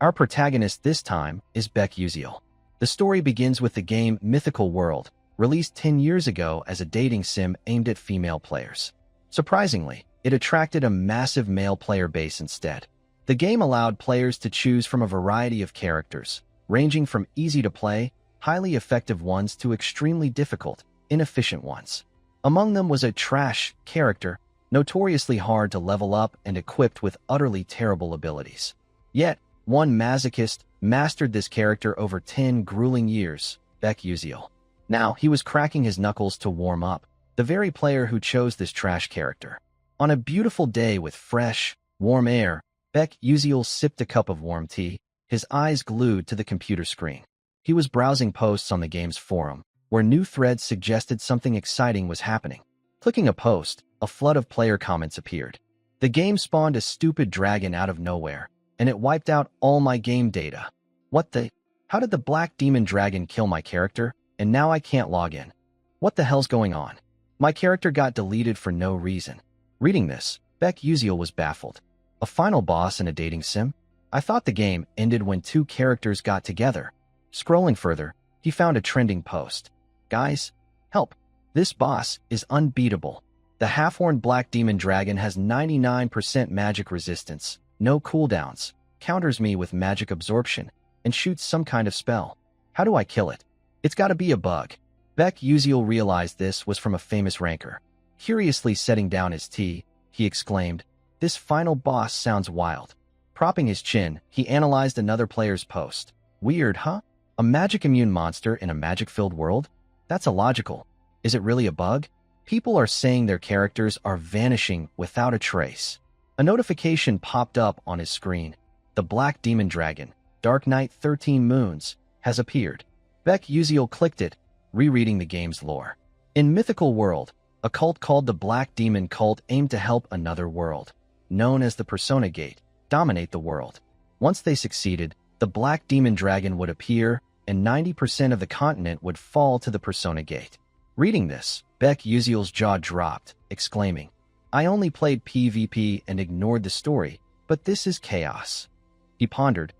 Our protagonist this time is Beck Uziel. The story begins with the game Mythical World, released 10 years ago as a dating sim aimed at female players. Surprisingly, it attracted a massive male player base instead. The game allowed players to choose from a variety of characters, ranging from easy-to-play, highly effective ones to extremely difficult, inefficient ones. Among them was a trash character, notoriously hard to level up and equipped with utterly terrible abilities. Yet, one masochist mastered this character over 10 grueling years, Beck Uziel. Now, he was cracking his knuckles to warm up, the very player who chose this trash character. On a beautiful day with fresh, warm air, Beck Uziel sipped a cup of warm tea, his eyes glued to the computer screen. He was browsing posts on the game's forum, where new threads suggested something exciting was happening. Clicking a post, a flood of player comments appeared. The game spawned a stupid dragon out of nowhere, and it wiped out all my game data. What the? How did the black demon dragon kill my character, and now I can't log in? What the hell's going on? My character got deleted for no reason. Reading this, Beck Uziel was baffled. A final boss in a dating sim? I thought the game ended when two characters got together. Scrolling further, he found a trending post. Guys, help. This boss is unbeatable. The half-horned black demon dragon has 99% magic resistance, no cooldowns, counters me with magic absorption, and shoots some kind of spell. How do I kill it? It's gotta be a bug. Beck Uziel realized this was from a famous ranker. Curiously setting down his tea, he exclaimed, "This final boss sounds wild." Propping his chin, he analyzed another player's post. Weird, huh? A magic-immune monster in a magic-filled world? That's illogical. Is it really a bug? People are saying their characters are vanishing without a trace. A notification popped up on his screen. The Black Demon Dragon, Dark Knight 13 Moons, has appeared. Beck Uziel clicked it, rereading the game's lore. In Mythical World, a cult called the Black Demon Cult aimed to help another world, known as the Persona Gate, dominate the world. Once they succeeded, the Black Demon Dragon would appear, and 90% of the continent would fall to the Persona Gate. Reading this, Beck Uziel's jaw dropped, exclaiming, "I only played PvP and ignored the story, but this is chaos." He pondered,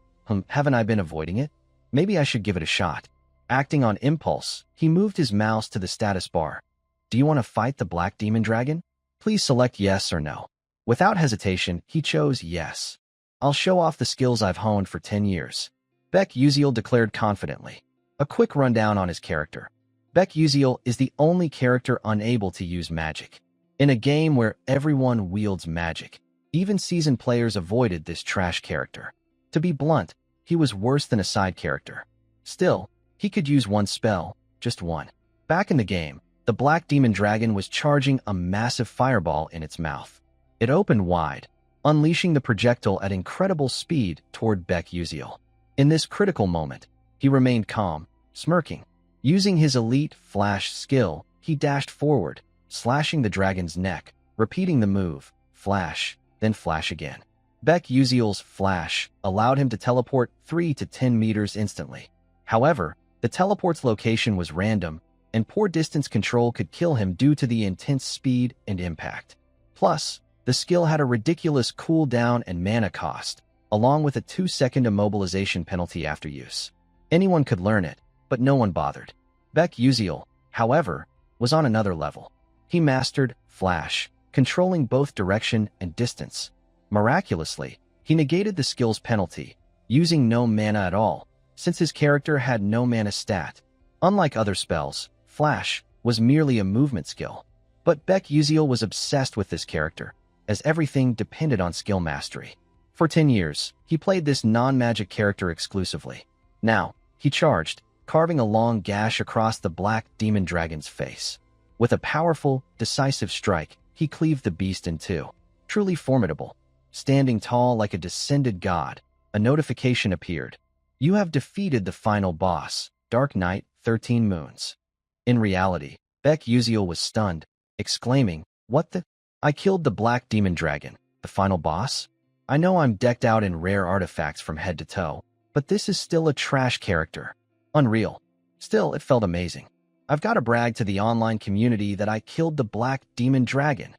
haven't I been avoiding it? Maybe I should give it a shot. Acting on impulse, he moved his mouse to the status bar. Do you want to fight the Black Demon Dragon? Please select yes or no. Without hesitation, he chose yes. I'll show off the skills I've honed for 10 years. Beck Uziel declared confidently. A quick rundown on his character. Beck Uziel is the only character unable to use magic. In a game where everyone wields magic, even seasoned players avoided this trash character. To be blunt, he was worse than a side character. Still, he could use one spell, just one. Back in the game, the Black Demon Dragon was charging a massive fireball in its mouth. It opened wide, unleashing the projectile at incredible speed toward Beck Uziel. In this critical moment, he remained calm, smirking. Using his elite flash skill, he dashed forward, slashing the dragon's neck, repeating the move, flash, then flash again. Beck Uziel's flash allowed him to teleport 3 to 10 meters instantly. However, the teleport's location was random, and poor distance control could kill him due to the intense speed and impact. Plus, the skill had a ridiculous cooldown and mana cost, along with a 2-second immobilization penalty after use. Anyone could learn it, but no one bothered. Beck Uziel, however, was on another level. He mastered flash, controlling both direction and distance. Miraculously, he negated the skill's penalty, using no mana at all, since his character had no mana stat. Unlike other spells, flash was merely a movement skill. But Beck Uziel was obsessed with this character, as everything depended on skill mastery. For 10 years, he played this non-magic character exclusively. Now, he charged, carving a long gash across the Black Demon Dragon's face. With a powerful, decisive strike, he cleaved the beast in two. Truly formidable. Standing tall like a descended god, a notification appeared. You have defeated the final boss, Dark Knight 13 Moons. In reality, Beck Uziel was stunned, exclaiming, "What the? I killed the Black Demon Dragon, the final boss? I know I'm decked out in rare artifacts from head to toe, but this is still a trash character. Unreal. Still, it felt amazing. I've got to brag to the online community that I killed the Black Demon Dragon."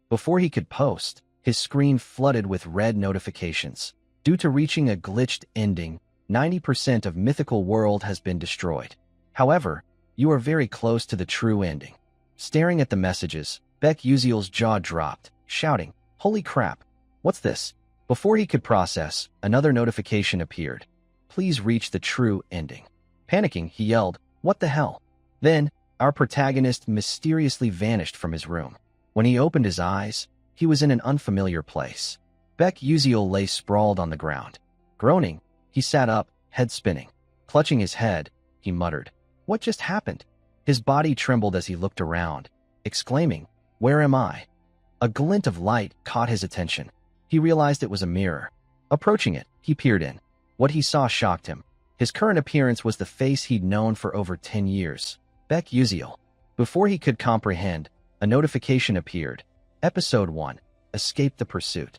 Before he could post, his screen flooded with red notifications. Due to reaching a glitched ending, 90% of Mythical World has been destroyed. However, you are very close to the true ending. Staring at the messages, Beck Uziel's jaw dropped, shouting, "Holy crap! What's this?" Before he could process, another notification appeared. "Please reach the true ending." Panicking, he yelled, "What the hell?" Then, our protagonist mysteriously vanished from his room. When he opened his eyes, he was in an unfamiliar place. Beck Uziel lay sprawled on the ground. Groaning, he sat up, head spinning. Clutching his head, he muttered, "What just happened?" His body trembled as he looked around, exclaiming, "Where am I?" A glint of light caught his attention. He realized it was a mirror. Approaching it, he peered in. What he saw shocked him. His current appearance was the face he'd known for over 10 years. Beck Uziel. Before he could comprehend, a notification appeared. Episode 1. Escape the Pursuit.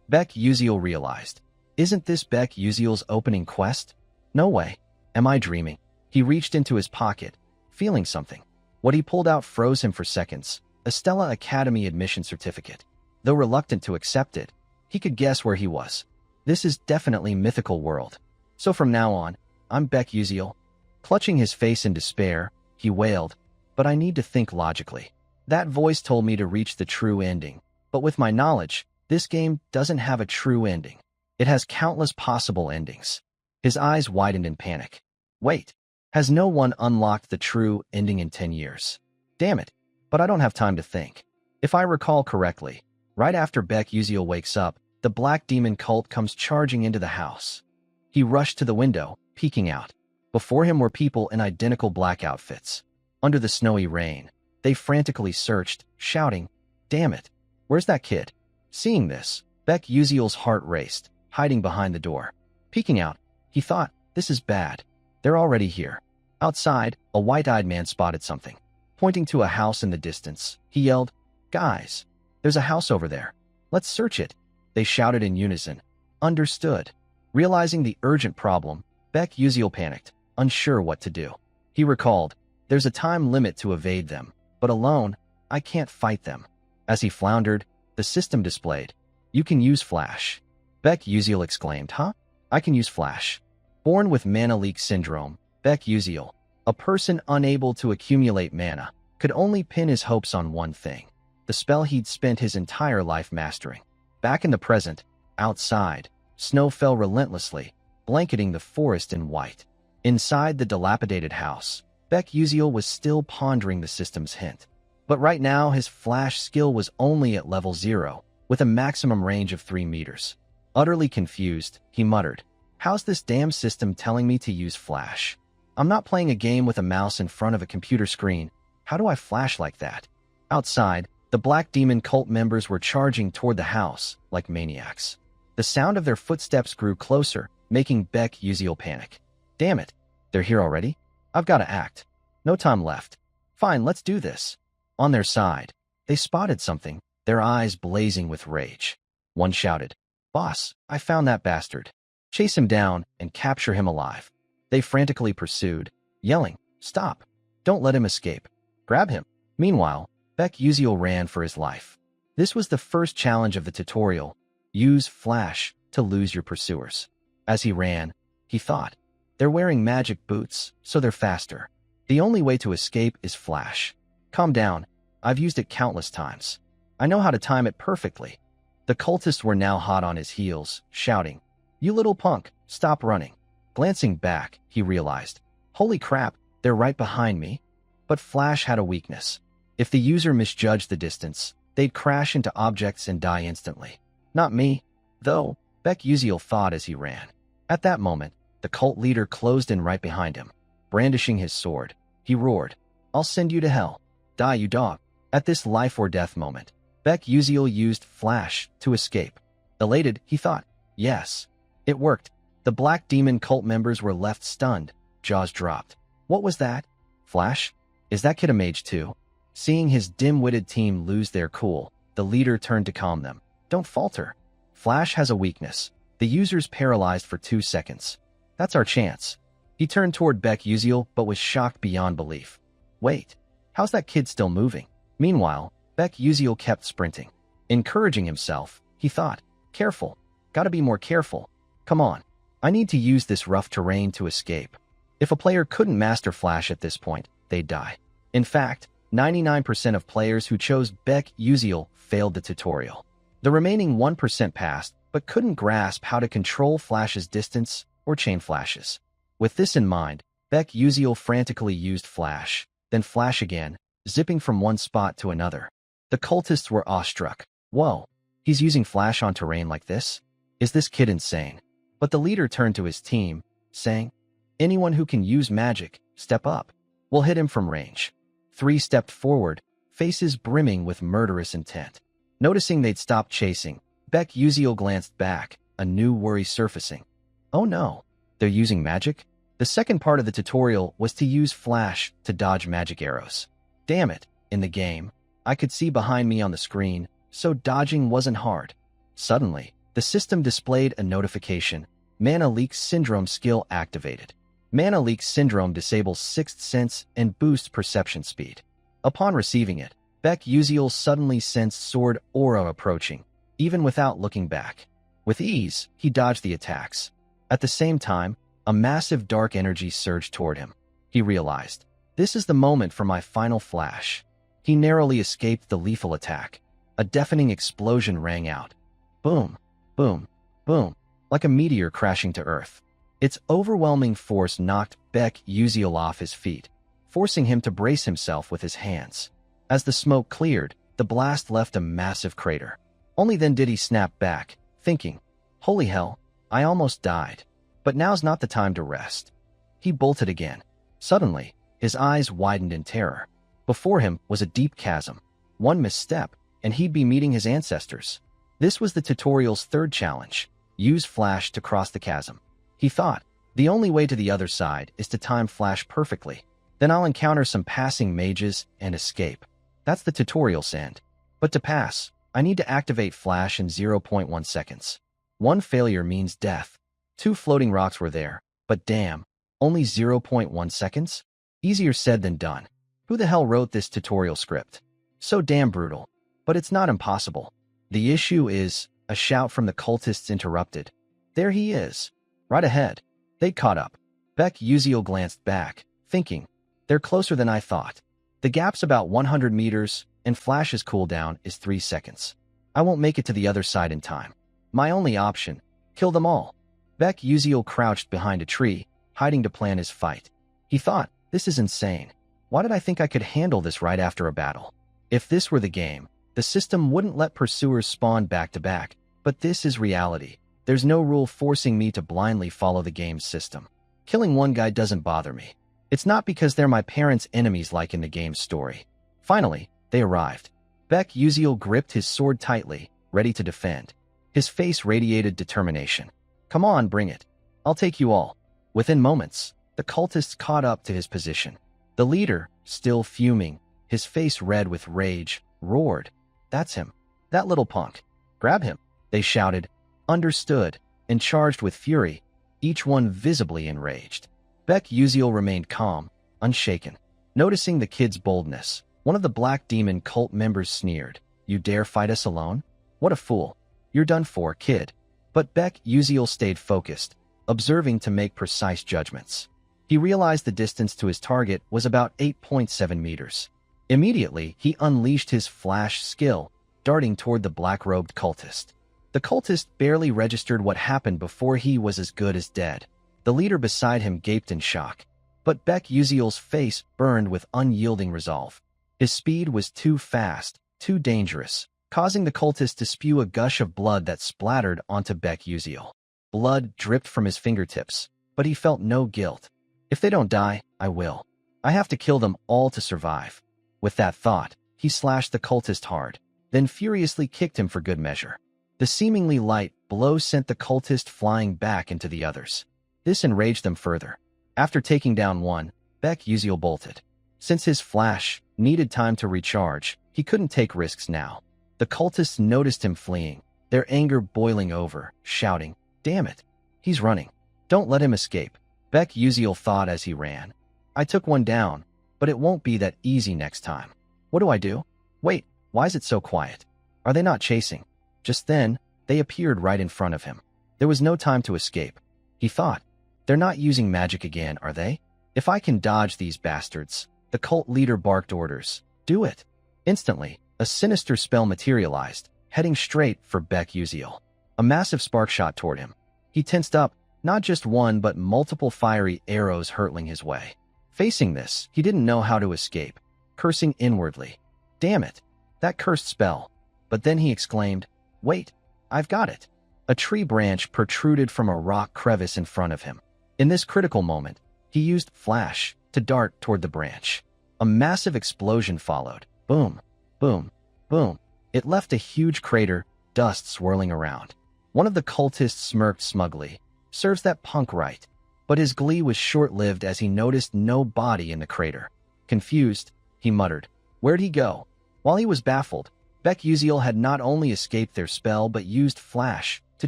Beck Uziel realized. Isn't this Beck Uziel's opening quest? No way. Am I dreaming? He reached into his pocket, feeling something. What he pulled out froze him for seconds. A Stella Academy admission certificate. Though reluctant to accept it, he could guess where he was. This is definitely Mythical World. So from now on, I'm Beck Uziel. Clutching his face in despair, he wailed, "But I need to think logically. That voice told me to reach the true ending. But with my knowledge, this game doesn't have a true ending. It has countless possible endings." His eyes widened in panic. Wait, has no one unlocked the true ending in 10 years? Damn it, but I don't have time to think. If I recall correctly, right after Beck Uziel wakes up, the Black Demon cult comes charging into the house. He rushed to the window, peeking out. Before him were people in identical black outfits. Under the snowy rain, they frantically searched, shouting, "Damn it, where's that kid?" Seeing this, Beck Uziel's heart raced, hiding behind the door. Peeking out, he thought, "This is bad. They're already here." Outside, a white-eyed man spotted something. Pointing to a house in the distance, he yelled, "Guys, there's a house over there. Let's search it." They shouted in unison. Understood. Realizing the urgent problem, Beck Uziel panicked, unsure what to do. He recalled, "There's a time limit to evade them, but alone, I can't fight them." As he floundered, the system displayed, "You can use Flash." Beck Uziel exclaimed, "Huh? I can use Flash." Born with mana leak syndrome, Beck Uziel, a person unable to accumulate mana, could only pin his hopes on one thing, the spell he'd spent his entire life mastering. Back in the present, outside, snow fell relentlessly, blanketing the forest in white. Inside the dilapidated house, Beck Uziel was still pondering the system's hint. But right now, his Flash skill was only at level 0, with a maximum range of 3 meters. Utterly confused, he muttered, "How's this damn system telling me to use Flash? I'm not playing a game with a mouse in front of a computer screen. How do I flash like that?" Outside, the Black Demon cult members were charging toward the house like maniacs. The sound of their footsteps grew closer, making Beck Uziel panic. "Damn it, they're here already? I've got to act. No time left. Fine, let's do this." On their side, they spotted something, their eyes blazing with rage. One shouted, "Boss, I found that bastard. Chase him down and capture him alive." They frantically pursued, yelling, "Stop! Don't let him escape. Grab him." Meanwhile, Beck Uziel ran for his life. This was the first challenge of the tutorial. Use Flash to lose your pursuers. As he ran, he thought, "They're wearing magic boots, so they're faster. The only way to escape is Flash. Calm down. I've used it countless times. I know how to time it perfectly." The cultists were now hot on his heels, shouting, "You little punk, stop running." Glancing back, he realized, "Holy crap, they're right behind me." But Flash had a weakness. If the user misjudged the distance, they'd crash into objects and die instantly. Not me, though, Beck Uziel thought as he ran. At that moment, the cult leader closed in right behind him. Brandishing his sword, he roared, "I'll send you to hell. Die, you dog." At this life-or-death moment, Beck Uziel used Flash to escape. Elated, he thought, "Yes, it worked." The Black Demon cult members were left stunned, jaws dropped. What was that? Flash? Is that kid a mage too? Seeing his dim-witted team lose their cool, the leader turned to calm them. "Don't falter. Flash has a weakness. The user's paralyzed for 2 seconds. That's our chance." He turned toward Beck Uziel, but was shocked beyond belief. "Wait, how's that kid still moving?" Meanwhile, Beck Uziel kept sprinting. Encouraging himself, he thought, "Careful. Gotta be more careful." Come on. I need to use this rough terrain to escape. If a player couldn't master Flash at this point, they'd die. In fact, 99% of players who chose Beck Uziel failed the tutorial. The remaining 1% passed, but couldn't grasp how to control Flash's distance or chain flashes. With this in mind, Beck Uziel frantically used Flash, then Flash again, zipping from one spot to another. The cultists were awestruck. Whoa, he's using Flash on terrain like this? Is this kid insane? But the leader turned to his team, saying, anyone who can use magic, step up. We'll hit him from range. 3 stepped forward, faces brimming with murderous intent. Noticing they'd stopped chasing, Beck Uziel glanced back, a new worry surfacing. Oh no, they're using magic? The second part of the tutorial was to use Flash to dodge magic arrows. Damn it, in the game, I could see behind me on the screen, so dodging wasn't hard. Suddenly, the system displayed a notification. Mana Leak Syndrome skill activated. Mana Leak Syndrome disables Sixth Sense and boosts perception speed. Upon receiving it, Beck Uziel suddenly sensed Sword Aura approaching, even without looking back. With ease, he dodged the attacks. At the same time, a massive dark energy surged toward him. He realized, this is the moment for my final flash. He narrowly escaped the lethal attack. A deafening explosion rang out. Boom, boom, boom, like a meteor crashing to Earth. Its overwhelming force knocked Beck Uziel off his feet, forcing him to brace himself with his hands. As the smoke cleared, the blast left a massive crater. Only then did he snap back, thinking, holy hell, I almost died. But now's not the time to rest. He bolted again. Suddenly, his eyes widened in terror. Before him was a deep chasm. One misstep, and he'd be meeting his ancestors. This was the tutorial's third challenge. Use Flash to cross the chasm. He thought, the only way to the other side is to time Flash perfectly. Then I'll encounter some passing mages and escape. That's the tutorial's end. But to pass, I need to activate Flash in 0.1 seconds. One failure means death. 2 floating rocks were there, but damn, only 0.1 seconds? Easier said than done. Who the hell wrote this tutorial script? So damn brutal. But it's not impossible. The issue is, a shout from the cultists interrupted. There he is. Right ahead. They caught up. Beck Uziel glanced back, thinking, they're closer than I thought. The gap's about 100 meters, and Flash's cooldown is 3 seconds. I won't make it to the other side in time. My only option, kill them all. Beck Uziel crouched behind a tree, hiding to plan his fight. He thought, this is insane. Why did I think I could handle this right after a battle? If this were the game, the system wouldn't let pursuers spawn back to back, but this is reality. There's no rule forcing me to blindly follow the game's system. Killing one guy doesn't bother me. It's not because they're my parents' enemies like in the game's story. Finally, they arrived. Beck Uziel gripped his sword tightly, ready to defend. His face radiated determination. Come on, bring it. I'll take you all. Within moments, the cultists caught up to his position. The leader, still fuming, his face red with rage, roared. That's him. That little punk. Grab him, they shouted. Understood, and charged with fury, each one visibly enraged. Beck Uziel remained calm, unshaken. Noticing the kid's boldness, one of the Black Demon cult members sneered. You dare fight us alone? What a fool. You're done for, kid. But Beck Uziel stayed focused, observing to make precise judgments. He realized the distance to his target was about 8.7 meters. Immediately, he unleashed his flash skill, darting toward the black-robed cultist. The cultist barely registered what happened before he was as good as dead. The leader beside him gaped in shock. But Beck Uziel's face burned with unyielding resolve. His speed was too fast, too dangerous, causing the cultist to spew a gush of blood that splattered onto Beck Uziel. Blood dripped from his fingertips, but he felt no guilt. If they don't die, I will. I have to kill them all to survive. With that thought, he slashed the cultist hard, then furiously kicked him for good measure. The seemingly light blow sent the cultist flying back into the others. This enraged them further. After taking down one, Beck Uziel bolted. Since his flash needed time to recharge, he couldn't take risks now. The cultists noticed him fleeing, their anger boiling over, shouting, "Damn it! He's running. Don't let him escape." Beck Uziel thought as he ran. I took one down, but it won't be that easy next time. What do I do? Wait, why is it so quiet? Are they not chasing? Just then, they appeared right in front of him. There was no time to escape. He thought, they're not using magic again, are they? If I can dodge these bastards. The cult leader barked orders. Do it. Instantly, a sinister spell materialized, heading straight for Baek Uziel. A massive spark shot toward him. He tensed up, not just one but multiple fiery arrows hurtling his way. Facing this, he didn't know how to escape, cursing inwardly. Damn it, that cursed spell. But then he exclaimed, wait, I've got it. A tree branch protruded from a rock crevice in front of him. In this critical moment, he used Flash to dart toward the branch. A massive explosion followed. Boom, boom, boom. It left a huge crater, dust swirling around. One of the cultists smirked smugly. Serves that punk right. But his glee was short-lived as he noticed no body in the crater. Confused, he muttered, where'd he go? While he was baffled, Baek Uziel had not only escaped their spell but used Flash to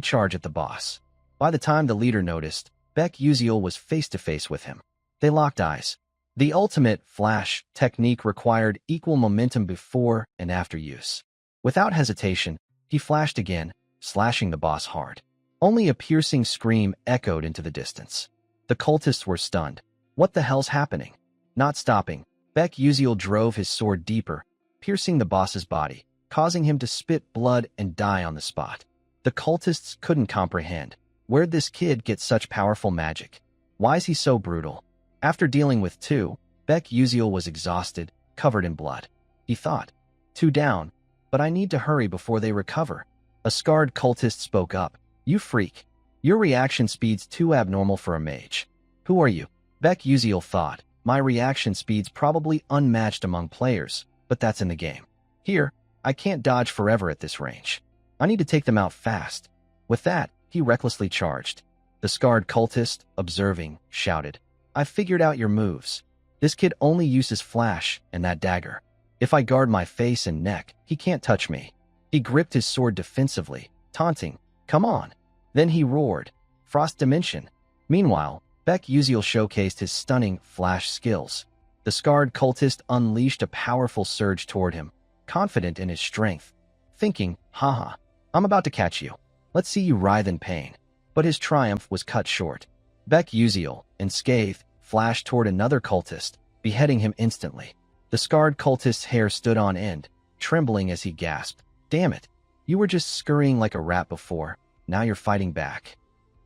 charge at the boss. By the time the leader noticed, Baek Uziel was face-to-face with him. They locked eyes. The ultimate Flash technique required equal momentum before and after use. Without hesitation, he flashed again, slashing the boss hard. Only a piercing scream echoed into the distance. The cultists were stunned. What the hell's happening? Not stopping, Baek Uziel drove his sword deeper, piercing the boss's body, causing him to spit blood and die on the spot. The cultists couldn't comprehend. Where'd this kid get such powerful magic? Why's he so brutal? After dealing with two, Baek Uziel was exhausted, covered in blood. He thought, two down, but I need to hurry before they recover. A scarred cultist spoke up. You freak. Your reaction speed's too abnormal for a mage. Who are you? Baek Uziel thought. My reaction speed's probably unmatched among players, but that's in the game. Here, I can't dodge forever at this range. I need to take them out fast. With that, he recklessly charged. The scarred cultist, observing, shouted, I figured out your moves. This kid only uses Flash and that dagger. If I guard my face and neck, he can't touch me. He gripped his sword defensively, taunting, come on. Then he roared, Frost Dimension. Meanwhile, Baek Uziel showcased his stunning Flash skills. The scarred cultist unleashed a powerful surge toward him, confident in his strength, thinking, haha, I'm about to catch you. Let's see you writhe in pain. But his triumph was cut short. Baek Uziel, unscathed, flashed toward another cultist, beheading him instantly. The scarred cultist's hair stood on end, trembling as he gasped, damn it, you were just scurrying like a rat before. Now you're fighting back.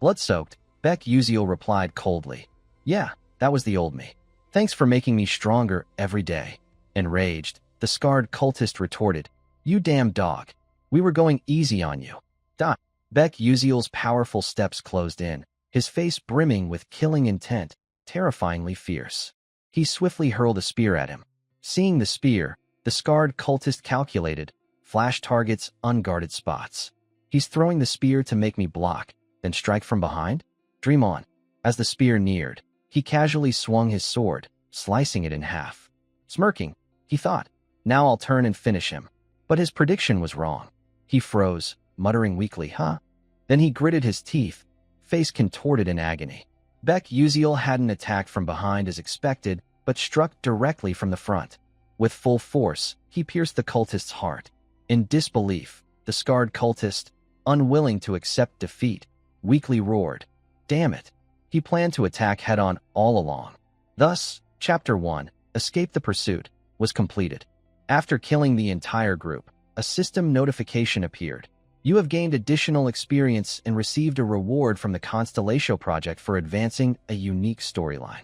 Blood-soaked, Baek Uziel replied coldly, yeah, that was the old me. Thanks for making me stronger every day. Enraged, the scarred cultist retorted, you damn dog. We were going easy on you. Die. Baek Uziel's powerful steps closed in, his face brimming with killing intent, terrifyingly fierce. He swiftly hurled a spear at him. Seeing the spear, the scarred cultist calculated, Flash targets unguarded spots. He's throwing the spear to make me block, then strike from behind? Dream on. As the spear neared, he casually swung his sword, slicing it in half. Smirking, he thought, now I'll turn and finish him. But his prediction was wrong. He froze, muttering weakly, huh? Then he gritted his teeth, face contorted in agony. Baek Uziel hadn't attacked from behind as expected, but struck directly from the front. With full force, he pierced the cultist's heart. In disbelief, the scarred cultist, unwilling to accept defeat, weakly roared, damn it. He planned to attack head-on all along. Thus, Chapter 1, Escape the Pursuit, was completed. After killing the entire group, a system notification appeared. You have gained additional experience and received a reward from the Constellatio project for advancing a unique storyline.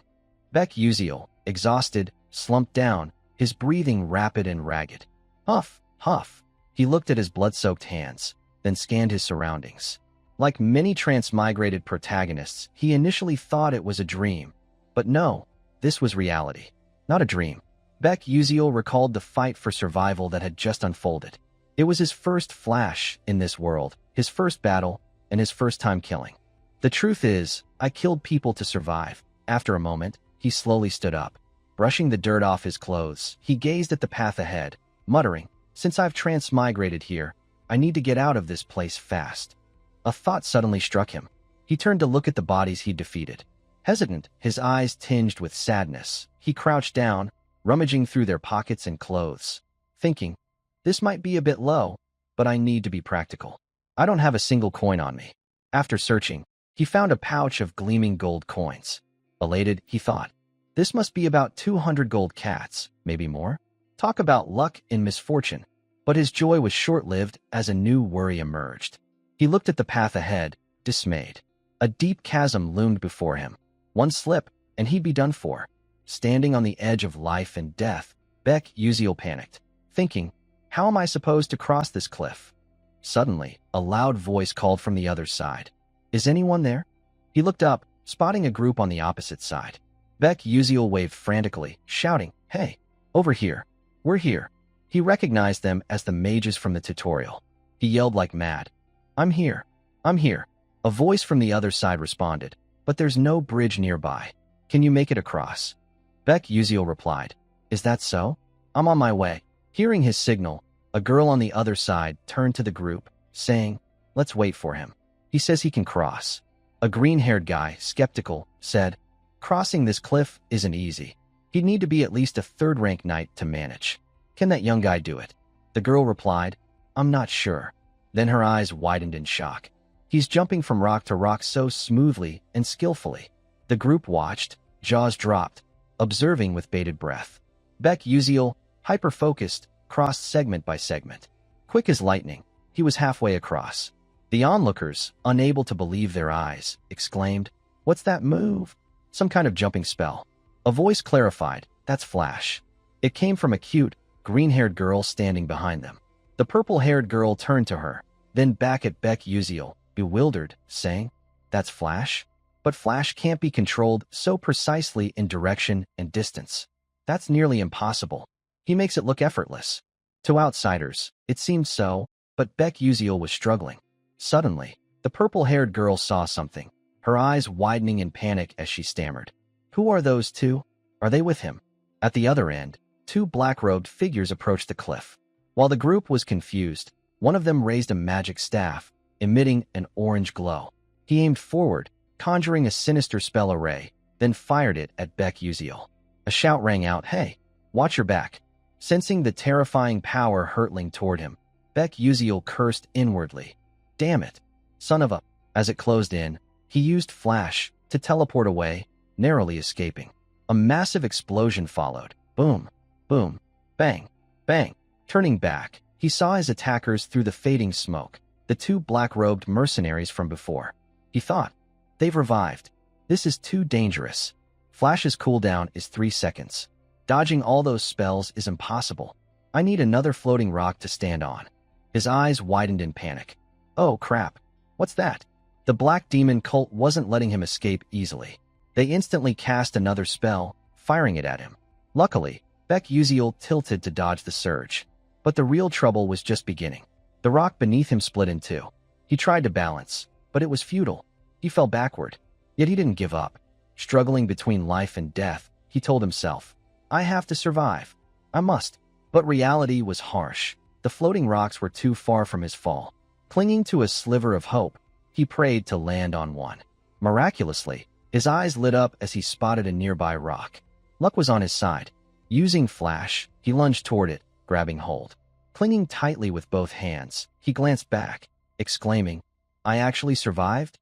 Baek Uziel, exhausted, slumped down, his breathing rapid and ragged. Huff, huff. He looked at his blood-soaked hands, then scanned his surroundings. Like many transmigrated protagonists, he initially thought it was a dream. But no, this was reality, not a dream. Baek Uziel recalled the fight for survival that had just unfolded. It was his first Flash in this world, his first battle, and his first time killing. The truth is, I killed people to survive. After a moment, he slowly stood up. Brushing the dirt off his clothes, he gazed at the path ahead, muttering, since I've transmigrated here, I need to get out of this place fast. A thought suddenly struck him. He turned to look at the bodies he'd defeated. Hesitant, his eyes tinged with sadness, he crouched down, rummaging through their pockets and clothes, thinking, this might be a bit low, but I need to be practical. I don't have a single coin on me. After searching, he found a pouch of gleaming gold coins. Elated, he thought, this must be about 200 gold cats, maybe more. Talk about luck in misfortune. But his joy was short-lived as a new worry emerged. He looked at the path ahead, dismayed. A deep chasm loomed before him. One slip, and he'd be done for. Standing on the edge of life and death, Beck Uziel panicked, thinking, how am I supposed to cross this cliff? Suddenly, a loud voice called from the other side. Is anyone there? He looked up, spotting a group on the opposite side. Beck Uziel waved frantically, shouting, hey, over here. We're here. He recognized them as the mages from the tutorial. He yelled like mad. I'm here. I'm here. A voice from the other side responded, but there's no bridge nearby. Can you make it across? Beck Uziel replied, is that so? I'm on my way. Hearing his signal, a girl on the other side turned to the group, saying, let's wait for him. He says he can cross. A green-haired guy, skeptical, said, crossing this cliff isn't easy. He'd need to be at least a third-rank knight to manage. Can that young guy do it? The girl replied, I'm not sure. Then her eyes widened in shock. He's jumping from rock to rock so smoothly and skillfully. The group watched, jaws dropped, observing with bated breath. Beck Uziel, hyper-focused, crossed segment by segment. Quick as lightning, he was halfway across. The onlookers, unable to believe their eyes, exclaimed, what's that move? Some kind of jumping spell. A voice clarified, that's Flash. It came from a cute, green-haired girl standing behind them. The purple-haired girl turned to her, then back at Beck Uziel, bewildered, saying, that's Flash? But Flash can't be controlled so precisely in direction and distance. That's nearly impossible. He makes it look effortless. To outsiders, it seemed so, but Beck Uziel was struggling. Suddenly, the purple-haired girl saw something, her eyes widening in panic as she stammered. Who are those two? Are they with him? At the other end, two black-robed figures approached the cliff. While the group was confused, one of them raised a magic staff, emitting an orange glow. He aimed forward, conjuring a sinister spell array, then fired it at Beck Uziel. A shout rang out, hey, watch your back. Sensing the terrifying power hurtling toward him, Beck Uziel cursed inwardly. Damn it, son of a... As it closed in, he used Flash to teleport away, narrowly escaping. A massive explosion followed. Boom, boom, bang, bang. Turning back, he saw his attackers through the fading smoke, the two black-robed mercenaries from before. He thought, they've revived. This is too dangerous. Flash's cooldown is 3 seconds. Dodging all those spells is impossible. I need another floating rock to stand on. His eyes widened in panic. Oh crap, what's that? The Black Demon cult wasn't letting him escape easily. They instantly cast another spell, firing it at him. Luckily, Beck Uziel tilted to dodge the surge. But the real trouble was just beginning. The rock beneath him split in two. He tried to balance, but it was futile. He fell backward. Yet he didn't give up. Struggling between life and death, he told himself, I have to survive. I must. But reality was harsh. The floating rocks were too far from his fall. Clinging to a sliver of hope, he prayed to land on one. Miraculously, his eyes lit up as he spotted a nearby rock. Luck was on his side. Using Flash, he lunged toward it, grabbing hold. Clinging tightly with both hands, he glanced back, exclaiming, I actually survived?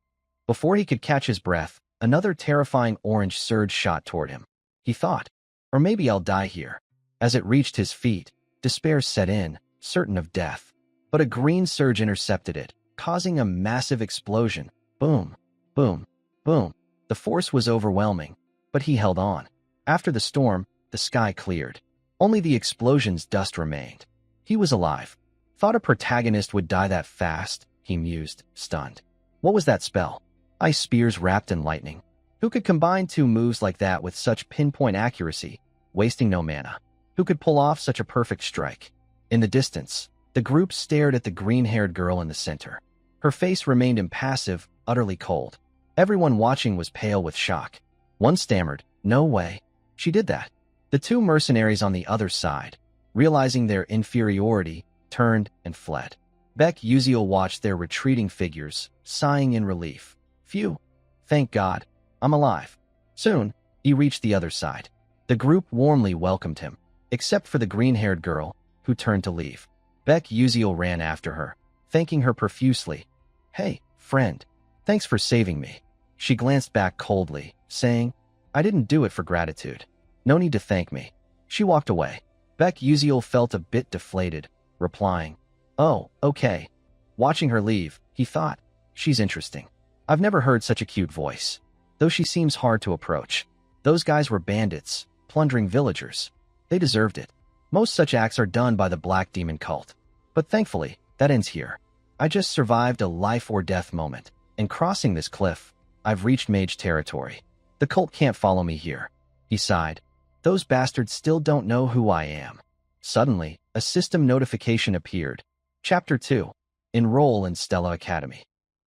Before he could catch his breath, another terrifying orange surge shot toward him. He thought, or maybe I'll die here. As it reached his feet, despair set in, certain of death. But a green surge intercepted it, causing a massive explosion. Boom, boom, boom. The force was overwhelming, but he held on. After the storm, the sky cleared. Only the explosion's dust remained. He was alive. Thought a protagonist would die that fast, he mused, stunned. What was that spell? Ice spears wrapped in lightning. Who could combine two moves like that with such pinpoint accuracy, wasting no mana? Who could pull off such a perfect strike? In the distance, the group stared at the green-haired girl in the center. Her face remained impassive, utterly cold. Everyone watching was pale with shock. One stammered, no way. She did that. The two mercenaries on the other side, realizing their inferiority, turned and fled. Beck Uziel watched their retreating figures, sighing in relief. Phew. Thank God. I'm alive. Soon, he reached the other side. The group warmly welcomed him, except for the green-haired girl, who turned to leave. Beck Uziel ran after her, thanking her profusely. Hey, friend. Thanks for saving me. She glanced back coldly, saying, I didn't do it for gratitude. No need to thank me. She walked away. Beck Uziel felt a bit deflated, replying, Oh, okay. Watching her leave, he thought, she's interesting. I've never heard such a cute voice. Though she seems hard to approach. Those guys were bandits, plundering villagers. They deserved it. Most such acts are done by the Black Demon cult. But thankfully, that ends here. I just survived a life-or-death moment, and crossing this cliff, I've reached mage territory. The cult can't follow me here. He sighed. Those bastards still don't know who I am. Suddenly, a system notification appeared. Chapter 2. Enroll in Stella Academy.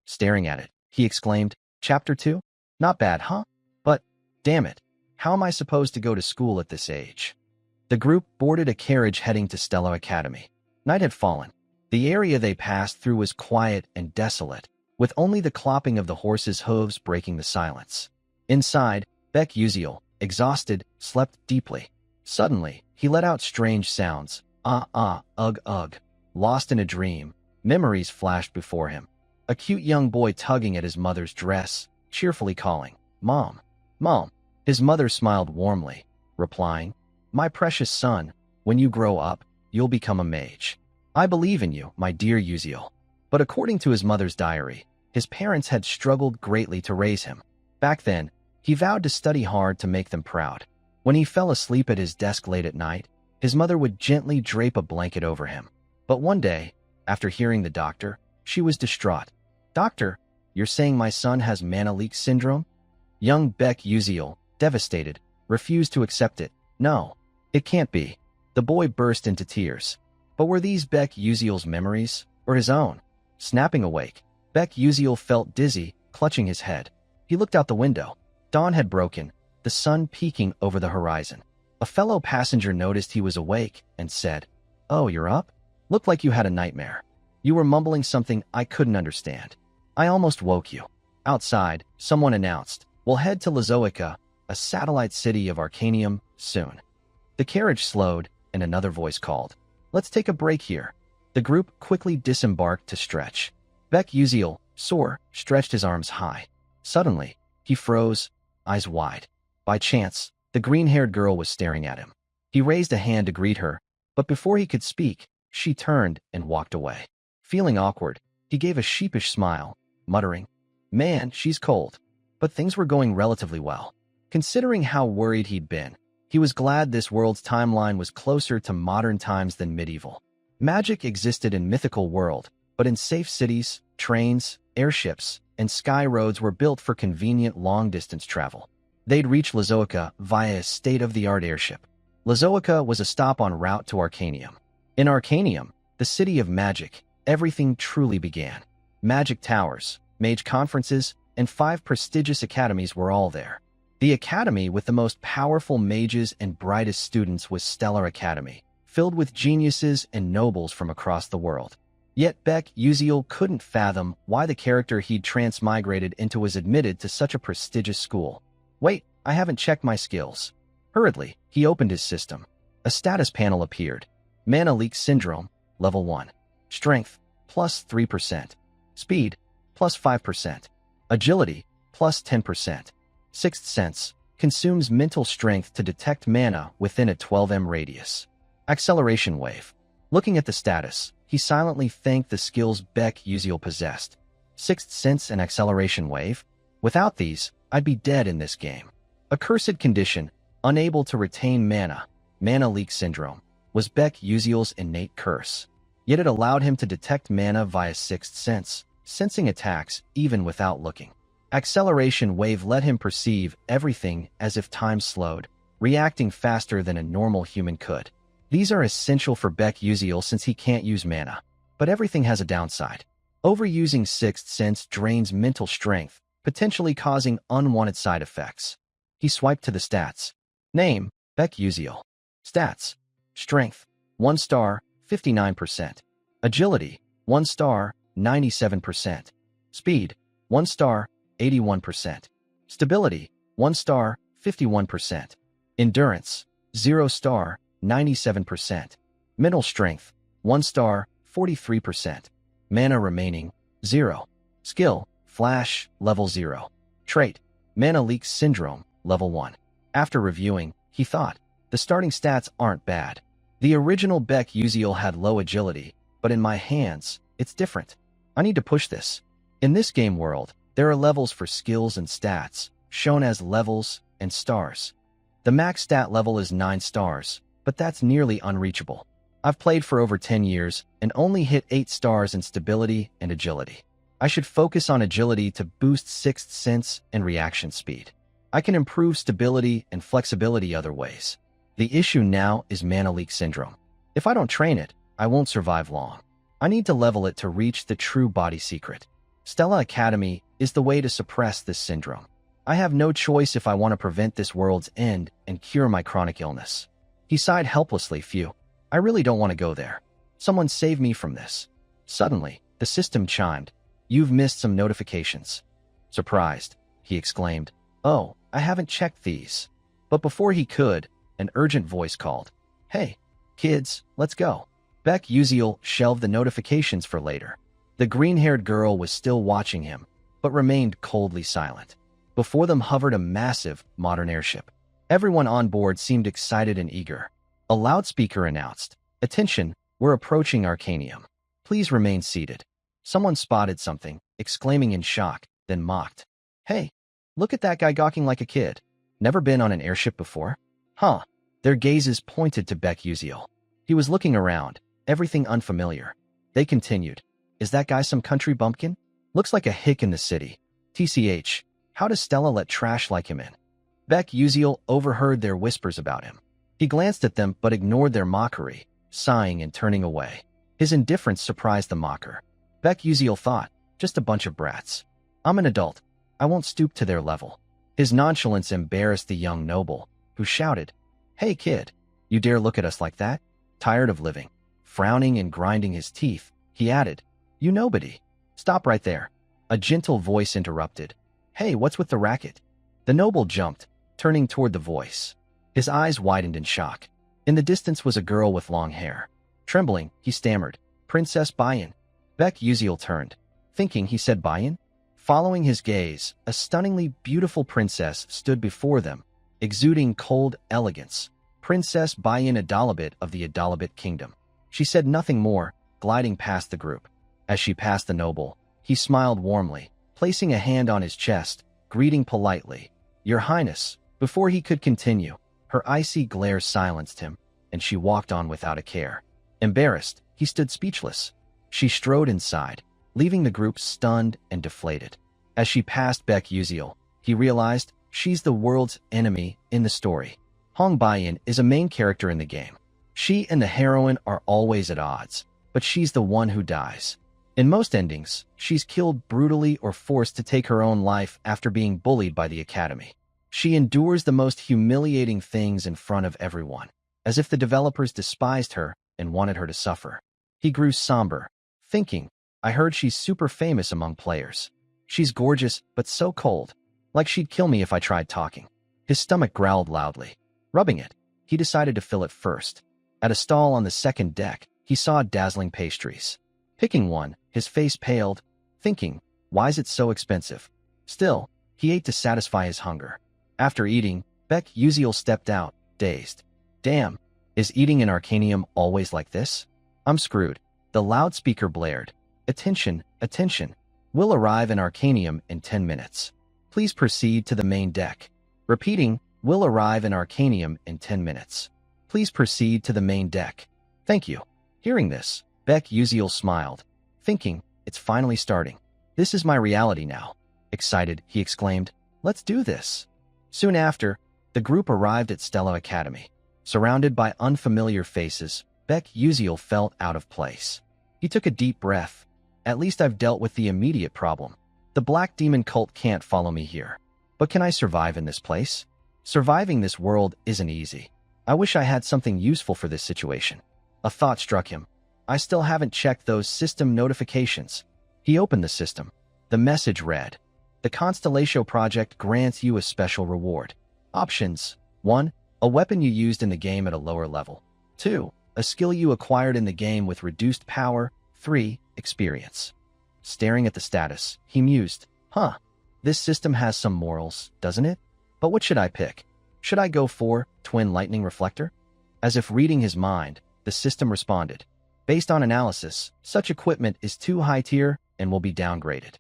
Staring at it, he exclaimed, Chapter 2? Not bad, huh? But, damn it, how am I supposed to go to school at this age? The group boarded a carriage heading to Stella Academy. Night had fallen. The area they passed through was quiet and desolate, with only the clopping of the horses' hooves breaking the silence. Inside, Beck Uziel, exhausted, slept deeply. Suddenly, he let out strange sounds. Ugh. Lost in a dream, memories flashed before him. A cute young boy tugging at his mother's dress, cheerfully calling, Mom, Mom. His mother smiled warmly, replying, My precious son, when you grow up, you'll become a mage. I believe in you, my dear Uziel. But according to his mother's diary, his parents had struggled greatly to raise him. Back then, he vowed to study hard to make them proud. When he fell asleep at his desk late at night, his mother would gently drape a blanket over him. But one day, after hearing the doctor, she was distraught. Doctor, you're saying my son has mana leak syndrome? Young Beck Uziel, devastated, refused to accept it. No, it can't be. The boy burst into tears. But were these Beck Uziel's memories, or his own? Snapping awake, Beck Uziel felt dizzy, clutching his head. He looked out the window. Dawn had broken, the sun peeking over the horizon. A fellow passenger noticed he was awake and said, Oh, you're up? Looked like you had a nightmare. You were mumbling something I couldn't understand. I almost woke you. Outside, someone announced, We'll head to Lazoica, a satellite city of Arcanium, soon. The carriage slowed, and another voice called, Let's take a break here. The group quickly disembarked to stretch. Beck Uziel, sore, stretched his arms high. Suddenly, he froze, eyes wide. By chance, the green-haired girl was staring at him. He raised a hand to greet her, but before he could speak, she turned and walked away. Feeling awkward, he gave a sheepish smile, muttering, Man, she's cold. But things were going relatively well. Considering how worried he'd been, he was glad this world's timeline was closer to modern times than medieval. Magic existed in mythical world, but in safe cities, trains, airships, and sky roads were built for convenient long-distance travel. They'd reach Lazoica via a state-of-the-art airship. Lazoica was a stop en route to Arcanium. In Arcanium, the city of magic, everything truly began. Magic towers, mage conferences, and 5 prestigious academies were all there. The academy with the most powerful mages and brightest students was Stellar Academy, filled with geniuses and nobles from across the world. Yet Beck Uziel couldn't fathom why the character he'd transmigrated into was admitted to such a prestigious school. Wait, I haven't checked my skills. Hurriedly, he opened his system. A status panel appeared. Mana leak syndrome, level 1. Strength, plus 3%. Speed, plus 5%. Agility, plus 10%. Sixth sense, consumes mental strength to detect mana within a 12m radius. Acceleration wave. Looking at the status, he silently thanked the skills Beck Uziel possessed. Sixth sense and acceleration wave? Without these, I'd be dead in this game. Accursed condition, unable to retain mana, mana leak syndrome, was Beck Uziel's innate curse. Yet it allowed him to detect mana via sixth sense, sensing attacks even without looking. Acceleration wave let him perceive everything as if time slowed, reacting faster than a normal human could. These are essential for Beck Uziel since he can't use mana. But everything has a downside. Overusing sixth sense drains mental strength, potentially causing unwanted side effects. He swiped to the stats. Name, Beck Uziel. Stats. Strength, 1 star, 59%. Agility, 1 star, 97%. Speed, 1 star, 81%. Stability, 1 star, 51%. Endurance, 0 star, 97%. Mental strength, 1 star, 43%. Mana remaining, 0. Skill, Flash, Level 0. Trait, Mana Leak Syndrome, Level 1. After reviewing, he thought, the starting stats aren't bad. The original Beck Uziel had low agility, but in my hands, it's different. I need to push this. In this game world, there are levels for skills and stats, shown as levels and stars. The max stat level is 9 stars, but that's nearly unreachable. I've played for over 10 years and only hit 8 stars in stability and agility. I should focus on agility to boost sixth sense and reaction speed. I can improve stability and flexibility other ways. The issue now is Mana Leak Syndrome. If I don't train it, I won't survive long. I need to level it to reach the true body secret. Stella Academy is the way to suppress this syndrome. I have no choice if I want to prevent this world's end and cure my chronic illness. He sighed helplessly. Phew, I really don't want to go there. Someone save me from this. Suddenly, the system chimed. You've missed some notifications. Surprised, he exclaimed. Oh, I haven't checked these. But before he could, an urgent voice called. Hey, kids, let's go. Beck Uziel shelved the notifications for later. The green-haired girl was still watching him, but remained coldly silent. Before them hovered a massive, modern airship. Everyone on board seemed excited and eager. A loudspeaker announced, Attention, we're approaching Arcanium. Please remain seated. Someone spotted something, exclaiming in shock, then mocked. Hey, look at that guy gawking like a kid. Never been on an airship before? Huh. Their gazes pointed to Beck Uziel. He was looking around, everything unfamiliar. They continued. Is that guy some country bumpkin? Looks like a hick in the city. TCH, how does Stella let trash like him in? Beck Uziel overheard their whispers about him. He glanced at them but ignored their mockery, sighing and turning away. His indifference surprised the mocker. Beck Uziel thought, just a bunch of brats. I'm an adult. I won't stoop to their level. His nonchalance embarrassed the young noble, who shouted, Hey kid, you dare look at us like that? Tired of living? Frowning and grinding his teeth, he added, You nobody. Stop right there. A gentle voice interrupted. Hey, what's with the racket? The noble jumped, turning toward the voice. His eyes widened in shock. In the distance was a girl with long hair. Trembling, he stammered, Princess Bayan. Beck Uziel turned, thinking he said Bayan. Following his gaze, a stunningly beautiful princess stood before them, exuding cold elegance. Princess Bayan Adalabit of the Adalabit Kingdom. She said nothing more, gliding past the group. As she passed the noble, he smiled warmly, placing a hand on his chest, greeting politely, Your Highness. Before he could continue, her icy glare silenced him, and she walked on without a care. Embarrassed, he stood speechless. She strode inside, leaving the group stunned and deflated. As she passed Beck Uziel, he realized she's the world's enemy in the story. Hong Bayan is a main character in the game. She and the heroine are always at odds, but she's the one who dies. In most endings, she's killed brutally or forced to take her own life after being bullied by the Academy. She endures the most humiliating things in front of everyone, as if the developers despised her and wanted her to suffer. He grew somber, thinking, I heard she's super famous among players. She's gorgeous, but so cold. Like she'd kill me if I tried talking. His stomach growled loudly. Rubbing it, he decided to fill it first. At a stall on the second deck, he saw dazzling pastries. Picking one, his face paled, thinking, why is it so expensive? Still, he ate to satisfy his hunger. After eating, Beck Uziel stepped out, dazed. Damn, is eating in Arcanium always like this? I'm screwed. The loudspeaker blared. Attention, attention. We'll arrive in Arcanium in 10 minutes. Please proceed to the main deck. Repeating, we'll arrive in Arcanium in 10 minutes. Please proceed to the main deck. Thank you. Hearing this, Beck Uziel smiled, thinking, it's finally starting. This is my reality now. Excited, he exclaimed, let's do this. Soon after, the group arrived at Stella Academy. Surrounded by unfamiliar faces, Beck Uziel felt out of place. He took a deep breath. At least I've dealt with the immediate problem. The Black Demon cult can't follow me here. But can I survive in this place? Surviving this world isn't easy. I wish I had something useful for this situation. A thought struck him. I still haven't checked those system notifications. He opened the system. The message read, The Constellatio Project grants you a special reward. Options: 1. A weapon you used in the game at a lower level. 2. A skill you acquired in the game with reduced power. 3. Experience. Staring at the status, he mused, Huh, this system has some morals, doesn't it? But what should I pick? Should I go for twin lightning reflector? As if reading his mind, the system responded. Based on analysis, such equipment is too high tier and will be downgraded.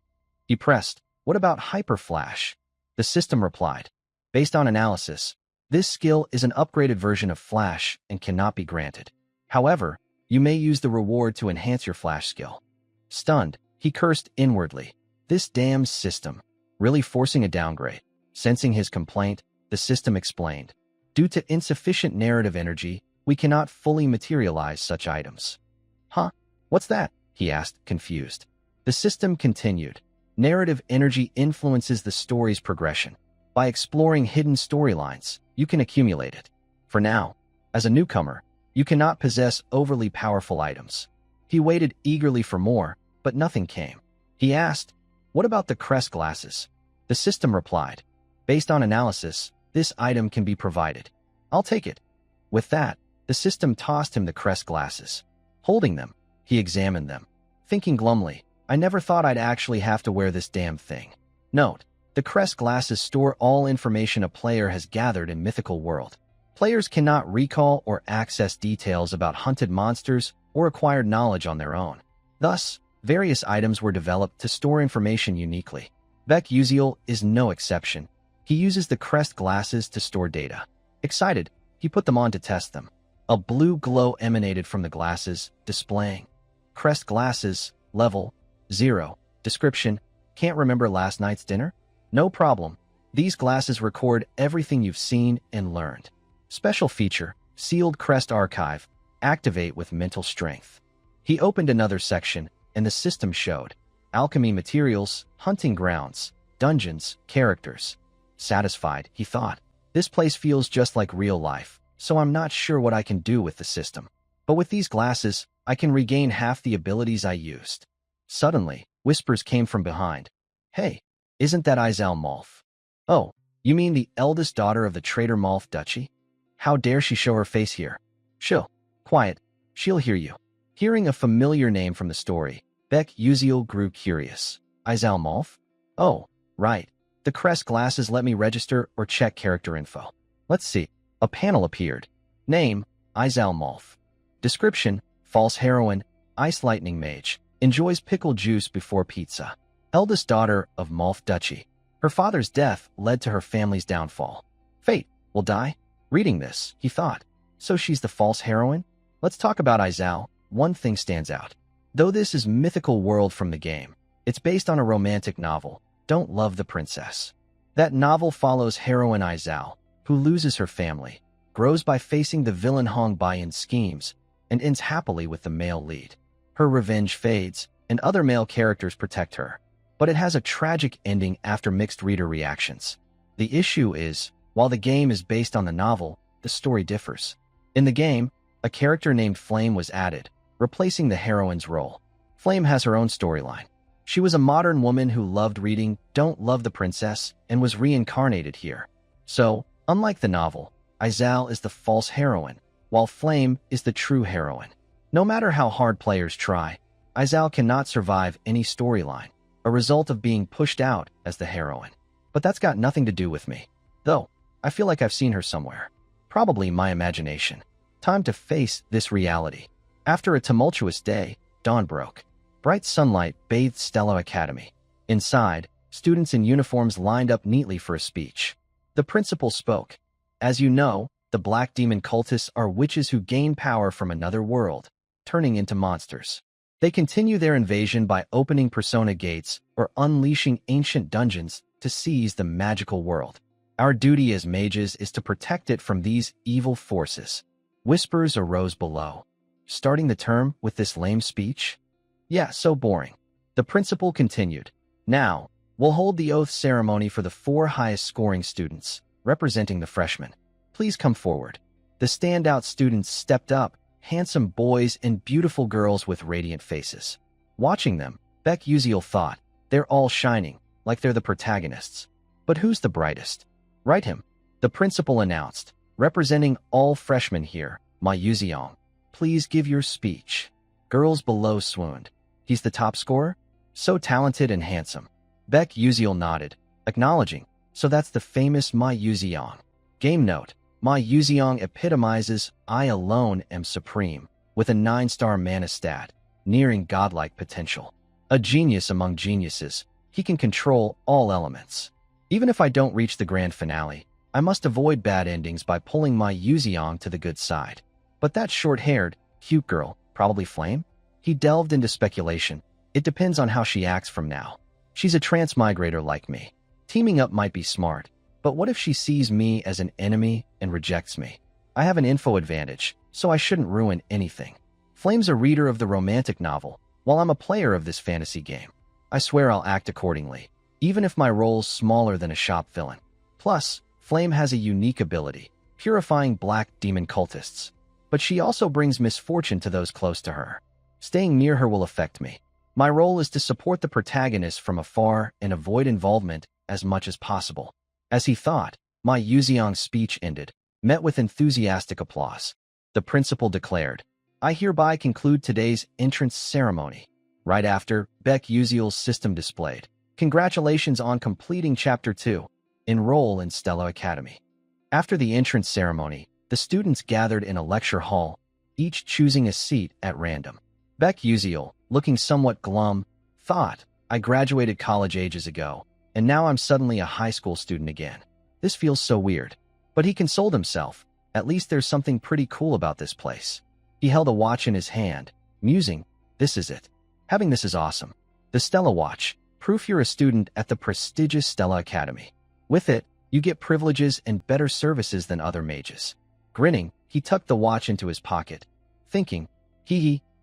He pressed, what about hyper flash? The system replied. Based on analysis, this skill is an upgraded version of flash and cannot be granted. However, you may use the reward to enhance your flash skill. Stunned, he cursed inwardly. This damn system, really forcing a downgrade. Sensing his complaint, the system explained. Due to insufficient narrative energy, we cannot fully materialize such items. Huh? What's that? He asked, confused. The system continued. Narrative energy influences the story's progression. By exploring hidden storylines, you can accumulate it. For now, as a newcomer, you cannot possess overly powerful items. He waited eagerly for more, but nothing came. He asked, what about the crest glasses? The system replied. Based on analysis, this item can be provided. I'll take it. With that, the system tossed him the crest glasses. Holding them, he examined them, thinking glumly, I never thought I'd actually have to wear this damn thing. Note, the crest glasses store all information a player has gathered in mythical world. Players cannot recall or access details about hunted monsters or acquired knowledge on their own. Thus, various items were developed to store information uniquely. Beck Uziel is no exception. He uses the crest glasses to store data. Excited, he put them on to test them. A blue glow emanated from the glasses, displaying crest glasses, level 0. Description, can't remember last night's dinner? No problem. These glasses record everything you've seen and learned. Special feature, sealed crest archive, activate with mental strength. He opened another section, and the system showed alchemy materials, hunting grounds, dungeons, characters. Satisfied, he thought. This place feels just like real life, so I'm not sure what I can do with the system. But with these glasses, I can regain half the abilities I used. Suddenly, whispers came from behind. Hey, isn't that Izal Malf? Oh, you mean the eldest daughter of the traitor Malf Duchy? How dare she show her face here? Chill. Quiet. She'll hear you. Hearing a familiar name from the story, Beck Uziel grew curious. Izal Malf? Oh, right. The crest glasses let me register or check character info. Let's see. A panel appeared. Name, Izal Malf. Description, false heroine, ice lightning mage. Enjoys pickle juice before pizza. Eldest daughter of Malf Duchy. Her father's death led to her family's downfall. Fate will die? Reading this, he thought. So she's the false heroine? Let's talk about Izal. One thing stands out. Though this is mythical world from the game, it's based on a romantic novel, Don't Love the Princess. That novel follows heroine Izal, who loses her family, grows by facing the villain Hong Baiyan's schemes, and ends happily with the male lead. Her revenge fades, and other male characters protect her. But it has a tragic ending after mixed reader reactions. The issue is, while the game is based on the novel, the story differs. In the game, a character named Flame was added, replacing the heroine's role. Flame has her own storyline. She was a modern woman who loved reading Don't Love the Princess and was reincarnated here. So, unlike the novel, Izal is the false heroine, while Flame is the true heroine. No matter how hard players try, Izal cannot survive any storyline, a result of being pushed out as the heroine. But that's got nothing to do with me. Though, I feel like I've seen her somewhere. Probably my imagination. Time to face this reality. After a tumultuous day, dawn broke. Bright sunlight bathed Stella Academy. Inside, students in uniforms lined up neatly for a speech. The principal spoke. As you know, the black demon cultists are witches who gain power from another world, turning into monsters. They continue their invasion by opening persona gates or unleashing ancient dungeons to seize the magical world. Our duty as mages is to protect it from these evil forces. Whispers arose below. Starting the term with this lame speech? Yeah, so boring. The principal continued. Now, we'll hold the oath ceremony for the 4 highest scoring students, representing the freshmen. Please come forward. The standout students stepped up, handsome boys and beautiful girls with radiant faces. Watching them, Beck Uziel thought, they're all shining, like they're the protagonists. But who's the brightest? Write him. The principal announced, representing all freshmen here, Ma Yuziong. Please give your speech. Girls below swooned. He's the top scorer? So talented and handsome. Beck Uziel nodded, acknowledging. So that's the famous My Yuziong. Game note. My Yuziong epitomizes I alone am supreme, with a 9-star mana stat, nearing godlike potential. A genius among geniuses, he can control all elements. Even if I don't reach the grand finale, I must avoid bad endings by pulling my Yuziong to the good side. But that short-haired, cute girl, probably Flame? He delved into speculation. It depends on how she acts from now. She's a transmigrator like me. Teaming up might be smart, but what if she sees me as an enemy and rejects me? I have an info advantage, so I shouldn't ruin anything. Flame's a reader of the romantic novel, while I'm a player of this fantasy game. I swear I'll act accordingly, even if my role's smaller than a shop villain. Plus, Flame has a unique ability, purifying black demon cultists. But she also brings misfortune to those close to her. Staying near her will affect me. My role is to support the protagonist from afar and avoid involvement as much as possible. As he thought, my Yuziong's speech ended, met with enthusiastic applause. The principal declared, I hereby conclude today's entrance ceremony. Right after, Beck Uziel's system displayed. Congratulations on completing Chapter 2. Enroll in Stella Academy. After the entrance ceremony, the students gathered in a lecture hall, each choosing a seat at random. Beck Uziel, looking somewhat glum, thought, I graduated college ages ago, and now I'm suddenly a high school student again. This feels so weird. But he consoled himself. At least there's something pretty cool about this place. He held a watch in his hand, musing, this is it. Having this is awesome. The Stella Watch, proof you're a student at the prestigious Stella Academy. With it, you get privileges and better services than other mages. Grinning, he tucked the watch into his pocket, thinking,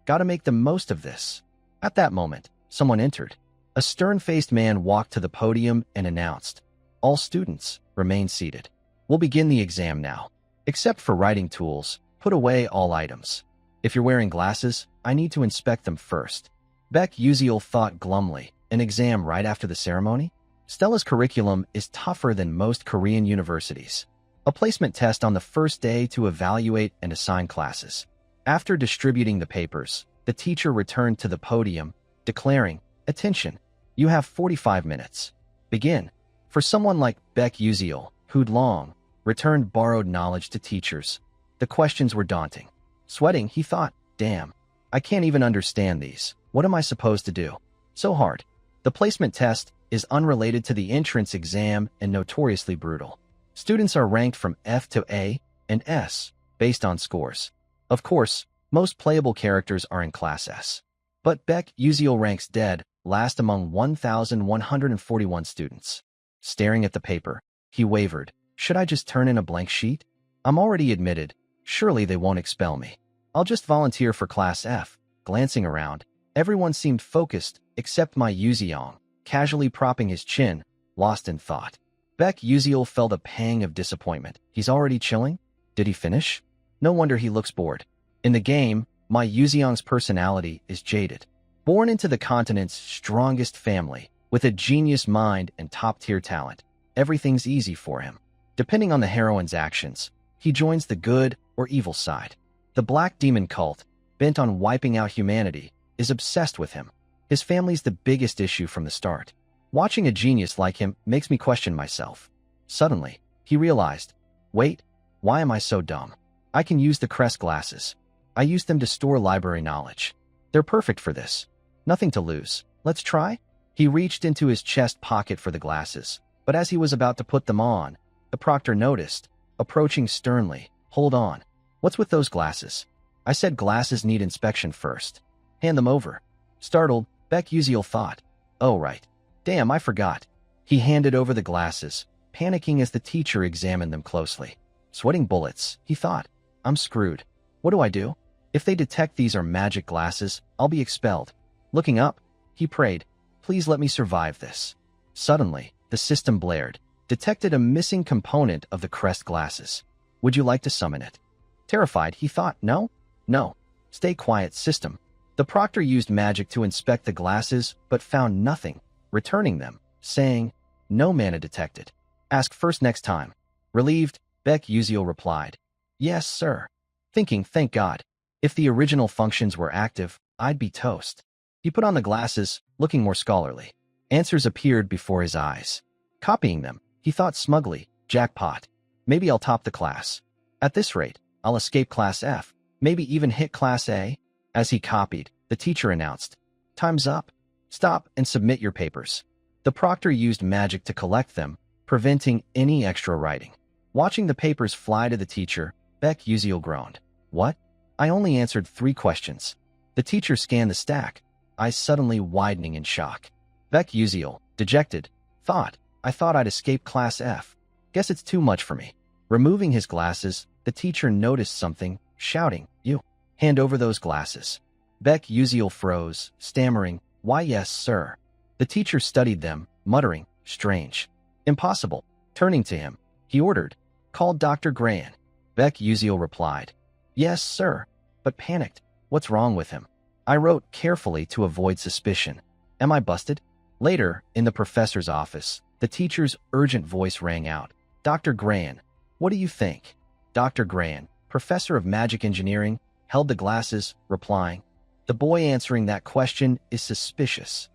gotta make the most of this. At that moment, someone entered. A stern-faced man walked to the podium and announced, all students, remain seated. We'll begin the exam now. Except for writing tools, put away all items. If you're wearing glasses, I need to inspect them first. Beck Uziel thought glumly, an exam right after the ceremony? Stella's curriculum is tougher than most Korean universities. A placement test on the first day to evaluate and assign classes. After distributing the papers, the teacher returned to the podium, declaring, attention, you have 45 minutes. Begin. For someone like Beck Uziel, who'd long returned borrowed knowledge to teachers, the questions were daunting. Sweating, he thought, damn, I can't even understand these. What am I supposed to do? So hard. The placement test is unrelated to the entrance exam and notoriously brutal. Students are ranked from F to A and S, based on scores. Of course, most playable characters are in Class S. But Beck Uziel ranks dead last among 1,141 students. Staring at the paper, he wavered. Should I just turn in a blank sheet? I'm already admitted. Surely they won't expel me. I'll just volunteer for Class F. Glancing around, everyone seemed focused except my Yuziong, casually propping his chin, lost in thought. Beck Uziel felt a pang of disappointment. He's already chilling? Did he finish? No wonder he looks bored. In the game, my Yuziong's personality is jaded. Born into the continent's strongest family, with a genius mind and top-tier talent, everything's easy for him. Depending on the heroine's actions, he joins the good or evil side. The Black Demon cult, bent on wiping out humanity, is obsessed with him. His family's the biggest issue from the start. Watching a genius like him makes me question myself. Suddenly, he realized, wait, why am I so dumb? I can use the Crest glasses. I use them to store library knowledge. They're perfect for this. Nothing to lose. Let's try? He reached into his chest pocket for the glasses, but as he was about to put them on, the proctor noticed, approaching sternly, hold on. What's with those glasses? I said glasses need inspection first. Hand them over. Startled, Beck Uziel thought, oh right. Damn, I forgot. He handed over the glasses, panicking as the teacher examined them closely. Sweating bullets, he thought. I'm screwed. What do I do? If they detect these are magic glasses, I'll be expelled. Looking up, he prayed, please let me survive this. Suddenly, the system blared, detected a missing component of the Crest glasses. Would you like to summon it? Terrified, he thought, no? No. Stay quiet, system. The proctor used magic to inspect the glasses, but found nothing, returning them, saying, no mana detected. Ask first next time. Relieved, Beck Uziel replied, yes, sir. Thinking, thank God. If the original functions were active, I'd be toast. He put on the glasses, looking more scholarly. Answers appeared before his eyes. Copying them, he thought smugly, jackpot. Maybe I'll top the class. At this rate, I'll escape Class F, maybe even hit Class A. As he copied, the teacher announced, "Time's up. Stop and submit your papers." The proctor used magic to collect them, preventing any extra writing. Watching the papers fly to the teacher, Beck Uziel groaned. "What? I only answered 3 questions." The teacher scanned the stack, eyes suddenly widening in shock. Beck Uziel, dejected, I thought I'd escape Class F. Guess it's too much for me." Removing his glasses, the teacher noticed something, shouting, "You, hand over those glasses." Beck Uziel froze, stammering, "Why yes, sir." The teacher studied them, muttering, "Strange. Impossible." Turning to him, he ordered, "Call Dr. Gran." Beck Uziel replied, "Yes, sir," but panicked. "What's wrong with him?" I wrote carefully to avoid suspicion. "Am I busted?" Later, in the professor's office, the teacher's urgent voice rang out. "Dr. Gran, what do you think?" Dr. Gran, professor of magic engineering, held the glasses, replying, "The boy answering that question is suspicious."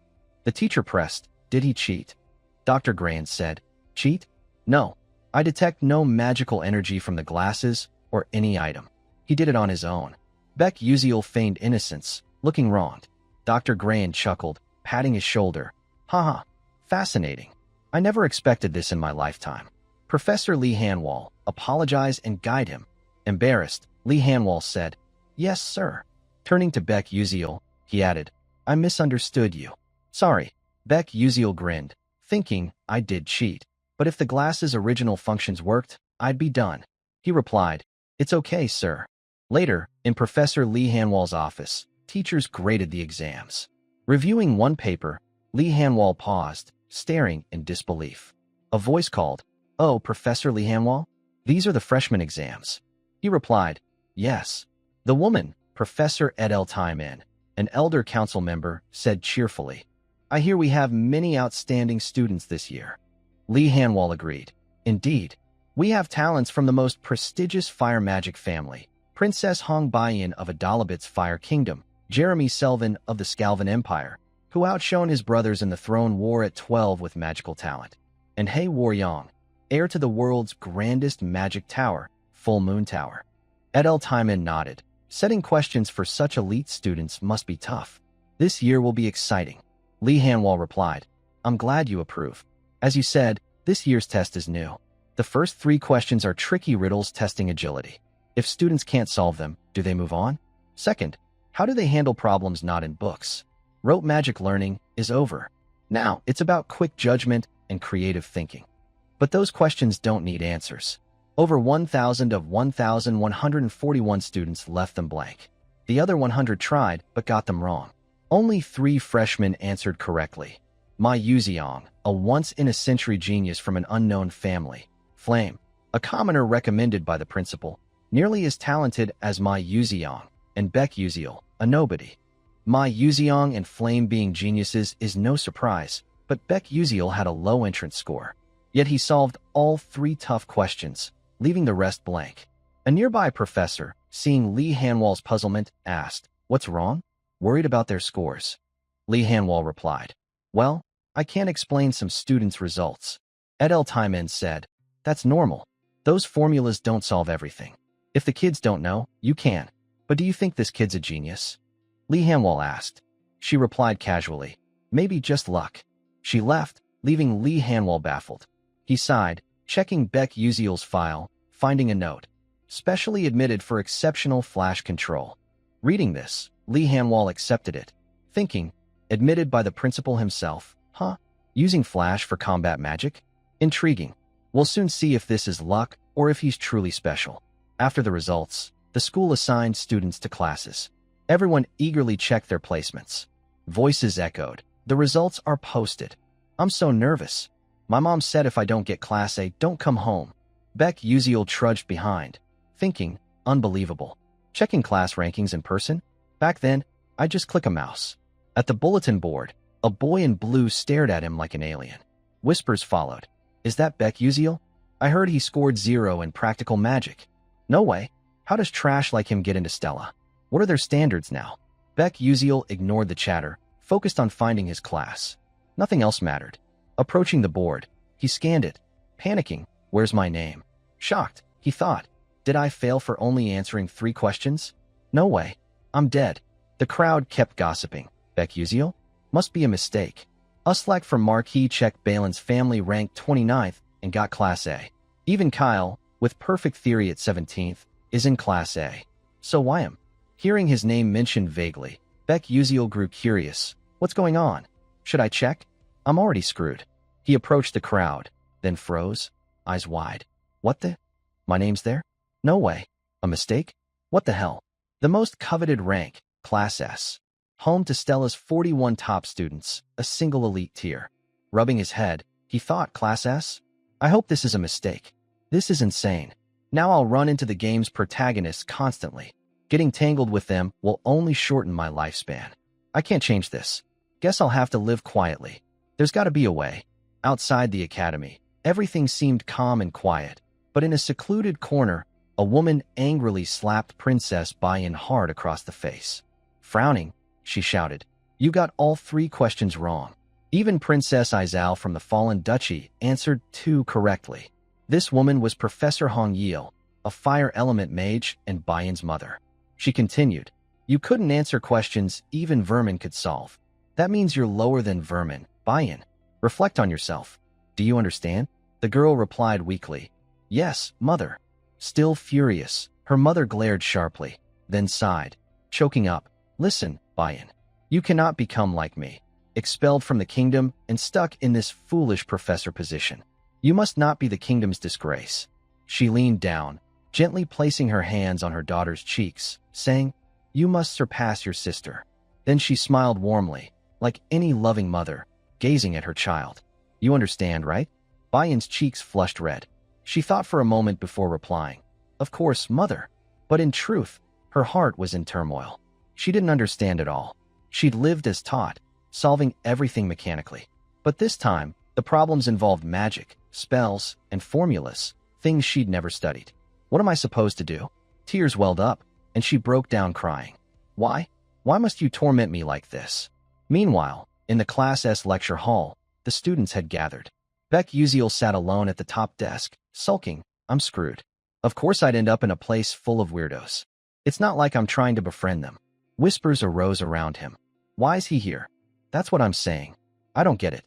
The teacher pressed, "Did he cheat?" Dr. Gran said, "Cheat? No. I detect no magical energy from the glasses or any item. He did it on his own." Beck Uziel feigned innocence, looking wronged. Dr. Gran chuckled, patting his shoulder. "Haha, fascinating. I never expected this in my lifetime." Professor Lee Hanwall, apologize and guide him. Embarrassed, Lee Hanwall said, "Yes, sir." Turning to Beck Uziel, he added, "I misunderstood you." "Sorry." Beck Uziel grinned, thinking, "I did cheat. But if the glass's original functions worked, I'd be done." He replied, "It's okay, sir." Later, in Professor Lee Hanwall's office, teachers graded the exams. Reviewing one paper, Lee Hanwall paused, staring in disbelief. A voice called, "Oh, Professor Lee Hanwall? These are the freshman exams." He replied, "Yes." The woman, Professor Edel Taiman, an elder council member, said cheerfully, "I hear we have many outstanding students this year." Lee Hanwall agreed. "Indeed. We have talents from the most prestigious fire magic family, Princess Hong Baiyan of Adalabit's Fire Kingdom, Jeremy Selvin of the Scalvan Empire, who outshone his brothers in the Throne War at 12 with magical talent, and Hei Waryong, heir to the world's grandest magic tower, Full Moon Tower." Edel Taiman nodded. "Setting questions for such elite students must be tough. This year will be exciting." Lee Hanwall replied, "I'm glad you approve. As you said, this year's test is new. The first 3 questions are tricky riddles testing agility. If students can't solve them, do they move on? Second, how do they handle problems not in books? Rote magic learning is over. Now, it's about quick judgment and creative thinking. But those questions don't need answers. Over 1,000 of 1,141 students left them blank. The other 100 tried, but got them wrong. Only 3 freshmen answered correctly. Ma Yuziong, a once-in-a-century genius from an unknown family. Flame, a commoner recommended by the principal, nearly as talented as Ma Yuziong, and Beck Uziel, a nobody. Ma Yuziong and Flame being geniuses is no surprise, but Beck Uziel had a low entrance score. Yet he solved all 3 tough questions, leaving the rest blank. A nearby professor, seeing Lee Hanwall's puzzlement, asked, "What's wrong? Worried about their scores?" Lee Hanwall replied, "Well, I can't explain some students' results." Edel Taiman said, "That's normal. Those formulas don't solve everything. If the kids don't know, you can. But do you think this kid's a genius?" Lee Hanwall asked. She replied casually, "Maybe just luck." She left, leaving Lee Hanwall baffled. He sighed, checking Beck Uziel's file, finding a note. "Specially admitted for exceptional flash control." Reading this, Lee Hanwall accepted it, thinking, admitted by the principal himself, huh? Using flash for combat magic? Intriguing. We'll soon see if this is luck or if he's truly special. After the results, the school assigned students to classes. Everyone eagerly checked their placements. Voices echoed. "The results are posted. I'm so nervous. My mom said if I don't get Class A, don't come home." Beck Uziel trudged behind, thinking, unbelievable. Checking class rankings in person? Back then, I'd just click a mouse. At the bulletin board, a boy in blue stared at him like an alien. Whispers followed. "Is that Beck Uziel? I heard he scored 0 in practical magic." "No way. How does trash like him get into Stella? What are their standards now?" Beck Uziel ignored the chatter, focused on finding his class. Nothing else mattered. Approaching the board, he scanned it, panicking. Where's my name? Shocked, he thought. Did I fail for only answering 3 questions? No way. I'm dead. The crowd kept gossiping. Beck Uziel? Must be a mistake. Uslak from Marquis checked Balin's family ranked 29th and got Class A. Even Kyle, with perfect theory at 17th, is in Class A. So why am? Hearing his name mentioned vaguely, Beck Uziel grew curious. What's going on? Should I check? I'm already screwed. He approached the crowd, then froze, eyes wide. What the? My name's there? No way. A mistake? What the hell? The most coveted rank, Class S. Home to Stella's 41 top students, a single elite tier. Rubbing his head, he thought, Class S? I hope this is a mistake. This is insane. Now I'll run into the game's protagonists constantly. Getting tangled with them will only shorten my lifespan. I can't change this. Guess I'll have to live quietly. There's got to be a way. Outside the academy, everything seemed calm and quiet, but in a secluded corner, a woman angrily slapped Princess Bayan hard across the face. Frowning, she shouted, "You got all 3 questions wrong." Even Princess Izal from the Fallen Duchy answered 2 correctly. This woman was Professor Hong Yil, a fire element mage and Bayan's mother. She continued, "You couldn't answer questions even vermin could solve. That means you're lower than vermin, Bayan. Reflect on yourself. Do you understand?" The girl replied weakly, "Yes, mother." Still furious, her mother glared sharply, then sighed, choking up. "Listen, Bayan. You cannot become like me, expelled from the kingdom and stuck in this foolish professor position. You must not be the kingdom's disgrace." She leaned down, gently placing her hands on her daughter's cheeks, saying, "You must surpass your sister." Then she smiled warmly, like any loving mother, gazing at her child. "You understand, right?" Bayan's cheeks flushed red. She thought for a moment before replying, "Of course, mother." But in truth, her heart was in turmoil. She didn't understand at all. She'd lived as taught, solving everything mechanically. But this time, the problems involved magic, spells, and formulas, things she'd never studied. "What am I supposed to do?" Tears welled up, and she broke down crying. "Why? Why must you torment me like this?" Meanwhile, in the Class S lecture hall, the students had gathered. Beck Uziel sat alone at the top desk, sulking. "I'm screwed. Of course I'd end up in a place full of weirdos. It's not like I'm trying to befriend them." Whispers arose around him. "Why is he here?" "That's what I'm saying. I don't get it."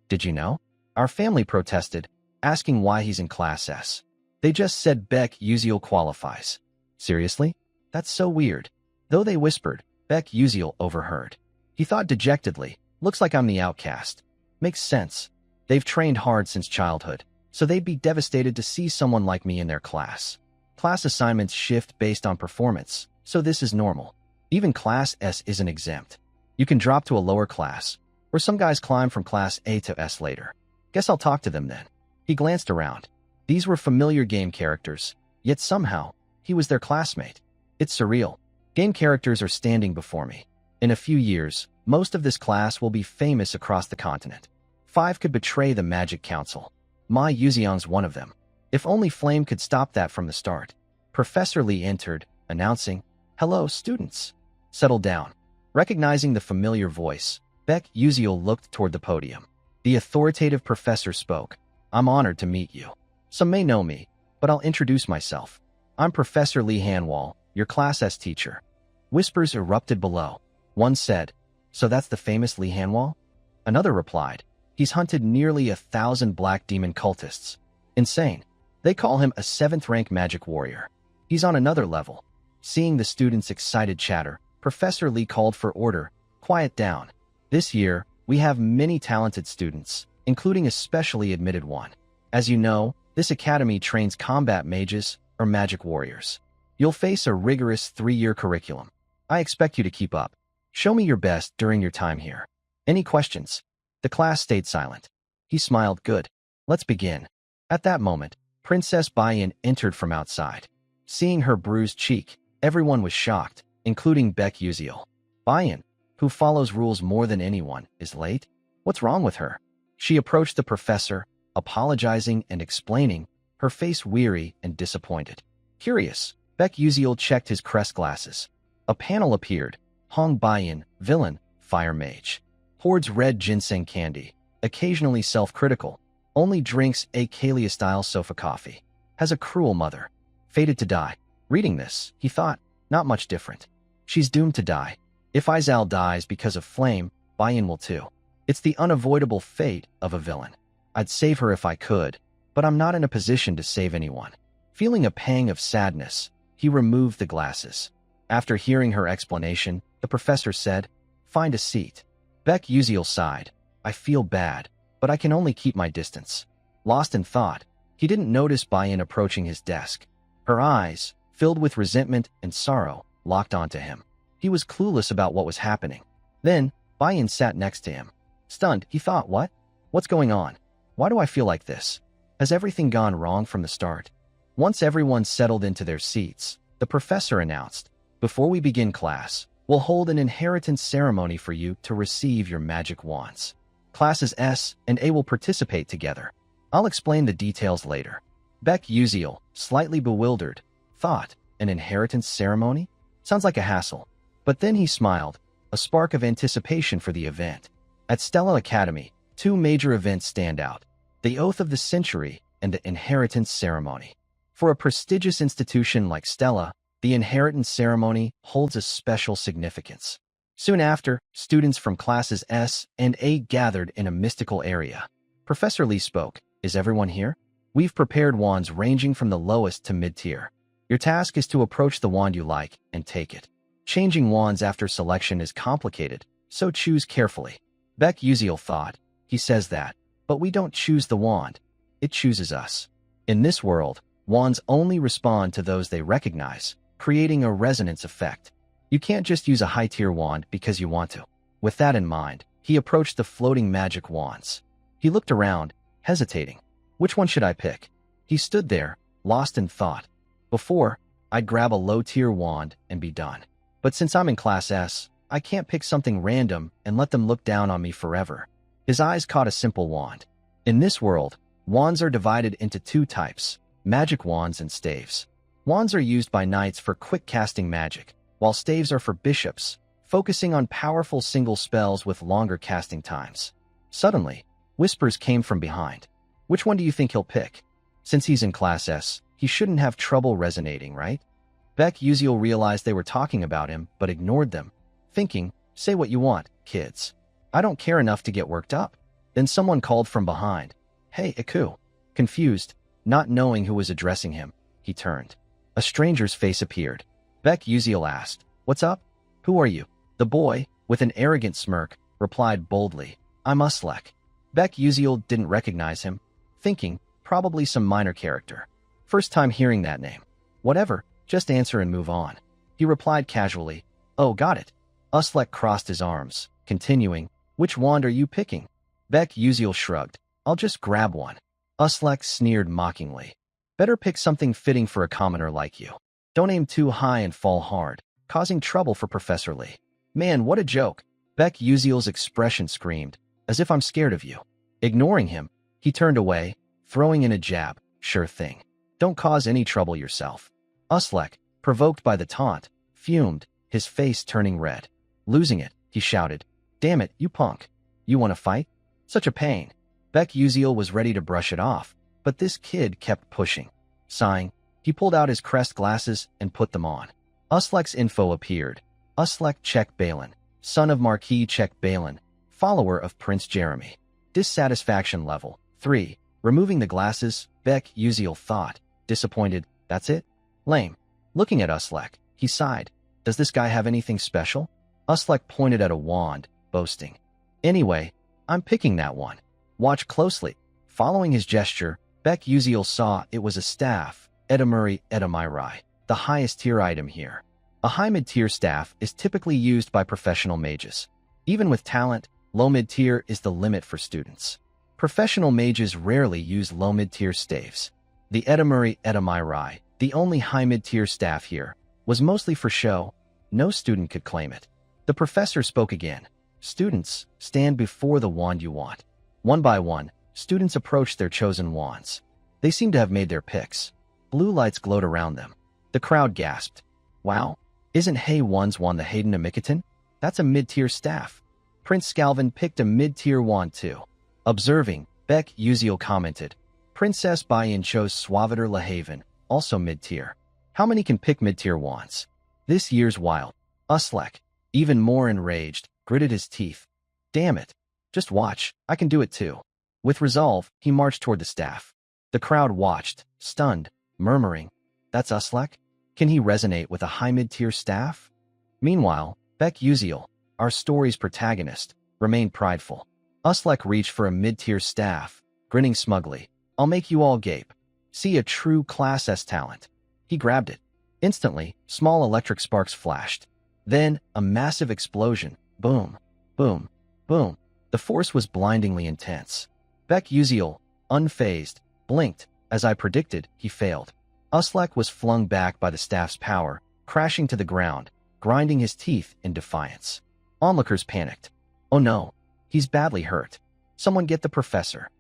"Did you know? Our family protested, asking why he's in Class S. They just said Beck Uziel qualifies." "Seriously? That's so weird." Though they whispered, Beck Uziel overheard. He thought dejectedly, "Looks like I'm the outcast." "Makes sense. They've trained hard since childhood, so they'd be devastated to see someone like me in their class. Class assignments shift based on performance, so this is normal. Even Class S isn't exempt. You can drop to a lower class, or some guys climb from Class A to S later. Guess I'll talk to them then." He glanced around. These were familiar game characters, yet somehow, he was their classmate. It's surreal. Game characters are standing before me. In a few years, most of this class will be famous across the continent. 5 could betray the Magic Council. My Yuxiang's one of them. If only Flame could stop that from the start. Professor Lee entered, announcing, "Hello, students. Settle down." Recognizing the familiar voice, Beck Uziel looked toward the podium. The authoritative professor spoke. "I'm honored to meet you. Some may know me, but I'll introduce myself. I'm Professor Lee Hanwall, your Class S teacher." Whispers erupted below. One said, "So that's the famous Lee Hanwall?" Another replied, "He's hunted nearly 1,000 black demon cultists. Insane. They call him a 7th-rank magic warrior. He's on another level." Seeing the students' excited chatter, Professor Lee called for order. "Quiet down. This year, we have many talented students, including a specially admitted one. As you know, this academy trains combat mages or magic warriors. You'll face a rigorous 3-year curriculum. I expect you to keep up. Show me your best during your time here. Any questions?" The class stayed silent. He smiled. "Good. Let's begin." At that moment, Princess Bayan entered from outside. Seeing her bruised cheek, everyone was shocked, including Beck Uziel. Bayan, who follows rules more than anyone, is late? What's wrong with her? She approached the professor, apologizing and explaining, her face weary and disappointed. Curious, Beck Uziel checked his crest glasses. A panel appeared. Hong Bayan, villain, fire mage. Hoards red ginseng candy. Occasionally self-critical. Only drinks a Kalia-style sofa coffee. Has a cruel mother. Fated to die. Reading this, he thought, not much different. She's doomed to die. If Izal dies because of flame, Bayan will too. It's the unavoidable fate of a villain. I'd save her if I could, but I'm not in a position to save anyone. Feeling a pang of sadness, he removed the glasses. After hearing her explanation, the professor said, "Find a seat." Beck Uziel sighed. "I feel bad, but I can only keep my distance." Lost in thought, he didn't notice Bayan approaching his desk. Her eyes, filled with resentment and sorrow, locked onto him. He was clueless about what was happening. Then, Bayan sat next to him. Stunned, he thought, What's going on? Why do I feel like this? Has everything gone wrong from the start? Once everyone settled into their seats, the professor announced, "Before we begin class, we'll hold an inheritance ceremony for you to receive your magic wands. Classes S and A will participate together. I'll explain the details later." Beck Uziel, slightly bewildered, thought, an inheritance ceremony? Sounds like a hassle. But then he smiled, a spark of anticipation for the event. At Stella Academy, two major events stand out: the Oath of the Century and the Inheritance Ceremony. For a prestigious institution like Stella, the inheritance ceremony holds a special significance. Soon after, students from classes S and A gathered in a mystical area. Professor Lee spoke. "Is everyone here? We've prepared wands ranging from the lowest to mid-tier. Your task is to approach the wand you like and take it. Changing wands after selection is complicated, so choose carefully." Beck Uziel thought, he says that, but we don't choose the wand. It chooses us. In this world, wands only respond to those they recognize, creating a resonance effect. You can't just use a high-tier wand because you want to. With that in mind, he approached the floating magic wands. He looked around, hesitating. Which one should I pick? He stood there, lost in thought. Before, I'd grab a low-tier wand and be done. But since I'm in Class S, I can't pick something random and let them look down on me forever. His eyes caught a simple wand. In this world, wands are divided into two types: magic wands and staves. Wands are used by knights for quick casting magic, while staves are for bishops, focusing on powerful single spells with longer casting times. Suddenly, whispers came from behind. "Which one do you think he'll pick? Since he's in Class S, he shouldn't have trouble resonating, right?" Beck Uziel realized they were talking about him, but ignored them, thinking, "Say what you want, kids. I don't care enough to get worked up." Then someone called from behind, "Hey, Iku." Confused, not knowing who was addressing him, he turned. A stranger's face appeared. Beck Uziel asked, "What's up? Who are you?" The boy, with an arrogant smirk, replied boldly, "I'm Uslek." Beck Uziel didn't recognize him, thinking, probably some minor character. First time hearing that name. Whatever, just answer and move on. He replied casually, "Oh, got it." Uslek crossed his arms, continuing, "Which wand are you picking?" Beck Uziel shrugged, "I'll just grab one." Uslek sneered mockingly. "Better pick something fitting for a commoner like you. Don't aim too high and fall hard, causing trouble for Professor Lee." "Man, what a joke." Beck Uziel's expression screamed, "As if I'm scared of you." Ignoring him, he turned away, throwing in a jab, "Sure thing. Don't cause any trouble yourself." Uslek, provoked by the taunt, fumed, his face turning red. Losing it, he shouted, "Damn it, you punk. You want to fight? Such a pain." Beck Uziel was ready to brush it off, but this kid kept pushing. Sighing, he pulled out his crest glasses and put them on. Uslek's info appeared. Uslek Czech Balin, son of Marquis Czech Balin, follower of Prince Jeremy. Dissatisfaction level 3. Removing the glasses, Beck Uziel thought, disappointed, "That's it? Lame." Looking at Uslek, he sighed. "Does this guy have anything special?" Uslek pointed at a wand, boasting, "Anyway, I'm picking that one. Watch closely." Following his gesture, Beck Uziel saw it was a staff, Edamuri Edamirai, the highest tier item here. A high mid-tier staff is typically used by professional mages. Even with talent, low mid-tier is the limit for students. Professional mages rarely use low mid-tier staves. The Edamuri Edamirai, the only high mid-tier staff here, was mostly for show. No student could claim it. The professor spoke again. "Students, stand before the wand you want." One by one, students approached their chosen wands. They seemed to have made their picks. Blue lights glowed around them. The crowd gasped. "Wow, isn't Hay One's wand the Hayden Amikatan? That's a mid-tier staff." Prince Scalvin picked a mid-tier wand too. Observing, Beck Uziel commented, Princess Bayan chose Suaviter Lahaven, also mid-tier. How many can pick mid-tier wands? This year's wild. Uslek, even more enraged, gritted his teeth. Damn it. Just watch, I can do it too. With resolve, he marched toward the staff. The crowd watched, stunned, murmuring, That's Uslek? Can he resonate with a high mid-tier staff? Meanwhile, Beck Uziel, our story's protagonist, remained prideful. Uslek reached for a mid-tier staff, grinning smugly. I'll make you all gape. See a true Class S talent. He grabbed it. Instantly, small electric sparks flashed. Then, a massive explosion. Boom, boom, boom. The force was blindingly intense. Beck Uziel, unfazed, blinked. As I predicted, he failed. Uslek was flung back by the staff's power, crashing to the ground, grinding his teeth in defiance. Onlookers panicked. Oh no, he's badly hurt. Someone get the professor.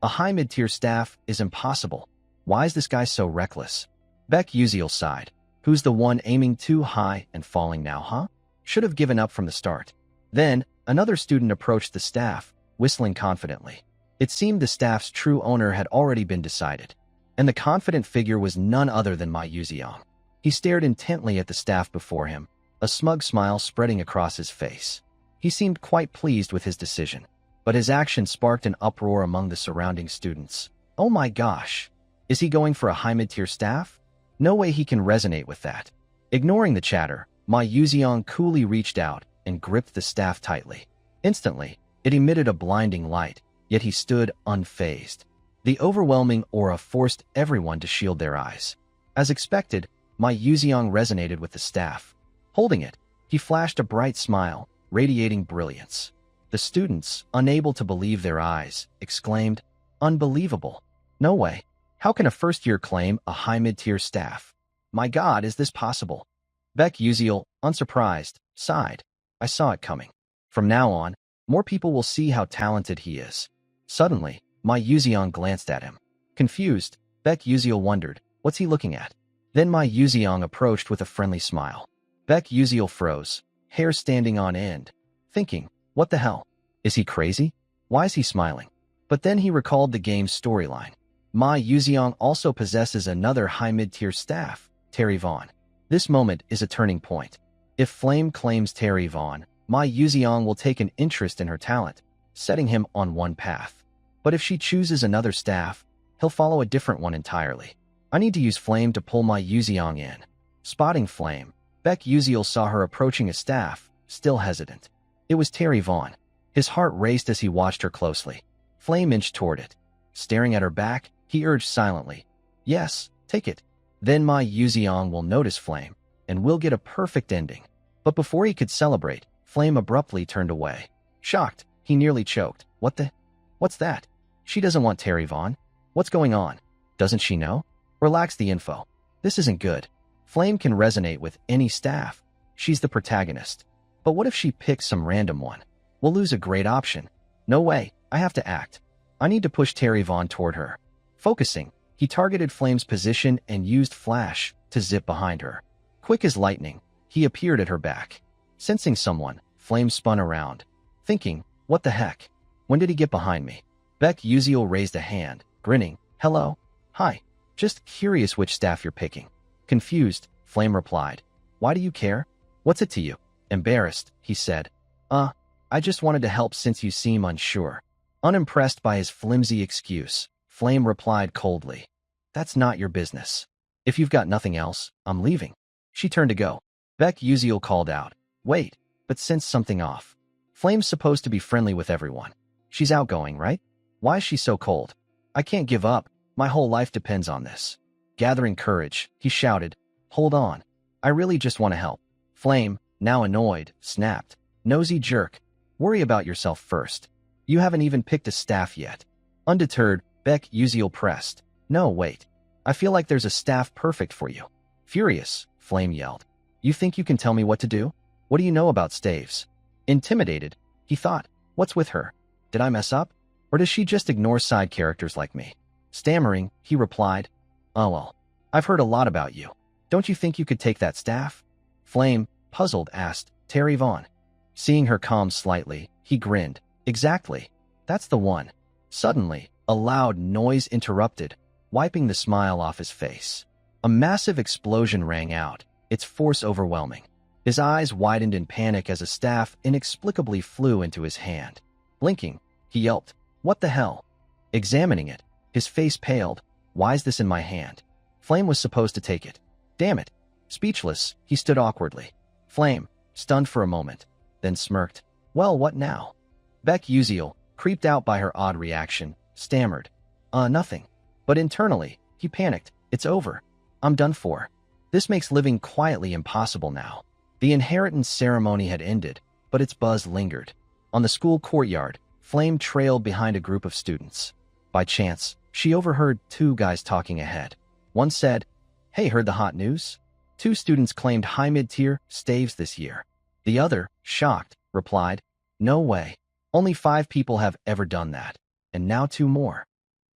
A high mid-tier staff is impossible. Why is this guy so reckless? Beck Uziel sighed. Who's the one aiming too high and falling now, huh? Should have given up from the start. Then, another student approached the staff, whistling confidently. It seemed the staff's true owner had already been decided, and the confident figure was none other than Ma Yuziang. He stared intently at the staff before him, a smug smile spreading across his face. He seemed quite pleased with his decision, but his action sparked an uproar among the surrounding students. Oh my gosh! Is he going for a high mid-tier staff? No way he can resonate with that. Ignoring the chatter, Ma Yuziang coolly reached out and gripped the staff tightly. Instantly, it emitted a blinding light, yet he stood unfazed. The overwhelming aura forced everyone to shield their eyes. As expected, Ma Yuziang resonated with the staff. Holding it, he flashed a bright smile, radiating brilliance. The students, unable to believe their eyes, exclaimed, Unbelievable! No way! How can a first-year claim a high mid-tier staff? My God, is this possible? Beck Uziel, unsurprised, sighed. I saw it coming. From now on, more people will see how talented he is. Suddenly, Ma Yuziang glanced at him. Confused, Beck Uziel wondered, what's he looking at? Then Ma Yuziang approached with a friendly smile. Beck Uziel froze, hair standing on end, thinking, what the hell? Is he crazy? Why is he smiling? But then he recalled the game's storyline. Ma Yuziang also possesses another high mid-tier staff, Terry Vaughn. This moment is a turning point. If Flame claims Terry Vaughn, Ma Yuziang will take an interest in her talent, setting him on one path. But if she chooses another staff, he'll follow a different one entirely. I need to use Flame to pull Ma Yuziang in. Spotting Flame, Beck Uziel saw her approaching a staff, still hesitant. It was Terry Vaughn. His heart raced as he watched her closely. Flame inched toward it. Staring at her back, he urged silently, Yes, take it. Then Ma Yuziang will notice Flame, and we'll get a perfect ending. But before he could celebrate, Flame abruptly turned away. Shocked, he nearly choked. What's that? She doesn't want Terry Vaughn. What's going on? Doesn't she know? Relax the info. This isn't good. Flame can resonate with any staff. She's the protagonist. But what if she picks some random one? We'll lose a great option. No way, I have to act. I need to push Terry Vaughn toward her. Focusing, he targeted Flame's position and used Flash to zip behind her. Quick as lightning, he appeared at her back. Sensing someone, Flame spun around, thinking, what the heck? When did he get behind me? Beck Uziel raised a hand, grinning. Hello? Hi. Just curious which staff you're picking. Confused, Flame replied. Why do you care? What's it to you? Embarrassed, he said. I just wanted to help since you seem unsure. Unimpressed by his flimsy excuse, Flame replied coldly. That's not your business. If you've got nothing else, I'm leaving. She turned to go. Beck Uziel called out. Wait, but sensed something off. Flame's supposed to be friendly with everyone. She's outgoing, right? Why is she so cold? I can't give up. My whole life depends on this. Gathering courage, he shouted. Hold on. I really just want to help. Flame, now annoyed, snapped. Nosy jerk. Worry about yourself first. You haven't even picked a staff yet. Undeterred, Beck Uziel pressed. No, wait. I feel like there's a staff perfect for you. Furious, Flame yelled. You think you can tell me what to do? What do you know about staves? Intimidated, he thought. What's with her? Did I mess up? Or does she just ignore side characters like me? Stammering, he replied. Oh well. I've heard a lot about you. Don't you think you could take that staff? Flame, puzzled, asked. Terry Vaughn. Seeing her calm slightly, he grinned. Exactly. That's the one. Suddenly, a loud noise interrupted, wiping the smile off his face. A massive explosion rang out, its force overwhelming. His eyes widened in panic as a staff inexplicably flew into his hand. Blinking, he yelped, "What the hell?" Examining it, his face paled. "Why's this in my hand?" Flame was supposed to take it. Damn it. Speechless, he stood awkwardly. Flame, stunned for a moment, then smirked. "Well, what now?" Beck Uziel, creeped out by her odd reaction, stammered. Nothing." But internally, he panicked. "It's over. I'm done for. This makes living quietly impossible now." The inheritance ceremony had ended, but its buzz lingered. On the school courtyard, Flame trailed behind a group of students. By chance, she overheard two guys talking ahead. One said, "Hey, heard the hot news? 2 students claimed high mid-tier staves this year." The other, shocked, replied, "No way. Only 5 people have ever done that. And now 2 more."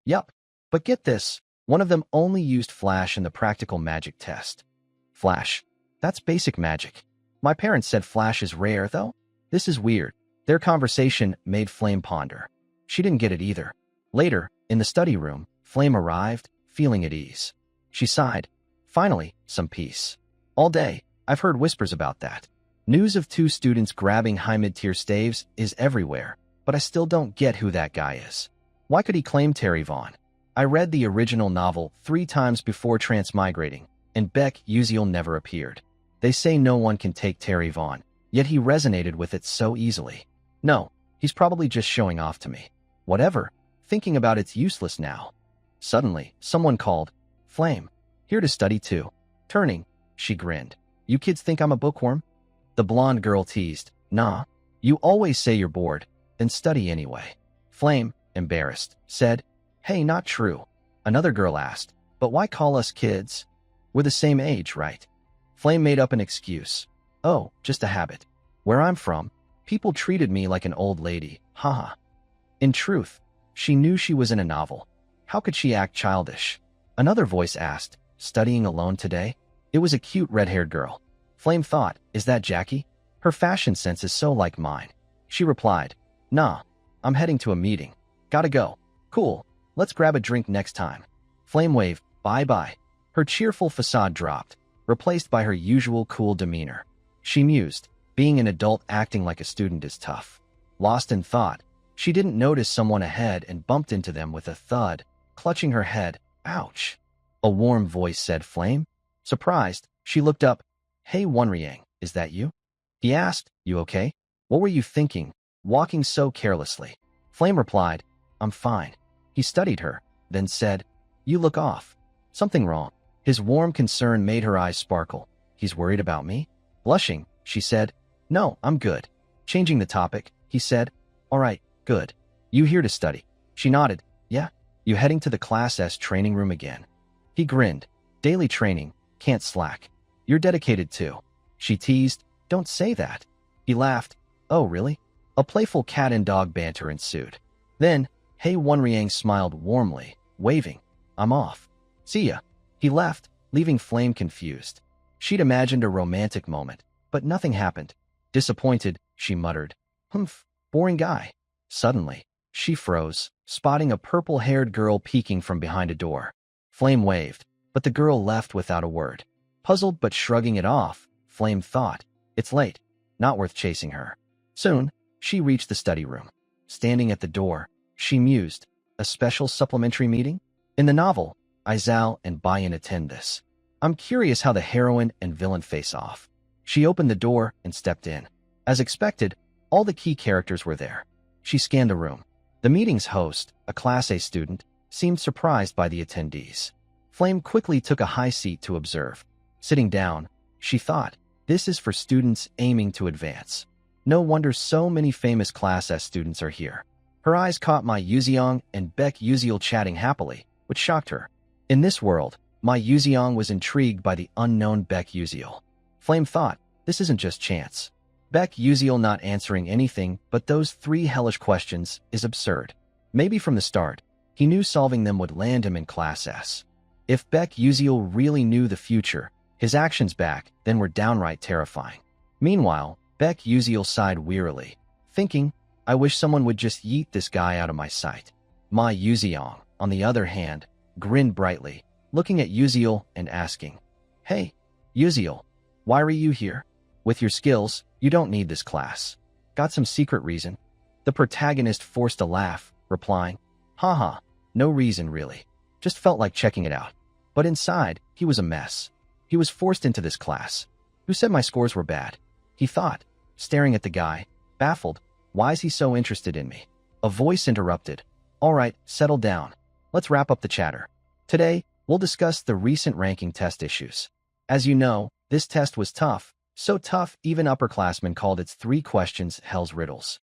Yup. But get this, one of them only used Flash in the practical magic test. Flash. That's basic magic. My parents said Flash is rare, though. This is weird. Their conversation made Flame ponder. She didn't get it either. Later, in the study room, Flame arrived, feeling at ease. She sighed. Finally, some peace. All day, I've heard whispers about that. News of 2 students grabbing high mid-tier staves is everywhere, but I still don't get who that guy is. Why could he claim Terry Vaughn? I read the original novel 3 times before transmigrating, and Beck Uziel never appeared. They say no one can take Terry Vaughn, yet he resonated with it so easily. No, he's probably just showing off to me. Whatever, thinking about it's useless now. Suddenly, someone called, "Flame, here to study too." Turning, she grinned. "You kids think I'm a bookworm?" The blonde girl teased, "Nah, you always say you're bored, then study anyway." Flame, embarrassed, said, "Hey, not true." Another girl asked, "But why call us kids? We're the same age, right?" Flame made up an excuse. "Oh, just a habit. Where I'm from, people treated me like an old lady, haha." In truth, she knew she was in a novel. How could she act childish? Another voice asked, "Studying alone today?" It was a cute red-haired girl. Flame thought, "Is that Jackie? Her fashion sense is so like mine." She replied, "Nah, I'm heading to a meeting. Gotta go." "Cool, let's grab a drink next time." Flame waved, "Bye-bye." Her cheerful facade dropped, replaced by her usual cool demeanor. She mused, being an adult acting like a student is tough. Lost in thought, she didn't notice someone ahead and bumped into them with a thud, clutching her head. "Ouch." A warm voice said, "Flame?" Surprised, she looked up. "Hey, Wonriang, is that you?" He asked, "You okay? What were you thinking, walking so carelessly?" Flame replied, "I'm fine." He studied her, then said, "You look off. Something wrong?" His warm concern made her eyes sparkle. "He's worried about me?" Blushing, she said, "No, I'm good." Changing the topic, he said, "All right, good. You here to study?" She nodded, "Yeah." "You heading to the Class S training room again?" He grinned. "Daily training, can't slack." "You're dedicated too." She teased, "Don't say that." He laughed. "Oh, really?" A playful cat and dog banter ensued. Then, Hey Wonriang smiled warmly, waving, "I'm off. See ya." He left, leaving Flame confused. She'd imagined a romantic moment, but nothing happened. Disappointed, she muttered, "Humph, boring guy." Suddenly, she froze, spotting a purple-haired girl peeking from behind a door. Flame waved, but the girl left without a word. Puzzled but shrugging it off, Flame thought, "It's late. Not worth chasing her." Soon, she reached the study room. Standing at the door, she mused, "A special supplementary meeting?" In the novel, Izal and Bayan attend this. I'm curious how the heroine and villain face off. She opened the door and stepped in. As expected, all the key characters were there. She scanned the room. The meeting's host, a Class A student, seemed surprised by the attendees. Flame quickly took a high seat to observe. Sitting down, she thought, this is for students aiming to advance. No wonder so many famous Class S students are here. Her eyes caught Mai Yuziang and Beck Uziel chatting happily, which shocked her. In this world, Mai Yuziang was intrigued by the unknown Beck Uziel. Flame thought, this isn't just chance. Beck Uziel not answering anything but those 3 hellish questions is absurd. Maybe from the start, he knew solving them would land him in Class S. If Beck Uziel really knew the future, his actions back then were downright terrifying. Meanwhile, Beck Uziel sighed wearily, thinking, I wish someone would just yeet this guy out of my sight. Ma Yuziong, on the other hand, grinned brightly, looking at Uziel and asking, Hey, Uziel, why are you here? With your skills, you don't need this class. Got some secret reason? The protagonist forced a laugh, replying, Haha, no reason really. Just felt like checking it out. But inside, he was a mess. He was forced into this class. Who said my scores were bad? He thought, staring at the guy, baffled. Why is he so interested in me? A voice interrupted. All right, settle down. Let's wrap up the chatter. Today, we'll discuss the recent ranking test issues. As you know, this test was tough. So tough, even upperclassmen called its 3 questions Hell's Riddles.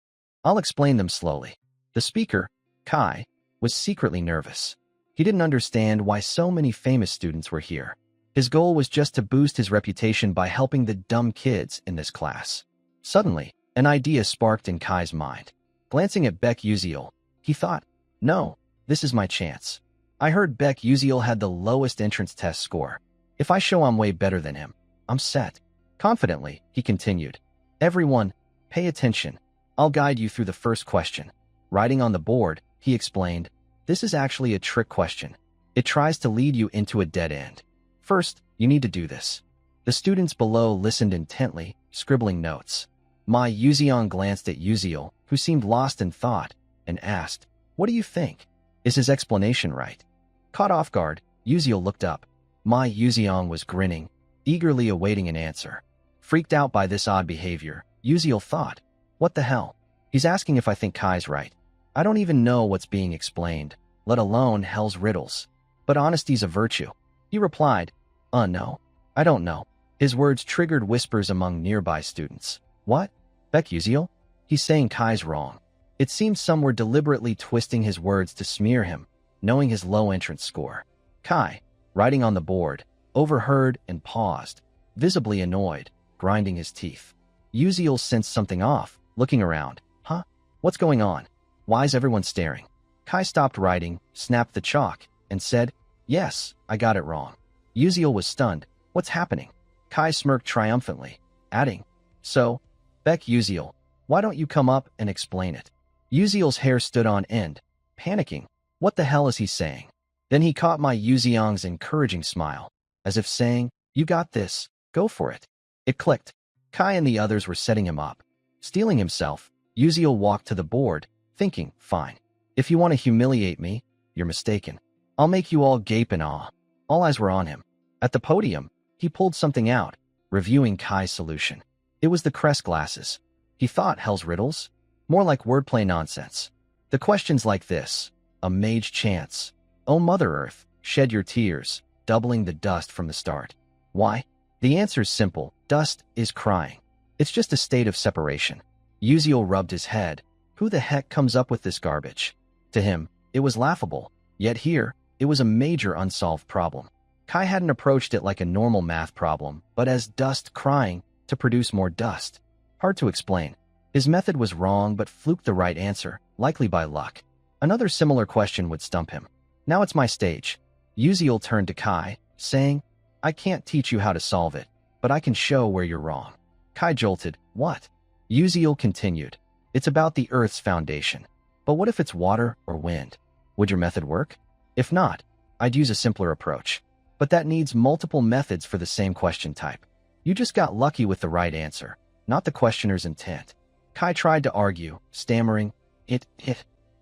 I'll explain them slowly. The speaker, Kai, was secretly nervous. He didn't understand why so many famous students were here. His goal was just to boost his reputation by helping the dumb kids in this class. Suddenly, an idea sparked in Kai's mind. Glancing at Beck Uziel, he thought, no, this is my chance. I heard Beck Uziel had the lowest entrance test score. If I show I'm way better than him, I'm set. Confidently, he continued, Everyone, pay attention. I'll guide you through the first question. Writing on the board, he explained, this is actually a trick question. It tries to lead you into a dead end. First, you need to do this. The students below listened intently, scribbling notes. Ma Yuziong glanced at Uziel, who seemed lost in thought, and asked, What do you think? Is his explanation right? Caught off guard, Uziel looked up. Ma Yuziong was grinning, eagerly awaiting an answer. Freaked out by this odd behavior, Uziel thought, What the hell? He's asking if I think Kai's right. I don't even know what's being explained, let alone Hell's Riddles. But honesty's a virtue. He replied, no, I don't know. His words triggered whispers among nearby students. What? Beck Uziel? He's saying Kai's wrong. It seemed some were deliberately twisting his words to smear him, knowing his low entrance score. Kai, writing on the board, overheard and paused, visibly annoyed, grinding his teeth. Uziel sensed something off, looking around. Huh? What's going on? Why's everyone staring? Kai stopped writing, snapped the chalk, and said, Yes, I got it wrong. Uziel was stunned. What's happening? Kai smirked triumphantly, adding, So, Beck Uziel, why don't you come up and explain it? Uziel's hair stood on end, panicking. What the hell is he saying? Then he caught Ma Yuziong's encouraging smile, as if saying, You got this, go for it. It clicked. Kai and the others were setting him up. Steeling himself, Uziel walked to the board, thinking, Fine. If you want to humiliate me, you're mistaken. I'll make you all gape in awe. All eyes were on him. At the podium, he pulled something out, reviewing Kai's solution. It was the crest glasses. He thought Hell's Riddles? More like wordplay nonsense. The questions like this. A mage chants. Oh Mother Earth, shed your tears, doubling the dust from the start. Why? The answer's simple. Dust is crying. It's just a state of separation. Uziel rubbed his head. Who the heck comes up with this garbage? To him, it was laughable. Yet here, it was a major unsolved problem. Kai hadn't approached it like a normal math problem, but as dust crying to produce more dust. Hard to explain. His method was wrong but fluked the right answer, likely by luck. Another similar question would stump him. Now it's my stage. Uziel turned to Kai, saying, I can't teach you how to solve it, but I can show where you're wrong. Kai jolted. What? Uziel continued. It's about the Earth's foundation. But what if it's water or wind? Would your method work? If not, I'd use a simpler approach. But that needs multiple methods for the same question type. You just got lucky with the right answer, not the questioner's intent. Kai tried to argue, stammering,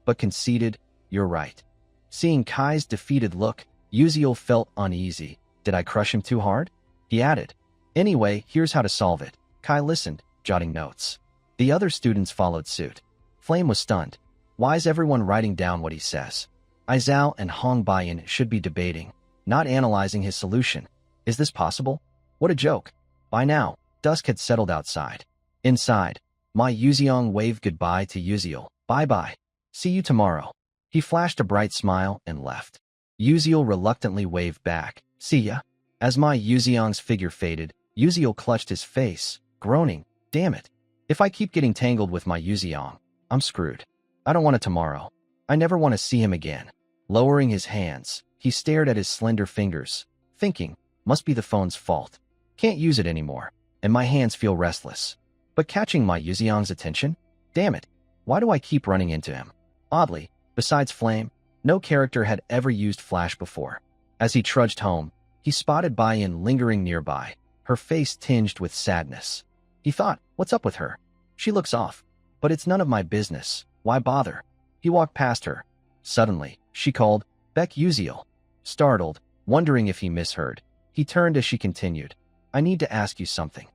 but conceded, you're right. Seeing Kai's defeated look, Uziel felt uneasy. Did I crush him too hard? He added, Anyway, here's how to solve it. Kai listened, jotting notes. The other students followed suit. Flame was stunned. Why is everyone writing down what he says? Izao and Hong Baiyan should be debating, not analyzing his solution. Is this possible? What a joke. By now, dusk had settled outside. Inside, Ma Yuziong waved goodbye to Uziel. Bye-bye. See you tomorrow. He flashed a bright smile and left. Uziel reluctantly waved back. See ya. As Ma Yuziong's figure faded, Uziel clutched his face, groaning, Damn it. If I keep getting tangled with my Yuziong, I'm screwed. I don't want it tomorrow. I never want to see him again. Lowering his hands, he stared at his slender fingers, thinking, must be the phone's fault. Can't use it anymore, and my hands feel restless. but catching my Yuxiang's attention? Damn it, why do I keep running into him? Oddly, besides Flame, no character had ever used Flash before. As he trudged home, he spotted Baiyan lingering nearby, her face tinged with sadness. He thought, what's up with her? She looks off. But it's none of my business. Why bother? He walked past her. Suddenly, she called, Beck Uziel. Startled, wondering if he misheard, he turned as she continued, I need to ask you something.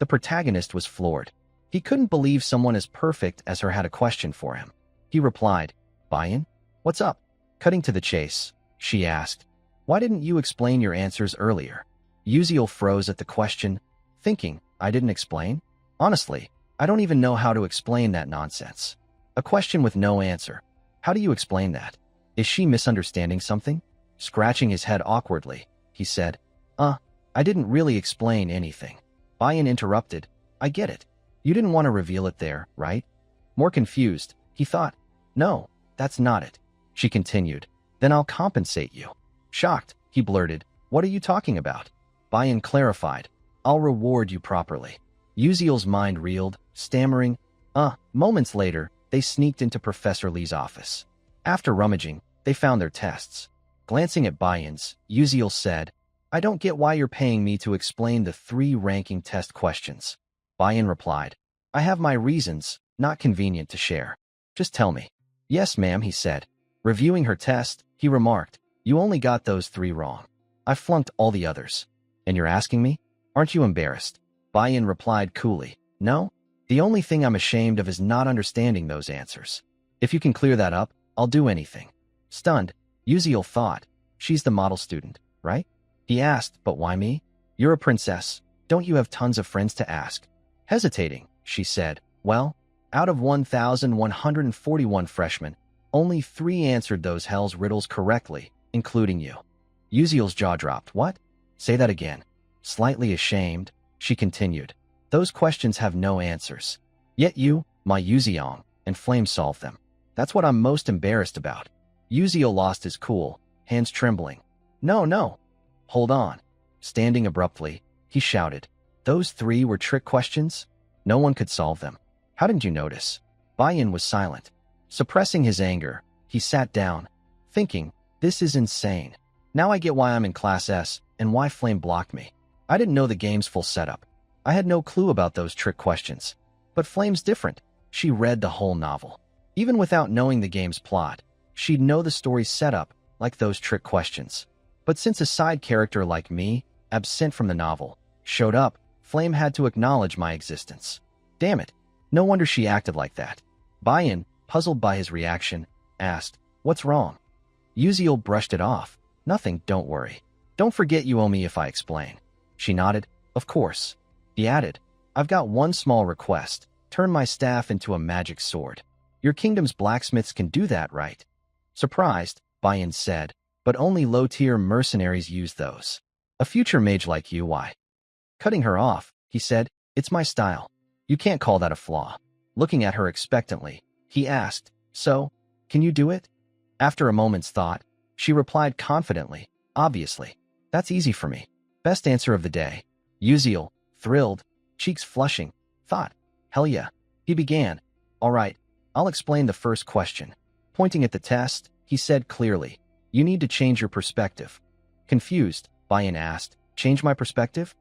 The protagonist was floored. He couldn't believe someone as perfect as her had a question for him. He replied, Baiyan? What's up? Cutting to the chase, she asked, why didn't you explain your answers earlier? Uziel froze at the question, thinking, I didn't explain? Honestly, I don't even know how to explain that nonsense. A question with no answer. How do you explain that? Is she misunderstanding something? Scratching his head awkwardly, he said, I didn't really explain anything. Baiyan interrupted, I get it. You didn't want to reveal it there, right? More confused, he thought, no, that's not it. She continued, then I'll compensate you. Shocked, he blurted, what are you talking about? Baiyan clarified, I'll reward you properly. Uziel's mind reeled, stammering, Moments later, they sneaked into Professor Lee's office. After rummaging, they found their tests. Glancing at Baiyan's, Uziel said, I don't get why you're paying me to explain the 3 ranking test questions. Baiyan replied, I have my reasons, not convenient to share. Just tell me. Yes, ma'am, he said. Reviewing her test, he remarked, you only got those 3 wrong. I flunked all the others. And you're asking me? Aren't you embarrassed? Baiyan replied coolly, no. The only thing I'm ashamed of is not understanding those answers. If you can clear that up, I'll do anything. Stunned, Uziel thought, she's the model student, right? He asked, but why me? You're a princess. Don't you have tons of friends to ask? Hesitating, she said, well, out of 1,141 freshmen, only 3 answered those hell's riddles correctly, including you. Uziel's jaw dropped. What? Say that again. Slightly ashamed, she continued. Those questions have no answers. Yet you, my Yuxiang, and Flame solved them. That's what I'm most embarrassed about. Uziel lost his cool, hands trembling. No. Hold on. Standing abruptly, he shouted. Those 3 were trick questions? No one could solve them. How didn't you notice? Baiyan was silent. Suppressing his anger, he sat down, thinking, this is insane. Now I get why I'm in Class S and why Flame blocked me. I didn't know the game's full setup. I had no clue about those trick questions. But Flame's different. She read the whole novel. Even without knowing the game's plot, she'd know the story's setup, like those trick questions. But since a side character like me, absent from the novel, showed up, Flame had to acknowledge my existence. Damn it. No wonder she acted like that. Baiyan, puzzled by his reaction, asked, what's wrong? Uziel brushed it off. Nothing, don't worry. Don't forget you owe me if I explain. She nodded. Of course. He added, I've got one small request. Turn my staff into a magic sword. Your kingdom's blacksmiths can do that, right? Surprised, Baiyan said, but only low-tier mercenaries use those. A future mage like you, why? Cutting her off, he said, it's my style. You can't call that a flaw. Looking at her expectantly, he asked, so, can you do it? After a moment's thought, she replied confidently, obviously. That's easy for me. Best answer of the day. Uziel, thrilled, cheeks flushing, thought, hell yeah. He began, all right, I'll explain the first question. Pointing at the test, he said clearly, you need to change your perspective. Confused, Baiyan asked, change my perspective?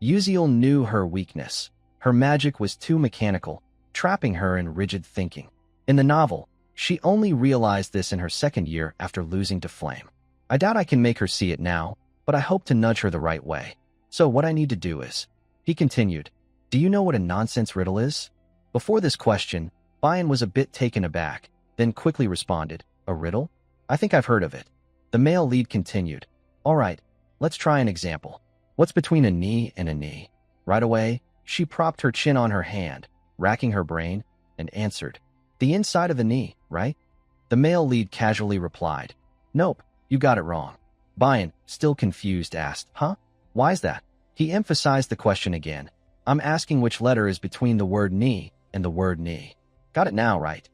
Uziel knew her weakness. Her magic was too mechanical, trapping her in rigid thinking. In the novel, she only realized this in her 2nd year after losing to Flame. I doubt I can make her see it now, but I hope to nudge her the right way. So what I need to do is, he continued, do you know what a nonsense riddle is? Before this question, Baiyan was a bit taken aback, then quickly responded, a riddle? I think I've heard of it. The male lead continued, all right, let's try an example. What's between a knee and a knee? Right away, she propped her chin on her hand, racking her brain, and answered, the inside of the knee, right? The male lead casually replied, nope, you got it wrong. Baiyan, still confused, asked, huh? Why's that? He emphasized the question again. I'm asking which letter is between the word knee and the word knee. Got it now, right?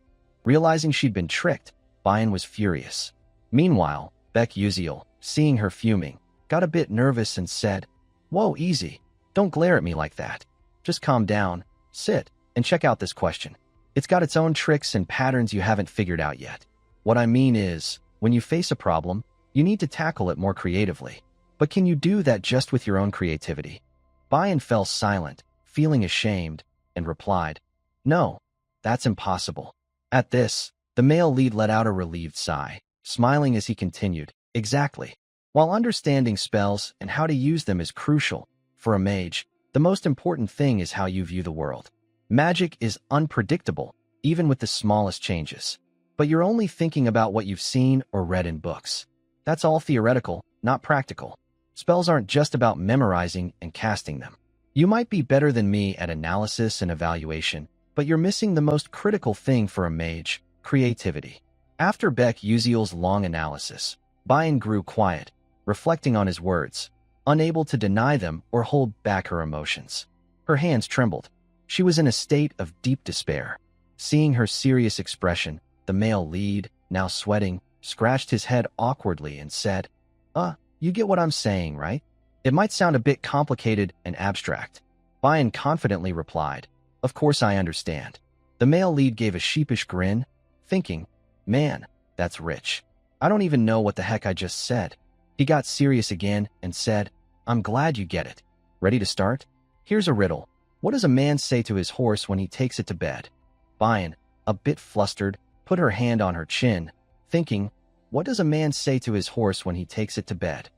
Realizing she'd been tricked, Baiyan was furious. Meanwhile, Beck Uziel, seeing her fuming, got a bit nervous and said, whoa, easy. Don't glare at me like that. Just calm down. Sit and check out this question. It's got its own tricks and patterns you haven't figured out yet. What I mean is, when you face a problem, you need to tackle it more creatively. But can you do that just with your own creativity? Bayan fell silent, feeling ashamed, and replied, "No, that's impossible." At this, the male lead let out a relieved sigh, smiling as he continued, "Exactly. While understanding spells and how to use them is crucial, for a mage, the most important thing is how you view the world. Magic is unpredictable, even with the smallest changes. But you're only thinking about what you've seen or read in books. That's all theoretical, not practical. Spells aren't just about memorizing and casting them. You might be better than me at analysis and evaluation, but you're missing the most critical thing for a mage, creativity." After Beck Uziel's long analysis, Bayan grew quiet, reflecting on his words, unable to deny them or hold back her emotions. Her hands trembled. She was in a state of deep despair. Seeing her serious expression, the male lead, now sweating, scratched his head awkwardly and said, You get what I'm saying, right? It might sound a bit complicated and abstract." Bayan confidently replied, "Of course I understand." The male lead gave a sheepish grin, thinking, "Man, that's rich. I don't even know what the heck I just said." He got serious again and said, "I'm glad you get it. Ready to start? Here's a riddle. What does a man say to his horse when he takes it to bed?" Bayan, a bit flustered, put her hand on her chin, thinking, "What does a man say to his horse when he takes it to bed?"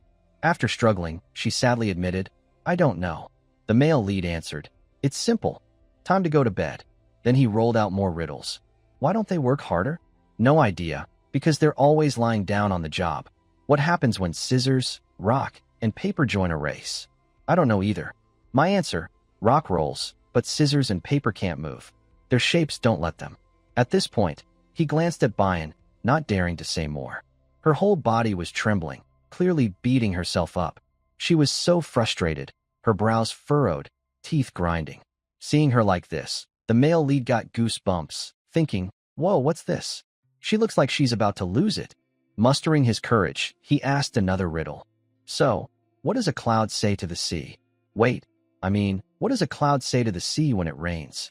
After struggling, she sadly admitted, "I don't know." The male lead answered, "It's simple. Time to go to bed." Then he rolled out more riddles. "Why don't they work harder?" "No idea, because they're always lying down on the job." "What happens when scissors, rock, and paper join a race?" "I don't know either." "My answer, rock rolls, but scissors and paper can't move. Their shapes don't let them." At this point, he glanced at Bayan, not daring to say more. Her whole body was trembling, clearly beating herself up. She was so frustrated, her brows furrowed, teeth grinding. Seeing her like this, the male lead got goosebumps, thinking, "Whoa, what's this? She looks like she's about to lose it." Mustering his courage, he asked another riddle. "So, what does a cloud say to the sea?" What does a cloud say to the sea when it rains?"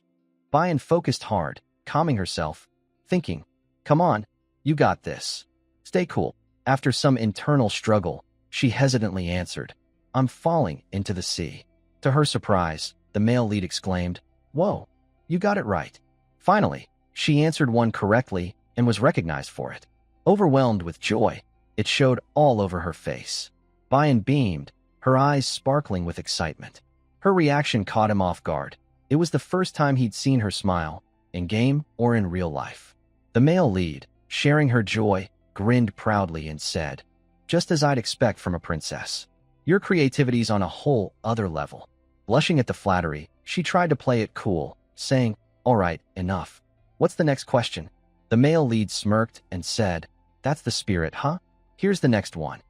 Bayan focused hard, calming herself, thinking, "Come on, you got this. Stay cool." After some internal struggle, she hesitantly answered, "I'm falling into the sea." To her surprise, the male lead exclaimed, "Whoa, you got it right." Finally, she answered one correctly and was recognized for it. Overwhelmed with joy, it showed all over her face. Bayan beamed, her eyes sparkling with excitement. Her reaction caught him off guard. It was the first time he'd seen her smile, in game or in real life. The male lead, sharing her joy, grinned proudly and said, "Just as I'd expect from a princess. Your creativity's on a whole other level." Blushing at the flattery, she tried to play it cool, saying, "All right, enough. What's the next question?" The male lead smirked and said, "That's the spirit, huh? Here's the next one."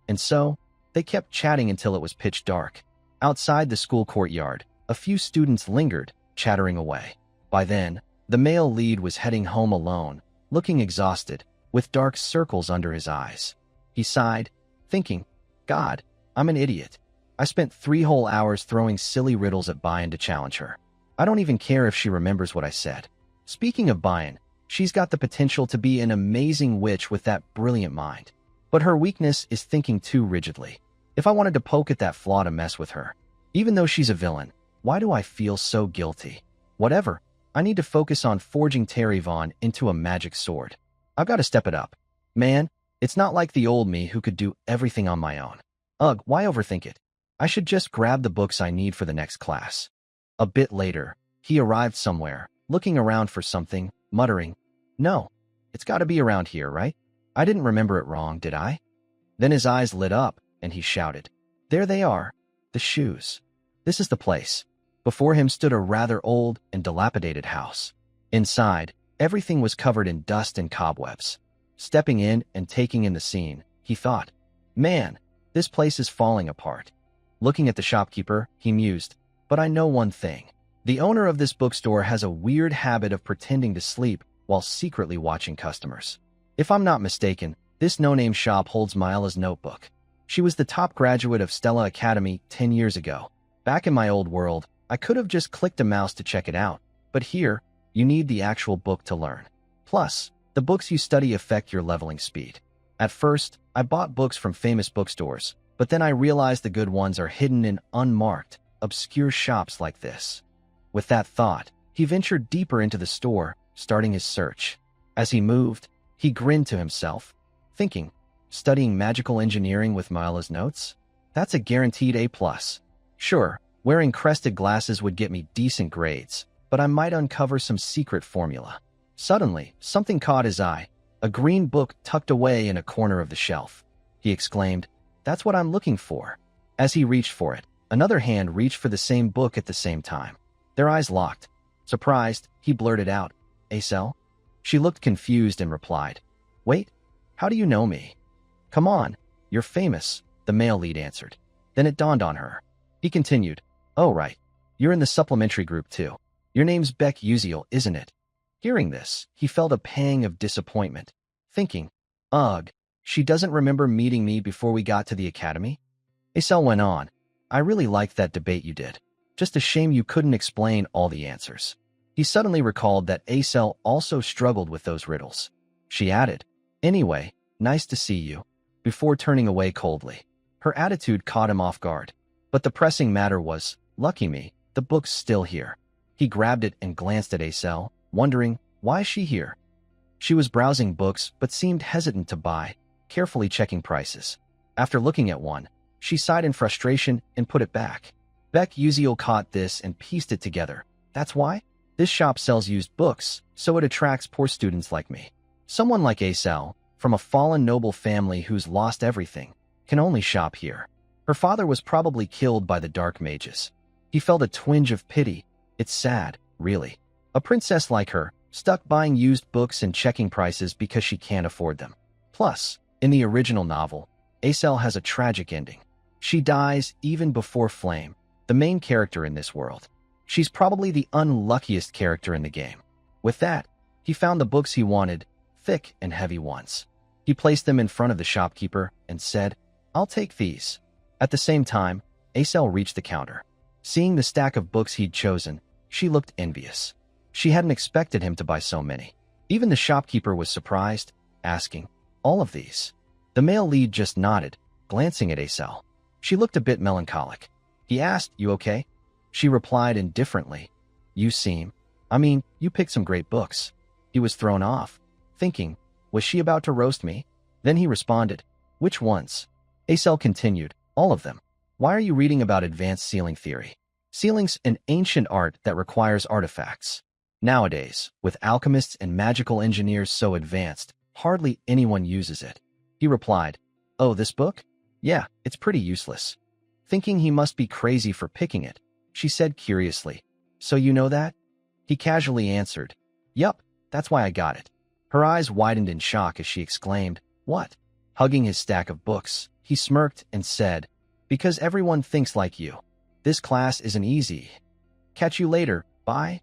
And so, they kept chatting until it was pitch dark. Outside the school courtyard, a few students lingered, chattering away. By then, the male lead was heading home alone, looking exhausted, with dark circles under his eyes. He sighed, thinking, "God, I'm an idiot. I spent 3 whole hours throwing silly riddles at Bayan to challenge her. I don't even care if she remembers what I said." Speaking of Bayan, she's got the potential to be an amazing witch with that brilliant mind. But her weakness is thinking too rigidly. If I wanted to poke at that flaw to mess with her, even though she's a villain, why do I feel so guilty? Whatever, I need to focus on forging Terry Vaughn into a magic sword. I've got to step it up. Man, it's not like the old me who could do everything on my own. Ugh, why overthink it? I should just grab the books I need for the next class. A bit later, he arrived somewhere, looking around for something, muttering, "No, it's got to be around here, right? I didn't remember it wrong, did I?" Then his eyes lit up, and he shouted, "There they are, the shoes. This is the place." Before him stood a rather old and dilapidated house. Inside, everything was covered in dust and cobwebs. Stepping in and taking in the scene, he thought, "Man, this place is falling apart." Looking at the shopkeeper, he mused, "But I know one thing. The owner of this bookstore has a weird habit of pretending to sleep while secretly watching customers. If I'm not mistaken, this no-name shop holds Myla's notebook. She was the top graduate of Stella Academy 10 years ago. Back in my old world, I could have just clicked a mouse to check it out, but here, you need the actual book to learn. Plus, the books you study affect your leveling speed. At first, I bought books from famous bookstores, but then I realized the good ones are hidden in unmarked, obscure shops like this. With that thought, he ventured deeper into the store, starting his search. As he moved, he grinned to himself, thinking, studying magical engineering with Mila's notes? That's a guaranteed A+. Sure, wearing crested glasses would get me decent grades, but I might uncover some secret formula. Suddenly, something caught his eye, a green book tucked away in a corner of the shelf. He exclaimed, "That's what I'm looking for." As he reached for it, another hand reached for the same book at the same time. Their eyes locked. Surprised, he blurted out, "Acel?" She looked confused and replied, "Wait, how do you know me?" "Come on, you're famous," the male lead answered. Then it dawned on her. He continued, "Oh right, you're in the supplementary group too. Your name's Beck Uziel, isn't it?" Hearing this, he felt a pang of disappointment, thinking, "Ugh, she doesn't remember meeting me before we got to the academy?" Acel went on, "I really liked that debate you did. Just a shame you couldn't explain all the answers." He suddenly recalled that Acel also struggled with those riddles. She added, "Anyway, nice to see you," before turning away coldly. Her attitude caught him off guard. But the pressing matter was, lucky me, the book's still here. He grabbed it and glanced at Acel, wondering, why is she here? She was browsing books but seemed hesitant to buy, carefully checking prices. After looking at one, she sighed in frustration and put it back. Beck Uziel caught this and pieced it together. That's why? This shop sells used books, so it attracts poor students like me. Someone like Acel, from a fallen noble family who's lost everything, can only shop here. Her father was probably killed by the dark mages. He felt a twinge of pity. It's sad, really. A princess like her, stuck buying used books and checking prices because she can't afford them. Plus, in the original novel, Acel has a tragic ending. She dies even before Flame, the main character in this world. She's probably the unluckiest character in the game. With that, he found the books he wanted, thick and heavy ones. He placed them in front of the shopkeeper and said, "I'll take these." At the same time, Acel reached the counter. Seeing the stack of books he'd chosen, she looked envious. She hadn't expected him to buy so many. Even the shopkeeper was surprised, asking, "All of these?" The male lead just nodded, glancing at Acel. She looked a bit melancholic. He asked, "You okay?" She replied indifferently, you picked some great books." He was thrown off, thinking, was she about to roast me? Then he responded, "Which ones?" Acel continued, "All of them. Why are you reading about advanced sealing theory? Sealing's an ancient art that requires artifacts. Nowadays, with alchemists and magical engineers so advanced, hardly anyone uses it." He replied, "Oh, this book? Yeah, it's pretty useless." Thinking he must be crazy for picking it, she said curiously, "So you know that?" He casually answered, "Yup, that's why I got it." Her eyes widened in shock as she exclaimed, "What?" Hugging his stack of books, he smirked and said, "Because everyone thinks like you. This class isn't easy. Catch you later, bye."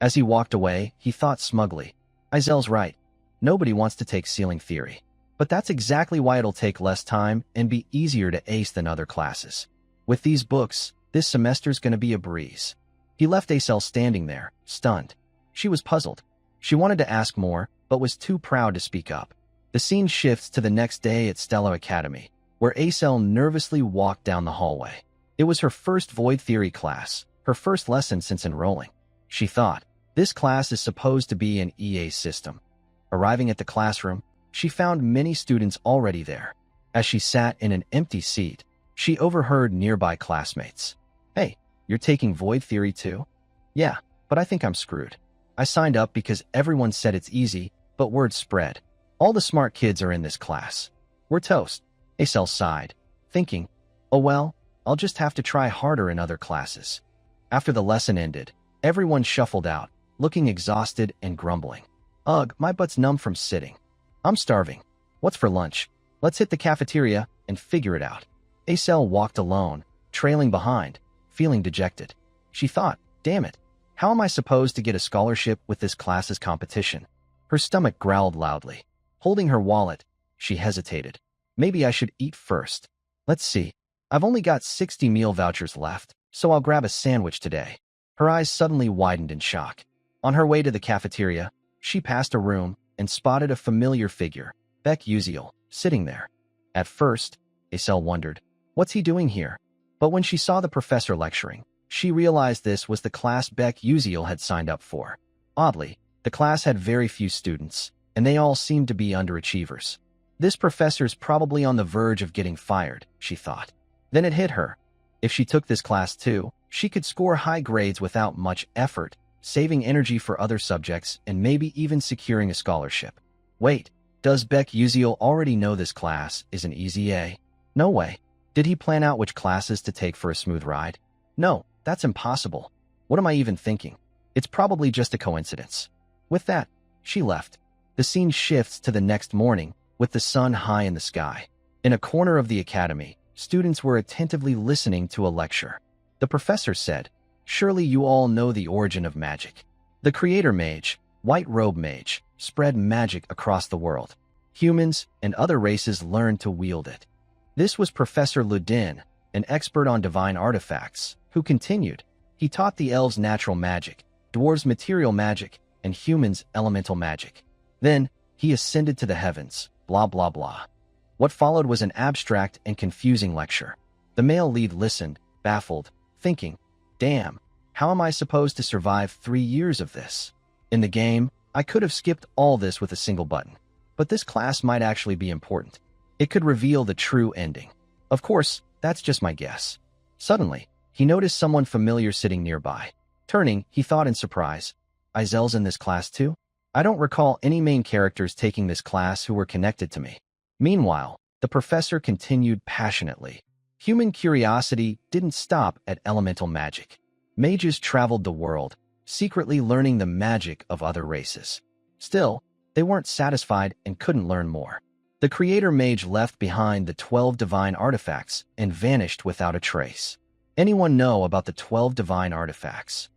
As he walked away, he thought smugly, Azel's right. Nobody wants to take sealing theory. But that's exactly why it'll take less time and be easier to ace than other classes. With these books, this semester's gonna be a breeze. He left Acel standing there, stunned. She was puzzled. She wanted to ask more, but was too proud to speak up. The scene shifts to the next day at Stella Academy, where Acel nervously walked down the hallway. It was her first void theory class, her first lesson since enrolling. She thought, this class is supposed to be an EA system. Arriving at the classroom, she found many students already there. As she sat in an empty seat, she overheard nearby classmates. "Hey, you're taking void theory too?" "Yeah, but I think I'm screwed. I signed up because everyone said it's easy, but word spread. All the smart kids are in this class. We're toast." Acel sighed, thinking, "Oh well, I'll just have to try harder in other classes." After the lesson ended, everyone shuffled out, looking exhausted and grumbling. "Ugh, my butt's numb from sitting. I'm starving. What's for lunch? Let's hit the cafeteria and figure it out." Acel walked alone, trailing behind, feeling dejected. She thought, damn it, how am I supposed to get a scholarship with this class's competition? Her stomach growled loudly. Holding her wallet, she hesitated. Maybe I should eat first. Let's see. I've only got 60 meal vouchers left. so I'll grab a sandwich today. Her eyes suddenly widened in shock. On her way to the cafeteria, she passed a room and spotted a familiar figure, Beck Uziel, sitting there. At first, Aisel wondered, what's he doing here? But when she saw the professor lecturing, she realized this was the class Beck Uziel had signed up for. Oddly, the class had very few students, and they all seemed to be underachievers. This professor's probably on the verge of getting fired, she thought. Then it hit her. If she took this class too, she could score high grades without much effort, saving energy for other subjects and maybe even securing a scholarship. Wait, does Beck Uziel already know this class is an easy A? No way. Did he plan out which classes to take for a smooth ride? No, that's impossible. What am I even thinking? It's probably just a coincidence. With that, she left. The scene shifts to the next morning, with the sun high in the sky. In a corner of the academy, students were attentively listening to a lecture. The professor said, "Surely you all know the origin of magic. The creator mage, White Robe Mage, spread magic across the world. Humans and other races learned to wield it." This was Professor Ludin, an expert on divine artifacts, who continued. He taught the elves natural magic, dwarves material magic, and humans elemental magic. Then, he ascended to the heavens, blah blah blah. What followed was an abstract and confusing lecture. The male lead listened, baffled, thinking, damn, how am I supposed to survive 3 years of this? In the game, I could have skipped all this with a single button. But this class might actually be important. It could reveal the true ending. Of course, that's just my guess. Suddenly, he noticed someone familiar sitting nearby. Turning, he thought in surprise, Aizel's in this class too? I don't recall any main characters taking this class who were connected to me. Meanwhile, the professor continued passionately. Human curiosity didn't stop at elemental magic. Mages traveled the world, secretly learning the magic of other races. Still, they weren't satisfied and couldn't learn more. The creator mage left behind the 12 divine artifacts and vanished without a trace. Anyone know about the 12 divine artifacts?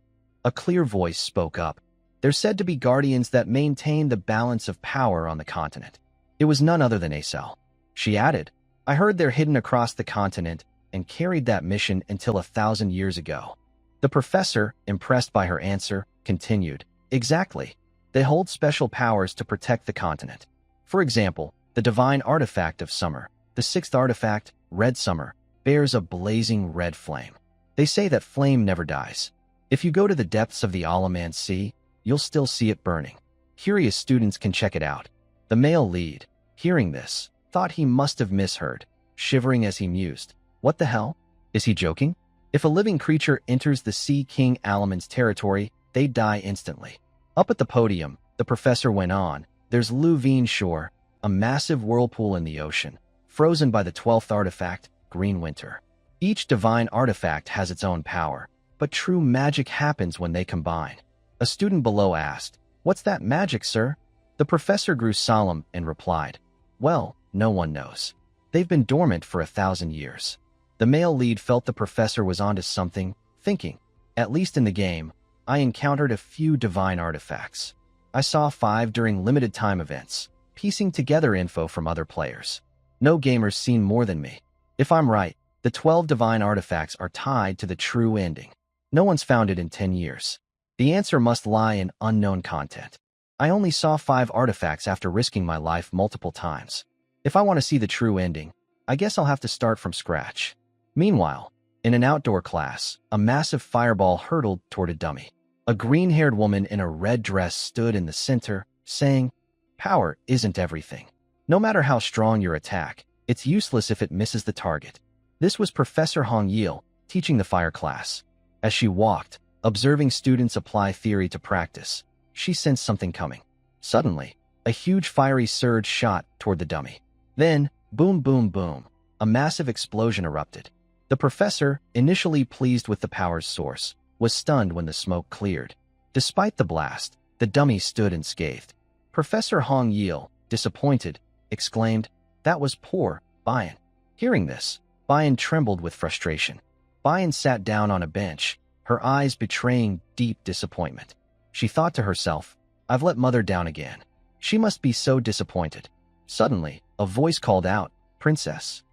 A clear voice spoke up. They're said to be guardians that maintain the balance of power on the continent. It was none other than Aisel. She added, I heard they're hidden across the continent and carried that mission until 1,000 years ago. The professor, impressed by her answer, continued, exactly. They hold special powers to protect the continent. For example, the divine artifact of summer, the 6th artifact, Red Summer, bears a blazing red flame. They say that flame never dies. If you go to the depths of the Alaman Sea, you'll still see it burning. Curious students can check it out. The male lead, hearing this, thought he must have misheard, shivering as he mused. What the hell? Is he joking? If a living creature enters the Sea King Alaman's territory, they die instantly. Up at the podium, the professor went on. There's Luvine Shore, a massive whirlpool in the ocean, frozen by the 12th artifact, Green Winter. Each divine artifact has its own power, but true magic happens when they combine. A student below asked, What's that magic, sir? The professor grew solemn and replied, Well, no one knows. They've been dormant for 1,000 years. The male lead felt the professor was onto something, thinking, At least in the game, I encountered a few divine artifacts. I saw 5 during limited time events, piecing together info from other players. No gamer's seen more than me. If I'm right, the 12 divine artifacts are tied to the true ending. No one's found it in 10 years. The answer must lie in unknown content. I only saw 5 artifacts after risking my life multiple times. If I want to see the true ending, I guess I'll have to start from scratch. Meanwhile, in an outdoor class, a massive fireball hurtled toward a dummy. A green-haired woman in a red dress stood in the center, saying, Power isn't everything. No matter how strong your attack, it's useless if it misses the target. This was Professor Hong Yil, teaching the fire class. As she walked, observing students apply theory to practice, she sensed something coming. Suddenly, a huge fiery surge shot toward the dummy. Then, boom boom boom, a massive explosion erupted. The professor, initially pleased with the power's source, was stunned when the smoke cleared. Despite the blast, the dummy stood unscathed. Professor Hong Yil, disappointed, exclaimed, That was poor, Bayan. Hearing this, Bayan trembled with frustration. Bayan sat down on a bench, her eyes betraying deep disappointment. She thought to herself, I've let Mother down again. She must be so disappointed. Suddenly, a voice called out, Princess.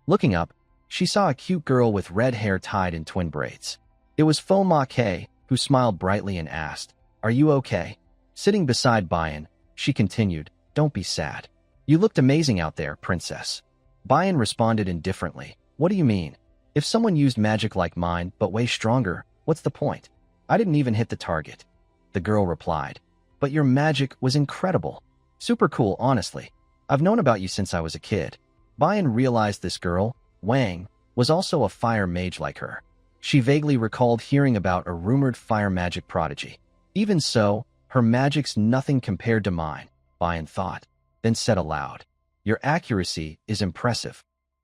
Looking up, She saw a cute girl with red hair tied in twin braids. It was Fo Ma Kei, who smiled brightly and asked, "Are you okay?" Sitting beside Bayan, she continued, "Don't be sad. You looked amazing out there, princess." Bayan responded indifferently, "What do you mean? If someone used magic like mine but way stronger, what's the point? I didn't even hit the target." The girl replied, "But your magic was incredible. Super cool, honestly. I've known about you since I was a kid." Bayan realized this girl, Wang, was also a fire mage like her. She vaguely recalled hearing about a rumored fire magic prodigy. Even so, her magic's nothing compared to mine, Bayan thought, then said aloud, "Your accuracy is impressive."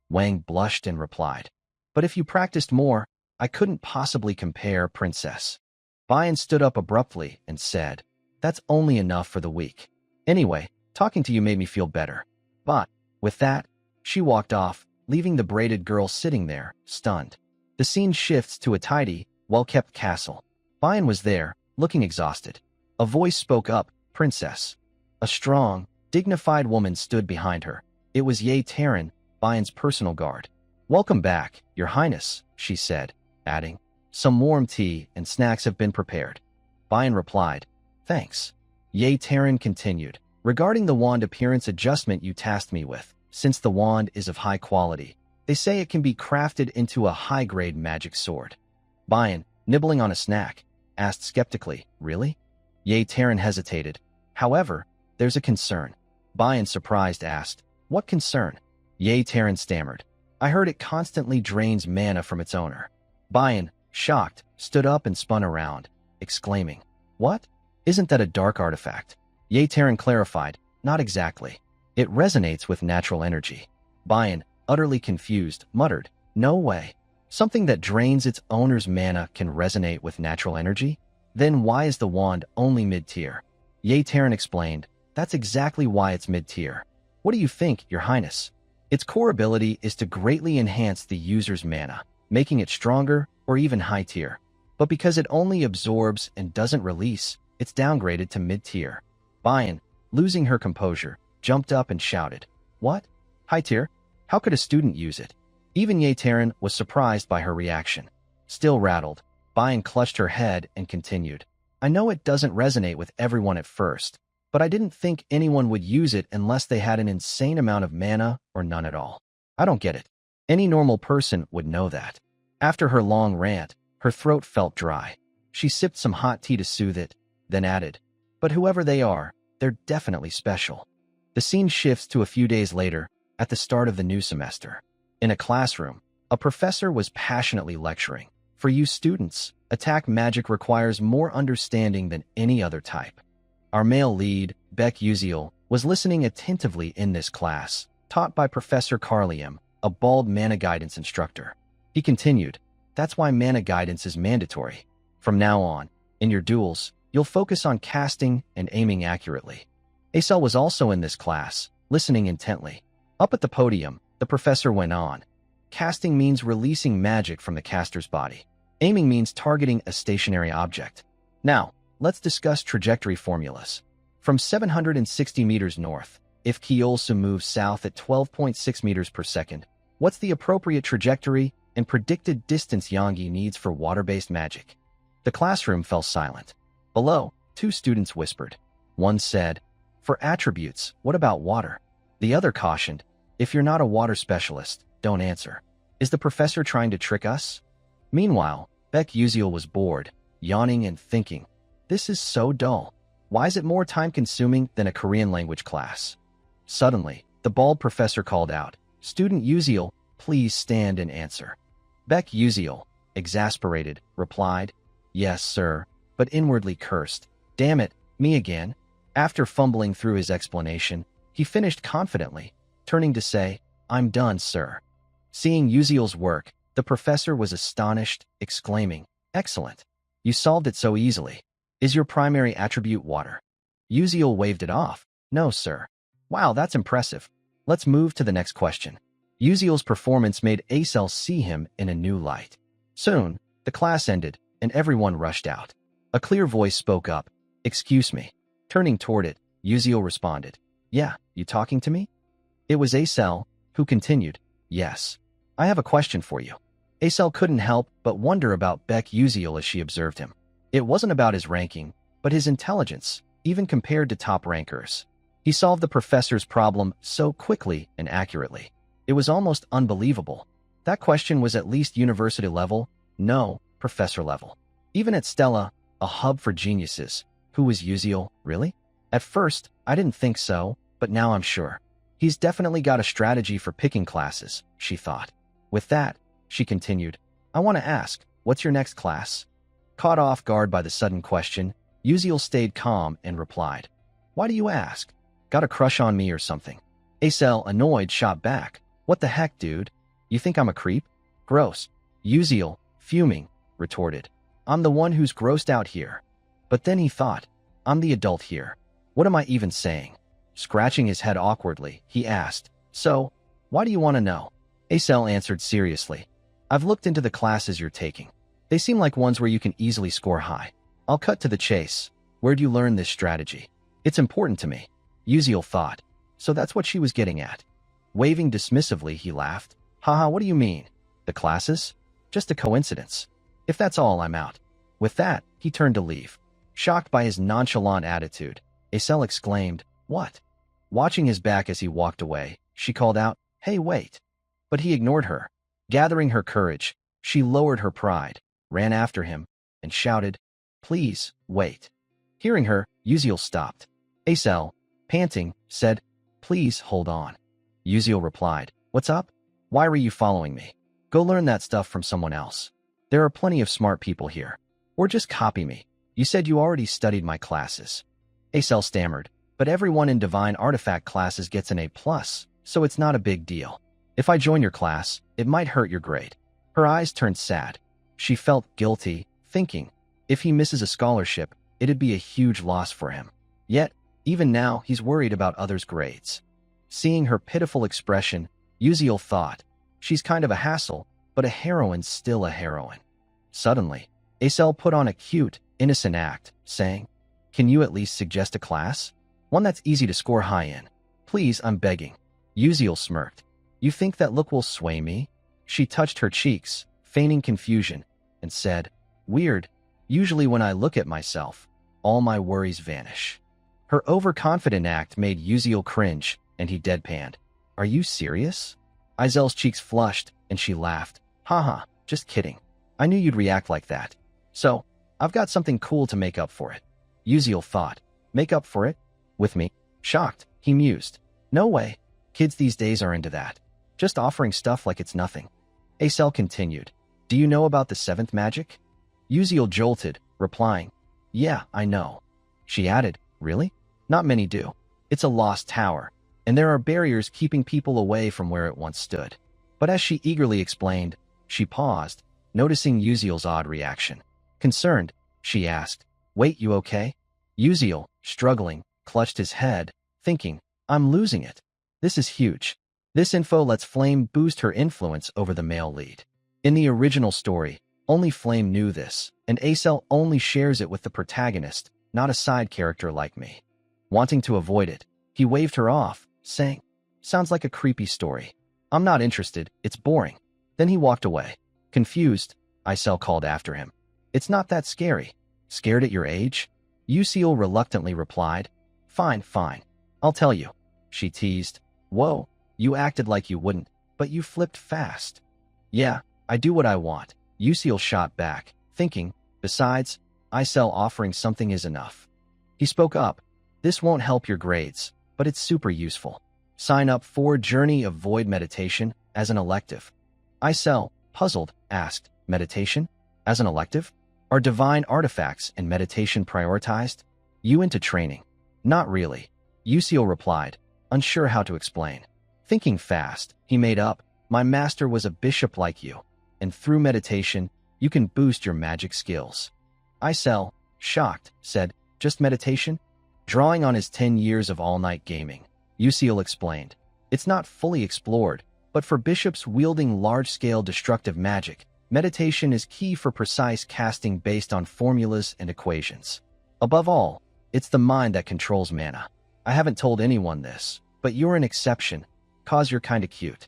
Wang blushed and replied, "But if you practiced more, I couldn't possibly compare, princess." Bayan stood up abruptly and said, "That's only enough for the weak. Anyway, talking to you made me feel better." But, with that, she walked off, leaving the braided girl sitting there, stunned. The scene shifts to a tidy, well-kept castle. Bayan was there, looking exhausted. A voice spoke up, "Princess." A strong, dignified woman stood behind her. It was Ye Taran, Bayan's personal guard. "Welcome back, Your Highness," she said, adding, "Some warm tea and snacks have been prepared." Bayan replied, "Thanks." Ye Taran continued, "Regarding the wand appearance adjustment you tasked me with, since the wand is of high quality, they say it can be crafted into a high-grade magic sword." Bayan, nibbling on a snack, asked skeptically, "Really?" Ye Taran hesitated. "However, there's a concern." Bayan, surprised, asked, "What concern?" Ye Taran stammered, "I heard it constantly drains mana from its owner." Bayan, shocked, stood up and spun around, exclaiming, "What? Isn't that a dark artifact?" Ye Taran clarified, "Not exactly. It resonates with natural energy." Bayan, utterly confused, muttered, "No way. Something that drains its owner's mana can resonate with natural energy? Then why is the wand only mid-tier?" Ye Taran explained, "That's exactly why it's mid-tier. What do you think, Your Highness? Its core ability is to greatly enhance the user's mana, making it stronger or even high-tier. But because it only absorbs and doesn't release, it's downgraded to mid-tier." Bayan, losing her composure, jumped up and shouted, "What? High-tier? How could a student use it?" Even Ye Taran was surprised by her reaction. Still rattled, Bayan clutched her head and continued, "I know it doesn't resonate with everyone at first, but I didn't think anyone would use it unless they had an insane amount of mana or none at all. I don't get it. Any normal person would know that." After her long rant, her throat felt dry. She sipped some hot tea to soothe it, then added, "But whoever they are, they're definitely special." The scene shifts to a few days later, at the start of the new semester. In a classroom, a professor was passionately lecturing. "For you students, attack magic requires more understanding than any other type." Our male lead, Beck Uziel, was listening attentively in this class, taught by Professor Carliam, a bald mana guidance instructor. He continued, "That's why mana guidance is mandatory. From now on, in your duels, you'll focus on casting and aiming accurately." Acel was also in this class, listening intently. Up at the podium, the professor went on. "Casting means releasing magic from the caster's body. Aiming means targeting a stationary object. Now, let's discuss trajectory formulas. From 760 meters north, if Kyolsu moves south at 12.6 meters per second, what's the appropriate trajectory and predicted distance Yongi needs for water-based magic?" The classroom fell silent. Below, two students whispered. One said, "For attributes, what about water?" The other cautioned, "If you're not a water specialist, don't answer. Is the professor trying to trick us?" Meanwhile, Beck Uziel was bored, yawning and thinking, "This is so dull. Why is it more time-consuming than a Korean language class?" Suddenly, the bald professor called out, "Student Uziel, please stand and answer." Beck Uziel, exasperated, replied, "Yes, sir," but inwardly cursed, "Damn it, me again." After fumbling through his explanation, he finished confidently, turning to say, "I'm done, sir." Seeing Uziel's work, the professor was astonished, exclaiming, "Excellent. You solved it so easily. Is your primary attribute water?" Uziel waved it off. "No, sir." "Wow, that's impressive. Let's move to the next question." Uziel's performance made Acel see him in a new light. Soon, the class ended, and everyone rushed out. A clear voice spoke up, "Excuse me." Turning toward it, Uziel responded, "Yeah, you talking to me?" It was Acel, who continued, "Yes. I have a question for you. Acel couldn't help but wonder about Beck Uziel as she observed him. It wasn't about his ranking, but his intelligence, even compared to top rankers. He solved the professor's problem so quickly and accurately. It was almost unbelievable. That question was at least university level, no, professor level. Even at Stella, a hub for geniuses, who was Uziel, really? At first, I didn't think so, but now I'm sure. He's definitely got a strategy for picking classes, she thought. With that, she continued, I want to ask, what's your next class? Caught off guard by the sudden question, Uziel stayed calm and replied, Why do you ask? Got a crush on me or something? Acel, annoyed, shot back, What the heck, dude? You think I'm a creep? Gross. Uziel, fuming, retorted, I'm the one who's grossed out here. But then he thought, I'm the adult here. What am I even saying? Scratching his head awkwardly, he asked, So, why do you want to know? Acel answered seriously, I've looked into the classes you're taking. They seem like ones where you can easily score high. I'll cut to the chase. Where'd you learn this strategy? It's important to me. Uziel thought. So that's what she was getting at. Waving dismissively, he laughed. Haha, what do you mean? The classes? Just a coincidence. If that's all, I'm out. With that, he turned to leave. Shocked by his nonchalant attitude, Acel exclaimed, What? Watching his back as he walked away, she called out, Hey, wait. But he ignored her. Gathering her courage, she lowered her pride, ran after him, and shouted, Please, wait. Hearing her, Uziel stopped. Acel, panting, said, Please hold on. Uziel replied, What's up? Why were you following me? Go learn that stuff from someone else. There are plenty of smart people here. Or just copy me. You said you already studied my classes. Acel stammered, But everyone in Divine Artifact classes gets an A+, so it's not a big deal. If I join your class, it might hurt your grade. Her eyes turned sad. She felt guilty, thinking, if he misses a scholarship, it'd be a huge loss for him. Yet, even now, he's worried about others' grades. Seeing her pitiful expression, Uziel thought, she's kind of a hassle, but a heroine's still a heroine. Suddenly, Acel put on a cute, innocent act, saying, Can you at least suggest a class? One that's easy to score high in. Please, I'm begging. Uziel smirked. You think that look will sway me? She touched her cheeks, feigning confusion, and said, Weird. Usually when I look at myself, all my worries vanish. Her overconfident act made Uziel cringe, and he deadpanned. Are you serious? Azel's cheeks flushed, and she laughed. Haha, just kidding. I knew you'd react like that. So, I've got something cool to make up for it. Uziel thought. Make up for it? With me? Shocked, he mused. No way. Kids these days are into that. Just offering stuff like it's nothing. Acel continued. Do you know about the seventh magic? Uziel jolted, replying, Yeah, I know. She added, Really? Not many do. It's a lost tower, and there are barriers keeping people away from where it once stood. But as she eagerly explained, she paused, noticing Uziel's odd reaction. Concerned, she asked, Wait, you okay? Uziel, struggling, clutched his head, thinking, I'm losing it. This is huge. This info lets Flame boost her influence over the male lead. In the original story, only Flame knew this, and Acel only shares it with the protagonist, not a side character like me. Wanting to avoid it, he waved her off, saying, Sounds like a creepy story. I'm not interested, it's boring. Then he walked away. Confused, Acel called after him. It's not that scary. Scared at your age? Uziel reluctantly replied, Fine, fine. I'll tell you. She teased. Whoa. You acted like you wouldn't, but you flipped fast. Yeah, I do what I want. Uziel shot back, thinking, besides, Acel offering something is enough. He spoke up. This won't help your grades, but it's super useful. Sign up for Journey of Void Meditation as an elective. Acel, puzzled, asked, Meditation? As an elective? Are divine artifacts and meditation prioritized? You into training? Not really. Uziel replied, unsure how to explain. Thinking fast, he made up, My master was a bishop like you, and through meditation, you can boost your magic skills. Acel, shocked, said, Just meditation? Drawing on his 10 years of all-night gaming, Uziel explained, It's not fully explored, but for bishops wielding large-scale destructive magic, meditation is key for precise casting based on formulas and equations. Above all, it's the mind that controls mana. I haven't told anyone this, but you're an exception, 'cause you're kinda cute.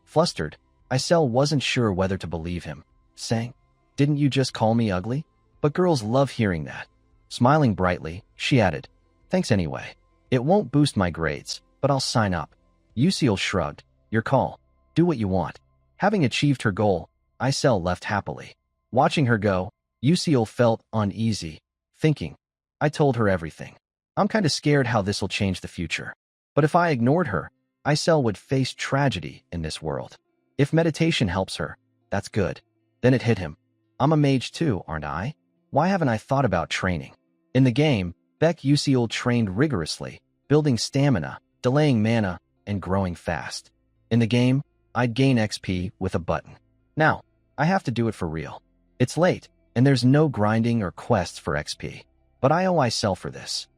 Flustered, Isel wasn't sure whether to believe him, saying, "Didn't you just call me ugly?" But girls love hearing that. Smiling brightly, she added, "Thanks anyway. It won't boost my grades, but I'll sign up." Yusiel shrugged. "Your call. Do what you want." Having achieved her goal, Isel left happily. Watching her go, Yusiel felt uneasy, thinking, "I told her everything. I'm kinda scared how this'll change the future. But if I ignored her, Isel would face tragedy in this world. If meditation helps her, that's good." Then it hit him. I'm a mage too, aren't I? Why haven't I thought about training? In the game, Beck Yusiel trained rigorously, building stamina, delaying mana, and growing fast. In the game, I'd gain XP with a button. Now, I have to do it for real. It's late, and there's no grinding or quests for XP. But I owe Isel for this.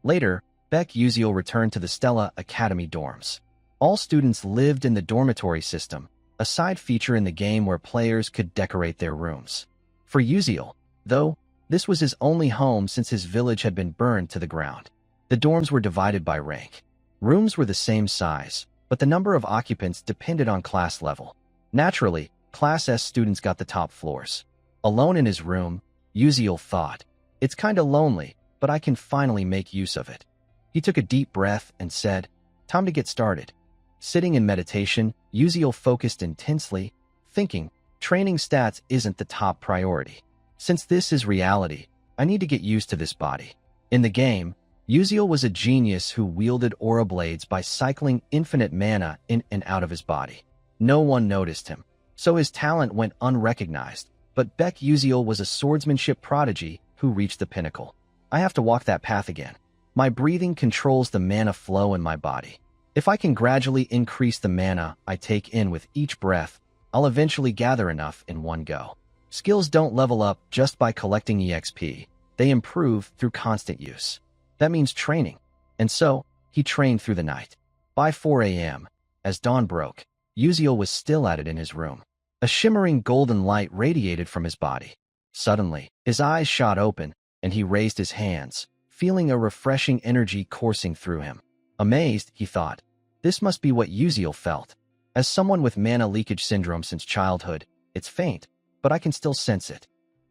Later, Beck Yusiel returned to the Stella Academy dorms. All students lived in the dormitory system, a side feature in the game where players could decorate their rooms. For Yusiel, though, this was his only home since his village had been burned to the ground. The dorms were divided by rank. Rooms were the same size, but the number of occupants depended on class level. Naturally, Class S students got the top floors. Alone in his room, Yusiel thought, "It's kinda lonely, but I can finally make use of it." He took a deep breath and said, "Time to get started." Sitting in meditation, Yusiel focused intensely, thinking, training stats isn't the top priority. Since this is reality, I need to get used to this body. In the game, Yusiel was a genius who wielded aura blades by cycling infinite mana in and out of his body. No one noticed him, so his talent went unrecognized, but Beck Yusiel was a swordsmanship prodigy who reached the pinnacle. I have to walk that path again. My breathing controls the mana flow in my body. If I can gradually increase the mana I take in with each breath, I'll eventually gather enough in one go. Skills don't level up just by collecting EXP. They improve through constant use. That means training. And so, he trained through the night. By 4 a.m., as dawn broke, Yusiel was still at it in his room. A shimmering golden light radiated from his body. Suddenly, his eyes shot open, and he raised his hands, feeling a refreshing energy coursing through him. Amazed, he thought, this must be what Yusiel felt. As someone with mana leakage syndrome since childhood, it's faint, but I can still sense it.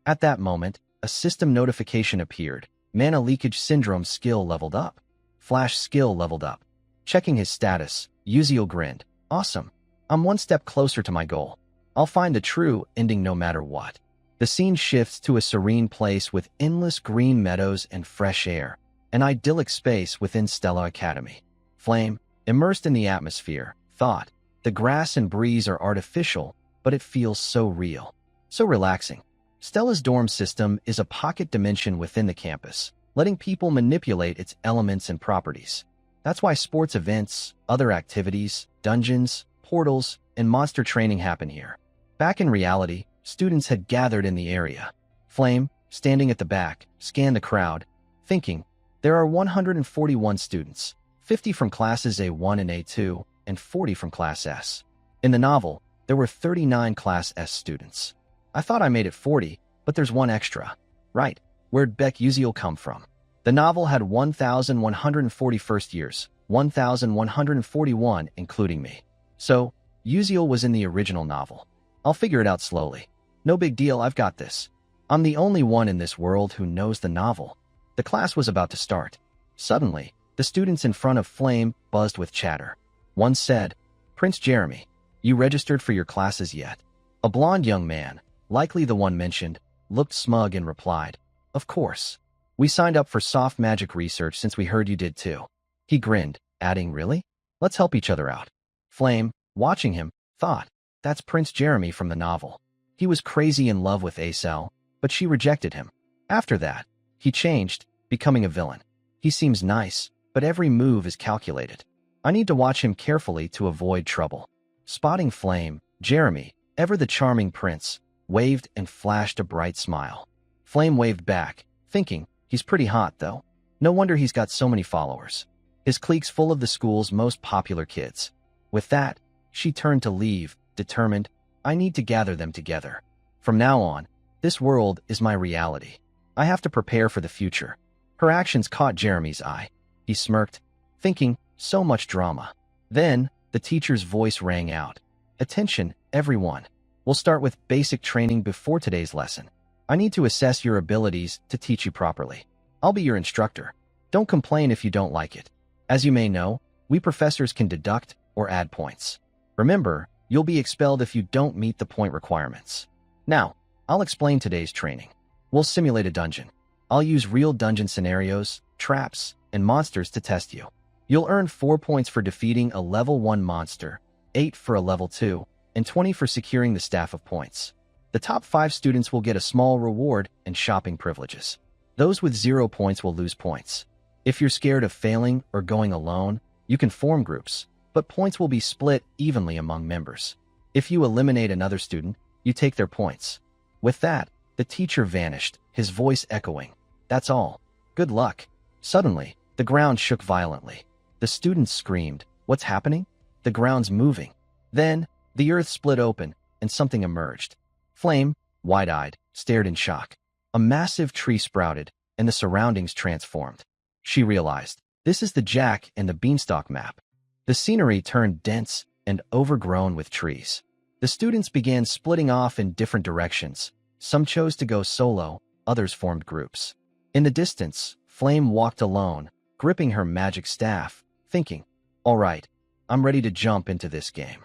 At that moment, a system notification appeared. Mana leakage syndrome skill leveled up. Flash skill leveled up. Checking his status, Yusiel grinned. Awesome. I'm one step closer to my goal. I'll find the true ending no matter what. The scene shifts to a serene place with endless green meadows and fresh air, an idyllic space within Stella Academy. Flame, immersed in the atmosphere, thought, the grass and breeze are artificial, but it feels so real, so relaxing. Stella's dorm system is a pocket dimension within the campus, letting people manipulate its elements and properties. That's why sports events, other activities, dungeons, portals, and monster training happen here. Back in reality, students had gathered in the area. Flame, standing at the back, scanned the crowd, thinking, there are 141 students, 50 from classes A1 and A2, and 40 from Class S. In the novel, there were 39 Class S students. I thought I made it 40, but there's one extra. Right, where'd Beck Yusiel come from? The novel had 1,140 first years, 1,141 including me. So, Yusiel was in the original novel. I'll figure it out slowly. No big deal, I've got this. I'm the only one in this world who knows the novel. The class was about to start. Suddenly, the students in front of Flame buzzed with chatter. One said, Prince Jeremy, you registered for your classes yet? A blonde young man, likely the one mentioned, looked smug and replied, Of course. We signed up for soft magic research since we heard you did too. He grinned, adding, Really? Let's help each other out. Flame, watching him, thought, That's Prince Jeremy from the novel. He was crazy in love with Acel, but she rejected him. After that, he changed, becoming a villain. He seems nice, but every move is calculated. I need to watch him carefully to avoid trouble. Spotting Flame, Jeremy, ever the charming prince, waved and flashed a bright smile. Flame waved back, thinking, he's pretty hot though. No wonder he's got so many followers. His clique's full of the school's most popular kids. With that, she turned to leave, determined, I need to gather them together. From now on, this world is my reality. I have to prepare for the future. Her actions caught Jeremy's eye. He smirked, thinking, so much drama. Then, the teacher's voice rang out. Attention, everyone. We'll start with basic training before today's lesson. I need to assess your abilities to teach you properly. I'll be your instructor. Don't complain if you don't like it. As you may know, we professors can deduct or add points. Remember, you'll be expelled if you don't meet the point requirements. Now, I'll explain today's training. We'll simulate a dungeon. I'll use real dungeon scenarios, traps, and monsters to test you. You'll earn 4 points for defeating a level 1 monster, 8 for a level 2, and 20 for securing the staff of points. The top 5 students will get a small reward and shopping privileges. Those with 0 points will lose points. If you're scared of failing or going alone, you can form groups, but points will be split evenly among members. If you eliminate another student, you take their points. With that, the teacher vanished, his voice echoing. That's all. Good luck. Suddenly, the ground shook violently. The students screamed, "What's happening?" The ground's moving. Then, the earth split open, and something emerged. Flame, wide-eyed, stared in shock. A massive tree sprouted, and the surroundings transformed. She realized, this is the Jack and the Beanstalk map. The scenery turned dense and overgrown with trees. The students began splitting off in different directions. Some chose to go solo, others formed groups. In the distance, Flame walked alone, gripping her magic staff, thinking, "All right, I'm ready to jump into this game."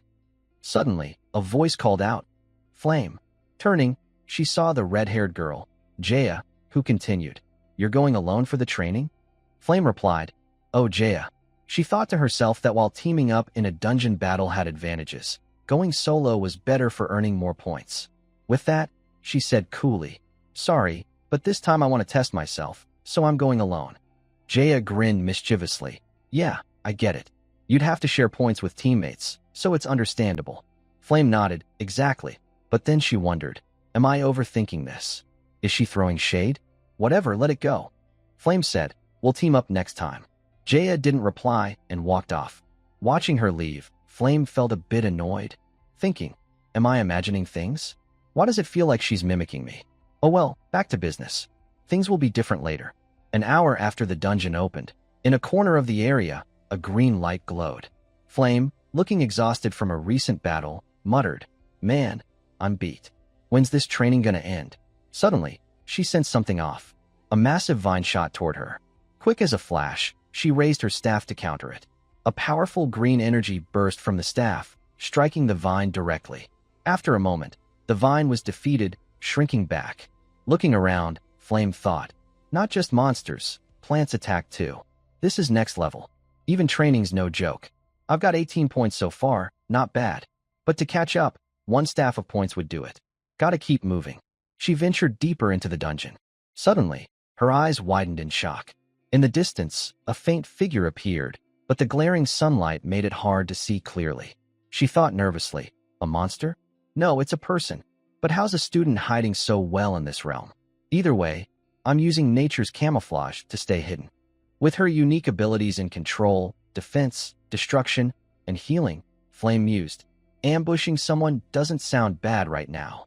Suddenly, a voice called out, "Flame." Turning, she saw the red-haired girl, Jaya, who continued, "You're going alone for the training?" Flame replied, "Oh, Jaya." She thought to herself that while teaming up in a dungeon battle had advantages, going solo was better for earning more points. With that, she said coolly, "Sorry, but this time I want to test myself, so I'm going alone." Jaya grinned mischievously. "Yeah, I get it. You'd have to share points with teammates, so it's understandable." Flame nodded, "Exactly." But then she wondered, am I overthinking this? Is she throwing shade? Whatever, let it go. Flame said, "We'll team up next time." Jaya didn't reply and walked off. Watching her leave, Flame felt a bit annoyed, thinking, am I imagining things? Why does it feel like she's mimicking me? Oh well, back to business. Things will be different later. An hour after the dungeon opened, in a corner of the area, a green light glowed. Flame, looking exhausted from a recent battle, muttered, "Man, I'm beat. When's this training gonna end?" Suddenly, she sensed something off. A massive vine shot toward her. Quick as a flash, she raised her staff to counter it. A powerful green energy burst from the staff, striking the vine directly. After a moment, the vine was defeated, shrinking back. Looking around, Flame thought, not just monsters, plants attack too. This is next level. Even training's no joke. I've got 18 points so far, not bad. But to catch up, 1 staff of points would do it. Gotta keep moving. She ventured deeper into the dungeon. Suddenly, her eyes widened in shock. In the distance, a faint figure appeared, but the glaring sunlight made it hard to see clearly. She thought nervously, a monster? No, it's a person. But how's a student hiding so well in this realm? Either way, I'm using nature's camouflage to stay hidden. With her unique abilities in control, defense, destruction, and healing, Flame mused, ambushing someone doesn't sound bad right now.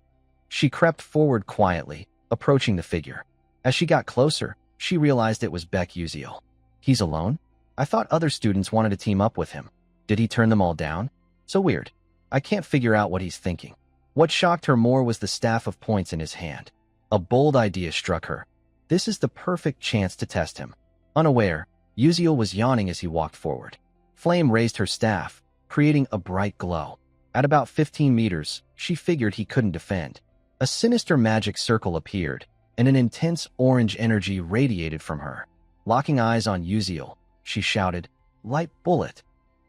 She crept forward quietly, approaching the figure. As she got closer, she realized it was Beck Uziel. He's alone? I thought other students wanted to team up with him. Did he turn them all down? So weird. I can't figure out what he's thinking. What shocked her more was the staff of points in his hand. A bold idea struck her. This is the perfect chance to test him. Unaware, Uziel was yawning as he walked forward. Flame raised her staff, creating a bright glow. At about 15 meters, she figured he couldn't defend. A sinister magic circle appeared, and an intense orange energy radiated from her. Locking eyes on Uziel, she shouted, "Light bullet!"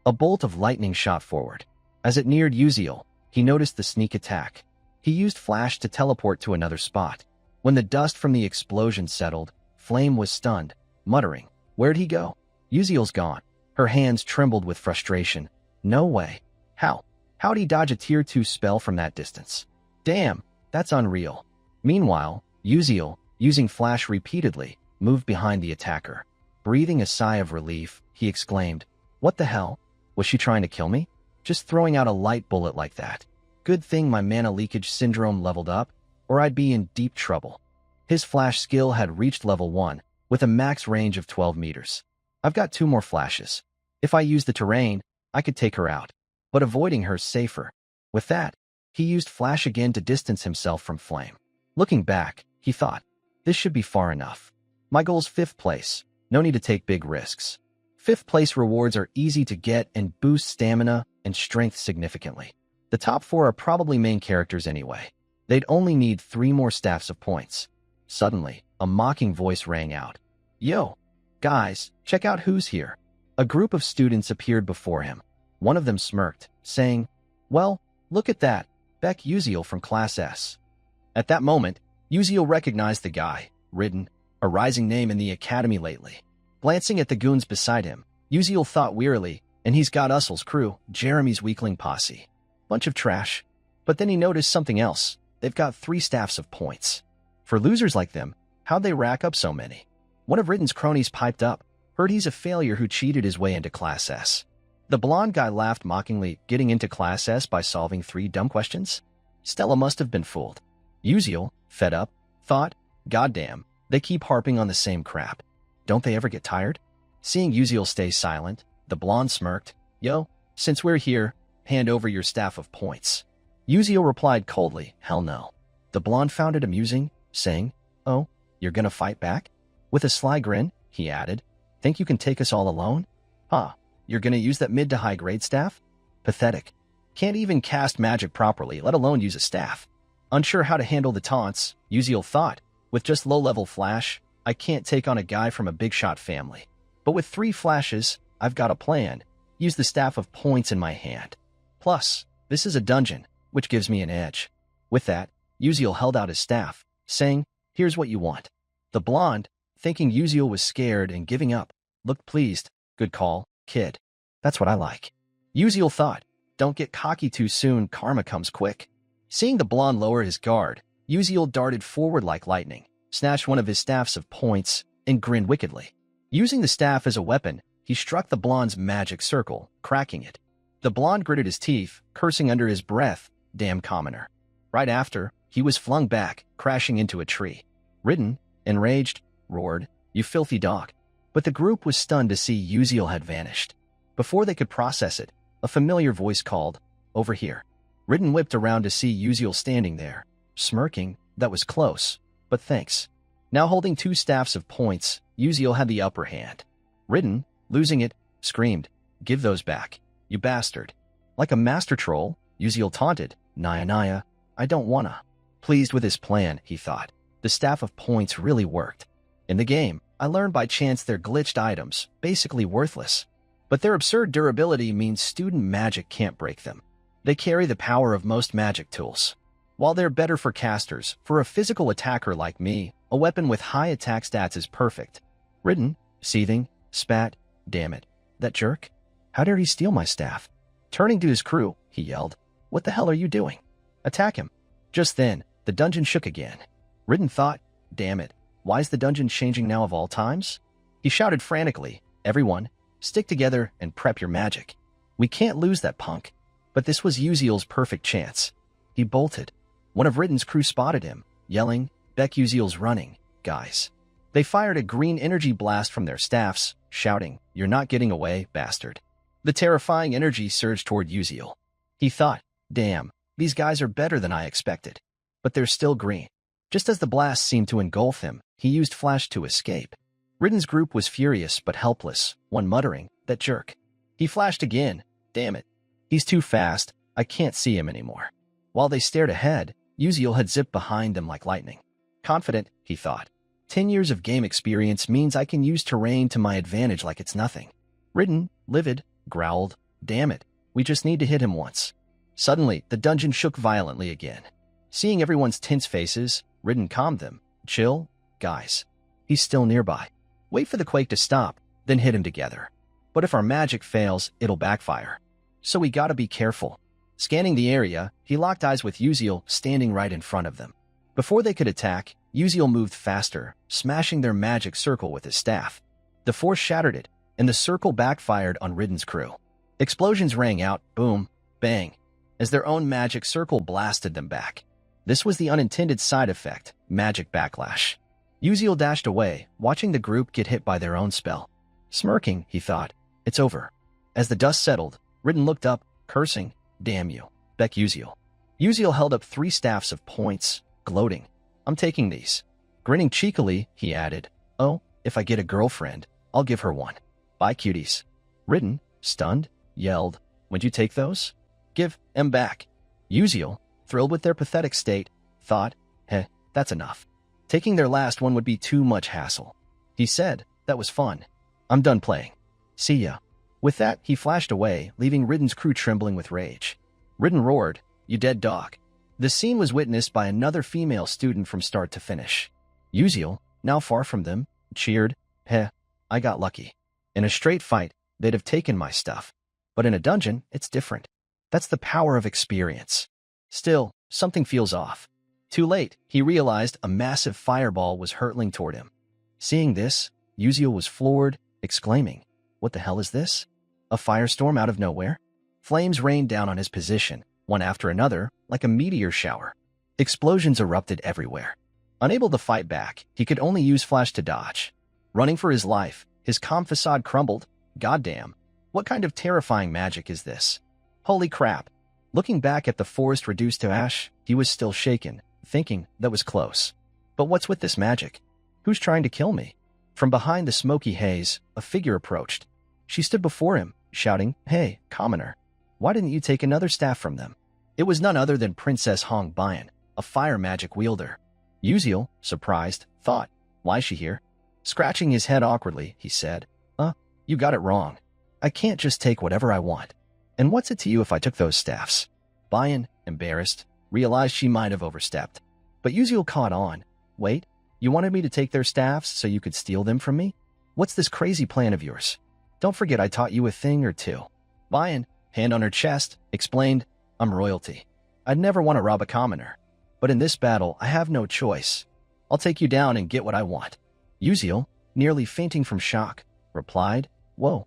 A bolt of lightning shot forward. As it neared Uziel, he noticed the sneak attack. He used flash to teleport to another spot. When the dust from the explosion settled, Flame was stunned, muttering, "Where'd he go?" Uziel's gone. Her hands trembled with frustration. No way. How'd he dodge a tier 2 spell from that distance? Damn, that's unreal. Meanwhile, Uziel, using flash repeatedly, moved behind the attacker. Breathing a sigh of relief, he exclaimed, "What the hell? Was she trying to kill me? Just throwing out a light bullet like that. Good thing my mana leakage syndrome leveled up, or I'd be in deep trouble." His flash skill had reached level 1, with a max range of 12 meters. I've got 2 more flashes. If I use the terrain, I could take her out. But avoiding her's safer. With that, he used Flash again to distance himself from Flame. Looking back, he thought, this should be far enough. My goal's 5th place. No need to take big risks. 5th place rewards are easy to get and boost stamina and strength significantly. The top 4 are probably main characters anyway. They'd only need 3 more staffs of points. Suddenly, a mocking voice rang out. Yo, guys, check out who's here. A group of students appeared before him. One of them smirked, saying, well, look at that, Beck Uziel from Class S. At that moment, Uziel recognized the guy, Ridden, a rising name in the academy lately. Glancing at the goons beside him, Uziel thought wearily, and he's got Ussel's crew, Jeremy's weakling posse. Bunch of trash. But then he noticed something else. They've got 3 staffs of points. For losers like them, how'd they rack up so many? One of Ridden's cronies piped up, heard he's a failure who cheated his way into Class S. The blonde guy laughed mockingly, getting into Class S by solving 3 dumb questions? Stella must have been fooled. Uziel, fed up, thought, goddamn, they keep harping on the same crap. Don't they ever get tired? Seeing Uziel stay silent, the blonde smirked, yo, since we're here, hand over your staff of points. Uziel replied coldly, hell no. The blonde found it amusing, saying, oh, you're gonna fight back? With a sly grin, he added, think you can take us all alone? Huh, you're gonna use that mid to high grade staff? Pathetic. Can't even cast magic properly, let alone use a staff. Unsure how to handle the taunts, Uziel thought, with just low-level flash, I can't take on a guy from a big shot family. But with 3 flashes, I've got a plan. Use the staff of points in my hand. Plus, this is a dungeon, which gives me an edge. With that, Uziel held out his staff, saying, here's what you want. The blonde, thinking Uziel was scared and giving up, looked pleased. Good call, kid. That's what I like. Uziel thought, don't get cocky too soon, karma comes quick. Seeing the blonde lower his guard, Uziel darted forward like lightning, snatched one of his staffs of points, and grinned wickedly. Using the staff as a weapon, he struck the blonde's magic circle, cracking it. The blonde gritted his teeth, cursing under his breath, damn commoner. Right after, he was flung back, crashing into a tree. Ridden, enraged, roared, you filthy dog. But the group was stunned to see Uziel had vanished. Before they could process it, a familiar voice called, over here. Ridden whipped around to see Uziel standing there, smirking, that was close, but thanks. Now holding 2 staffs of points, Uziel had the upper hand. Ridden, losing it, screamed, give those back, you bastard. Like a master troll, Uziel taunted, Naya, I don't wanna. Pleased with his plan, he thought. The staff of points really worked. In the game, I learned by chance they're glitched items, basically worthless. But their absurd durability means student magic can't break them. They carry the power of most magic tools. While they're better for casters, for a physical attacker like me, a weapon with high attack stats is perfect. Ridden, seething, spat, damn it. That jerk? How dare he steal my staff? Turning to his crew, he yelled, what the hell are you doing? Attack him. Just then, the dungeon shook again. Ridden thought, damn it, why's the dungeon changing now of all times? He shouted frantically, everyone, stick together and prep your magic. We can't lose that punk. But this was Uziel's perfect chance. He bolted. One of Ridden's crew spotted him, yelling, Beck Uziel's running, guys. They fired a green energy blast from their staffs, shouting, you're not getting away, bastard. The terrifying energy surged toward Uziel. He thought, damn, these guys are better than I expected. But they're still green. Just as the blast seemed to engulf him, he used Flash to escape. Ridden's group was furious but helpless, one muttering, that jerk. He flashed again, damn it. He's too fast, I can't see him anymore. While they stared ahead, Uziel had zipped behind them like lightning. Confident, he thought. 10 years of game experience means I can use terrain to my advantage like it's nothing. Ridden, livid, growled, damn it, we just need to hit him once. Suddenly, the dungeon shook violently again. Seeing everyone's tense faces, Ridden calmed them. Chill, guys. He's still nearby. Wait for the quake to stop, then hit him together. But if our magic fails, it'll backfire. So we gotta be careful. Scanning the area, he locked eyes with Uziel standing right in front of them. Before they could attack, Uziel moved faster, smashing their magic circle with his staff. The force shattered it, and the circle backfired on Ridden's crew. Explosions rang out, boom, bang, as their own magic circle blasted them back. This was the unintended side effect, magic backlash. Uziel dashed away, watching the group get hit by their own spell. Smirking, he thought, it's over. As the dust settled, Ridden looked up, cursing, damn you, Beck Uziel. Uziel held up 3 staffs of points, gloating. I'm taking these. Grinning cheekily, he added, oh, if I get a girlfriend, I'll give her one. Bye, cuties. Ridden, stunned, yelled, would you take those? Give them back. Uziel, thrilled with their pathetic state, thought, that's enough. Taking their last one would be too much hassle. He said, that was fun. I'm done playing. See ya. With that, he flashed away, leaving Ridden's crew trembling with rage. Ridden roared, you dead dog. The scene was witnessed by another female student from start to finish. Uziel, now far from them, cheered, I got lucky. In a straight fight, they'd have taken my stuff. But in a dungeon, it's different. That's the power of experience. Still, something feels off. Too late, he realized a massive fireball was hurtling toward him. Seeing this, Uziel was floored, exclaiming, what the hell is this? A firestorm out of nowhere? Flames rained down on his position, one after another, like a meteor shower. Explosions erupted everywhere. Unable to fight back, he could only use flash to dodge. Running for his life, his calm facade crumbled. Goddamn, what kind of terrifying magic is this? Holy crap. Looking back at the forest reduced to ash, he was still shaken, thinking that was close. But what's with this magic? Who's trying to kill me? From behind the smoky haze, a figure approached. She stood before him, shouting, hey, commoner, why didn't you take another staff from them? It was none other than Princess Hong Bian, a fire magic wielder. Uziel, surprised, thought, why is she here? Scratching his head awkwardly, he said, you got it wrong. I can't just take whatever I want. And what's it to you if I took those staffs? Bian, embarrassed, realized she might have overstepped. But Uziel caught on. Wait, you wanted me to take their staffs so you could steal them from me? What's this crazy plan of yours? Don't forget I taught you a thing or two. Bian, hand on her chest, explained, I'm royalty. I'd never want to rob a commoner. But in this battle, I have no choice. I'll take you down and get what I want. Uziel, nearly fainting from shock, replied, whoa,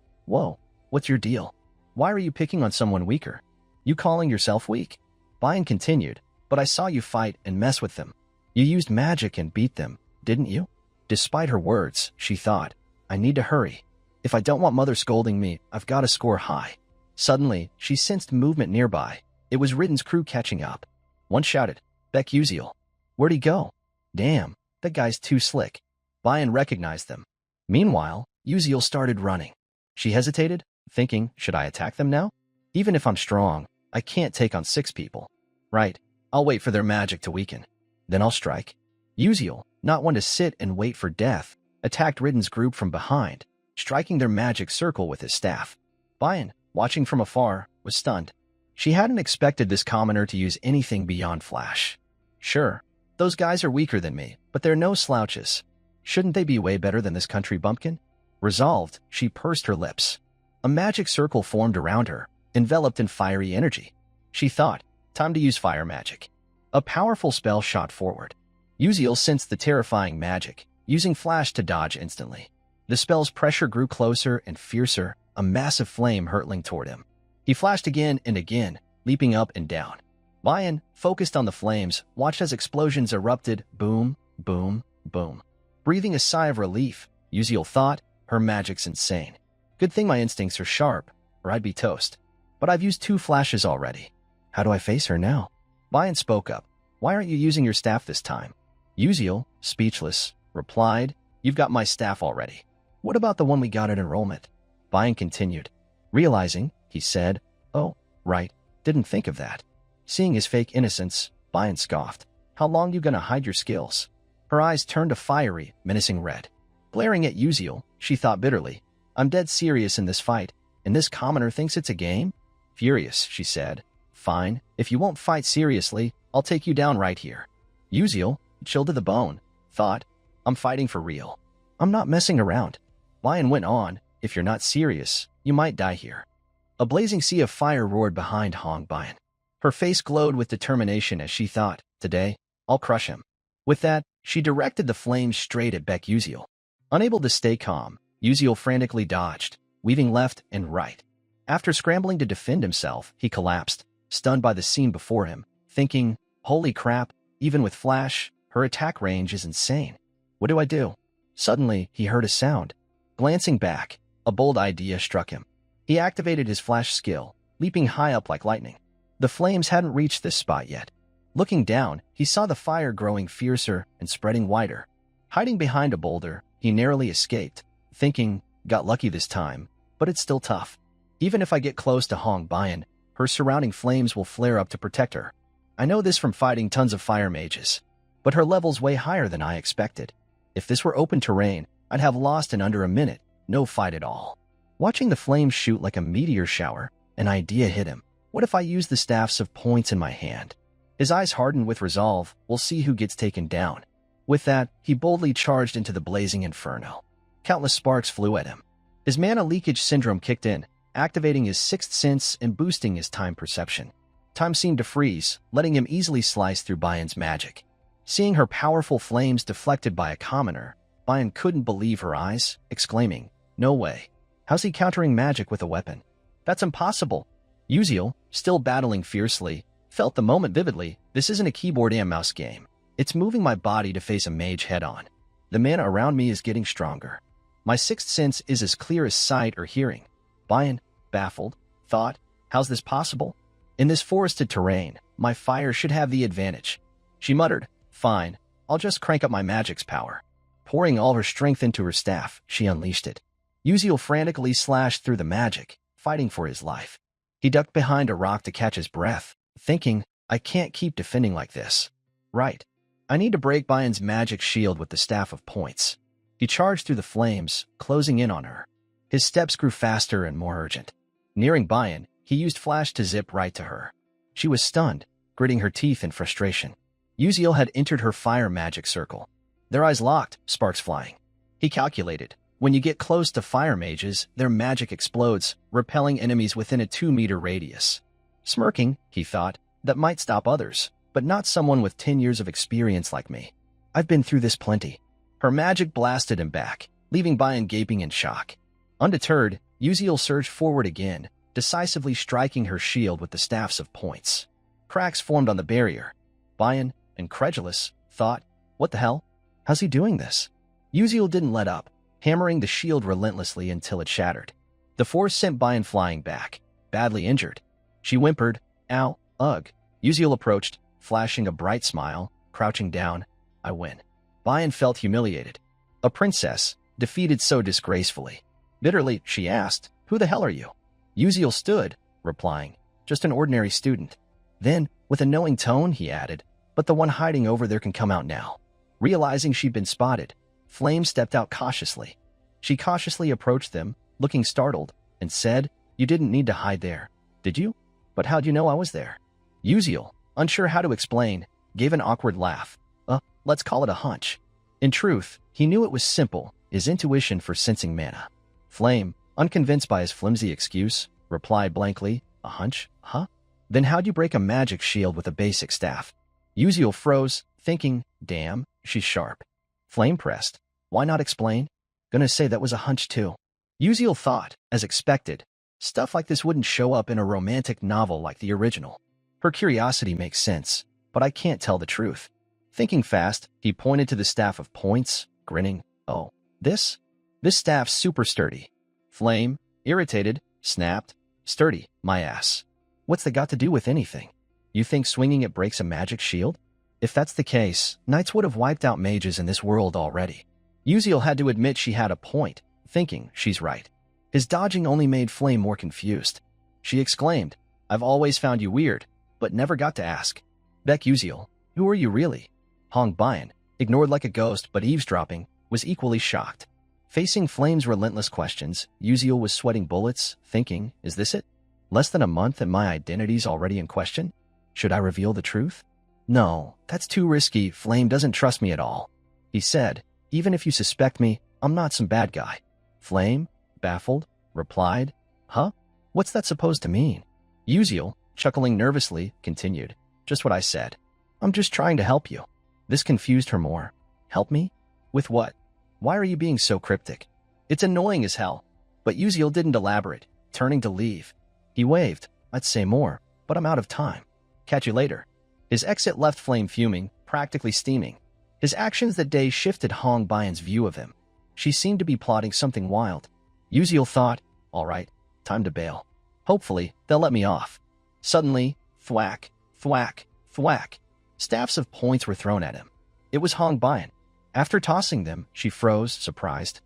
what's your deal? Why are you picking on someone weaker? You calling yourself weak? Bian continued, but I saw you fight and mess with them. You used magic and beat them, didn't you? Despite her words, she thought, I need to hurry. If I don't want Mother scolding me, I've got to score high. Suddenly, she sensed movement nearby. It was Ridden's crew catching up. One shouted, Beck Uziel. Where'd he go? Damn, that guy's too slick. Bian recognized them. Meanwhile, Uziel started running. She hesitated, thinking, should I attack them now? Even if I'm strong, I can't take on 6 people. Right, I'll wait for their magic to weaken. Then I'll strike. Uziel, not one to sit and wait for death, attacked Ridden's group from behind, striking their magic circle with his staff. Bian, watching from afar, was stunned. She hadn't expected this commoner to use anything beyond flash. Sure, those guys are weaker than me, but they're no slouches. Shouldn't they be way better than this country bumpkin? Resolved, she pursed her lips. A magic circle formed around her, enveloped in fiery energy. She thought, time to use fire magic. A powerful spell shot forward. Uziel sensed the terrifying magic, using flash to dodge instantly. The spell's pressure grew closer and fiercer, a massive flame hurtling toward him. He flashed again and again, leaping up and down. Bian, focused on the flames, watched as explosions erupted, boom, boom, boom. Breathing a sigh of relief, Uziel thought, her magic's insane. Good thing my instincts are sharp, or I'd be toast. But I've used 2 flashes already. How do I face her now? Bian spoke up. Why aren't you using your staff this time? Uziel, speechless, replied, you've got my staff already. What about the one we got at enrollment? Bian continued. Realizing, he said, oh, right, didn't think of that. Seeing his fake innocence, Bian scoffed. How long you gonna hide your skills? Her eyes turned a fiery, menacing red. Glaring at Uziel, she thought bitterly, I'm dead serious in this fight, and this commoner thinks it's a game? Furious, she said, fine, if you won't fight seriously, I'll take you down right here. Uziel, chilled to the bone, thought, I'm fighting for real. I'm not messing around. Bian went on, if you're not serious, you might die here. A blazing sea of fire roared behind Hong Bian. Her face glowed with determination as she thought, today, I'll crush him. With that, she directed the flames straight at Beck Uziel. Unable to stay calm, Uziel frantically dodged, weaving left and right. After scrambling to defend himself, he collapsed, stunned by the scene before him, thinking, holy crap, even with flash, her attack range is insane. What do I do? Suddenly, he heard a sound. Glancing back, a bold idea struck him. He activated his flash skill, leaping high up like lightning. The flames hadn't reached this spot yet. Looking down, he saw the fire growing fiercer and spreading wider. Hiding behind a boulder, he narrowly escaped, thinking, got lucky this time, but it's still tough. Even if I get close to Hong Bian, her surrounding flames will flare up to protect her. I know this from fighting tons of fire mages, but her level's way higher than I expected. If this were open terrain, I'd have lost in under a minute, no fight at all. Watching the flames shoot like a meteor shower, an idea hit him. What if I use the staffs of points in my hand? His eyes hardened with resolve. We'll see who gets taken down. With that, he boldly charged into the blazing inferno. Countless sparks flew at him. His mana leakage syndrome kicked in, activating his sixth sense and boosting his time perception. Time seemed to freeze, letting him easily slice through Bian's magic. Seeing her powerful flames deflected by a commoner, Bian couldn't believe her eyes, exclaiming, "No way. How's he countering magic with a weapon? That's impossible." Uziel, still battling fiercely, felt the moment vividly. This isn't a keyboard and mouse game. It's moving my body to face a mage head-on. The mana around me is getting stronger. My sixth sense is as clear as sight or hearing. Bian, baffled, thought, how's this possible? In this forested terrain, my fire should have the advantage. She muttered, fine, I'll just crank up my magic's power. Pouring all her strength into her staff, she unleashed it. Uziel frantically slashed through the magic, fighting for his life. He ducked behind a rock to catch his breath, thinking, I can't keep defending like this. Right. I need to break Bian's magic shield with the staff of points. He charged through the flames, closing in on her. His steps grew faster and more urgent. Nearing Bian, he used flash to zip right to her. She was stunned, gritting her teeth in frustration. Uziel had entered her fire magic circle. Their eyes locked, sparks flying. He calculated. When you get close to fire mages, their magic explodes, repelling enemies within a 2-meter radius. Smirking, he thought, that might stop others, but not someone with 10 years of experience like me. I've been through this plenty. Her magic blasted him back, leaving Bian gaping in shock. Undeterred, Uziel surged forward again, decisively striking her shield with the staffs of points. Cracks formed on the barrier. Bian, incredulous, thought, what the hell? How's he doing this? Uziel didn't let up, hammering the shield relentlessly until it shattered. The force sent Bian flying back, badly injured. She whimpered, ow, ugh. Uziel approached, flashing a bright smile, crouching down. I win. Bian felt humiliated. A princess, defeated so disgracefully. Bitterly, she asked, who the hell are you? Uziel stood, replying, just an ordinary student. Then, with a knowing tone, he added, but the one hiding over there can come out now. Realizing she'd been spotted, Flame stepped out cautiously. She cautiously approached them, looking startled, and said, you didn't need to hide there, did you? But how'd you know I was there? Uziel, unsure how to explain, gave an awkward laugh. Let's call it a hunch. In truth, he knew it was simple, his intuition for sensing mana. Flame, unconvinced by his flimsy excuse, replied blankly, a hunch, huh? Then how'd you break a magic shield with a basic staff? Uziel froze, thinking, damn, she's sharp. Flame pressed. Why not explain? Gonna say that was a hunch too. Uziel thought, as expected, stuff like this wouldn't show up in a romantic novel like the original. Her curiosity makes sense, but I can't tell the truth. Thinking fast, he pointed to the staff of points, grinning. Oh, this staff's super sturdy. Flame, irritated, snapped. Sturdy, my ass. What's that got to do with anything? You think swinging it breaks a magic shield? If that's the case, knights would have wiped out mages in this world already. Uziel had to admit she had a point, thinking she's right. His dodging only made Flame more confused. She exclaimed, I've always found you weird, but never got to ask. Beck Uziel, who are you really? Hong Bian, ignored like a ghost but eavesdropping, was equally shocked. Facing Flame's relentless questions, Uziel was sweating bullets, thinking, is this it? Less than a month and my identity's already in question? Should I reveal the truth? No, that's too risky. Flame doesn't trust me at all. He said, even if you suspect me, I'm not some bad guy. Flame, baffled, replied, huh? What's that supposed to mean? Uziel, chuckling nervously, continued, just what I said. I'm just trying to help you. This confused her more. Help me? With what? Why are you being so cryptic? It's annoying as hell. But Uziel didn't elaborate, turning to leave. He waved. I'd say more, but I'm out of time. Catch you later. His exit left Flame fuming, practically steaming. His actions that day shifted Hong Bian's view of him. She seemed to be plotting something wild. Uziel thought, all right, time to bail. Hopefully, they'll let me off. Suddenly, Thwack, thwack, thwack. Staffs of points were thrown at him. It was Hong Bian. After tossing them, she froze, surprised.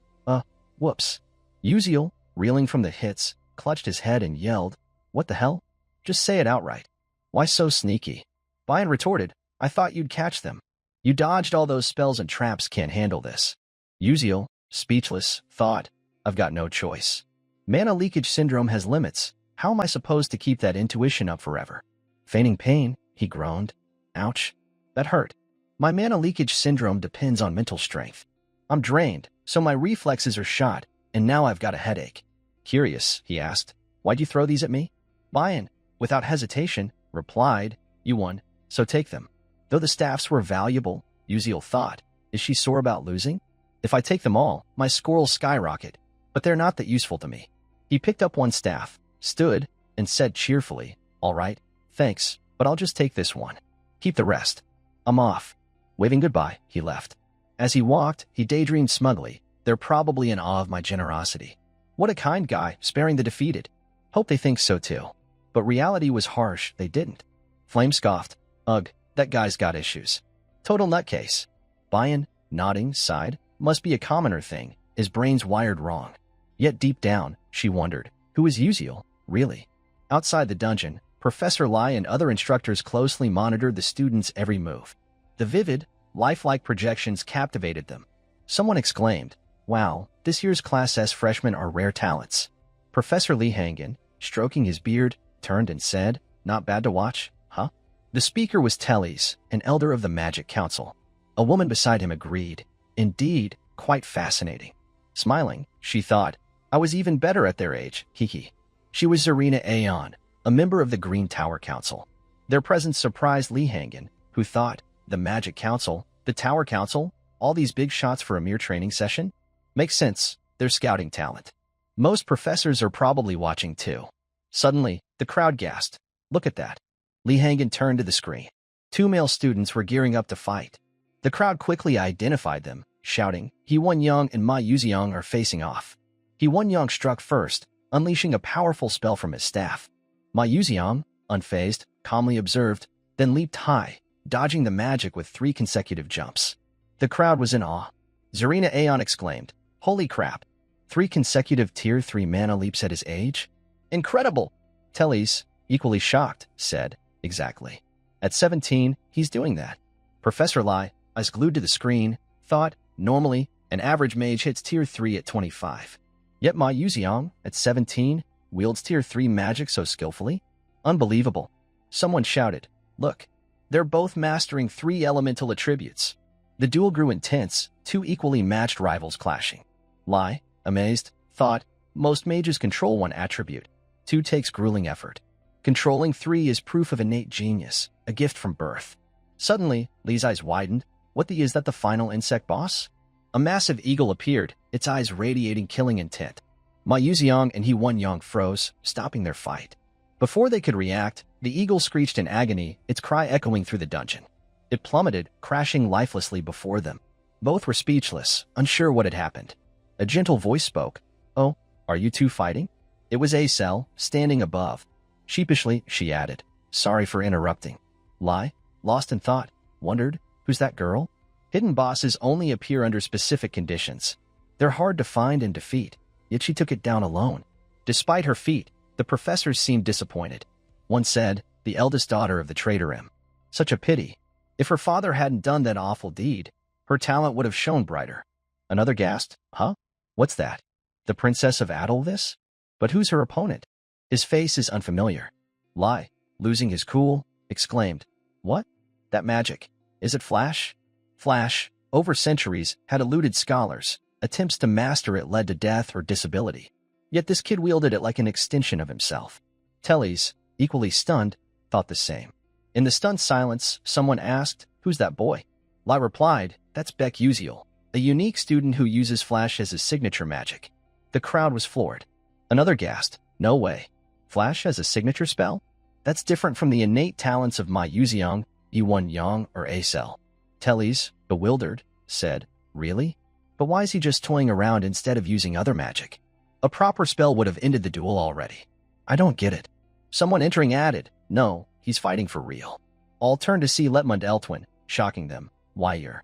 Whoops. Uziel, reeling from the hits, clutched his head and yelled, "What the hell? Just say it outright. Why so sneaky?" Bian retorted, "I thought you'd catch them. You dodged all those spells and traps, can't handle this." Uziel, speechless, thought, "I've got no choice. Mana leakage syndrome has limits. How am I supposed to keep that intuition up forever?" Feigning pain, he groaned. "Ouch. That hurt. My mana leakage syndrome depends on mental strength. I'm drained, so my reflexes are shot, and now I've got a headache." Curious, he asked, "Why'd you throw these at me?" Bian, without hesitation, replied, "You won, so take them." Though the staffs were valuable, Uziel thought, "Is she sore about losing? If I take them all, my score will skyrocket, but they're not that useful to me." He picked up one staff, stood, and said cheerfully, "All right, thanks, but I'll just take this one. Keep the rest. I'm off." Waving goodbye, he left. As he walked, he daydreamed smugly, "They're probably in awe of my generosity. What a kind guy, sparing the defeated. Hope they think so too." But reality was harsh, they didn't. Flame scoffed, "Ugh, that guy's got issues. Total nutcase." Bian, nodding, sighed, "Must be a commoner thing, his brain's wired wrong." Yet deep down, she wondered, who is Uziel, really? Outside the dungeon, Professor Lai and other instructors closely monitored the students' every move. The vivid, lifelike projections captivated them. Someone exclaimed, "Wow, this year's Class S freshmen are rare talents." Professor Li Hangen, stroking his beard, turned and said, "Not bad to watch, huh?" The speaker was Teles, an elder of the Magic Council. A woman beside him agreed, "Indeed, quite fascinating." Smiling, she thought, "I was even better at their age, hee. She was Zarina Aeon, a member of the Green Tower Council. Their presence surprised Li Hangen, who thought, the Magic Council, the Tower Council, all these big shots for a mere training session? Makes sense, they're scouting talent. Most professors are probably watching too. Suddenly, the crowd gasped. "Look at that." Li Hangen turned to the screen. 2 male students were gearing up to fight. The crowd quickly identified them, shouting, "He Won Young and Ma Yuziang are facing off." He Won Young struck first, unleashing a powerful spell from his staff. Ma Yuziang, unfazed, calmly observed, then leaped high, dodging the magic with 3 consecutive jumps. The crowd was in awe. Zarina Aeon exclaimed, "Holy crap! 3 consecutive Tier 3 mana leaps at his age? Incredible!" Teles, equally shocked, said, "Exactly. At 17, he's doing that." Professor Lai, eyes glued to the screen, thought, "Normally, an average mage hits Tier 3 at 25. Yet Ma Yuziang, at 17, wields Tier 3 magic so skillfully? Unbelievable." Someone shouted, "Look, they're both mastering 3 elemental attributes." The duel grew intense, 2 equally matched rivals clashing. Lai, amazed, thought, "Most mages control 1 attribute. 2 takes grueling effort. Controlling 3 is proof of innate genius, a gift from birth." Suddenly, Li's eyes widened. Is that the final insect boss? A massive eagle appeared, its eyes radiating killing intent. Ma Yuziang and He Won Young froze, stopping their fight. Before they could react, the eagle screeched in agony, its cry echoing through the dungeon. It plummeted, crashing lifelessly before them. Both were speechless, unsure what had happened. A gentle voice spoke. "Oh, are you 2 fighting?" It was Acel, standing above. Sheepishly, she added, "Sorry for interrupting." Lai, lost in thought, wondered, "Who's that girl?" Hidden bosses only appear under specific conditions. They're hard to find and defeat, yet she took it down alone. Despite her feat, the professors seemed disappointed. One said, "The eldest daughter of the traitor M. Such a pity. If her father hadn't done that awful deed, her talent would have shone brighter." Another gasped, "Huh? What's that? The Princess of Adolvis? But who's her opponent? His face is unfamiliar." Lai, losing his cool, exclaimed, "What? That magic. Is it Flash?" Flash, over centuries, had eluded scholars. Attempts to master it led to death or disability. Yet this kid wielded it like an extension of himself. Teles, equally stunned, thought the same. In the stunned silence, someone asked, "Who's that boy?" Lai replied, "That's Beck Uziel, a unique student who uses Flash as his signature magic." The crowd was floored. Another gasped, "No way. Flash has a signature spell? That's different from the innate talents of Ma Yuziang, He Won Young, or Acel." Teles, bewildered, said, "Really? But why is he just toying around instead of using other magic? A proper spell would have ended the duel already. I don't get it." Someone entering added, "No, he's fighting for real. All turned to see Letmund Eltwin, shocking them. Why you're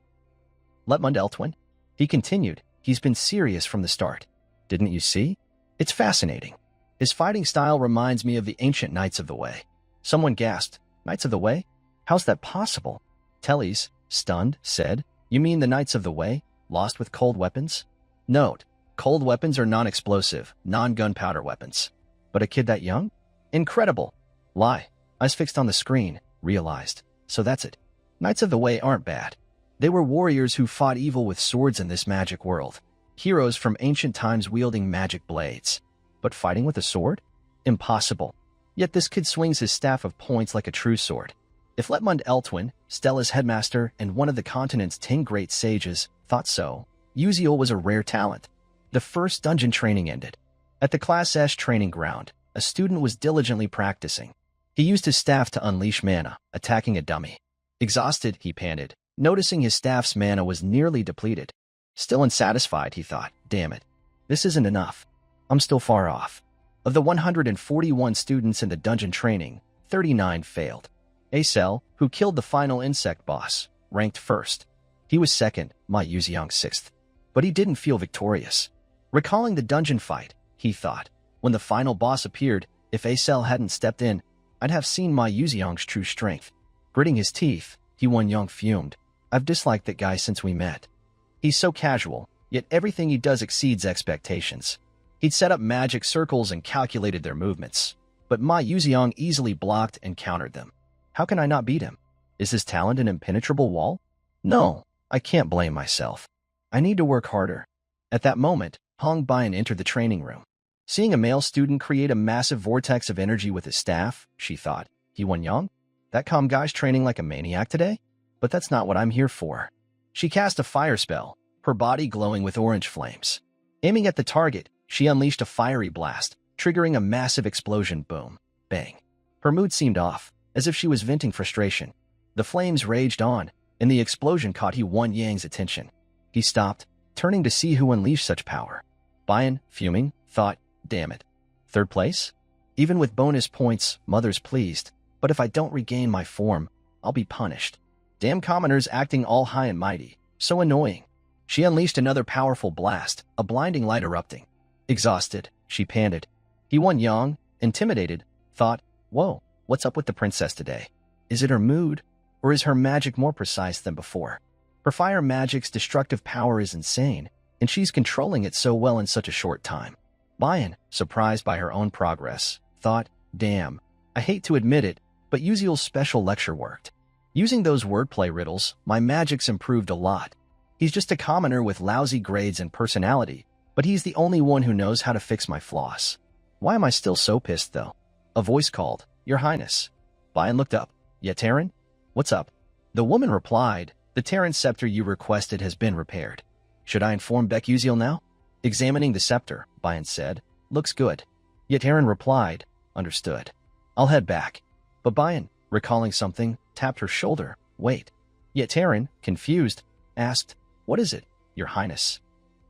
Letmund Eltwin? He continued. He's been serious from the start. Didn't you see? It's fascinating. His fighting style reminds me of the ancient Knights of the Way. Someone gasped. Knights of the Way? How's that possible? Tellys, stunned, said, You mean the Knights of the Way, lost with cold weapons? Note, cold weapons are non-explosive, non-gunpowder weapons. But a kid that young? Incredible. Lie. Eyes fixed on the screen, realized. So that's it. Knights of the Way aren't bad. They were warriors who fought evil with swords in this magic world. Heroes from ancient times wielding magic blades. But fighting with a sword? Impossible. Yet this kid swings his staff of points like a true sword. If Letmund Eltwin, Stella's headmaster and one of the continent's 10 great sages, thought so, Uziel was a rare talent. The first dungeon training ended. At the Class S training ground, a student was diligently practicing. He used his staff to unleash mana, attacking a dummy. Exhausted, he panted, noticing his staff's mana was nearly depleted. Still unsatisfied, he thought, damn it. This isn't enough. I'm still far off. Of the 141 students in the dungeon training, 39 failed. Acel, who killed the final insect boss, ranked first. He was second, Ma Yuxiang sixth. But he didn't feel victorious. Recalling the dungeon fight, he thought, when the final boss appeared, if Acel hadn't stepped in, I'd have seen Ma Yuxiang's true strength. Gritting his teeth, He Wan-Young fumed. I've disliked that guy since we met. He's so casual, yet everything he does exceeds expectations. He'd set up magic circles and calculated their movements. But Ma Yuxiang easily blocked and countered them. How can I not beat him? Is his talent an impenetrable wall? No, I can't blame myself. I need to work harder. At that moment, Hong Bian entered the training room. Seeing a male student create a massive vortex of energy with his staff, she thought, He Wan-Young? That calm guy's training like a maniac today? But that's not what I'm here for. She cast a fire spell, her body glowing with orange flames. Aiming at the target, she unleashed a fiery blast, triggering a massive explosion. Boom. Bang. Her mood seemed off, as if she was venting frustration. The flames raged on, and the explosion caught He Wan-Yang's attention. He stopped, turning to see who unleashed such power. Bian, fuming, thought, damn it. Third place? Even with bonus points, Mother's pleased, but if I don't regain my form, I'll be punished. Damn commoners acting all high and mighty, so annoying. She unleashed another powerful blast, a blinding light erupting. Exhausted, she panted. He Wan-Young, intimidated, thought, whoa, what's up with the princess today? Is it her mood, or is her magic more precise than before? Her fire magic's destructive power is insane, and she's controlling it so well in such a short time. Bian, surprised by her own progress, thought, damn, I hate to admit it, but Uziel's special lecture worked. Using those wordplay riddles, my magic's improved a lot. He's just a commoner with lousy grades and personality, but he's the only one who knows how to fix my flaws. Why am I still so pissed, though? A voice called, Your Highness. Bian looked up. Terran? What's up? The woman replied, The Terran scepter you requested has been repaired. Should I inform Beck Uziel now? Examining the scepter, Bian said, Looks good. Terran replied, Understood. I'll head back. But Bian, recalling something, tapped her shoulder. Wait. Terran, confused, asked, What is it, Your Highness?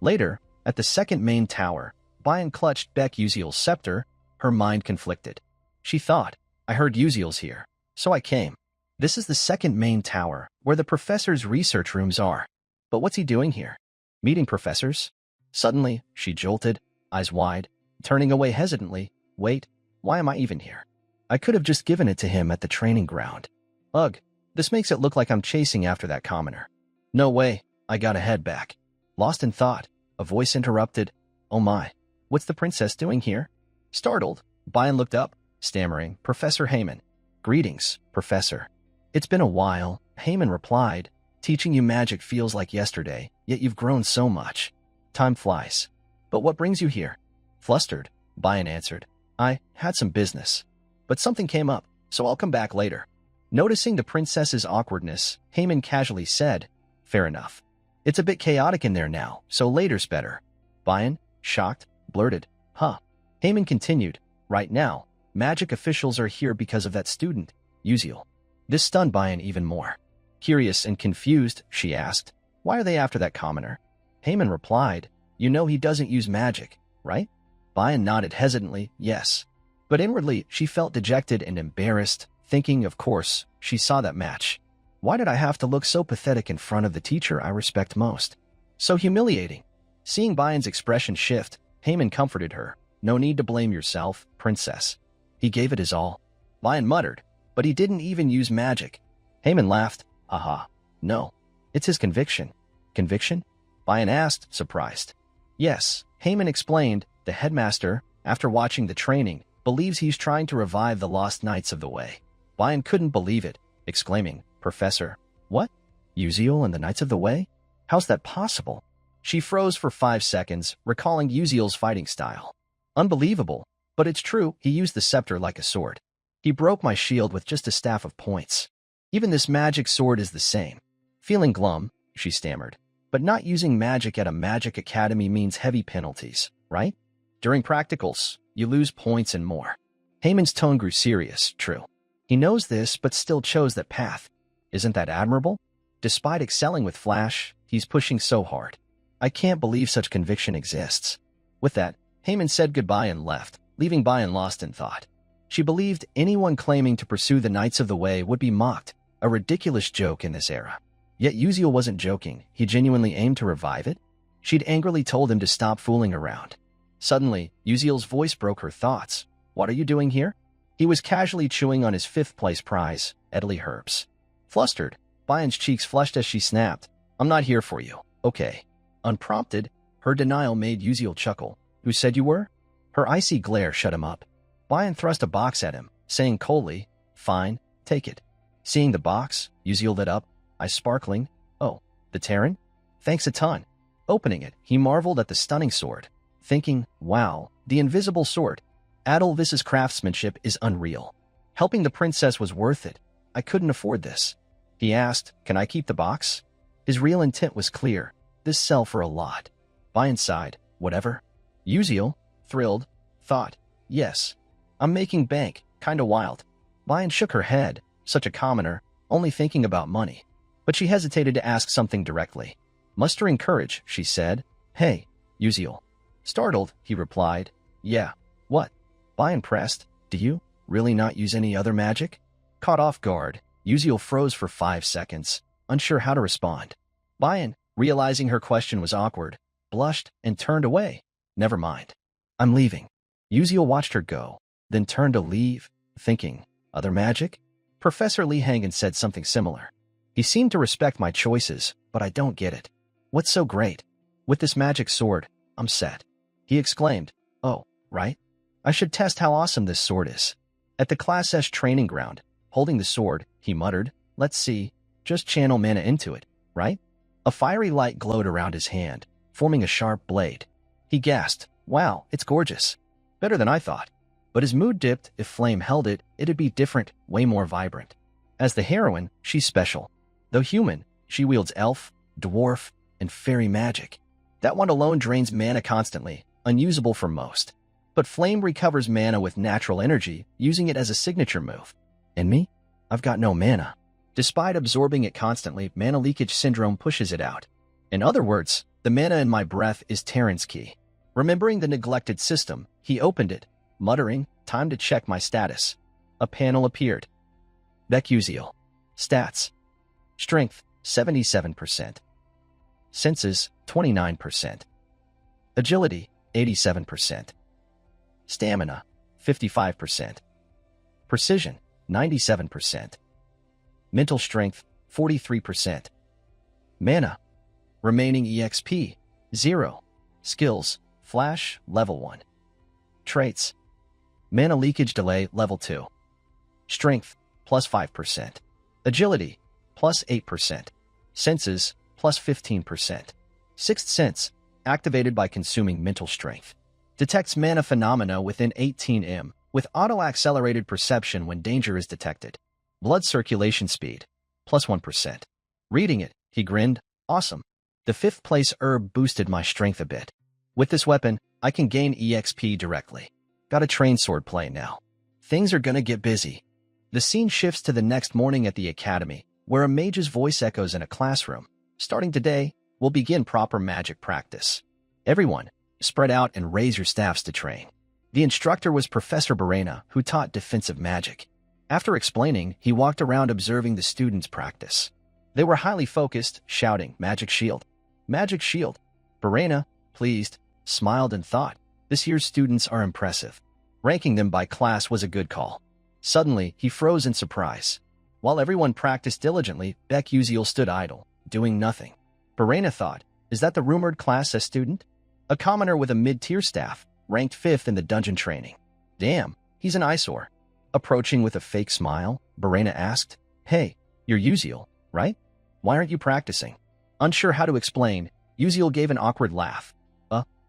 Later, at the second main tower, Bian clutched Beck Uziel's scepter, her mind conflicted. She thought, I heard Uziel's here, so I came. This is the second main tower, where the professor's research rooms are. But what's he doing here? Meeting professors? Suddenly, she jolted, eyes wide, turning away hesitantly. Wait, why am I even here? I could have just given it to him at the training ground. Ugh, this makes it look like I'm chasing after that commoner. No way, I gotta head back. Lost in thought, a voice interrupted. Oh my, what's the princess doing here? Startled, Bian looked up, stammering, Professor Heyman. Greetings, Professor. It's been a while, Heyman replied. Teaching you magic feels like yesterday, yet you've grown so much. Time flies. But what brings you here? Flustered, Bian answered. I had some business. But something came up, so I'll come back later. Noticing the princess's awkwardness, Heyman casually said, Fair enough. It's a bit chaotic in there now, so later's better. Bian, shocked, blurted, Huh. Heyman continued, Right now, magic officials are here because of that student, Uziel. This stunned Bian even more. Curious and confused, she asked, Why are they after that commoner? Heyman replied, You know he doesn't use magic, right? Bian nodded hesitantly, yes. But inwardly, she felt dejected and embarrassed, thinking, of course, she saw that match. Why did I have to look so pathetic in front of the teacher I respect most? So humiliating. Seeing Bayan's expression shift, Heyman comforted her. No need to blame yourself, princess. He gave it his all. Bayan muttered, but he didn't even use magic. Heyman laughed. Aha. No. It's his conviction. Conviction? Bayan asked, surprised. Yes, Heyman explained. The headmaster, after watching the training, believes he's trying to revive the lost Knights of the Way. Bayan couldn't believe it, exclaiming, Professor, what? Uziel and the Knights of the Way? How's that possible? She froze for 5 seconds, recalling Uziel's fighting style. Unbelievable, but it's true, he used the scepter like a sword. He broke my shield with just a staff of points. Even this magic sword is the same. Feeling glum, she stammered. But not using magic at a magic academy means heavy penalties, right? During practicals, you lose points and more. Heyman's tone grew serious, true. He knows this, but still chose that path. Isn't that admirable? Despite excelling with Flash, he's pushing so hard. I can't believe such conviction exists. With that, Heyman said goodbye and left, leaving Bayan lost in thought. She believed anyone claiming to pursue the Knights of the Way would be mocked, a ridiculous joke in this era. Yet Uziel wasn't joking, he genuinely aimed to revive it. She'd angrily told him to stop fooling around. Suddenly, Uziel's voice broke her thoughts. What are you doing here? He was casually chewing on his 5th place prize, Edley herbs. Flustered, Bayan's cheeks flushed as she snapped. I'm not here for you, okay. Unprompted, her denial made Uziel chuckle. Who said you were? Her icy glare shut him up. Bayan thrust a box at him, saying coldly, Fine, take it. Seeing the box, Uziel lit up, eyes sparkling. Oh, the Terran? Thanks a ton. Opening it, he marveled at the stunning sword, thinking, wow, the invisible sword. Adelvis's craftsmanship is unreal. Helping the princess was worth it. I couldn't afford this. He asked, Can I keep the box? His real intent was clear. This sell for a lot. Bayan sighed, whatever. Uziel, thrilled, thought, yes. I'm making bank, kinda wild. Bayan shook her head, such a commoner, only thinking about money. But she hesitated to ask something directly. Mustering courage, she said, Hey, Uziel. Startled, he replied, Yeah, what? Bayan pressed, Do you really not use any other magic? Caught off guard, Uziel froze for 5 seconds, unsure how to respond. Bayan, realizing her question was awkward, blushed and turned away. Never mind. I'm leaving. Uziel watched her go, then turned to leave, thinking, Other magic? Professor Lee Hangen said something similar. He seemed to respect my choices, but I don't get it. What's so great? With this magic sword, I'm set. He exclaimed, Oh, right? I should test how awesome this sword is. At the Class S training ground, holding the sword, he muttered, Let's see, just channel mana into it, right? A fiery light glowed around his hand, forming a sharp blade. He gasped, Wow, it's gorgeous. Better than I thought. But his mood dipped. If Flame held it, it'd be different, way more vibrant. As the heroine, she's special. Though human, she wields elf, dwarf, and fairy magic. That one alone drains mana constantly, unusable for most. But Flame recovers mana with natural energy, using it as a signature move. And me? I've got no mana. Despite absorbing it constantly, mana leakage syndrome pushes it out. In other words, the mana in my breath is Terran's key. Remembering the neglected system, he opened it, muttering, Time to check my status. A panel appeared. Beck Uziel. Stats. Strength, 77%. Senses, 29%. Agility, 87%. Stamina, 55%. Precision, 97%. Mental strength, 43%. Mana. Remaining EXP, 0. Skills, Flash, level 1. Traits. Mana leakage delay, level 2. Strength, plus 5%. Agility, plus 8%. Senses, plus 15%. Sixth Sense, activated by consuming mental strength. Detects mana phenomena within 18 m, with auto-accelerated perception when danger is detected. Blood circulation speed, plus 1%. Reading it, he grinned, Awesome. The 5th place herb boosted my strength a bit. With this weapon, I can gain EXP directly. Got a train sword play now. Things are gonna get busy. The scene shifts to the next morning at the academy, where a mage's voice echoes in a classroom. Starting today, we'll begin proper magic practice. Everyone, spread out and raise your staffs to train. The instructor was Professor Barena, who taught defensive magic. After explaining, he walked around observing the students practice. They were highly focused, shouting, "Magic shield! Magic shield!" Verena, pleased, smiled and thought, this year's students are impressive. Ranking them by class was a good call. Suddenly, he froze in surprise. While everyone practiced diligently, Beck Uziel stood idle, doing nothing. Verena thought, is that the rumored Class S student? A commoner with a mid-tier staff, ranked 5th in the dungeon training. Damn, he's an eyesore. Approaching with a fake smile, Verena asked, "Hey, you're Uziel, right? Why aren't you practicing?" Unsure how to explain, Uziel gave an awkward laugh.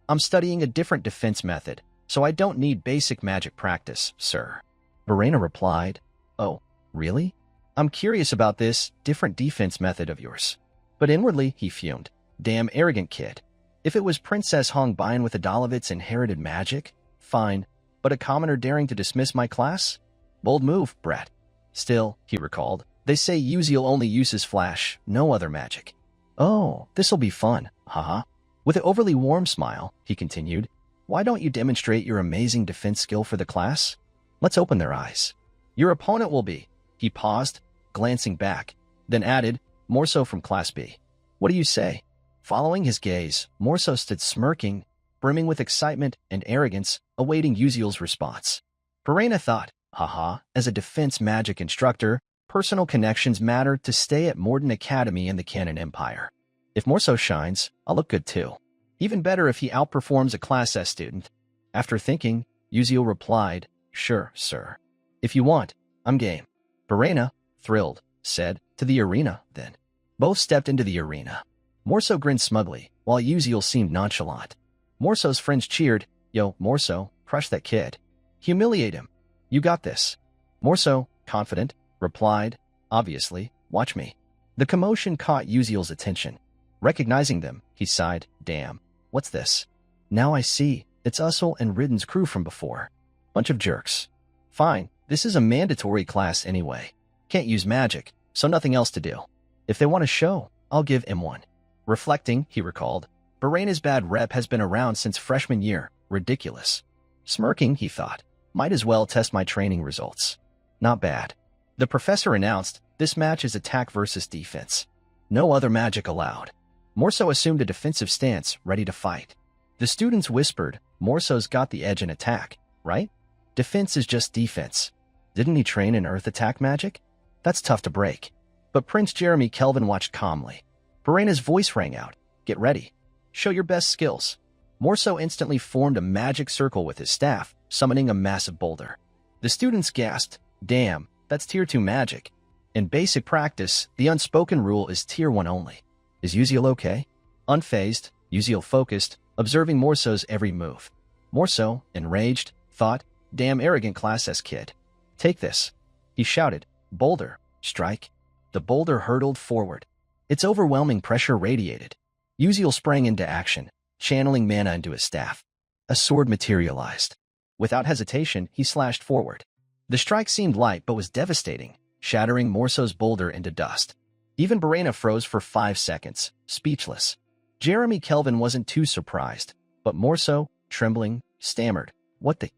I'm studying a different defense method, so I don't need basic magic practice, sir." Verena replied, "Oh, really? I'm curious about this different defense method of yours." But inwardly, he fumed. Damn arrogant kid. If it was Princess Hong Bian with Adalovit's inherited magic, fine, but a commoner daring to dismiss my class? Bold move, brat. Still, he recalled, they say Uziel only uses flash, no other magic. Oh, this'll be fun, haha. With an overly warm smile, he continued, why don't you demonstrate your amazing defense skill for the class? Let's open their eyes. Your opponent will be. He paused, glancing back, then added, more so from Class B. What do you say? Following his gaze, Morso stood smirking, brimming with excitement and arrogance, awaiting Uziel's response. Verena thought, haha, as a defense magic instructor, personal connections matter to stay at Morden Academy in the Canon Empire. If Morso shines, I'll look good too. Even better if he outperforms a Class S student. After thinking, Uziel replied, sure, sir. If you want, I'm game. Verena, thrilled, said, to the arena, then. Both stepped into the arena. Morso grinned smugly, while Uziel seemed nonchalant. Morso's friends cheered, yo, Morso, crush that kid. Humiliate him. You got this. Morso, confident, replied, obviously, watch me. The commotion caught Uziel's attention. Recognizing them, he sighed, damn, what's this? Now I see, it's Ussel and Ridden's crew from before. Bunch of jerks. Fine, this is a mandatory class anyway. Can't use magic, so nothing else to do. If they want to show, I'll give him one. Reflecting, he recalled, Verena's bad rep has been around since freshman year, ridiculous. Smirking, he thought, might as well test my training results. Not bad. The professor announced, this match is attack versus defense. No other magic allowed. Morso assumed a defensive stance, ready to fight. The students whispered, Morso's got the edge in attack, right? Defense is just defense. Didn't he train in earth attack magic? That's tough to break. But Prince Jeremy Kelvin watched calmly. Verena's voice rang out, get ready. Show your best skills. Morso instantly formed a magic circle with his staff, summoning a massive boulder. The students gasped, damn, that's Tier 2 magic. In basic practice, the unspoken rule is Tier 1 only. Is Uziel okay? Unfazed, Uziel focused, observing Morso's every move. Morso, enraged, thought, damn arrogant Class S kid. Take this. He shouted, boulder, strike. The boulder hurtled forward. Its overwhelming pressure radiated. Uziel sprang into action, channeling mana into his staff. A sword materialized. Without hesitation, he slashed forward. The strike seemed light but was devastating, shattering Morso's boulder into dust. Even Verena froze for 5 seconds, speechless. Jeremy Kelvin wasn't too surprised, but Morso, trembling, stammered, what the?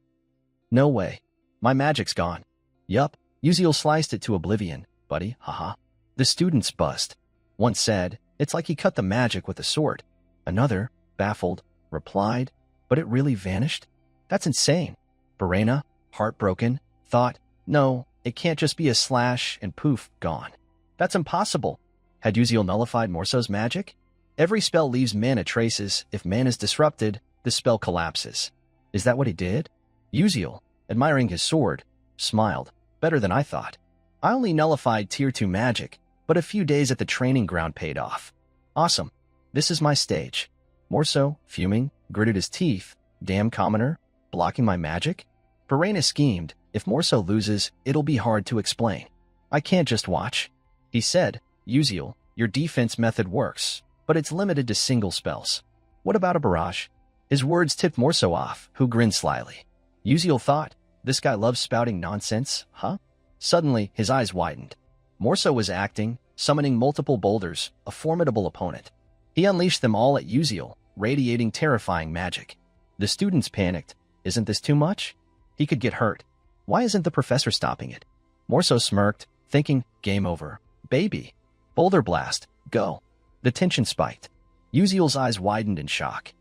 No way. My magic's gone. Yup, Uziel sliced it to oblivion, buddy, haha. The students buzzed. One said, it's like he cut the magic with a sword. Another, baffled, replied, but it really vanished? That's insane. Verena, heartbroken, thought, no, it can't just be a slash and poof, gone. That's impossible. Had Uziel nullified Morso's magic? Every spell leaves mana traces. If mana is disrupted, the spell collapses. Is that what he did? Uziel, admiring his sword, smiled. Better than I thought. I only nullified Tier 2 magic, but a few days at the training ground paid off. Awesome. This is my stage. Morso, fuming, gritted his teeth. Damn commoner, blocking my magic? Verena schemed, if Morso loses, it'll be hard to explain. I can't just watch. He said, Uziel, your defense method works, but it's limited to single spells. What about a barrage? His words tipped Morso off, who grinned slyly. Uziel thought, this guy loves spouting nonsense, huh? Suddenly, his eyes widened. Morso was acting, summoning multiple boulders, a formidable opponent. He unleashed them all at Uziel, radiating terrifying magic. The students panicked. Isn't this too much? He could get hurt. Why isn't the professor stopping it? Morso smirked, thinking, game over. Baby. Boulder blast. Go. The tension spiked. Uziel's eyes widened in shock.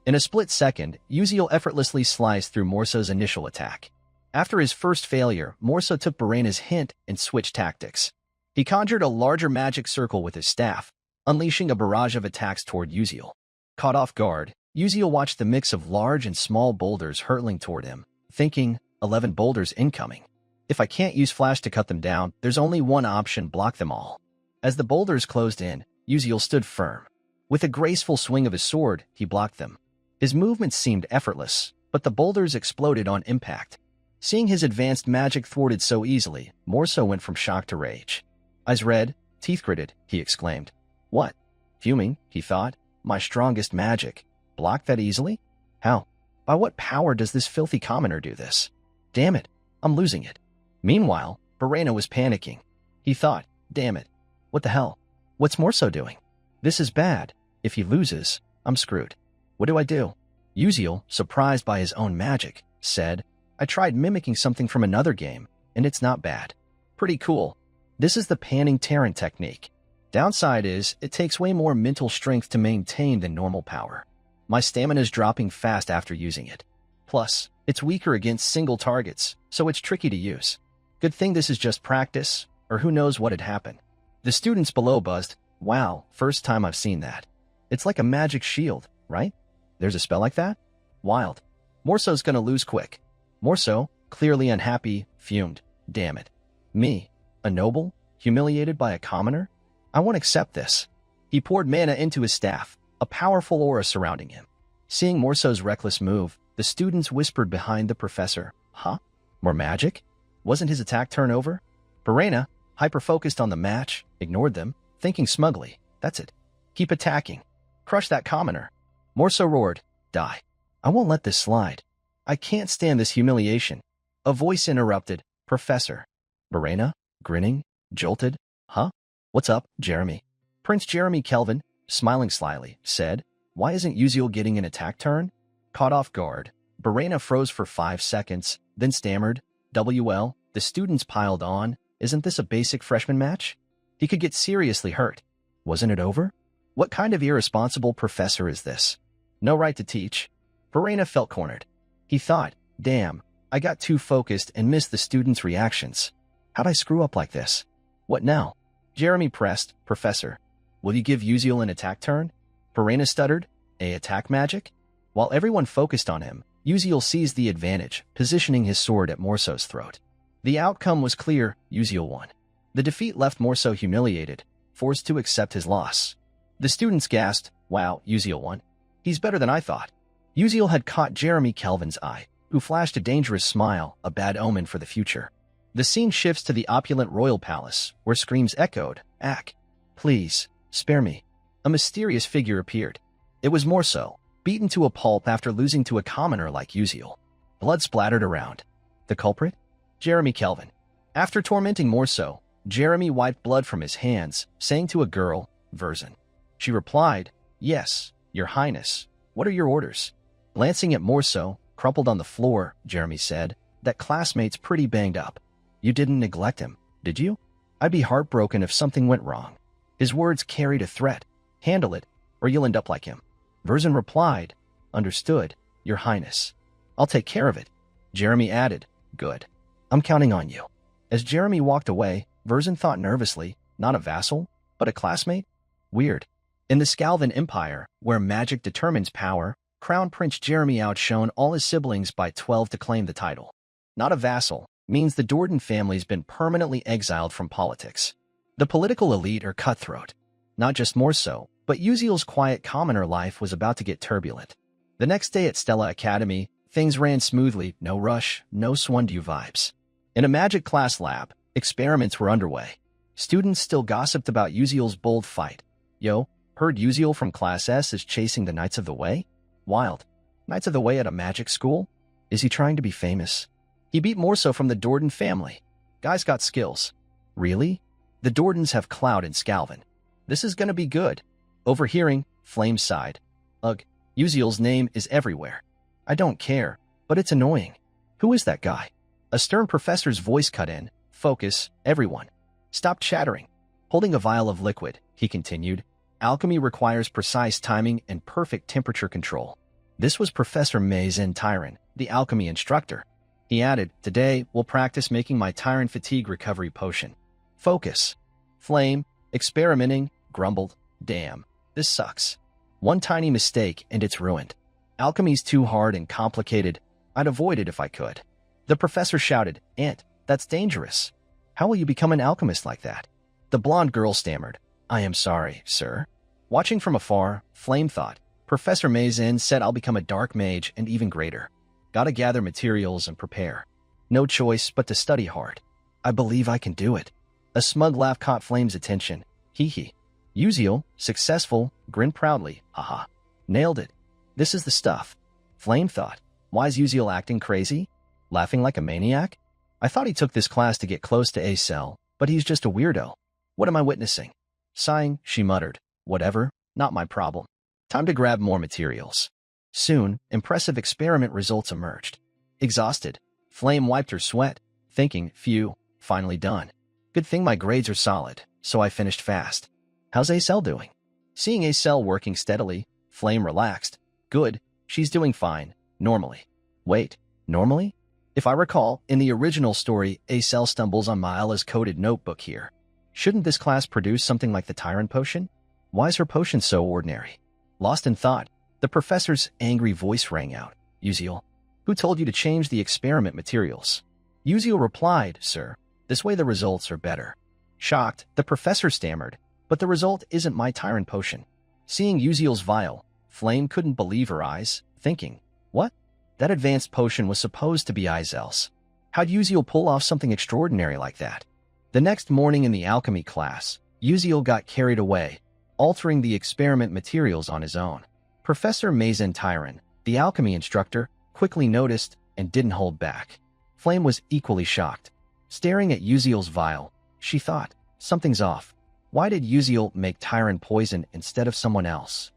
In a split second, Uziel effortlessly sliced through Morso's initial attack. After his first failure, Morso took Barena's hint and switched tactics. He conjured a larger magic circle with his staff, unleashing a barrage of attacks toward Uziel. Caught off guard, Uziel watched the mix of large and small boulders hurtling toward him, thinking, 11 boulders incoming. If I can't use flash to cut them down, there's only one option: block them all. As the boulders closed in, Uziel stood firm. With a graceful swing of his sword, he blocked them. His movements seemed effortless, but the boulders exploded on impact. Seeing his advanced magic thwarted so easily, Morso went from shock to rage. Eyes red, teeth gritted, he exclaimed. What? Fuming, he thought. My strongest magic. Blocked that easily? How? By what power does this filthy commoner do this? Damn it, I'm losing it. Meanwhile, Barena was panicking. He thought, damn it. What the hell? What's Morso doing? This is bad. If he loses, I'm screwed. What do I do? Uziel, surprised by his own magic, said, I tried mimicking something from another game, and it's not bad. Pretty cool. This is the panning Terran technique. Downside is, it takes way more mental strength to maintain than normal power. My stamina's dropping fast after using it. Plus, it's weaker against single targets, so it's tricky to use. Good thing this is just practice, or who knows what'd happen. The students below buzzed, wow, first time I've seen that. It's like a magic shield, right? There's a spell like that? Wild. Morso's gonna lose quick. Morso, clearly unhappy, fumed. Damn it. Me, a noble, humiliated by a commoner? I won't accept this. He poured mana into his staff, a powerful aura surrounding him. Seeing Morso's reckless move, the students whispered behind the professor, huh? More magic? Wasn't his attack turn over? Barena, hyper-focused on the match, ignored them, thinking smugly, that's it. Keep attacking. Crush that commoner. Morso roared, die. I won't let this slide. I can't stand this humiliation. A voice interrupted, Professor. Barena, grinning, jolted, huh? What's up, Jeremy? Prince Jeremy Kelvin, smiling slyly, said, why isn't Uziel getting an attack turn? Caught off guard, Barena froze for 5 seconds, then stammered, WL, the students piled on, isn't this a basic freshman match? He could get seriously hurt. Wasn't it over? What kind of irresponsible professor is this? No right to teach. Barena felt cornered. He thought, damn, I got too focused and missed the students' reactions. How'd I screw up like this? What now? Jeremy pressed, Professor. Will you give Uziel an attack turn? Barena stuttered, a attack magic? While everyone focused on him, Uziel seized the advantage, positioning his sword at Morso's throat. The outcome was clear, Uziel won. The defeat left Morso humiliated, forced to accept his loss. The students gasped, wow, Uziel won. He's better than I thought. Uziel had caught Jeremy Kelvin's eye, who flashed a dangerous smile, a bad omen for the future. The scene shifts to the opulent royal palace, where screams echoed, Ack, please, spare me. A mysterious figure appeared. It was Morso, beaten to a pulp after losing to a commoner like Uziel. Blood splattered around. The culprit? Jeremy Kelvin. After tormenting Morso, Jeremy wiped blood from his hands, saying to a girl, Verzin. She replied, yes, your highness. What are your orders? Glancing at Morso, crumpled on the floor, Jeremy said, that classmate's pretty banged up. You didn't neglect him, did you? I'd be heartbroken if something went wrong. His words carried a threat. Handle it, or you'll end up like him. Verzin replied, understood, your highness. I'll take care of it. Jeremy added, good. I'm counting on you. As Jeremy walked away, Verzin thought nervously, not a vassal, but a classmate? Weird. In the Scalvan Empire, where magic determines power, Crown Prince Jeremy outshone all his siblings by 12 to claim the title. Not a vassal means the Dordan family's been permanently exiled from politics. The political elite are cutthroat. Not just Morso, but Uziel's quiet commoner life was about to get turbulent. The next day at Stella Academy, things ran smoothly, no rush, no Swundu vibes. In a magic class lab, experiments were underway. Students still gossiped about Uziel's bold fight. Yo, heard Uziel from Class S is chasing the Knights of the Way? Wild. Knights of the Way at a magic school? Is he trying to be famous? He beat Morso from the Dordan family. Guy's got skills. Really? The Dordans have clout in Scalvan. This is gonna be good. Overhearing, Flame sighed. Ugh, Uziel's name is everywhere. I don't care, but it's annoying. Who is that guy? A stern professor's voice cut in, Focus, everyone. Stop chattering. Holding a vial of liquid, he continued, alchemy requires precise timing and perfect temperature control. This was Professor Mazen Tyron, the alchemy instructor. He added, today we'll practice making my Tyron fatigue recovery potion. Focus. Flame, experimenting, grumbled, damn, this sucks. One tiny mistake and it's ruined. Alchemy's too hard and complicated. I'd avoid it if I could. The professor shouted, Aunt, that's dangerous. How will you become an alchemist like that? The blonde girl stammered, I am sorry, sir. Watching from afar, Flame thought, Professor Mazen said I'll become a dark mage and even greater. Gotta gather materials and prepare. No choice but to study hard. I believe I can do it. A smug laugh caught Flame's attention. Hee hee. Uziel, successful, grinned proudly. Haha. Nailed it. This is the stuff. Flame thought. Why's Uziel acting crazy? Laughing like a maniac? I thought he took this class to get close to A-Cell, but he's just a weirdo. What am I witnessing? Sighing, she muttered. Whatever, not my problem. Time to grab more materials. Soon, impressive experiment results emerged. Exhausted, Flame wiped her sweat, thinking, phew, finally done. Good thing my grades are solid, so I finished fast. How's A-Cell doing? Seeing A-Cell working steadily, Flame relaxed. Good, she's doing fine, normally. Wait, normally? If I recall, in the original story, A-Cell stumbles on Maella's coded notebook here. Shouldn't this class produce something like the Tyron potion? Why is her potion so ordinary? Lost in thought, the professor's angry voice rang out. Uziel, who told you to change the experiment materials? Uziel replied, Sir, this way the results are better. Shocked, the professor stammered, but the result isn't my Tyron potion. Seeing Uziel's vial, Flame couldn't believe her eyes, thinking, what? That advanced potion was supposed to be Izel's. How'd Uziel pull off something extraordinary like that? The next morning in the alchemy class, Uziel got carried away, altering the experiment materials on his own. Professor Mazen Tyron, the alchemy instructor, quickly noticed and didn't hold back. Flame was equally shocked. Staring at Uziel's vial, she thought, something's off. Why did Uziel make Tyron poison instead of someone else?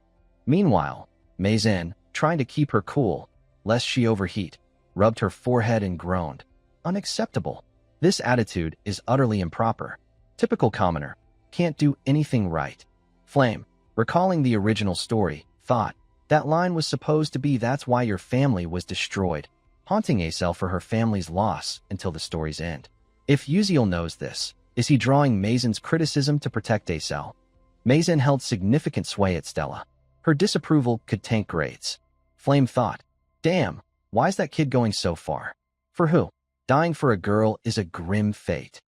Meanwhile, Mazen, trying to keep her cool, lest she overheat, rubbed her forehead and groaned. Unacceptable. This attitude is utterly improper. Typical commoner. Can't do anything right. Flame, recalling the original story, thought, that line was supposed to be that's why your family was destroyed, haunting A-Cell for her family's loss until the story's end. If Uziel knows this, is he drawing Mazen's criticism to protect A-Cell? Mazen held significant sway at Stella. Her disapproval could tank grades. Flame thought, damn, why's that kid going so far? For who? Dying for a girl is a grim fate.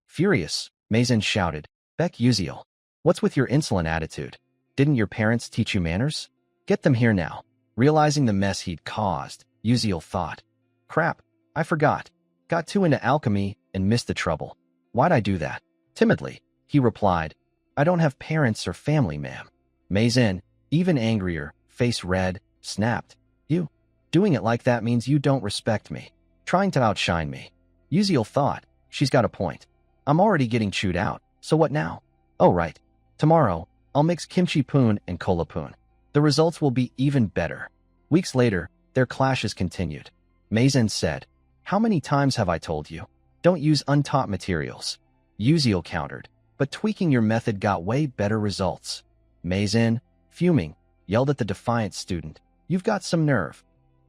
Furious, Mazen shouted, Beck Uziel, what's with your insolent attitude? Didn't your parents teach you manners? Get them here now. Realizing the mess he'd caused, Uziel thought, crap, I forgot. Got too into alchemy and missed the trouble. Why'd I do that? Timidly, he replied, I don't have parents or family, ma'am. Mazen, even angrier, face red, snapped, you. Doing it like that means you don't respect me. Trying to outshine me. Uziel thought, she's got a point. I'm already getting chewed out, so what now? Oh right. Tomorrow, I'll mix kimchi poon and cola poon. The results will be even better. Weeks later, their clashes continued. Mazen said, how many times have I told you? Don't use untaught materials. Uziel countered, but tweaking your method got way better results. Mazen, fuming, yelled at the defiant student, you've got some nerve.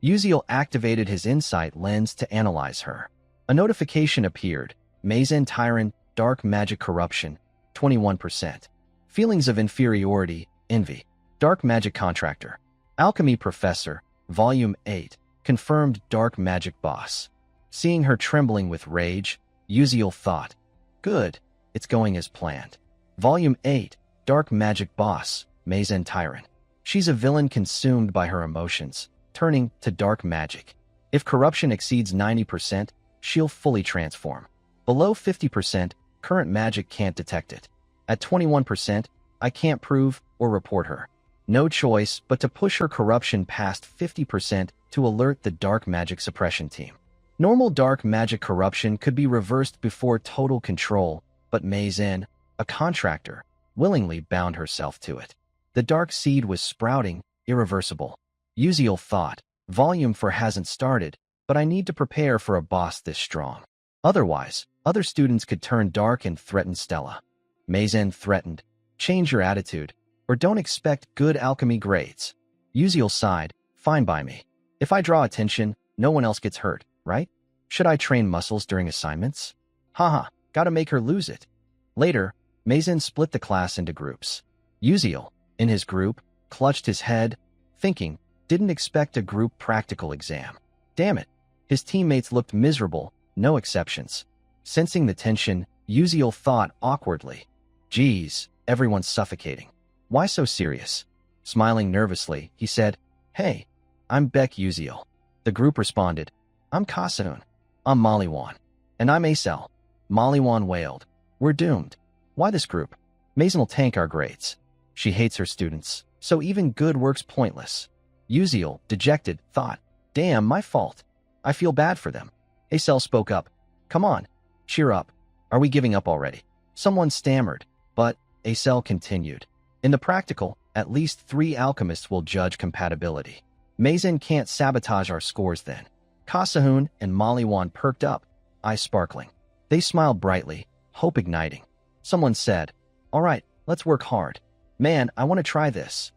Uziel activated his insight lens to analyze her. A notification appeared. Mazen Tyron, Dark Magic Corruption, 21%. Feelings of inferiority, envy. Dark Magic Contractor. Alchemy Professor, Volume 8, confirmed Dark Magic Boss. Seeing her trembling with rage, Uziel thought, good, it's going as planned. Volume 8, Dark Magic Boss, Mazen Tyron. She's a villain consumed by her emotions, turning to dark magic. If corruption exceeds 90%, she'll fully transform. Below 50%, current magic can't detect it. At 21%, I can't prove or report her. No choice but to push her corruption past 50% to alert the dark magic suppression team. Normal dark magic corruption could be reversed before total control, but Mazen, a contractor, willingly bound herself to it. The dark seed was sprouting, irreversible. Uziel thought, Volume 4 hasn't started, but I need to prepare for a boss this strong. Otherwise, other students could turn dark and threaten Stella. Maizen threatened, change your attitude, or don't expect good alchemy grades. Uziel sighed, fine by me. If I draw attention, no one else gets hurt, right? Should I train muscles during assignments? Haha, gotta make her lose it. Later, Maizen split the class into groups. Uziel, in his group, clutched his head, thinking, didn't expect a group practical exam. Damn it. His teammates looked miserable, no exceptions. Sensing the tension, Uziel thought awkwardly. Geez, everyone's suffocating. Why so serious? Smiling nervously, he said, Hey, I'm Beck Uziel. The group responded, I'm Kasahun. I'm Maliwan. And I'm Acel. Maliwan wailed. We're doomed. Why this group? Maizen'll tank our grades. She hates her students, so even good work's pointless. Uziel, dejected, thought, Damn, my fault. I feel bad for them. Acel spoke up. Come on, cheer up. Are we giving up already? Someone stammered, but Acel continued. In the practical, at least 3 alchemists will judge compatibility. Maizen can't sabotage our scores then. Kasahun and Maliwan perked up, eyes sparkling. They smiled brightly, hope igniting. Someone said, All right, let's work hard. Man, I want to try this.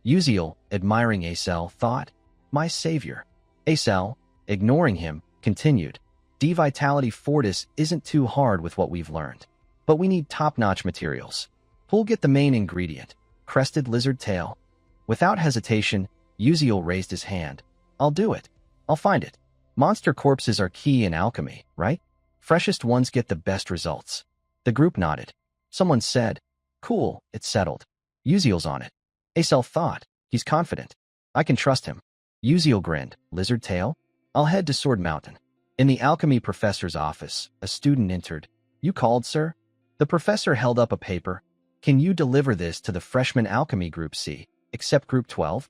Uziel, admiring Acel, thought, My savior. Acel, ignoring him, continued. D-Vitality Fortis isn't too hard with what we've learned. But we need top-notch materials. Who'll get the main ingredient? Crested lizard tail. Without hesitation, Uziel raised his hand. I'll do it. I'll find it. Monster corpses are key in alchemy, right? Freshest ones get the best results. The group nodded. Someone said, Cool, it's settled. Uziel's on it. Acel thought, he's confident. I can trust him. Uziel grinned. Lizard tail? I'll head to Sword Mountain. In the alchemy professor's office, a student entered. You called, sir? The professor held up a paper. Can you deliver this to the freshman alchemy group C, except group 12?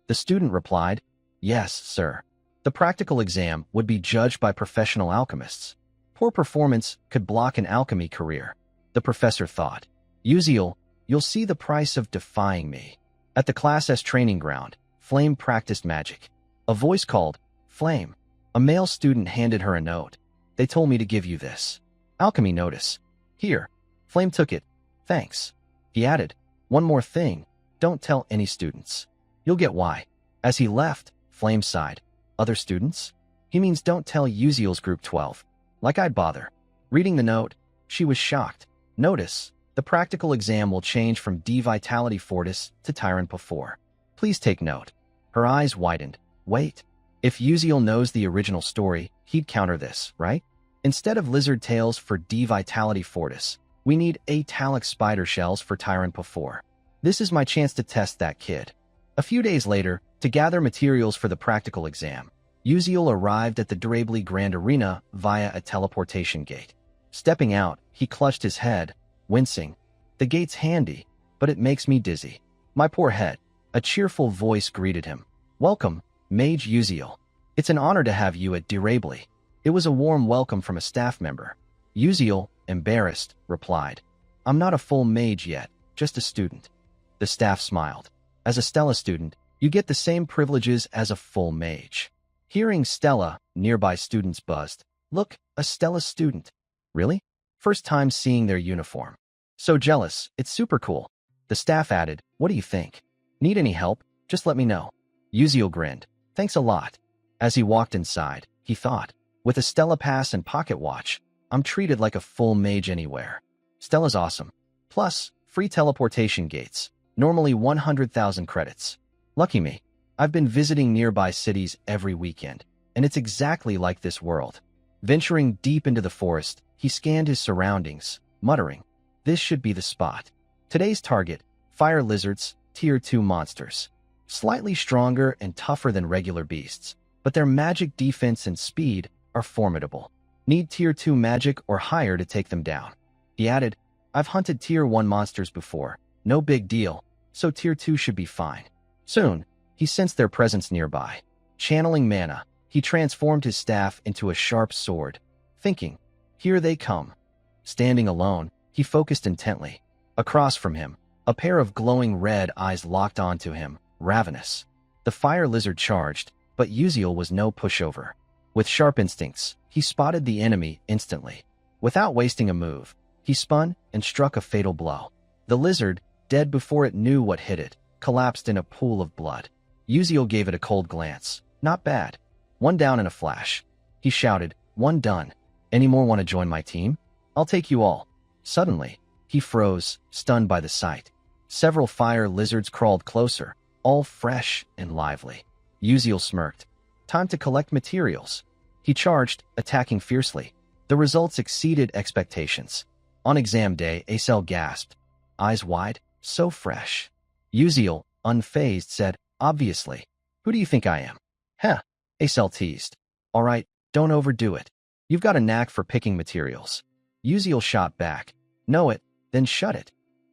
The student replied, Yes, sir. The practical exam would be judged by professional alchemists. Poor performance could block an alchemy career. The professor thought, Uziel, you'll see the price of defying me. At the Class S training ground, Flame practiced magic. A voice called, Flame. A male student handed her a note. They told me to give you this. Alchemy notice. Here. Flame took it. Thanks. He added, One more thing. Don't tell any students. You'll get why. As he left, Flame sighed. Other students? He means don't tell Uziel's group 12. Like I'd bother. Reading the note, she was shocked. Notice, the practical exam will change from D-Vitality Fortis to Tyrant 4. Please take note. Her eyes widened. Wait. If Uziel knows the original story, he'd counter this, right? Instead of lizard tails for D-Vitality Fortis, we need Atalic spider shells for Tyrant 4. This is my chance to test that kid. A few days later, to gather materials for the practical exam, Uziel arrived at the Durably Grand Arena via a teleportation gate. Stepping out, he clutched his head, wincing. The gate's handy, but it makes me dizzy. My poor head. A cheerful voice greeted him. Welcome, Mage Uziel. It's an honor to have you at Durably. It was a warm welcome from a staff member. Uziel, embarrassed, replied, I'm not a full mage yet, just a student. The staff smiled. As a Stella student, you get the same privileges as a full mage. Hearing Stella, nearby students buzzed. Look, a Stella student. Really? First time seeing their uniform. So jealous, it's super cool. The staff added, What do you think? Need any help? Just let me know. Uziel grinned. Thanks a lot. As he walked inside, he thought, with a Stella pass and pocket watch, I'm treated like a full mage anywhere. Stella's awesome. Plus, free teleportation gates, normally 100,000 credits. Lucky me. I've been visiting nearby cities every weekend, and it's exactly like this world. Venturing deep into the forest, he scanned his surroundings, muttering, This should be the spot. Today's target, fire lizards, Tier 2 monsters. Slightly stronger and tougher than regular beasts, but their magic defense and speed are formidable. Need Tier 2 magic or higher to take them down. He added, I've hunted Tier 1 monsters before, no big deal, so Tier 2 should be fine. Soon, he sensed their presence nearby. Channeling mana, he transformed his staff into a sharp sword, thinking, Here they come. Standing alone, he focused intently. Across from him, a pair of glowing red eyes locked onto him, ravenous. The fire lizard charged, but Uziel was no pushover. With sharp instincts, He spotted the enemy instantly. Without wasting a move, he spun and struck a fatal blow. The lizard, dead before it knew what hit it, collapsed in a pool of blood. Uziel gave it a cold glance. Not bad. One down in a flash. He shouted, "One done. Any more want to join my team? I'll take you all." Suddenly, he froze, stunned by the sight. Several fire lizards crawled closer, all fresh and lively. Uziel smirked. Time to collect materials. He charged, attacking fiercely. The results exceeded expectations. On exam day, Acel gasped. Eyes wide, so fresh. Uziel, unfazed, said, "Obviously. Who do you think I am?" "Heh," Acel teased. "All right, don't overdo it. You've got a knack for picking materials." Uziel shot back. "Know it, then shut it."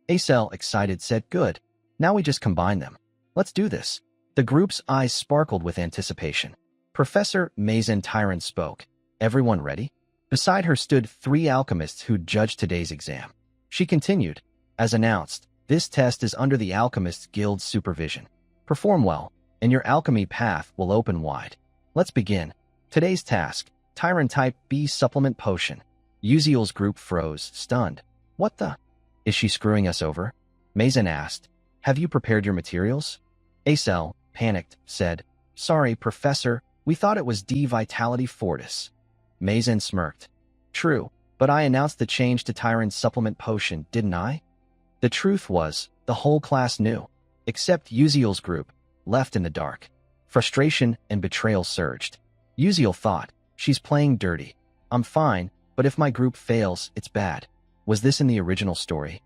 Acel, excited, said, "Good. Now we just combine them. Let's do this." The group's eyes sparkled with anticipation. Professor Mazen Tyrant spoke. "Everyone ready?" Beside her stood 3 alchemists who'd judged today's exam. She continued, "As announced, this test is under the Alchemists Guild's supervision. Perform well, and your alchemy path will open wide. Let's begin. Today's task, Tyrant Type B Supplement Potion." Uziel's group froze, stunned. "What the? Is she screwing us over?" Mazen asked. "Have you prepared your materials?" Acel, panicked, said, "Sorry, Professor, we thought it was D Vitality Fortis." Mazen smirked. "True, but I announced the change to Tyrant's Supplement Potion, didn't I?" The truth was, the whole class knew, except Uziel's group, left in the dark. Frustration and betrayal surged. Uziel thought, "She's playing dirty. I'm fine, but if my group fails, it's bad." Was this in the original story?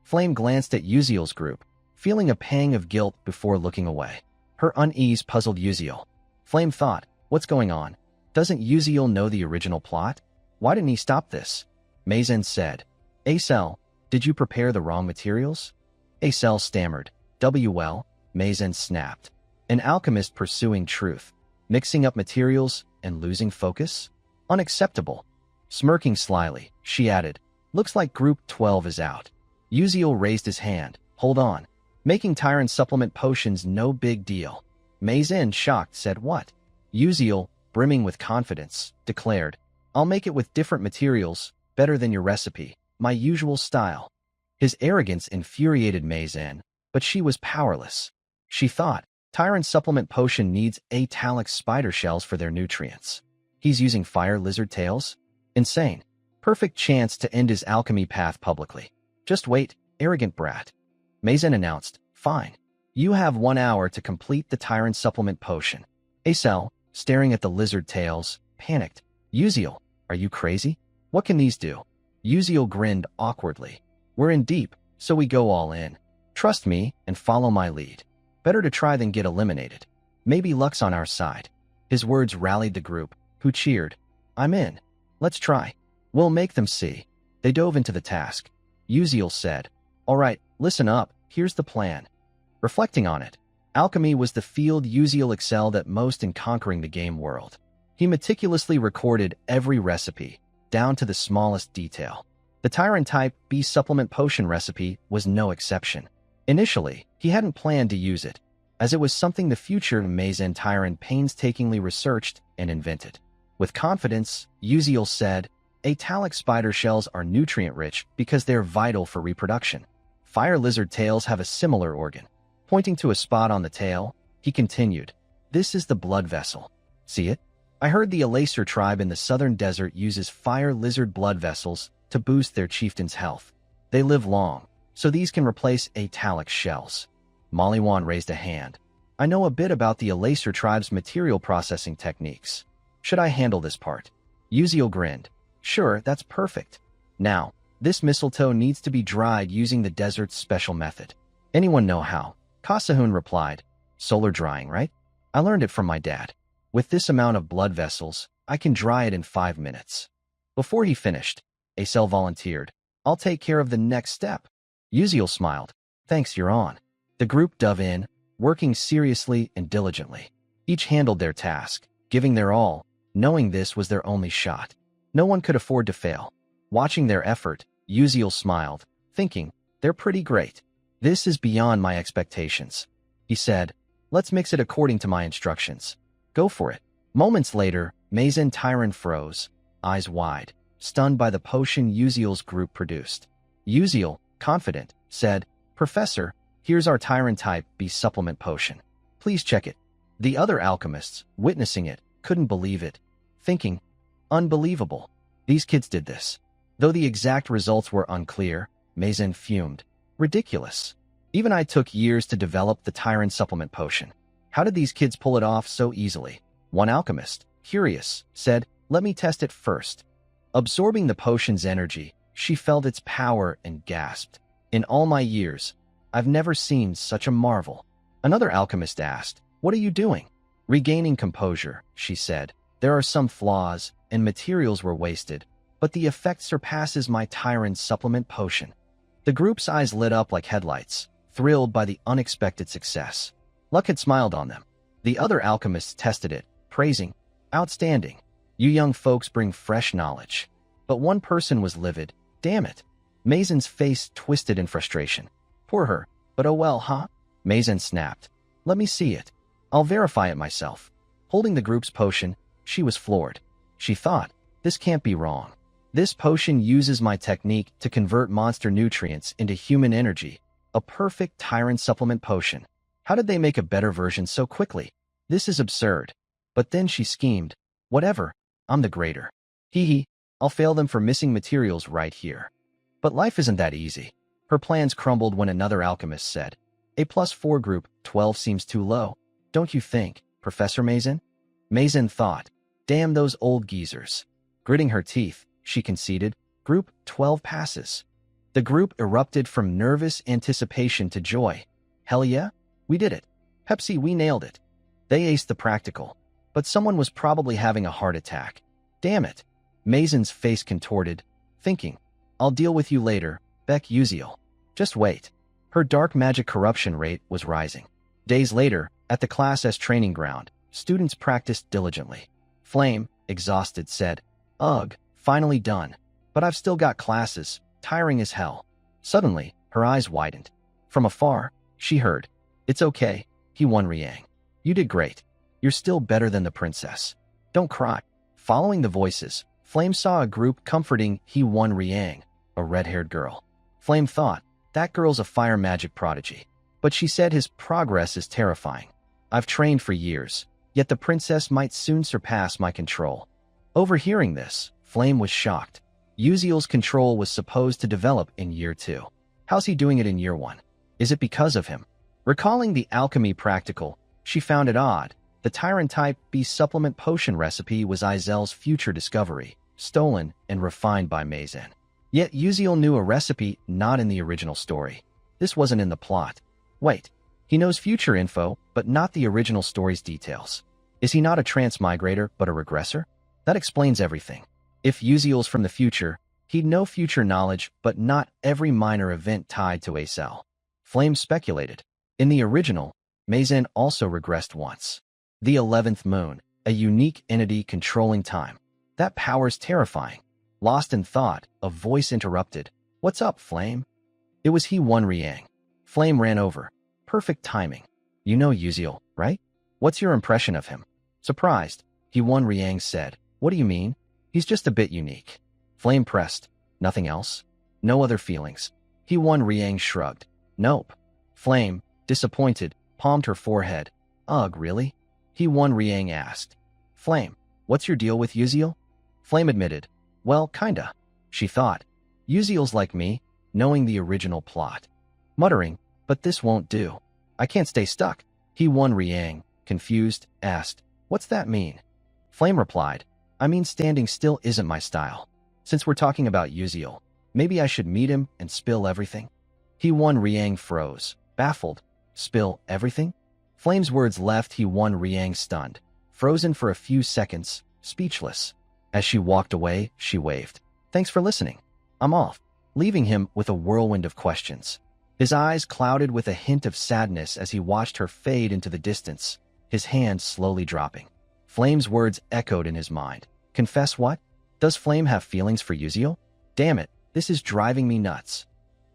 Flame glanced at Uziel's group, feeling a pang of guilt before looking away. Her unease puzzled Uziel. Flame thought, "What's going on? Doesn't Uziel know the original plot? Why didn't he stop this?" Mazen said, "Acel, did you prepare the wrong materials?" Acel stammered. "Well," Mazen snapped. An alchemist pursuing truth, mixing up materials and losing focus? Unacceptable. Smirking slyly, she added, "Looks like Group 12 is out." Uziel raised his hand. "Hold on. Making Tyrant Supplement Potions no big deal." Mazen, shocked, said, "What?" Uziel, brimming with confidence, declared, "I'll make it with different materials, better than your recipe, my usual style." His arrogance infuriated Mazen, but she was powerless. She thought, Tyrant Supplement Potion needs Atalic spider shells for their nutrients. He's using fire lizard tails? Insane. Perfect chance to end his alchemy path publicly. "Just wait, arrogant brat." Mazen announced, "Fine. You have 1 hour to complete the Tyrant Supplement Potion." Acel, staring at the lizard tails, panicked. "Uziel, are you crazy? What can these do?" Uziel grinned awkwardly. "We're in deep, so we go all in. Trust me and follow my lead. Better to try than get eliminated. Maybe luck's on our side." His words rallied the group, who cheered. "I'm in. Let's try. We'll make them see." They dove into the task. Uziel said, "All right, listen up, here's the plan." Reflecting on it, alchemy was the field Uziel excelled at most in conquering the game world. He meticulously recorded every recipe, down to the smallest detail. The Tyrant Type B Supplement Potion recipe was no exception. Initially, he hadn't planned to use it, as it was something the future Mazen Tyrant painstakingly researched and invented. With confidence, Uziel said, "Atalic spider shells are nutrient-rich because they're vital for reproduction. Fire lizard tails have a similar organ." Pointing to a spot on the tail, he continued, "This is the blood vessel. See it? I heard the Alacer tribe in the southern desert uses fire lizard blood vessels to boost their chieftain's health. They live long, so these can replace Atalic shells." Mollywan raised a hand. "I know a bit about the Alacer tribe's material processing techniques. Should I handle this part?" Uziel grinned. "Sure, that's perfect. Now, this mistletoe needs to be dried using the desert's special method." "Anyone know how?" Kasahun replied. "Solar drying, right? I learned it from my dad. With this amount of blood vessels, I can dry it in 5 minutes." Before he finished, Acel volunteered, "I'll take care of the next step." Uziel smiled. "Thanks, you're on." The group dove in, working seriously and diligently. Each handled their task, giving their all, knowing this was their only shot. No one could afford to fail. Watching their effort, Uziel smiled, thinking, "They're pretty great. This is beyond my expectations." He said, "Let's mix it according to my instructions. Go for it." Moments later, Mazen Tyrant froze, eyes wide, stunned by the potion Uziel's group produced. Uziel, confident, said, "Professor, here's our Tyrant Type B supplement potion. Please check it." The other alchemists, witnessing it, couldn't believe it, thinking, "Unbelievable. These kids did this." Though the exact results were unclear, Mazen fumed. "Ridiculous. Even I took years to develop the Tyrant supplement potion. How did these kids pull it off so easily?" One alchemist, curious, said, "Let me test it first." Absorbing the potion's energy, she felt its power and gasped. "In all my years, I've never seen such a marvel." Another alchemist asked, "What are you doing?" Regaining composure, she said, "There are some flaws, and materials were wasted, but the effect surpasses my Tyrant supplement potion." The group's eyes lit up like headlights, thrilled by the unexpected success. Luck had smiled on them. The other alchemists tested it, praising, "Outstanding. You young folks bring fresh knowledge." But one person was livid. "Damn it." Mazen's face twisted in frustration. "Poor her, but oh well, huh?" Mazen snapped. "Let me see it. I'll verify it myself." Holding the group's potion, she was floored. She thought, "This can't be wrong. This potion uses my technique to convert monster nutrients into human energy. A perfect Tyrant supplement potion. How did they make a better version so quickly? This is absurd." But then she schemed. "Whatever, I'm the greater. Hee hee, I'll fail them for missing materials right here." But life isn't that easy. Her plans crumbled when another alchemist said, "A+4 group, 12 seems too low. Don't you think, Professor Mazen?" Mazen thought, "Damn those old geezers." Gritting her teeth, she conceded, "Group 12 passes." The group erupted from nervous anticipation to joy. "Hell yeah, we did it. Pepsi, we nailed it." They aced the practical, but someone was probably having a heart attack. "Damn it." Mazen's face contorted, thinking, "I'll deal with you later, Beck Uziel. Just wait." Her dark magic corruption rate was rising. Days later, at the Class S training ground, students practiced diligently. Flame, exhausted, said, "Ugh, finally done. But I've still got classes, tiring as hell." Suddenly, her eyes widened. From afar, she heard, "It's okay, He-Won Riang. You did great. You're still better than the princess. Don't cry." Following the voices, Flame saw a group comforting He-Won Riang, a red-haired girl. Flame thought, "That girl's a fire magic prodigy." But she said, "His progress is terrifying. I've trained for years, yet the princess might soon surpass my control." Overhearing this, Flame was shocked. Uziel's control was supposed to develop in year 2. How's he doing it in year 1? Is it because of him? Recalling the alchemy practical, she found it odd. The Tyrant Type B supplement potion recipe was Izel's future discovery, stolen and refined by Mazen. Yet Uziel knew a recipe not in the original story. This wasn't in the plot. Wait, he knows future info, but not the original story's details. Is he not a transmigrator, but a regressor? That explains everything. If Uziel's from the future, he'd know future knowledge, but not every minor event tied to Acel. Flame speculated. In the original, Mazen also regressed once. The 11th moon, a unique entity controlling time. That power's terrifying. Lost in thought, a voice interrupted. "What's up, Flame?" It was He-Won Riang. Flame ran over. Perfect timing. "You know Uziel, right? What's your impression of him?" Surprised, He-Won Riang said, "What do you mean? He's just a bit unique." Flame pressed. "Nothing else? No other feelings?" He-Won Riang shrugged. "Nope." Flame, disappointed, palmed her forehead. "Ugh, really?" He-Won Riang asked. "Flame, what's your deal with Uziel?" Flame admitted. "Well, kinda." She thought, Uziel's like me, knowing the original plot. Muttering, "But this won't do. I can't stay stuck." He-Won Riang, confused, asked, "What's that mean?" Flame replied, "I mean standing still isn't my style. Since we're talking about Uziel, maybe I should meet him and spill everything." He-Won Riang froze, baffled. Spill everything? Flame's words left He-Won Riang stunned, frozen for a few seconds, speechless. As she walked away, she waved. "Thanks for listening. I'm off," leaving him with a whirlwind of questions. His eyes clouded with a hint of sadness as he watched her fade into the distance, his hand slowly dropping. Flame's words echoed in his mind. Confess what? Does Flame have feelings for Uziel? Damn it, this is driving me nuts.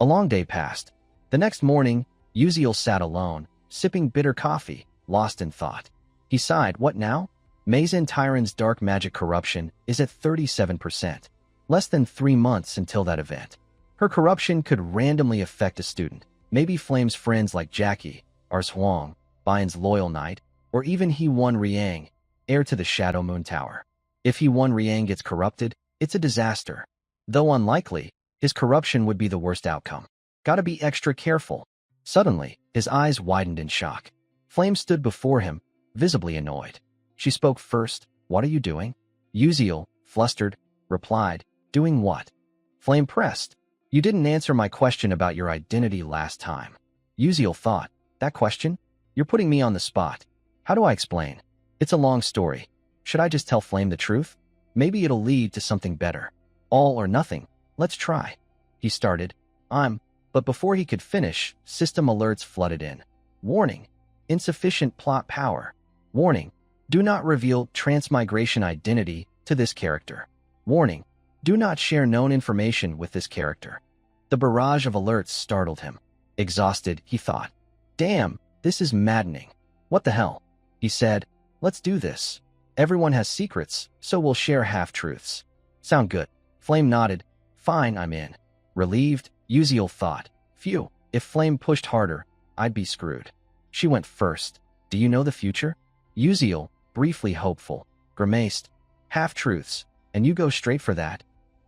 A long day passed. The next morning, Uziel sat alone, sipping bitter coffee, lost in thought. He sighed, "What now? Mazen Tyron's dark magic corruption is at 37%. Less than 3 months until that event. Her corruption could randomly affect a student. Maybe Flame's friends like Jackie, Ars Huang, Bian's loyal knight, or even He-Won Riang, heir to the Shadow Moon Tower. If He-Won Riang gets corrupted, it's a disaster. Though unlikely, his corruption would be the worst outcome. Gotta be extra careful. Suddenly, his eyes widened in shock. Flame stood before him, visibly annoyed. She spoke first. What are you doing? Uziel, flustered, replied, doing what? Flame pressed. You didn't answer my question about your identity last time. Uziel thought, that question? You're putting me on the spot. How do I explain? It's a long story. Should I just tell Flame the truth? Maybe it'll lead to something better. All or nothing. Let's try. He started. But before he could finish, system alerts flooded in. Warning. Insufficient plot power. Warning. Do not reveal transmigration identity to this character. Warning. Do not share known information with this character. The barrage of alerts startled him. Exhausted, he thought. Damn, this is maddening. What the hell? He said, let's do this. Everyone has secrets, so we'll share half-truths. Sound good. Flame nodded. Fine, I'm in. Relieved, Uziel thought. Phew, if Flame pushed harder, I'd be screwed. She went first. Do you know the future? Uziel, briefly hopeful, grimaced. Half-truths, and you go straight for that?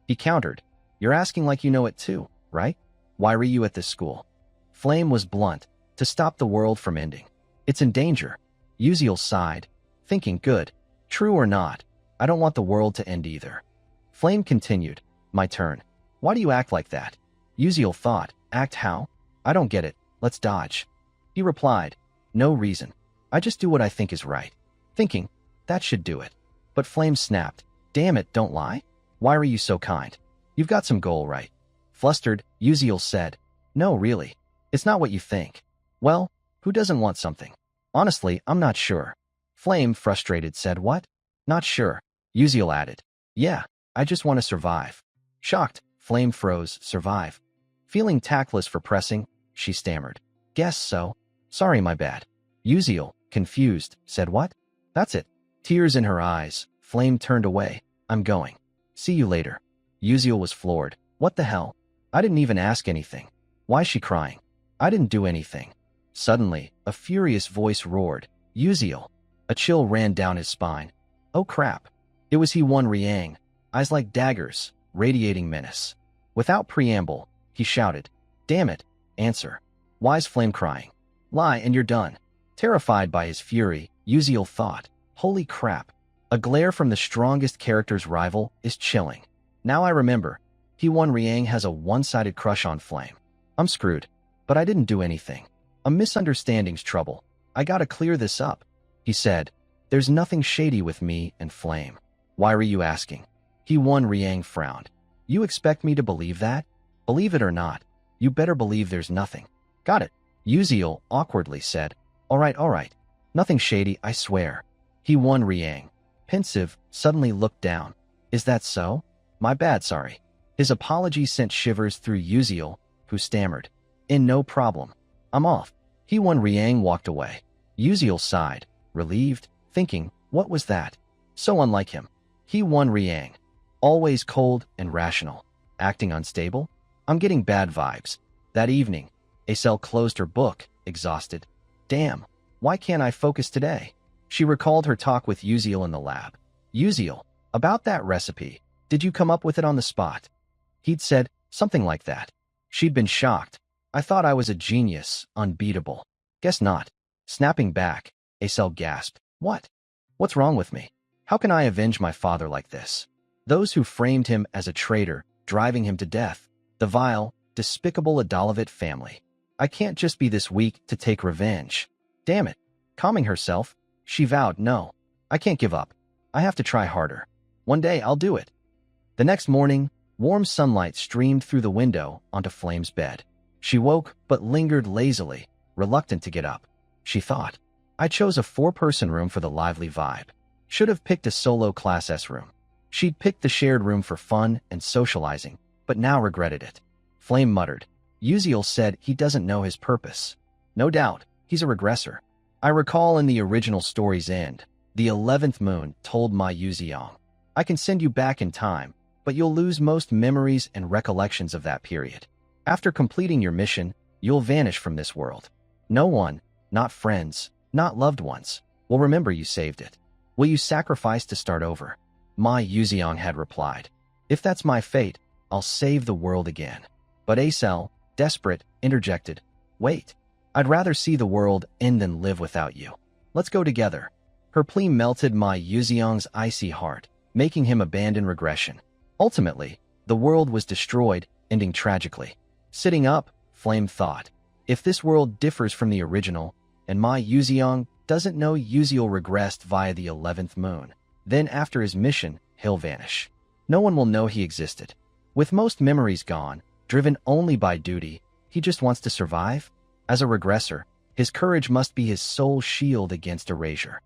He countered. You're asking like you know it too, right? Why were you at this school? Flame was blunt. To stop the world from ending. It's in danger. Uziel sighed, thinking good. True or not, I don't want the world to end either. Flame continued. My turn. Why do you act like that? Uziel thought. Act how? I don't get it. Let's dodge. He replied. No reason. I just do what I think is right. Thinking, that should do it. But Flame snapped. Damn it, don't lie. Why are you so kind? You've got some goal, right? Flustered, Uziel said. No, really. It's not what you think. Well, who doesn't want something? Honestly, I'm not sure. Flame, frustrated, said what? Not sure. Uziel added. Yeah, I just want to survive. Shocked, Flame froze. Survive. Feeling tactless for pressing, she stammered. Guess so. Sorry, my bad. Uziel, confused, said what? That's it. Tears in her eyes, Flame turned away. I'm going. See you later. Uziel was floored. What the hell? I didn't even ask anything. Why's she crying? I didn't do anything. Suddenly, a furious voice roared. Uziel. A chill ran down his spine. Oh crap. It was He-Won Riang, eyes like daggers, radiating menace. Without preamble, he shouted. Damn it. Answer. Why's Flame crying? Lie and you're done. Terrified by his fury, Uziel thought. Holy crap. A glare from the strongest character's rival is chilling. Now I remember. He-Won Riang has a one-sided crush on Flame. I'm screwed. But I didn't do anything. A misunderstanding's trouble. I gotta clear this up. He said. There's nothing shady with me and Flame. Why were you asking? He-Won Riang frowned. You expect me to believe that? Believe it or not, you better believe there's nothing. Got it. Uziel awkwardly said. All right. Nothing shady, I swear. He-Won Riang, pensive, suddenly looked down. Is that so? My bad, sorry. His apology sent shivers through Uziel, who stammered. No problem. I'm off. He-Won Riang walked away. Uziel sighed, relieved, thinking, what was that? So unlike him. He-Won Riang. Always cold and rational. Acting unstable? I'm getting bad vibes. That evening, Acel closed her book, exhausted. Damn, why can't I focus today? She recalled her talk with Uziel in the lab. Uziel, about that recipe, did you come up with it on the spot? He'd said, something like that. She'd been shocked. I thought I was a genius, unbeatable. Guess not. Snapping back, Acel gasped. What? What's wrong with me? How can I avenge my father like this? Those who framed him as a traitor, driving him to death. The vile, despicable Adalovit family. I can't just be this weak to take revenge. Damn it. Calming herself, she vowed, no, I can't give up. I have to try harder. One day I'll do it. The next morning, warm sunlight streamed through the window onto Flame's bed. She woke but lingered lazily, reluctant to get up. She thought, I chose a 4-person room for the lively vibe. Should have picked a solo Class S room. She'd picked the shared room for fun and socializing, but now regretted it. Flame muttered. Uziel said he doesn't know his purpose. No doubt, he's a regressor. I recall in the original story's end, The 11th moon told Ma Yuziang. I can send you back in time, but you'll lose most memories and recollections of that period. After completing your mission, you'll vanish from this world. No one, not friends, not loved ones, will remember you saved it. Will you sacrifice to start over? Ma Yuziang had replied. If that's my fate, I'll save the world again. But Acel, desperate, interjected. Wait. I'd rather see the world end than live without you. Let's go together. Her plea melted Ma Yuziang's icy heart, making him abandon regression. Ultimately, the world was destroyed, ending tragically. Sitting up, Flame thought. If this world differs from the original, and Ma Yuziang doesn't know Yuziel regressed via the 11th moon, then after his mission, he'll vanish. No one will know he existed. With most memories gone, driven only by duty, he just wants to survive. As a regressor, his courage must be his sole shield against erasure.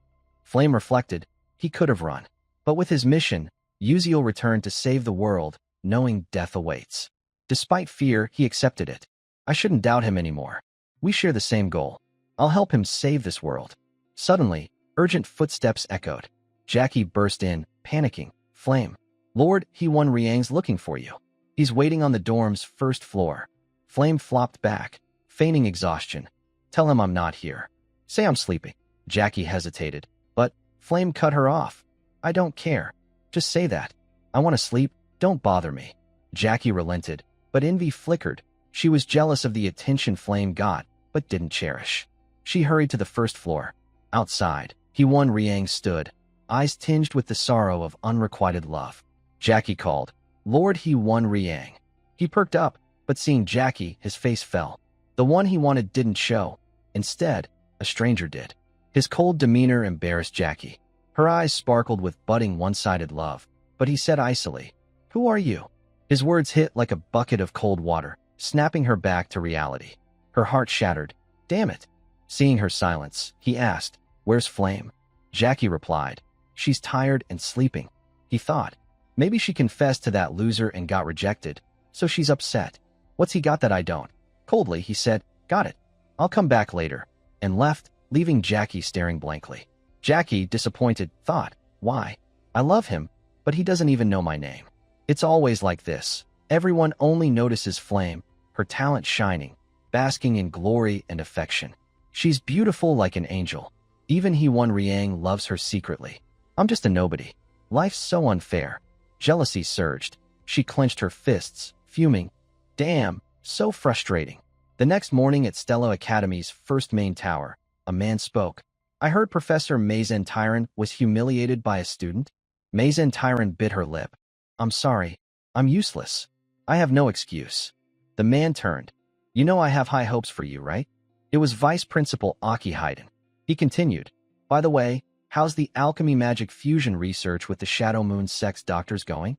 Flame reflected, he could have run. But with his mission, Yuziel returned to save the world, knowing death awaits. Despite fear, he accepted it. I shouldn't doubt him anymore. We share the same goal. I'll help him save this world. Suddenly, urgent footsteps echoed. Jackie burst in, panicking. Flame. Lord He-Won Riang's looking for you. He's waiting on the dorm's first floor. Flame flopped back, feigning exhaustion. Tell him I'm not here. Say I'm sleeping. Jackie hesitated, but Flame cut her off. I don't care. Just say that. I want to sleep. Don't bother me. Jackie relented, but envy flickered. She was jealous of the attention Flame got, but didn't cherish. She hurried to the first floor. Outside, He-Won Riang stood, eyes tinged with the sorrow of unrequited love. Jackie called, Lord He-Won Riang. He perked up, but seeing Jackie, his face fell. The one he wanted didn't show. Instead, a stranger did. His cold demeanor embarrassed Jackie. Her eyes sparkled with budding one-sided love, but he said icily, Who are you? His words hit like a bucket of cold water, snapping her back to reality. Her heart shattered. Damn it. Seeing her silence, he asked, Where's Flame? Jackie replied, She's tired and sleeping. He thought, maybe she confessed to that loser and got rejected, so she's upset. What's he got that I don't? Coldly, he said, Got it. I'll come back later, and left, leaving Jackie staring blankly. Jackie, disappointed, thought, Why? I love him, but he doesn't even know my name. It's always like this. Everyone only notices Flame, her talent shining, basking in glory and affection. She's beautiful like an angel. Even He-Won Riang loves her secretly. I'm just a nobody. Life's so unfair. Jealousy surged. She clenched her fists, fuming. Damn, so frustrating. The next morning at Stella Academy's first main tower, a man spoke. I heard Professor Mazen Tyron was humiliated by a student. Mazen Tyron bit her lip. I'm sorry. I'm useless. I have no excuse. The man turned. You know I have high hopes for you, right? It was Vice Principal Aki Hayden. He continued. By the way, how's the alchemy magic fusion research with the Shadow Moon sex doctors going?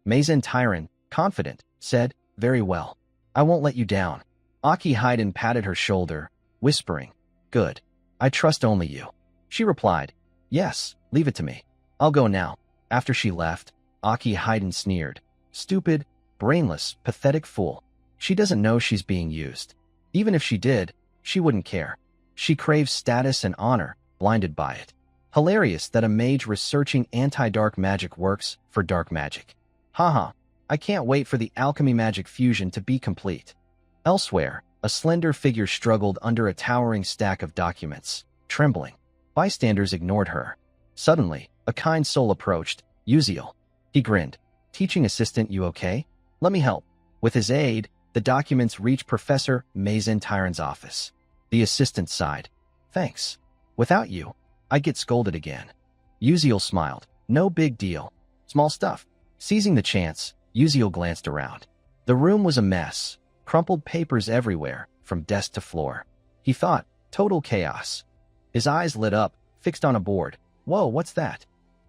Mazen Tyron, confident, said, Very well. I won't let you down. Aki Hayden patted her shoulder, whispering, Good. I trust only you. She replied, Yes, leave it to me. I'll go now. After she left, Aki Hayden sneered. Stupid, brainless, pathetic fool. She doesn't know she's being used. Even if she did, she wouldn't care. She craves status and honor, blinded by it. Hilarious that a mage researching anti-dark magic works for dark magic. Haha, I can't wait for the alchemy magic fusion to be complete. Elsewhere, a slender figure struggled under a towering stack of documents, trembling. Bystanders ignored her. Suddenly, a kind soul approached. Yuziel. He grinned. Teaching assistant, you okay? Let me help. With his aid, the documents reached Professor Mazen Tyron's office. The assistant sighed. Thanks. Without you, I'd get scolded again. Yuziel smiled. No big deal. Small stuff. Seizing the chance, Yuziel glanced around. The room was a mess. Crumpled papers everywhere, from desk to floor. He thought, total chaos. His eyes lit up, fixed on a board. Whoa, what's that?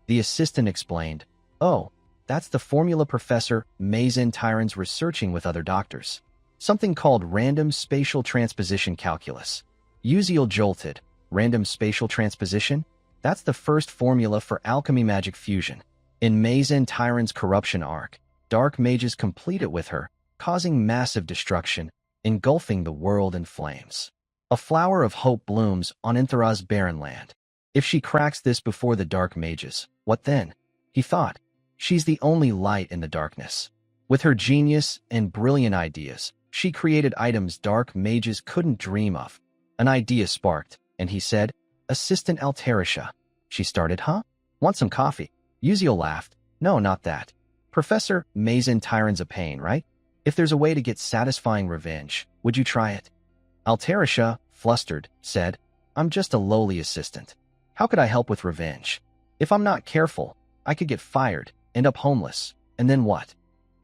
The assistant explained. Oh, that's the formula Professor Mazen Tyron's researching with other doctors. Something called random spatial transposition calculus. Yuziel jolted. Random spatial transposition? That's the first formula for alchemy magic fusion. In Mazen Tyron's corruption arc, dark mages complete it with her, causing massive destruction, engulfing the world in flames. A flower of hope blooms on Inthara's barren land. If she cracks this before the dark mages, what then? He thought. She's the only light in the darkness. With her genius and brilliant ideas, she created items dark mages couldn't dream of. An idea sparked, and he said, "Assistant Altarisha." She started, "Huh? Want some coffee?" Uziel laughed. "No, not that. Professor Mazin Tyron's a pain, right? If there's a way to get satisfying revenge, would you try it?" Altarisha, flustered, said, "I'm just a lowly assistant. How could I help with revenge? If I'm not careful, I could get fired, end up homeless, and then what?"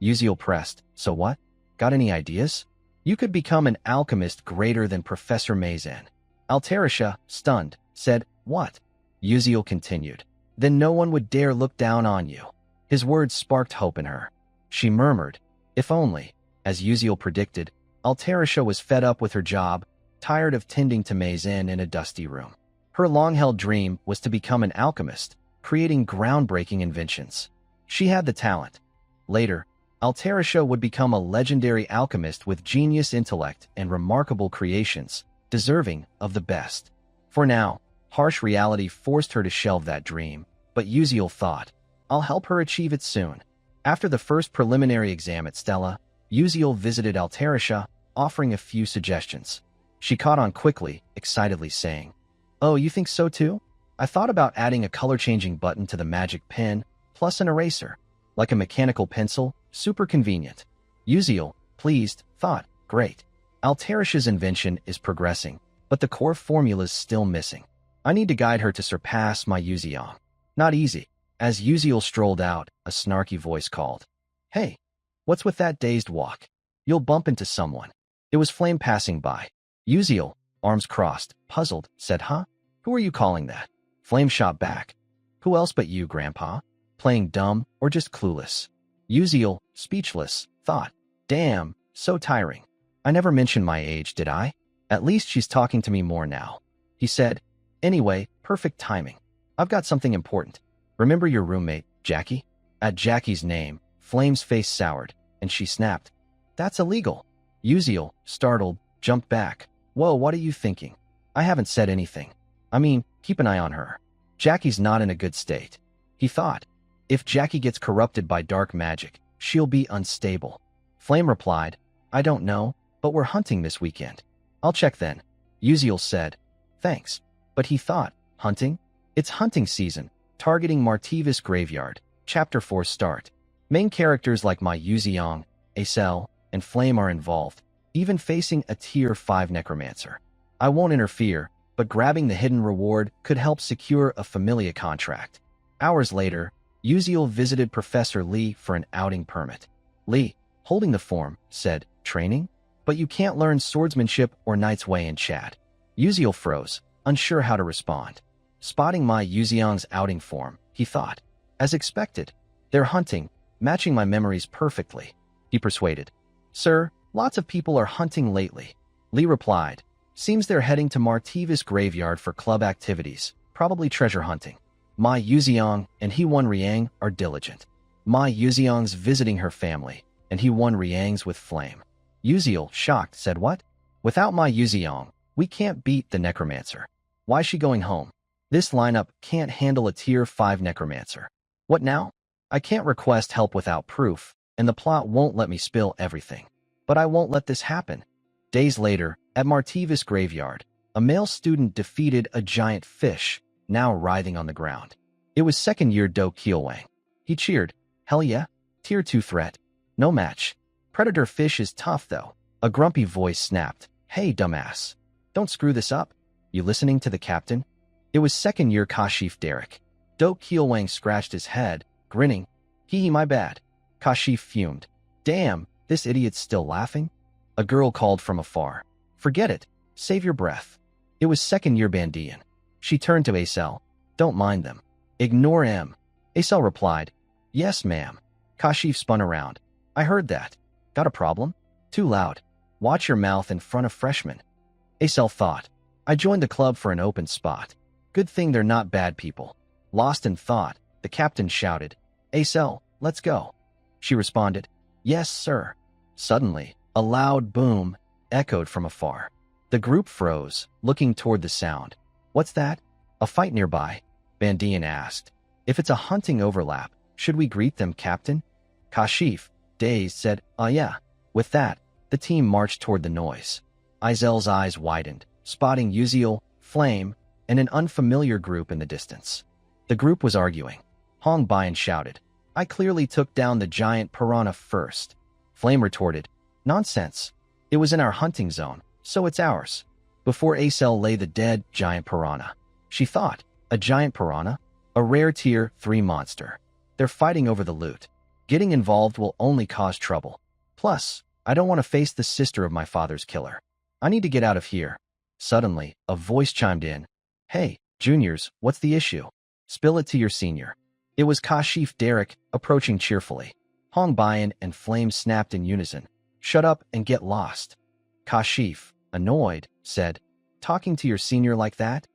Uziel pressed, "So what? Got any ideas?" "You could become an alchemist greater than Professor Mazin." Altarisha, stunned, said, "What?" Uziel continued, "Then no one would dare look down on you." His words sparked hope in her. She murmured, "If only." As Uziel predicted, Altarisha was fed up with her job, tired of tending to Mazin in a dusty room. Her long-held dream was to become an alchemist, creating groundbreaking inventions. She had the talent. Later, Altarisha would become a legendary alchemist with genius intellect and remarkable creations, deserving of the best. For now, harsh reality forced her to shelve that dream, but Uziel thought, "I'll help her achieve it soon." After the first preliminary exam at Stella, Uziel visited Altarisha, offering a few suggestions. She caught on quickly, excitedly saying, "Oh, you think so too? I thought about adding a color-changing button to the magic pen, plus an eraser. Like a mechanical pencil, super convenient." Uziel, pleased, thought, "Great. Altarisha's invention is progressing, but the core formula's still missing. I need to guide her to surpass my Uziel." Not easy. As Uziel strolled out, a snarky voice called, "Hey, what's with that dazed walk? You'll bump into someone." It was Flame passing by. Uziel, arms crossed, puzzled, said, "Huh? Who are you calling that?" Flame shot back, "Who else but you, Grandpa? Playing dumb or just clueless?" Uziel, speechless, thought, "Damn, so tiring. I never mentioned my age, did I? At least she's talking to me more now." He said, "Anyway, perfect timing. I've got something important. Remember your roommate, Jackie?" At Jackie's name, Flame's face soured, and she snapped, "That's illegal." Uziel, startled, jumped back. "Whoa, what are you thinking? I haven't said anything. I mean, keep an eye on her. Jackie's not in a good state." He thought, "If Jackie gets corrupted by dark magic, she'll be unstable." Flame replied, "I don't know, but we're hunting this weekend. I'll check then." Uziel said, "Thanks." But he thought, hunting? It's hunting season, targeting Martivis Graveyard. Chapter 4 start. Main characters like my Yuziong, Acel, and Flame are involved, even facing a Tier 5 Necromancer. I won't interfere, but grabbing the hidden reward could help secure a Familia contract. Hours later, Uziel visited Professor Lee for an outing permit. Lee, holding the form, said, "Training? But you can't learn swordsmanship or Knight's Way in chat." Uziel froze, unsure how to respond. Spotting my Yuziong's outing form, he thought, "As expected, they're hunting, matching my memories perfectly." He persuaded, "Sir, lots of people are hunting lately." Lee replied, "Seems they're heading to Martivis Graveyard for club activities, probably treasure hunting. My Yuziong and He-Won Riang are diligent. My Yuziong's visiting her family, and He-Won Riang's with Flame." Uziel, shocked, said, "What? Without my Yuziong, we can't beat the Necromancer. Why's she going home? This lineup can't handle a Tier 5 Necromancer. What now? I can't request help without proof, and the plot won't let me spill everything. But I won't let this happen." Days later, at Martivis Graveyard, a male student defeated a giant fish, now writhing on the ground. It was second-year Do Kielwang. He cheered, "Hell yeah, Tier 2 threat. No match. Predator fish is tough, though." A grumpy voice snapped, "Hey, dumbass. Don't screw this up. You listening to the captain?" It was second-year Kashif Derek. Do Kielwang scratched his head, grinning. Hee, my bad." Kashif fumed. "Damn, this idiot's still laughing?" A girl called from afar, "Forget it. Save your breath." It was second-year Bandian. She turned to Acel. "Don't mind them. Ignore M." Acel replied, "Yes, ma'am." Kashif spun around. "I heard that. Got a problem? Too loud. Watch your mouth in front of freshmen." Acel thought, "I joined the club for an open spot. Good thing they're not bad people." Lost in thought, the captain shouted, "Acel, let's go." She responded, "Yes, sir." Suddenly, a loud boom echoed from afar. The group froze, looking toward the sound. "What's that?" A fight nearby? Bandian asked. If it's a hunting overlap, should we greet them, Captain? Kashif, dazed, said, yeah. With that, the team marched toward the noise. Izel's eyes widened, spotting Uziel, Flame, and an unfamiliar group in the distance. The group was arguing. Hong Bayan shouted, I clearly took down the giant piranha first. Flame retorted, nonsense. It was in our hunting zone, so it's ours. Before Acel lay the dead giant piranha. She thought, a giant piranha? A rare tier 3 monster. They're fighting over the loot. Getting involved will only cause trouble. Plus, I don't want to face the sister of my father's killer. I need to get out of here. Suddenly, a voice chimed in. Hey, juniors, what's the issue? Spill it to your senior. It was Kashif Derek, approaching cheerfully. Hong Bayan and Flame snapped in unison. Shut up and get lost. Kashif, annoyed, said, talking to your senior like that?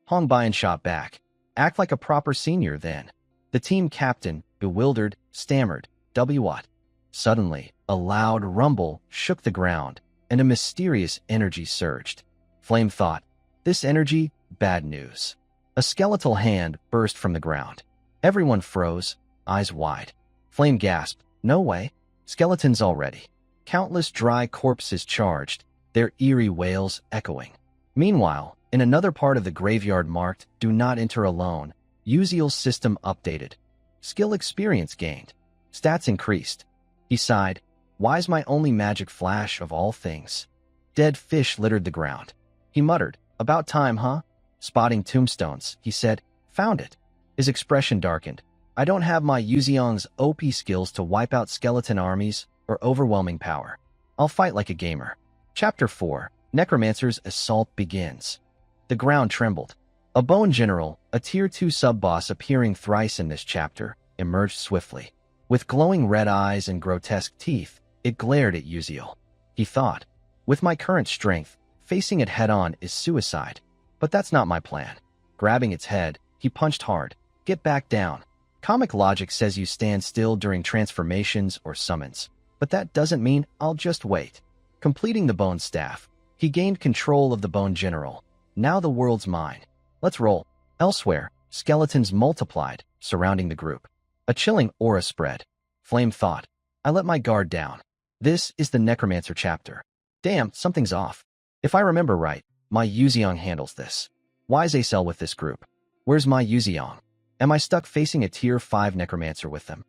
Hong Bayan shot back. Act like a proper senior, then. The team captain, bewildered, stammered, what? Suddenly, a loud rumble shook the ground, and a mysterious energy surged. Flame thought, this energy, bad news. A skeletal hand burst from the ground. Everyone froze, eyes wide. Flame gasped, no way. Skeletons already. Countless dry corpses charged, their eerie wails echoing. Meanwhile, in another part of the graveyard marked, do not enter alone, Uziel's system updated. Skill experience gained. Stats increased. He sighed, why's my only magic flash of all things? Dead fish littered the ground. He muttered, about time, huh? Spotting tombstones, he said, found it. His expression darkened. I don't have my Yuziong's OP skills to wipe out skeleton armies or overwhelming power. I'll fight like a gamer. Chapter 4, Necromancer's Assault begins. The ground trembled. A bone general, a tier 2 sub-boss appearing thrice in this chapter, emerged swiftly. With glowing red eyes and grotesque teeth, it glared at Uziel. He thought, with my current strength, facing it head-on is suicide. But that's not my plan. Grabbing its head, he punched hard. Get back down. Comic logic says you stand still during transformations or summons, but that doesn't mean I'll just wait. Completing the bone staff, he gained control of the bone general. Now the world's mine. Let's roll. Elsewhere, skeletons multiplied, surrounding the group. A chilling aura spread. Flame thought, I let my guard down. This is the Necromancer chapter. Damn, something's off. If I remember right, my Yuziong handles this. Why's Acel with this group? Where's my Yuziong? Am I stuck facing a tier 5 Necromancer with them?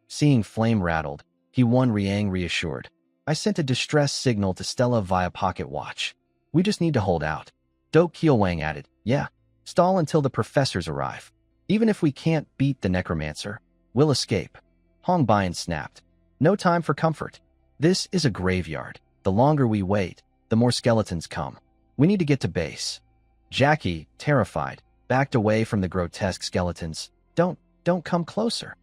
Seeing Flame rattled, he won Riang reassured. I sent a distress signal to Stella via pocket watch. We just need to hold out. Do Keelwang added, yeah, stall until the professors arrive. Even if we can't beat the Necromancer, we'll escape. Hong Bayan snapped. No time for comfort. This is a graveyard. The longer we wait, the more skeletons come. We need to get to base. Jackie, terrified, backed away from the grotesque skeletons. Don't come closer.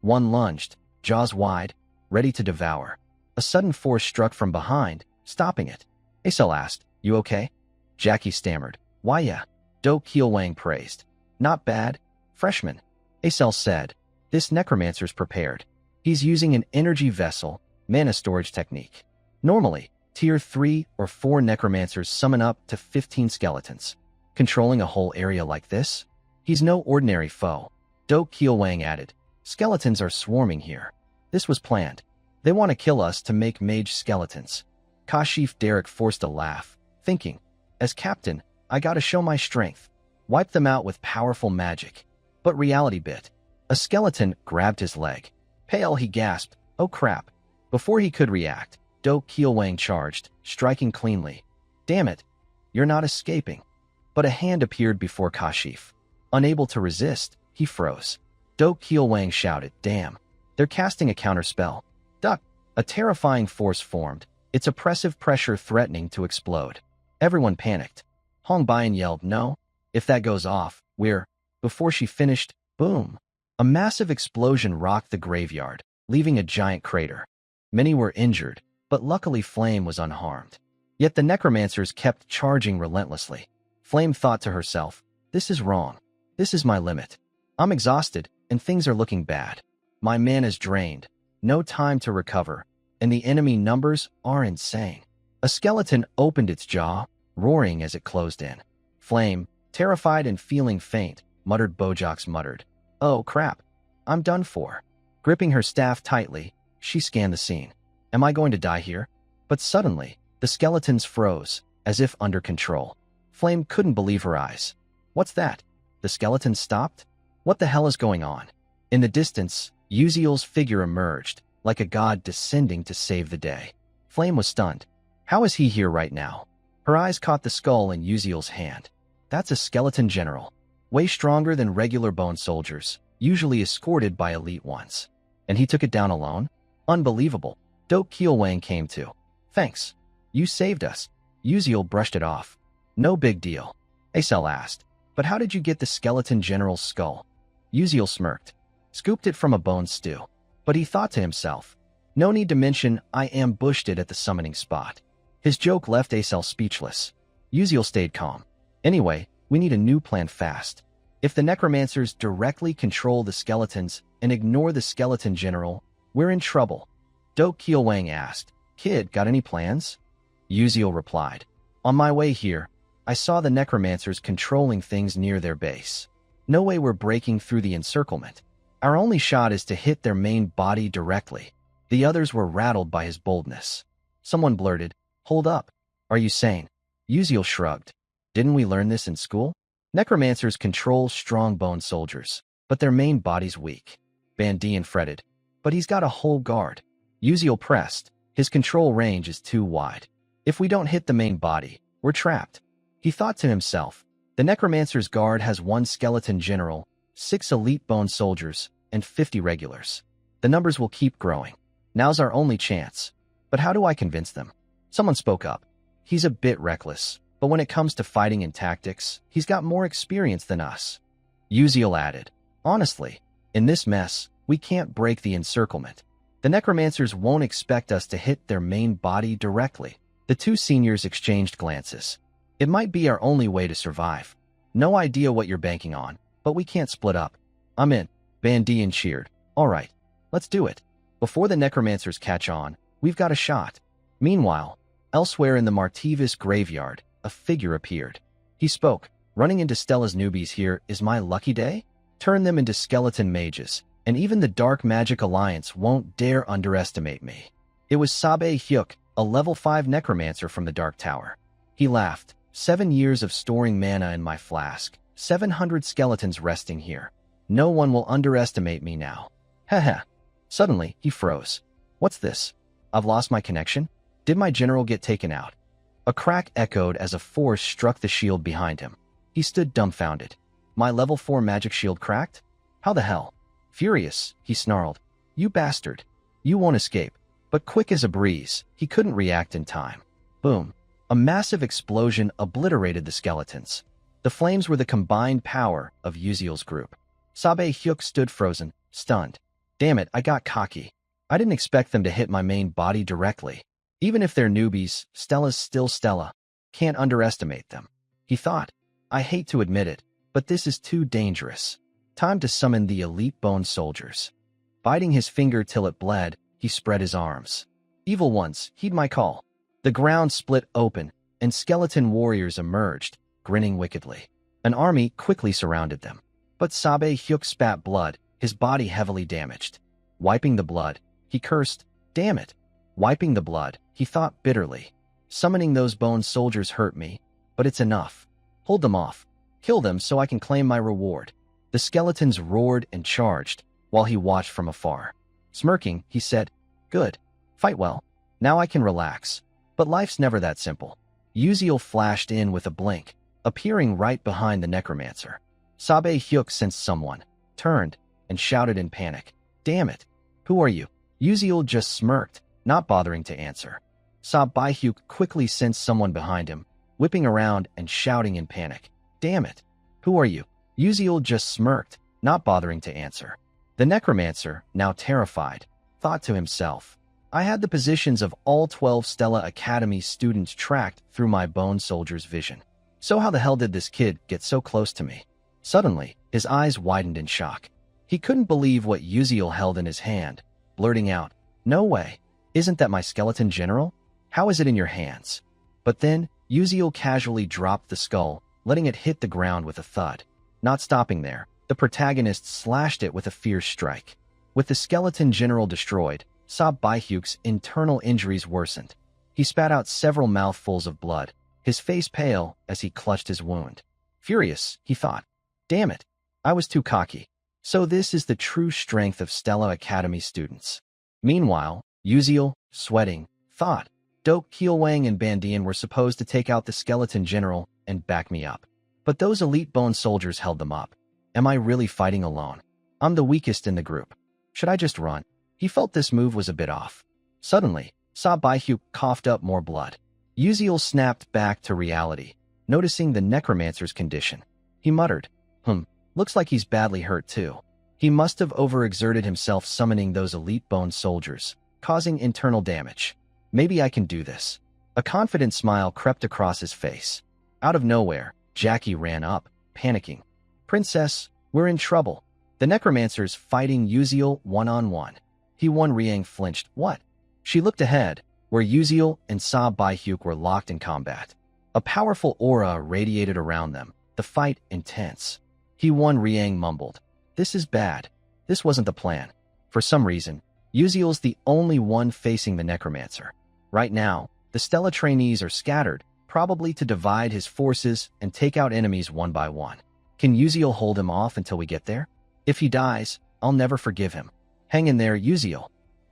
One lunged, jaws wide, ready to devour. A sudden force struck from behind, stopping it. Acel asked, you okay? Jackie stammered, why yeah. Do Keelwang praised. Not bad. Freshman. Acel said, this necromancer's prepared. He's using an energy vessel, mana storage technique. Normally, tier 3 or 4 necromancers summon up to 15 skeletons. Controlling a whole area like this? He's no ordinary foe. Do Keelwang added, skeletons are swarming here. This was planned. They want to kill us to make mage skeletons. Kashif Derek forced a laugh, thinking, as captain, I gotta show my strength. Wipe them out with powerful magic. But reality bit. A skeleton grabbed his leg. Pale, he gasped, oh crap. Before he could react, Do Keelwang charged, striking cleanly. Damn it, you're not escaping. But a hand appeared before Kashif. Unable to resist, he froze. Do Keelwang shouted, damn. They're casting a counterspell. Duck! A terrifying force formed, its oppressive pressure threatening to explode. Everyone panicked. Hong Bayan yelled, no. If that goes off, we're... Before she finished, boom. A massive explosion rocked the graveyard, leaving a giant crater. Many were injured, but luckily Flame was unharmed. Yet the necromancers kept charging relentlessly. Flame thought to herself, this is wrong. This is my limit. I'm exhausted, and things are looking bad. My mana's drained. No time to recover, and the enemy numbers are insane. A skeleton opened its jaw, roaring as it closed in. Flame, Terrified and feeling faint, Bojax muttered, "Oh, crap. I'm done for." Gripping her staff tightly, she scanned the scene. Am I going to die here? But suddenly, the skeletons froze, as if under control. Flame couldn't believe her eyes. What's that? The skeletons stopped? What the hell is going on? In the distance, Uziel's figure emerged, like a god descending to save the day. Flame was stunned. How is he here right now? Her eyes caught the skull in Uziel's hand. That's a skeleton general. Way stronger than regular bone soldiers, usually escorted by elite ones. And he took it down alone? Unbelievable. Doak Keelwang came to. Thanks. You saved us. Uziel brushed it off. No big deal. Acel asked. But how did you get the skeleton general's skull? Uziel smirked. Scooped it from a bone stew. But he thought to himself, no need to mention I ambushed it at the summoning spot. His joke left Acel speechless. Uziel stayed calm. Anyway, we need a new plan fast. If the necromancers directly control the skeletons and ignore the skeleton general, we're in trouble. Doak Keelwang asked, Kid, got any plans? Uziel replied, on my way here, I saw the necromancers controlling things near their base. No way we're breaking through the encirclement. Our only shot is to hit their main body directly. The others were rattled by his boldness. Someone blurted, hold up. Are you sane? Uziel shrugged. Didn't we learn this in school? Necromancers control strong bone soldiers, but their main body's weak. Bandian fretted. But he's got a whole guard. Uziel pressed. His control range is too wide. If we don't hit the main body, we're trapped. He thought to himself, the necromancer's guard has 1 skeleton general, 6 elite bone soldiers, and 50 regulars. The numbers will keep growing. Now's our only chance. But how do I convince them? Someone spoke up. He's a bit reckless, but when it comes to fighting and tactics, he's got more experience than us. Uziel added, honestly, in this mess, we can't break the encirclement. The necromancers won't expect us to hit their main body directly. The 2 seniors exchanged glances. It might be our only way to survive. No idea what you're banking on, but we can't split up. I'm in. Bandian cheered. All right, let's do it. Before the necromancers catch on, we've got a shot. Meanwhile, elsewhere in the Martivis graveyard, a figure appeared. He spoke, running into Stella's newbies here is my lucky day? Turn them into skeleton mages, and even the Dark Magic Alliance won't dare underestimate me. It was Sabe Hyuk, a level 5 necromancer from the Dark Tower. He laughed. 7 years of storing mana in my flask. 700 skeletons resting here. No one will underestimate me now. Haha. Suddenly, he froze. What's this? I've lost my connection? Did my general get taken out? A crack echoed as a force struck the shield behind him. He stood dumbfounded. My level 4 magic shield cracked? How the hell? Furious, he snarled. You bastard. You won't escape. But quick as a breeze, he couldn't react in time. Boom. A massive explosion obliterated the skeletons. The flames were the combined power of Uziel's group. Sabe Hyuk stood frozen, stunned. Damn it, I got cocky. I didn't expect them to hit my main body directly. Even if they're newbies, Stella's still Stella. Can't underestimate them. He thought, I hate to admit it, but this is too dangerous. Time to summon the elite bone soldiers. Biting his finger till it bled, he spread his arms. Evil ones, heed my call. The ground split open, and skeleton warriors emerged, grinning wickedly. An army quickly surrounded them. But Sabe Hyuk spat blood, his body heavily damaged. Wiping the blood, he cursed, damn it. Wiping the blood, he thought bitterly. Summoning those bone soldiers hurt me, but it's enough. Hold them off. Kill them so I can claim my reward. The skeletons roared and charged, while he watched from afar. Smirking, he said, good. Fight well. Now I can relax. But life's never that simple. Uziel flashed in with a blink, appearing right behind the necromancer. Sabe Hyuk sensed someone, turned, and shouted in panic. Damn it. Who are you? Uziel just smirked, not bothering to answer. Sabe Hyuk quickly sensed someone behind him, whipping around and shouting in panic. Damn it. Who are you? Uziel just smirked, not bothering to answer. The necromancer, now terrified, thought to himself, I had the positions of all 12 Stella Academy students tracked through my bone soldier's vision. So how the hell did this kid get so close to me? Suddenly, his eyes widened in shock. He couldn't believe what Uziel held in his hand, blurting out, no way. Isn't that my skeleton general? How is it in your hands? But then, Uziel casually dropped the skull, letting it hit the ground with a thud. Not stopping there, the protagonist slashed it with a fierce strike. With the skeleton general destroyed, Sob Baihyuk's internal injuries worsened. He spat out several mouthfuls of blood, his face pale as he clutched his wound. Furious, he thought, "Damn it, I was too cocky." So this is the true strength of Stella Academy students. Meanwhile, Uziel, sweating, thought, Doak Kielwang and Bandian were supposed to take out the skeleton general and back me up. But those elite bone soldiers held them up. Am I really fighting alone? I'm the weakest in the group. Should I just run? He felt this move was a bit off. Suddenly, Sob Baihyuk coughed up more blood. Uziel snapped back to reality, noticing the necromancer's condition. He muttered, looks like he's badly hurt too. He must have overexerted himself summoning those elite bone soldiers, causing internal damage. Maybe I can do this. A confident smile crept across his face. Out of nowhere, Jackie ran up, panicking. "Princess, we're in trouble. The necromancer's fighting Uziel one-on-one." He-Won Riang flinched. "What?" She looked ahead, where Uziel and Sob Baihyuk were locked in combat. A powerful aura radiated around them, the fight intense. He-Won Riang mumbled, "This is bad. This wasn't the plan." For some reason, Uziel's the only one facing the necromancer. Right now, the Stella trainees are scattered, probably to divide his forces and take out enemies one by one. Can Uziel hold him off until we get there? If he dies, I'll never forgive him. Hang in there, Uziel.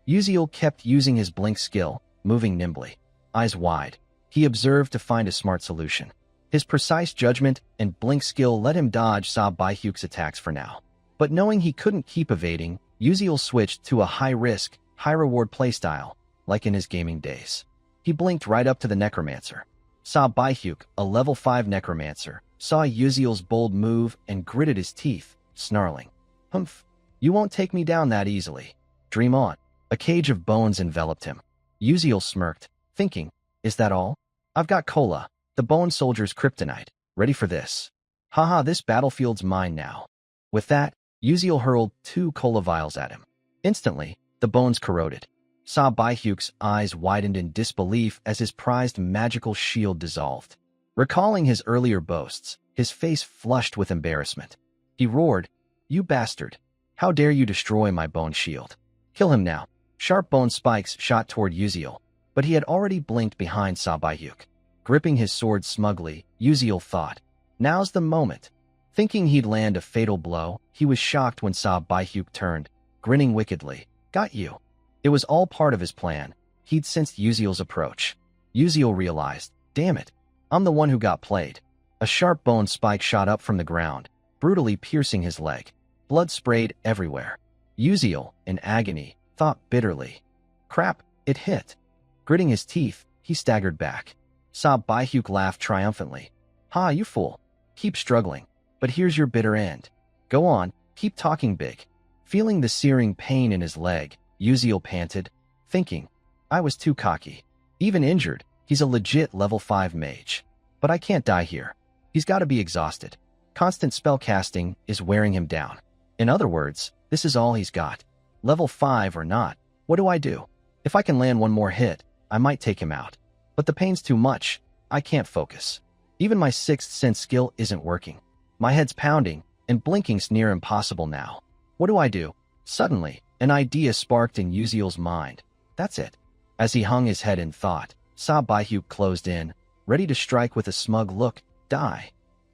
Uziel kept using his blink skill, moving nimbly. Eyes wide, he observed to find a smart solution. His precise judgment and blink skill let him dodge Sob Baihyuk's attacks for now. But knowing he couldn't keep evading, Uziel switched to a high-risk, high-reward playstyle, like in his gaming days. He blinked right up to the necromancer. Sob Baihyuk, a level 5 necromancer, saw Uziel's bold move and gritted his teeth, snarling. "Humph, you won't take me down that easily. Dream on." A cage of bones enveloped him. Uziel smirked, thinking, "Is that all? I've got Cola, the bone soldier's kryptonite, ready for this. Haha, this battlefield's mine now." With that, Uziel hurled 2 Cola vials at him. Instantly, the bones corroded. Sob Baihyuk's eyes widened in disbelief as his prized magical shield dissolved. Recalling his earlier boasts, his face flushed with embarrassment. He roared, "You bastard! How dare you destroy my bone shield? Kill him now." Sharp bone spikes shot toward Uziel, but he had already blinked behind Sob Baihyuk. Gripping his sword smugly, Uziel thought, "Now's the moment." Thinking he'd land a fatal blow, he was shocked when Sob Baihyuk turned, grinning wickedly. "Got you." It was all part of his plan. He'd sensed Uziel's approach. Uziel realized, "Damn it, I'm the one who got played." A sharp bone spike shot up from the ground, brutally piercing his leg. Blood sprayed everywhere. Uziel, in agony, thought bitterly, "Crap, it hit." Gritting his teeth, he staggered back. Sob Baihyuk laughed triumphantly. "Ha, you fool. Keep struggling. But here's your bitter end. Go on, keep talking big." Feeling the searing pain in his leg, Uziel panted, thinking, "I was too cocky. Even injured, he's a legit level 5 mage. But I can't die here. He's got to be exhausted. Constant spellcasting is wearing him down. In other words, this is all he's got. Level 5 or not, what do I do? If I can land one more hit, I might take him out. But the pain's too much. I can't focus. Even my 6th sense skill isn't working. My head's pounding, and blinking's near impossible now. What do I do?" Suddenly, an idea sparked in Uziel's mind. That's it. As he hung his head in thought, Sob Baihyuk closed in, ready to strike with a smug look. "Die."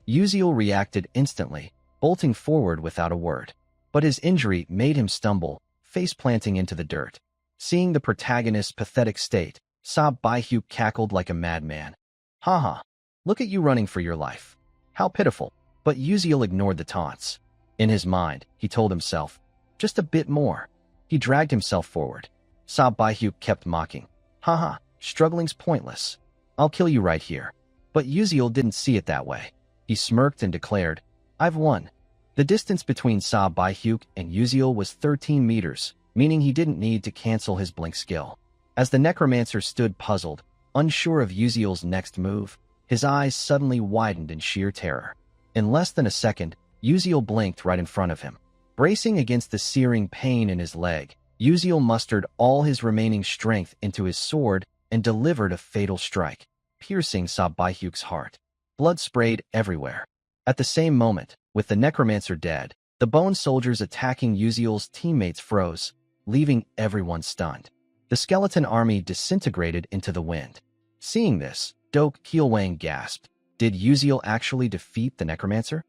Uziel reacted instantly, bolting forward without a word. But his injury made him stumble, face-planting into the dirt. Seeing the protagonist's pathetic state, Sob Baihyuk cackled like a madman. "Haha, look at you running for your life. How pitiful." But Uziel ignored the taunts. In his mind, he told himself, "Just a bit more." He dragged himself forward. Sob Baihyuk kept mocking. "Haha, struggling's pointless. I'll kill you right here." But Uziel didn't see it that way. He smirked and declared, "I've won." The distance between Sob Baihyuk and Uziel was 13 meters, meaning he didn't need to cancel his blink skill. As the necromancer stood puzzled, unsure of Uziel's next move, his eyes suddenly widened in sheer terror. In less than a second, Uziel blinked right in front of him. Bracing against the searing pain in his leg, Uziel mustered all his remaining strength into his sword and delivered a fatal strike, piercing Sob Baihyuk's heart. Blood sprayed everywhere. At the same moment, with the necromancer dead, the bone soldiers attacking Uziel's teammates froze, leaving everyone stunned. The skeleton army disintegrated into the wind. Seeing this, Doak Keelwang gasped. Did Uziel actually defeat the necromancer?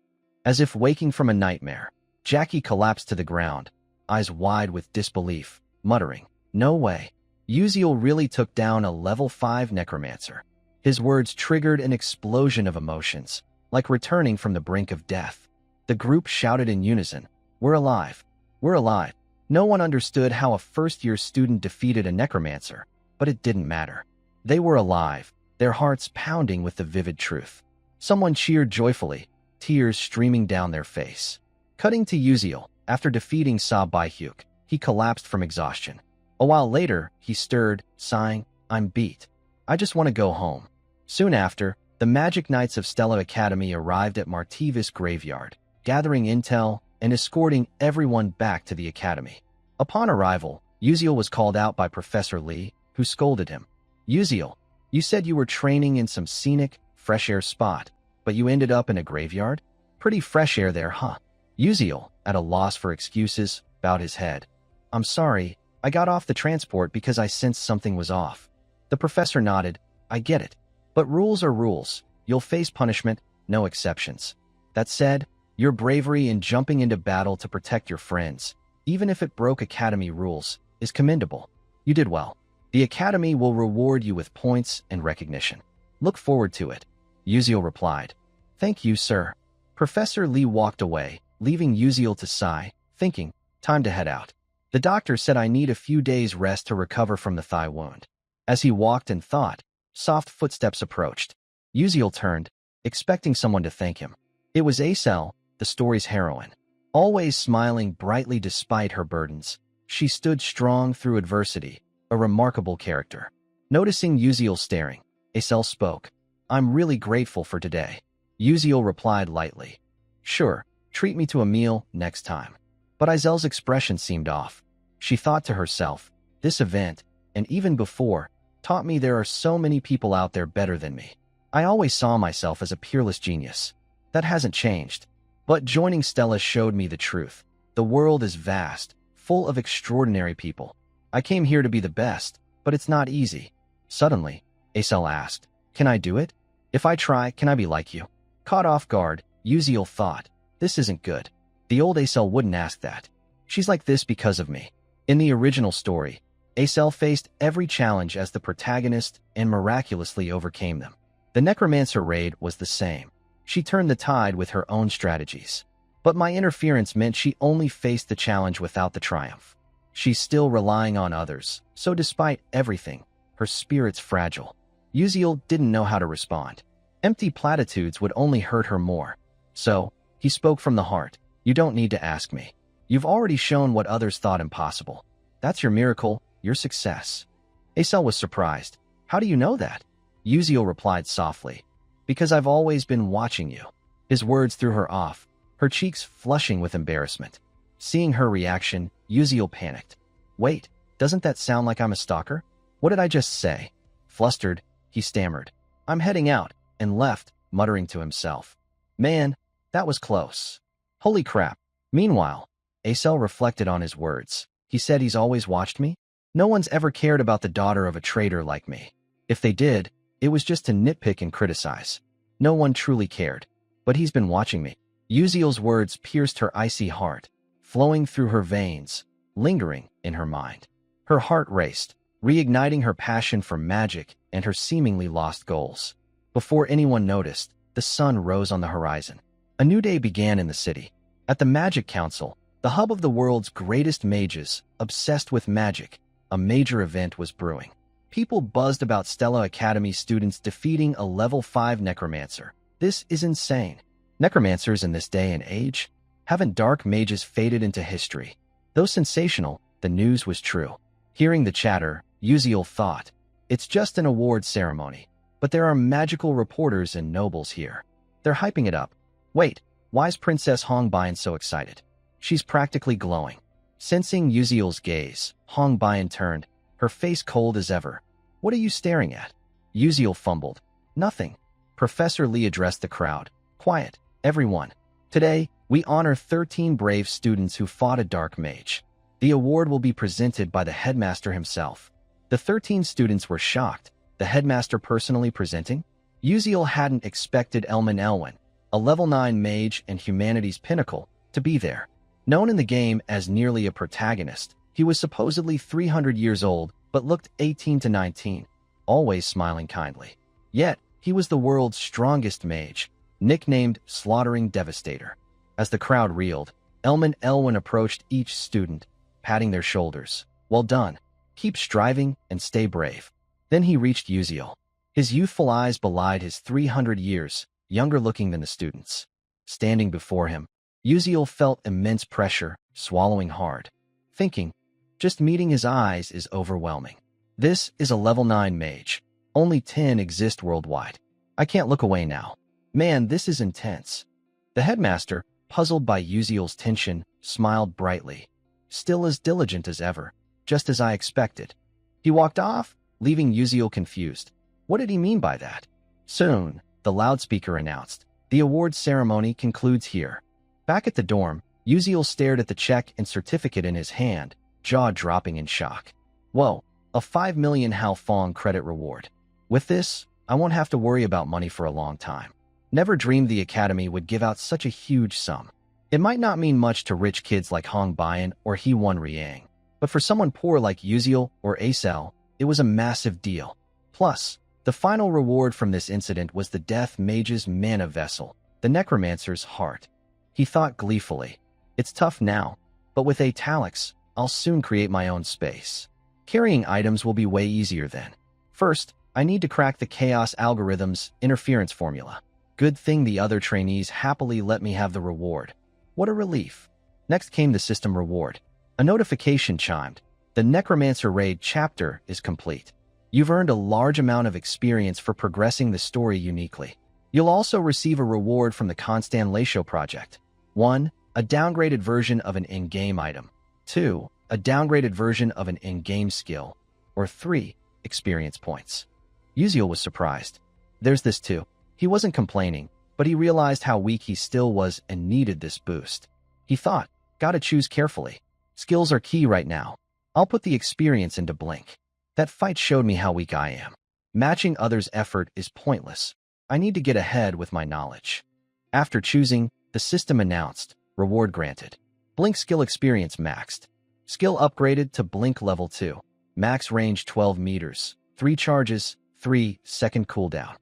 As if waking from a nightmare, Jackie collapsed to the ground, eyes wide with disbelief, muttering, "No way. Uziel really took down a level 5 necromancer." His words triggered an explosion of emotions, like returning from the brink of death. The group shouted in unison, "We're alive! We're alive!" No one understood how a first-year student defeated a necromancer, but it didn't matter. They were alive, their hearts pounding with the vivid truth. Someone cheered joyfully, tears streaming down their face. Cutting to Uziel, after defeating Sa Baihyuk, he collapsed from exhaustion. A while later, he stirred, sighing, "I'm beat. I just want to go home." Soon after, the Magic Knights of Stella Academy arrived at Martivis Graveyard, gathering intel and escorting everyone back to the academy. Upon arrival, Uziel was called out by Professor Lee, who scolded him. "Uziel, you said you were training in some scenic, fresh-air spot, but you ended up in a graveyard? Pretty fresh air there, huh?" Uziel, at a loss for excuses, bowed his head. "I'm sorry, I got off the transport because I sensed something was off." The professor nodded. "I get it. But rules are rules. You'll face punishment, no exceptions. That said, your bravery in jumping into battle to protect your friends, even if it broke academy rules, is commendable. You did well. The academy will reward you with points and recognition. Look forward to it." Uziel replied. "Thank you, sir." Professor Lee walked away, leaving Uziel to sigh, thinking, time to head out. The doctor said I need a few days rest to recover from the thigh wound. As he walked and thought, soft footsteps approached. Uziel turned, expecting someone to thank him. It was Acel, the story's heroine. Always smiling brightly despite her burdens, she stood strong through adversity, a remarkable character. Noticing Uziel staring, Acel spoke. "I'm really grateful for today." Uziel replied lightly. "Sure, treat me to a meal next time." But Azel's expression seemed off. She thought to herself, this event, and even before, taught me there are so many people out there better than me. I always saw myself as a peerless genius. That hasn't changed. But joining Stella showed me the truth. The world is vast, full of extraordinary people. I came here to be the best, but it's not easy. Suddenly, Acel asked, "Can I do it? If I try, can I be like you?" Caught off guard, Uziel thought, this isn't good. The old Acel wouldn't ask that. She's like this because of me. In the original story, Acel faced every challenge as the protagonist and miraculously overcame them. The Necromancer raid was the same. She turned the tide with her own strategies. But my interference meant she only faced the challenge without the triumph. She's still relying on others, so despite everything, her spirit's fragile. Uziel didn't know how to respond. Empty platitudes would only hurt her more. So, he spoke from the heart. "You don't need to ask me. You've already shown what others thought impossible. That's your miracle, your success." Acel was surprised. "How do you know that?" Uziel replied softly. "Because I've always been watching you." His words threw her off, her cheeks flushing with embarrassment. Seeing her reaction, Uziel panicked. "Wait, doesn't that sound like I'm a stalker? What did I just say?" Flustered, he stammered. "I'm heading out," and left, muttering to himself. "Man, that was close. Holy crap." Meanwhile, Acel reflected on his words. He said he's always watched me? No one's ever cared about the daughter of a traitor like me. If they did, it was just to nitpick and criticize. No one truly cared. But he's been watching me. Uziel's words pierced her icy heart, flowing through her veins, lingering in her mind. Her heart raced, reigniting her passion for magic and her seemingly lost goals. Before anyone noticed, the sun rose on the horizon. A new day began in the city. At the Magic Council, the hub of the world's greatest mages, obsessed with magic, a major event was brewing. People buzzed about Stella Academy students defeating a level 5 necromancer. This is insane. Necromancers in this day and age? Haven't dark mages faded into history? Though sensational, the news was true. Hearing the chatter, Uziel thought, it's just an award ceremony. But there are magical reporters and nobles here. They're hyping it up. Wait, why's Princess Hongbian so excited? She's practically glowing. Sensing Uziel's gaze, Hongbian turned, her face cold as ever. What are you staring at? Uziel fumbled. Nothing. Professor Lee addressed the crowd. Quiet, everyone. Today, we honor 13 brave students who fought a dark mage. The award will be presented by the headmaster himself. The 13 students were shocked. The headmaster personally presenting? Uziel hadn't expected Elman Elwin, a level 9 mage and humanities pinnacle, to be there. Known in the game as nearly a protagonist, he was supposedly 300 years old but looked 18 to 19, always smiling kindly. Yet, he was the world's strongest mage, nicknamed Slaughtering Devastator. As the crowd reeled, Elman Elwin approached each student, patting their shoulders. Well done. Keep striving and stay brave. Then he reached Uziel. His youthful eyes belied his 300 years, younger looking than the students. Standing before him, Uziel felt immense pressure, swallowing hard. Thinking, just meeting his eyes is overwhelming. This is a level 9 mage. Only 10 exist worldwide. I can't look away now. Man, this is intense. The headmaster, puzzled by Uziel's tension, smiled brightly. Still as diligent as ever, just as I expected. He walked off, leaving Uziel confused. What did he mean by that? Soon, the loudspeaker announced, the awards ceremony concludes here. Back at the dorm, Uziel stared at the check and certificate in his hand, jaw dropping in shock. Whoa, a 5 million Hao Fong credit reward. With this, I won't have to worry about money for a long time. Never dreamed the academy would give out such a huge sum. It might not mean much to rich kids like Hong Bian or Hee-Won Riang, but for someone poor like Uziel or Acel, it was a massive deal. Plus, the final reward from this incident was the Death Mage's mana vessel, the Necromancer's heart. He thought gleefully, it's tough now, but with Italics, I'll soon create my own space. Carrying items will be way easier then. First, I need to crack the Chaos Algorithm's interference formula. Good thing the other trainees happily let me have the reward. What a relief. Next came the system reward. A notification chimed. The Necromancer Raid chapter is complete. You've earned a large amount of experience for progressing the story uniquely. You'll also receive a reward from the Constellation project. 1. A downgraded version of an in-game item. 2. A downgraded version of an in-game skill. Or 3. Experience points. Uziel was surprised. There's this too. He wasn't complaining, but he realized how weak he still was and needed this boost. He thought, gotta choose carefully. Skills are key right now. I'll put the experience into Blink. That fight showed me how weak I am. Matching others' effort is pointless. I need to get ahead with my knowledge. After choosing, the system announced, reward granted. Blink skill experience maxed. Skill upgraded to Blink level 2. Max range 12 meters. 3 charges, 3-second cooldown.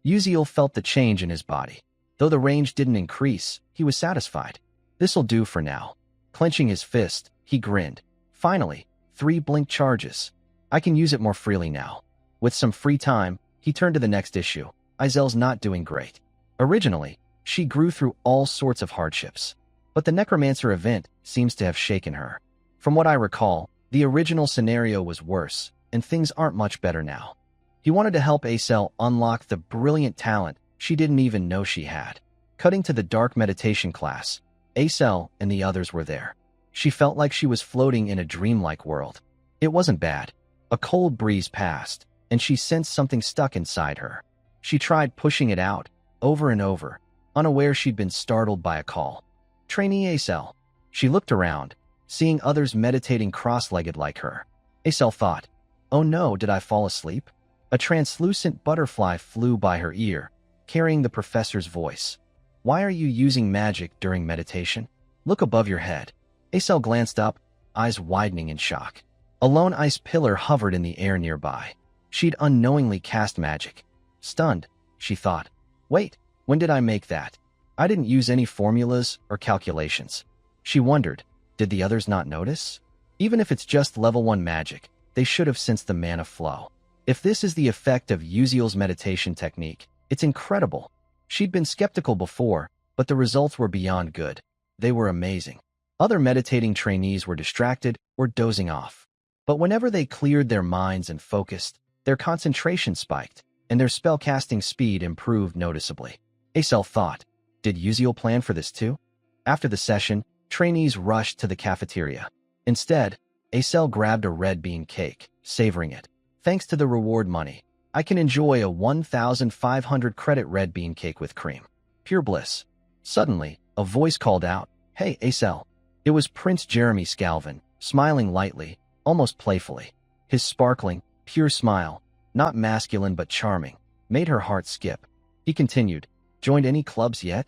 Uziel felt the change in his body. Though the range didn't increase, he was satisfied. This'll do for now. Clenching his fist, he grinned. Finally, 3 Blink charges. I can use it more freely now. With some free time, he turned to the next issue. Izel's not doing great. Originally, she grew through all sorts of hardships. But the Necromancer event seems to have shaken her. From what I recall, the original scenario was worse, and things aren't much better now. He wanted to help Acel unlock the brilliant talent she didn't even know she had. Cutting to the dark meditation class, Acel and the others were there. She felt like she was floating in a dreamlike world. It wasn't bad. A cold breeze passed, and she sensed something stuck inside her. She tried pushing it out, over and over, unaware she'd been startled by a call. Trainee Acel. She looked around, seeing others meditating cross-legged like her. Acel thought, oh no, did I fall asleep? A translucent butterfly flew by her ear, carrying the professor's voice. Why are you using magic during meditation? Look above your head. Acel glanced up, eyes widening in shock. A lone ice pillar hovered in the air nearby. She'd unknowingly cast magic. Stunned, she thought, wait, when did I make that? I didn't use any formulas or calculations. She wondered, did the others not notice? Even if it's just level 1 magic, they should have sensed the mana flow. If this is the effect of Uziel's meditation technique, it's incredible. She'd been skeptical before, but the results were beyond good. They were amazing. Other meditating trainees were distracted or dozing off. But whenever they cleared their minds and focused, their concentration spiked, and their spellcasting speed improved noticeably. Acel thought, did Uziel plan for this too? After the session, trainees rushed to the cafeteria. Instead, Acel grabbed a red bean cake, savoring it. Thanks to the reward money, I can enjoy a 1,500 credit red bean cake with cream. Pure bliss. Suddenly, a voice called out, "Hey, Acel." It was Prince Jeremy Scalvin, smiling lightly, almost playfully. His sparkling, pure smile, not masculine but charming, made her heart skip. He continued, "Joined any clubs yet?"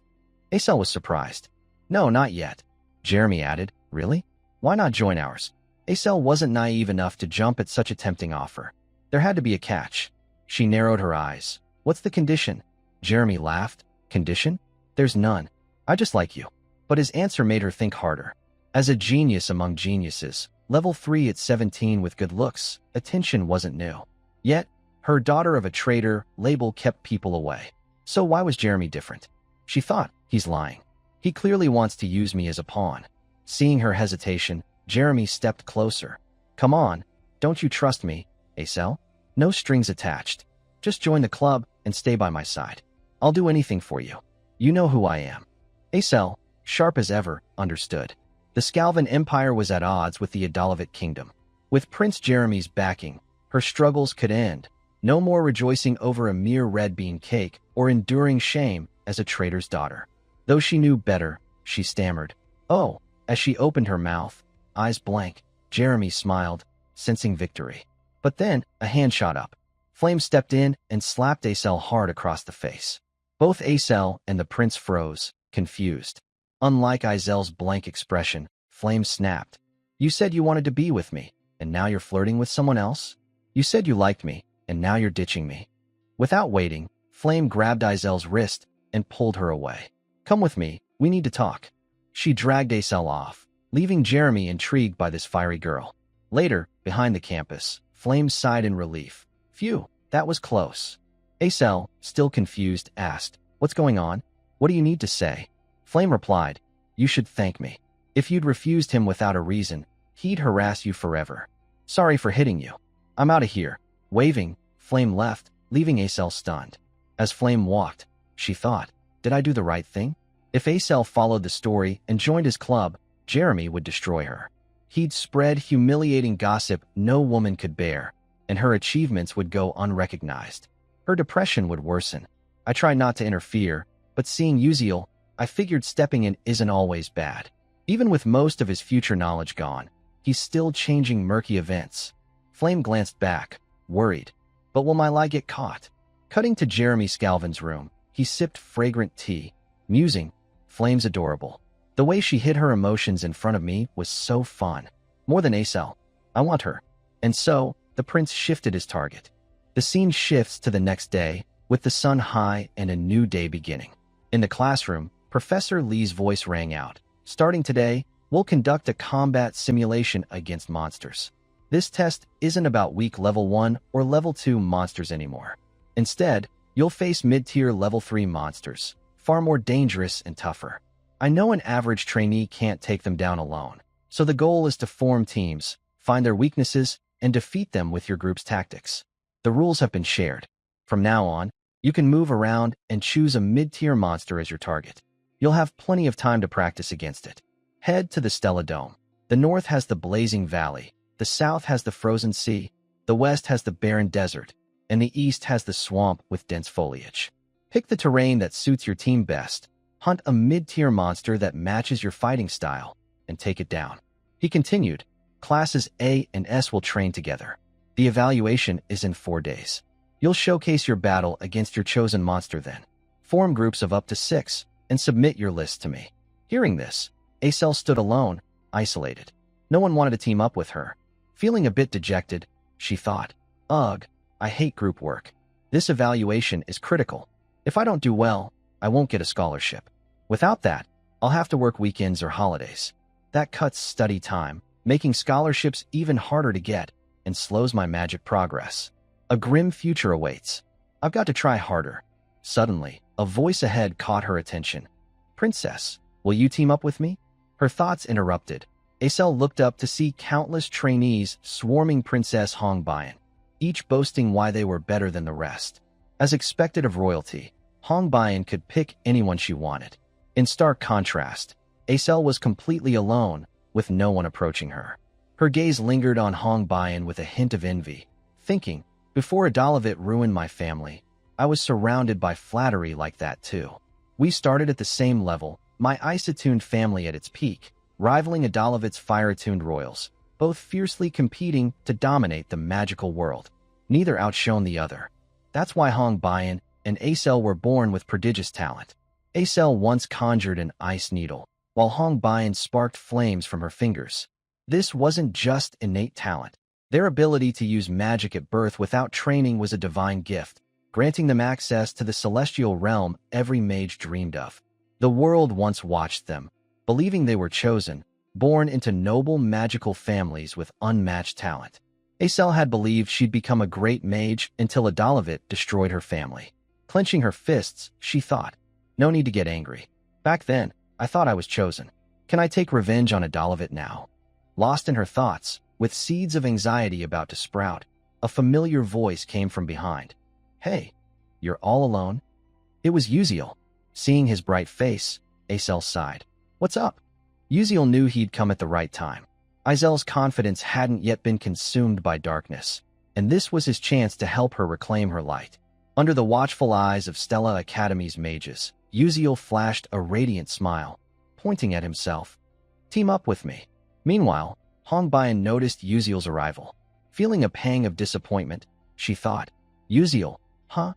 Acel was surprised. "No, not yet." Jeremy added, "Really? Why not join ours?" Acel wasn't naive enough to jump at such a tempting offer. There had to be a catch. She narrowed her eyes. "What's the condition?" Jeremy laughed. "Condition? There's none. I just like you." But his answer made her think harder. As a genius among geniuses, level 3 at 17 with good looks, attention wasn't new. Yet, her daughter of a trader label kept people away. So why was Jeremy different? She thought, he's lying. He clearly wants to use me as a pawn. Seeing her hesitation, Jeremy stepped closer. "Come on, don't you trust me, Acel? No strings attached. Just join the club and stay by my side. I'll do anything for you. You know who I am." Acel, sharp as ever, understood. The Scalvin Empire was at odds with the Adalovit Kingdom. With Prince Jeremy's backing, her struggles could end. No more rejoicing over a mere red bean cake or enduring shame as a trader's daughter. Though she knew better, she stammered, "Oh," as she opened her mouth, eyes blank. Jeremy smiled, sensing victory. But then, a hand shot up. Flame stepped in and slapped Acel hard across the face. Both Acel and the prince froze, confused. Unlike Azel's blank expression, Flame snapped. "You said you wanted to be with me, and now you're flirting with someone else? You said you liked me, and now you're ditching me." Without waiting, Flame grabbed Azel's wrist and pulled her away. "Come with me, we need to talk." She dragged Acel off, leaving Jeremy intrigued by this fiery girl. Later, behind the campus, Flame sighed in relief. "Phew, that was close." Acel, still confused, asked, "What's going on? What do you need to say?" Flame replied, "You should thank me. If you'd refused him without a reason, he'd harass you forever. Sorry for hitting you. I'm out of here." Waving, Flame left, leaving Acel stunned. As Flame walked, she thought, did I do the right thing? If Acel followed the story and joined his club, Jeremy would destroy her. He'd spread humiliating gossip no woman could bear, and her achievements would go unrecognized. Her depression would worsen. I tried not to interfere, but seeing Uziel, I figured stepping in isn't always bad. Even with most of his future knowledge gone, he's still changing murky events. Flame glanced back, worried. But will my lie get caught? Cutting to Jeremy Scalvin's room, he sipped fragrant tea, musing, Flame's adorable. The way she hid her emotions in front of me was so fun. More than Acel. I want her. And so, the prince shifted his target. The scene shifts to the next day, with the sun high and a new day beginning. In the classroom, Professor Lee's voice rang out. "Starting today, we'll conduct a combat simulation against monsters. This test isn't about weak level 1 or level 2 monsters anymore. Instead, you'll face mid-tier level 3 monsters, far more dangerous and tougher. I know an average trainee can't take them down alone, so the goal is to form teams, find their weaknesses, and defeat them with your group's tactics. The rules have been shared. From now on, you can move around and choose a mid-tier monster as your target. You'll have plenty of time to practice against it. Head to the Stella Dome. The north has the blazing valley, the south has the frozen sea, the west has the barren desert, and the east has the swamp with dense foliage. Pick the terrain that suits your team best, hunt a mid-tier monster that matches your fighting style, and take it down." He continued, "Classes A and S will train together. The evaluation is in 4 days. You'll showcase your battle against your chosen monster then. Form groups of up to 6, and submit your list to me." Hearing this, Acel stood alone, isolated. No one wanted to team up with her. Feeling a bit dejected, she thought, "Ugh, I hate group work. This evaluation is critical. If I don't do well, I won't get a scholarship. Without that, I'll have to work weekends or holidays. That cuts study time, making scholarships even harder to get, and slows my magic progress. A grim future awaits. I've got to try harder." Suddenly, a voice ahead caught her attention. "Princess, will you team up with me?" Her thoughts interrupted. Acel looked up to see countless trainees swarming Princess Hongbian, each boasting why they were better than the rest. As expected of royalty, Hongbian could pick anyone she wanted. In stark contrast, Acel was completely alone, with no one approaching her. Her gaze lingered on Hongbian with a hint of envy, thinking, Before Adalovit ruined my family, I was surrounded by flattery like that too. We started at the same level, my ice-attuned family at its peak, rivaling Adalovit's fire-attuned royals, both fiercely competing to dominate the magical world. Neither outshone the other. That's why Hong Bayan and Acel were born with prodigious talent. Acel once conjured an ice needle, while Hong Bayan sparked flames from her fingers. This wasn't just innate talent. Their ability to use magic at birth without training was a divine gift, granting them access to the celestial realm every mage dreamed of. The world once watched them, believing they were chosen, born into noble magical families with unmatched talent. Acel had believed she'd become a great mage until Adalovit destroyed her family. Clenching her fists, she thought, "No need to get angry. Back then, I thought I was chosen. Can I take revenge on Adalovit now?" Lost in her thoughts, with seeds of anxiety about to sprout, a familiar voice came from behind. "Hey, you're all alone?" It was Uziel. Seeing his bright face, Acel sighed. "What's up?" Uziel knew he'd come at the right time. Azel's confidence hadn't yet been consumed by darkness, and this was his chance to help her reclaim her light. Under the watchful eyes of Stella Academy's mages, Uziel flashed a radiant smile, pointing at himself. "Team up with me." Meanwhile, Hong Bayan noticed Uziel's arrival. Feeling a pang of disappointment, she thought, "Uziel, huh?"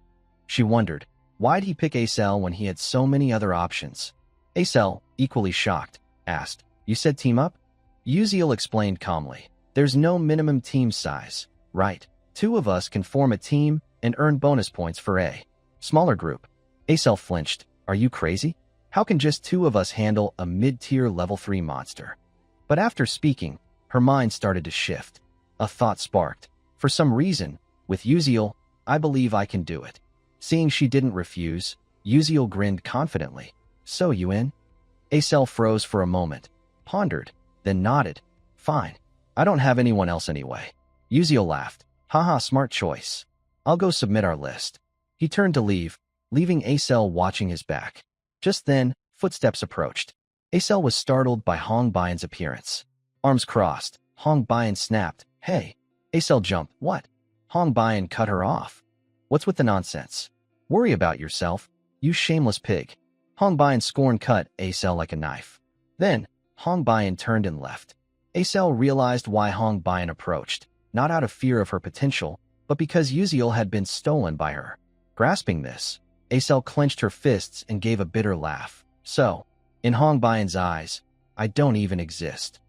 She wondered, why'd he pick Acel when he had so many other options? Acel, equally shocked, asked, "You said team up?" Uziel explained calmly, "There's no minimum team size, right? 2 of us can form a team and earn bonus points for a smaller group." Acel flinched. "Are you crazy? How can just 2 of us handle a mid-tier level 3 monster?" But after speaking, her mind started to shift. A thought sparked. For some reason, with Uziel, I believe I can do it. Seeing she didn't refuse, Uziel grinned confidently. "So you in?" Acel froze for a moment, pondered, then nodded. "Fine. I don't have anyone else anyway." Uziel laughed. "Haha, smart choice. I'll go submit our list." He turned to leave, leaving Acel watching his back. Just then, footsteps approached. Acel was startled by Hong Bayan's appearance. Arms crossed, Hong Bayan snapped, "Hey." Acel jumped. "What?" Hong Bayan cut her off. "What's with the nonsense? Worry about yourself, you shameless pig." Hong Bayan scorn cut Acel like a knife. Then, Hong Bayan turned and left. Acel realized why Hong Bayan approached, not out of fear of her potential, but because Uziel had been stolen by her. Grasping this, Acel clenched her fists and gave a bitter laugh. "So, in Hong Bayan's eyes, I don't even exist."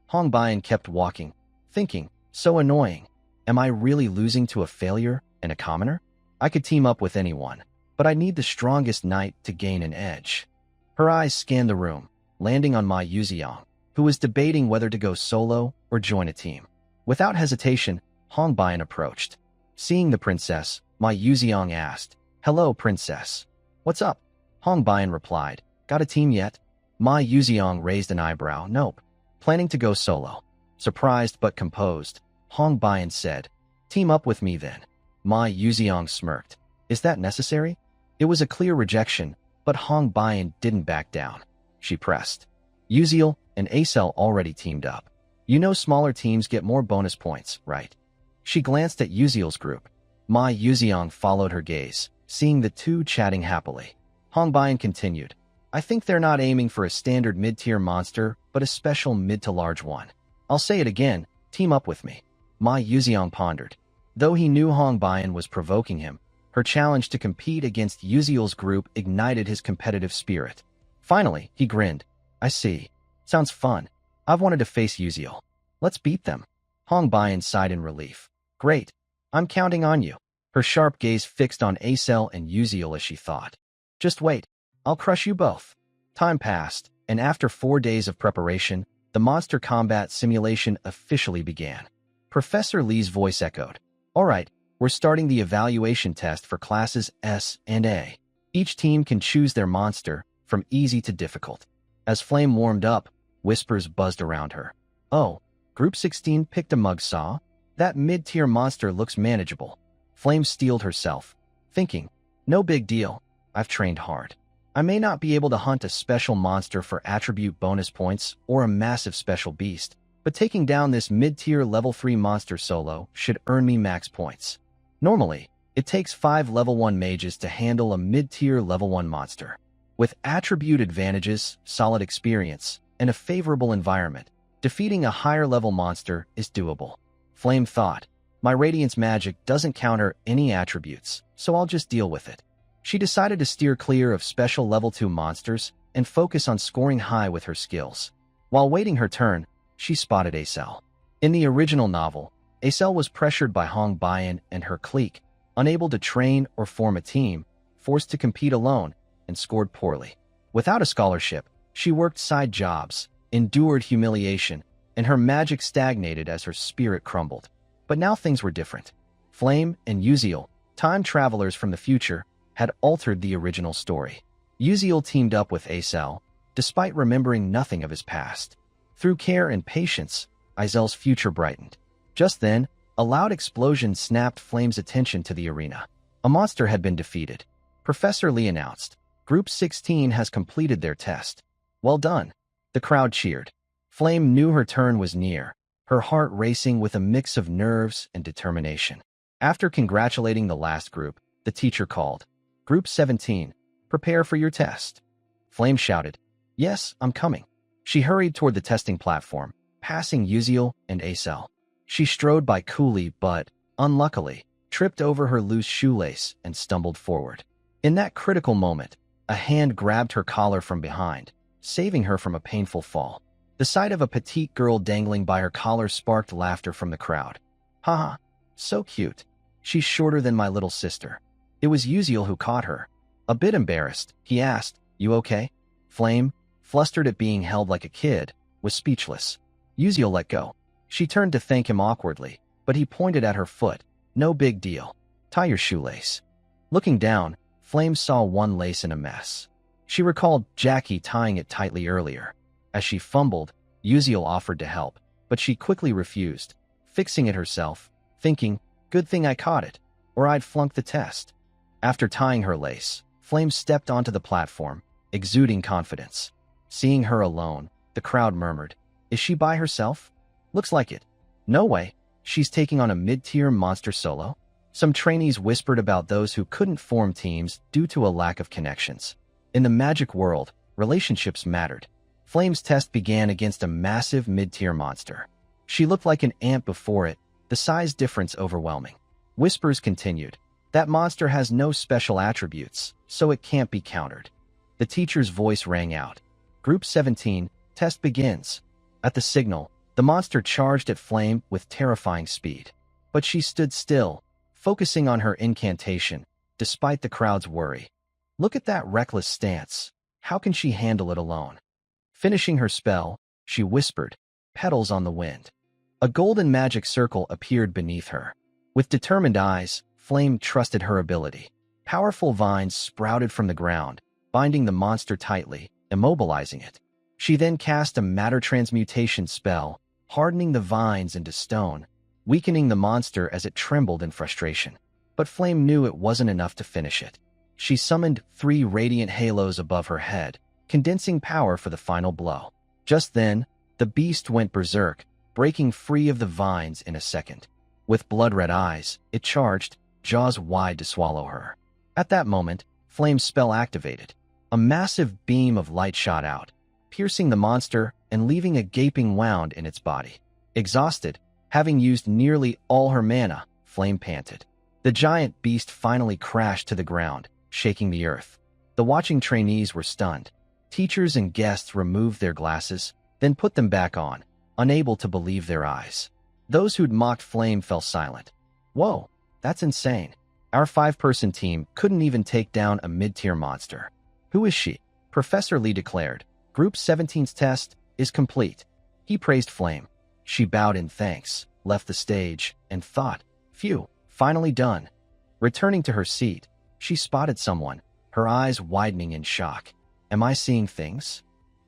Hong Bayan kept walking, thinking, "So annoying. Am I really losing to a failure and a commoner? I could team up with anyone, but I need the strongest knight to gain an edge." Her eyes scanned the room, landing on Ma Yuziang, who was debating whether to go solo or join a team. Without hesitation, Hong Bayan approached. Seeing the princess, Ma Yuziang asked, "Hello, princess." "What's up?" Hong Bayan replied, "Got a team yet?" Ma Yuziang raised an eyebrow. "Nope. Planning to go solo." Surprised but composed, Hong Bayan said, "Team up with me then." Ma Yuziang smirked. "Is that necessary?" It was a clear rejection, but Hong Bayan didn't back down. She pressed. "Uziel and Acel already teamed up. You know smaller teams get more bonus points, right?" She glanced at Uziel's group. Ma Yuziang followed her gaze, seeing the 2 chatting happily. Hong Bayan continued, "I think they're not aiming for a standard mid-tier monster, but a special mid to large one. I'll say it again, team up with me." Ma Yuziang pondered. Though he knew Hong Bayan was provoking him, her challenge to compete against Uziel's group ignited his competitive spirit. Finally, he grinned. "I see. Sounds fun. I've wanted to face Uziel. Let's beat them." Hong Bayan sighed in relief. "Great. I'm counting on you." Her sharp gaze fixed on Acel and Uziel as she thought. "Just wait. I'll crush you both." Time passed, and after 4 days of preparation, the monster combat simulation officially began. Professor Lee's voice echoed. "All right, we're starting the evaluation test for classes S and A. Each team can choose their monster, from easy to difficult." As Flame warmed up, whispers buzzed around her. "Oh, Group 16 picked a mugsaw? That mid-tier monster looks manageable." Flame steeled herself, thinking, "No big deal. I've trained hard. I may not be able to hunt a special monster for attribute bonus points or a massive special beast, but taking down this mid-tier level 3 monster solo should earn me max points." Normally, it takes 5 level 1 mages to handle a mid-tier level 1 monster. With attribute advantages, solid experience, and a favorable environment, defeating a higher level monster is doable. Flame thought, my Radiance magic doesn't counter any attributes, so I'll just deal with it. She decided to steer clear of special level 2 monsters and focus on scoring high with her skills. While waiting her turn, she spotted Acel. In the original novel, Acel was pressured by Hong Bayan and her clique, unable to train or form a team, forced to compete alone, and scored poorly. Without a scholarship, she worked side jobs, endured humiliation, and her magic stagnated as her spirit crumbled. But now things were different. Flame and Uziel, time travelers from the future, had altered the original story. Uziel teamed up with Acel, despite remembering nothing of his past. Through care and patience, Azel's future brightened. Just then, a loud explosion snapped Flame's attention to the arena. A monster had been defeated. Professor Lee announced, Group 16 has completed their test. Well done. The crowd cheered. Flame knew her turn was near, her heart racing with a mix of nerves and determination. After congratulating the last group, the teacher called, Group 17, prepare for your test. Flame shouted, Yes, I'm coming. She hurried toward the testing platform, passing Uziel and Acel. She strode by coolly but, unluckily, tripped over her loose shoelace and stumbled forward. In that critical moment, a hand grabbed her collar from behind, saving her from a painful fall. The sight of a petite girl dangling by her collar sparked laughter from the crowd. Haha, so cute. She's shorter than my little sister. It was Uziel who caught her. A bit embarrassed, he asked, You okay? Flame, flustered at being held like a kid, was speechless. Uziel let go. She turned to thank him awkwardly, but he pointed at her foot. No big deal. Tie your shoelace. Looking down, Flame saw one lace in a mess. She recalled Jackie tying it tightly earlier. As she fumbled, Uziel offered to help, but she quickly refused, fixing it herself, thinking, Good thing I caught it, or I'd flunk the test. After tying her lace, Flame stepped onto the platform, exuding confidence. Seeing her alone, the crowd murmured, Is she by herself? Looks like it. No way. She's taking on a mid-tier monster solo? Some trainees whispered about those who couldn't form teams due to a lack of connections. In the magic world, relationships mattered. Flame's test began against a massive mid-tier monster. She looked like an ant before it, the size difference overwhelming. Whispers continued. That monster has no special attributes, so it can't be countered. The teacher's voice rang out. Group 17, test begins. At the signal, the monster charged at Flame with terrifying speed. But she stood still, focusing on her incantation, despite the crowd's worry. Look at that reckless stance. How can she handle it alone? Finishing her spell, she whispered, petals on the wind. A golden magic circle appeared beneath her. With determined eyes, Flame trusted her ability. Powerful vines sprouted from the ground, binding the monster tightly, immobilizing it. She then cast a matter transmutation spell, hardening the vines into stone, weakening the monster as it trembled in frustration. But Flame knew it wasn't enough to finish it. She summoned 3 radiant halos above her head, condensing power for the final blow. Just then, the beast went berserk, breaking free of the vines in a second. With blood-red eyes, it charged, jaws wide to swallow her. At that moment, Flame's spell activated. A massive beam of light shot out, piercing the monster and leaving a gaping wound in its body. Exhausted, having used nearly all her mana, Flame panted. The giant beast finally crashed to the ground, shaking the earth. The watching trainees were stunned. Teachers and guests removed their glasses, then put them back on, unable to believe their eyes. Those who'd mocked Flame fell silent. Whoa, that's insane. Our 5-person team couldn't even take down a mid-tier monster. Who is she? Professor Lee declared. Group 17's test is complete. He praised Flame. She bowed in thanks, left the stage, and thought, Phew, finally done. Returning to her seat, she spotted someone, her eyes widening in shock. Am I seeing things?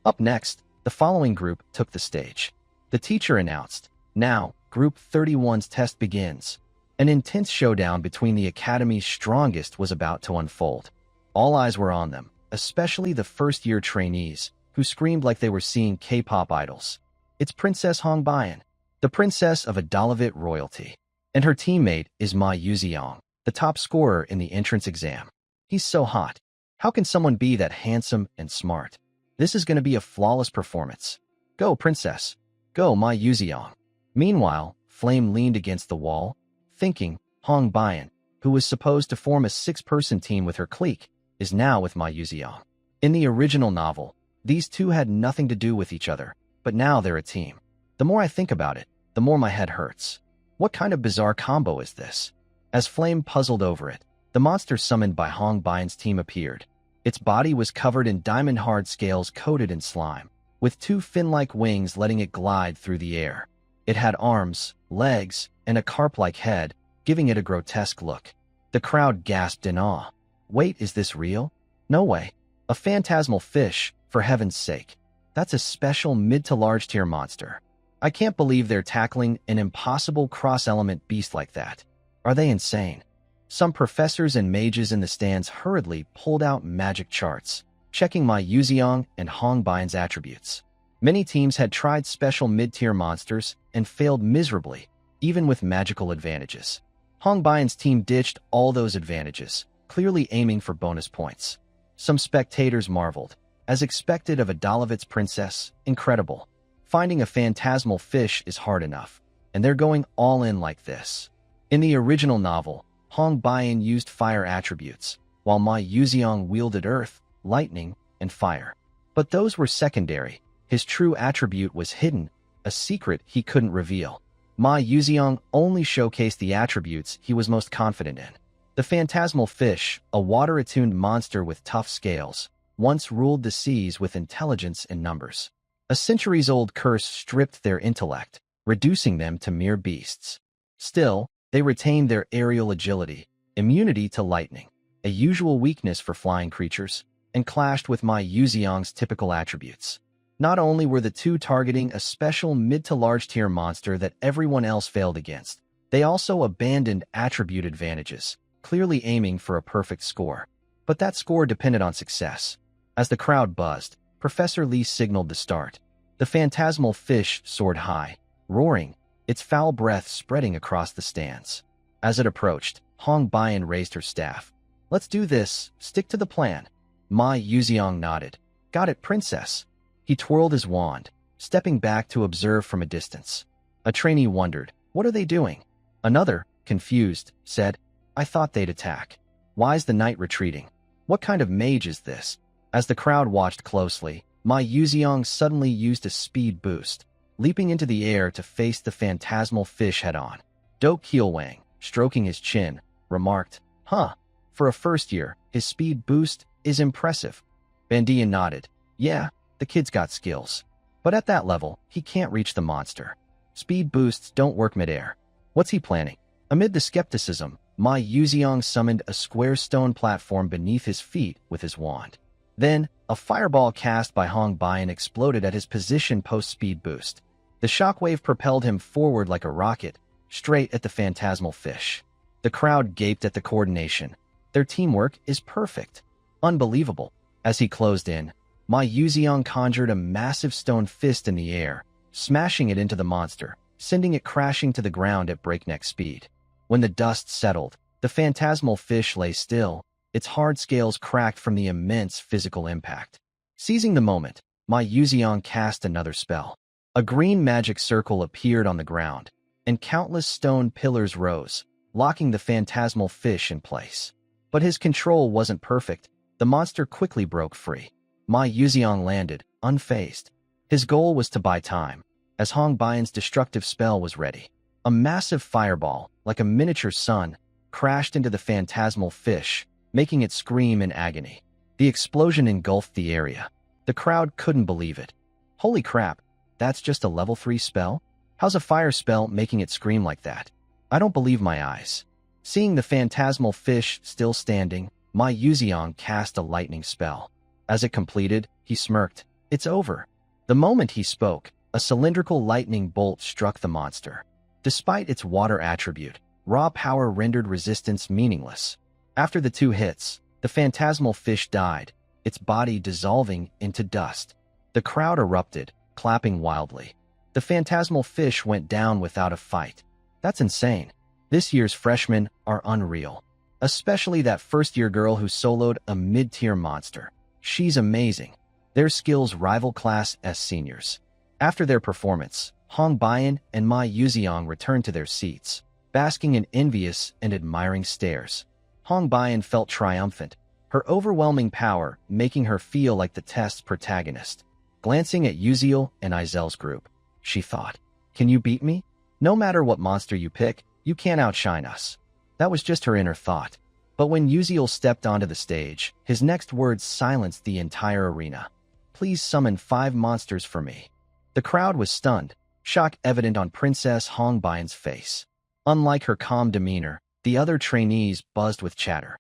Up next, the following group took the stage. The teacher announced, Now, Group 31's test begins. An intense showdown between the Academy's strongest was about to unfold. All eyes were on them, especially the first-year trainees, who screamed like they were seeing K-pop idols. It's Princess Hong Bayan, the princess of Adalavit royalty, and her teammate is Ma Yuziang, the top scorer in the entrance exam. He's so hot. How can someone be that handsome and smart? This is going to be a flawless performance. Go, princess. Go, my Yuziong. Meanwhile, Flame leaned against the wall, thinking, Hong Bian, who was supposed to form a 6-person team with her clique, is now with my Yuziong. In the original novel, these two had nothing to do with each other, but now they're a team. The more I think about it, the more my head hurts. What kind of bizarre combo is this? As Flame puzzled over it, the monster summoned by Hong Bian's team appeared. Its body was covered in diamond-hard scales coated in slime, with 2 fin-like wings letting it glide through the air. It had arms, legs, and a carp-like head, giving it a grotesque look. The crowd gasped in awe. Wait, is this real? No way. A phantasmal fish, for heaven's sake. That's a special mid-to-large tier monster. I can't believe they're tackling an impossible cross-element beast like that. Are they insane? Some professors and mages in the stands hurriedly pulled out magic charts, checking my Yuziong and Hong Bian's attributes. Many teams had tried special mid-tier monsters and failed miserably, even with magical advantages. Hong Bian's team ditched all those advantages, clearly aiming for bonus points. Some spectators marveled. As expected of a Dalovitz princess, incredible. Finding a phantasmal fish is hard enough, and they're going all in like this. In the original novel, Hong Bian used fire attributes, while my Yuziong wielded earth, lightning, and fire. But those were secondary. His true attribute was hidden, a secret he couldn't reveal. Ma Yuziong only showcased the attributes he was most confident in. The phantasmal fish, a water-attuned monster with tough scales, once ruled the seas with intelligence and numbers. A centuries-old curse stripped their intellect, reducing them to mere beasts. Still, they retained their aerial agility, immunity to lightning, a usual weakness for flying creatures, and clashed with my Yuziong's typical attributes. Not only were the two targeting a special mid-to-large tier monster that everyone else failed against, they also abandoned attribute advantages, clearly aiming for a perfect score. But that score depended on success. As the crowd buzzed, Professor Lee signaled the start. The phantasmal fish soared high, roaring, its foul breath spreading across the stands. As it approached, Hong Bian raised her staff. "Let's do this. Stick to the plan." Ma Yuziong nodded. "Got it, princess." He twirled his wand, stepping back to observe from a distance. A trainee wondered, "What are they doing?" Another, confused, said, "I thought they'd attack. Why's the knight retreating? What kind of mage is this?" As the crowd watched closely, Ma Yuziong suddenly used a speed boost, leaping into the air to face the phantasmal fish head-on. Do Keelwang, stroking his chin, remarked, "Huh, for a first year, his speed boost is impressive." Bandian nodded. "Yeah, the kid's got skills. But at that level, he can't reach the monster. Speed boosts don't work midair. What's he planning?" Amid the skepticism, Ma Yuziong summoned a square stone platform beneath his feet with his wand. Then, a fireball cast by Hong Bian exploded at his position post-speed boost. The shockwave propelled him forward like a rocket, straight at the phantasmal fish. The crowd gaped at the coordination. Their teamwork is perfect. Unbelievable. As he closed in, Ma Yuziong conjured a massive stone fist in the air, smashing it into the monster, sending it crashing to the ground at breakneck speed. When the dust settled, the phantasmal fish lay still, its hard scales cracked from the immense physical impact. Seizing the moment, Ma Yuziong cast another spell. A green magic circle appeared on the ground, and countless stone pillars rose, locking the phantasmal fish in place. But his control wasn't perfect. The monster quickly broke free. Ma Yuziong landed, unfazed. His goal was to buy time, as Hong Bian's destructive spell was ready. A massive fireball, like a miniature sun, crashed into the phantasmal fish, making it scream in agony. The explosion engulfed the area. The crowd couldn't believe it. Holy crap, that's just a level 3 spell? How's a fire spell making it scream like that? I don't believe my eyes. Seeing the phantasmal fish still standing, Ma Yuziong cast a lightning spell. As it completed, he smirked. "It's over." The moment he spoke, a cylindrical lightning bolt struck the monster. Despite its water attribute, raw power rendered resistance meaningless. After the 2 hits, the phantasmal fish died, its body dissolving into dust. The crowd erupted, clapping wildly. The phantasmal fish went down without a fight. That's insane. This year's freshmen are unreal. especially that first-year girl who soloed a mid-tier monster. She's amazing. Their skills rival Class S seniors. After their performance, Hong Bian and Ma Yuziang returned to their seats, basking in envious and admiring stares. Hong Bian felt triumphant, her overwhelming power making her feel like the test's protagonist. Glancing at Yuziel and Izel's group, she thought, "Can you beat me? No matter what monster you pick, you can't outshine us." That was just her inner thought. But when Yuziel stepped onto the stage, his next words silenced the entire arena. "Please summon 5 monsters for me." The crowd was stunned, shock evident on Princess Hong Bian's face. Unlike her calm demeanor, the other trainees buzzed with chatter.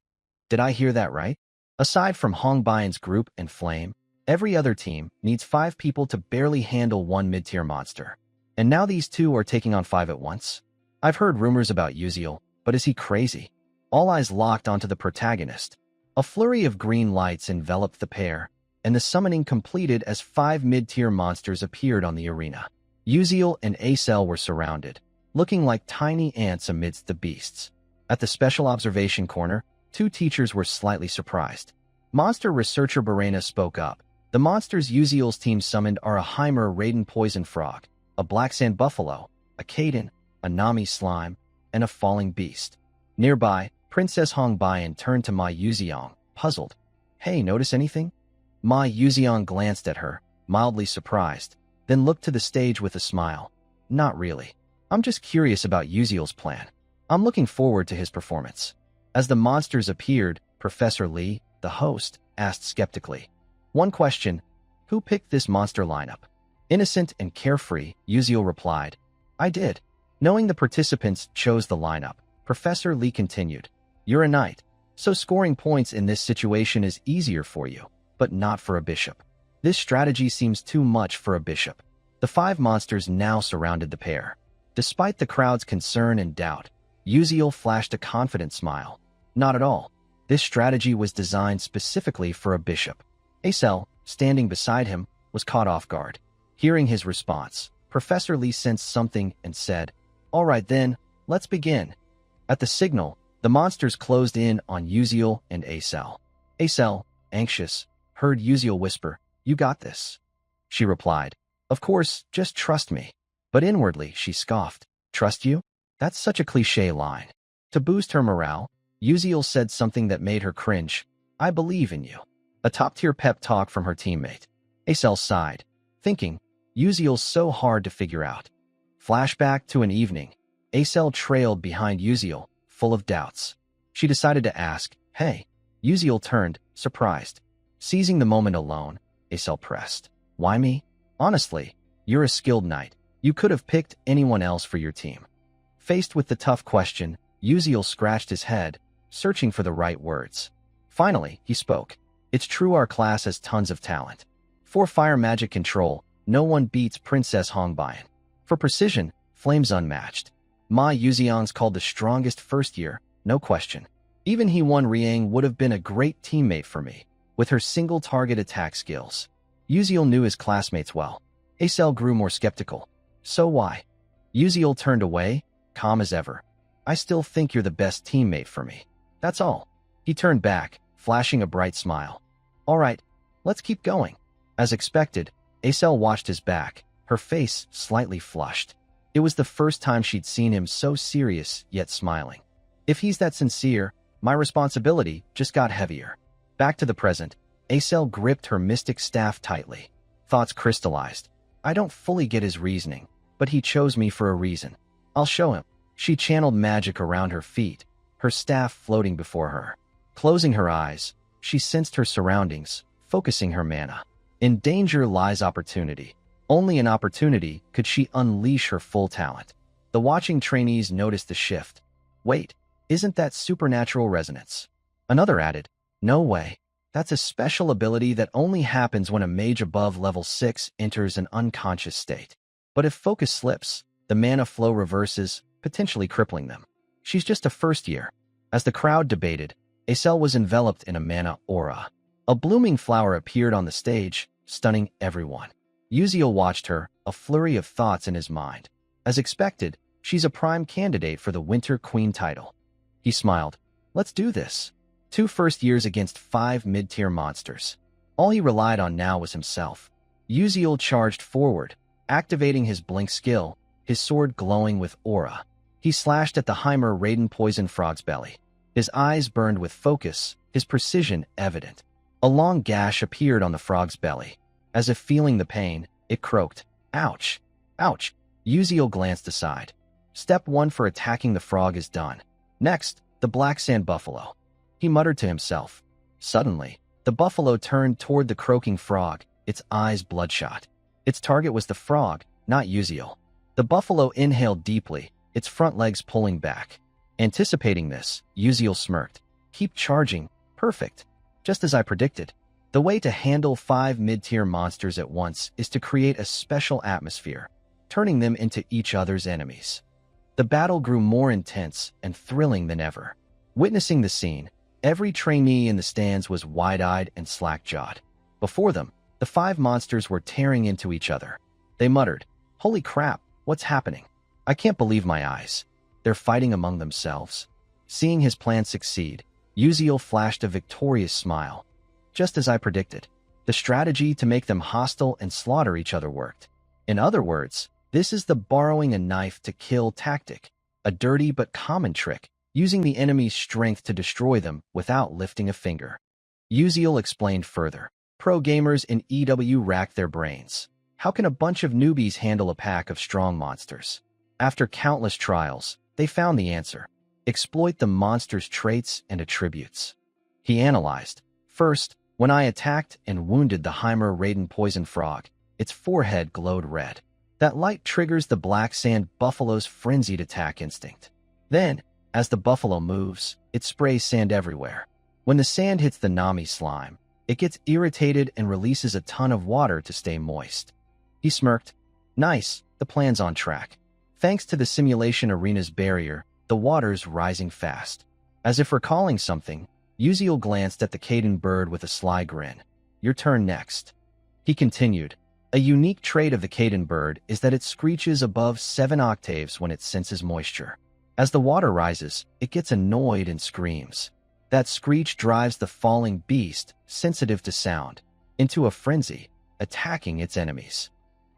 Did I hear that right? Aside from Hong Bian's group and Flame, every other team needs 5 people to barely handle one mid-tier monster. And now these 2 are taking on 5 at once? I've heard rumors about Yuziel, but is he crazy? All eyes locked onto the protagonist. A flurry of green lights enveloped the pair, and the summoning completed as 5 mid-tier monsters appeared on the arena. Yuziel and Acel were surrounded, looking like tiny ants amidst the beasts. At the special observation corner, 2 teachers were slightly surprised. Monster researcher Barena spoke up. The monsters Yuziel's team summoned are a Heimer Raiden Poison Frog, a Black Sand Buffalo, a Kaden, a Nami Slime, and a Falling Beast. Nearby, Princess Hong Bian turned to Ma Yuziang, puzzled. "Hey, notice anything?" Ma Yuziang glanced at her, mildly surprised, then looked to the stage with a smile. "Not really. I'm just curious about Yuziel's plan. I'm looking forward to his performance." As the monsters appeared, Professor Lee, the host, asked skeptically, "One question, who picked this monster lineup?" Innocent and carefree, Yuziel replied, "I did." Knowing the participants chose the lineup, Professor Lee continued, "You're a knight, so scoring points in this situation is easier for you, but not for a bishop. This strategy seems too much for a bishop." The 5 monsters now surrounded the pair. Despite the crowd's concern and doubt, Yuziel flashed a confident smile. "Not at all. This strategy was designed specifically for a bishop." Acel, standing beside him, was caught off guard. Hearing his response, Professor Lee sensed something and said, "All right then, let's begin." At the signal, the monsters closed in on Yuziel and Acel. Acel, anxious, heard Yuziel whisper, "You got this." She replied, "Of course, just trust me." But inwardly, she scoffed, "Trust you? That's such a cliché line." To boost her morale, Yuziel said something that made her cringe, "I believe in you." A top-tier pep talk from her teammate. Acel sighed, thinking, Yuziel's so hard to figure out. Flashback to an evening. Acel trailed behind Yuziel, full of doubts. She decided to ask, "Hey." Yuziel turned, surprised. Seizing the moment alone, Acel pressed, "Why me? Honestly, you're a skilled knight. You could have picked anyone else for your team." Faced with the tough question, Yuziel scratched his head, searching for the right words. Finally, he spoke. "It's true our class has tons of talent. For fire magic control, no one beats Princess Hong Bian. For precision, Flame's unmatched. Ma Yuziang's called the strongest first year, no question. Even He-Won Riang would have been a great teammate for me, with her single-target attack skills." Yuziel knew his classmates well. Acel grew more skeptical. "So why?" Yuziel turned away, calm as ever. "I still think you're the best teammate for me. That's all." He turned back, flashing a bright smile. "All right, let's keep going." As expected, Acel watched his back, her face slightly flushed. It was the first time she'd seen him so serious yet smiling. If he's that sincere, my responsibility just got heavier. Back to the present, Acel gripped her mystic staff tightly. Thoughts crystallized. I don't fully get his reasoning, but he chose me for a reason. I'll show him. She channeled magic around her feet, her staff floating before her. Closing her eyes, she sensed her surroundings, focusing her mana. In danger lies opportunity. Only in opportunity could she unleash her full talent. The watching trainees noticed the shift. Wait, isn't that supernatural resonance? Another added, no way. That's a special ability that only happens when a mage above level 6 enters an unconscious state. But if focus slips, the mana flow reverses, potentially crippling them. She's just a first year. As the crowd debated, Acel was enveloped in a mana aura. A blooming flower appeared on the stage, stunning everyone. Yuziel watched her, a flurry of thoughts in his mind. As expected, she's a prime candidate for the Winter Queen title. He smiled. Let's do this. 2 first years against 5 mid-tier monsters. All he relied on now was himself. Uziel charged forward, activating his blink skill, his sword glowing with aura. He slashed at the Heimer Raiden poison frog's belly. His eyes burned with focus, his precision evident. A long gash appeared on the frog's belly. As if feeling the pain, it croaked. Ouch! Ouch! Uziel glanced aside. Step 1 for attacking the frog is done. Next, the black sand buffalo. He muttered to himself. Suddenly, the buffalo turned toward the croaking frog, its eyes bloodshot. Its target was the frog, not Uziel. The buffalo inhaled deeply, its front legs pulling back. Anticipating this, Uziel smirked. Keep charging. Perfect. Just as I predicted. The way to handle 5 mid-tier monsters at once is to create a special atmosphere, turning them into each other's enemies. The battle grew more intense and thrilling than ever. Witnessing the scene, every trainee in the stands was wide-eyed and slack-jawed. Before them, the 5 monsters were tearing into each other. They muttered, "Holy crap, what's happening? I can't believe my eyes. They're fighting among themselves." Seeing his plan succeed, Uziel flashed a victorious smile. Just as I predicted, the strategy to make them hostile and slaughter each other worked. In other words, this is the borrowing a knife to kill tactic, a dirty but common trick, using the enemy's strength to destroy them without lifting a finger. Uziel explained further. Pro gamers in EW racked their brains. How can a bunch of newbies handle a pack of strong monsters? After countless trials, they found the answer. Exploit the monster's traits and attributes. He analyzed. First, when I attacked and wounded the Heimer Raiden poison frog, its forehead glowed red. That light triggers the black sand buffalo's frenzied attack instinct. Then, as the buffalo moves, it sprays sand everywhere. When the sand hits the Nami slime, it gets irritated and releases a ton of water to stay moist. He smirked. Nice, the plan's on track. Thanks to the simulation arena's barrier, the water's rising fast. As if recalling something, Uziel glanced at the Caden bird with a sly grin. Your turn next. He continued. A unique trait of the Caden bird is that it screeches above 7 octaves when it senses moisture. As the water rises, it gets annoyed and screams. That screech drives the falling beast, sensitive to sound, into a frenzy, attacking its enemies.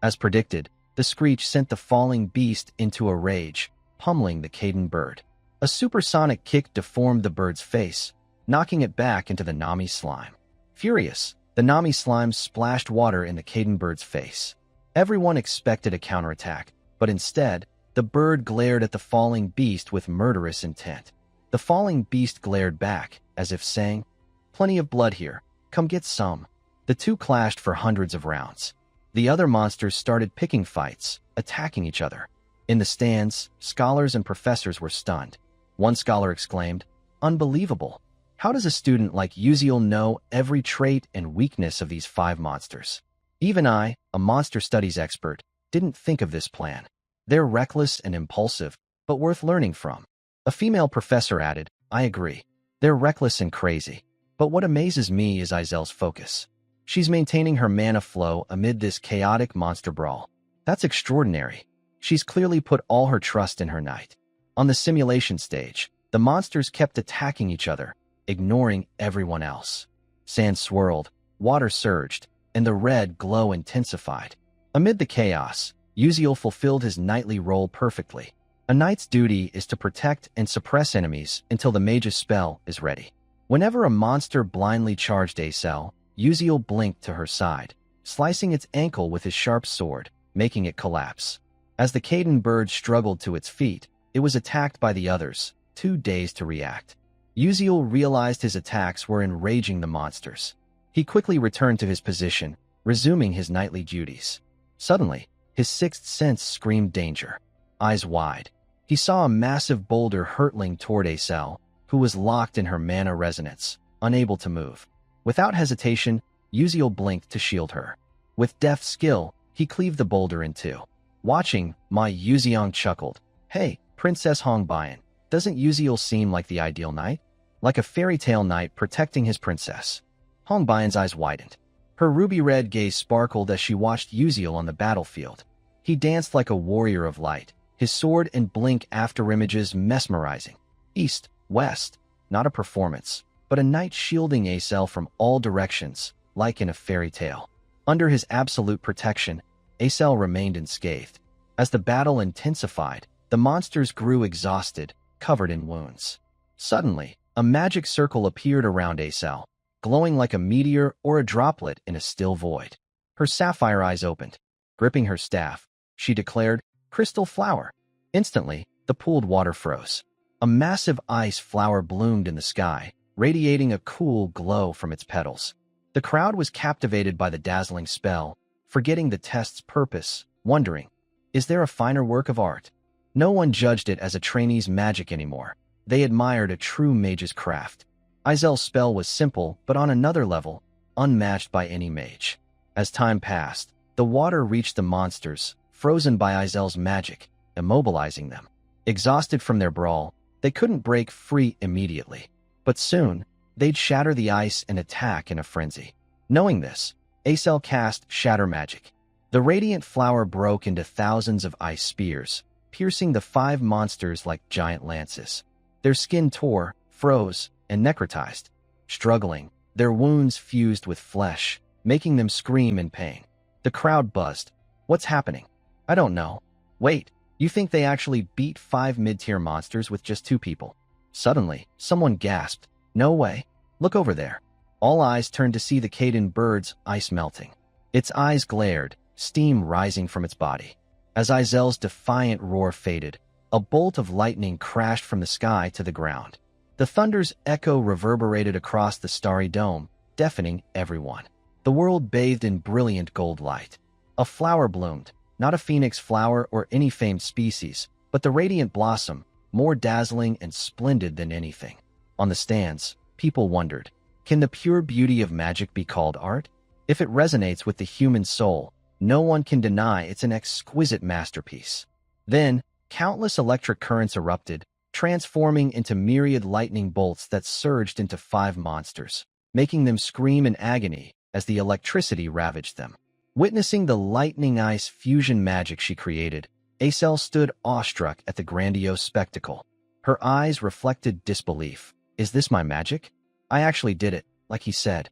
As predicted, the screech sent the falling beast into a rage, pummeling the Caden bird. A supersonic kick deformed the bird's face, knocking it back into the Nami slime. Furious, the Nami slime splashed water in the Caden bird's face. Everyone expected a counterattack, but instead, the bird glared at the falling beast with murderous intent. The falling beast glared back, as if saying, "Plenty of blood here, come get some." The two clashed for hundreds of rounds. The other monsters started picking fights, attacking each other. In the stands, scholars and professors were stunned. One scholar exclaimed, "Unbelievable! How does a student like Uziel know every trait and weakness of these 5 monsters? Even I, a monster studies expert, didn't think of this plan. They're reckless and impulsive, but worth learning from." A female professor added, "I agree. They're reckless and crazy. But what amazes me is Izel's focus. She's maintaining her mana flow amid this chaotic monster brawl. That's extraordinary. She's clearly put all her trust in her knight." On the simulation stage, the monsters kept attacking each other, ignoring everyone else. Sand swirled, water surged, and the red glow intensified. Amid the chaos, Uziel fulfilled his knightly role perfectly. A knight's duty is to protect and suppress enemies until the mage's spell is ready. Whenever a monster blindly charged Acel, Uziel blinked to her side, slicing its ankle with his sharp sword, making it collapse. As the Caden bird struggled to its feet, it was attacked by the others, too dazed to react. Uziel realized his attacks were enraging the monsters. He quickly returned to his position, resuming his knightly duties. Suddenly, his sixth sense screamed danger. Eyes wide, he saw a massive boulder hurtling toward Acel, who was locked in her mana resonance, unable to move. Without hesitation, Uziel blinked to shield her. With deft skill, he cleaved the boulder in two. Watching, Ma Yuziang chuckled. "Hey, Princess Hongbian, doesn't Uziel seem like the ideal knight? Like a fairy tale knight protecting his princess." Hongbian's eyes widened. Her ruby-red gaze sparkled as she watched Uziel on the battlefield. He danced like a warrior of light, his sword and blink afterimages mesmerizing. East, west, not a performance, but a knight shielding Acel from all directions, like in a fairy tale. Under his absolute protection, Acel remained unscathed. As the battle intensified, the monsters grew exhausted, covered in wounds. Suddenly, a magic circle appeared around Acel, glowing like a meteor or a droplet in a still void. Her sapphire eyes opened. Gripping her staff, she declared, "Crystal flower." Instantly, the pooled water froze. A massive ice flower bloomed in the sky, radiating a cool glow from its petals. The crowd was captivated by the dazzling spell, forgetting the test's purpose, wondering, is there a finer work of art? No one judged it as a trainee's magic anymore. They admired a true mage's craft. Izel's spell was simple, but on another level, unmatched by any mage. As time passed, the water reached the monsters, frozen by Izel's magic, immobilizing them. Exhausted from their brawl, they couldn't break free immediately. But soon, they'd shatter the ice and attack in a frenzy. Knowing this, Acel cast Shatter Magic. The radiant flower broke into thousands of ice spears, piercing the 5 monsters like giant lances. Their skin tore, froze, and necrotized. Struggling, their wounds fused with flesh, making them scream in pain. The crowd buzzed. What's happening? I don't know. Wait, you think they actually beat 5 mid-tier monsters with just 2 people? Suddenly, someone gasped. No way. Look over there. All eyes turned to see the Caden bird's ice melting. Its eyes glared, steam rising from its body. As Izel's defiant roar faded, a bolt of lightning crashed from the sky to the ground. The thunder's echo reverberated across the starry dome, deafening everyone. The world bathed in brilliant gold light. A flower bloomed, not a phoenix flower or any famed species, but the radiant blossom, more dazzling and splendid than anything. On the stands, people wondered, can the pure beauty of magic be called art? If it resonates with the human soul, no one can deny it's an exquisite masterpiece. Then, countless electric currents erupted, transforming into myriad lightning bolts that surged into 5 monsters, making them scream in agony as the electricity ravaged them. Witnessing the lightning ice fusion magic she created, Acel stood awestruck at the grandiose spectacle. Her eyes reflected disbelief. Is this my magic? I actually did it, like he said.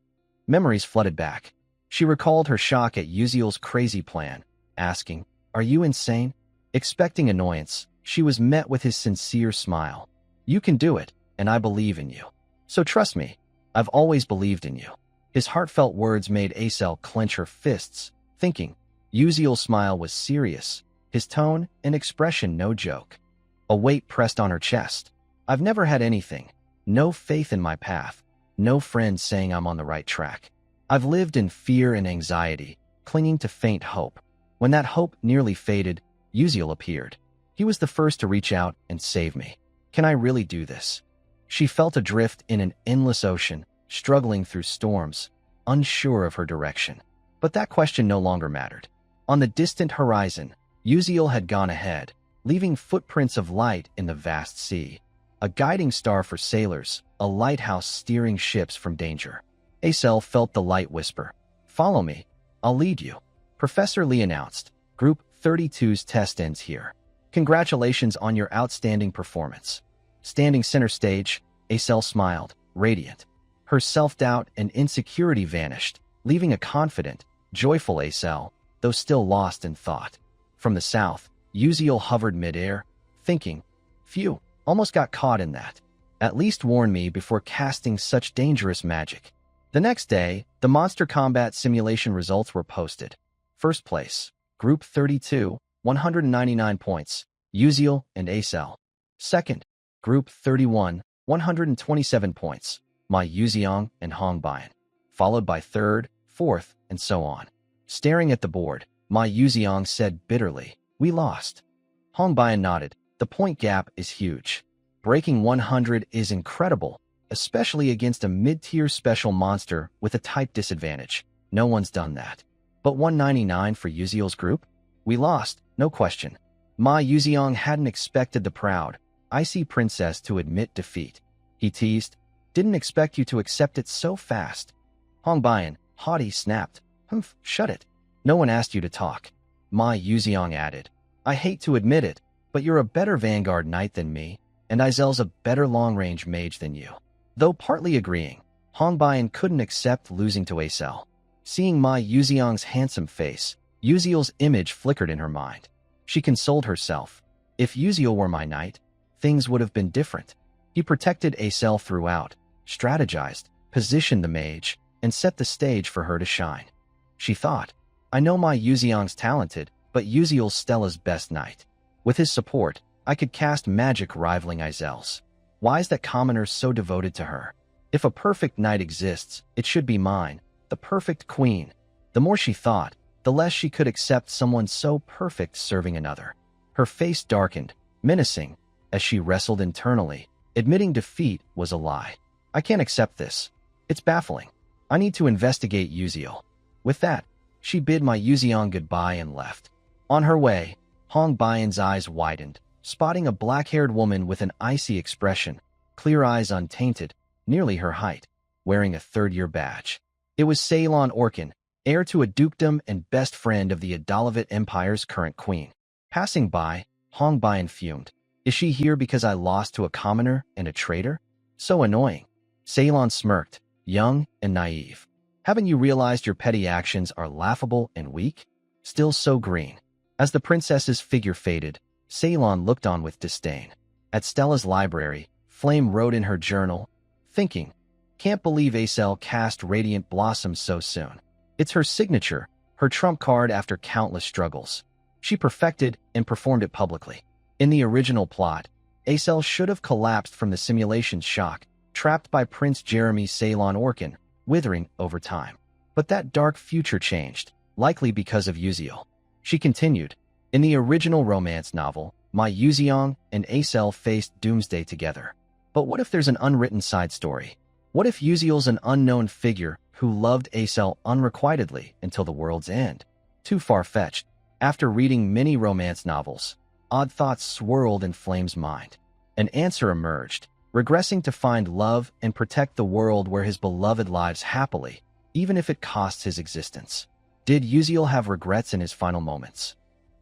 Memories flooded back. She recalled her shock at Uziel's crazy plan, asking, "Are you insane?" Expecting annoyance, she was met with his sincere smile. "You can do it, and I believe in you. So trust me, I've always believed in you." His heartfelt words made Acel clench her fists, thinking. Uziel's smile was serious, his tone and expression no joke. A weight pressed on her chest. I've never had anything. No faith in my path. No friends saying I'm on the right track. I've lived in fear and anxiety, clinging to faint hope. When that hope nearly faded, Uziel appeared. He was the first to reach out and save me. Can I really do this? She felt adrift in an endless ocean, struggling through storms, unsure of her direction. But that question no longer mattered. On the distant horizon, Uziel had gone ahead, leaving footprints of light in the vast sea. A guiding star for sailors, a lighthouse steering ships from danger. Acel felt the light whisper, "Follow me, I'll lead you." Professor Lee announced, "Group 32's test ends here. Congratulations on your outstanding performance." Standing center stage, Acel smiled, radiant. Her self-doubt and insecurity vanished, leaving a confident, joyful Acel, though still lost in thought. From the south, Uziel hovered midair, thinking, "Phew, almost got caught in that. At least warn me before casting such dangerous magic." The next day, the monster combat simulation results were posted. First place, Group 32, 199 points, Uziel and Acel. Second, Group 31, 127 points, Ma Yuziang and Hongbian, followed by third, fourth, and so on. Staring at the board, Ma Yuziang said bitterly, "We lost." Hongbian nodded. The point gap is huge. Breaking 100 is incredible, especially against a mid-tier special monster with a type disadvantage. No one's done that. But 199 for Uziel's group? We lost, no question. Ma Yuziang hadn't expected the proud, icy princess to admit defeat. He teased, "Didn't expect you to accept it so fast." Hongbian, haughty, snapped, "Humph, shut it. No one asked you to talk." Ma Yuziang added, "I hate to admit it, but you're a better Vanguard knight than me, and Izel's a better long-range mage than you." Though partly agreeing, Hongbian couldn't accept losing to Acel. Seeing Ma Yuziang's handsome face, Yuziel's image flickered in her mind. She consoled herself. If Yuziel were my knight, things would have been different. He protected Acel throughout, strategized, positioned the mage, and set the stage for her to shine. She thought, I know my Yuziang's talented, but Yuziel's Stella's best knight. With his support, I could cast magic rivaling Izel's. Why is that commoner so devoted to her? If a perfect knight exists, it should be mine, the perfect queen. The more she thought, the less she could accept someone so perfect serving another. Her face darkened, menacing, as she wrestled internally. Admitting defeat was a lie. I can't accept this. It's baffling. I need to investigate Yuziel. With that, she bid my Yuziang goodbye and left. On her way, Hongbian's eyes widened, spotting a black-haired woman with an icy expression, clear eyes untainted, nearly her height, wearing a third-year badge. It was Ceylon Orkin, heir to a dukedom and best friend of the Adalavit Empire's current queen. Passing by, Hongbian fumed. Is she here because I lost to a commoner and a traitor? So annoying. Ceylon smirked, young and naive. Haven't you realized your petty actions are laughable and weak? Still so green. As the princess's figure faded, Ceylon looked on with disdain. At Stella's library, Flame wrote in her journal, thinking, can't believe Acel cast Radiant Blossoms so soon. It's her signature, her trump card after countless struggles. She perfected and performed it publicly. In the original plot, Acel should have collapsed from the simulation's shock, trapped by Prince Jeremy Ceylon Orkin, withering over time. But that dark future changed, likely because of Yuziel. She continued, in the original romance novel, my Yuziang and Acel faced doomsday together. But what if there's an unwritten side story? What if Yuziel's an unknown figure who loved Acel unrequitedly until the world's end? Too far-fetched. After reading many romance novels, odd thoughts swirled in Flame's mind. An answer emerged, regressing to find love and protect the world where his beloved lives happily, even if it costs his existence. Did Yuziel have regrets in his final moments?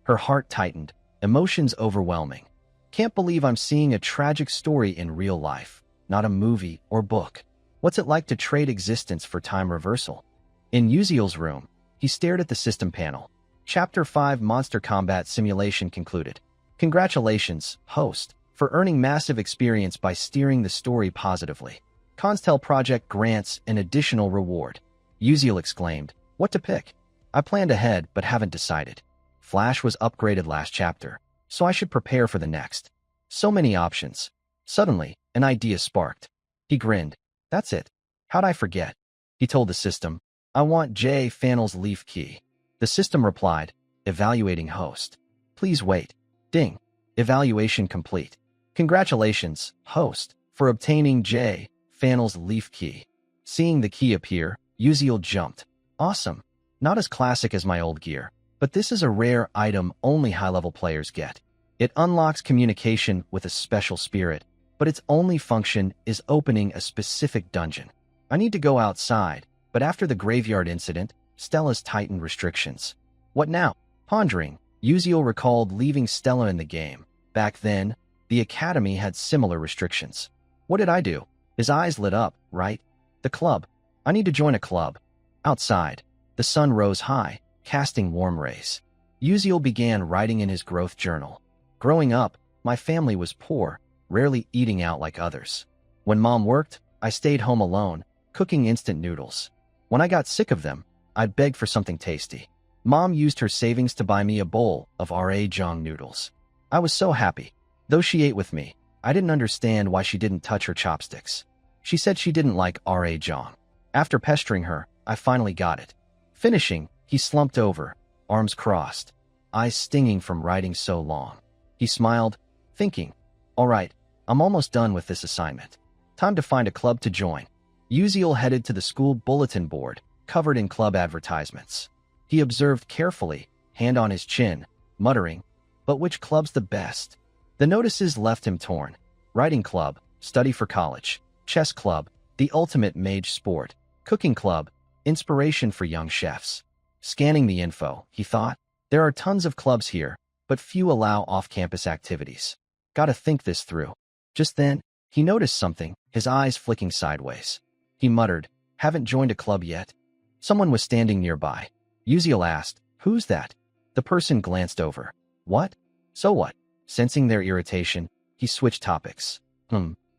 Her heart tightened, emotions overwhelming. Can't believe I'm seeing a tragic story in real life, not a movie or book. What's it like to trade existence for time reversal? In Yuziel's room, he stared at the system panel. Chapter 5 Monster Combat Simulation concluded. Congratulations, host, for earning massive experience by steering the story positively. Constel Project grants an additional reward. Yuziel exclaimed, what to pick? I planned ahead but haven't decided. Flash was upgraded last chapter, so I should prepare for the next. So many options. Suddenly, an idea sparked. He grinned. That's it. How'd I forget? He told the system, I want J. Fannel's leaf key. The system replied, evaluating host. Please wait. Ding. Evaluation complete. Congratulations, host, for obtaining J. Fannel's leaf key. Seeing the key appear, Yuziel jumped. Awesome. Not as classic as my old gear, but this is a rare item only high-level players get. It unlocks communication with a special spirit, but its only function is opening a specific dungeon. I need to go outside, but after the graveyard incident, Stella's tightened restrictions. What now? Pondering, Yuziel recalled leaving Stella in the game. Back then, the Academy had similar restrictions. What did I do? His eyes lit up, right? The club. I need to join a club. Outside, the sun rose high, casting warm rays. Yuziel began writing in his growth journal. Growing up, my family was poor, rarely eating out like others. When Mom worked, I stayed home alone, cooking instant noodles. When I got sick of them, I'd beg for something tasty. Mom used her savings to buy me a bowl of R.A. Jong noodles. I was so happy. Though she ate with me, I didn't understand why she didn't touch her chopsticks. She said she didn't like R.A. Jong. After pestering her, I finally got it. Finishing, he slumped over, arms crossed, eyes stinging from writing so long. He smiled, thinking, all right, I'm almost done with this assignment. Time to find a club to join. Yuziel headed to the school bulletin board, covered in club advertisements. He observed carefully, hand on his chin, muttering, but which club's the best? The notices left him torn. Writing club, study for college, chess club, the ultimate mage sport, cooking club, inspiration for young chefs. Scanning the info, he thought, there are tons of clubs here, but few allow off-campus activities. Gotta think this through. Just then, He noticed something, his eyes flicking sideways. He muttered, "Haven't joined a club yet?" Someone was standing nearby. Uziel asked, "Who's that?" The person glanced over. "What? So what?" Sensing their irritation, he switched topics.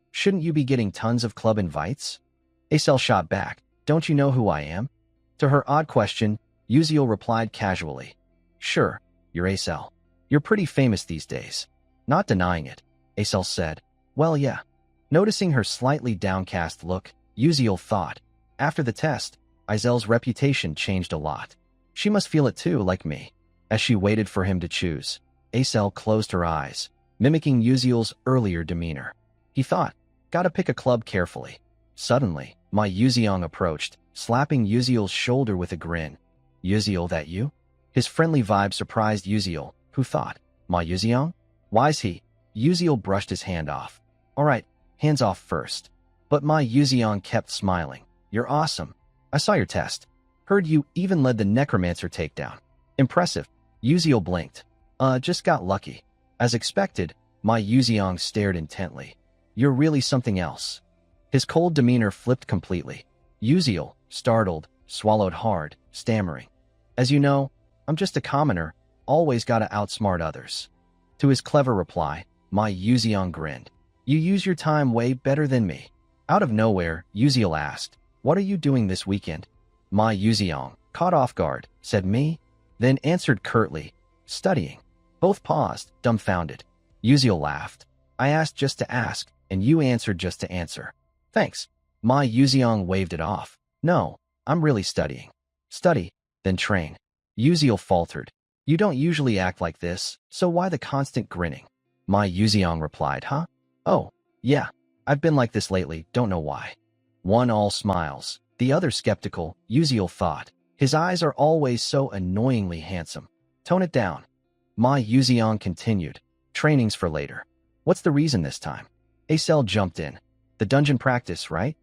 Shouldn't you be getting tons of club invites?" Acel shot back, "Don't you know who I am?" To her odd question, Uziel replied casually, "Sure, you're Acel. You're pretty famous these days." Not denying it, Acel said, "Well, yeah." Noticing her slightly downcast look, Uziel thought, after the test, Izel's reputation changed a lot. She must feel it too, like me. As she waited for him to choose, Acel closed her eyes, mimicking Uziel's earlier demeanor. He thought, gotta pick a club carefully. Suddenly, Ma Yuziang approached, slapping Uziel's shoulder with a grin. "Uziel, that you?" His friendly vibe surprised Uziel, who thought, "Ma Yuziang? Why's he?" Uziel brushed his hand off. "All right, hands off first." But Ma Yuziang kept smiling. "You're awesome. I saw your test. Heard you even led the necromancer takedown. Impressive." Uziel blinked. Just got lucky." As expected, Ma Yuziang stared intently. "You're really something else." His cold demeanor flipped completely. Uziel, startled, swallowed hard, stammering, "As you know, I'm just a commoner, always gotta outsmart others." To his clever reply, Ma Yuziang grinned. "You use your time way better than me." Out of nowhere, Uziel asked, "What are you doing this weekend?" Ma Yuziang, caught off guard, said me, then answered curtly, "Studying." Both paused, dumbfounded. Uziel laughed. "I asked just to ask, and you answered just to answer." "Thanks." Ma Yuziang waved it off. "No, I'm really studying." "Study, then train." Uziel faltered. "You don't usually act like this, so why the constant grinning?" Ma Yuziang replied, "Huh? Oh, yeah, I've been like this lately, don't know why." One all smiles, the other skeptical, Uziel thought. His eyes are always so annoyingly handsome. Tone it down. Ma Yuziang continued, "Training's for later." "What's the reason this time?" Acel jumped in. "The dungeon practice, right?"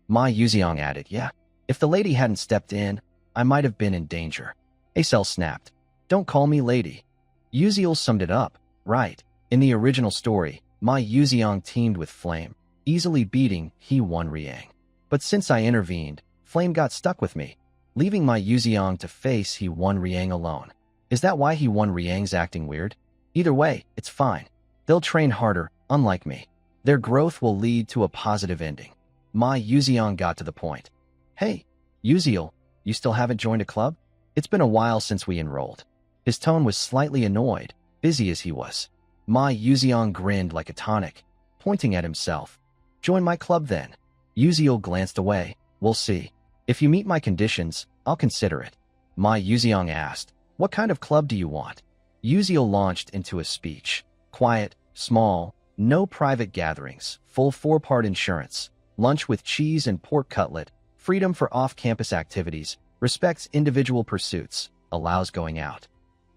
Ma Yuziang added, "Yeah. If the lady hadn't stepped in, I might have been in danger." Acel snapped, "Don't call me lady." Uziel summed it up, "Right. In the original story, Ma Yuziang teamed with Flame, easily beating He One Riang. But since I intervened, Flame got stuck with me, leaving Ma Yuziang to face He One Riang alone. Is that why He One Riang's acting weird? Either way, it's fine. They'll train harder, unlike me. Their growth will lead to a positive ending." Ma Yuziang got to the point. "Hey, Uziel, you still haven't joined a club? It's been a while since we enrolled." His tone was slightly annoyed, busy as he was. Ma Yuziang grinned like a tonic, pointing at himself. "Join my club then." Uziel glanced away. "We'll see. If you meet my conditions, I'll consider it." Ma Yuziang asked, "What kind of club do you want?" Uziel launched into a speech. Quiet, small, no private gatherings, full 4-part insurance, lunch with cheese and pork cutlet, freedom for off-campus activities, respects individual pursuits, allows going out.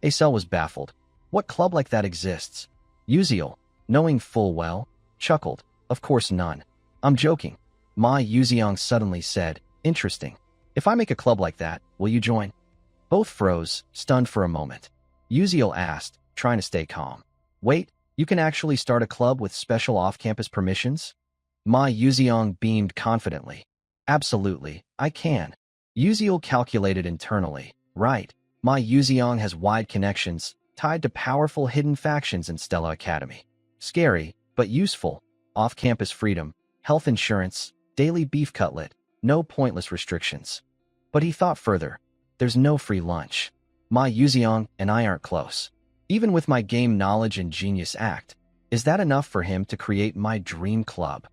Acel was baffled. What club like that exists? Uziel, knowing full well, chuckled. "Of course none. I'm joking." Ma Yuziang suddenly said, "Interesting. If I make a club like that, will you join?" Both froze, stunned for a moment. Uziel asked, trying to stay calm, "Wait, you can actually start a club with special off-campus permissions?" Ma Yuziang beamed confidently. "Absolutely, I can." Uziel calculated internally. Right, Ma Yuziang has wide connections, tied to powerful hidden factions in Stella Academy. Scary, but useful. Off-campus freedom, health insurance, daily beef cutlet, no pointless restrictions. But he thought further. There's no free lunch. Ma Yuziang and I aren't close. Even with my game knowledge and genius act, is that enough for him to create my dream club?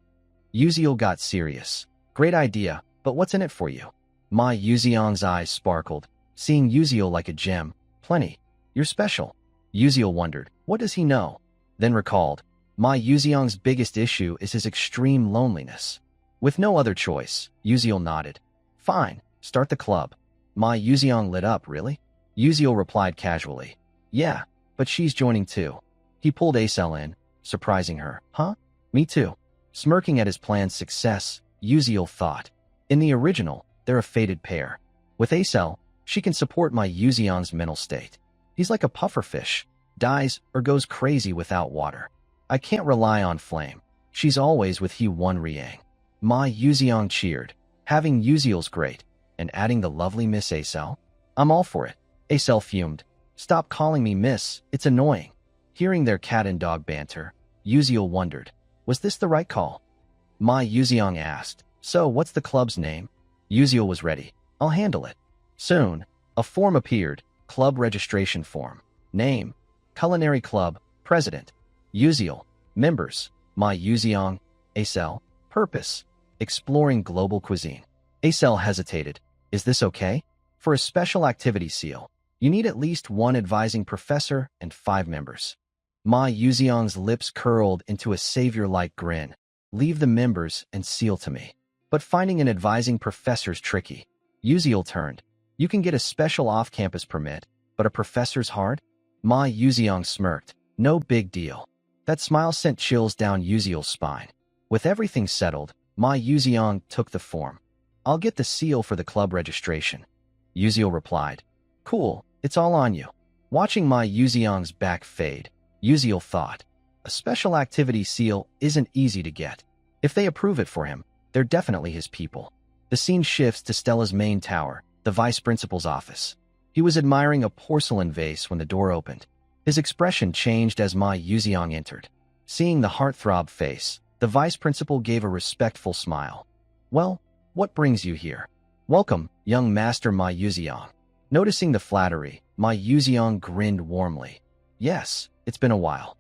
Uziel got serious. "Great idea, but what's in it for you?" Ma Yuziang's eyes sparkled, seeing Uziel like a gem. "Plenty. You're special." Uziel wondered, what does he know? Then recalled, Ma Yuziang's biggest issue is his extreme loneliness. With no other choice, Uziel nodded. "Fine, start the club." Ma Yuziang lit up, "Really?" Uziel replied casually, "Yeah, but she's joining too." He pulled Acel in, surprising her. "Huh? Me too." Smirking at his plan's success, Uziel thought. In the original, they're a fated pair. With Acel, she can support Ma Yuziang's mental state. He's like a pufferfish, dies or goes crazy without water. I can't rely on Flame. She's always with He One Riang. Ma Yuziang cheered. Having Yuziel's great, and adding the lovely Miss Acel? I'm all for it. Acel fumed. Stop calling me miss, it's annoying. Hearing their cat and dog banter, Yuziel wondered, was this the right call? Ma Yuziang asked, so what's the club's name? Yuziel was ready. I'll handle it. Soon, a form appeared, club registration form. Name, Culinary Club, President. Yuziel, members, Ma Yuziang, Acel, purpose, exploring global cuisine. Acel hesitated. Is this okay? For a special activity seal, you need at least one advising professor and 5 members. Ma Yuziang's lips curled into a savior-like grin. Leave the members and seal to me. But finding an advising professor's tricky. Yuziel turned. You can get a special off-campus permit, but a professor's hard? Ma Yuziang smirked. No big deal. That smile sent chills down Yuziel's spine. With everything settled, Ma Yuziang took the form. I'll get the seal for the club registration. Yuziel replied. Cool, it's all on you. Watching Ma Yuziang's back fade, Yuziel thought, a special activity seal isn't easy to get. If they approve it for him, they're definitely his people. The scene shifts to Stella's main tower, the vice principal's office. He was admiring a porcelain vase when the door opened. His expression changed as Ma Yuziang entered. Seeing the heartthrob face, the vice principal gave a respectful smile. Well, what brings you here? Welcome, young master Ma Yuziang. Noticing the flattery, Ma Yuziang grinned warmly. Yes, it's been a while.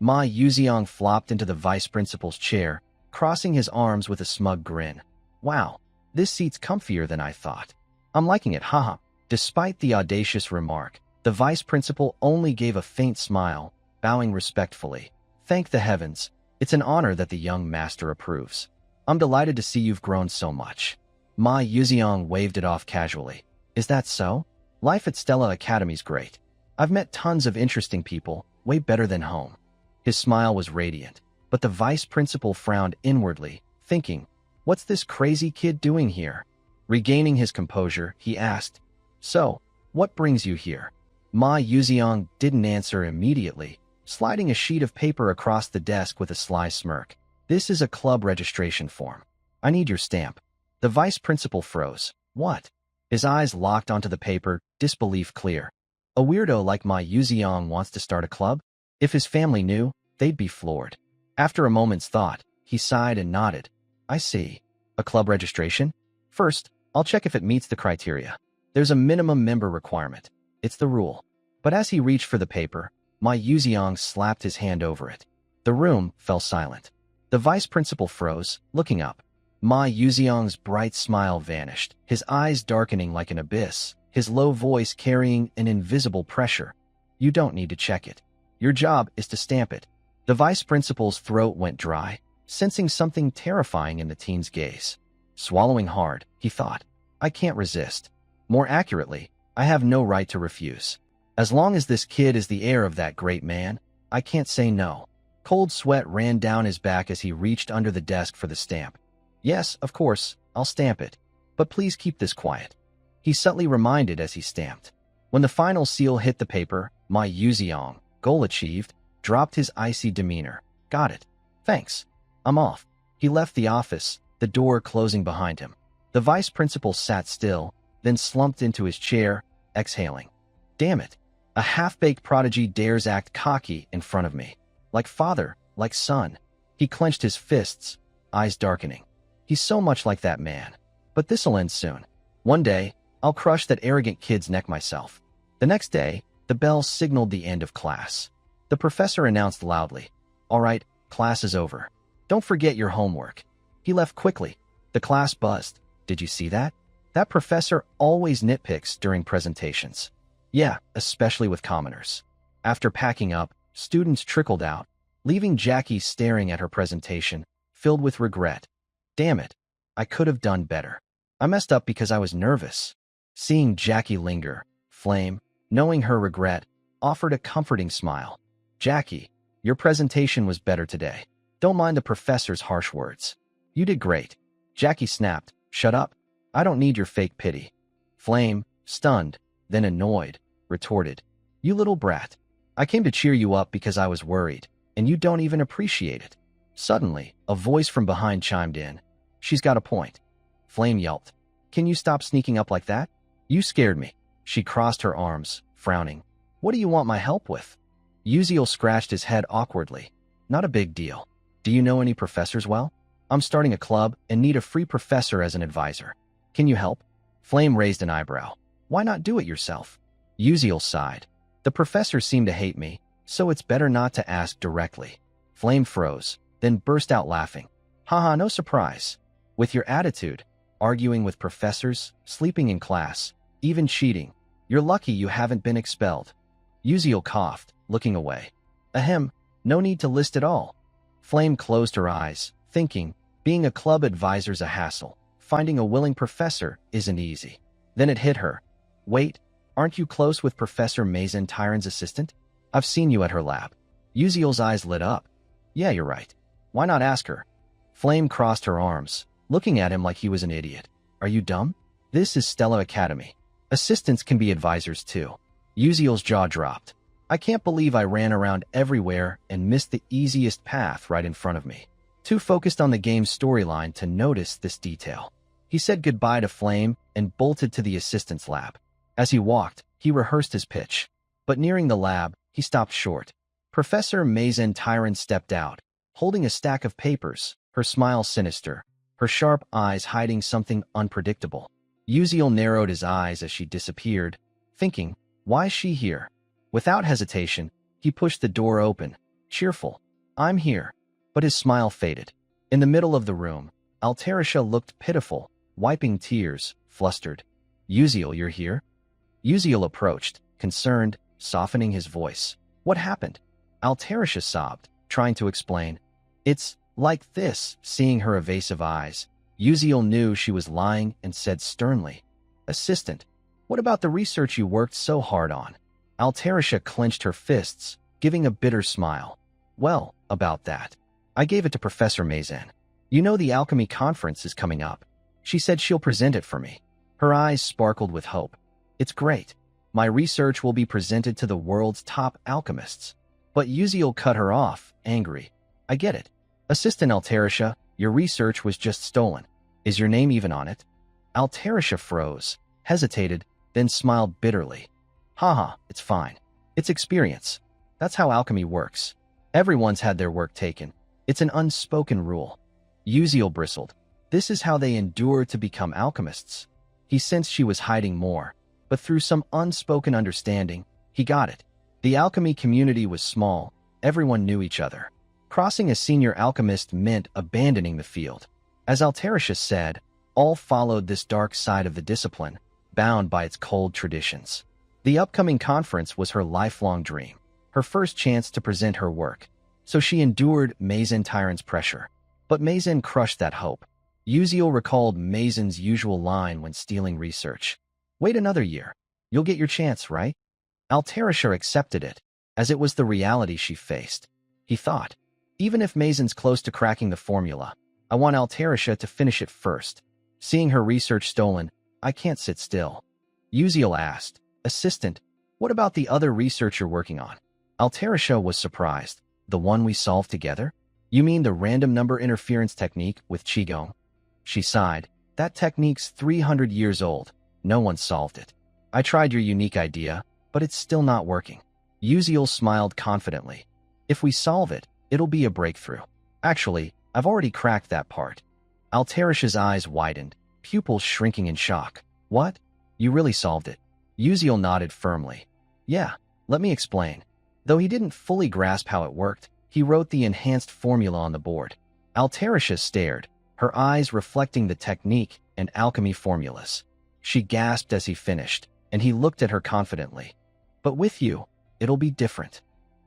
Ma Yuziang flopped into the vice principal's chair, crossing his arms with a smug grin. Wow, this seat's comfier than I thought. I'm liking it, haha. Despite the audacious remark, the vice principal only gave a faint smile, bowing respectfully. Thank the heavens, it's an honor that the young master approves. I'm delighted to see you've grown so much. Ma Yuziang waved it off casually. Is that so? Life at Stella Academy's great. I've met tons of interesting people, way better than home. His smile was radiant, but the vice principal frowned inwardly, thinking, what's this crazy kid doing here? Regaining his composure, he asked, so, what brings you here? Ma Yuziang didn't answer immediately, sliding a sheet of paper across the desk with a sly smirk. This is a club registration form. I need your stamp. The vice principal froze. What? His eyes locked onto the paper, disbelief clear. A weirdo like Ma Yuziang wants to start a club? If his family knew, they'd be floored. After a moment's thought, he sighed and nodded. I see. A club registration? First, I'll check if it meets the criteria. There's a minimum member requirement. It's the rule. But as he reached for the paper, Ma Yuziang slapped his hand over it. The room fell silent. The vice principal froze, looking up. Ma Yuziang's bright smile vanished, his eyes darkening like an abyss, his low voice carrying an invisible pressure. You don't need to check it. Your job is to stamp it. The vice principal's throat went dry, sensing something terrifying in the teen's gaze. Swallowing hard, he thought, I can't resist. More accurately, I have no right to refuse. As long as this kid is the heir of that great man, I can't say no. Cold sweat ran down his back as he reached under the desk for the stamp. Yes, of course, I'll stamp it. But please keep this quiet. He subtly reminded as he stamped. When the final seal hit the paper, Ma Yuziang, goal achieved, dropped his icy demeanor. Got it. Thanks. I'm off. He left the office, the door closing behind him. The vice principal sat still, then slumped into his chair, exhaling. Damn it. A half-baked prodigy dares act cocky in front of me. Like father, like son. He clenched his fists, eyes darkening. He's so much like that man. But this'll end soon. One day, I'll crush that arrogant kid's neck myself. The next day, the bell signaled the end of class. The professor announced loudly, All right, class is over. Don't forget your homework. He left quickly. The class buzzed. Did you see that? That professor always nitpicks during presentations. Yeah, especially with commoners. After packing up, students trickled out, leaving Jackie staring at her presentation, filled with regret. Damn it, I could have done better. I messed up because I was nervous. Seeing Jackie linger, Flame, knowing her regret, offered a comforting smile. Jackie, your presentation was better today. Don't mind the professor's harsh words. You did great. Jackie snapped. Shut up. I don't need your fake pity. Flame, stunned, then annoyed, retorted. You little brat. I came to cheer you up because I was worried, and you don't even appreciate it. Suddenly, a voice from behind chimed in. She's got a point. Flame yelped. Can you stop sneaking up like that? You scared me. She crossed her arms, frowning. What do you want my help with? Uziel scratched his head awkwardly. Not a big deal. Do you know any professors well? I'm starting a club and need a free professor as an advisor. Can you help? Flame raised an eyebrow. Why not do it yourself? Uziel sighed. The professors seem to hate me, so it's better not to ask directly. Flame froze, then burst out laughing. Haha, no surprise. With your attitude, arguing with professors, sleeping in class, even cheating, you're lucky you haven't been expelled. Uziel coughed, looking away. Ahem, no need to list it all. Flame closed her eyes, thinking, being a club advisor's a hassle. Finding a willing professor isn't easy. Then it hit her. Wait, aren't you close with Professor Mazen Tyron's assistant? I've seen you at her lab. Uziel's eyes lit up. Yeah, you're right. Why not ask her? Flame crossed her arms, looking at him like he was an idiot. Are you dumb? This is Stella Academy. Assistants can be advisors too. Uziel's jaw dropped. I can't believe I ran around everywhere and missed the easiest path right in front of me. Too focused on the game's storyline to notice this detail. He said goodbye to Flame and bolted to the assistant's lab. As he walked, he rehearsed his pitch. But nearing the lab, he stopped short. Professor Mazen Tyron stepped out, holding a stack of papers, her smile sinister, her sharp eyes hiding something unpredictable. Uziel narrowed his eyes as she disappeared, thinking, why is she here? Without hesitation, he pushed the door open, cheerful. I'm here. But his smile faded. In the middle of the room, Altarisha looked pitiful, wiping tears, flustered. Uziel, you're here? Uziel approached, concerned, softening his voice. What happened? Altarisha sobbed, trying to explain. It's like this, seeing her evasive eyes. Uziel knew she was lying and said sternly, Assistant, what about the research you worked so hard on? Altarisha clenched her fists, giving a bitter smile. Well, about that. I gave it to Professor Mazen. You know the alchemy conference is coming up. She said she'll present it for me. Her eyes sparkled with hope. It's great. My research will be presented to the world's top alchemists. But Uziel cut her off, angry. I get it. Assistant Altarisha, your research was just stolen. Is your name even on it? Altarisha froze, hesitated, then smiled bitterly. Haha, it's fine. It's experience. That's how alchemy works. Everyone's had their work taken. It's an unspoken rule. Uziel bristled. This is how they endure to become alchemists. He sensed she was hiding more, but through some unspoken understanding, he got it. The alchemy community was small. Everyone knew each other. Crossing a senior alchemist meant abandoning the field. As Altarisha said, all followed this dark side of the discipline, bound by its cold traditions. The upcoming conference was her lifelong dream, her first chance to present her work. So she endured Mazen Tyron's pressure. But Mazen crushed that hope. Uziel recalled Mazen's usual line when stealing research. Wait another year. You'll get your chance, right? Altarisha accepted it, as it was the reality she faced. He thought, even if Mazen's close to cracking the formula, I want Altarisha to finish it first. Seeing her research stolen, I can't sit still. Uziel asked, Assistant, what about the other research you're working on? Altarisha was surprised. The one we solved together? You mean the random number interference technique with Qigong? She sighed. That technique's 300 years old. No one solved it. I tried your unique idea, but it's still not working. Uziel smiled confidently. If we solve it, it'll be a breakthrough. Actually, I've already cracked that part. Altarisha's eyes widened, pupils shrinking in shock. What? You really solved it? Uziel nodded firmly. Yeah, let me explain. Though he didn't fully grasp how it worked, he wrote the enhanced formula on the board. Altarisha stared, her eyes reflecting the technique and alchemy formulas. She gasped as he finished, and he looked at her confidently. But with you, it'll be different.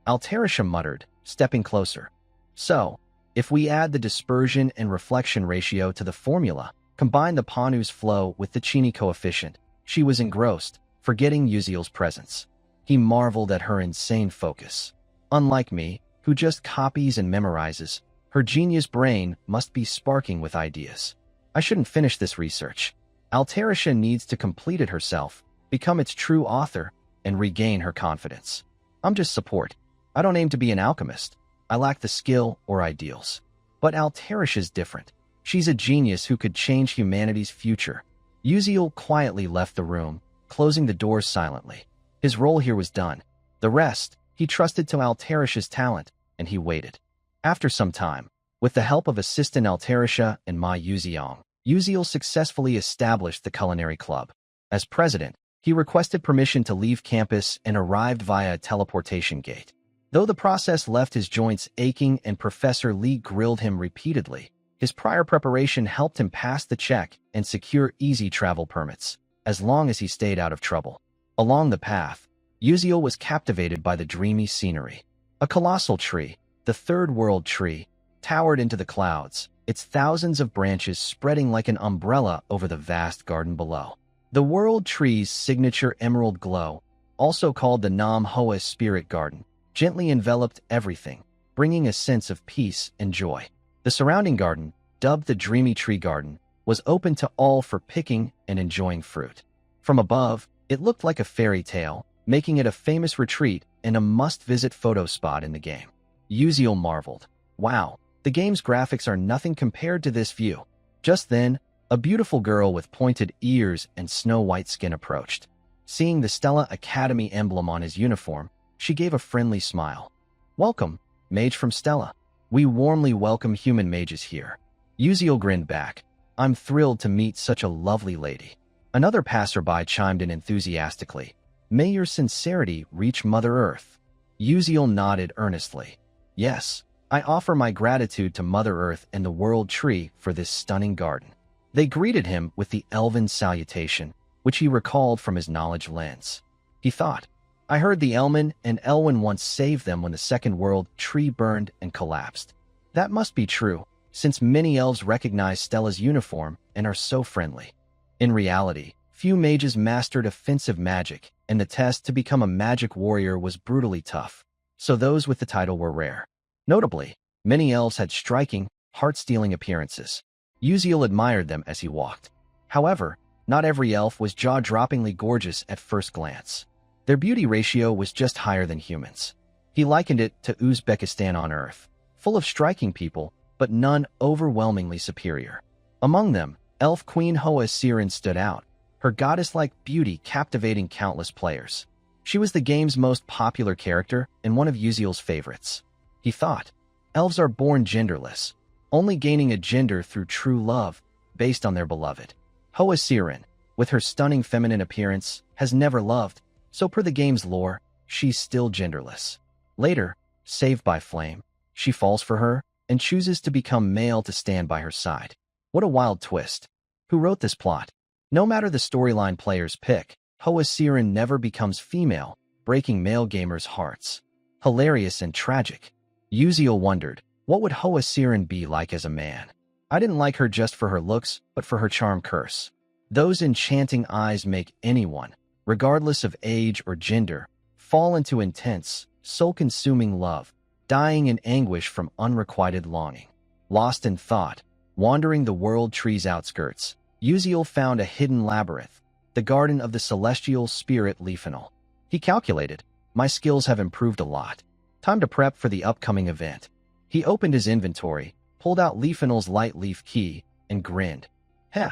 Altarisha muttered, stepping closer. So, if we add the dispersion and reflection ratio to the formula, combine the Panu's flow with the Chini coefficient, she was engrossed, forgetting Uziel's presence. He marveled at her insane focus. Unlike me, who just copies and memorizes, her genius brain must be sparking with ideas. I shouldn't finish this research. Altarisha needs to complete it herself, become its true author, and regain her confidence. I'm just support. I don't aim to be an alchemist. I lack the skill or ideals. But Alterish is different. She's a genius who could change humanity's future. Uziel quietly left the room, closing the doors silently. His role here was done. The rest, he trusted to Alterish's talent, and he waited. After some time, with the help of assistant Alterisha and Ma Yuziong, Uziel successfully established the culinary club. As president, he requested permission to leave campus and arrived via a teleportation gate. Though the process left his joints aching and Professor Lee grilled him repeatedly, his prior preparation helped him pass the check and secure easy travel permits, as long as he stayed out of trouble. Along the path, Uziel was captivated by the dreamy scenery. A colossal tree, the Third World Tree, towered into the clouds, its thousands of branches spreading like an umbrella over the vast garden below. The World Tree's signature emerald glow, also called the Nam Hoa Spirit Garden, gently enveloped everything, bringing a sense of peace and joy. The surrounding garden, dubbed the Dreamy Tree Garden, was open to all for picking and enjoying fruit. From above, it looked like a fairy tale, making it a famous retreat and a must-visit photo spot in the game. Uziel marveled. Wow, the game's graphics are nothing compared to this view. Just then, a beautiful girl with pointed ears and snow-white skin approached. Seeing the Stella Academy emblem on his uniform, she gave a friendly smile. "Welcome, mage from Stella. We warmly welcome human mages here." Uziel grinned back. "I'm thrilled to meet such a lovely lady." Another passerby chimed in enthusiastically. "May your sincerity reach Mother Earth." Uziel nodded earnestly. "Yes, I offer my gratitude to Mother Earth and the World Tree for this stunning garden." They greeted him with the elven salutation, which he recalled from his knowledge lens. He thought, "I heard the Elman and Elwyn once saved them when the Second World Tree burned and collapsed. That must be true, since many elves recognize Stella's uniform and are so friendly." In reality, few mages mastered offensive magic, and the test to become a magic warrior was brutally tough, so those with the title were rare. Notably, many elves had striking, heart-stealing appearances. Uziel admired them as he walked. However, not every elf was jaw-droppingly gorgeous at first glance. Their beauty ratio was just higher than humans. He likened it to Uzbekistan on Earth, full of striking people, but none overwhelmingly superior. Among them, Elf Queen Hoa Siren stood out, her goddess-like beauty captivating countless players. She was the game's most popular character and one of Uziel's favorites. He thought, elves are born genderless, only gaining a gender through true love, based on their beloved. Hoa Siren, with her stunning feminine appearance, has never loved, so per the game's lore, she's still genderless. Later, saved by Flame, she falls for her and chooses to become male to stand by her side. What a wild twist. Who wrote this plot? No matter the storyline players pick, Hoa Siren never becomes female, breaking male gamers' hearts. Hilarious and tragic. Uziel wondered, what would Hoa Siren be like as a man? I didn't like her just for her looks, but for her charm curse. Those enchanting eyes make anyone, regardless of age or gender, fall into intense, soul-consuming love, dying in anguish from unrequited longing. Lost in thought, wandering the World Tree's outskirts, Uziel found a hidden labyrinth, the Garden of the Celestial Spirit Leafinal. He calculated, my skills have improved a lot. Time to prep for the upcoming event. He opened his inventory, pulled out Leafinal's light leaf key, and grinned. Heh,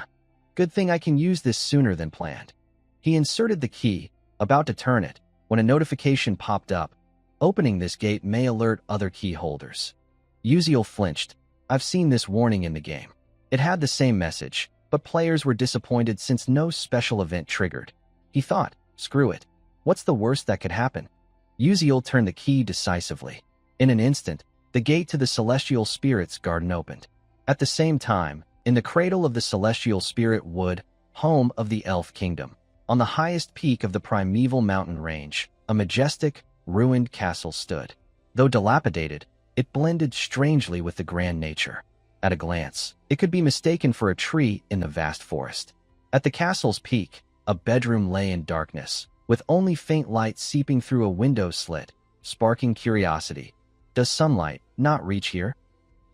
good thing I can use this sooner than planned. He inserted the key, about to turn it, when a notification popped up. Opening this gate may alert other key holders. Uziel flinched. I've seen this warning in the game. It had the same message, but players were disappointed since no special event triggered. He thought, screw it. What's the worst that could happen? Uziel turned the key decisively. In an instant, the gate to the Celestial Spirit's garden opened. At the same time, in the cradle of the Celestial Spirit Wood, home of the Elf Kingdom, on the highest peak of the primeval mountain range, a majestic, ruined castle stood. Though dilapidated, it blended strangely with the grand nature. At a glance, it could be mistaken for a tree in the vast forest. At the castle's peak, a bedroom lay in darkness, with only faint light seeping through a window slit, sparking curiosity. Does sunlight not reach here?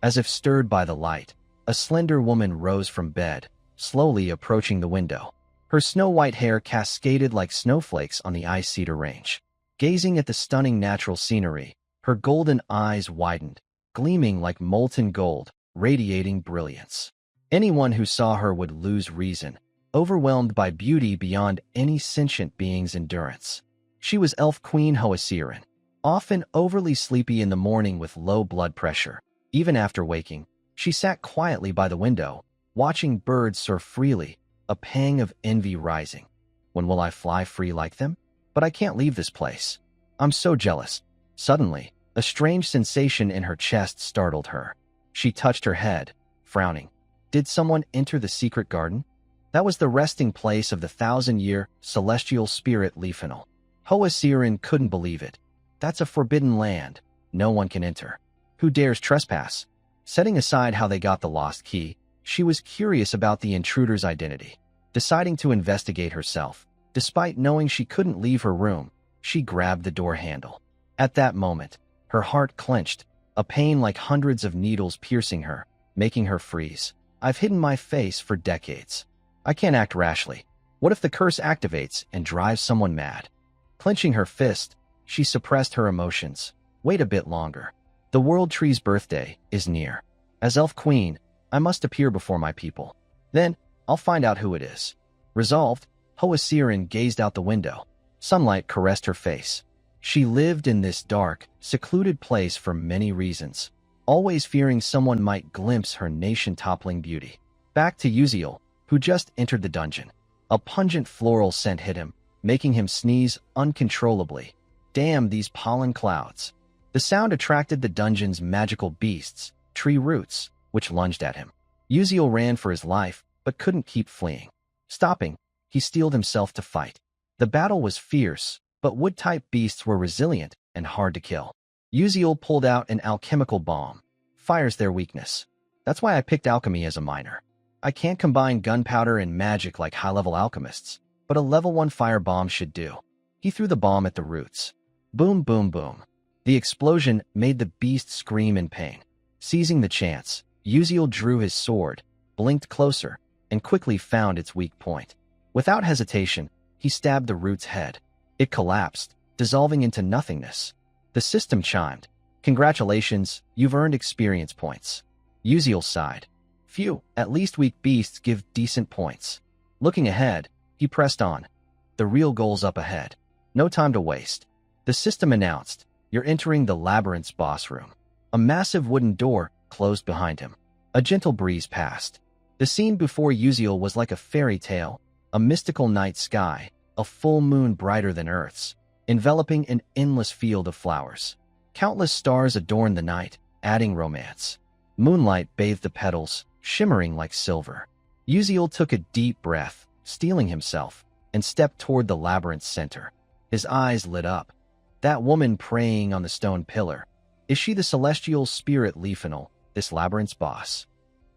As if stirred by the light, a slender woman rose from bed, slowly approaching the window. Her snow-white hair cascaded like snowflakes on the ice cedar range. Gazing at the stunning natural scenery, her golden eyes widened, gleaming like molten gold, radiating brilliance. Anyone who saw her would lose reason, overwhelmed by beauty beyond any sentient being's endurance. She was Elf Queen Hoasirin, often overly sleepy in the morning with low blood pressure. Even after waking, she sat quietly by the window, watching birds soar freely, a pang of envy rising. When will I fly free like them? But I can't leave this place. I'm so jealous. Suddenly, a strange sensation in her chest startled her. She touched her head, frowning. Did someone enter the secret garden? That was the resting place of the 1,000-year celestial spirit Leafinal. Hoasirin couldn't believe it. That's a forbidden land. No one can enter. Who dares trespass? Setting aside how they got the lost key, she was curious about the intruder's identity. Deciding to investigate herself, despite knowing she couldn't leave her room, she grabbed the door handle. At that moment, her heart clenched, a pain like hundreds of needles piercing her, making her freeze. I've hidden my face for decades. I can't act rashly. What if the curse activates and drives someone mad? Clenching her fist, she suppressed her emotions. Wait a bit longer. The World Tree's birthday is near. As Elf Queen, I must appear before my people. Then, I'll find out who it is. Resolved, Hoasirin gazed out the window. Sunlight caressed her face. She lived in this dark, secluded place for many reasons, always fearing someone might glimpse her nation-toppling beauty. Back to Uziel, who just entered the dungeon. A pungent floral scent hit him, making him sneeze uncontrollably. Damn these pollen clouds. The sound attracted the dungeon's magical beasts, tree roots, which lunged at him. Uziel ran for his life, but couldn't keep fleeing. Stopping, he steeled himself to fight. The battle was fierce, but wood-type beasts were resilient and hard to kill. Uziel pulled out an alchemical bomb. Fire's their weakness. That's why I picked alchemy as a minor. I can't combine gunpowder and magic like high-level alchemists, but a level 1 fire bomb should do. He threw the bomb at the roots. Boom, boom, boom. The explosion made the beast scream in pain. Seizing the chance, Uziel drew his sword, blinked closer, and quickly found its weak point. Without hesitation, he stabbed the root's head. It collapsed, dissolving into nothingness. The system chimed. Congratulations, you've earned experience points. Uziel sighed. Phew, at least weak beasts give decent points. Looking ahead, he pressed on. The real goal's up ahead. No time to waste. The system announced, you're entering the labyrinth's boss room. A massive wooden door closed behind him. A gentle breeze passed. The scene before Uziel was like a fairy tale, a mystical night sky, a full moon brighter than Earth's, enveloping an endless field of flowers. Countless stars adorned the night, adding romance. Moonlight bathed the petals, shimmering like silver. Uziel took a deep breath, steeling himself, and stepped toward the labyrinth's center. His eyes lit up. That woman praying on the stone pillar. Is she the celestial spirit Leafinal, this labyrinth's boss?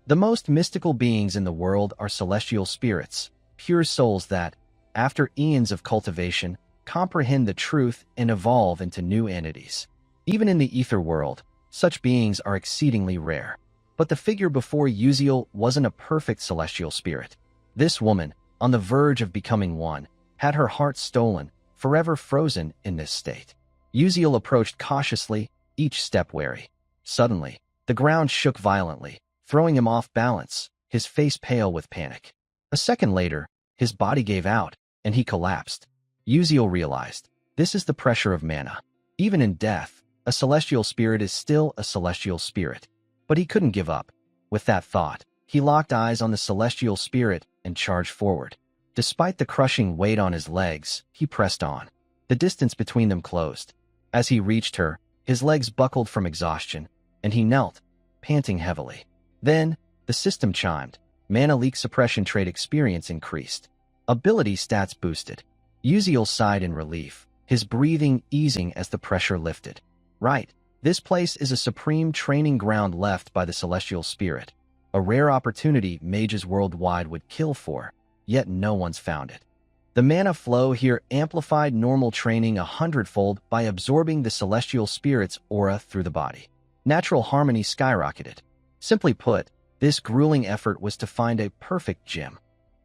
The most mystical beings in the world are celestial spirits, pure souls that, after eons of cultivation, comprehend the truth and evolve into new entities. Even in the ether world, such beings are exceedingly rare. But the figure before Uziel wasn't a perfect celestial spirit. This woman, on the verge of becoming one, had her heart stolen, forever frozen in this state. Uziel approached cautiously, each step wary. Suddenly, the ground shook violently, throwing him off balance, his face pale with panic. A second later, his body gave out, and he collapsed. Uziel realized, this is the pressure of mana. Even in death, a celestial spirit is still a celestial spirit. But he couldn't give up. With that thought, he locked eyes on the celestial spirit and charged forward. Despite the crushing weight on his legs, he pressed on. The distance between them closed. As he reached her, his legs buckled from exhaustion, and he knelt, panting heavily. Then, the system chimed. Mana leak suppression trait experience increased. Ability stats boosted. Uziel sighed in relief, his breathing easing as the pressure lifted. Right, this place is a supreme training ground left by the celestial spirit. A rare opportunity mages worldwide would kill for, yet no one's found it. The mana flow here amplified normal training 100-fold by absorbing the celestial spirit's aura through the body. Natural harmony skyrocketed. Simply put, this grueling effort was to find a perfect gym.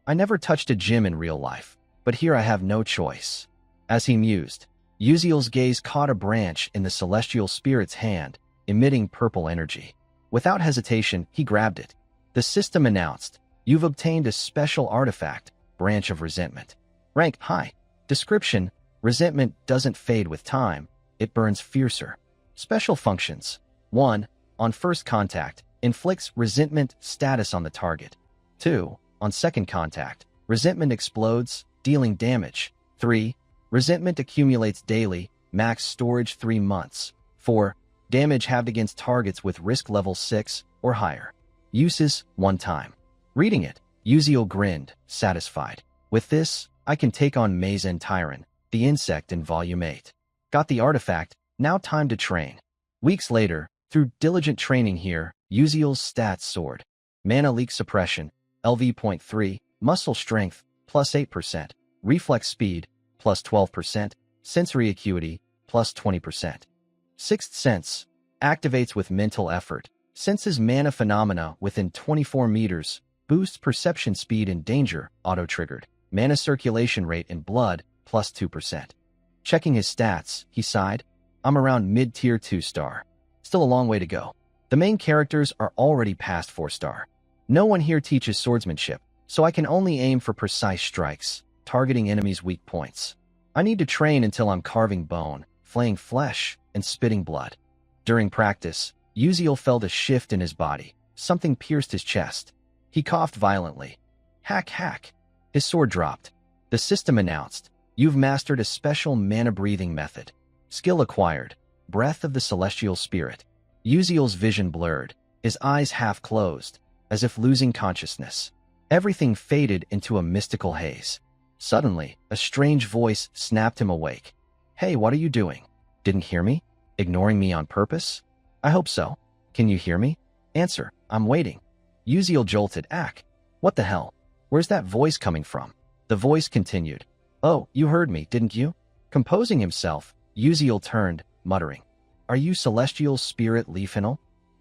I never touched a gym in real life, but here I have no choice. As he mused, Uziel's gaze caught a branch in the celestial spirit's hand, emitting purple energy. Without hesitation, he grabbed it. The system announced, "You've obtained a special artifact, Branch of Resentment. Rank high. Description: resentment doesn't fade with time, it burns fiercer. Special functions: 1. On first contact, inflicts resentment status on the target. 2. On second contact, resentment explodes, dealing damage. 3. Resentment accumulates daily, max storage 3 months. 4. Damage halved against targets with risk level 6 or higher. Uses: 1 time." Reading it, Uziel grinned, satisfied. "With this, I can take on Mazen Tyron, the insect in Volume 8. Got the artifact, now time to train." Weeks later, through diligent training here, Uziel's stats soared. Mana leak suppression, LV.3, muscle strength, plus 8%, reflex speed, plus 12%, sensory acuity, plus 20%. Sixth sense, activates with mental effort, senses mana phenomena within 24 meters, boosts perception speed in danger, auto-triggered. Mana circulation rate in blood, plus 2%. Checking his stats, he sighed. "I'm around mid-tier 2-star. Still a long way to go. The main characters are already past 4-star. No one here teaches swordsmanship, so I can only aim for precise strikes, targeting enemies' weak points. I need to train until I'm carving bone, flaying flesh, and spitting blood." During practice, Uziel felt a shift in his body. Something pierced his chest. He coughed violently. Hack, hack. His sword dropped. The system announced, "You've mastered a special mana-breathing method. Skill acquired, Breath of the Celestial Spirit." Uziel's vision blurred, his eyes half closed, as if losing consciousness. Everything faded into a mystical haze. Suddenly, a strange voice snapped him awake. "Hey, what are you doing? Didn't hear me? Ignoring me on purpose?" "I hope so. Can you hear me? Answer, I'm waiting." Uziel jolted. "Ack. What the hell? Where's that voice coming from?" The voice continued. "Oh, you heard me, didn't you?" Composing himself, Uziel turned, muttering, "Are you Celestial Spirit Leafinal?"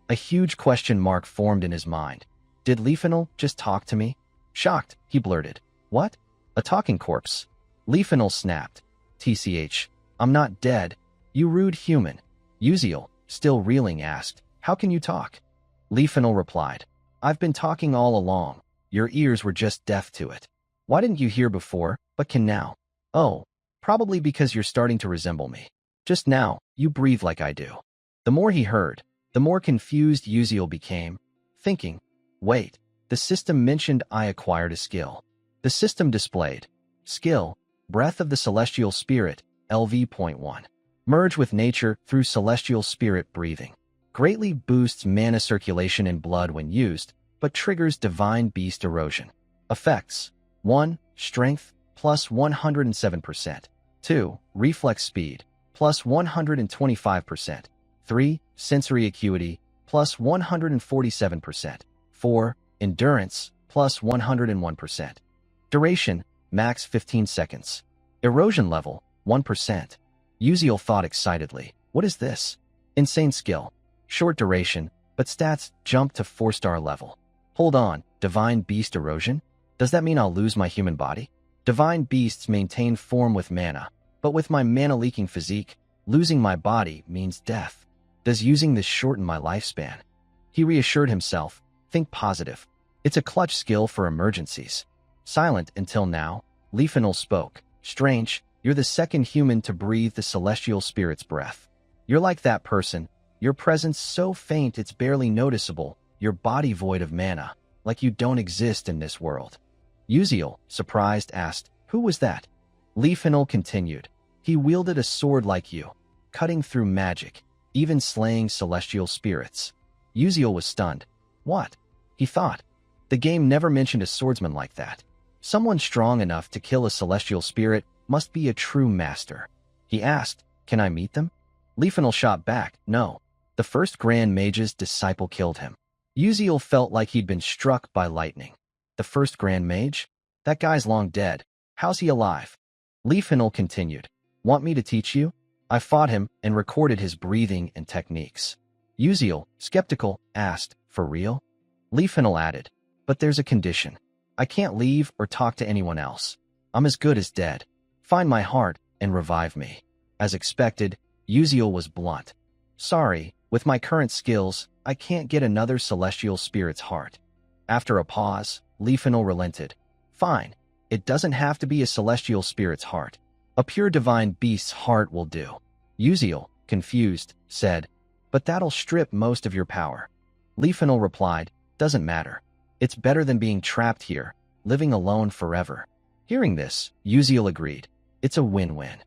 A huge question mark formed in his mind. Did Leafinal just talk to me? Shocked, he blurted, "What? A talking corpse?" Leafinal snapped, "TCH, I'm not dead. You rude human." Uziel, still reeling, asked, "How can you talk?" Leafinal replied, "I've been talking all along. Your ears were just deaf to it. Why didn't you hear before, but can now?" "Oh, probably because you're starting to resemble me. Just now, you breathe like I do." The more he heard, the more confused Uziel became, thinking, "Wait, the system mentioned I acquired a skill." The system displayed, "Skill, Breath of the Celestial Spirit, LV.1. Merge with nature through celestial spirit breathing. Greatly boosts mana circulation in blood when used, but triggers divine beast erosion. Effects: 1. Strength, plus 107%. 2. Reflex speed, plus 125%. 3. Sensory acuity, plus 147%. 4. Endurance, plus 101%. Duration, max 15 seconds. Erosion level, 1%. Uziel thought excitedly, "What is this? Insane skill. Short duration, but stats jump to 4-star level. Hold on, divine beast erosion? Does that mean I'll lose my human body? Divine beasts maintain form with mana, but with my mana-leaking physique, losing my body means death. Does using this shorten my lifespan?" He reassured himself, "Think positive. It's a clutch skill for emergencies." Silent until now, Leafinal spoke, "Strange, you're the second human to breathe the celestial spirit's breath. You're like that person, your presence so faint it's barely noticeable, your body void of mana, like you don't exist in this world." Uziel, surprised, asked, "Who was that?" Leafinal continued, "He wielded a sword like you, cutting through magic, even slaying celestial spirits." Uziel was stunned. What? He thought. The game never mentioned a swordsman like that. Someone strong enough to kill a celestial spirit must be a true master. He asked, "Can I meet them?" Leafinal shot back, "No. The first Grand Mage's disciple killed him." Uziel felt like he'd been struck by lightning. The first Grand Mage? That guy's long dead. How's he alive? Leafinal continued, "Want me to teach you?" I fought him and recorded his breathing and techniques. Uziel, skeptical, asked, "For real?" Leafinal added, "But there's a condition. I can't leave or talk to anyone else. I'm as good as dead. Find my heart and revive me." As expected, Uziel was blunt. "Sorry, with my current skills, I can't get another celestial spirit's heart. After a pause, Leafinal relented. Fine, it doesn't have to be a celestial spirit's heart. A pure divine beast's heart will do. Uziel, confused, said, but that'll strip most of your power. Leafinal replied, doesn't matter. It's better than being trapped here, living alone forever. Hearing this, Uziel agreed. It's a win-win.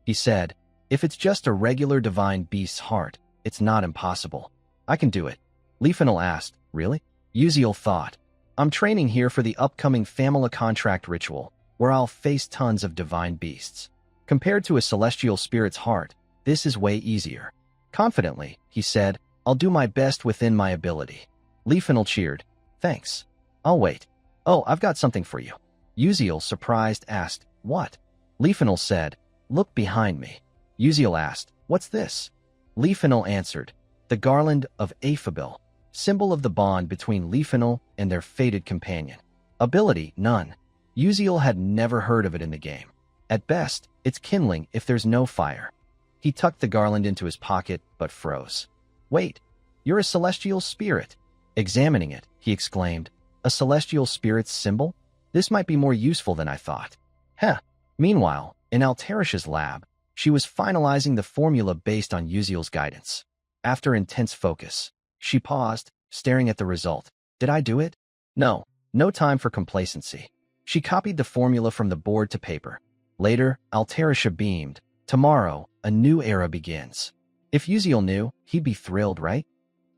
He said, if it's just a regular divine beast's heart, it's not impossible. I can do it. Leafinal asked, really? Uziel thought, I'm training here for the upcoming Famila contract ritual, where I'll face tons of divine beasts. Compared to a celestial spirit's heart, this is way easier. Confidently, he said, I'll do my best within my ability. Leafinal cheered, thanks. I'll wait. Oh, I've got something for you. Uziel, surprised, asked, what? Leafinal said, look behind me. Uziel asked, what's this? Leafinal answered, the garland of Aphabil, symbol of the bond between Leafinal and their fated companion. Ability, none. Uziel had never heard of it in the game. At best, it's kindling if there's no fire. He tucked the garland into his pocket, but froze. Wait, you're a celestial spirit. Examining it, he exclaimed, a celestial spirit's symbol? This might be more useful than I thought. Heh. Meanwhile, in Alterisha's lab, she was finalizing the formula based on Uziel's guidance. After intense focus, she paused, staring at the result. Did I do it? No, no time for complacency. She copied the formula from the board to paper. Later, Alterisha beamed. Tomorrow, a new era begins. If Uziel knew, he'd be thrilled, right?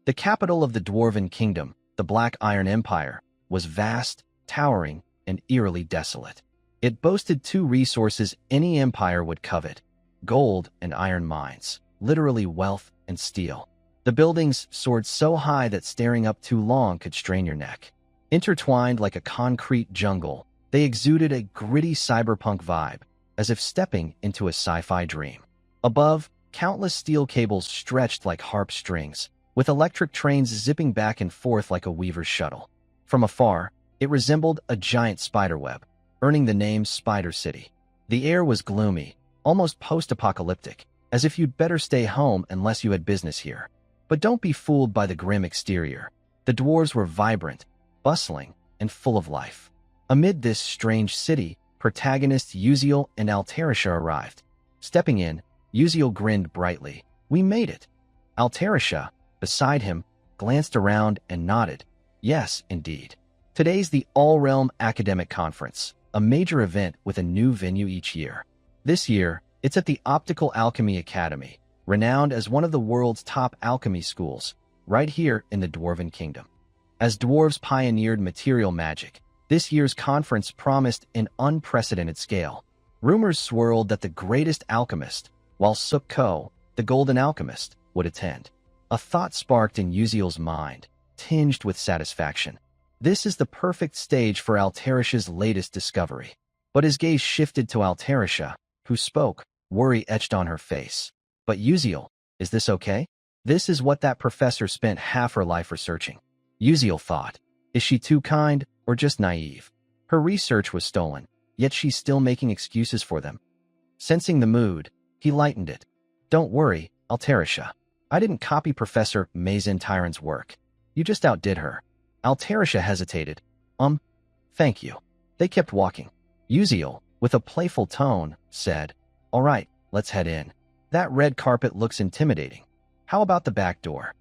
The capital of the Dwarven Kingdom, the Black Iron Empire, was vast, towering, and eerily desolate. It boasted two resources any empire would covet: gold and iron mines, literally wealth and steel. The buildings soared so high that staring up too long could strain your neck. Intertwined like a concrete jungle, they exuded a gritty cyberpunk vibe, as if stepping into a sci-fi dream. Above, countless steel cables stretched like harp strings, with electric trains zipping back and forth like a weaver's shuttle. From afar, it resembled a giant spiderweb, earning the name Spider City. The air was gloomy, almost post-apocalyptic, as if you'd better stay home unless you had business here. But don't be fooled by the grim exterior. The dwarves were vibrant, bustling, and full of life. Amid this strange city, protagonists Uziel and Alterisha arrived. Stepping in, Uziel grinned brightly. We made it. Alterisha, beside him, glanced around and nodded. Yes, indeed. Today's the All-Realm Academic Conference, a major event with a new venue each year. This year, it's at the Optical Alchemy Academy, renowned as one of the world's top alchemy schools, right here in the Dwarven Kingdom. As dwarves pioneered material magic, this year's conference promised an unprecedented scale. Rumors swirled that the greatest alchemist, while Suk Ko, the Golden Alchemist, would attend. A thought sparked in Uziel's mind, tinged with satisfaction. This is the perfect stage for Alterisha's latest discovery. But his gaze shifted to Alterisha, who spoke, worry etched on her face. But Uziel, is this okay? This is what that professor spent half her life researching. Uziel thought, is she too kind or just naive? Her research was stolen, yet she's still making excuses for them. Sensing the mood, he lightened it. Don't worry, Alterisha. I didn't copy Professor Mazen Tyron's work. You just outdid her. Alterisha hesitated. Thank you. They kept walking. Uziel, with a playful tone, said, all right, let's head in. That red carpet looks intimidating. How about the back door?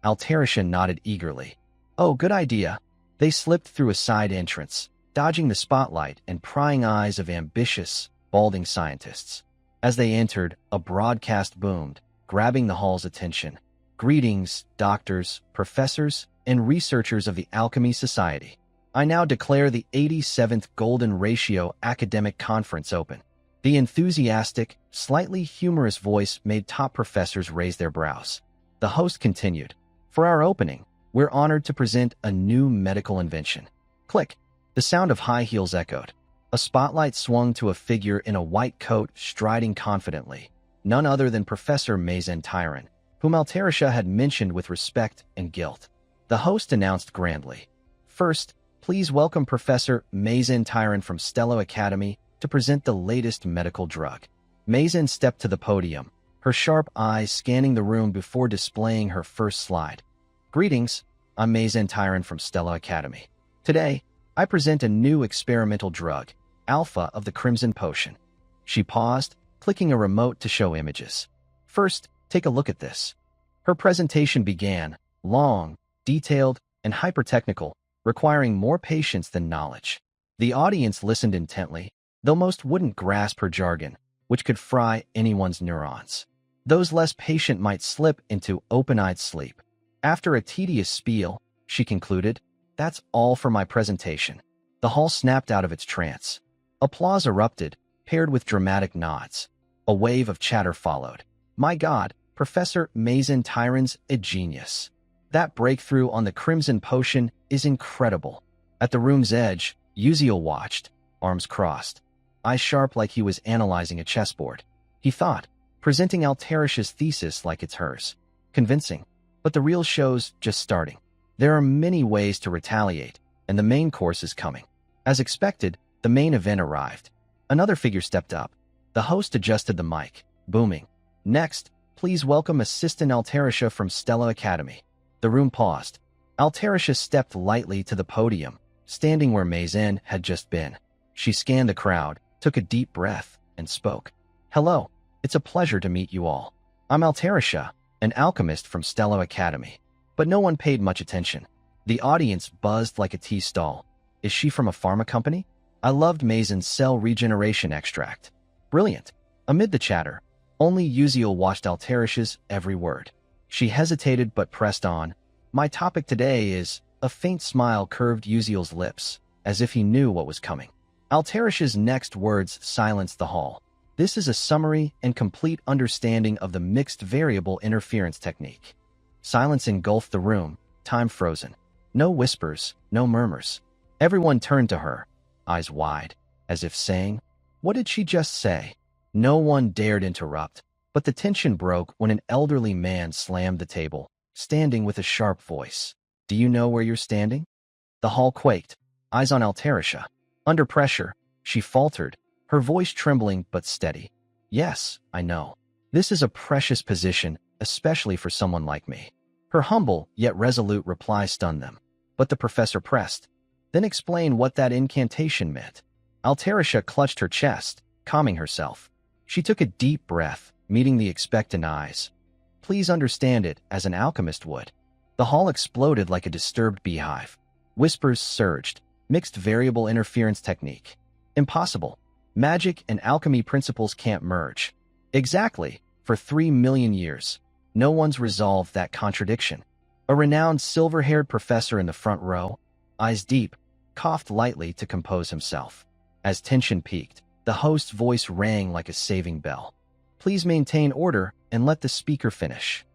Alterisha nodded eagerly. Oh, good idea. They slipped through a side entrance, dodging the spotlight and prying eyes of ambitious, balding scientists. As they entered, a broadcast boomed, grabbing the hall's attention. Greetings, doctors, professors, and researchers of the Alchemy Society. I now declare the 87th Golden Ratio Academic Conference open. The enthusiastic, slightly humorous voice made top professors raise their brows. The host continued, for our opening, we're honored to present a new medical invention. Click. The sound of high heels echoed. A spotlight swung to a figure in a white coat striding confidently, none other than Professor Mazen Tyron, whom Alterisha had mentioned with respect and guilt. The host announced grandly, first, please welcome Professor Mazen Tyron from Stello Academy to present the latest medical drug. Mazen stepped to the podium, her sharp eyes scanning the room before displaying her first slide. Greetings, I'm Mazen Tyron from Stella Academy. Today, I present a new experimental drug, Alpha of the Crimson Potion. She paused, clicking a remote to show images. First, take a look at this. Her presentation began, long, detailed, and hyper-technical, requiring more patience than knowledge. The audience listened intently, though most wouldn't grasp her jargon, which could fry anyone's neurons. Those less patient might slip into open-eyed sleep. After a tedious spiel, she concluded, "That's all for my presentation." The hall snapped out of its trance. Applause erupted, paired with dramatic nods. A wave of chatter followed. "My God, Professor Mazen Tyron's a genius. That breakthrough on the Crimson Potion is incredible." At the room's edge, Uziel watched, arms crossed, eyes sharp like he was analyzing a chessboard. He thought, presenting Alterish's thesis like it's hers. Convincing. But the real show's just starting. There are many ways to retaliate, and the main course is coming. As expected, the main event arrived. Another figure stepped up. The host adjusted the mic, booming. "Next, please welcome Assistant Alterisha from Stella Academy." The room paused. Alterisha stepped lightly to the podium, standing where Mazen had just been. She scanned the crowd, took a deep breath, and spoke. "Hello, it's a pleasure to meet you all. I'm Alterisha, an alchemist from Stella Academy." But no one paid much attention. The audience buzzed like a tea stall. "Is she from a pharma company? I loved Mazen's cell regeneration extract." "Brilliant." Amid the chatter, only Uziel watched Alterish's every word. She hesitated but pressed on. "My topic today is..." A faint smile curved Uziel's lips, as if he knew what was coming. Alterish's next words silenced the hall. "This is a summary and complete understanding of the mixed variable interference technique." Silence engulfed the room, time frozen. No whispers, no murmurs. Everyone turned to her, eyes wide, as if saying, "What did she just say?" No one dared interrupt, but the tension broke when an elderly man slammed the table, standing with a sharp voice. "Do you know where you're standing?" The hall quaked, eyes on Alterisha. Under pressure, she faltered, her voice trembling but steady. "Yes, I know. This is a precious position, especially for someone like me." Her humble yet resolute reply stunned them. But the professor pressed. "Then explain what that incantation meant." Alterisha clutched her chest, calming herself. She took a deep breath, meeting the expectant eyes. "Please understand it as an alchemist would." The hall exploded like a disturbed beehive. Whispers surged. "Mixed variable interference technique. Impossible. Magic and alchemy principles can't merge." "Exactly. For 3 million years. No one's resolved that contradiction." A renowned silver-haired professor in the front row, eyes deep, coughed lightly to compose himself. As tension peaked, the host's voice rang like a saving bell. "Please maintain order and let the speaker finish."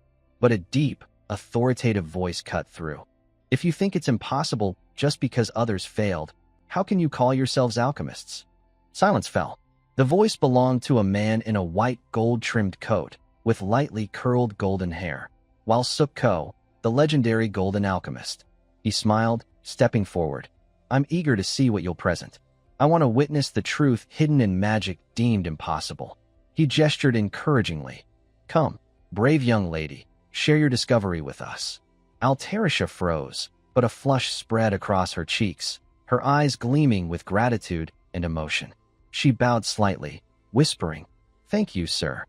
But a deep, authoritative voice cut through. "If you think it's impossible just because others failed, how can you call yourselves alchemists?" Silence fell. The voice belonged to a man in a white gold-trimmed coat, with lightly curled golden hair, while Suk Ko, the legendary golden alchemist. He smiled, stepping forward. "I'm eager to see what you'll present. I want to witness the truth hidden in magic deemed impossible." He gestured encouragingly. "Come, brave young lady, share your discovery with us." Alterisha froze, but a flush spread across her cheeks, her eyes gleaming with gratitude and emotion. She bowed slightly, whispering, "Thank you, sir."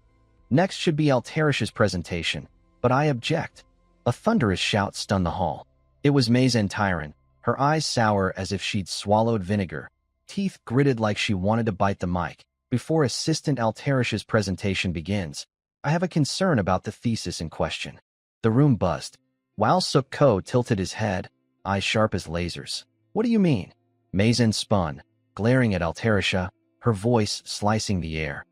Next should be Alterish's presentation, but I object. A thunderous shout stunned the hall. It was Mazen Tyron, her eyes sour as if she'd swallowed vinegar, teeth gritted like she wanted to bite the mic. "Before Assistant Alterish's presentation begins, I have a concern about the thesis in question." The room buzzed, while Suk Ko tilted his head, eyes sharp as lasers. "What do you mean?" Mazen spun, glaring at Alterisha, her voice slicing the air.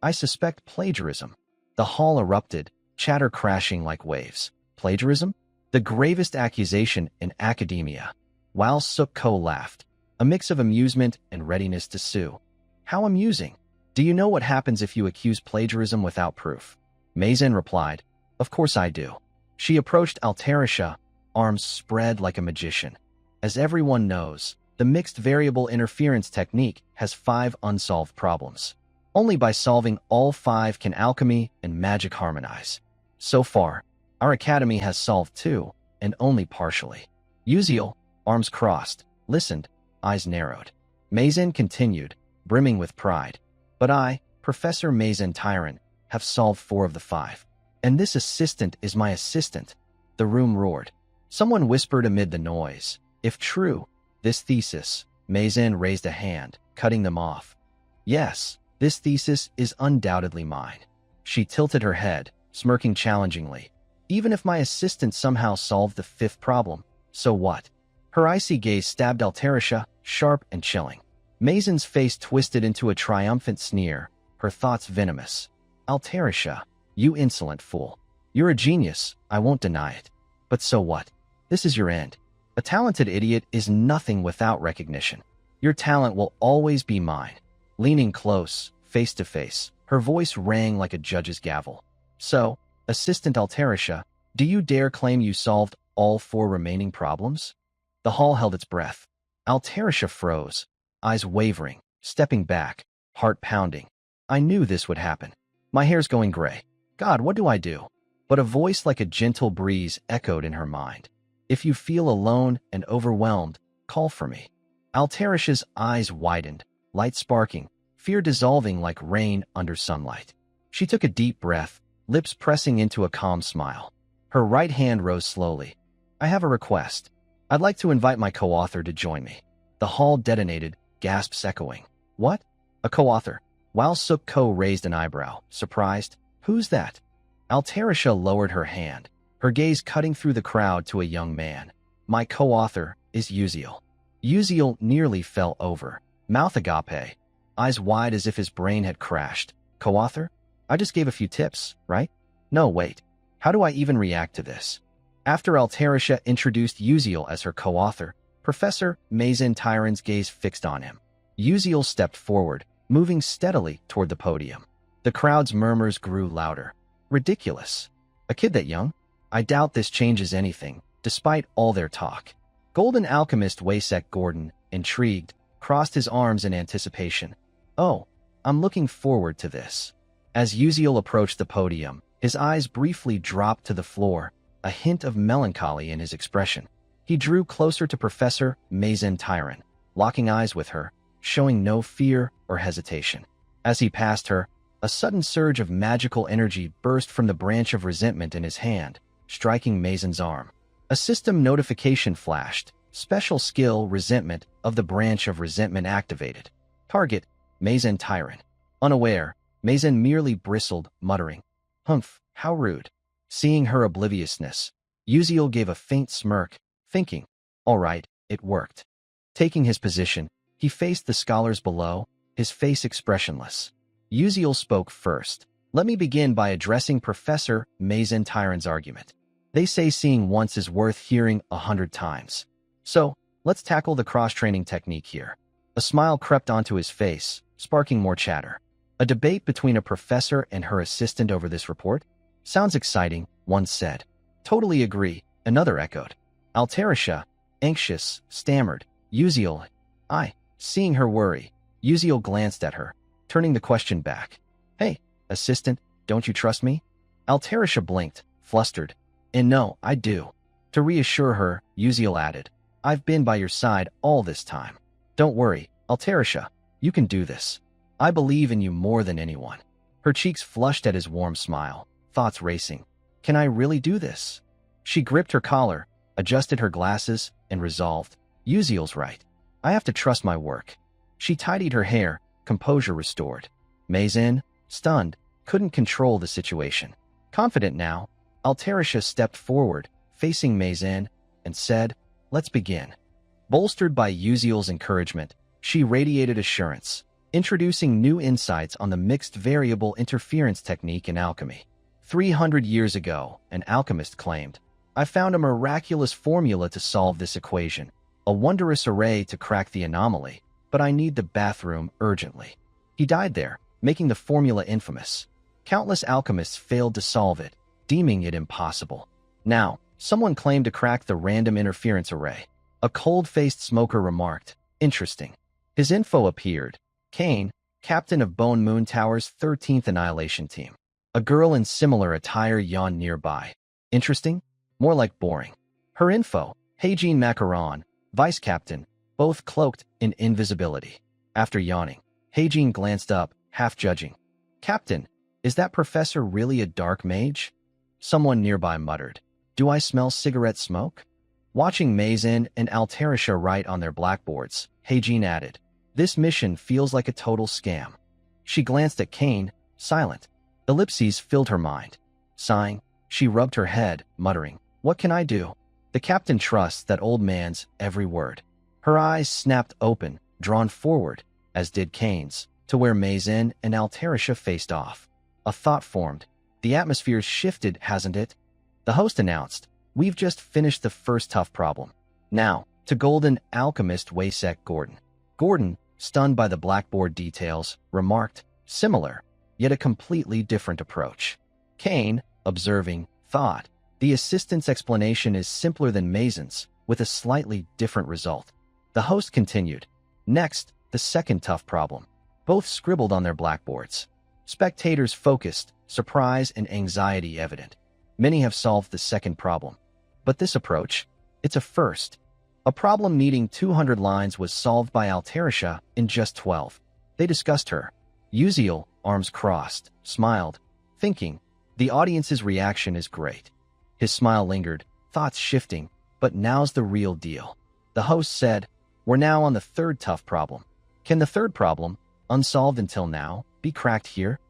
"I suspect plagiarism." The hall erupted, chatter crashing like waves. Plagiarism? The gravest accusation in academia. While Suk Ko laughed, a mix of amusement and readiness to sue. "How amusing. Do you know what happens if you accuse plagiarism without proof?" Mazen replied, "Of course I do." She approached Alterisha, arms spread like a magician. "As everyone knows, the mixed variable interference technique has 5 unsolved problems. Only by solving all 5 can alchemy and magic harmonize. So far, our academy has solved 2, and only partially. Uziel, arms crossed, listened, eyes narrowed. Mazen continued, brimming with pride. But I, Professor Mazen Tyran, have solved 4 of the 5. And this assistant is my assistant. The room roared. Someone whispered amid the noise. If true, this thesis, Mazen raised a hand, cutting them off. Yes, this thesis is undoubtedly mine. She tilted her head, smirking challengingly. Even if my assistant somehow solved the 5th problem, so what? Her icy gaze stabbed Altarisha, sharp and chilling. Mazen's face twisted into a triumphant sneer, her thoughts venomous. Altarisha, you insolent fool. You're a genius, I won't deny it. But so what? This is your end. A talented idiot is nothing without recognition. Your talent will always be mine. Leaning close, face to face, her voice rang like a judge's gavel. So, Assistant Altarisha, do you dare claim you solved all 4 remaining problems? The hall held its breath. Altarisha froze, eyes wavering, stepping back, heart pounding. I knew this would happen. My hair's going gray. God, what do I do? But a voice like a gentle breeze echoed in her mind. If you feel alone and overwhelmed, call for me. Altarisha's eyes widened, light sparking, fear dissolving like rain under sunlight. She took a deep breath, lips pressing into a calm smile. Her right hand rose slowly. I have a request. I'd like to invite my co-author to join me. The hall detonated, gasps echoing. What? A co-author? While Suk Ko raised an eyebrow, surprised. Who's that? Altarisha lowered her hand, her gaze cutting through the crowd to a young man. My co-author is Uziel. Uziel nearly fell over, mouth agape, eyes wide as if his brain had crashed. Co-author? I just gave a few tips, right? No, wait. How do I even react to this? After Altarisha introduced Uziel as her co-author, Professor Mazen Tyran's gaze fixed on him. Uziel stepped forward, moving steadily toward the podium. The crowd's murmurs grew louder. Ridiculous. A kid that young? I doubt this changes anything, despite all their talk. Golden alchemist Waysek Gordon, intrigued, crossed his arms in anticipation. Oh, I'm looking forward to this. As Uziel approached the podium, his eyes briefly dropped to the floor, a hint of melancholy in his expression. He drew closer to Professor Mazen Tyran, locking eyes with her, showing no fear or hesitation. As he passed her, a sudden surge of magical energy burst from the branch of resentment in his hand, striking Mazen's arm. A system notification flashed. Special skill resentment of the branch of resentment activated. Target, Mazen Tyran. Unaware, Mazen merely bristled, muttering, Humph, how rude. Seeing her obliviousness, Uziel gave a faint smirk, thinking, all right, it worked. Taking his position, he faced the scholars below, his face expressionless. Uziel spoke first. Let me begin by addressing Professor Mazen Tyran's argument. They say seeing once is worth hearing 100 times. So, let's tackle the cross-training technique here. A smile crept onto his face, sparking more chatter. A debate between a professor and her assistant over this report? Sounds exciting, one said. Totally agree, another echoed. Altarisha, anxious, stammered. Uziel, seeing her worry. Uziel glanced at her, turning the question back. Hey, assistant, don't you trust me? Altarisha blinked, flustered. And no, I do. To reassure her, Uziel added, I've been by your side all this time. Don't worry, Altarisha, you can do this. I believe in you more than anyone. Her cheeks flushed at his warm smile, thoughts racing. Can I really do this? She gripped her collar, adjusted her glasses, and resolved, Uziel's right. I have to trust my work. She tidied her hair, composure restored. Mazen, stunned, couldn't control the situation. Confident now, Altarisha stepped forward, facing Mazen, and said, Let's begin. Bolstered by Uziel's encouragement, she radiated assurance, introducing new insights on the mixed variable interference technique in alchemy. 300 years ago, an alchemist claimed, I found a miraculous formula to solve this equation, a wondrous array to crack the anomaly, but I need the bathroom urgently. He died there, making the formula infamous. Countless alchemists failed to solve it, deeming it impossible. Now, someone claimed to crack the random interference array. A cold-faced smoker remarked, Interesting. His info appeared. Kane, captain of Bone Moon Tower's 13th Annihilation Team. A girl in similar attire yawned nearby. Interesting? More like boring. Her info, Heijin Macaron, vice captain, both cloaked in invisibility. After yawning, Heijin glanced up, half judging. Captain, is that professor really a dark mage? Someone nearby muttered. Do I smell cigarette smoke? Watching Mazen and Altarisha write on their blackboards, Heijin added, this mission feels like a total scam. She glanced at Kane, silent. Ellipses filled her mind. Sighing, she rubbed her head, muttering, what can I do? The captain trusts that old man's every word. Her eyes snapped open, drawn forward, as did Kane's, to where Mazen and Altarisha faced off. A thought formed. The atmosphere's shifted, hasn't it? The host announced, we've just finished the first tough problem. Now, to Golden Alchemist Waysek Gordon. Gordon, stunned by the blackboard details, remarked, similar, yet a completely different approach. Kane, observing, thought, the assistant's explanation is simpler than Mazen's, with a slightly different result. The host continued, next, the second tough problem. Both scribbled on their blackboards. Spectators focused, surprise and anxiety evident. Many have solved the second problem. But this approach, it's a first. A problem needing 200 lines was solved by Altarisha in just 12. They discussed her. Uziel, arms crossed, smiled, thinking, the audience's reaction is great. His smile lingered, thoughts shifting, but now's the real deal. The host said, we're now on the third tough problem. Can the third problem, unsolved until now, be cracked here?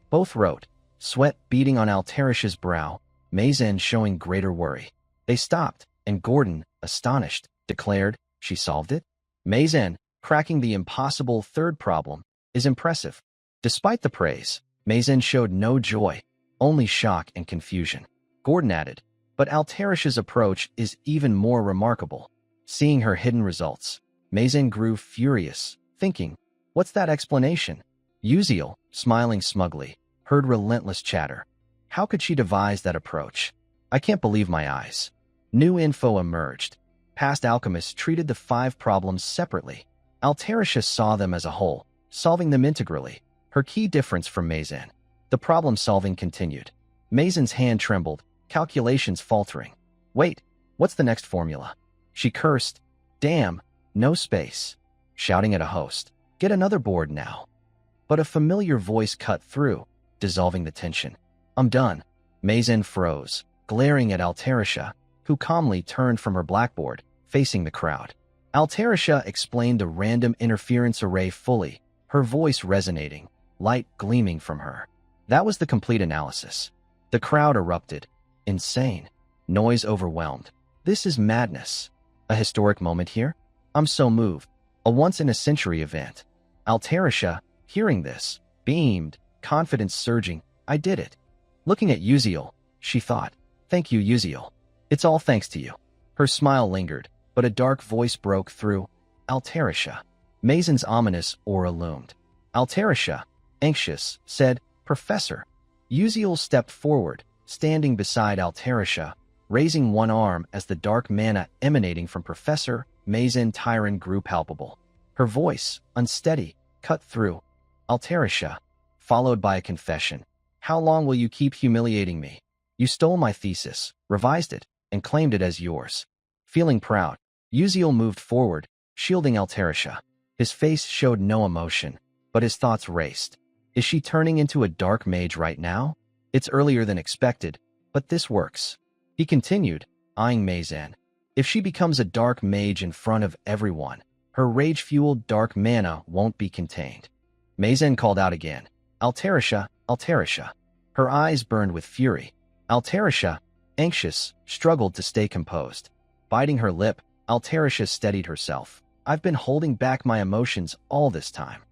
Both wrote, sweat beading on Altarisha's brow, Mazen showing greater worry. They stopped, and Gordon, astonished, declared, she solved it? Mazen, cracking the impossible third problem, is impressive. Despite the praise, Mazen showed no joy, only shock and confusion. Gordon added, but Altarisha's approach is even more remarkable. Seeing her hidden results, Mazen grew furious, thinking, what's that explanation? Uziel, smiling smugly, heard relentless chatter. How could she devise that approach? I can't believe my eyes. New info emerged. Past alchemists treated the 5 problems separately. Altarisha saw them as a whole, solving them integrally. Her key difference from Mazen. The problem-solving continued. Mazen's hand trembled, calculations faltering. Wait, what's the next formula? She cursed. Damn, no space. Shouting at a host. Get another board now. But a familiar voice cut through, dissolving the tension. I'm done. Mazen froze, glaring at Altarisha, who calmly turned from her blackboard, facing the crowd. Altarisha explained the random interference array fully, her voice resonating, light gleaming from her. That was the complete analysis. The crowd erupted. Insane. Noise overwhelmed. This is madness. A historic moment here? I'm so moved. A once-in-a-century event. Altarisha, hearing this, beamed, confidence surging. I did it. Looking at Uziel, she thought, thank you, Uziel. It's all thanks to you. Her smile lingered, but a dark voice broke through. Altarisha. Mazen's ominous aura loomed. Altarisha, anxious, said, Professor. Uziel stepped forward, standing beside Altarisha, raising one arm as the dark mana emanating from Professor Mazen Tyron grew palpable. Her voice, unsteady, cut through. Altarisha, followed by a confession. How long will you keep humiliating me? You stole my thesis, revised it, and claimed it as yours. Feeling proud, Uziel moved forward, shielding Altarisha. His face showed no emotion, but his thoughts raced. Is she turning into a dark mage right now? It's earlier than expected, but this works. He continued, eyeing Mazen. If she becomes a dark mage in front of everyone, her rage-fueled dark mana won't be contained. Mazen called out again. Altarisha, Altarisha. Her eyes burned with fury. Altarisha, anxious, struggled to stay composed. Biting her lip, Altarisha steadied herself. I've been holding back my emotions all this time.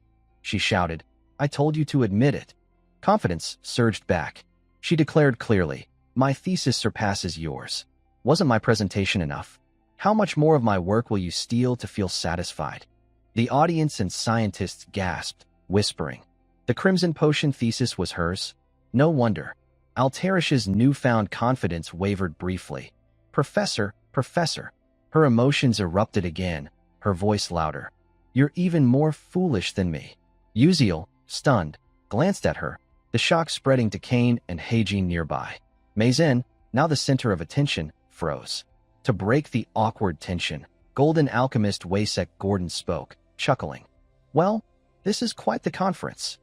She shouted, I told you to admit it. Confidence surged back. She declared clearly, my thesis surpasses yours. Wasn't my presentation enough? How much more of my work will you steal to feel satisfied? The audience and scientists gasped, whispering. The Crimson Potion thesis was hers? No wonder. Altarisha's newfound confidence wavered briefly. Professor, Professor. Her emotions erupted again, her voice louder. You're even more foolish than me. Uziel, stunned, glanced at her, the shock spreading to Kane and Heijin nearby. Mazen, now the center of attention, froze. To break the awkward tension, Golden Alchemist Waysek Gordon spoke, chuckling. Well, this is quite the conference.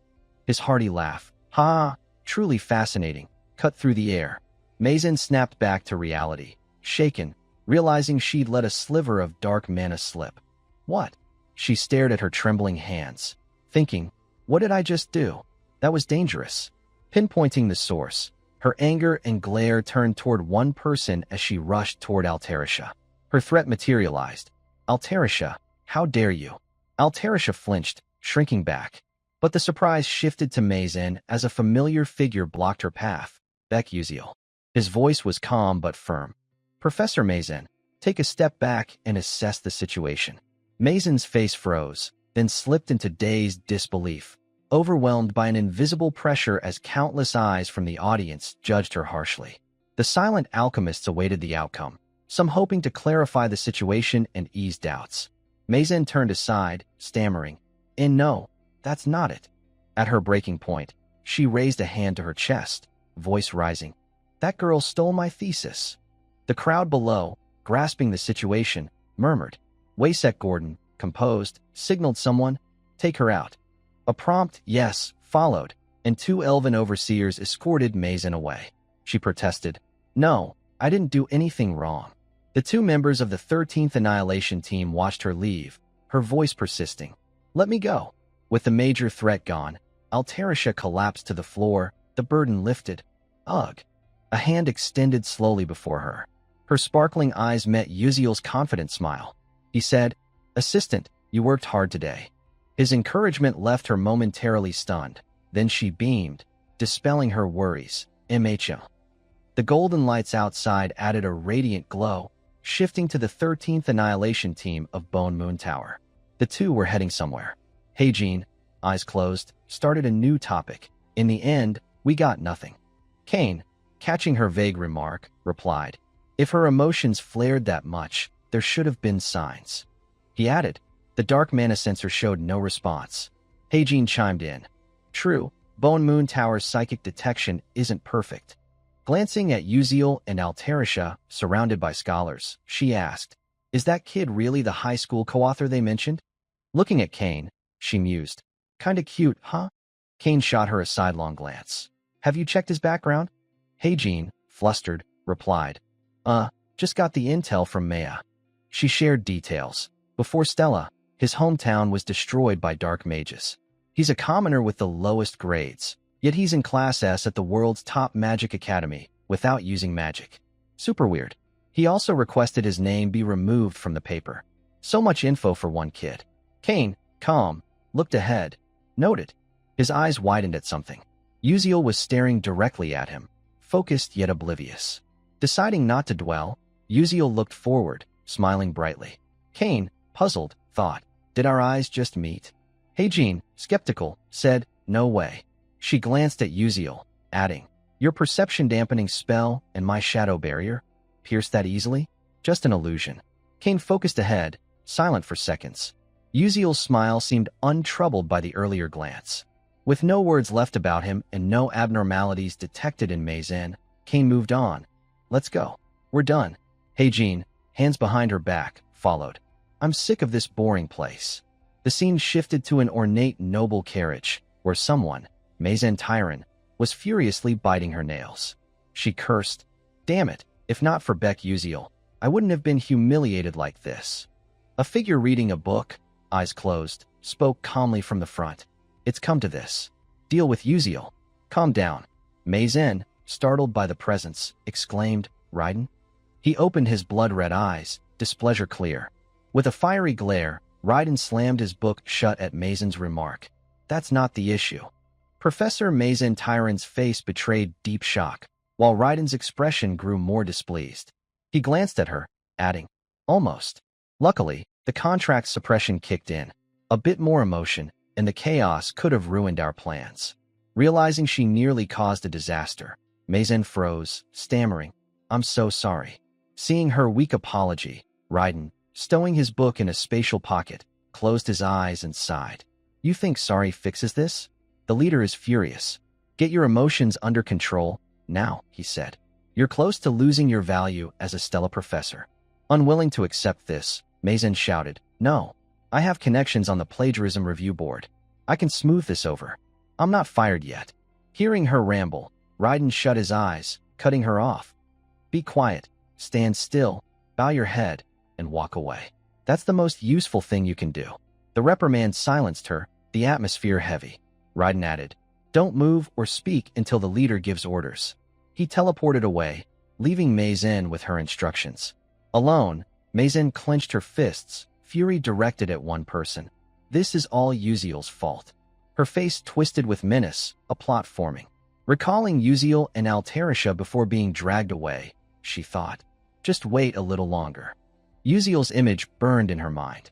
His hearty laugh, ha, truly fascinating, cut through the air. Mazen snapped back to reality, shaken, realizing she'd let a sliver of dark mana slip. What? She stared at her trembling hands, thinking, what did I just do? That was dangerous. Pinpointing the source, her anger and glare turned toward one person as she rushed toward Altarisha. Her threat materialized. Altarisha, how dare you? Altarisha flinched, shrinking back. But the surprise shifted to Mazen as a familiar figure blocked her path, Beck Uziel. His voice was calm but firm. Professor Mazen, take a step back and assess the situation. Mazen's face froze, then slipped into dazed disbelief, overwhelmed by an invisible pressure as countless eyes from the audience judged her harshly. The silent alchemists awaited the outcome, some hoping to clarify the situation and ease doubts. Mazen turned aside, stammering, no, that's not it. At her breaking point, she raised a hand to her chest, voice rising. That girl stole my thesis. The crowd below, grasping the situation, murmured. Waysek Gordon, composed, signaled someone, take her out. A prompt yes followed, and 2 elven overseers escorted Mazen away. She protested, no, I didn't do anything wrong. The 2 members of the 13th Annihilation team watched her leave, her voice persisting. Let me go. With the major threat gone, Altarisha collapsed to the floor, the burden lifted. Ugh. A hand extended slowly before her. Her sparkling eyes met Uziel's confident smile. He said, Assistant, you worked hard today. His encouragement left her momentarily stunned. Then she beamed, dispelling her worries. MHL. The golden lights outside added a radiant glow, shifting to the 13th Annihilation team of Bone Moon Tower. The 2 were heading somewhere. Hey Jean, eyes closed, started a new topic. In the end, we got nothing. Kane, catching her vague remark, replied, if her emotions flared that much, there should have been signs. He added, the dark mana sensor showed no response. Hey Jean chimed in. True, Bone Moon Tower's psychic detection isn't perfect. Glancing at Uziel and Altarisha, surrounded by scholars, she asked, is that kid really the high school co-author they mentioned? Looking at Kane, she mused. Kinda cute, huh? Kane shot her a sidelong glance. Have you checked his background? Hey Jean, flustered, replied. Just got the intel from Maya. She shared details. Before Stella, his hometown was destroyed by dark mages. He's a commoner with the lowest grades, yet he's in Class S at the world's top magic academy without using magic. Super weird. He also requested his name be removed from the paper. So much info for one kid. Kane, calm, looked ahead, noted. His eyes widened at something. Uziel was staring directly at him, focused yet oblivious. Deciding not to dwell, Uziel looked forward, smiling brightly. Kane, puzzled, thought, did our eyes just meet? Hey Jean, skeptical, said, no way. She glanced at Uziel, adding, your perception-dampening spell and my shadow barrier? Pierced that easily? Just an illusion. Kane focused ahead, silent for seconds. Uziel's smile seemed untroubled by the earlier glance. With no words left about him and no abnormalities detected in Mazen, Kane moved on. Let's go. We're done. Hey Jean, hands behind her back, followed. I'm sick of this boring place. The scene shifted to an ornate noble carriage, where someone, Mazen Tyron, was furiously biting her nails. She cursed. Damn it, if not for Beck Uziel, I wouldn't have been humiliated like this. A figure reading a book, eyes closed, spoke calmly from the front. It's come to this. Deal with Uziel. Calm down. Mazen, startled by the presence, exclaimed, Raiden? He opened his blood-red eyes, displeasure clear. With a fiery glare, Raiden slammed his book shut at Mazen's remark. That's not the issue. Professor Mazen Tyron's face betrayed deep shock, while Raiden's expression grew more displeased. He glanced at her, adding, almost. Luckily, the contract suppression kicked in. A bit more emotion, and the chaos could have ruined our plans. Realizing she nearly caused a disaster, Mazen froze, stammering, I'm so sorry. Seeing her weak apology, Raiden, stowing his book in a spatial pocket, closed his eyes and sighed. You think sorry fixes this? The leader is furious. Get your emotions under control, now, he said. You're close to losing your value as a Stella professor. Unwilling to accept this, Mazen shouted, "No. I have connections on the plagiarism review board. I can smooth this over. I'm not fired yet." Hearing her ramble, Raiden shut his eyes, cutting her off. "Be quiet, stand still, bow your head, and walk away. That's the most useful thing you can do." The reprimand silenced her, the atmosphere heavy. Raiden added, "Don't move or speak until the leader gives orders." He teleported away, leaving Mazen with her instructions. Alone, Mazen clenched her fists, fury directed at one person. This is all Uziel's fault. Her face twisted with menace, a plot forming. Recalling Uziel and Altarisha before being dragged away, she thought, just wait a little longer. Uziel's image burned in her mind.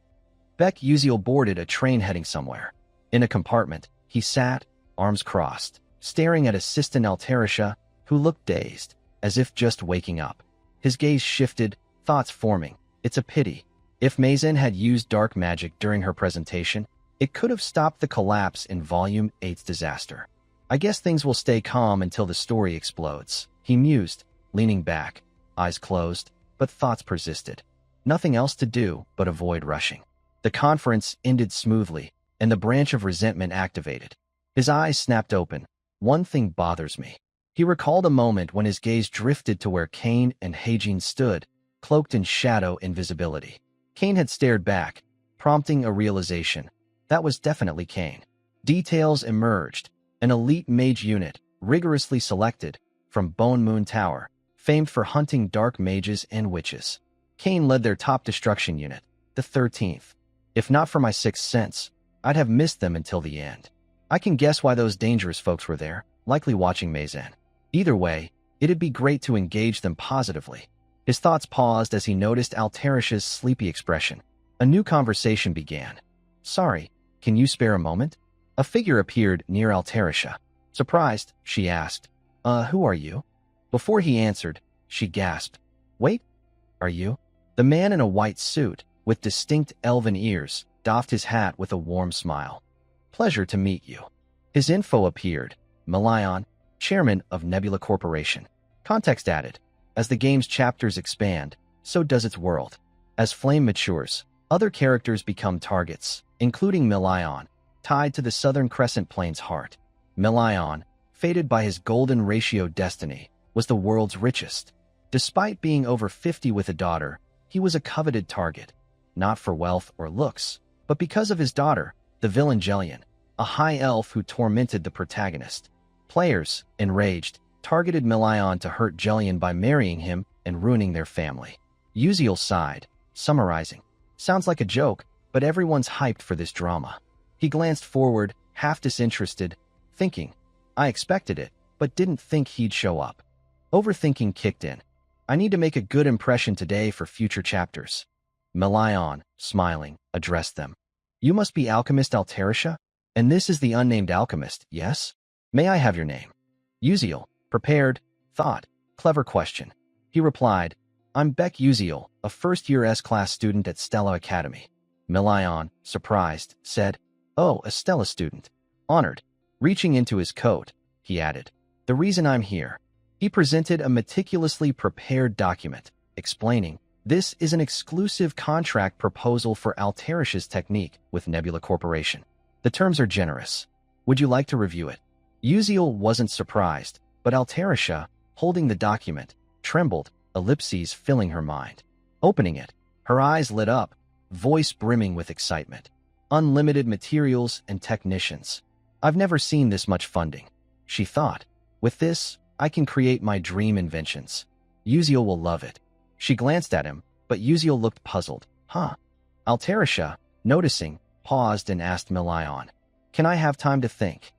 Uziel boarded a train heading somewhere. In a compartment, he sat, arms crossed, staring at assistant Altarisha, who looked dazed, as if just waking up. His gaze shifted, thoughts forming. It's a pity. If Mazen had used dark magic during her presentation, it could have stopped the collapse in Volume 8's disaster. I guess things will stay calm until the story explodes, he mused, leaning back, eyes closed, but thoughts persisted. Nothing else to do but avoid rushing. The conference ended smoothly, and the branch of resentment activated. His eyes snapped open. One thing bothers me. He recalled a moment when his gaze drifted to where Kane and Heijin stood, cloaked in shadow invisibility. Kane had stared back, prompting a realization. That was definitely Kane. Details emerged. An elite mage unit, rigorously selected, from Bone Moon Tower, famed for hunting dark mages and witches. Kane led their top destruction unit, the 13th. If not for my sixth sense, I'd have missed them until the end. I can guess why those dangerous folks were there, likely watching Mazen. Either way, it'd be great to engage them positively. His thoughts paused as he noticed Altarisha's sleepy expression. A new conversation began. "Sorry, can you spare a moment?" A figure appeared near Altarisha. Surprised, she asked, who are you?" Before he answered, she gasped, "Wait, are you?" The man in a white suit, with distinct elven ears, doffed his hat with a warm smile. "Pleasure to meet you." His info appeared. Melion, chairman of Nebula Corporation. Context added. As the game's chapters expand, so does its world. As Flame matures, other characters become targets, including Melion, tied to the Southern Crescent Plains heart. Melion, fated by his golden ratio destiny, was the world's richest. Despite being over 50 with a daughter, he was a coveted target, not for wealth or looks, but because of his daughter, the villain Jelian, a high elf who tormented the protagonist. Players, enraged, targeted Melion to hurt Jelian by marrying him and ruining their family. Uziel sighed, summarizing. "Sounds like a joke, but everyone's hyped for this drama." He glanced forward, half disinterested, thinking, I expected it, but didn't think he'd show up. Overthinking kicked in. I need to make a good impression today for future chapters. Melion, smiling, addressed them. "You must be Alchemist Altarisha? And this is the unnamed alchemist, yes? May I have your name?" Uziel, prepared, thought, clever question. He replied, "I'm Uziel, a first-year S-class student at Stella Academy." Melion, surprised, said, "Oh, a Stella student. Honored." Reaching into his coat, he added, "The reason I'm here." He presented a meticulously prepared document, explaining, "This is an exclusive contract proposal for Altarisha's technique with Nebula Corporation. The terms are generous. Would you like to review it?" Uziel wasn't surprised, but Altarisha, holding the document, trembled, ellipses filling her mind. Opening it, her eyes lit up, voice brimming with excitement. "Unlimited materials and technicians. I've never seen this much funding," she thought. "With this, I can create my dream inventions. Uziel will love it." She glanced at him, but Uziel looked puzzled. "Huh?" Altarisha, noticing, paused and asked Melion, "Can I have time to think?"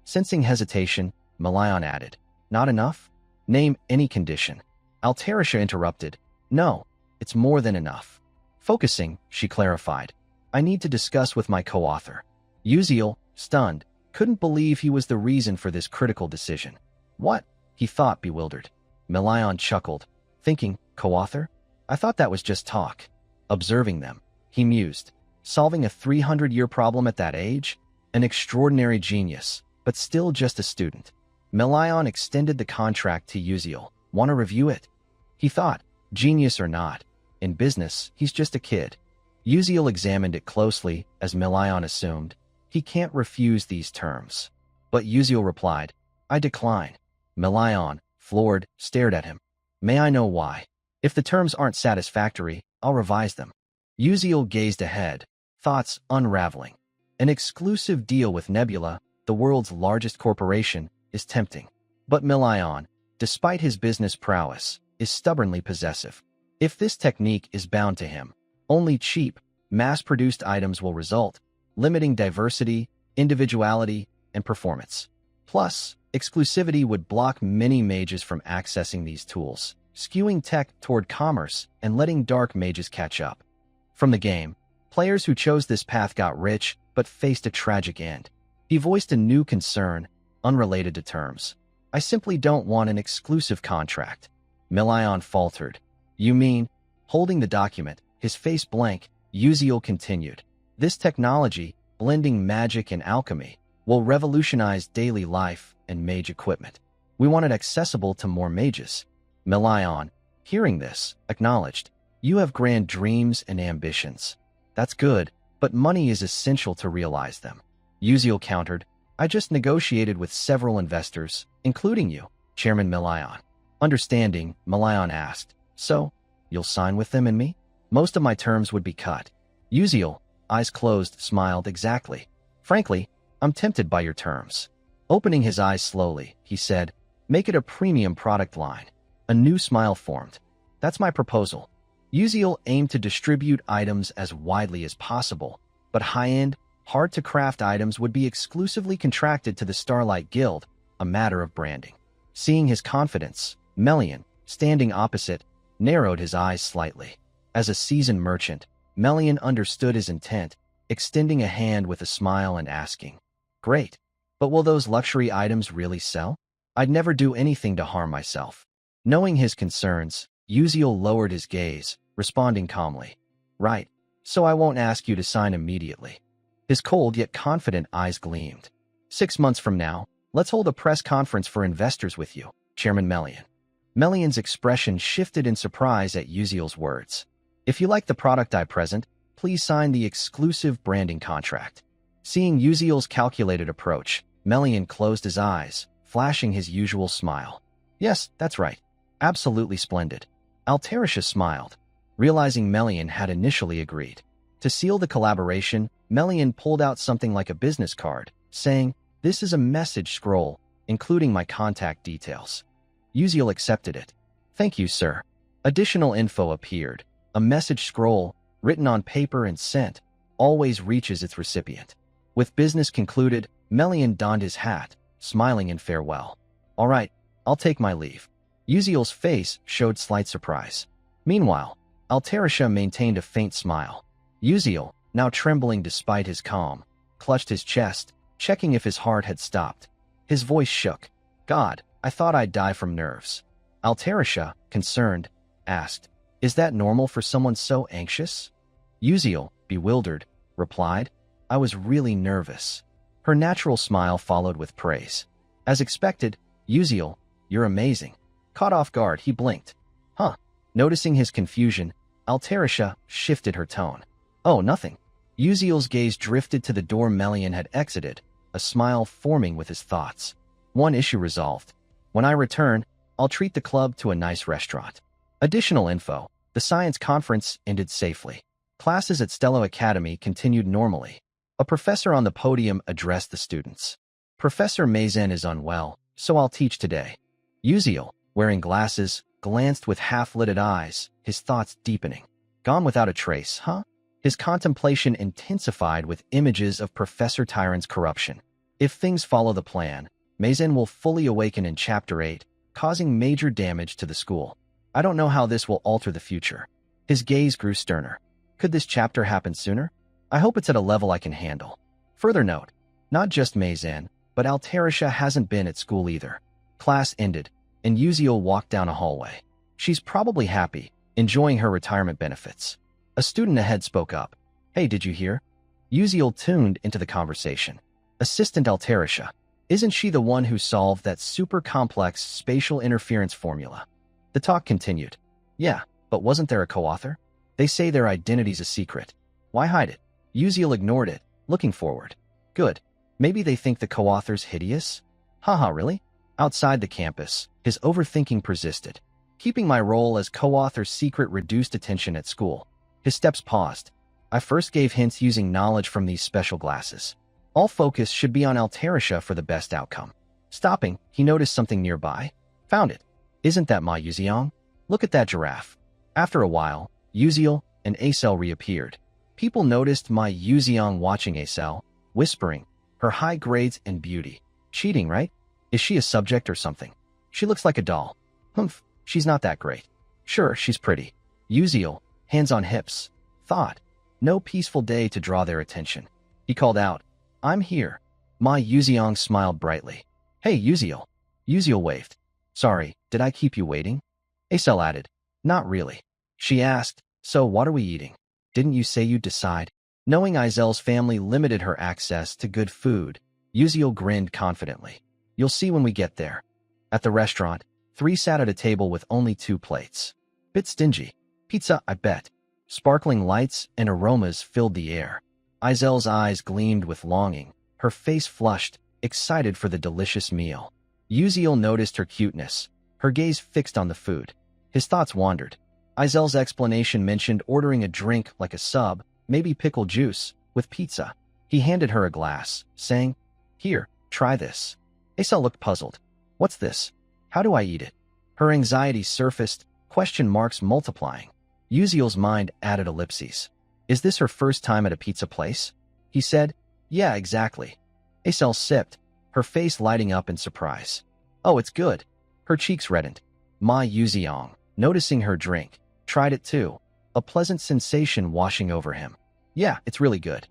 Sensing hesitation, Melion added, "Not enough? Name any condition." Altarisha interrupted, "No, it's more than enough." Focusing, she clarified, "I need to discuss with my co-author." Uziel, stunned, couldn't believe he was the reason for this critical decision. "What?" he thought, bewildered. Melion chuckled, thinking, "Co-author? I thought that was just talk." Observing them, he mused, solving a 300-year problem at that age? An extraordinary genius, but still just a student. Melion extended the contract to Uziel. "Want to review it?" He thought, genius or not, In business, he's just a kid. Uziel examined it closely, as Milion assumed. He can't refuse these terms. But Uziel replied, I decline. Milion, floored, stared at him. May I know why? If the terms aren't satisfactory, I'll revise them. Uziel gazed ahead, thoughts unraveling. An exclusive deal with Nebula, the world's largest corporation, is tempting. But Milion, despite his business prowess, is stubbornly possessive. If this technique is bound to him, only cheap, mass-produced items will result, limiting diversity, individuality, and performance. Plus, exclusivity would block many mages from accessing these tools, skewing tech toward commerce and letting dark mages catch up. From the game, players who chose this path got rich but faced a tragic end. He voiced a new concern, unrelated to terms. I simply don't want an exclusive contract. Milion faltered. You mean? Holding the document, his face blank, Uziel continued. This technology, blending magic and alchemy, will revolutionize daily life and mage equipment. We want it accessible to more mages. Milion, hearing this, acknowledged. You have grand dreams and ambitions. That's good, but money is essential to realize them. Uziel countered, I just negotiated with several investors, including you, Chairman Milion. Understanding, Milion asked, so, you'll sign with them and me? Most of my terms would be cut. Uziel, eyes closed, smiled exactly. Frankly, I'm tempted by your terms. Opening his eyes slowly, he said, make it a premium product line. A new smile formed. That's my proposal. Uziel aimed to distribute items as widely as possible, but high-end, hard-to-craft items would be exclusively contracted to the Starlight Guild, a matter of branding. Seeing his confidence, Melian, standing opposite, narrowed his eyes slightly. As a seasoned merchant, Melian understood his intent, extending a hand with a smile and asking, Great, but will those luxury items really sell? I'd never do anything to harm myself. Knowing his concerns, Uziel lowered his gaze, responding calmly. Right, so I won't ask you to sign immediately. His cold yet confident eyes gleamed. 6 months from now, let's hold a press conference for investors with you, Chairman Melian. Melian's expression shifted in surprise at Uziel's words. If you like the product I present, please sign the exclusive branding contract. Seeing Uziel's calculated approach, Melian closed his eyes, flashing his usual smile. Yes, that's right. Absolutely splendid. Altarisha smiled, realizing Melian had initially agreed. To seal the collaboration, Melian pulled out something like a business card, saying, This is a message scroll, including my contact details. Uziel accepted it. Thank you, sir. Additional info appeared. A message scroll, written on paper and sent, always reaches its recipient. With business concluded, Melian donned his hat, smiling in farewell. All right, I'll take my leave. Uziel's face showed slight surprise. Meanwhile, Altarisha maintained a faint smile. Uziel, now trembling despite his calm, clutched his chest, checking if his heart had stopped. His voice shook. God, I thought I'd die from nerves. Altarisha, concerned, asked, Is that normal for someone so anxious? Uziel, bewildered, replied, I was really nervous. Her natural smile followed with praise. As expected, Uziel, you're amazing. Caught off guard, he blinked. Huh. Noticing his confusion, Altarisha shifted her tone. Oh, nothing. Uziel's gaze drifted to the door Melian had exited, a smile forming with his thoughts. One issue resolved. When I return, I'll treat the club to a nice restaurant. Additional info. The science conference ended safely. Classes at Stello Academy continued normally. A professor on the podium addressed the students. Professor Mazen is unwell, so I'll teach today. Uziel, wearing glasses, glanced with half-lidded eyes, his thoughts deepening. Gone without a trace, huh? His contemplation intensified with images of Professor Tyron's corruption. If things follow the plan, Mazen will fully awaken in Chapter 8, causing major damage to the school. I don't know how this will alter the future. His gaze grew sterner. Could this chapter happen sooner? I hope it's at a level I can handle. Further note, not just Mazen, but Altarisha hasn't been at school either. Class ended, and Uziel walked down a hallway. She's probably happy, enjoying her retirement benefits. A student ahead spoke up. Hey, did you hear? Uziel tuned into the conversation. Assistant Altarisha. Isn't she the one who solved that super complex spatial interference formula? The talk continued. Yeah, but wasn't there a co-author? They say their identity's a secret. Why hide it? Uziel ignored it, looking forward. Good. Maybe they think the co-author's hideous? Haha, really? Outside the campus, his overthinking persisted. Keeping my role as co-author's secret reduced attention at school. His steps paused. I first gave hints using knowledge from these special glasses. All focus should be on Altarisha for the best outcome. Stopping, he noticed something nearby. Found it. Isn't that Ma Yuziang? Look at that giraffe. After a while, Uziel and Acel reappeared. People noticed Ma Yuziang watching Acel, whispering, her high grades and beauty. Cheating, right? Is she a subject or something? She looks like a doll. Humph, she's not that great. Sure, she's pretty. Uziel, hands on hips, thought. No peaceful day to draw their attention. He called out, I'm here. Ma Yuziang smiled brightly. Hey, Uziel. Uziel waved. Sorry, did I keep you waiting? Acel added, not really. She asked, so what are we eating? Didn't you say you'd decide? Knowing Izel's family limited her access to good food, Uziel grinned confidently. You'll see when we get there. At the restaurant, 3 sat at a table with only 2 plates. Bit stingy. Pizza, I bet. Sparkling lights and aromas filled the air. Izel's eyes gleamed with longing, her face flushed, excited for the delicious meal. Uziel noticed her cuteness, her gaze fixed on the food. His thoughts wandered. Izel's explanation mentioned ordering a drink like a sub, maybe pickle juice, with pizza. He handed her a glass, saying, Here, try this. Acel looked puzzled. What's this? How do I eat it? Her anxiety surfaced, question marks multiplying. Uziel's mind added ellipses. Is this her first time at a pizza place? He said, Yeah, exactly. Acel sipped, her face lighting up in surprise. Oh, it's good. Her cheeks reddened. Ma Yuziang, noticing her drink, tried it too, a pleasant sensation washing over him. Yeah, it's really good.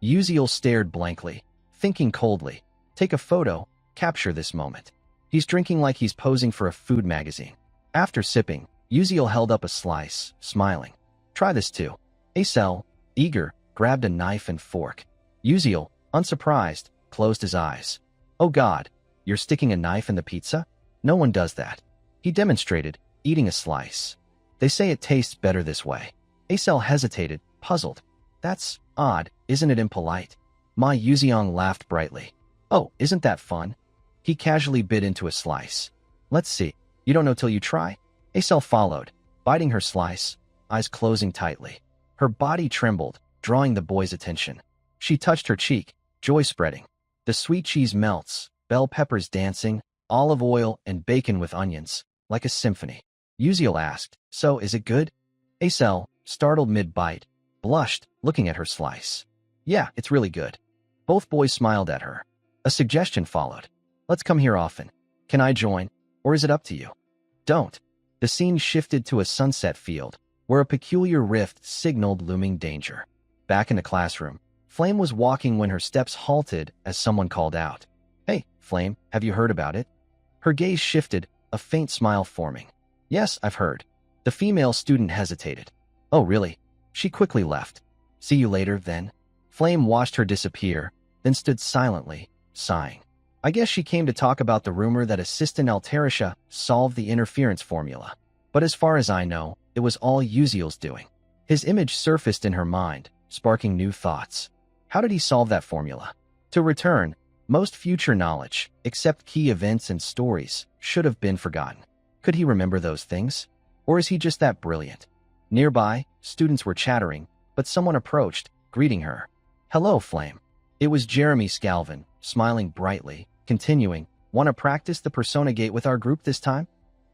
Uziel stared blankly, thinking coldly. Take a photo, capture this moment. He's drinking like he's posing for a food magazine. After sipping, Uziel held up a slice, smiling. Try this too. Acel, eager, grabbed a knife and fork. Uziel, unsurprised, closed his eyes. Oh God, you're sticking a knife in the pizza? No one does that. He demonstrated, eating a slice. They say it tastes better this way. Acel hesitated, puzzled. That's odd, isn't it impolite? Ma Yuziang laughed brightly. Oh, isn't that fun? He casually bit into a slice. Let's see. You don't know till you try? Acel followed, biting her slice, eyes closing tightly. Her body trembled, drawing the boy's attention. She touched her cheek, joy spreading. The sweet cheese melts, bell peppers dancing, olive oil and bacon with onions, like a symphony. Uziel asked, So, is it good? Acel, startled mid-bite, blushed, looking at her slice. Yeah, it's really good. Both boys smiled at her. A suggestion followed. Let's come here often. Can I join? Or is it up to you? Don't. The scene shifted to a sunset field, where a peculiar rift signaled looming danger. Back in the classroom, Flame was walking when her steps halted as someone called out. Hey, Flame, have you heard about it? Her gaze shifted, a faint smile forming. Yes, I've heard. The female student hesitated. Oh, really? She quickly left. See you later, then. Flame watched her disappear, then stood silently, sighing. I guess she came to talk about the rumor that Assistant Altarisha solved the interference formula. But as far as I know, it was all Uziel's doing. His image surfaced in her mind, sparking new thoughts. How did he solve that formula? To return, most future knowledge, except key events and stories, should have been forgotten. Could he remember those things? Or is he just that brilliant? Nearby, students were chattering, but someone approached, greeting her. Hello, Flame. It was Jeremy Scalvin, smiling brightly, continuing, Want to practice the persona gate with our group this time?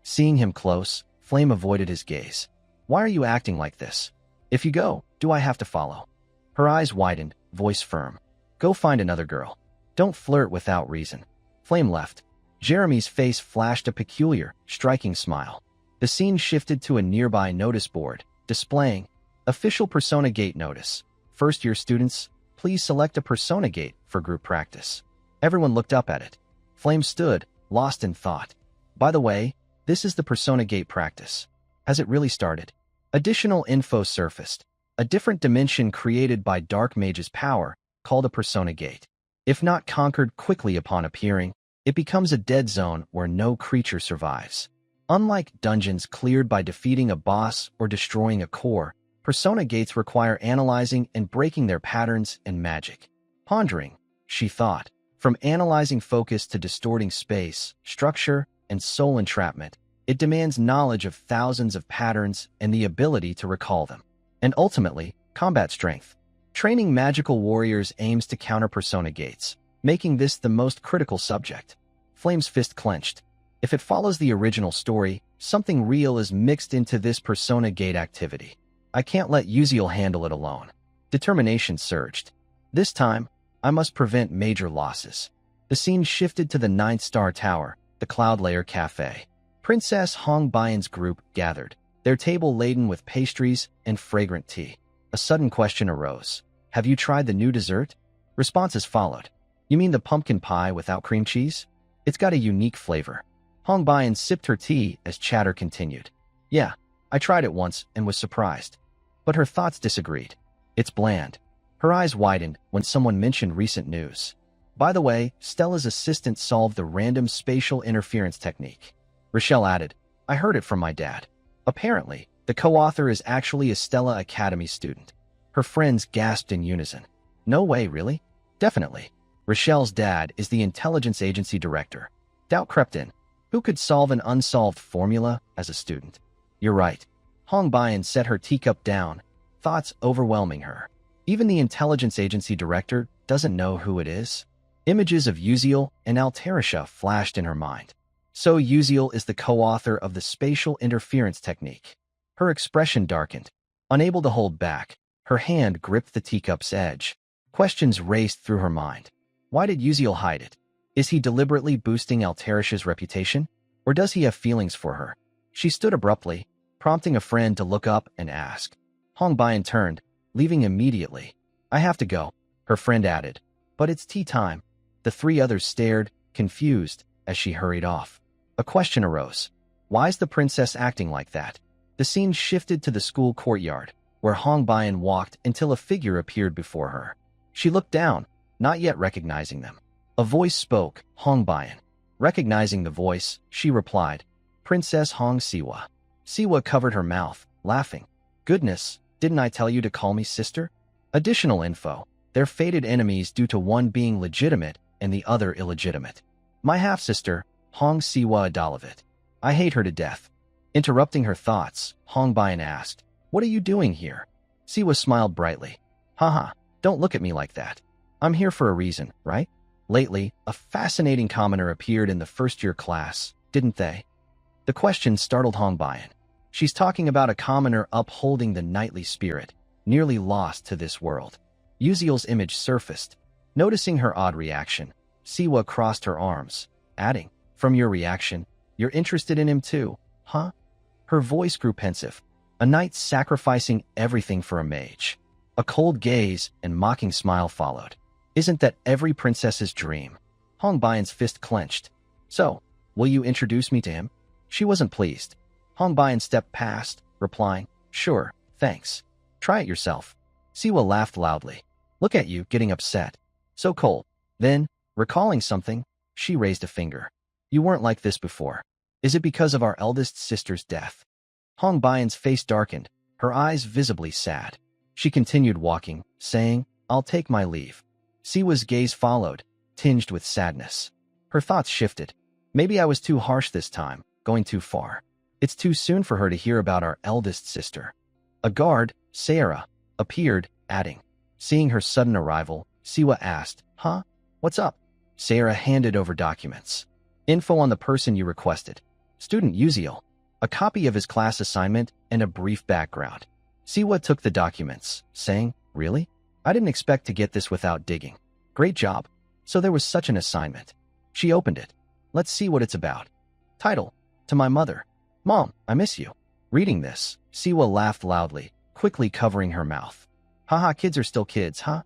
Seeing him close, Flame avoided his gaze. Why are you acting like this? If you go, do I have to follow? Her eyes widened, voice firm. Go find another girl. Don't flirt without reason. Flame left. Jeremy's face flashed a peculiar, striking smile. The scene shifted to a nearby notice board, displaying Official Persona Gate Notice. First-year students, please select a Persona Gate for group practice. Everyone looked up at it. Flame stood, lost in thought. By the way, this is the Persona Gate practice. Has it really started? Additional info surfaced. A different dimension created by Dark Mage's power, called a Persona Gate. If not conquered quickly upon appearing, it becomes a dead zone where no creature survives. Unlike dungeons cleared by defeating a boss or destroying a core, Persona gates require analyzing and breaking their patterns and magic. Pondering, she thought, from analyzing focus to distorting space, structure, and soul entrapment, it demands knowledge of thousands of patterns and the ability to recall them. And ultimately, combat strength. Training magical warriors aims to counter persona gates, making this the most critical subject. Flame's fist clenched. If it follows the original story, something real is mixed into this persona gate activity. I can't let Uziel handle it alone. Determination surged. This time, I must prevent major losses. The scene shifted to the 9th Star Tower, the Cloud Layer Cafe. Princess Hong Baiyan's group gathered, their table laden with pastries and fragrant tea. A sudden question arose. Have you tried the new dessert? Responses followed. You mean the pumpkin pie without cream cheese? It's got a unique flavor. Hong Baiyan sipped her tea as chatter continued. Yeah, I tried it once and was surprised. But her thoughts disagreed. It's bland. Her eyes widened when someone mentioned recent news. By the way, Stella's assistant solved the random spatial interference technique. Rochelle added, I heard it from my dad. Apparently, the co-author is actually a Stella Academy student. Her friends gasped in unison. No way, really? Definitely. Rochelle's dad is the intelligence agency director. Doubt crept in. Who could solve an unsolved formula as a student? You're right. Hong Baiyan set her teacup down, thoughts overwhelming her. Even the intelligence agency director doesn't know who it is. Images of Uziel and Altarisha flashed in her mind. So Uziel is the co-author of the spatial interference technique. Her expression darkened. Unable to hold back, her hand gripped the teacup's edge. Questions raced through her mind. Why did Uziel hide it? Is he deliberately boosting Altarisha's reputation? Or does he have feelings for her? She stood abruptly, prompting a friend to look up and ask. Hong Baiyan turned, leaving immediately. I have to go, her friend added. But it's tea time. The three others stared, confused, as she hurried off. A question arose. Why is the princess acting like that? The scene shifted to the school courtyard, where Hong Baiyan walked until a figure appeared before her. She looked down, not yet recognizing them. A voice spoke, Hong Baiyan. Recognizing the voice, she replied, Princess Hong Siwa. Siwa covered her mouth, laughing. Goodness, didn't I tell you to call me sister? Additional info. They're fated enemies due to one being legitimate and the other illegitimate. My half-sister, Hong Siwa Adalovit. I hate her to death. Interrupting her thoughts, Hong Baiyan asked, What are you doing here? Siwa smiled brightly. Haha, don't look at me like that. I'm here for a reason, right? Lately, a fascinating commoner appeared in the first-year class, didn't they? The question startled Hong Baiyan. She's talking about a commoner upholding the knightly spirit, nearly lost to this world. Uziel's image surfaced. Noticing her odd reaction, Siwa crossed her arms, adding, From your reaction, you're interested in him too, huh? Her voice grew pensive. A knight sacrificing everything for a mage. A cold gaze and mocking smile followed. Isn't that every princess's dream? Hong Baiyan's fist clenched. So, will you introduce me to him? She wasn't pleased. Hong Baiyan stepped past, replying, Sure, thanks. Try it yourself. Siwa laughed loudly. Look at you, getting upset. So cold. Then, recalling something, she raised a finger. You weren't like this before. Is it because of our eldest sister's death? Hong Baiyan's face darkened, her eyes visibly sad. She continued walking, saying, I'll take my leave. Siwa's gaze followed, tinged with sadness. Her thoughts shifted. Maybe I was too harsh this time, going too far. It's too soon for her to hear about our eldest sister. A guard, Sarah, appeared, adding. Seeing her sudden arrival, Siwa asked, Huh? What's up? Sarah handed over documents. Info on the person you requested. Student Uziel. A copy of his class assignment and a brief background. Siwa took the documents, saying, Really? I didn't expect to get this without digging. Great job. So there was such an assignment. She opened it. Let's see what it's about. Title. To my mother. Mom, I miss you. Reading this, Siwa laughed loudly, quickly covering her mouth. Haha, kids are still kids, huh?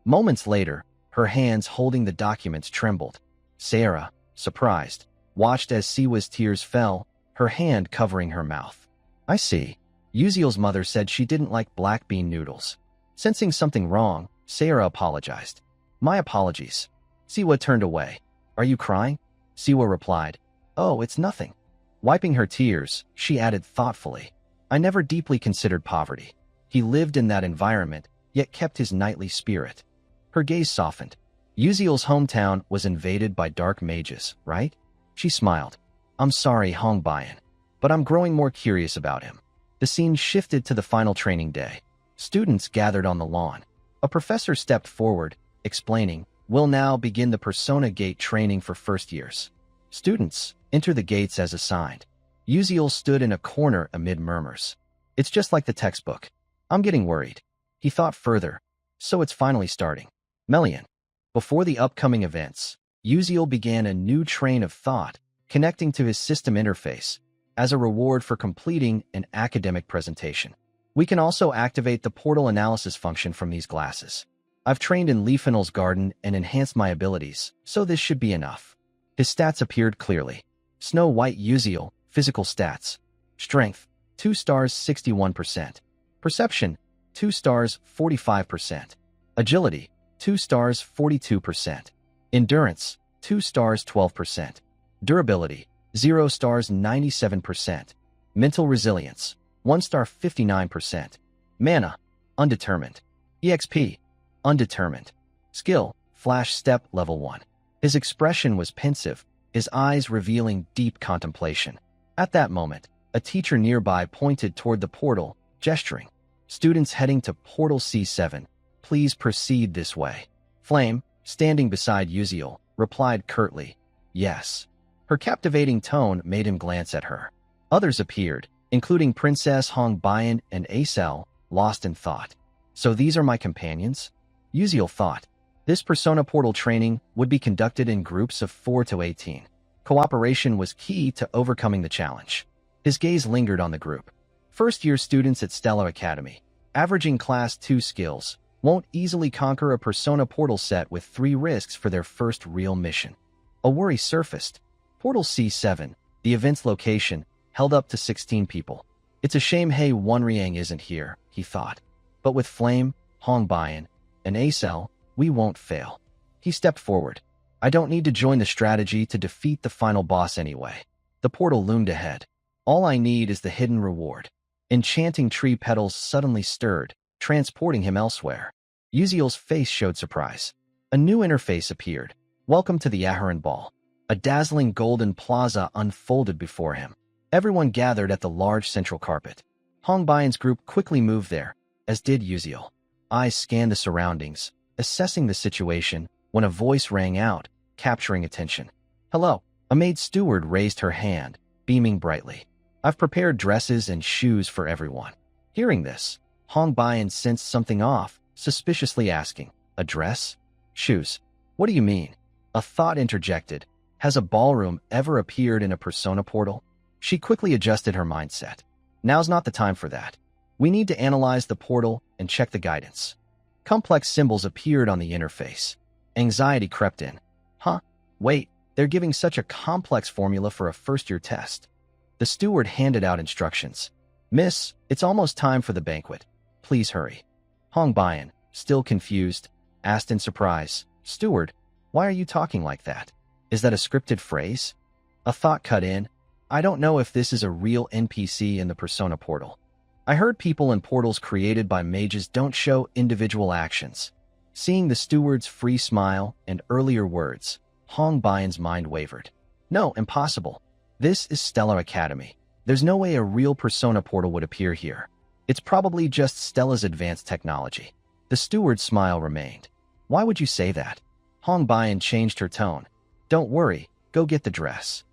Moments later, her hands holding the documents trembled. Sarah, surprised, watched as Siwa's tears fell, her hand covering her mouth. I see. Uziel's mother said she didn't like black bean noodles. Sensing something wrong, Sarah apologized. My apologies. Siwa turned away. Are you crying? Siwa replied. Oh, it's nothing. Wiping her tears, she added thoughtfully. I never deeply considered poverty. He lived in that environment, yet kept his knightly spirit. Her gaze softened. Uziel's hometown was invaded by dark mages, right? She smiled. I'm sorry, Hong Bayan, but I'm growing more curious about him. The scene shifted to the final training day. Students gathered on the lawn. A professor stepped forward, explaining, "We'll now begin the Persona Gate training for first years. Students, enter the gates as assigned." Uziel stood in a corner amid murmurs. It's just like the textbook. I'm getting worried. He thought further. So it's finally starting. Melian. Before the upcoming events, Uziel began a new train of thought, connecting to his system interface, as a reward for completing an academic presentation. We can also activate the portal analysis function from these glasses. I've trained in Leafinal's garden and enhanced my abilities, so this should be enough. His stats appeared clearly. Snow White Uziel, physical stats. Strength, 2 stars 61%. Perception, 2 stars 45%. Agility, 2 stars 42%. Endurance, 2 stars 12%. Durability, 0 stars 97%. Mental resilience, 1 star 59%. Mana, undetermined. EXP, undetermined. Skill, Flash Step level 1. His expression was pensive, his eyes revealing deep contemplation. At that moment, a teacher nearby pointed toward the portal, gesturing. Students heading to Portal C7, please proceed this way. Flame, standing beside Uziel, replied curtly, yes. Her captivating tone made him glance at her. Others appeared, including Princess Hong Bayan and Acel, lost in thought. So these are my companions? Uziel thought. This Persona Portal training would be conducted in groups of 4 to 18. Cooperation was key to overcoming the challenge. His gaze lingered on the group. First-year students at Stella Academy, averaging Class 2 skills, won't easily conquer a Persona Portal set with 3 risks for their first real mission. A worry surfaced. Portal C7, the event's location, held up to 16 people. It's a shame Hei Wonriang isn't here, he thought. But with Flame, Hong Bayan, and Acel, we won't fail. He stepped forward. I don't need to join the strategy to defeat the final boss anyway. The portal loomed ahead. All I need is the hidden reward. Enchanting tree petals suddenly stirred, transporting him elsewhere. Uziel's face showed surprise. A new interface appeared. Welcome to the Aharon Ball. A dazzling golden plaza unfolded before him. Everyone gathered at the large central carpet. Hong Bayan's group quickly moved there, as did Uziel. Eyes scanned the surroundings, assessing the situation, when a voice rang out, capturing attention. Hello. A maid steward raised her hand, beaming brightly. I've prepared dresses and shoes for everyone. Hearing this, Hong Bayan sensed something off, suspiciously asking, a dress? Shoes? What do you mean? A thought interjected. Has a ballroom ever appeared in a Persona portal? She quickly adjusted her mindset. Now's not the time for that. We need to analyze the portal and check the guidance. Complex symbols appeared on the interface. Anxiety crept in. Huh? Wait, they're giving such a complex formula for a first-year test. The steward handed out instructions. Miss, it's almost time for the banquet. Please hurry. Hong Bayan, still confused, asked in surprise, Steward, why are you talking like that? Is that a scripted phrase? A thought cut in. I don't know if this is a real NPC in the Persona portal. I heard people in portals created by mages don't show individual actions. Seeing the steward's free smile and earlier words, Hong Bayan's mind wavered. No, impossible. This is Stella Academy. There's no way a real Persona portal would appear here. It's probably just Stella's advanced technology. The steward's smile remained. Why would you say that? Hong Bayan changed her tone. Don't worry, go get the dress.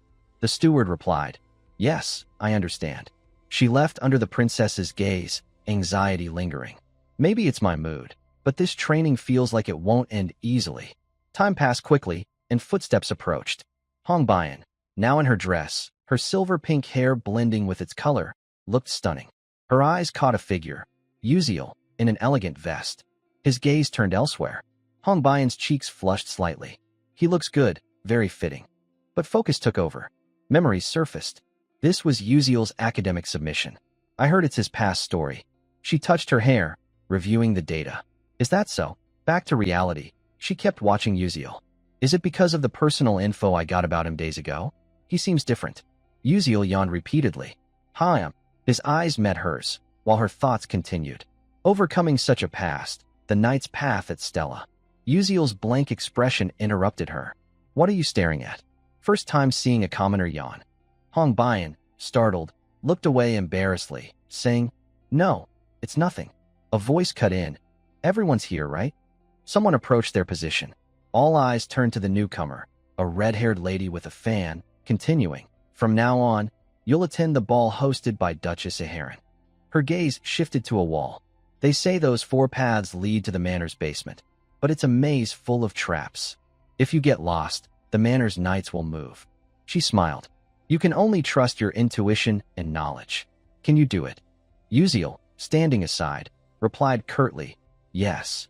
The steward replied. Yes, I understand. She left under the princess's gaze, anxiety lingering. Maybe it's my mood, but this training feels like it won't end easily. Time passed quickly, and footsteps approached. Hong Bayan, now in her dress, her silver-pink hair blending with its color, looked stunning. Her eyes caught a figure, Uziel, in an elegant vest. His gaze turned elsewhere. Hong Bayan's cheeks flushed slightly. He looks good, very fitting. But focus took over. Memories surfaced. This was Uziel's academic submission. I heard it's his past story. She touched her hair, reviewing the data. Is that so? Back to reality. She kept watching Uziel. Is it because of the personal info I got about him days ago? He seems different. Uziel yawned repeatedly. Hi. His eyes met hers, while her thoughts continued. Overcoming such a past, the knight's path at Stella. Uziel's blank expression interrupted her. What are you staring at? First time seeing a commoner yawn. Hong Bian, startled, looked away embarrassedly, saying, No, it's nothing. A voice cut in. Everyone's here, right? Someone approached their position. All eyes turned to the newcomer, a red-haired lady with a fan, continuing. From now on, you'll attend the ball hosted by Duchess Aharon. Her gaze shifted to a wall. They say those 4 paths lead to the manor's basement, but it's a maze full of traps. If you get lost, the manor's knights will move. She smiled. You can only trust your intuition and knowledge. Can you do it? Uziel, standing aside, replied curtly, Yes.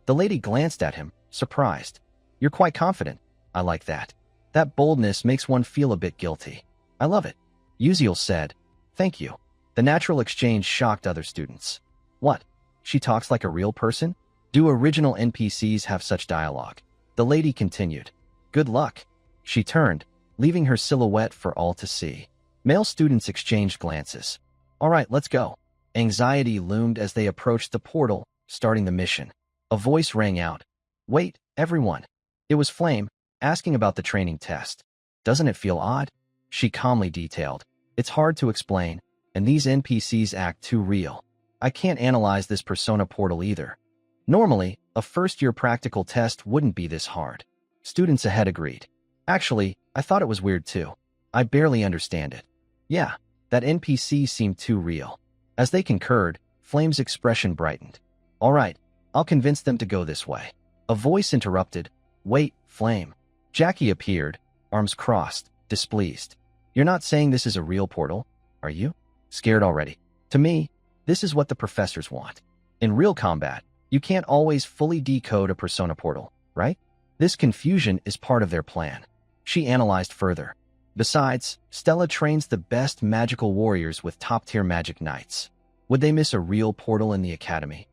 The lady glanced at him, surprised. You're quite confident. I like that. That boldness makes one feel a bit guilty. I love it. Uziel said, Thank you. The natural exchange shocked other students. What? She talks like a real person? Do original NPCs have such dialogue? The lady continued. Good luck. She turned, leaving her silhouette for all to see. Male students exchanged glances. All right, let's go. Anxiety loomed as they approached the portal, starting the mission. A voice rang out. Wait, everyone. It was Flame, asking about the training test. Doesn't it feel odd? She calmly detailed. It's hard to explain, and these NPCs act too real. I can't analyze this persona portal either. Normally, a first-year practical test wouldn't be this hard. Students ahead agreed. Actually, I thought it was weird too. I barely understand it. Yeah, that NPC seemed too real. As they concurred, Flame's expression brightened. All right, I'll convince them to go this way. A voice interrupted. Wait, Flame. Jackie appeared, arms crossed, displeased. You're not saying this is a real portal, are you? Scared already. To me, this is what the professors want. In real combat, you can't always fully decode a persona portal, right? This confusion is part of their plan. She analyzed further. Besides, Stella trains the best magical warriors with top-tier magic knights. Would they miss a real portal in the academy?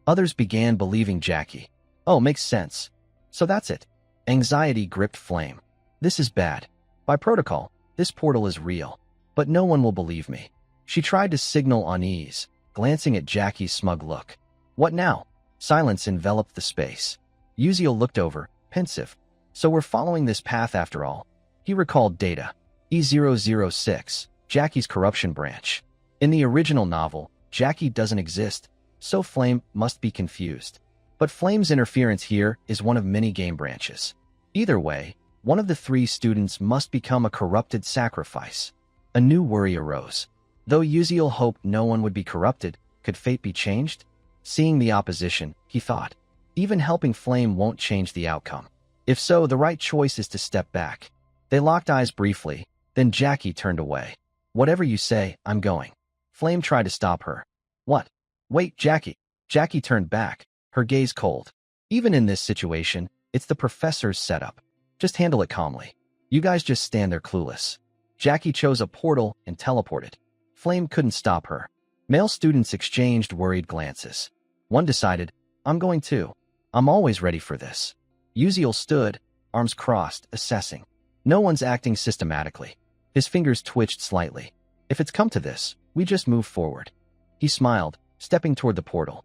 Others began believing Jackie. Oh, makes sense. So that's it. Anxiety gripped Flame. This is bad. By protocol, this portal is real. But no one will believe me. She tried to signal unease, glancing at Jackie's smug look. What now? Silence enveloped the space. Uziel looked over, pensive. So we're following this path after all. He recalled data. E006, Jackie's corruption branch. In the original novel, Jackie doesn't exist, so Flame must be confused. But Flame's interference here is one of many game branches. Either way, one of the 3 students must become a corrupted sacrifice. A new worry arose. Though Uziel hoped no one would be corrupted, could fate be changed? Seeing the opposition, he thought, even helping Flame won't change the outcome. If so, the right choice is to step back. They locked eyes briefly, then Jackie turned away. Whatever you say, I'm going. Flame tried to stop her. What? Wait, Jackie. Jackie turned back, her gaze cold. Even in this situation, it's the professor's setup. Just handle it calmly. You guys just stand there clueless. Jackie chose a portal and teleported. Flame couldn't stop her. Male students exchanged worried glances. One decided, I'm going too. I'm always ready for this. Uziel stood, arms crossed, assessing. No one's acting systematically. His fingers twitched slightly. If it's come to this, we just move forward. He smiled, stepping toward the portal.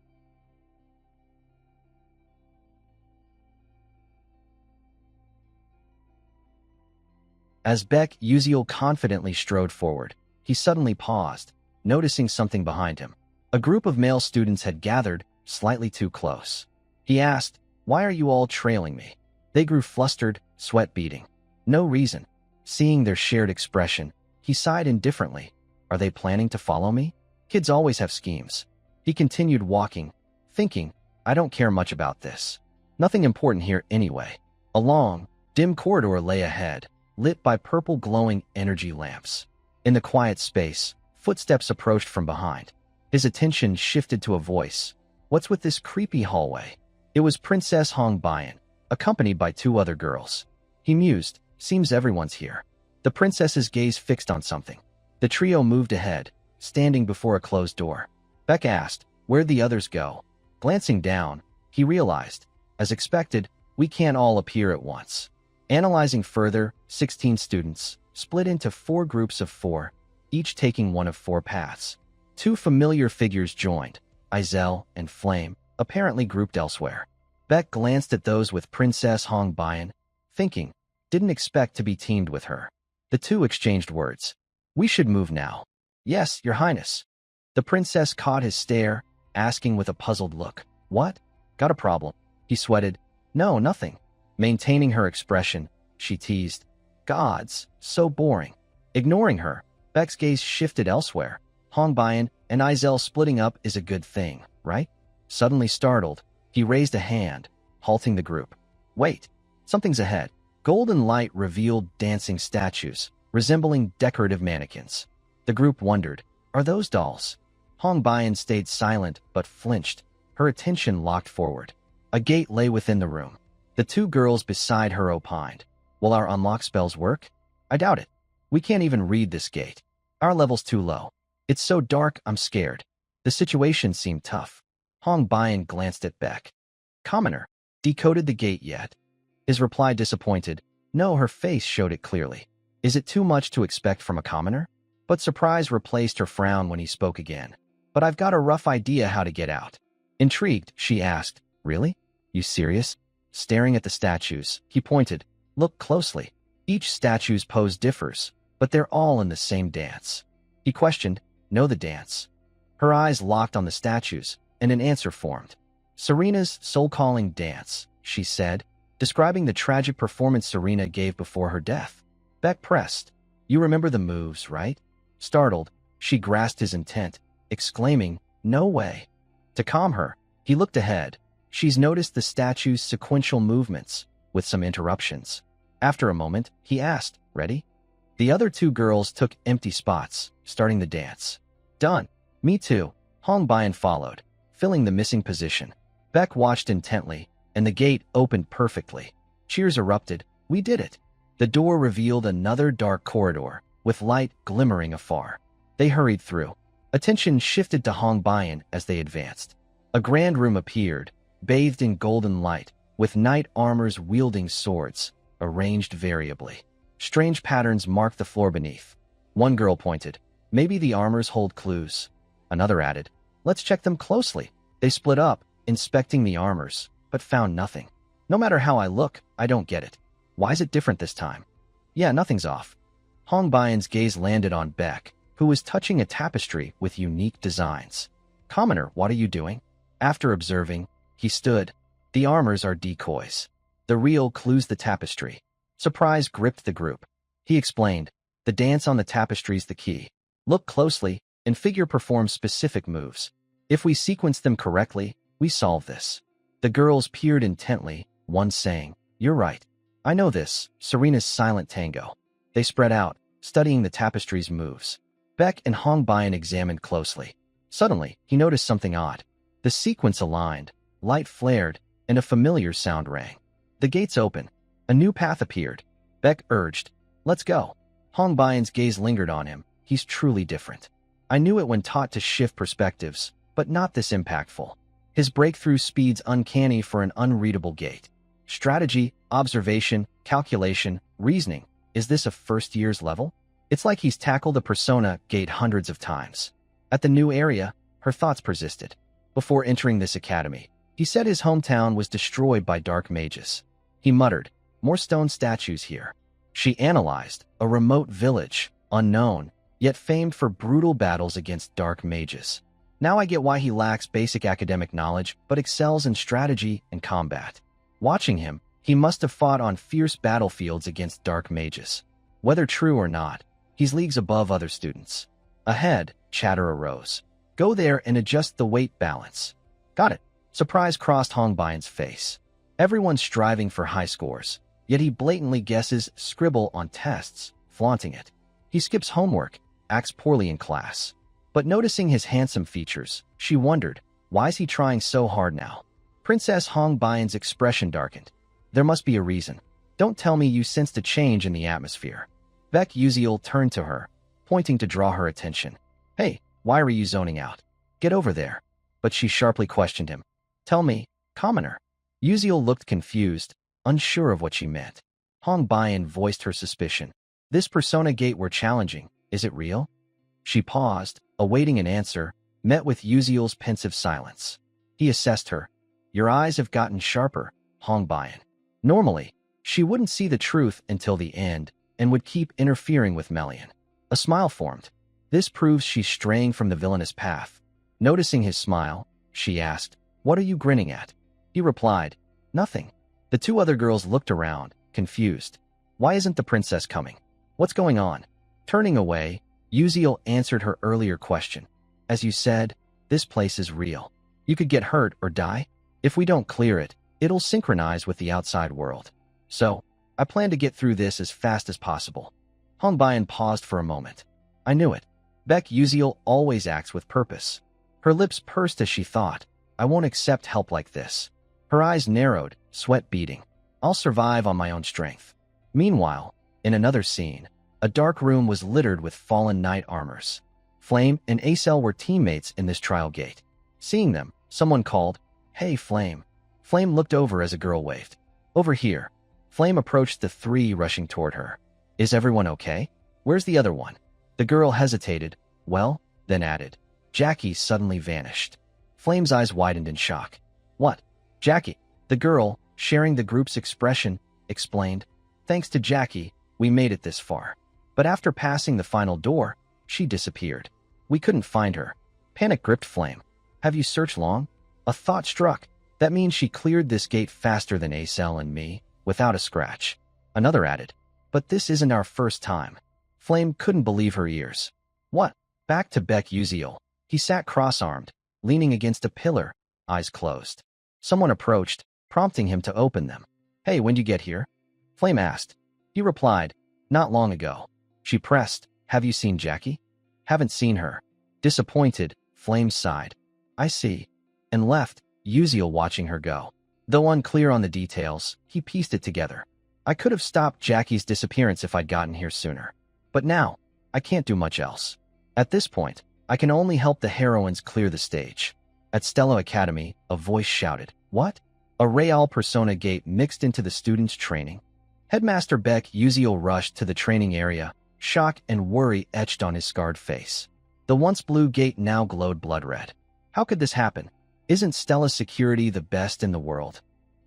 As Uziel confidently strode forward, he suddenly paused, noticing something behind him. A group of male students had gathered, slightly too close. He asked, Why are you all trailing me? They grew flustered, sweat beading. No reason. Seeing their shared expression, he sighed indifferently. Are they planning to follow me? Kids always have schemes. He continued walking, thinking, I don't care much about this. Nothing important here anyway. A long, dim corridor lay ahead, lit by purple glowing energy lamps. In the quiet space, footsteps approached from behind. His attention shifted to a voice. What's with this creepy hallway? It was Princess Hong Bian, accompanied by 2 other girls. He mused, seems everyone's here. The princess's gaze fixed on something. The trio moved ahead, standing before a closed door. Beck asked, Where'd the others go? Glancing down, he realized, as expected, we can't all appear at once. Analyzing further, 16 students, split into 4 groups of 4, each taking one of 4 paths. 2 familiar figures joined. Izel, and Flame, apparently grouped elsewhere. Beck glanced at those with Princess Hong Bayan, thinking, didn't expect to be teamed with her. The two exchanged words. We should move now. Yes, Your Highness. The princess caught his stare, asking with a puzzled look. What? Got a problem? He sweated. No, nothing. Maintaining her expression, she teased. Gods, so boring. Ignoring her, Beck's gaze shifted elsewhere. Hong Bayan and Izel splitting up is a good thing, right? Suddenly startled, he raised a hand, halting the group. Wait, something's ahead. Golden light revealed dancing statues, resembling decorative mannequins. The group wondered, are those dolls? Hong Bayan stayed silent but flinched, her attention locked forward. A gate lay within the room. The two girls beside her opined. Will our unlock spells work? I doubt it. We can't even read this gate. Our level's too low. It's so dark, I'm scared. The situation seemed tough. Hong Bayan glanced at Beck. Commoner, decoded the gate yet? His reply disappointed. No, her face showed it clearly. Is it too much to expect from a commoner? But surprise replaced her frown when he spoke again. But I've got a rough idea how to get out. Intrigued, she asked, Really? You serious? Staring at the statues, he pointed. Look closely. Each statue's pose differs, but they're all in the same dance. He questioned, Know the dance? Her eyes locked on the statues, and an answer formed. Serena's soul-calling dance, she said, describing the tragic performance Serena gave before her death. Beck pressed. You remember the moves, right? Startled, she grasped his intent, exclaiming, No way. To calm her, he looked ahead. She's noticed the statue's sequential movements, with some interruptions. After a moment, he asked, Ready? The other two girls took empty spots, starting the dance. Done. Me too. Hong Bayan followed, filling the missing position. Beck watched intently, and the gate opened perfectly. Cheers erupted. We did it. The door revealed another dark corridor, with light glimmering afar. They hurried through. Attention shifted to Hong Bayan as they advanced. A grand room appeared, bathed in golden light, with knight armors wielding swords, arranged variably. Strange patterns marked the floor beneath. One girl pointed, Maybe the armors hold clues. Another added, Let's check them closely. They split up, inspecting the armors, but found nothing. No matter how I look, I don't get it. Why is it different this time? Yeah, nothing's off. Hong Bayan's gaze landed on Beck, who was touching a tapestry with unique designs. Commoner, what are you doing? After observing, he stood. The armors are decoys. The real clues the tapestry. Surprise gripped the group. He explained, The dance on the tapestry's the key. Look closely, and figure performs specific moves. If we sequence them correctly, we solve this. The girls peered intently, one saying, You're right. I know this, Serena's silent tango. They spread out, studying the tapestry's moves. Beck and Hong Bayan examined closely. Suddenly, he noticed something odd. The sequence aligned, light flared, and a familiar sound rang. The gates open. A new path appeared. Beck urged, Let's go. Hong Bayan's gaze lingered on him. He's truly different. I knew it when taught to shift perspectives, but not this impactful. His breakthrough speed's uncanny for an unreadable gate. Strategy, observation, calculation, reasoning. Is this a first year's level? It's like he's tackled a persona gate hundreds of times. At the new area, her thoughts persisted. Before entering this academy, he said his hometown was destroyed by dark mages. He muttered, More stone statues here. She analyzed, a remote village, unknown, yet famed for brutal battles against dark mages. Now I get why he lacks basic academic knowledge, but excels in strategy and combat. Watching him, he must have fought on fierce battlefields against dark mages. Whether true or not, he's leagues above other students. Ahead, chatter arose. Go there and adjust the weight balance. Got it. Surprise crossed Hong Bayan's face. Everyone's striving for high scores, yet he blatantly guesses scribble on tests, flaunting it. He skips homework, acts poorly in class. But noticing his handsome features, she wondered, why is he trying so hard now? Princess Hong Bayan's expression darkened. There must be a reason. Don't tell me you sensed a change in the atmosphere. Beck Uziel turned to her, pointing to draw her attention. Hey, why are you zoning out? Get over there. But she sharply questioned him. Tell me, commoner. Uziel looked confused, unsure of what she meant. Hong Bayan voiced her suspicion. This persona gate we're challenging, is it real? She paused, awaiting an answer, met with Uziel's pensive silence. He assessed her. Your eyes have gotten sharper, Hong Bayan. Normally, she wouldn't see the truth until the end and would keep interfering with Melian. A smile formed. This proves she's straying from the villainous path. Noticing his smile, she asked, "What are you grinning at?" He replied, "Nothing." The two other girls looked around, confused. Why isn't the princess coming? What's going on? Turning away, Uziel answered her earlier question. As you said, this place is real. You could get hurt or die. If we don't clear it, it'll synchronize with the outside world. So, I plan to get through this as fast as possible. Hong Bayan paused for a moment. I knew it. Beck Uziel always acts with purpose. Her lips pursed as she thought, I won't accept help like this. Her eyes narrowed, sweat beading. I'll survive on my own strength. Meanwhile, in another scene, a dark room was littered with fallen knight armors. Flame and Acel were teammates in this trial gate. Seeing them, someone called, Hey, Flame. Flame looked over as a girl waved. Over here. Flame approached the three rushing toward her. Is everyone okay? Where's the other one? The girl hesitated, well, then added. Jackie suddenly vanished. Flame's eyes widened in shock. What? Jackie? The girl, sharing the group's expression, explained. Thanks to Jackie, we made it this far. But after passing the final door, she disappeared. We couldn't find her. Panic gripped Flame. Have you searched long? A thought struck. That means she cleared this gate faster than Acel and me, without a scratch. Another added. But this isn't our first time. Flame couldn't believe her ears. What? Back to Beck Uziel. He sat cross-armed, leaning against a pillar, eyes closed. Someone approached, prompting him to open them. Hey, when'd you get here? Flame asked. He replied, not long ago. She pressed, have you seen Jackie? Haven't seen her. Disappointed, Flame sighed. I see. And left, Uziel watching her go. Though unclear on the details, he pieced it together. I could have stopped Jackie's disappearance if I'd gotten here sooner. But now, I can't do much else. At this point, I can only help the heroines clear the stage. At Stella Academy, a voice shouted, What? A Real Persona gate mixed into the students' training. Headmaster Beck Uziel rushed to the training area, shock and worry etched on his scarred face. The once blue gate now glowed blood red. How could this happen? Isn't Stella's security the best in the world?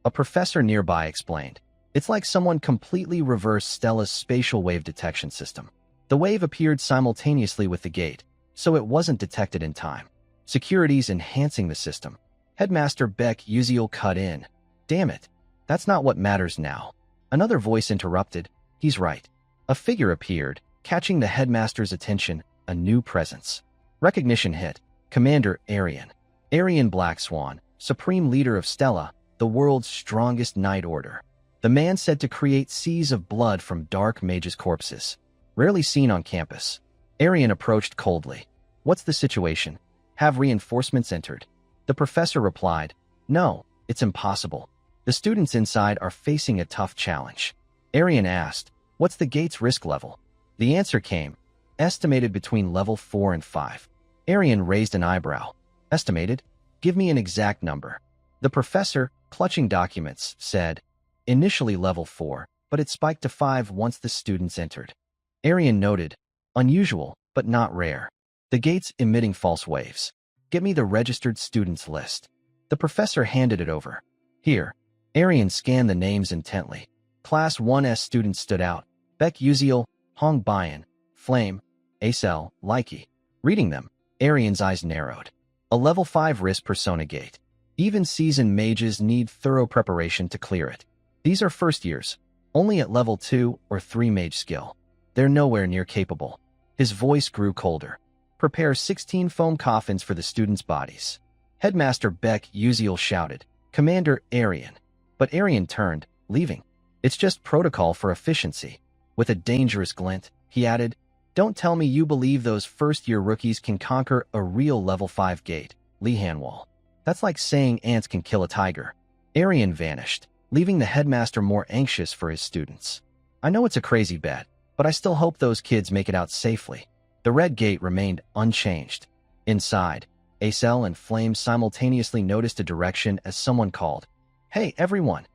A professor nearby explained. It's like someone completely reversed Stella's spatial wave detection system. The wave appeared simultaneously with the gate, so it wasn't detected in time. Security's enhancing the system. Headmaster Beck Uziel cut in. Damn it. That's not what matters now. Another voice interrupted. He's right. A figure appeared, catching the headmaster's attention, a new presence. Recognition hit. Commander Arian. Arian Black Swan, supreme leader of Stella, the world's strongest knight order. The man said to create seas of blood from dark mages' corpses. Rarely seen on campus. Arian approached coldly. What's the situation? Have reinforcements entered? The professor replied, No, it's impossible. The students inside are facing a tough challenge. Arian asked, What's the gate's risk level? The answer came, estimated between level 4 and 5. Arian raised an eyebrow. Estimated? Give me an exact number. The professor, clutching documents, said, Initially level 4, but it spiked to 5 once the students entered. Arian noted, Unusual, but not rare. The gate's emitting false waves. Get me the registered students list. The professor handed it over. Here. Arian scanned the names intently. Class 1S students stood out. Beck Uziel, Hong Bayan, Flame, Acel, Likey. Reading them, Arian's eyes narrowed. A level 5 risk persona gate. Even seasoned mages need thorough preparation to clear it. These are first years, only at level 2 or 3 mage skill. They're nowhere near capable. His voice grew colder. Prepare 16 foam coffins for the students' bodies. Headmaster Beck Uziel shouted, Commander Arian. But Arian turned, leaving. It's just protocol for efficiency. With a dangerous glint, he added, Don't tell me you believe those first-year rookies can conquer a real level 5 gate, Lee Hanwall. That's like saying ants can kill a tiger. Arian vanished, leaving the headmaster more anxious for his students. I know it's a crazy bet, but I still hope those kids make it out safely. The red gate remained unchanged. Inside, Acel and Flame simultaneously noticed a direction as someone called, Hey, everyone!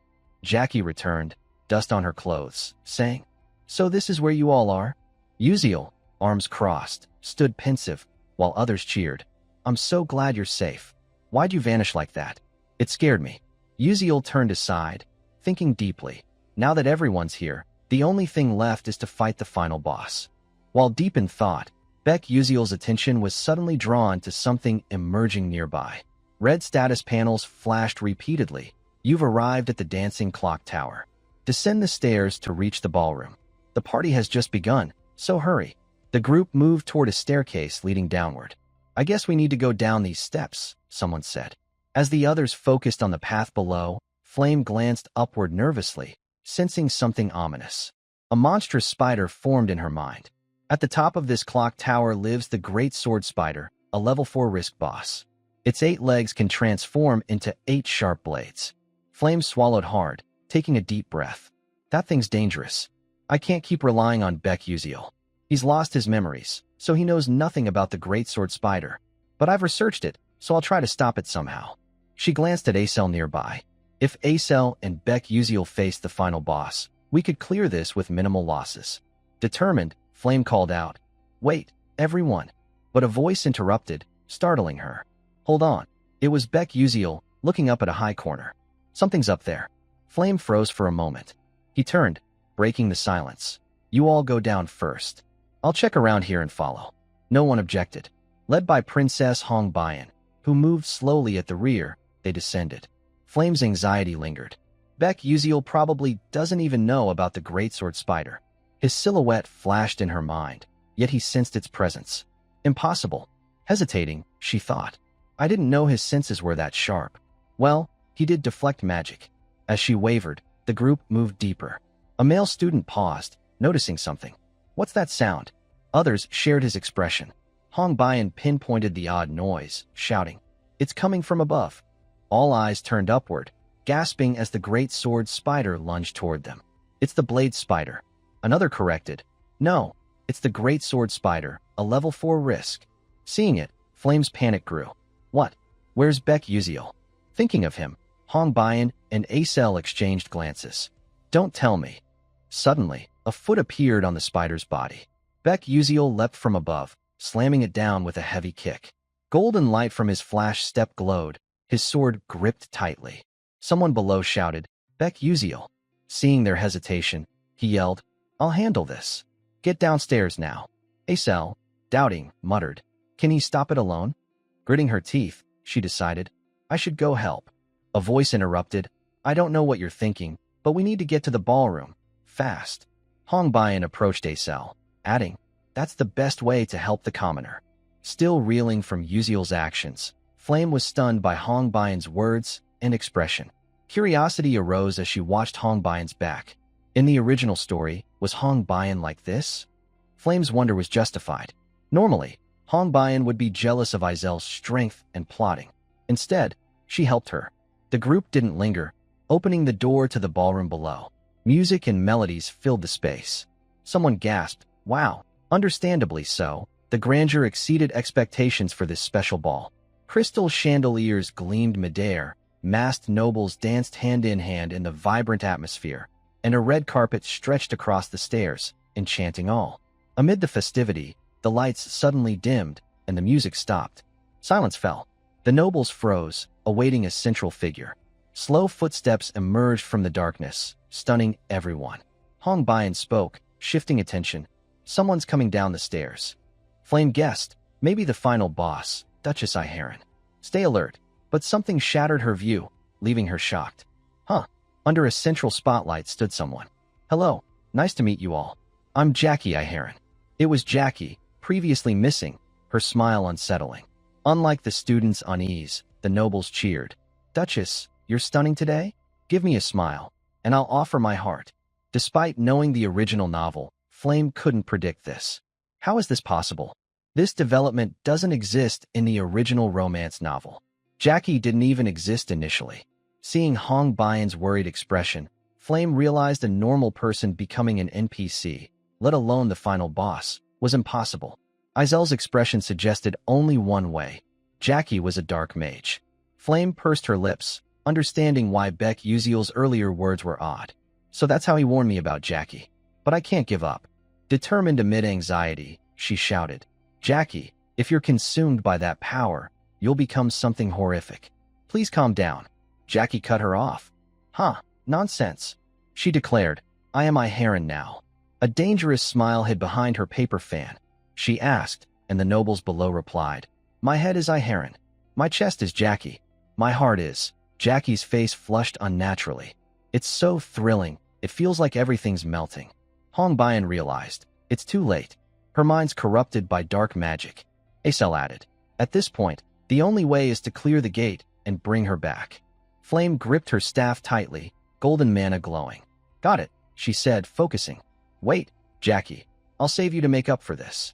Jackie returned, dust on her clothes, saying, So this is where you all are? Uziel, arms crossed, stood pensive, while others cheered. I'm so glad you're safe. Why'd you vanish like that? It scared me. Uziel turned aside, thinking deeply. Now that everyone's here, the only thing left is to fight the final boss. While deep in thought, Beck Uziel's attention was suddenly drawn to something emerging nearby. Red status panels flashed repeatedly. You've arrived at the Dancing Clock Tower. Descend the stairs to reach the ballroom. The party has just begun, so hurry. The group moved toward a staircase leading downward. I guess we need to go down these steps, someone said. As the others focused on the path below, Flame glanced upward nervously, sensing something ominous. A monstrous spider formed in her mind. At the top of this clock tower lives the Great Sword Spider, a level 4 risk boss. Its 8 legs can transform into 8 sharp blades. Flame swallowed hard, taking a deep breath. That thing's dangerous. I can't keep relying on Beck Uziel. He's lost his memories, so he knows nothing about the Great Sword Spider. But I've researched it, so I'll try to stop it somehow. She glanced at Acel nearby. If Acel and Beck Uziel faced the final boss, we could clear this with minimal losses. Determined, Flame called out, "Wait, everyone." But a voice interrupted, startling her. Hold on. It was Beck Uziel, looking up at a high corner. Something's up there. Flame froze for a moment. He turned, breaking the silence. You all go down first. I'll check around here and follow. No one objected. Led by Princess Hong Bayan, who moved slowly at the rear, they descended. Flame's anxiety lingered. Beck Uziel probably doesn't even know about the Great Sword Spider. His silhouette flashed in her mind, yet he sensed its presence. Impossible. Hesitating, she thought. I didn't know his senses were that sharp. Well, he did deflect magic. As she wavered, the group moved deeper. A male student paused, noticing something. What's that sound? Others shared his expression. Hong Bayan pinpointed the odd noise, shouting, It's coming from above. All eyes turned upward, gasping as the Great Sword Spider lunged toward them. It's the Blade Spider. Another corrected. No, it's the Great Sword Spider, a level 4 risk. Seeing it, Flame's panic grew. What? Where's Beck Uziel? Thinking of him, Hong Bayan and Acel exchanged glances. Don't tell me. Suddenly, a foot appeared on the spider's body. Beck Uziel leapt from above, slamming it down with a heavy kick. Golden light from his flash step glowed, his sword gripped tightly. Someone below shouted, Beck Uziel. Seeing their hesitation, he yelled, I'll handle this. Get downstairs now. Acel, doubting, muttered, Can he stop it alone? Gritting her teeth, she decided, I should go help. A voice interrupted, I don't know what you're thinking, but we need to get to the ballroom. Fast. Hong Bayan approached Acel, adding, That's the best way to help the commoner. Still reeling from Uziel's actions, Flame was stunned by Hong Bayan's words and expression. Curiosity arose as she watched Hong Bayan's back. In the original story, was Hong Bayan like this? Flame's wonder was justified. Normally, Hong Bayan would be jealous of Izel's strength and plotting. Instead, she helped her. The group didn't linger, opening the door to the ballroom below. Music and melodies filled the space. Someone gasped, Wow, understandably so. The grandeur exceeded expectations for this special ball. Crystal chandeliers gleamed midair, masked nobles danced hand in hand in the vibrant atmosphere, and a red carpet stretched across the stairs, enchanting all. Amid the festivity, the lights suddenly dimmed, and the music stopped. Silence fell. The nobles froze, awaiting a central figure. Slow footsteps emerged from the darkness, stunning everyone. Hong Bayan spoke, shifting attention. Someone's coming down the stairs. Flame guessed, maybe the final boss, Duchess Iharon. Stay alert, but something shattered her view, leaving her shocked. Huh. Under a central spotlight stood someone. Hello, nice to meet you all. I'm Jackie Iharon. It was Jackie, previously missing, her smile unsettling. Unlike the students' unease, the nobles cheered. Duchess, you're stunning today? Give me a smile, and I'll offer my heart. Despite knowing the original novel, Flame couldn't predict this. How is this possible? This development doesn't exist in the original romance novel. Jackie didn't even exist initially. Seeing Hong Bayan's worried expression, Flame realized a normal person becoming an NPC, let alone the final boss, was impossible. Izel's expression suggested only one way. Jackie was a dark mage. Flame pursed her lips, understanding why Beck Uziel's earlier words were odd. So that's how he warned me about Jackie. But I can't give up. Determined amid anxiety, she shouted, Jackie, if you're consumed by that power, you'll become something horrific. Please calm down. Jackie cut her off. Huh, nonsense, she declared. I am a heron now. A dangerous smile hid behind her paper fan. She asked, and the nobles below replied, my head is a heron. My chest is Jackie. My heart is. Jackie's face flushed unnaturally. It's so thrilling, it feels like everything's melting. Hong Bian realized. It's too late. Her mind's corrupted by dark magic. Acel added. At this point, the only way is to clear the gate and bring her back. Flame gripped her staff tightly, golden mana glowing. Got it, she said, focusing. Wait, Jackie, I'll save you to make up for this.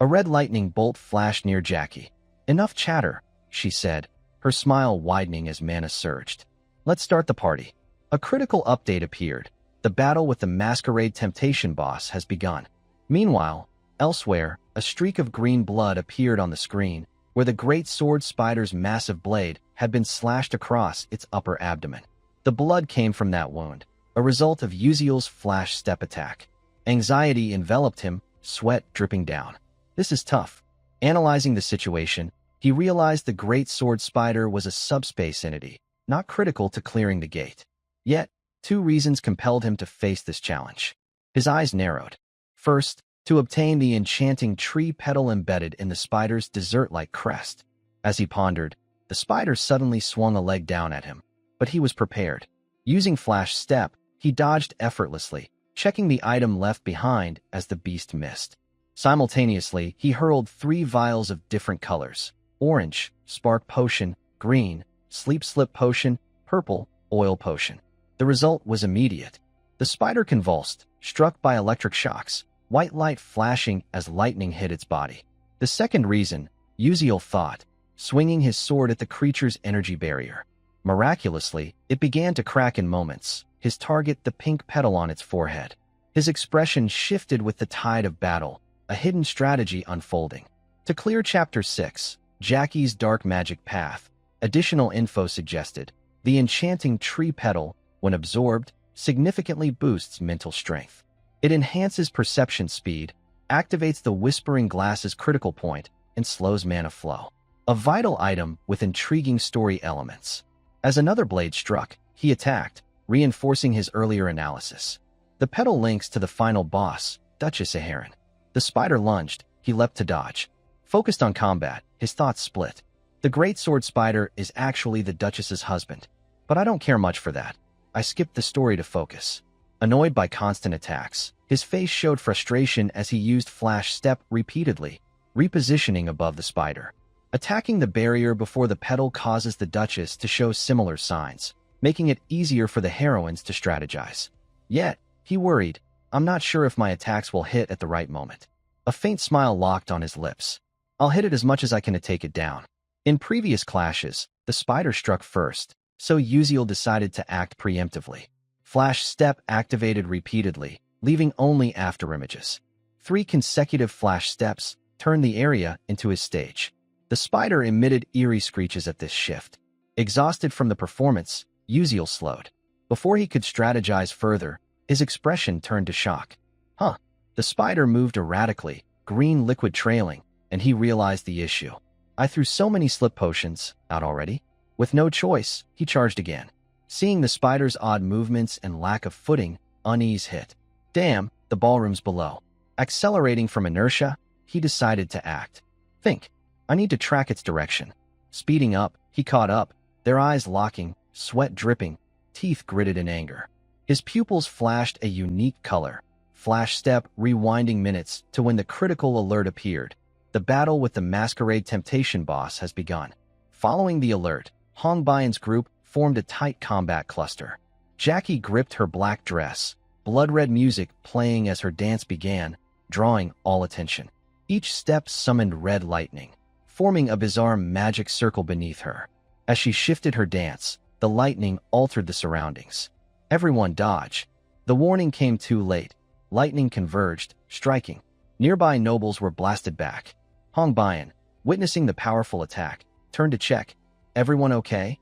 A red lightning bolt flashed near Jackie. Enough chatter, she said, her smile widening as mana surged. Let's start the party. A critical update appeared. The battle with the Masquerade Temptation boss has begun. Meanwhile, elsewhere, a streak of green blood appeared on the screen, where the great sword spider's massive blade had been slashed across its upper abdomen. The blood came from that wound, a result of Uziel's flash step attack. Anxiety enveloped him, sweat dripping down. This is tough. Analyzing the situation, he realized the great sword spider was a subspace entity, not critical to clearing the gate. Yet, two reasons compelled him to face this challenge. His eyes narrowed. First, to obtain the enchanting tree petal embedded in the spider's dessert-like crest. As he pondered, the spider suddenly swung a leg down at him, but he was prepared. Using Flash Step, he dodged effortlessly, checking the item left behind as the beast missed. Simultaneously, he hurled 3 vials of different colors: orange, spark potion; green, sleep slip potion; purple, oil potion. The result was immediate. The spider convulsed, struck by electric shocks, white light flashing as lightning hit its body. The second reason, Uziel thought, swinging his sword at the creature's energy barrier. Miraculously, it began to crack in moments, his target the pink petal on its forehead. His expression shifted with the tide of battle, a hidden strategy unfolding. To clear Chapter 6, Jackie's Dark Magic Path, additional info suggested, the enchanting tree petal, when absorbed, significantly boosts mental strength. It enhances perception speed, activates the Whispering Glass's critical point, and slows mana flow. A vital item with intriguing story elements. As another blade struck, he attacked, reinforcing his earlier analysis. The petal links to the final boss, Duchess Aheron. The spider lunged, he leapt to dodge. Focused on combat, his thoughts split. The great sword spider is actually the Duchess's husband. But I don't care much for that. I skipped the story to focus. Annoyed by constant attacks, his face showed frustration as he used Flash Step repeatedly, repositioning above the spider. Attacking the barrier before the petal causes the Duchess to show similar signs, making it easier for the heroines to strategize. Yet, he worried, I'm not sure if my attacks will hit at the right moment. A faint smile locked on his lips. I'll hit it as much as I can to take it down. In previous clashes, the spider struck first, so Uziel decided to act preemptively. Flash Step activated repeatedly, leaving only afterimages. 3 consecutive Flash Steps turned the area into his stage. The spider emitted eerie screeches at this shift. Exhausted from the performance, Uziel slowed. Before he could strategize further, his expression turned to shock. Huh. The spider moved erratically, green liquid trailing, and he realized the issue. I threw so many slip potions out already. With no choice, he charged again. Seeing the spider's odd movements and lack of footing, unease hit. Damn, the ballroom's below. Accelerating from inertia, he decided to act. Think. I need to track its direction. Speeding up, he caught up, their eyes locking, sweat dripping, teeth gritted in anger. His pupils flashed a unique color. Flash Step rewinding minutes to when the critical alert appeared. The battle with the Masquerade Temptation boss has begun. Following the alert, Hong Bian's group formed a tight combat cluster. Jackie gripped her black dress, blood-red music playing as her dance began, drawing all attention. Each step summoned red lightning, forming a bizarre magic circle beneath her. As she shifted her dance, the lightning altered the surroundings. Everyone dodge. The warning came too late. Lightning converged, striking. Nearby nobles were blasted back. Hong Bian, witnessing the powerful attack, turned to check. Everyone okay?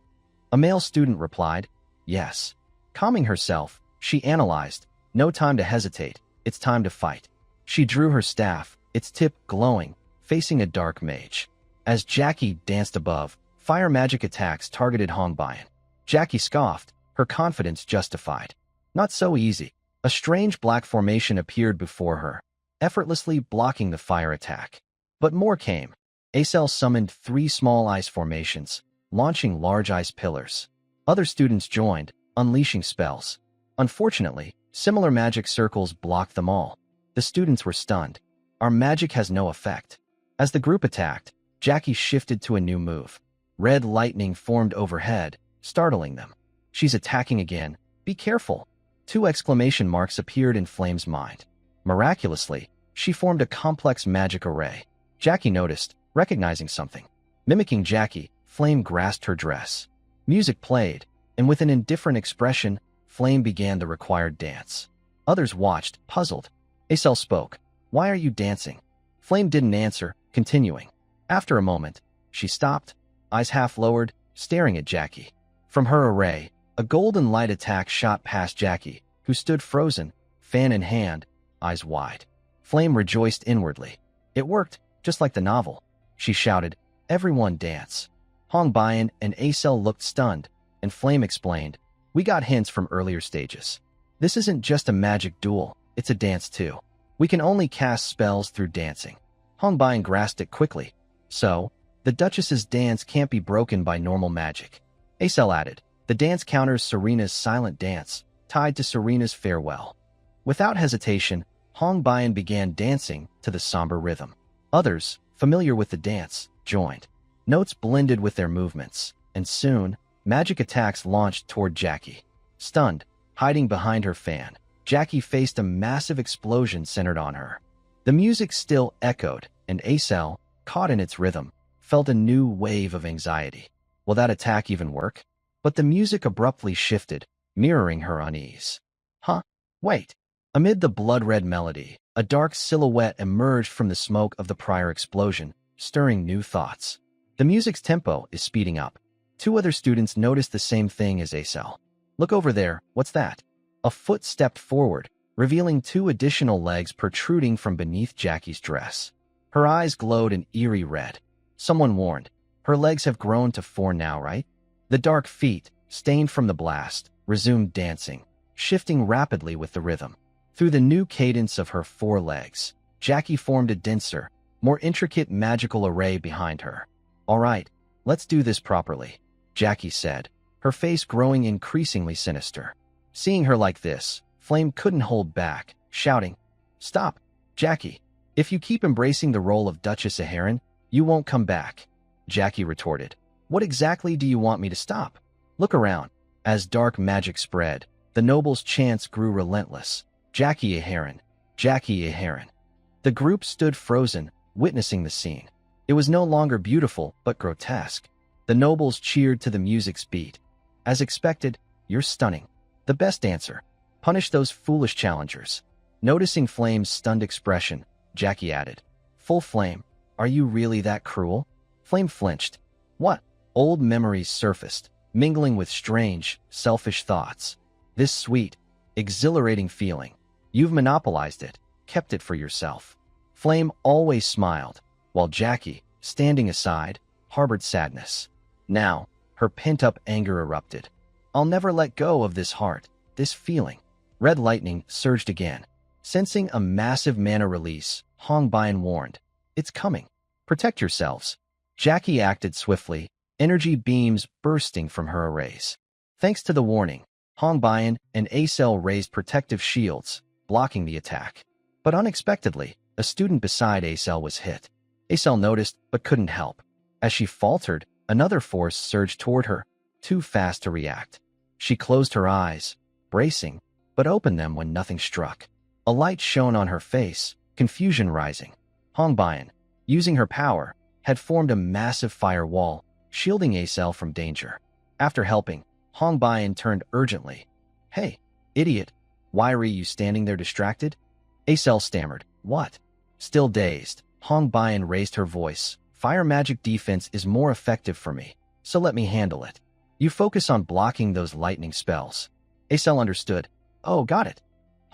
A male student replied, yes. Calming herself, she analyzed. No time to hesitate. It's time to fight. She drew her staff, its tip glowing, facing a dark mage. As Jackie danced above, fire magic attacks targeted Hongbian. Jackie scoffed, her confidence justified. Not so easy. A strange black formation appeared before her, effortlessly blocking the fire attack. But more came. Acel summoned 3 small ice formations, launching large ice pillars. Other students joined, unleashing spells. Unfortunately, similar magic circles blocked them all. The students were stunned. Our magic has no effect. As the group attacked, Jackie shifted to a new move. Red lightning formed overhead, startling them. She's attacking again. Be careful. 2 exclamation marks appeared in Flame's mind. Miraculously, she formed a complex magic array. Jackie noticed, recognizing something. Mimicking Jackie, Flame grasped her dress. Music played, and with an indifferent expression, Flame began the required dance. Others watched, puzzled. Acel spoke. Why are you dancing? Flame didn't answer, continuing. After a moment, she stopped, eyes half lowered, staring at Jackie. From her array, a golden light attack shot past Jackie, who stood frozen, fan in hand, eyes wide. Flame rejoiced inwardly. It worked, just like the novel. She shouted, "Everyone dance." Hongbian and Acel looked stunned, and Flame explained, "We got hints from earlier stages. This isn't just a magic duel, it's a dance too. We can only cast spells through dancing." Hongbian grasped it quickly. So, the Duchess's dance can't be broken by normal magic. Acel added, "The dance counters Serena's silent dance, tied to Serena's farewell." Without hesitation, Hongbian began dancing to the somber rhythm. Others, familiar with the dance, joined. Notes blended with their movements, and soon, magic attacks launched toward Jackie. Stunned, hiding behind her fan, Jackie faced a massive explosion centered on her. The music still echoed, and Acel, caught in its rhythm, felt a new wave of anxiety. Will that attack even work? But the music abruptly shifted, mirroring her unease. Wait. Amid the blood-red melody, a dark silhouette emerged from the smoke of the prior explosion, stirring new thoughts. The music's tempo is speeding up. 2 other students noticed the same thing as Acel. "Look over there, what's that?" A foot stepped forward, revealing 2 additional legs protruding from beneath Jackie's dress. Her eyes glowed an eerie red. Someone warned, "Her legs have grown to 4 now, right?" The dark feet, stained from the blast, resumed dancing, shifting rapidly with the rhythm. Through the new cadence of her 4 legs, Jackie formed a denser, more intricate magical array behind her. "All right, let's do this properly," Jackie said, her face growing increasingly sinister. Seeing her like this, Flame couldn't hold back, shouting, "Stop, Jackie. If you keep embracing the role of Duchess Aheron, you won't come back." Jackie retorted, "What exactly do you want me to stop?" Look around. As dark magic spread, the nobles' chants grew relentless. "Jackie Aheron, Jackie Aheron." The group stood frozen, witnessing the scene. It was no longer beautiful, but grotesque. The nobles cheered to the music's beat. "As expected, you're stunning. The best answer. Punish those foolish challengers." Noticing Flame's stunned expression, Jackie added, "Full Flame, are you really that cruel?" Flame flinched. What? Old memories surfaced, mingling with strange, selfish thoughts. This sweet, exhilarating feeling. You've monopolized it, kept it for yourself. Flame always smiled, while Jackie, standing aside, harbored sadness. Now, her pent-up anger erupted. "I'll never let go of this heart, this feeling." Red lightning surged again. Sensing a massive mana release, Hongbian warned, "It's coming. Protect yourselves." Jackie acted swiftly, energy beams bursting from her arrays. Thanks to the warning, Hongbian and Acel raised protective shields, blocking the attack. But unexpectedly, a student beside Acel was hit. Acel noticed but couldn't help. As she faltered, another force surged toward her, too fast to react. She closed her eyes, bracing, but opened them when nothing struck. A light shone on her face, confusion rising. Hongbian, using her power, had formed a massive firewall, shielding Acel from danger. After helping, Hongbian turned urgently. "Hey, idiot, why were you standing there distracted?" Acel stammered, "What?" Still dazed, Hongbian raised her voice. "Fire magic defense is more effective for me, so let me handle it. You focus on blocking those lightning spells." Acel understood. "Oh, got it."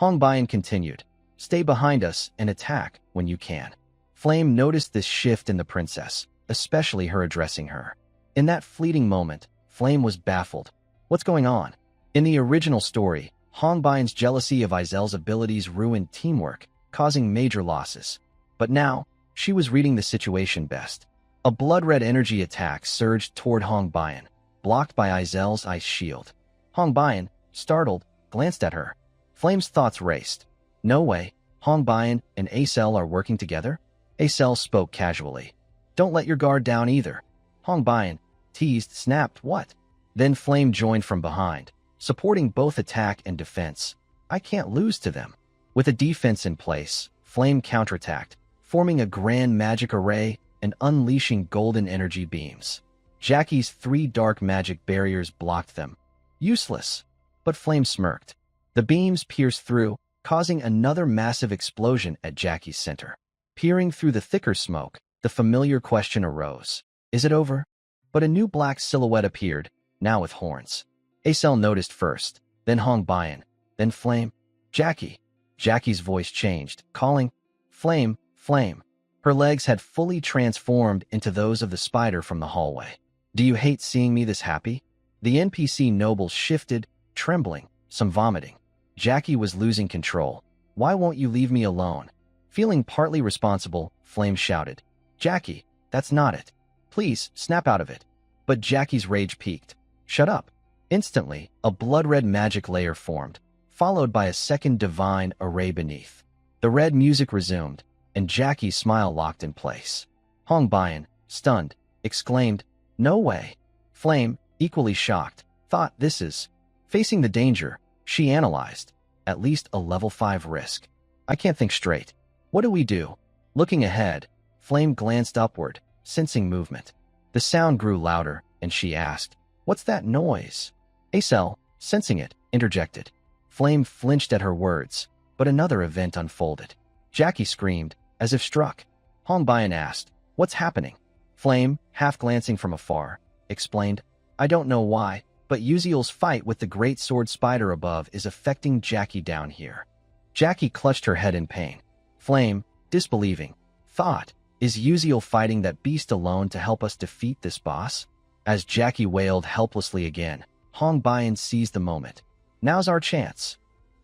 Hongbian continued. "Stay behind us and attack when you can." Flame noticed this shift in the princess. especially her addressing her. In that fleeting moment, Flame was baffled. What's going on? In the original story, Hongbian's jealousy of Izel's abilities ruined teamwork, causing major losses. But now, she was reading the situation best. A blood-red energy attack surged toward Hongbian, blocked by Izel's ice shield. Hongbian, startled, glanced at her. Flame's thoughts raced. No way, Hongbian and Acel are working together? Acel spoke casually. Don't let your guard down either. Hongbian, teased, snapped, what? Then Flame joined from behind, supporting both attack and defense. I can't lose to them. With a defense in place, Flame counterattacked, forming a grand magic array and unleashing golden energy beams. Jackie's 3 dark magic barriers blocked them. Useless. But Flame smirked. The beams pierced through, causing another massive explosion at Jackie's center. Peering through the thicker smoke, the familiar question arose. Is it over? But a new black silhouette appeared, now with horns. Acel noticed first, then Hongbian, then Flame. Jackie. Jackie's voice changed, calling, Flame, Flame. Her legs had fully transformed into those of the spider from the hallway. Do you hate seeing me this happy? The NPC nobles shifted, trembling, some vomiting. Jackie was losing control. Why won't you leave me alone? Feeling partly responsible, Flame shouted. Jackie, that's not it. Please, snap out of it. But Jackie's rage peaked. Shut up. Instantly, a blood-red magic layer formed, followed by a second divine array beneath. The red music resumed, and Jackie's smile locked in place. Hongbian, stunned, exclaimed, No way. Flame, equally shocked, thought this is. Facing the danger, she analyzed. At least a level 5 risk. I can't think straight. What do we do? Looking ahead, Flame glanced upward, sensing movement. The sound grew louder, and she asked, What's that noise? Acel, sensing it, interjected. Flame flinched at her words, but another event unfolded. Jackie screamed, as if struck. Hongbian asked, What's happening? Flame, half glancing from afar, explained, I don't know why, but Uziel's fight with the great sword spider above is affecting Jackie down here. Jackie clutched her head in pain. Flame, disbelieving, thought, Is Uziel fighting that beast alone to help us defeat this boss? As Jackie wailed helplessly again, Hongbian seized the moment. Now's our chance.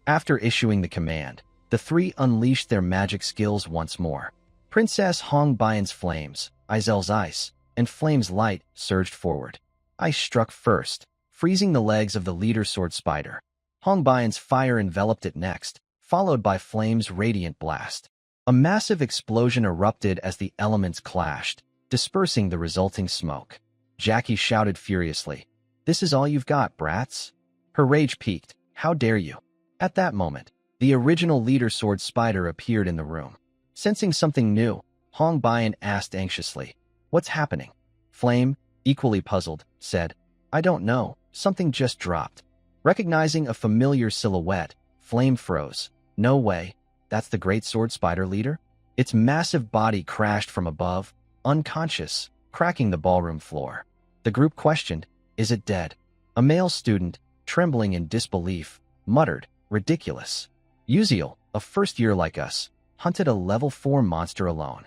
After issuing the command, the 3 unleashed their magic skills once more. Princess Hongbian's flames, Izel's ice, and Flame's light surged forward. Ice struck first, freezing the legs of the leader sword spider. Hongbian's fire enveloped it next, followed by Flame's radiant blast. A massive explosion erupted as the elements clashed, dispersing the resulting smoke. Jackie shouted furiously, This is all you've got, brats? Her rage peaked. How dare you? At that moment, the original leader sword spider appeared in the room. Sensing something new, Hongbian asked anxiously, What's happening? Flame, equally puzzled, said, I don't know, something just dropped. Recognizing a familiar silhouette, Flame froze. No way, that's the great sword spider leader? Its massive body crashed from above, unconscious, cracking the ballroom floor. The group questioned, Is it dead? A male student, trembling in disbelief, muttered, Ridiculous. Uziel, a first year like us, hunted a level 4 monster alone.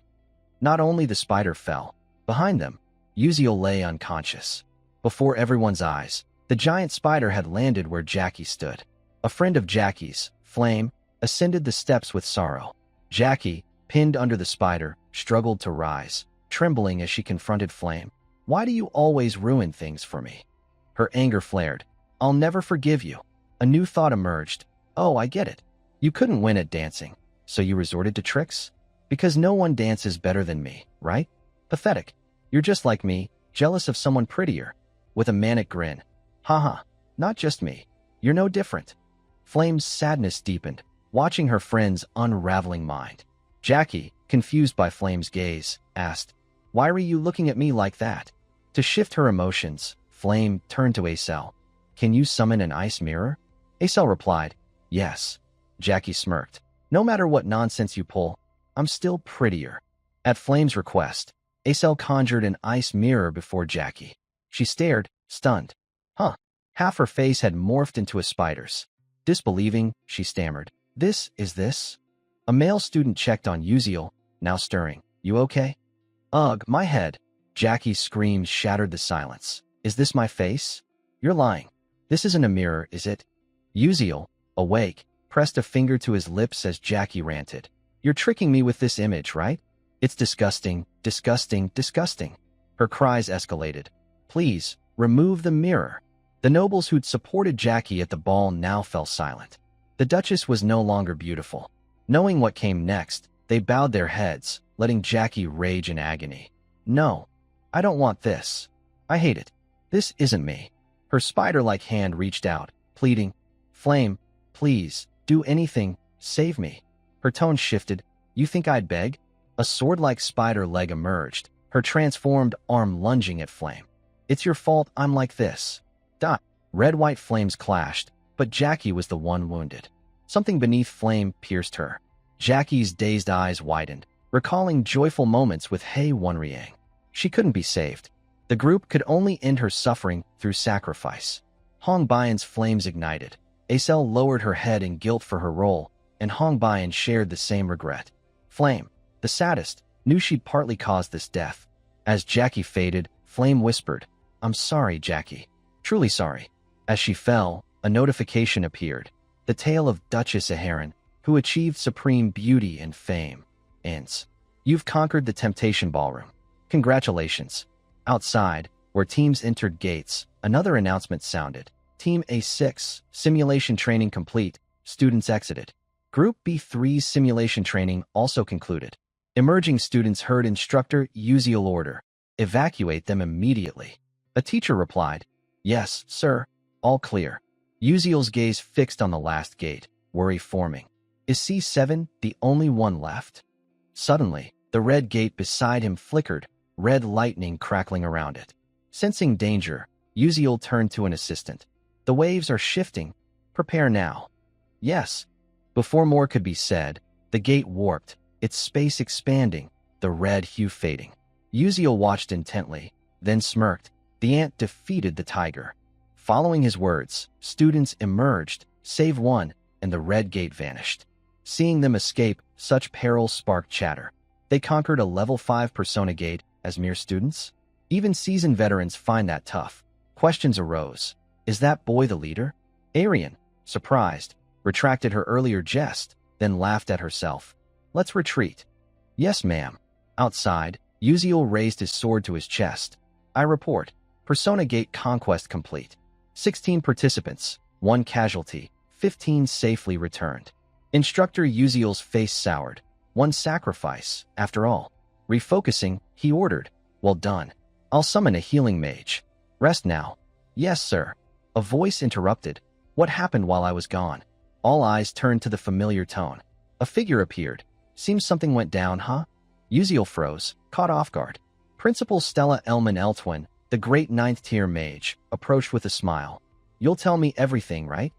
Not only the spider fell. Behind them, Uziel lay unconscious. Before everyone's eyes, the giant spider had landed where Jackie stood. A friend of Jackie's, Flame, ascended the steps with sorrow. Jackie, pinned under the spider, struggled to rise, trembling as she confronted Flame. Why do you always ruin things for me? Her anger flared. I'll never forgive you. A new thought emerged. Oh, I get it. You couldn't win at dancing, so you resorted to tricks? Because no one dances better than me, right? Pathetic. You're just like me, jealous of someone prettier. With a manic grin. Haha, not just me. You're no different. Flame's sadness deepened, watching her friend's unraveling mind. Jackie, confused by Flame's gaze, asked, Why were you looking at me like that? To shift her emotions, Flame turned to Acel. Can you summon an ice mirror? Acel replied, Yes. Jackie smirked. No matter what nonsense you pull, I'm still prettier. At Flame's request, Acel conjured an ice mirror before Jackie. She stared, stunned. Huh. Half her face had morphed into a spider's. Disbelieving, she stammered. This is this? A male student checked on Uziel, now stirring. You okay? Ugh, my head. Jackie's screams shattered the silence. Is this my face? You're lying. This isn't a mirror, is it? Uziel, awake, pressed a finger to his lips as Jackie ranted. You're tricking me with this image, right? It's disgusting, disgusting, disgusting. Her cries escalated. Please, remove the mirror. The nobles who'd supported Jackie at the ball now fell silent. The Duchess was no longer beautiful. Knowing what came next, they bowed their heads, letting Jackie rage in agony. No, I don't want this. I hate it. This isn't me. Her spider-like hand reached out, pleading, Flame, please, do anything, save me. Her tone shifted. You think I'd beg? A sword-like spider leg emerged, her transformed arm lunging at Flame. It's your fault I'm like this. Dot. Red-white flames clashed, but Jackie was the one wounded. Something beneath Flame pierced her. Jackie's dazed eyes widened, recalling joyful moments with Hei Wonriang. She couldn't be saved. The group could only end her suffering through sacrifice. Hong Baiyan's flames ignited. Acel lowered her head in guilt for her role, and Hong Baiyan shared the same regret. Flame, the saddest, knew she'd partly caused this death. As Jackie faded, Flame whispered, I'm sorry, Jackie. Truly sorry. As she fell, a notification appeared. The tale of Duchess Aharon, who achieved supreme beauty and fame, ends. You've conquered the Temptation Ballroom. Congratulations. Outside, where teams entered gates, another announcement sounded. Team A6, simulation training complete, students exited. Group B3's simulation training also concluded. Emerging students heard instructor Uziel order. Evacuate them immediately. A teacher replied, Yes, sir, all clear. Uziel's gaze fixed on the last gate, worry forming. Is C7 the only one left? Suddenly, the red gate beside him flickered, red lightning crackling around it. Sensing danger, Uziel turned to an assistant. The waves are shifting. Prepare now. Yes. Before more could be said, the gate warped, its space expanding, the red hue fading. Uziel watched intently, then smirked. The ant defeated the tiger. Following his words, students emerged, save one, and the red gate vanished. Seeing them escape, such peril sparked chatter. They conquered a level 5 persona gate as mere students? Even seasoned veterans find that tough. Questions arose. Is that boy the leader? Arian, surprised, retracted her earlier jest, then laughed at herself. Let's retreat. Yes, ma'am. Outside, Uziel raised his sword to his chest. I report. Persona Gate conquest complete. 16 participants, 1 casualty, 15 safely returned. Instructor Uziel's face soured. 1 sacrifice, after all. Refocusing, he ordered. Well done. I'll summon a healing mage. Rest now. Yes, sir. A voice interrupted. What happened while I was gone? All eyes turned to the familiar tone. A figure appeared. Seems something went down, huh? Uziel froze, caught off guard. Principal Stella Elman Eltwin, the great 9th-tier mage, approached with a smile. You'll tell me everything, right?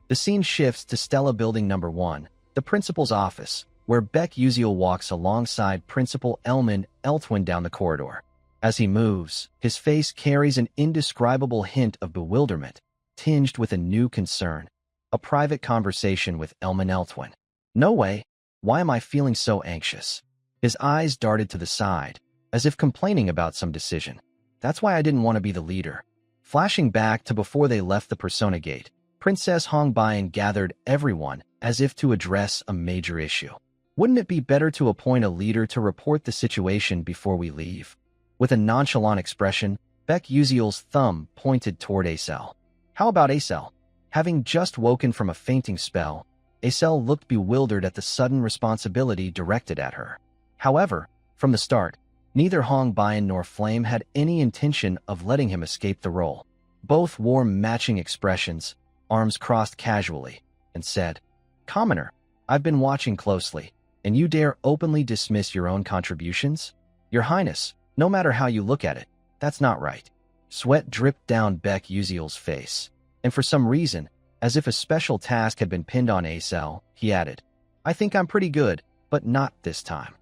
The scene shifts to Stella Building Number 1, the principal's office, where Beck Uziel walks alongside Principal Elman Eltwin down the corridor. As he moves, his face carries an indescribable hint of bewilderment, tinged with a new concern. A private conversation with Elman Eltwin. No way. Why am I feeling so anxious? His eyes darted to the side, as if complaining about some decision. That's why I didn't want to be the leader. Flashing back to before they left the Persona Gate, Princess Hong Baiyan gathered everyone as if to address a major issue. Wouldn't it be better to appoint a leader to report the situation before we leave? With a nonchalant expression, Beck Uziel's thumb pointed toward Acel. How about Acel? Having just woken from a fainting spell, Acel looked bewildered at the sudden responsibility directed at her. However, from the start, neither Hong Baiyan nor Flame had any intention of letting him escape the role. Both wore matching expressions, arms crossed casually, and said, Commoner, I've been watching closely, and you dare openly dismiss your own contributions? Your Highness, no matter how you look at it, that's not right. Sweat dripped down Beck Uziel's face, and for some reason, as if a special task had been pinned on Acel, he added, I think I'm pretty good, but not this time.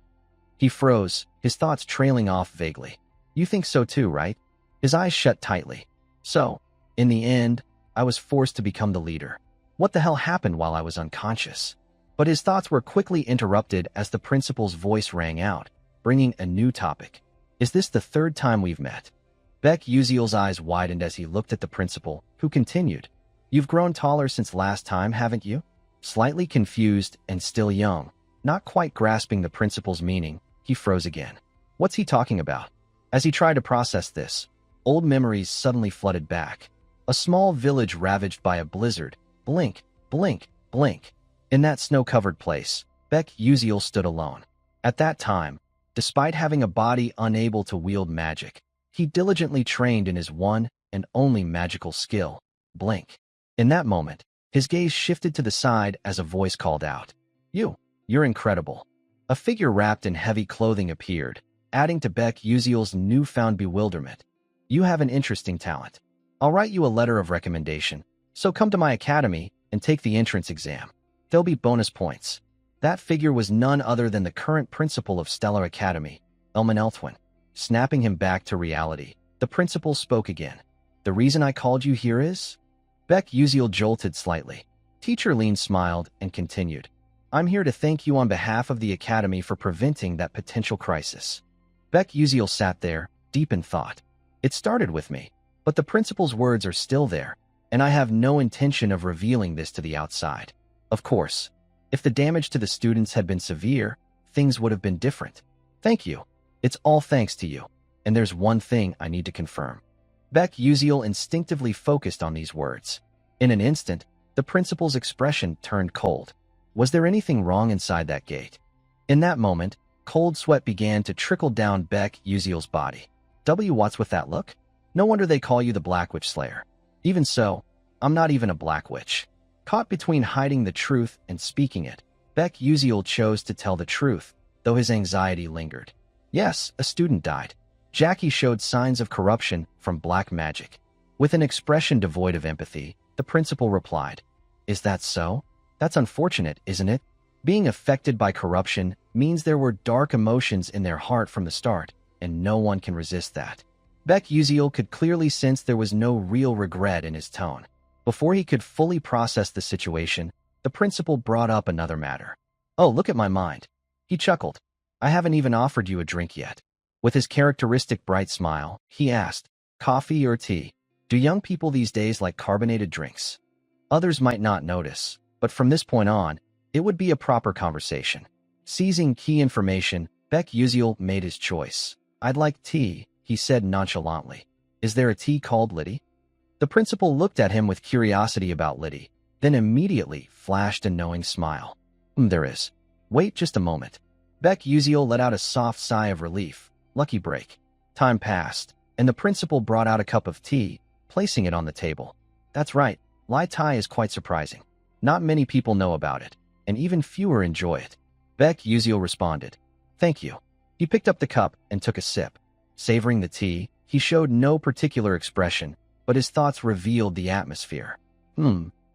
He froze, his thoughts trailing off vaguely. You think so too, right? His eyes shut tightly. So, in the end, I was forced to become the leader. What the hell happened while I was unconscious? But his thoughts were quickly interrupted as the principal's voice rang out, bringing a new topic. Is this the third time we've met? Beck Uziel's eyes widened as he looked at the principal, who continued, You've grown taller since last time, haven't you? Slightly confused and still young, not quite grasping the principal's meaning, he froze again. What's he talking about? As he tried to process this, old memories suddenly flooded back. A small village ravaged by a blizzard. Blink, blink, blink. In that snow-covered place, Beck Uziel stood alone. At that time, despite having a body unable to wield magic, he diligently trained in his one and only magical skill, blink. In that moment, his gaze shifted to the side as a voice called out, You're incredible. A figure wrapped in heavy clothing appeared, adding to Beck Uziel's newfound bewilderment. You have an interesting talent. I'll write you a letter of recommendation, so come to my academy and take the entrance exam. There'll be bonus points. That figure was none other than the current principal of Stellar Academy, Elman Elthwin. Snapping him back to reality, the principal spoke again. The reason I called you here is? Beck Uziel jolted slightly. Teacher Lean smiled and continued. I'm here to thank you on behalf of the Academy for preventing that potential crisis. Beck Uziel sat there, deep in thought. It started with me, but the principal's words are still there, and I have no intention of revealing this to the outside. Of course, if the damage to the students had been severe, things would have been different. Thank you. It's all thanks to you. And there's one thing I need to confirm. Beck Uziel instinctively focused on these words. In an instant, the principal's expression turned cold. Was there anything wrong inside that gate? In that moment, cold sweat began to trickle down Beck Uziel's body. What's with that look? No wonder they call you the Black Witch Slayer. Even so, I'm not even a Black Witch. Caught between hiding the truth and speaking it, Beck Uziel chose to tell the truth, though his anxiety lingered. Yes, a student died. Jackie showed signs of corruption from black magic. With an expression devoid of empathy, the principal replied, Is that so? That's unfortunate, isn't it? Being affected by corruption means there were dark emotions in their heart from the start, and no one can resist that. Beck Uziel could clearly sense there was no real regret in his tone. Before he could fully process the situation, the principal brought up another matter. Oh, look at my mind. He chuckled. I haven't even offered you a drink yet. With his characteristic bright smile, he asked, Coffee or tea? Do young people these days like carbonated drinks? Others might not notice, but from this point on, it would be a proper conversation. Seizing key information, Beck Uziel made his choice. I'd like tea, he said nonchalantly. Is there a tea called Liddy? The principal looked at him with curiosity about Liddy, then immediately flashed a knowing smile. There is. Wait just a moment. Beck Uziel let out a soft sigh of relief. Lucky break. Time passed, and the principal brought out a cup of tea, placing it on the table. That's right, Lai Tai is quite surprising. Not many people know about it, and even fewer enjoy it. Beck Uziel responded. Thank you. He picked up the cup and took a sip. Savoring the tea, he showed no particular expression, but his thoughts revealed the atmosphere.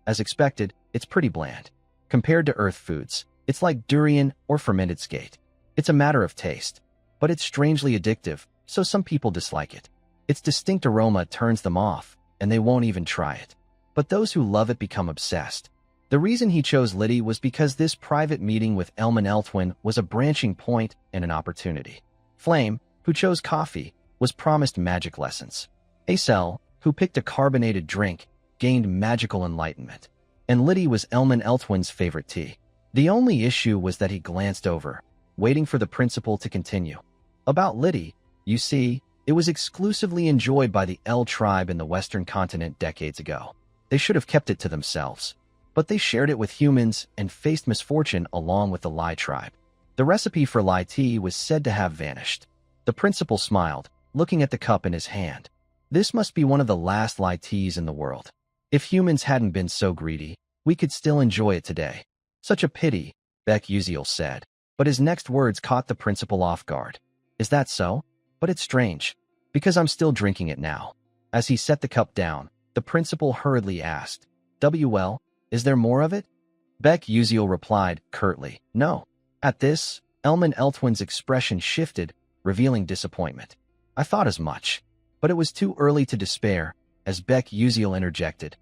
As expected, it's pretty bland. Compared to earth foods, it's like durian or fermented skate. It's a matter of taste. But it's strangely addictive, so some people dislike it. Its distinct aroma turns them off, and they won't even try it. But those who love it become obsessed. The reason he chose Liddy was because this private meeting with Elman Elthwin was a branching point and an opportunity. Flame, who chose coffee, was promised magic lessons. Acel, who picked a carbonated drink, gained magical enlightenment. And Liddy was Elman Elthwin's favorite tea. The only issue was that he glanced over, waiting for the principal to continue. About Liddy, you see, it was exclusively enjoyed by the L tribe in the Western continent decades ago. They should have kept it to themselves. But they shared it with humans and faced misfortune along with the Lai tribe. The recipe for Lai tea was said to have vanished. The principal smiled, looking at the cup in his hand. This must be one of the last Lai teas in the world. If humans hadn't been so greedy, we could still enjoy it today. Such a pity, Beck Uziel said. But his next words caught the principal off guard. Is that so? But it's strange, because I'm still drinking it now. As he set the cup down, the principal hurriedly asked, Well, is there more of it? Beck Uziel replied curtly, No. At this, Elman Elthwin's expression shifted, revealing disappointment. I thought as much, but it was too early to despair, as Beck Uziel interjected.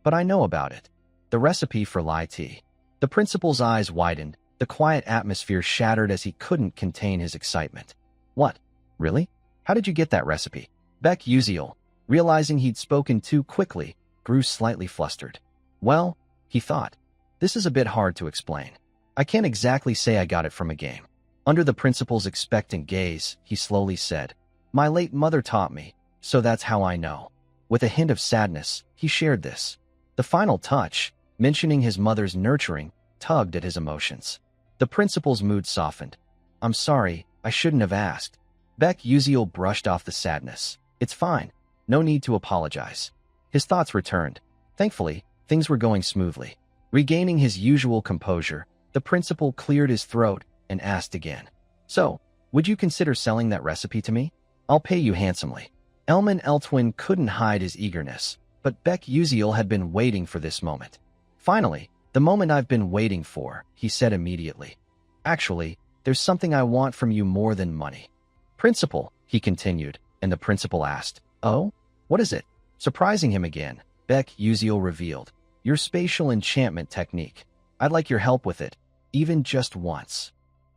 But I know about it. The recipe for Lai tea. The principal's eyes widened, the quiet atmosphere shattered as he couldn't contain his excitement. What? Really? How did you get that recipe? Beck Uziel, realizing he'd spoken too quickly, grew slightly flustered. Well, he thought, this is a bit hard to explain. I can't exactly say I got it from a game. Under the principal's expectant gaze, he slowly said, my late mother taught me, so that's how I know. With a hint of sadness, he shared this. The final touch, mentioning his mother's nurturing, tugged at his emotions. The principal's mood softened. I'm sorry, I shouldn't have asked. Beck Uziel brushed off the sadness. It's fine. No need to apologize. His thoughts returned. Thankfully, things were going smoothly. Regaining his usual composure, the principal cleared his throat and asked again. So, would you consider selling that recipe to me? I'll pay you handsomely. Elman Eltwin couldn't hide his eagerness, but Beck Uziel had been waiting for this moment. Finally, the moment I've been waiting for, he said immediately. Actually, there's something I want from you more than money. Principal, he continued, and the principal asked, oh, what is it? Surprising him again, Beck Uziel revealed, your spatial enchantment technique. I'd like your help with it, even just once.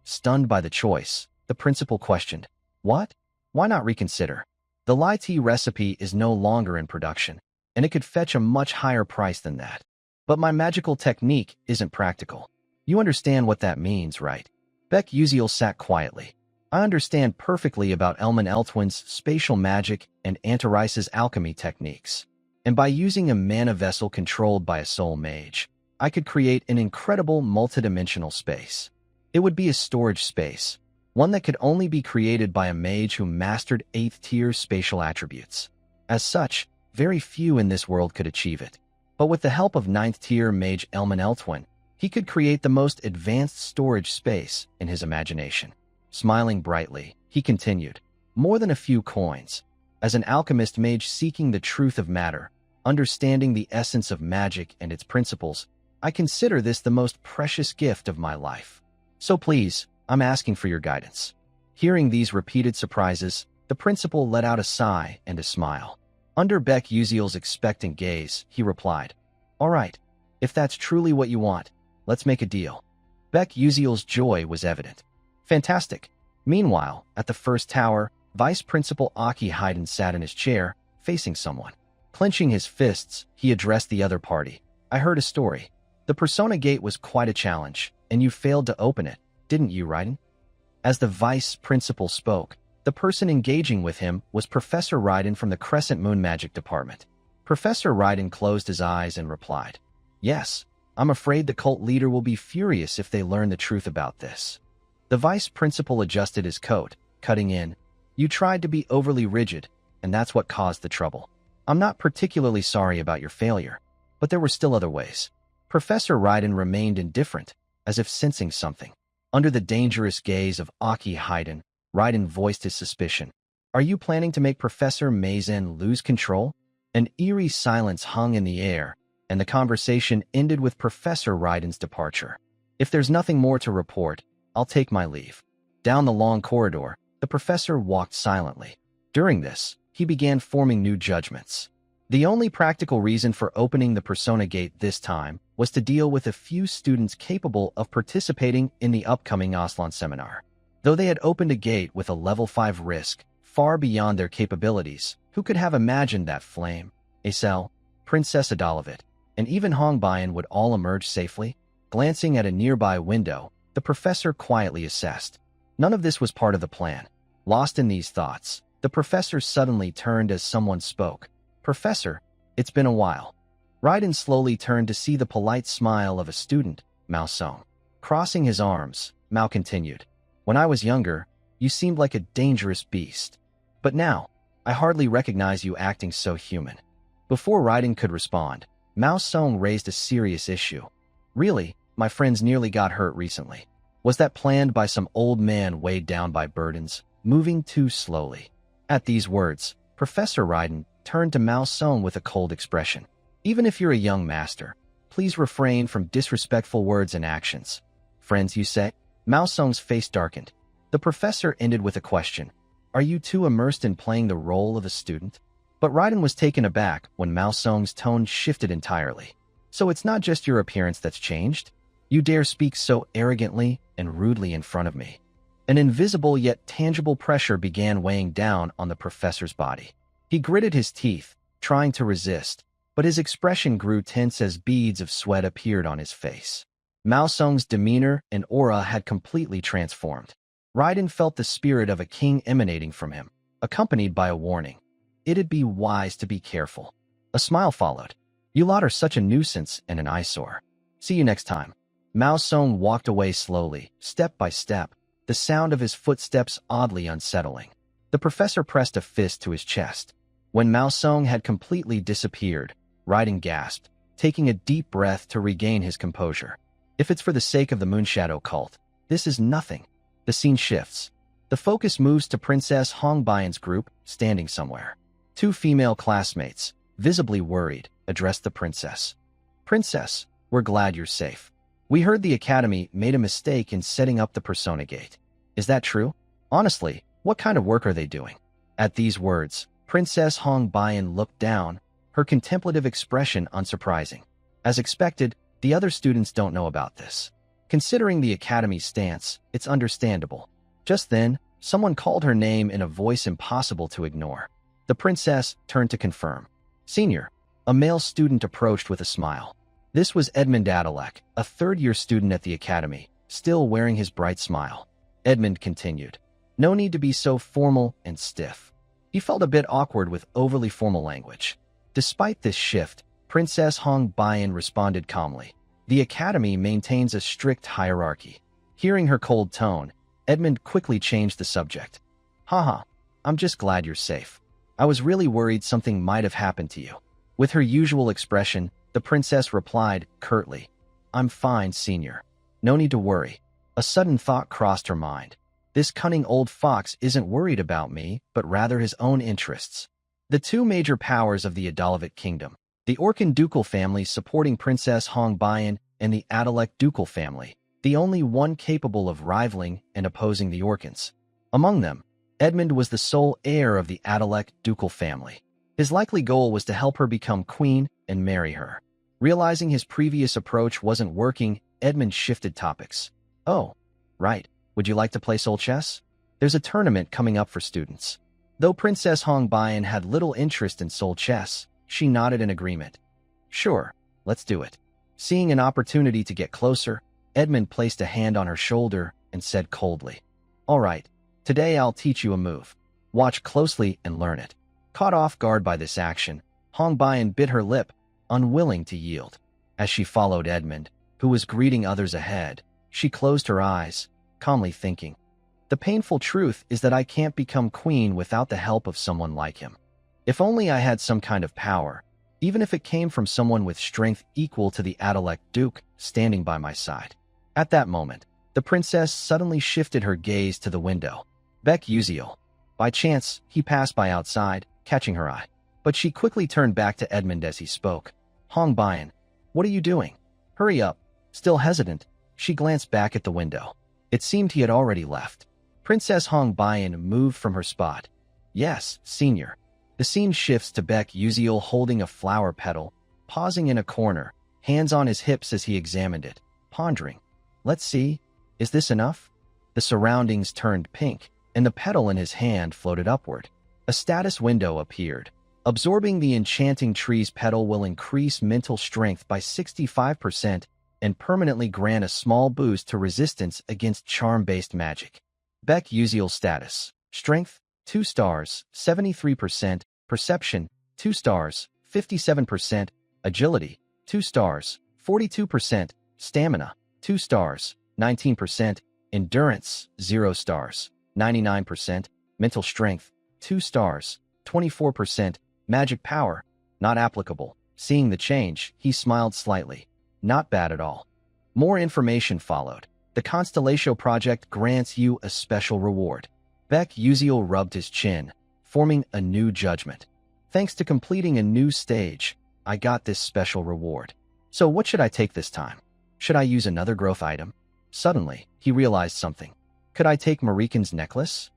Stunned by the choice, the principal questioned, what? Why not reconsider? The Lai tea recipe is no longer in production, and it could fetch a much higher price than that. But my magical technique isn't practical. You understand what that means, right? Beck Uziel sat quietly. I understand perfectly about Elman Eltwin's spatial magic and Antaris's alchemy techniques. And by using a mana vessel controlled by a soul mage, I could create an incredible multidimensional space. It would be a storage space, one that could only be created by a mage who mastered 8th tier spatial attributes. As such, very few in this world could achieve it. But with the help of 9th tier mage Elman Eltwin, he could create the most advanced storage space in his imagination. Smiling brightly, he continued, more than a few coins. As an alchemist mage seeking the truth of matter, understanding the essence of magic and its principles, I consider this the most precious gift of my life. So please, I'm asking for your guidance. Hearing these repeated surprises, the principal let out a sigh and a smile. Under Beck Uziel's expectant gaze, he replied, all right, if that's truly what you want, let's make a deal. Beck Uziel's joy was evident. Fantastic. Meanwhile, at the first tower, Vice Principal Aki Hayden sat in his chair, facing someone. Clenching his fists, he addressed the other party. I heard a story. The Persona Gate was quite a challenge, and you failed to open it, didn't you, Raiden? As the Vice Principal spoke, the person engaging with him was Professor Raiden from the Crescent Moon Magic Department. Professor Raiden closed his eyes and replied, yes, I'm afraid the cult leader will be furious if they learn the truth about this. The Vice Principal adjusted his coat, cutting in, you tried to be overly rigid, and that's what caused the trouble. I'm not particularly sorry about your failure, but there were still other ways. Professor Raiden remained indifferent, as if sensing something. Under the dangerous gaze of Aki Hayden, Raiden voiced his suspicion. Are you planning to make Professor Meizen lose control? An eerie silence hung in the air, and the conversation ended with Professor Raiden's departure. If there's nothing more to report, I'll take my leave. Down the long corridor, the professor walked silently. During this, he began forming new judgments. The only practical reason for opening the Persona Gate this time was to deal with a few students capable of participating in the upcoming Aslan seminar. Though they had opened a gate with a level 5 risk, far beyond their capabilities, who could have imagined that Flame, Acel, Princess Adalovit, and even Hongbayan would all emerge safely? Glancing at a nearby window, the professor quietly assessed. None of this was part of the plan. Lost in these thoughts, the professor suddenly turned as someone spoke. Professor, it's been a while. Raiden slowly turned to see the polite smile of a student, Mao Song. Crossing his arms, Mao continued. When I was younger, you seemed like a dangerous beast. But now, I hardly recognize you acting so human. Before Raiden could respond, Mao Song raised a serious issue. Really, my friends nearly got hurt recently. Was that planned by some old man weighed down by burdens, moving too slowly? At these words, Professor Raiden turned to Mao Song with a cold expression. Even if you're a young master, please refrain from disrespectful words and actions. Friends, you say? Mao Song's face darkened. The professor ended with a question. Are you too immersed in playing the role of a student? But Raiden was taken aback when Mao Song's tone shifted entirely. So it's not just your appearance that's changed? You dare speak so arrogantly and rudely in front of me. An invisible yet tangible pressure began weighing down on the professor's body. He gritted his teeth, trying to resist, but his expression grew tense as beads of sweat appeared on his face. Mao Song's demeanor and aura had completely transformed. Raiden felt the spirit of a king emanating from him, accompanied by a warning. It'd be wise to be careful. A smile followed. You lot are such a nuisance and an eyesore. See you next time. Mao Song walked away slowly, step by step, the sound of his footsteps oddly unsettling. The professor pressed a fist to his chest. When Mao Song had completely disappeared, Raiden gasped, taking a deep breath to regain his composure. If it's for the sake of the Moonshadow cult, this is nothing. The scene shifts. The focus moves to Princess Hong Baiyan's group, standing somewhere. Two female classmates, visibly worried, addressed the princess. Princess, we're glad you're safe. We heard the Academy made a mistake in setting up the Persona Gate. Is that true? Honestly, what kind of work are they doing? At these words, Princess Hong Baiyan looked down, her contemplative expression unsurprising. As expected, the other students don't know about this. Considering the Academy's stance, it's understandable. Just then, someone called her name in a voice impossible to ignore. The princess turned to confirm. Senior, a male student approached with a smile. This was Edmund Adalek, a third-year student at the Academy, still wearing his bright smile. Edmund continued. No need to be so formal and stiff. He felt a bit awkward with overly formal language. Despite this shift, Princess Hong Baiyan responded calmly. The Academy maintains a strict hierarchy. Hearing her cold tone, Edmund quickly changed the subject. Haha, I'm just glad you're safe. I was really worried something might have happened to you. With her usual expression, the princess replied curtly, I'm fine, senior. No need to worry. A sudden thought crossed her mind. This cunning old fox isn't worried about me, but rather his own interests. The two major powers of the Adalavit kingdom, the Orkan ducal family supporting Princess Hong Baiyan and the Adalek ducal family, the only one capable of rivaling and opposing the Orkans. Among them, Edmund was the sole heir of the Adalek ducal family. His likely goal was to help her become queen and marry her. Realizing his previous approach wasn't working, Edmund shifted topics. Oh, right. Would you like to play soul chess? There's a tournament coming up for students. Though Princess Hong Baiyan had little interest in soul chess, she nodded in agreement. Sure, let's do it. Seeing an opportunity to get closer, Edmund placed a hand on her shoulder and said coldly, All right, today I'll teach you a move. Watch closely and learn it. Caught off guard by this action, Hong Baiyan bit her lip, unwilling to yield. As she followed Edmund, who was greeting others ahead, she closed her eyes, calmly thinking, The painful truth is that I can't become queen without the help of someone like him. If only I had some kind of power, even if it came from someone with strength equal to the Adalek Duke standing by my side. At that moment, the princess suddenly shifted her gaze to the window. Beck Uziel. By chance, he passed by outside, catching her eye. But she quickly turned back to Edmund as he spoke. Hong Baiyan, what are you doing? Hurry up. Still hesitant, she glanced back at the window. It seemed he had already left. Princess Hong Baiyan moved from her spot. Yes, senior. The scene shifts to Beck Uziel holding a flower petal, pausing in a corner, hands on his hips as he examined it, pondering. Let's see, is this enough? The surroundings turned pink, and the petal in his hand floated upward. A status window appeared. Absorbing the enchanting tree's petal will increase mental strength by 65% and permanently grant a small boost to resistance against charm-based magic. Beck Uziel status. Strength, 2 stars, 73%, Perception, 2 stars, 57%, Agility, 2 stars, 42%, Stamina, 2 stars, 19%, Endurance, 0 stars, 99%, Mental Strength, 2 stars, 24%, Magic Power, not applicable. Seeing the change, he smiled slightly. Not bad at all. More information followed. The Constellatio project grants you a special reward. Beck Uziel rubbed his chin, forming a new judgment. Thanks to completing a new stage, I got this special reward. So what should I take this time? Should I use another growth item? Suddenly, he realized something. Could I take Marikan's necklace?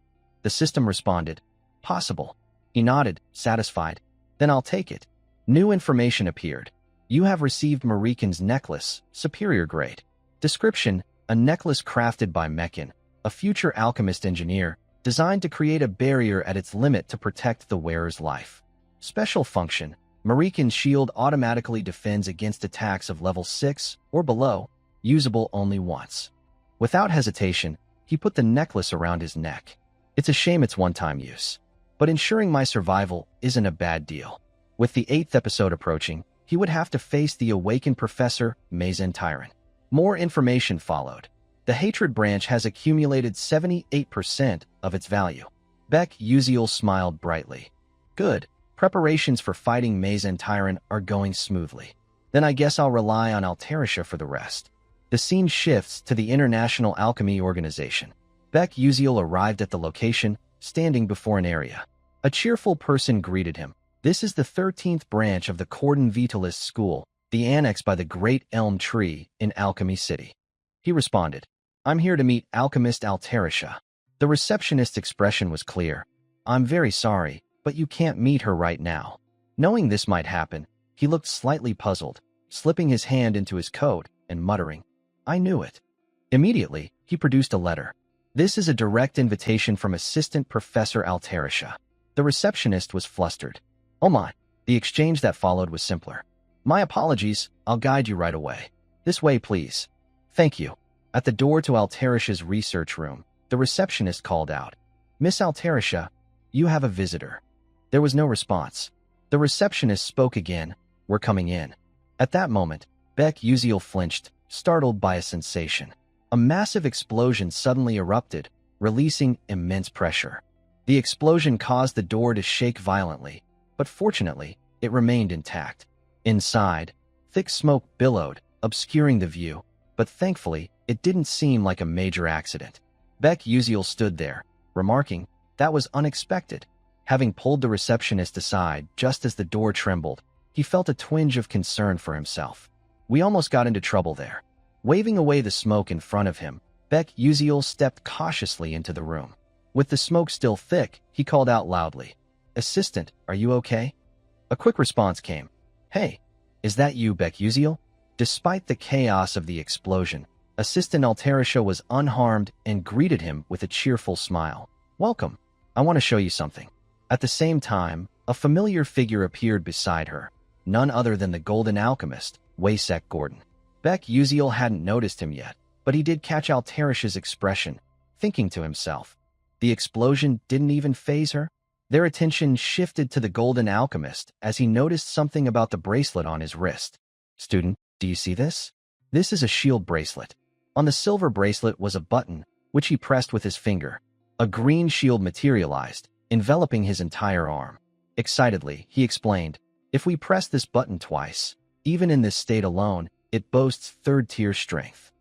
The system responded, Possible. He nodded, satisfied. Then I'll take it. New information appeared. You have received Marikan's necklace, superior grade. Description, a necklace crafted by Mekin, a future alchemist engineer designed to create a barrier at its limit to protect the wearer's life. Special function: Marikin's shield automatically defends against attacks of level 6 or below, usable only once. Without hesitation, he put the necklace around his neck. It's a shame it's one-time use, but ensuring my survival isn't a bad deal. With the 8th episode approaching, he would have to face the awakened Professor Mazen Tyran. More information followed. The Hatred branch has accumulated 78% of its value. Beck Uziel smiled brightly. Good. Preparations for fighting Mazen Tyran are going smoothly. Then I guess I'll rely on Altarisha for the rest. The scene shifts to the International Alchemy Organization. Beck Uziel arrived at the location, standing before an area. A cheerful person greeted him. This is the 13th branch of the Cordon Vitalis School, the annex by the Great Elm Tree in Alchemy City. He responded, I'm here to meet Alchemist Altarisha. The receptionist's expression was clear. I'm very sorry, but you can't meet her right now. Knowing this might happen, he looked slightly puzzled, slipping his hand into his coat and muttering, I knew it. Immediately, he produced a letter. This is a direct invitation from Assistant Professor Altarisha. The receptionist was flustered. Oh my, the exchange that followed was simpler. My apologies, I'll guide you right away. This way, please. Thank you. At the door to Altarisha's research room, the receptionist called out, Miss Altarisha, you have a visitor. There was no response. The receptionist spoke again, We're coming in. At that moment, Beck Uziel flinched, startled by a sensation. A massive explosion suddenly erupted, releasing immense pressure. The explosion caused the door to shake violently, but fortunately, it remained intact. Inside, thick smoke billowed, obscuring the view, but thankfully, it didn't seem like a major accident. Beck Uziel stood there, remarking, That was unexpected. Having pulled the receptionist aside just as the door trembled, he felt a twinge of concern for himself. We almost got into trouble there. Waving away the smoke in front of him, Beck Uziel stepped cautiously into the room. With the smoke still thick, he called out loudly, Assistant, are you okay? A quick response came. Hey, is that you, Beck Uziel? Despite the chaos of the explosion, Assistant Altarisha was unharmed and greeted him with a cheerful smile. Welcome. I want to show you something. At the same time, a familiar figure appeared beside her, none other than the Golden Alchemist, Waysek Gordon. Beck Uziel hadn't noticed him yet, but he did catch Altarisha's expression, thinking to himself, the explosion didn't even faze her? Their attention shifted to the Golden Alchemist as he noticed something about the bracelet on his wrist. Student, do you see this? This is a shield bracelet. On the silver bracelet was a button, which he pressed with his finger. A green shield materialized, enveloping his entire arm. Excitedly, he explained, if we press this button twice, even in this state alone, it boasts third-tier strength.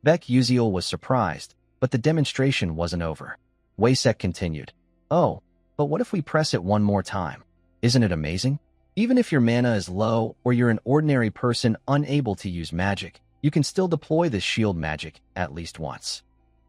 Beck Uziel was surprised, but the demonstration wasn't over. Waysek continued, Oh, but what if we press it one more time? Isn't it amazing? Even if your mana is low or you're an ordinary person unable to use magic, you can still deploy this shield magic at least once.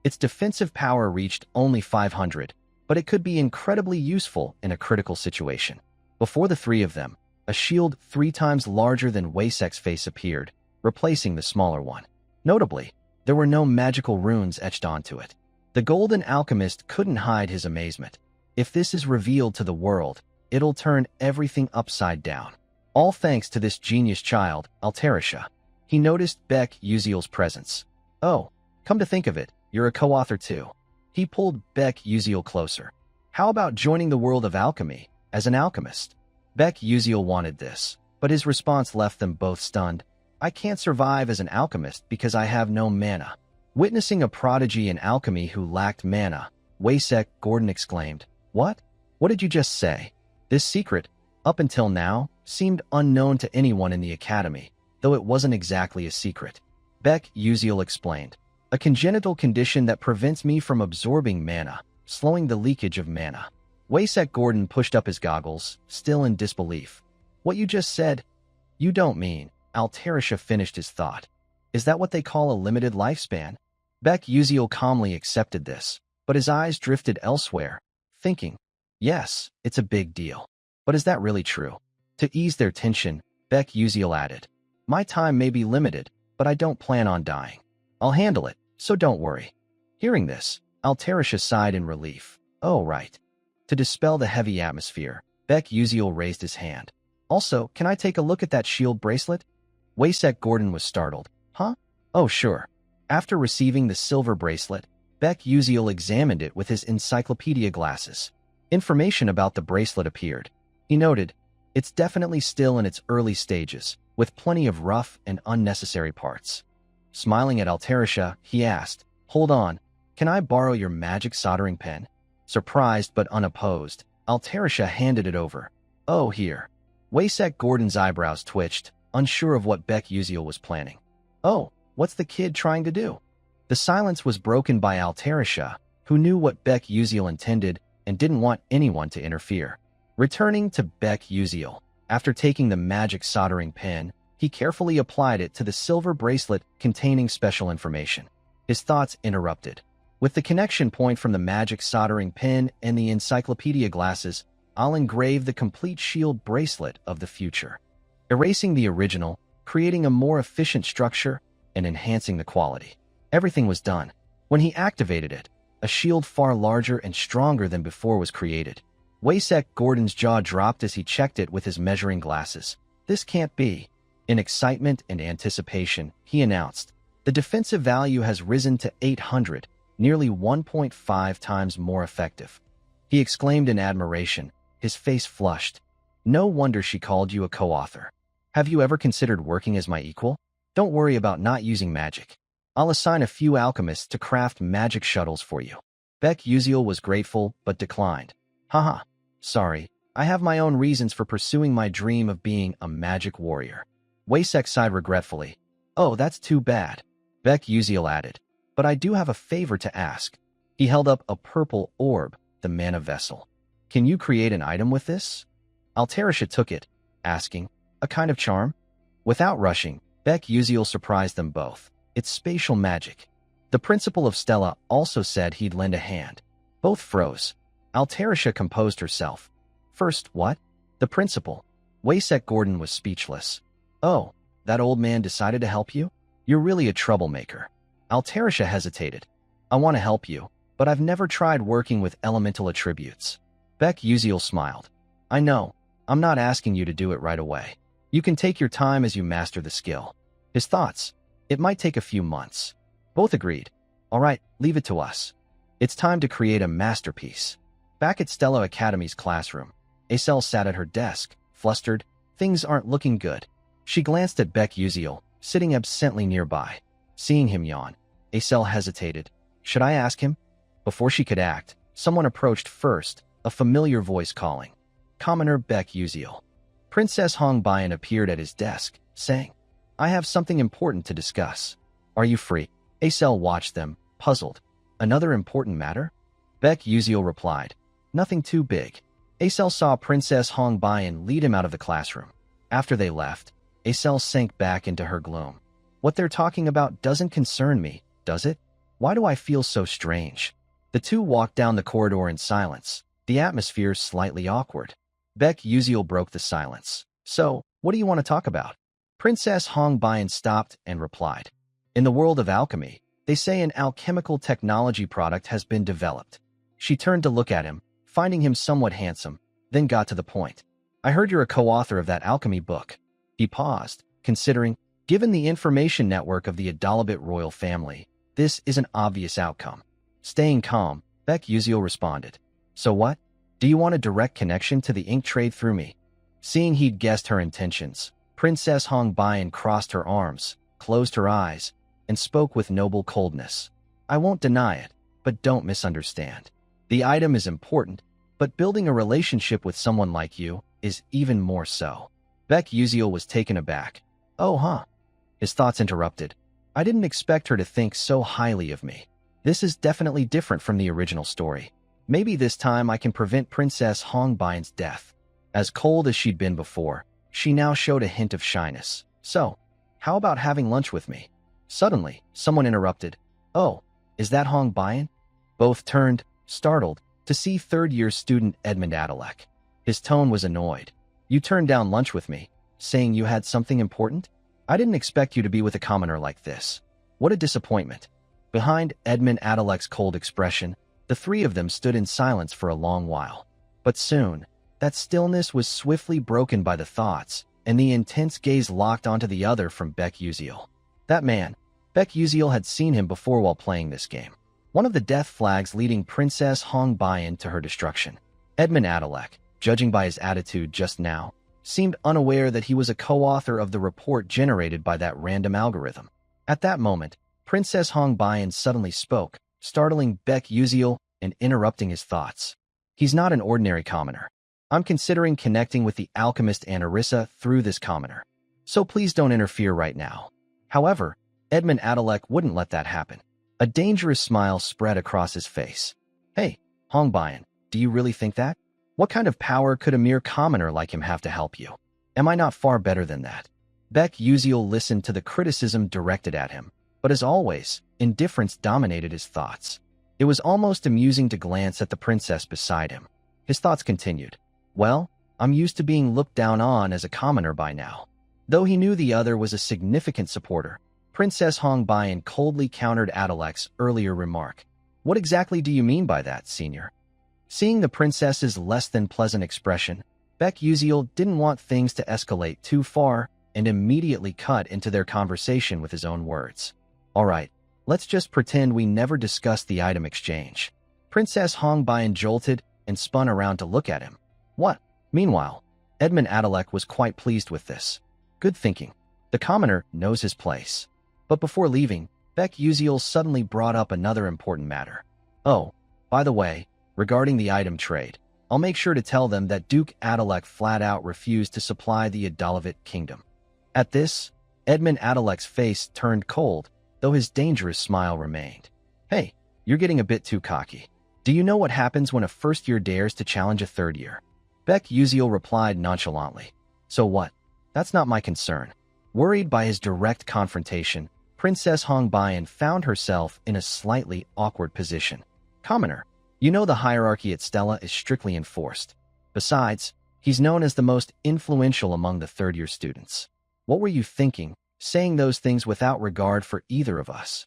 Its defensive power reached only 500, but it could be incredibly useful in a critical situation. Before the three of them, a shield 3 times larger than Waysek's face appeared, replacing the smaller one. Notably, there were no magical runes etched onto it. The Golden Alchemist couldn't hide his amazement. If this is revealed to the world, it'll turn everything upside down. All thanks to this genius child, Altarisha. He noticed Beck Uziel's presence. Oh, come to think of it, you're a co-author too. He pulled Beck Uziel closer. How about joining the world of alchemy as an alchemist? Beck Uziel wanted this, but his response left them both stunned. I can't survive as an alchemist because I have no mana. Witnessing a prodigy in alchemy who lacked mana, Waysek Gordon exclaimed, What? What did you just say? This secret, up until now, seemed unknown to anyone in the academy, though it wasn't exactly a secret. Beck Uziel explained, A congenital condition that prevents me from absorbing mana, slowing the leakage of mana. Waysek Gordon pushed up his goggles, still in disbelief. What you just said? You don't mean, Altarisha finished his thought. Is that what they call a limited lifespan? Beck Uziel calmly accepted this, but his eyes drifted elsewhere, thinking, Yes, it's a big deal. But is that really true? To ease their tension, Beck Uziel added, My time may be limited, but I don't plan on dying. I'll handle it, so don't worry. Hearing this, Altarisha sighed in relief. Oh, right. To dispel the heavy atmosphere, Beck Uziel raised his hand. Also, can I take a look at that shield bracelet? Waysek Gordon was startled. Huh? Oh, sure. After receiving the silver bracelet, Beck Uziel examined it with his encyclopedia glasses. Information about the bracelet appeared. He noted, it's definitely still in its early stages, with plenty of rough and unnecessary parts. Smiling at Altarisha, he asked, Hold on, can I borrow your magic soldering pen? Surprised but unopposed, Altarisha handed it over. Oh, here. Waysek Gordon's eyebrows twitched, unsure of what Beck Uziel was planning. Oh, what's the kid trying to do? The silence was broken by Altarisha, who knew what Beck Uziel intended and didn't want anyone to interfere. Returning to Beck Uziel, after taking the magic soldering pen, he carefully applied it to the silver bracelet containing special information. His thoughts interrupted. With the connection point from the magic soldering pen and the encyclopedia glasses, I'll engrave the complete shield bracelet of the future, erasing the original, creating a more efficient structure, and enhancing the quality. Everything was done. When he activated it, a shield far larger and stronger than before was created. Waysek Gordon's jaw dropped as he checked it with his measuring glasses. This can't be. In excitement and anticipation, he announced, the defensive value has risen to 800, nearly 1.5 times more effective. He exclaimed in admiration, his face flushed. No wonder she called you a co-author. Have you ever considered working as my equal? Don't worry about not using magic. I'll assign a few alchemists to craft magic shuttles for you. Beck Uziel was grateful, but declined. Haha, sorry, I have my own reasons for pursuing my dream of being a magic warrior. Waysek sighed regretfully. Oh, that's too bad. Beck Uziel added, but I do have a favor to ask. He held up a purple orb, the mana vessel. Can you create an item with this? Altarisha took it, asking, a kind of charm? Without rushing, Beck Uziel surprised them both. It's spatial magic. The principal of Stella also said he'd lend a hand. Both froze. Altarisha composed herself. First, what? The principal. Waysek Gordon was speechless. Oh, that old man decided to help you? You're really a troublemaker. Altarisha hesitated. I want to help you, but I've never tried working with elemental attributes. Beck Uziel smiled. I know. I'm not asking you to do it right away. You can take your time as you master the skill. His thoughts. It might take a few months. Both agreed. All right, leave it to us. It's time to create a masterpiece. Back at Stella Academy's classroom, Acel sat at her desk, flustered. Things aren't looking good. She glanced at Beck Uziel, sitting absently nearby. Seeing him yawn, Acel hesitated. Should I ask him? Before she could act, someone approached first, a familiar voice calling. Commoner Beck Uziel. Princess Hong Bayan appeared at his desk, saying, I have something important to discuss. Are you free? Acel watched them, puzzled. Another important matter? Beck Uziel replied, nothing too big. Acel saw Princess Hong Bayan lead him out of the classroom. After they left, Acel sank back into her gloom. What they're talking about doesn't concern me, does it? Why do I feel so strange? The two walked down the corridor in silence, the atmosphere slightly awkward. Beck Uziel broke the silence. So, what do you want to talk about? Princess Hong Bayan stopped and replied. In the world of alchemy, they say an alchemical technology product has been developed. She turned to look at him, finding him somewhat handsome, then got to the point. I heard you're a co-author of that alchemy book. He paused, considering, given the information network of the Adalabit royal family, this is an obvious outcome. Staying calm, Beck Uziel responded. So what? Do you want a direct connection to the ink trade through me? Seeing he'd guessed her intentions, Princess Hong Bayan crossed her arms, closed her eyes, and spoke with noble coldness. I won't deny it, but don't misunderstand. The item is important, but building a relationship with someone like you is even more so. Beck Uziel was taken aback. Oh, huh? His thoughts interrupted. I didn't expect her to think so highly of me. This is definitely different from the original story. Maybe this time I can prevent Princess Hong Bayan's death. As cold as she'd been before, she now showed a hint of shyness. So, how about having lunch with me? Suddenly, someone interrupted. Oh, is that Hong Bayan? Both turned, startled, to see third-year student Edmund Adalek. His tone was annoyed. You turned down lunch with me, saying you had something important? I didn't expect you to be with a commoner like this. What a disappointment. Behind Edmund Adalek's cold expression, the three of them stood in silence for a long while. But soon, that stillness was swiftly broken by the thoughts, and the intense gaze locked onto the other from Baek Uziel. That man, Baek Uziel had seen him before while playing this game. One of the death flags leading Princess Hong Bayan to her destruction. Edmund Adalek, judging by his attitude just now, seemed unaware that he was a co-author of the report generated by that random algorithm. At that moment, Princess Hong Bayan suddenly spoke, startling Baek Uziel and interrupting his thoughts. He's not an ordinary commoner. I'm considering connecting with the alchemist Anarissa through this commoner. So please don't interfere right now. However, Edmund Adalek wouldn't let that happen. A dangerous smile spread across his face. Hey, Hong Bayan, do you really think that? What kind of power could a mere commoner like him have to help you? Am I not far better than that? Baek Uziel listened to the criticism directed at him, but as always, indifference dominated his thoughts. It was almost amusing to glance at the princess beside him. His thoughts continued. Well, I'm used to being looked down on as a commoner by now. Though he knew the other was a significant supporter, Princess Hong Bayan coldly countered Adalek's earlier remark. What exactly do you mean by that, senior? Seeing the princess's less-than-pleasant expression, Baek Uziel didn't want things to escalate too far and immediately cut into their conversation with his own words. All right, let's just pretend we never discussed the item exchange. Princess Hong Bayan jolted and spun around to look at him. What? Meanwhile, Edmund Adalek was quite pleased with this. Good thinking. The commoner knows his place. But before leaving, Baek Uziel suddenly brought up another important matter. Oh, by the way, regarding the item trade, I'll make sure to tell them that Duke Adalek flat out refused to supply the Adalavit kingdom. At this, Edmund Adalek's face turned cold, though his dangerous smile remained. Hey, you're getting a bit too cocky. Do you know what happens when a first-year dares to challenge a third-year? Baek Uziel replied nonchalantly. So what? That's not my concern. Worried by his direct confrontation, Princess Hong Bayan found herself in a slightly awkward position. Commoner, you know the hierarchy at Stella is strictly enforced. Besides, he's known as the most influential among the third-year students. What were you thinking, saying those things without regard for either of us?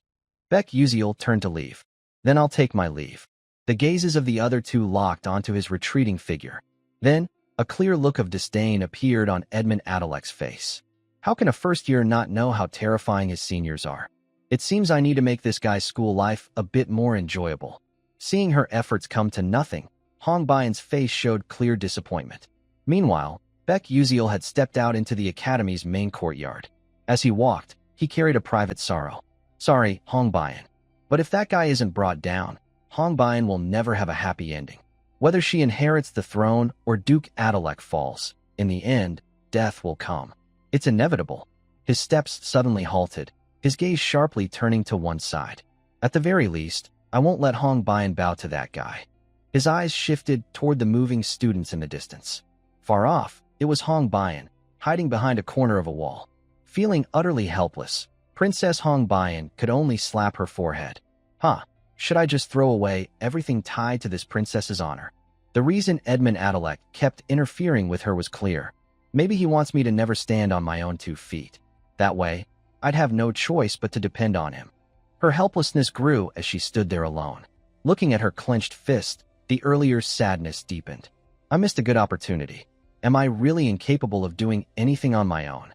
Baek Uziel turned to leave. Then I'll take my leave. The gazes of the other two locked onto his retreating figure. Then, a clear look of disdain appeared on Edmund Adalek's face. How can a first-year not know how terrifying his seniors are? It seems I need to make this guy's school life a bit more enjoyable. Seeing her efforts come to nothing, Hong Bayan's face showed clear disappointment. Meanwhile, Baek Uziel had stepped out into the academy's main courtyard. As he walked, he carried a private sorrow. Sorry, Hong Bayan, but if that guy isn't brought down, Hong Bayan will never have a happy ending. Whether she inherits the throne or Duke Adalek falls, in the end, death will come. It's inevitable. His steps suddenly halted, his gaze sharply turning to one side. At the very least, I won't let Hong Bayan bow to that guy. His eyes shifted toward the moving students in the distance. Far off, it was Hong Bayan, hiding behind a corner of a wall. Feeling utterly helpless, Princess Hong Bayan could only slap her forehead. Should I just throw away everything tied to this princess's honor? The reason Edmund Adalek kept interfering with her was clear. Maybe he wants me to never stand on my own 2 feet. That way, I'd have no choice but to depend on him. Her helplessness grew as she stood there alone. Looking at her clenched fist, the earlier sadness deepened. I missed a good opportunity. Am I really incapable of doing anything on my own?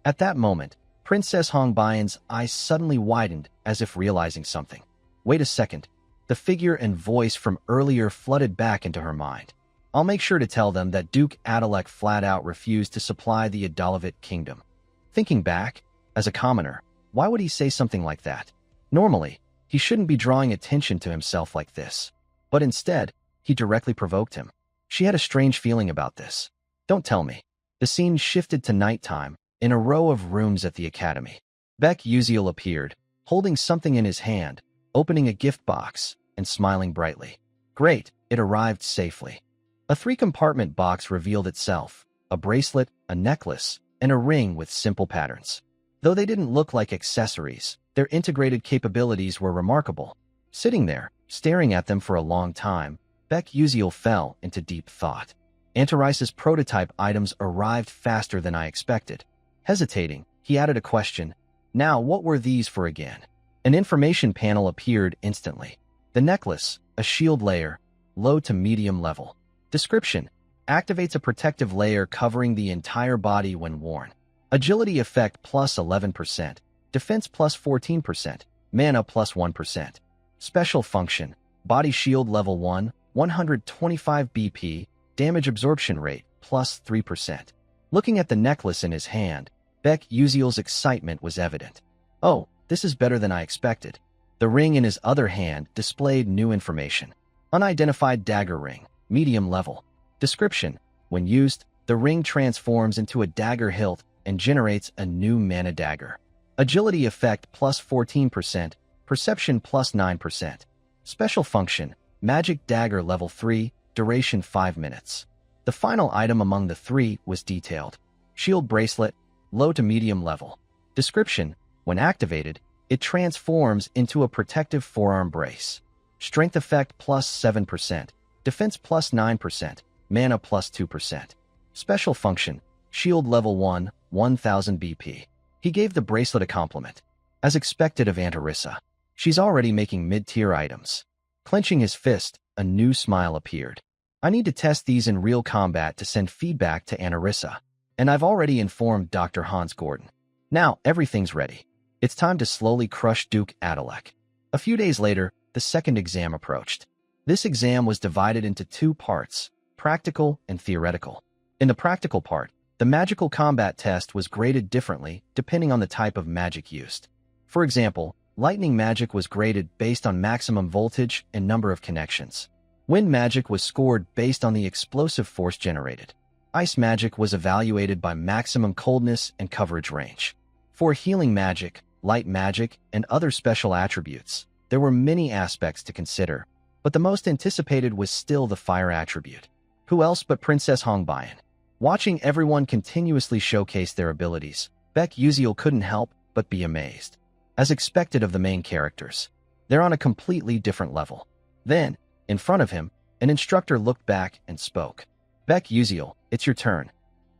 At that moment, Princess Hong Bayan's eyes suddenly widened as if realizing something. Wait a second. The figure and voice from earlier flooded back into her mind. I'll make sure to tell them that Duke Adalek flat out refused to supply the Adalavit kingdom. Thinking back, as a commoner, why would he say something like that? Normally, he shouldn't be drawing attention to himself like this. But instead, he directly provoked him. She had a strange feeling about this. Don't tell me. The scene shifted to nighttime, in a row of rooms at the academy. Baek Uziel appeared, holding something in his hand, opening a gift box, and smiling brightly. Great, it arrived safely. A 3-compartment box revealed itself, a bracelet, a necklace, and a ring with simple patterns. Though they didn't look like accessories, their integrated capabilities were remarkable. Sitting there, staring at them for a long time, Baek Uziel fell into deep thought. Antaris's prototype items arrived faster than I expected. Hesitating, he added a question. Now, what were these for again? An information panel appeared instantly. The necklace, a shield layer, low to medium level. Description: activates a protective layer covering the entire body when worn. Agility effect plus 11%, defense plus 14%, mana plus 1%. Special function: body shield level 1, 125 BP, damage absorption rate plus 3%. Looking at the necklace in his hand, Baek Yuziel's excitement was evident. Oh, this is better than I expected. The ring in his other hand displayed new information. Unidentified dagger ring, medium level. Description: when used, the ring transforms into a dagger hilt and generates a new mana dagger. Agility effect plus 14%, perception plus 9%. Special function: magic dagger level 3, duration 5 minutes. The final item among the three was detailed. Shield bracelet, low to medium level. Description: when activated, it transforms into a protective forearm brace. Strength effect plus 7%, defense plus 9%, mana plus 2%. Special function: shield level 1, 1000 BP. He gave the bracelet a compliment. As expected of Aunt Arissa, she's already making mid-tier items. Clenching his fist, a new smile appeared. I need to test these in real combat to send feedback to Aunt Arissa, and I've already informed Dr. Hans Gordon. Now everything's ready. It's time to slowly crush Duke Adalek. A few days later, the second exam approached. This exam was divided into two parts, practical and theoretical. In the practical part, the magical combat test was graded differently depending on the type of magic used. For example, lightning magic was graded based on maximum voltage and number of connections. Wind magic was scored based on the explosive force generated. Ice magic was evaluated by maximum coldness and coverage range. For healing magic, light magic, and other special attributes, there were many aspects to consider, but the most anticipated was still the fire attribute. Who else but Princess Hongbayan? Watching everyone continuously showcase their abilities, Baek Yuziel couldn't help but be amazed. As expected of the main characters, they're on a completely different level. Then, in front of him, an instructor looked back and spoke. Baek Yuziel, it's your turn.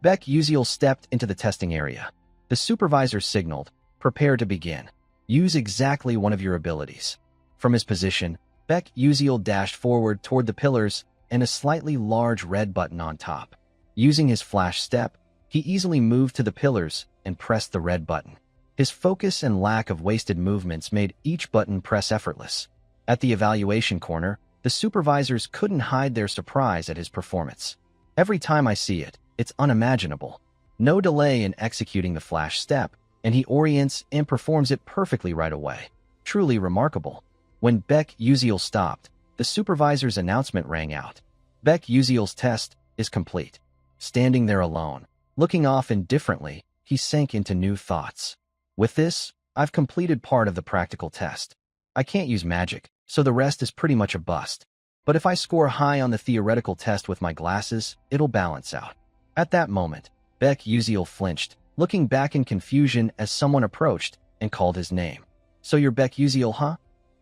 Baek Yuziel stepped into the testing area. The supervisor signaled, prepare to begin. Use exactly one of your abilities. From his position, Baek Yuziel dashed forward toward the pillars and a slightly large red button on top. Using his flash step, he easily moved to the pillars and pressed the red button. His focus and lack of wasted movements made each button press effortless. At the evaluation corner, the supervisors couldn't hide their surprise at his performance. Every time I see it, it's unimaginable. No delay in executing the flash step, and he orients and performs it perfectly right away. Truly remarkable. When Baek Yuziel stopped, the supervisor's announcement rang out. Baek Yuziel's test is complete. Standing there alone, looking off indifferently, he sank into new thoughts. With this, I've completed part of the practical test. I can't use magic, so the rest is pretty much a bust. But if I score high on the theoretical test with my glasses, it'll balance out. At that moment, Baek Yuziel flinched, looking back in confusion as someone approached and called his name. So you're Baek Yuziel, huh?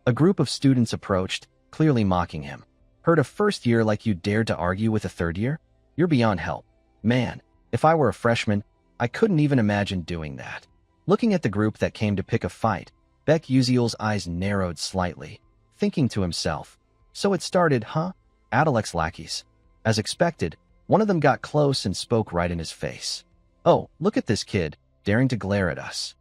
A group of students approached, clearly mocking him. Heard a first year like you dared to argue with a third year? You're beyond help. Man, if I were a freshman, I couldn't even imagine doing that. Looking at the group that came to pick a fight, Baek Yuziel's eyes narrowed slightly, thinking to himself, so it started, huh? Adalek's lackeys. As expected, one of them got close and spoke right in his face. Oh, look at this kid, daring to glare at us.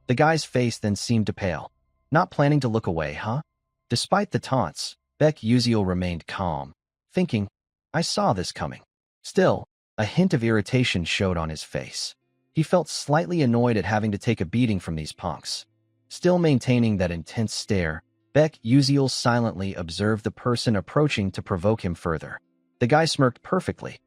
The guy's face then seemed to pale. Not planning to look away, huh? Despite the taunts, Baek Yuziel remained calm, thinking, I saw this coming. Still, a hint of irritation showed on his face. He felt slightly annoyed at having to take a beating from these punks. Still maintaining that intense stare, Baek Yuziel silently observed the person approaching to provoke him further. The guy smirked perfectly.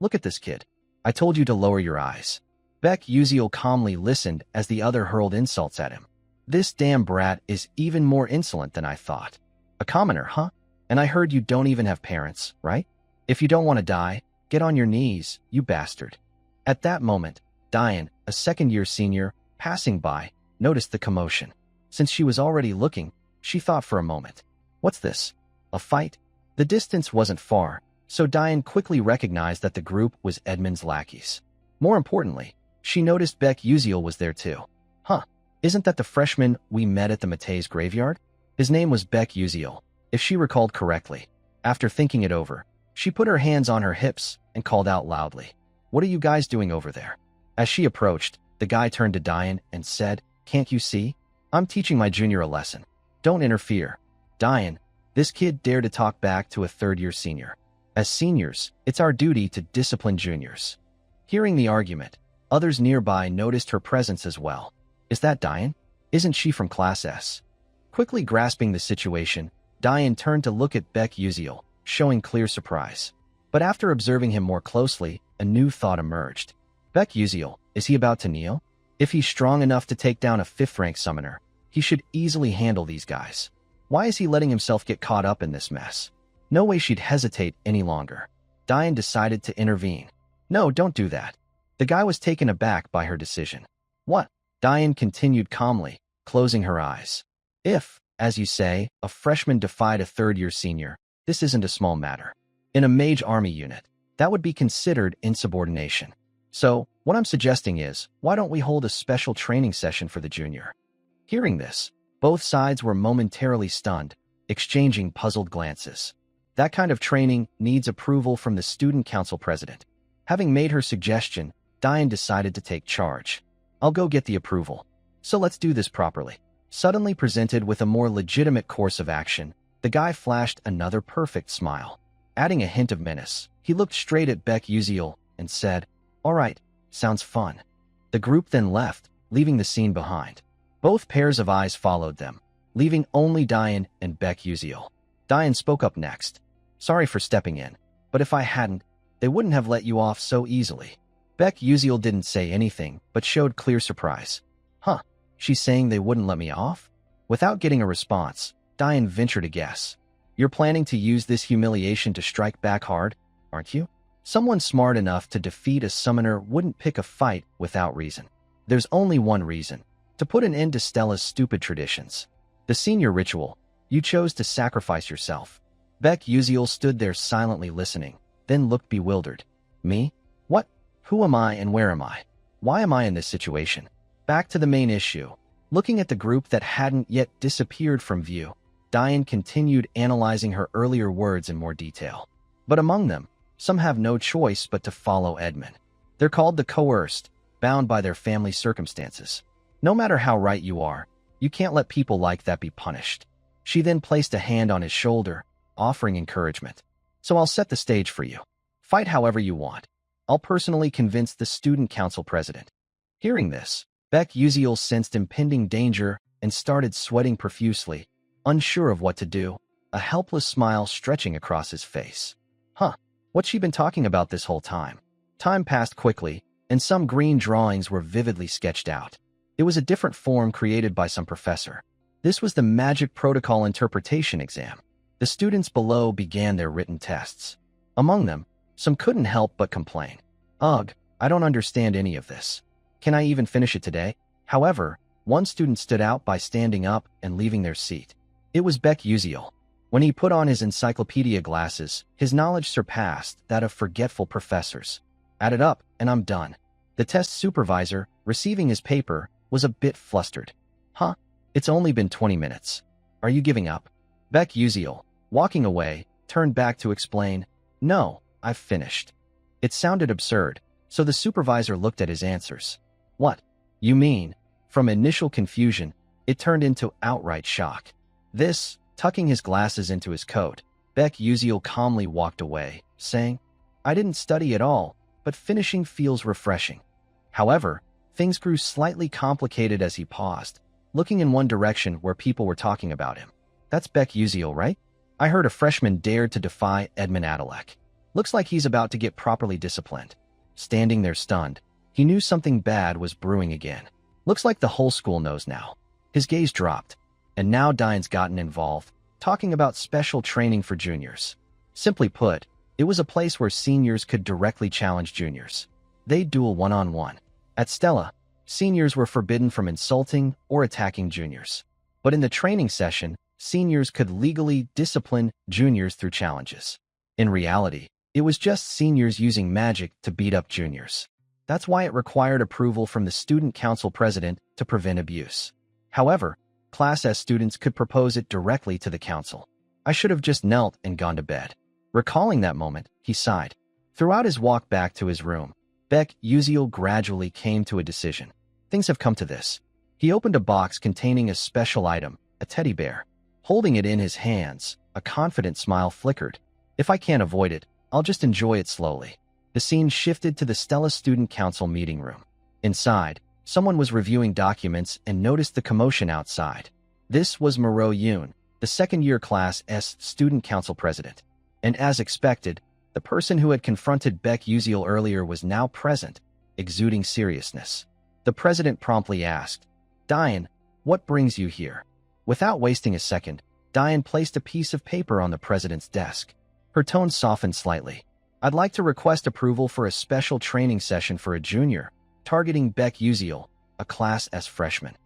Look at this kid. I told you to lower your eyes. Baek Yuziel calmly listened as the other hurled insults at him. This damn brat is even more insolent than I thought. A commoner, huh? And I heard you don't even have parents, right? If you don't want to die, get on your knees, you bastard. At that moment, Diane, a second-year senior, passing by, noticed the commotion. Since she was already looking, she thought for a moment. What's this? A fight? The distance wasn't far, so Diane quickly recognized that the group was Edmund's lackeys. More importantly, she noticed Baek Yuziel was there too. Huh, Isn't that the freshman we met at the Mate's graveyard? His name was Beck Uziel, if she recalled correctly. After thinking it over, she put her hands on her hips and called out loudly, "What are you guys doing over there?" As she approached, the guy turned to Diane and said, "Can't you see? I'm teaching my junior a lesson. Don't interfere." Diane, this kid dared to talk back to a third-year senior. As seniors, it's our duty to discipline juniors. Hearing the argument, others nearby noticed her presence as well. Is that Diane? Isn't she from Class S? Quickly grasping the situation, Diane turned to look at Beck Uziel, showing clear surprise. But after observing him more closely, a new thought emerged. Beck Uziel, is he about to kneel? If he's strong enough to take down a 5th-rank summoner, he should easily handle these guys. Why is he letting himself get caught up in this mess? No way she'd hesitate any longer. Diane decided to intervene. "No, don't do that." The guy was taken aback by her decision. "What?" Diane continued calmly, closing her eyes. "If, as you say, a freshman defied a third-year senior, this isn't a small matter. In a mage army unit, that would be considered insubordination. So, what I'm suggesting is, why don't we hold a special training session for the junior?" Hearing this, both sides were momentarily stunned, exchanging puzzled glances. That kind of training needs approval from the student council president. Having made her suggestion, Diane decided to take charge. "I'll go get the approval. So let's do this properly." Suddenly presented with a more legitimate course of action, the guy flashed another perfect smile. Adding a hint of menace, he looked straight at Beck Uziel and said, "All right, sounds fun." The group then left, leaving the scene behind. Both pairs of eyes followed them, leaving only Diane and Beck Uziel. Diane spoke up next. "Sorry for stepping in, but if I hadn't, they wouldn't have let you off so easily." Beck Uziel didn't say anything, but showed clear surprise. "Huh, she's saying they wouldn't let me off?" Without getting a response, Diane ventured a guess. "You're planning to use this humiliation to strike back hard, aren't you?" Someone smart enough to defeat a summoner wouldn't pick a fight without reason. There's only one reason: to put an end to Stella's stupid traditions. The senior ritual. You chose to sacrifice yourself. Beck Uziel stood there silently listening, then looked bewildered. "Me? What? Who am I and where am I? Why am I in this situation?" Back to the main issue. Looking at the group that hadn't yet disappeared from view, Diane continued analyzing her earlier words in more detail. But among them, some have no choice but to follow Edmund. They're called the coerced, bound by their family circumstances. No matter how right you are, you can't let people like that be punished. She then placed a hand on his shoulder, offering encouragement. "So I'll set the stage for you. Fight however you want. I'll personally convince the student council president." Hearing this, Beck Uziel sensed impending danger and started sweating profusely, unsure of what to do, a helpless smile stretching across his face. What's she been talking about this whole time? Time passed quickly, and some green drawings were vividly sketched out. It was a different form created by some professor. This was the Magic Protocol Interpretation exam. The students below began their written tests. Among them, some couldn't help but complain. "Ugh, I don't understand any of this. Can I even finish it today?" However, one student stood out by standing up and leaving their seat. It was Beck Uziel. When he put on his encyclopedia glasses, his knowledge surpassed that of forgetful professors. "Add it up, and I'm done." The test supervisor, receiving his paper, was a bit flustered. It's only been 20 minutes. Are you giving up?" Beck Uziel, walking away, turned back to explain, "No, I've finished." It sounded absurd, so the supervisor looked at his answers. "What? You mean?" From initial confusion, it turned into outright shock. This, tucking his glasses into his coat, Beck Uziel calmly walked away, saying, "I didn't study at all, but finishing feels refreshing." However, things grew slightly complicated as he paused, looking in one direction where people were talking about him. "That's Beck Uziel, right? I heard a freshman dared to defy Edmund Adalek. Looks like he's about to get properly disciplined." Standing there stunned, he knew something bad was brewing again. Looks like the whole school knows now. His gaze dropped, and now Diane's gotten involved, talking about special training for juniors. Simply put, it was a place where seniors could directly challenge juniors. They'd duel one-on-one. At Stella, seniors were forbidden from insulting or attacking juniors. But in the training session, seniors could legally discipline juniors through challenges. In reality, it was just seniors using magic to beat up juniors. That's why it required approval from the student council president to prevent abuse. However, Class S students could propose it directly to the council. I should have just knelt and gone to bed. Recalling that moment, he sighed. Throughout his walk back to his room, Beck Uziel gradually came to a decision. Things have come to this. He opened a box containing a special item, a teddy bear. Holding it in his hands, a confident smile flickered. If I can't avoid it, I'll just enjoy it slowly. The scene shifted to the Stella Student Council meeting room. Inside, someone was reviewing documents and noticed the commotion outside. This was Moreau Yoon, the second-year Class S Student Council president. And as expected, the person who had confronted Beck Uziel earlier was now present, exuding seriousness. The president promptly asked, "Diane, what brings you here?" Without wasting a second, Diane placed a piece of paper on the president's desk. Her tone softened slightly. "I'd like to request approval for a special training session for a junior, targeting Beck Uziel, a Class S freshman."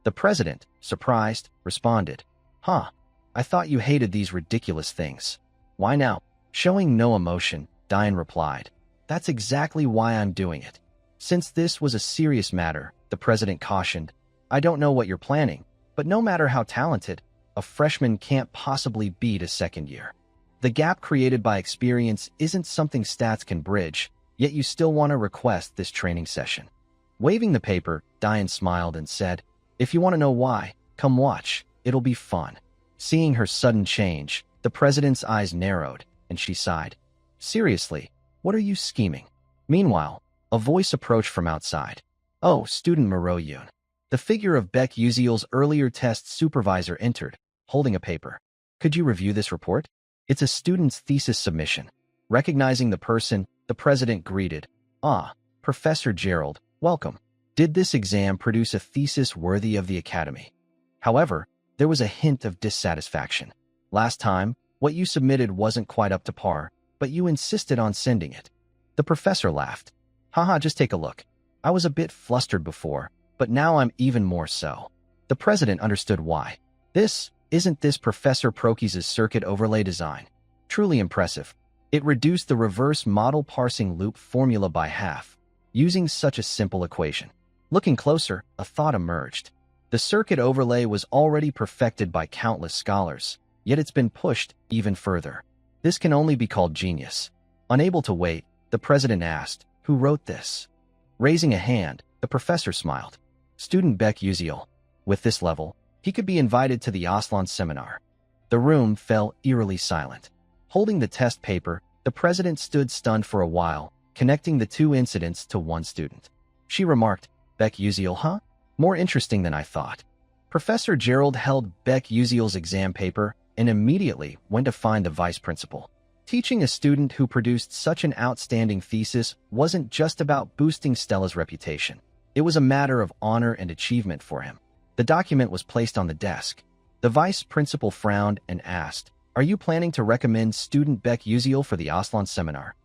The president, surprised, responded, "Huh, I thought you hated these ridiculous things. Why now?" Showing no emotion, Diane replied, "That's exactly why I'm doing it." Since this was a serious matter, the president cautioned, "I don't know what you're planning, but no matter how talented, a freshman can't possibly beat a second year. The gap created by experience isn't something stats can bridge, yet you still want to request this training session." Waving the paper, Diane smiled and said, "If you want to know why, come watch, it'll be fun." Seeing her sudden change, the president's eyes narrowed, and she sighed. "Seriously, what are you scheming?" Meanwhile, a voice approached from outside. "Oh, student Moreau Yoon." The figure of Beck Uziel's earlier test supervisor entered, holding a paper. "Could you review this report? It's a student's thesis submission." Recognizing the person, the president greeted, "Ah, Professor Gerald, welcome. Did this exam produce a thesis worthy of the academy?" However, there was a hint of dissatisfaction. "Last time, what you submitted wasn't quite up to par, but you insisted on sending it." The professor laughed. "Haha, just take a look. I was a bit flustered before, but now I'm even more so." The president understood why. Isn't this Professor Prokey's circuit overlay design? Truly impressive. It reduced the reverse model parsing loop formula by half, using such a simple equation. Looking closer, a thought emerged. The circuit overlay was already perfected by countless scholars, yet it's been pushed even further. This can only be called genius. Unable to wait, the president asked, "Who wrote this?" Raising a hand, the professor smiled. "Student Beck Uziel. With this level, he could be invited to the Aslan seminar." The room fell eerily silent. Holding the test paper, the president stood stunned for a while, connecting the two incidents to one student. She remarked, "Beck Uziel, huh? More interesting than I thought." Professor Gerald held Beck Uziel's exam paper and immediately went to find the vice principal. Teaching a student who produced such an outstanding thesis wasn't just about boosting Stella's reputation. It was a matter of honor and achievement for him. The document was placed on the desk. The vice principal frowned and asked, "Are you planning to recommend student Beck Uziel for the Aslan seminar?"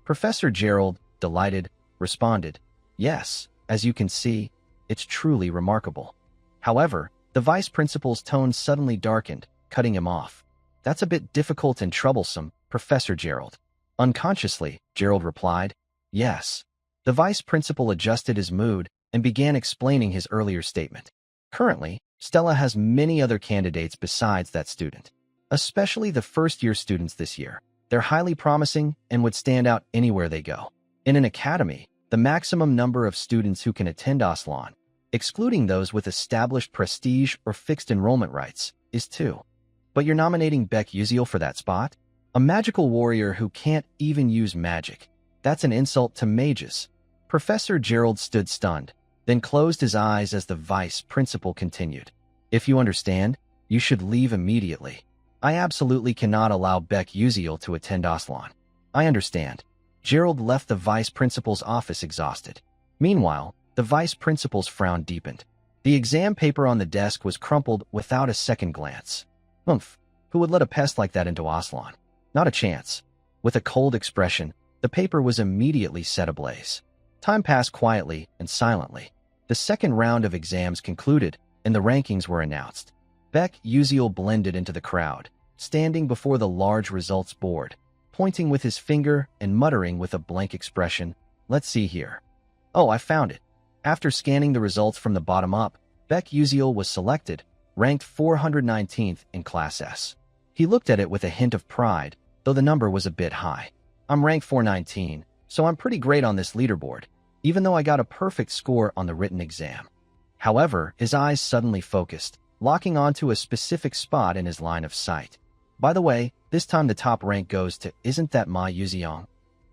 Professor Gerald, delighted, responded, "Yes, as you can see, it's truly remarkable." However, the vice principal's tone suddenly darkened, cutting him off. "That's a bit difficult and troublesome, Professor Gerald." Unconsciously, Gerald replied, "Yes." The vice principal adjusted his mood and began explaining his earlier statement. Currently, Stella has many other candidates besides that student, especially the first-year students this year. They're highly promising and would stand out anywhere they go. In an academy, the maximum number of students who can attend Aslan, excluding those with established prestige or fixed enrollment rights, is 2. But you're nominating Beck Uziel for that spot? A magical warrior who can't even use magic. That's an insult to mages. Professor Gerald stood stunned, then closed his eyes as the vice principal continued. "If you understand, you should leave immediately. I absolutely cannot allow Beck Uziel to attend Aslan." "I understand." Gerald left the vice principal's office exhausted. Meanwhile, the vice principal's frown deepened. The exam paper on the desk was crumpled without a second glance. Who would let a pest like that into Aslan? Not a chance. With a cold expression, the paper was immediately set ablaze. Time passed quietly and silently. The second round of exams concluded, and the rankings were announced. Beck Uziel blended into the crowd, standing before the large results board, pointing with his finger and muttering with a blank expression, "Let's see here." Oh, I found it. After scanning the results from the bottom up, Baek Uziel was selected, ranked 419th in Class S. He looked at it with a hint of pride, though the number was a bit high. I'm ranked 419, so I'm pretty great on this leaderboard, even though I got a perfect score on the written exam. However, his eyes suddenly focused, locking onto a specific spot in his line of sight. By the way, this time the top rank goes to Isn't That Ma Yuziong?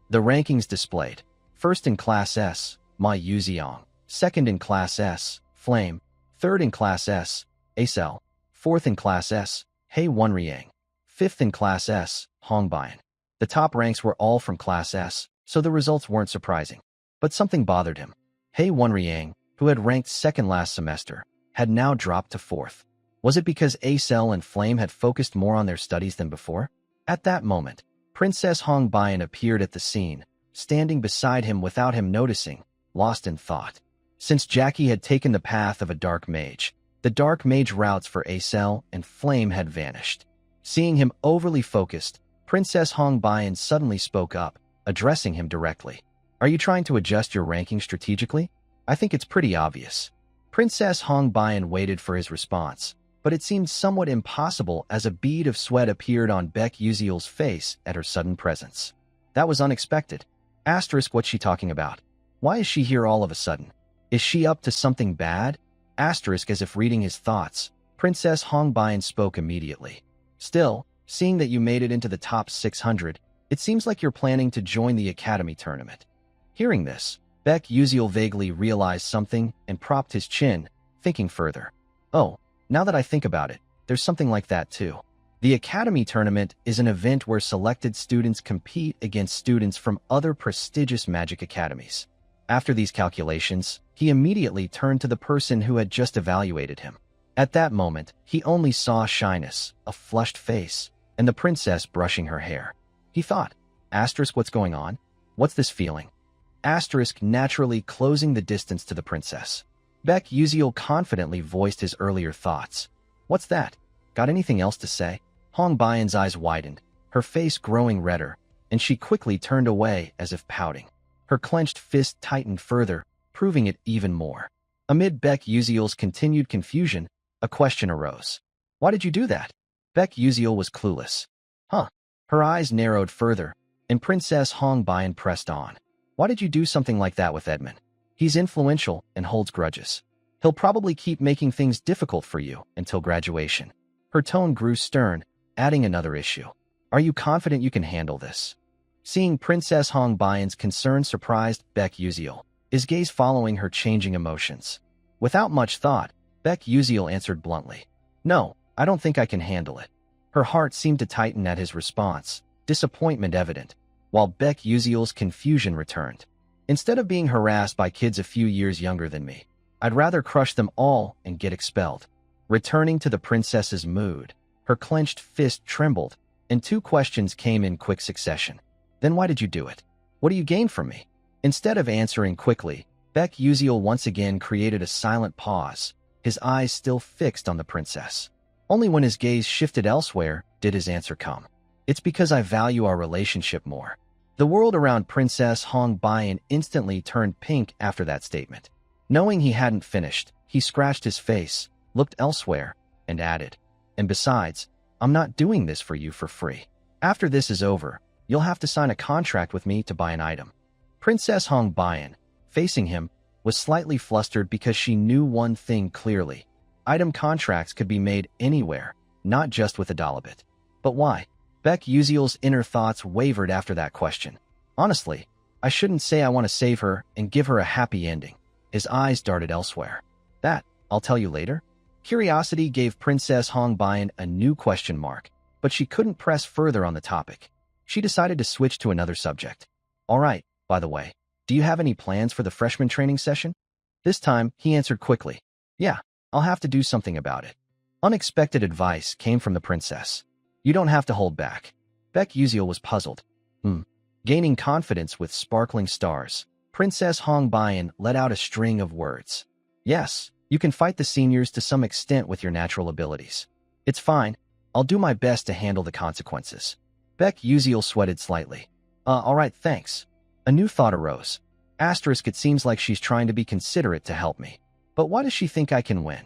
The rankings displayed. First in Class S, Ma Yuziong. Second in Class S, Flame. Third in Class S, Acel. Fourth in Class S, Hei Wonriang. Fifth in Class S, Hongbian. The top ranks were all from Class S, so the results weren't surprising. But something bothered him. Hei Wonriang, who had ranked second last semester, had now dropped to fourth. Was it because Acel and Flame had focused more on their studies than before? At that moment, Princess Hongbian appeared at the scene, standing beside him without him noticing, lost in thought. Since Jackie had taken the path of a dark mage, the dark mage routes for Acel and Flame had vanished. Seeing him overly focused, Princess Hongbian suddenly spoke up, addressing him directly. Are you trying to adjust your ranking strategically? I think it's pretty obvious. Princess Hongbian waited for his response, but it seemed somewhat impossible as a bead of sweat appeared on Baek Uziel's face at her sudden presence. That was unexpected. Asterisk, what's she talking about? Why is she here all of a sudden? Is she up to something bad? Asterisk, as if reading his thoughts, Princess Hongbian spoke immediately. Still, seeing that you made it into the top 600, it seems like you're planning to join the Academy tournament. Hearing this, Baek Uziel vaguely realized something and propped his chin, thinking further. Oh, now that I think about it, there's something like that too. The Academy Tournament is an event where selected students compete against students from other prestigious magic academies. After these calculations, he immediately turned to the person who had just evaluated him. At that moment, he only saw shyness, a flushed face, and the princess brushing her hair. He thought, asterisk, what's going on? What's this feeling? Asterisk, naturally closing the distance to the princess. Baek Uziel confidently voiced his earlier thoughts. What's that? Got anything else to say? Hongbian's eyes widened, her face growing redder, and she quickly turned away as if pouting. Her clenched fist tightened further, proving it even more. Amid Baek Uziel's continued confusion, a question arose. Why did you do that? Baek Uziel was clueless. Huh. Her eyes narrowed further, and Princess Hongbian pressed on. Why did you do something like that with Edmund? He's influential and holds grudges. He'll probably keep making things difficult for you until graduation. Her tone grew stern, adding another issue. Are you confident you can handle this? Seeing Princess Hongbian's concern surprised Baek Uziel, his gaze following her changing emotions. Without much thought, Baek Uziel answered bluntly. No, I don't think I can handle it. Her heart seemed to tighten at his response, disappointment evident, while Baek Uziel's confusion returned. Instead of being harassed by kids a few years younger than me, I'd rather crush them all and get expelled. Returning to the princess's mood, her clenched fist trembled, and two questions came in quick succession. Then why did you do it? What do you gain from me? Instead of answering quickly, Baek Uziel once again created a silent pause, his eyes still fixed on the princess. Only when his gaze shifted elsewhere did his answer come. It's because I value our relationship more. The world around Princess Hongbian instantly turned pink after that statement. Knowing he hadn't finished, he scratched his face, looked elsewhere, and added, and besides, I'm not doing this for you for free. After this is over, you'll have to sign a contract with me to buy an item. Princess Hongbian, facing him, was slightly flustered because she knew one thing clearly. Item contracts could be made anywhere, not just with a Dalabit. But why? Baek Uziel's inner thoughts wavered after that question. Honestly, I shouldn't say I want to save her and give her a happy ending. His eyes darted elsewhere. That, I'll tell you later. Curiosity gave Princess Hongbian a new question mark, but she couldn't press further on the topic. She decided to switch to another subject. All right, by the way, do you have any plans for the freshman training session? This time, he answered quickly. Yeah, I'll have to do something about it. Unexpected advice came from the princess. You don't have to hold back. Baek Uziel was puzzled. Gaining confidence with sparkling stars, Princess Hongbian let out a string of words. Yes, you can fight the seniors to some extent with your natural abilities. It's fine. I'll do my best to handle the consequences. Baek Uziel sweated slightly. All right, thanks. A new thought arose. Asterisk, it seems like she's trying to be considerate to help me. But why does she think I can win?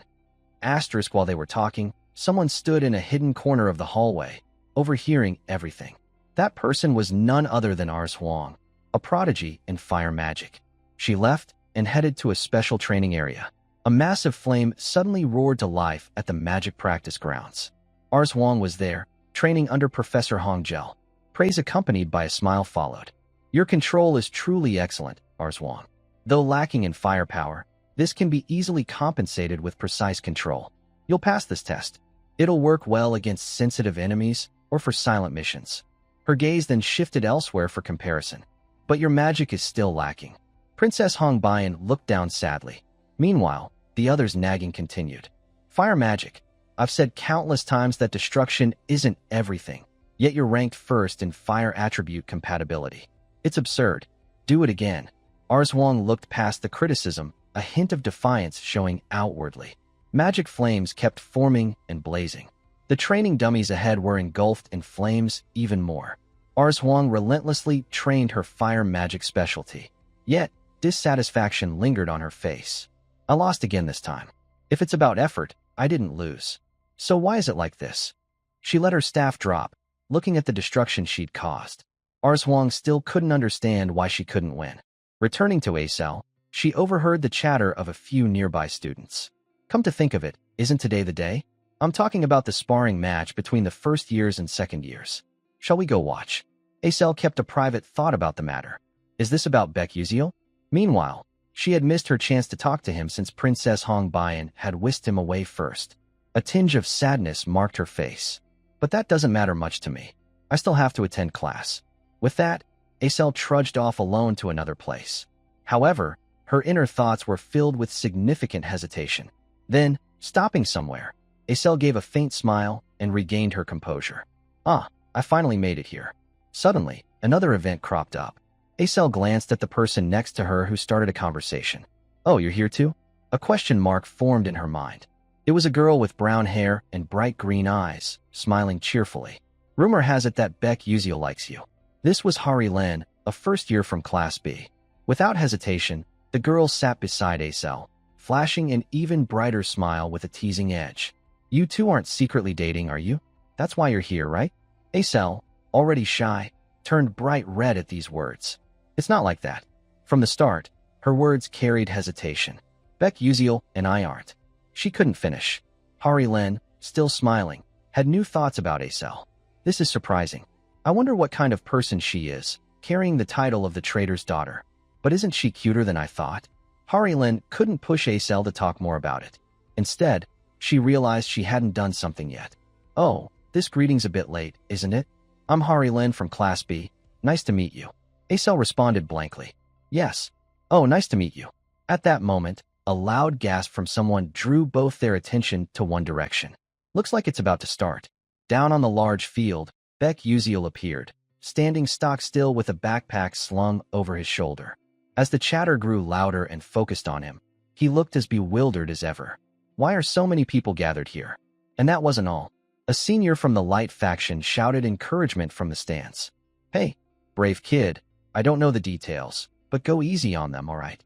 Asterisk, while they were talking, someone stood in a hidden corner of the hallway, overhearing everything. That person was none other than Ars Huang, a prodigy in fire magic. She left and headed to a special training area. A massive flame suddenly roared to life at the magic practice grounds. Ars Huang was there, training under Professor Hong Gel. Praise accompanied by a smile followed. Your control is truly excellent, Ars Huang. Though lacking in firepower, this can be easily compensated with precise control. You'll pass this test. It'll work well against sensitive enemies or for silent missions. Her gaze then shifted elsewhere for comparison. But your magic is still lacking. Princess Hong Bayan looked down sadly. Meanwhile, the others' nagging continued. Fire magic. I've said countless times that destruction isn't everything, yet you're ranked first in fire attribute compatibility. It's absurd. Do it again. Ars Huang looked past the criticism, a hint of defiance showing outwardly. Magic flames kept forming and blazing. The training dummies ahead were engulfed in flames even more. Ars Huang relentlessly trained her fire magic specialty. Yet, dissatisfaction lingered on her face. I lost again this time. If it's about effort, I didn't lose. So why is it like this? She let her staff drop, looking at the destruction she'd caused. Ars Huang still couldn't understand why she couldn't win. Returning to A cell, she overheard the chatter of a few nearby students. Come to think of it, isn't today the day? I'm talking about the sparring match between the first years and second years. Shall we go watch? A cell kept a private thought about the matter. Is this about Baek Yuziel? Meanwhile, she had missed her chance to talk to him since Princess Hong Bayan had whisked him away first. A tinge of sadness marked her face. But that doesn't matter much to me. I still have to attend class. With that, Acel trudged off alone to another place. However, her inner thoughts were filled with significant hesitation. Then, stopping somewhere, Acel gave a faint smile and regained her composure. Ah, I finally made it here. Suddenly, another event cropped up. Acel glanced at the person next to her who started a conversation. Oh, you're here too? A question mark formed in her mind. It was a girl with brown hair and bright green eyes, smiling cheerfully. Rumor has it that Baek Yuziel likes you. This was Hari Len, a first year from Class B. Without hesitation, the girl sat beside Acel, flashing an even brighter smile with a teasing edge. You two aren't secretly dating, are you? That's why you're here, right? Acel, already shy, turned bright red at these words. It's not like that. From the start, her words carried hesitation. Baek Yuziel and I aren't. She couldn't finish. Hari Len, still smiling, had new thoughts about Acel. This is surprising. I wonder what kind of person she is, carrying the title of the trader's daughter. But isn't she cuter than I thought? Hari Len couldn't push Acel to talk more about it. Instead, she realized she hadn't done something yet. Oh, this greeting's a bit late, isn't it? I'm Hari Len from Class B. Nice to meet you. Acel responded blankly. Yes. Oh, nice to meet you. At that moment, a loud gasp from someone drew both their attention to one direction. Looks like it's about to start. Down on the large field, Baek Yuziel appeared, standing stock still with a backpack slung over his shoulder. As the chatter grew louder and focused on him, he looked as bewildered as ever. Why are so many people gathered here? And that wasn't all. A senior from the Light faction shouted encouragement from the stands. Hey, brave kid, I don't know the details, but go easy on them, all right?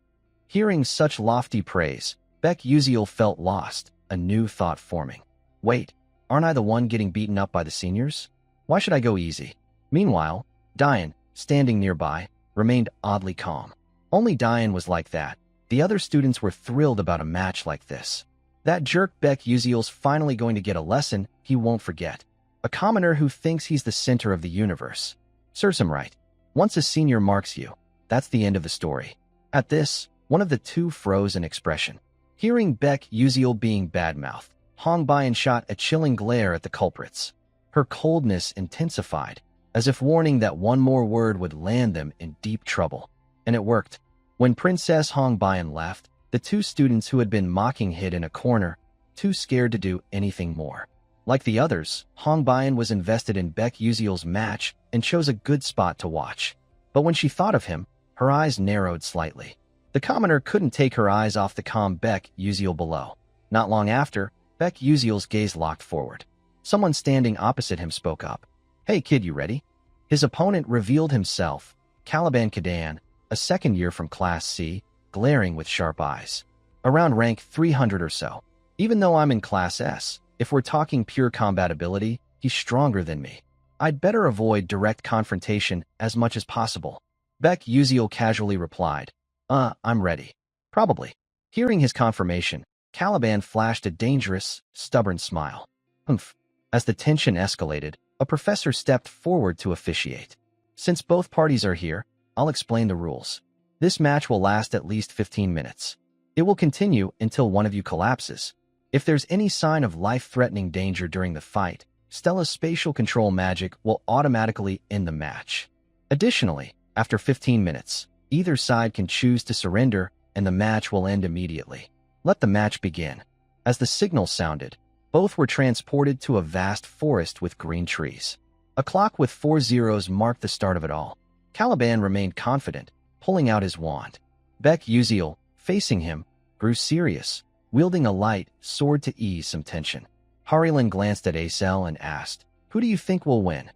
Hearing such lofty praise, Baek Yuziel felt lost, a new thought forming. Wait, aren't I the one getting beaten up by the seniors? Why should I go easy? Meanwhile, Diane, standing nearby, remained oddly calm. Only Diane was like that. The other students were thrilled about a match like this. That jerk Baek Yuziel's finally going to get a lesson he won't forget. A commoner who thinks he's the center of the universe. Serves him right. Once a senior marks you, that's the end of the story. At this, one of the two froze in expression. Hearing Baek Yuziel being badmouthed, Hong Bayan shot a chilling glare at the culprits. Her coldness intensified, as if warning that one more word would land them in deep trouble. And it worked. When Princess Hong Bayan left, the two students who had been mocking hid in a corner, too scared to do anything more. Like the others, Hong Bayan was invested in Baek Yuziel's match and chose a good spot to watch. But when she thought of him, her eyes narrowed slightly. The commoner couldn't take her eyes off the calm Baek Yuziel below. Not long after, Baek Yuziel's gaze locked forward. Someone standing opposite him spoke up. Hey kid, you ready? His opponent revealed himself, Caliban Kadan, a second year from Class C, glaring with sharp eyes. Around rank 300 or so. Even though I'm in Class S, if we're talking pure combatability, he's stronger than me. I'd better avoid direct confrontation as much as possible. Beck Uziel casually replied, I'm ready. Probably. Hearing his confirmation, Caliban flashed a dangerous, stubborn smile. Humph. As the tension escalated, a professor stepped forward to officiate. Since both parties are here, I'll explain the rules. This match will last at least 15 minutes. It will continue until one of you collapses. If there's any sign of life-threatening danger during the fight, Stella's spatial control magic will automatically end the match. Additionally, after 15 minutes, either side can choose to surrender and the match will end immediately. Let the match begin. As the signal sounded, both were transported to a vast forest with green trees. A clock with 4 zeros marked the start of it all. Caliban remained confident, pulling out his wand. Beck Uziel, facing him, grew serious, wielding a light sword to ease some tension. Harilyn glanced at Acel and asked, "Who do you think will win?"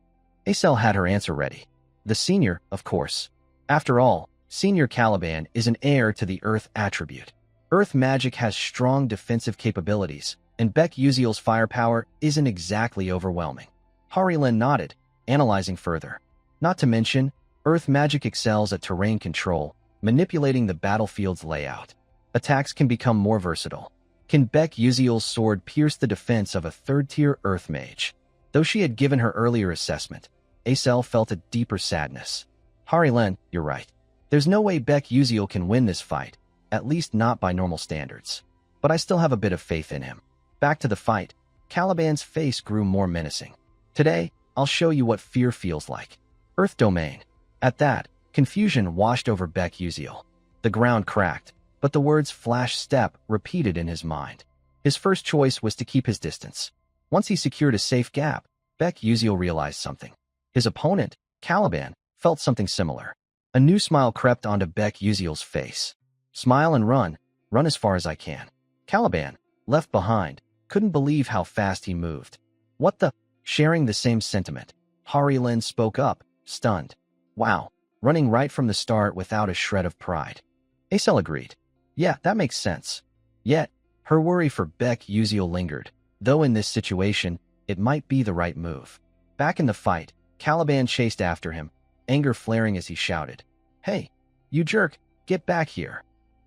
Acel had her answer ready. The senior, of course. After all, Senior Caliban is an heir to the Earth attribute. Earth magic has strong defensive capabilities, and Beck Uziel's firepower isn't exactly overwhelming. Harilyn nodded, analyzing further. Not to mention, Earth magic excels at terrain control, manipulating the battlefield's layout. Attacks can become more versatile. Can Beck Uziel's sword pierce the defense of a third-tier Earth mage? Though she had given her earlier assessment, Acel felt a deeper sadness. Harilyn, you're right. There's no way Beck Uziel can win this fight, at least not by normal standards. But I still have a bit of faith in him. Back to the fight, Caliban's face grew more menacing. Today, I'll show you what fear feels like. Earth Domain. At that, confusion washed over Beck Uziel. The ground cracked, but the words flash step repeated in his mind. His first choice was to keep his distance. Once he secured a safe gap, Beck Uziel realized something. His opponent, Caliban, felt something similar. A new smile crept onto Beck Uziel's face. Smile and run as far as I can. Caliban, left behind, couldn't believe how fast he moved. What the? Sharing the same sentiment, Harilyn spoke up, stunned. Wow, running right from the start without a shred of pride. Acel agreed. Yeah, that makes sense. Yet, her worry for Beck Uziel lingered, though in this situation, it might be the right move. Back in the fight, Caliban chased after him, anger flaring as he shouted, "Hey, you jerk, get back here."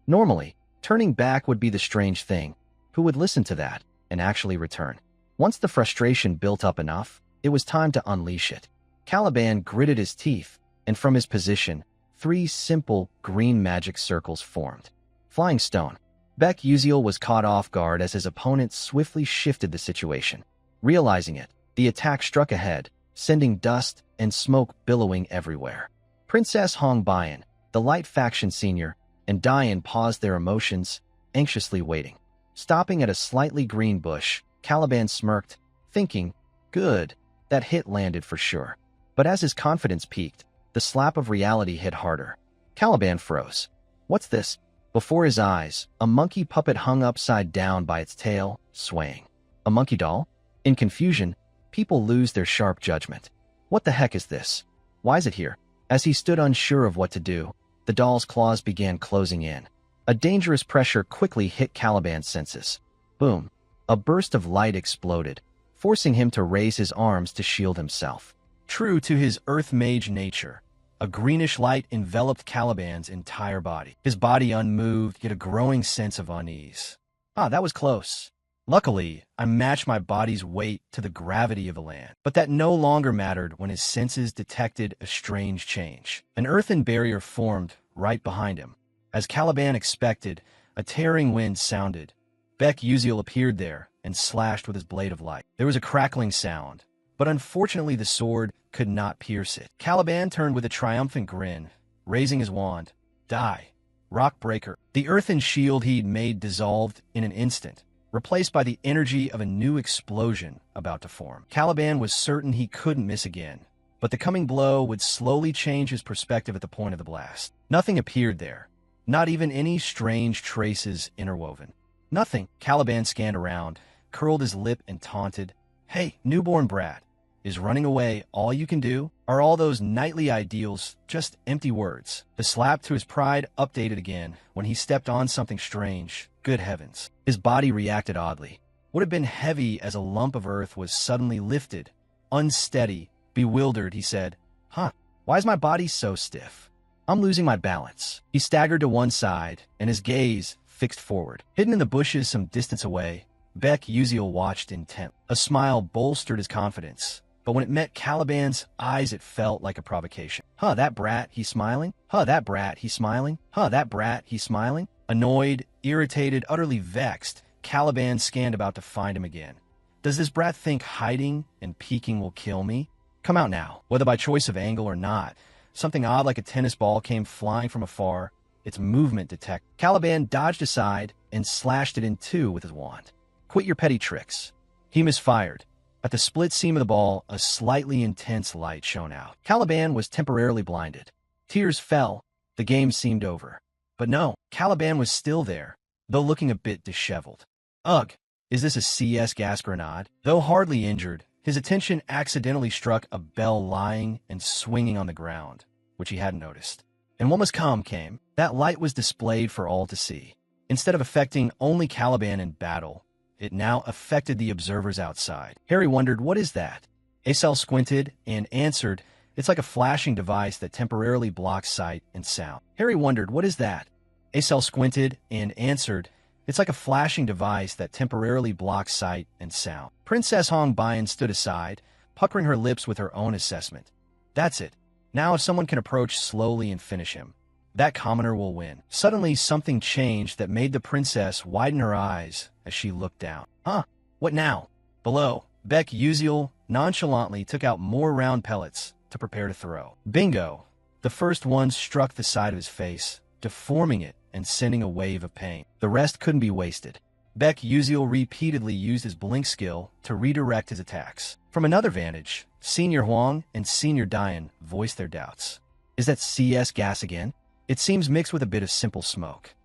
Normally, turning back would be the strange thing. Who would listen to that and actually return? Once the frustration built up enough, it was time to unleash it. Caliban gritted his teeth, and from his position, 3 simple green magic circles formed. Flying Stone. Beck Uziel was caught off guard as his opponent swiftly shifted the situation. Realizing it, the attack struck ahead, sending dust and smoke billowing everywhere. Princess Hong Bayan, the Light Faction Senior, and Diane paused their emotions, anxiously waiting. Stopping at a slightly green bush, Caliban smirked, thinking, good, that hit landed for sure. But as his confidence peaked, the slap of reality hit harder. Caliban froze. What's this? Before his eyes, a monkey puppet hung upside down by its tail, swaying. A monkey doll? In confusion, people lose their sharp judgment. What the heck is this? Why is it here? As he stood unsure of what to do, the doll's claws began closing in. A dangerous pressure quickly hit Caliban's senses. Boom. A burst of light exploded, forcing him to raise his arms to shield himself. True to his Earth Mage nature, a greenish light enveloped Caliban's entire body. His body unmoved, yet a growing sense of unease. That was close. Luckily, I matched my body's weight to the gravity of the land. But that no longer mattered when his senses detected a strange change. An earthen barrier formed right behind him. As Caliban expected, a tearing wind sounded. Beck Uziel appeared there and slashed with his blade of light. There was a crackling sound, but unfortunately the sword could not pierce it. Caliban turned with a triumphant grin, raising his wand. Die. Rock Breaker. The earthen shield he'd made dissolved in an instant, replaced by the energy of a new explosion about to form. Caliban was certain he couldn't miss again, but the coming blow would slowly change his perspective at the point of the blast. Nothing appeared there, not even any strange traces interwoven. Nothing. Caliban scanned around, curled his lip and taunted, "Hey, newborn brat, Is running away all you can do? Are all those knightly ideals just empty words? The slap to his pride updated again when he stepped on something strange. Good heavens. His body reacted oddly. What had been heavy as a lump of earth was suddenly lifted. Unsteady, bewildered, he said, "Huh, why is my body so stiff? I'm losing my balance." He staggered to one side, and his gaze fixed forward. Hidden in the bushes some distance away, Beck Uziel watched intent. A smile bolstered his confidence, but when it met Caliban's eyes it felt like a provocation. "Huh, that brat, he's smiling? Huh, that brat, he's smiling? Huh, that brat, he's smiling?" Annoyed, irritated, utterly vexed, Caliban scanned about to find him again. Does this brat think hiding and peeking will kill me? Come out now. Whether by choice of angle or not, something odd like a tennis ball came flying from afar, its movement detected. Caliban dodged aside and slashed it in two with his wand. "Quit your petty tricks." He misfired. At the split seam of the ball, a slightly intense light shone out. Caliban was temporarily blinded. Tears fell. The game seemed over. But no, Caliban was still there, though looking a bit disheveled. Ugh, is this a CS gas grenade? Though hardly injured, his attention accidentally struck a bell lying and swinging on the ground, which he hadn't noticed. And what must come came. That light was displayed for all to see. Instead of affecting only Caliban in battle, it now affected the observers outside. Harry wondered, what is that? Acel squinted and answered, it's like a flashing device that temporarily blocks sight and sound. Harry wondered, what is that? Acel squinted and answered, it's like a flashing device that temporarily blocks sight and sound. Princess Hong Bian stood aside, puckering her lips with her own assessment. That's it. Now if someone can approach slowly and finish him, that commoner will win. Suddenly something changed that made the princess widen her eyes as she looked down. Huh? What now? Below, Beck Uziel nonchalantly took out more round pellets to prepare to throw. Bingo! The first one struck the side of his face, deforming it and sending a wave of pain. The rest couldn't be wasted. Beck Uziel repeatedly used his blink skill to redirect his attacks. From another vantage, Senior Huang and Senior Dian voiced their doubts. Is that CS gas again? It seems mixed with a bit of simple smoke.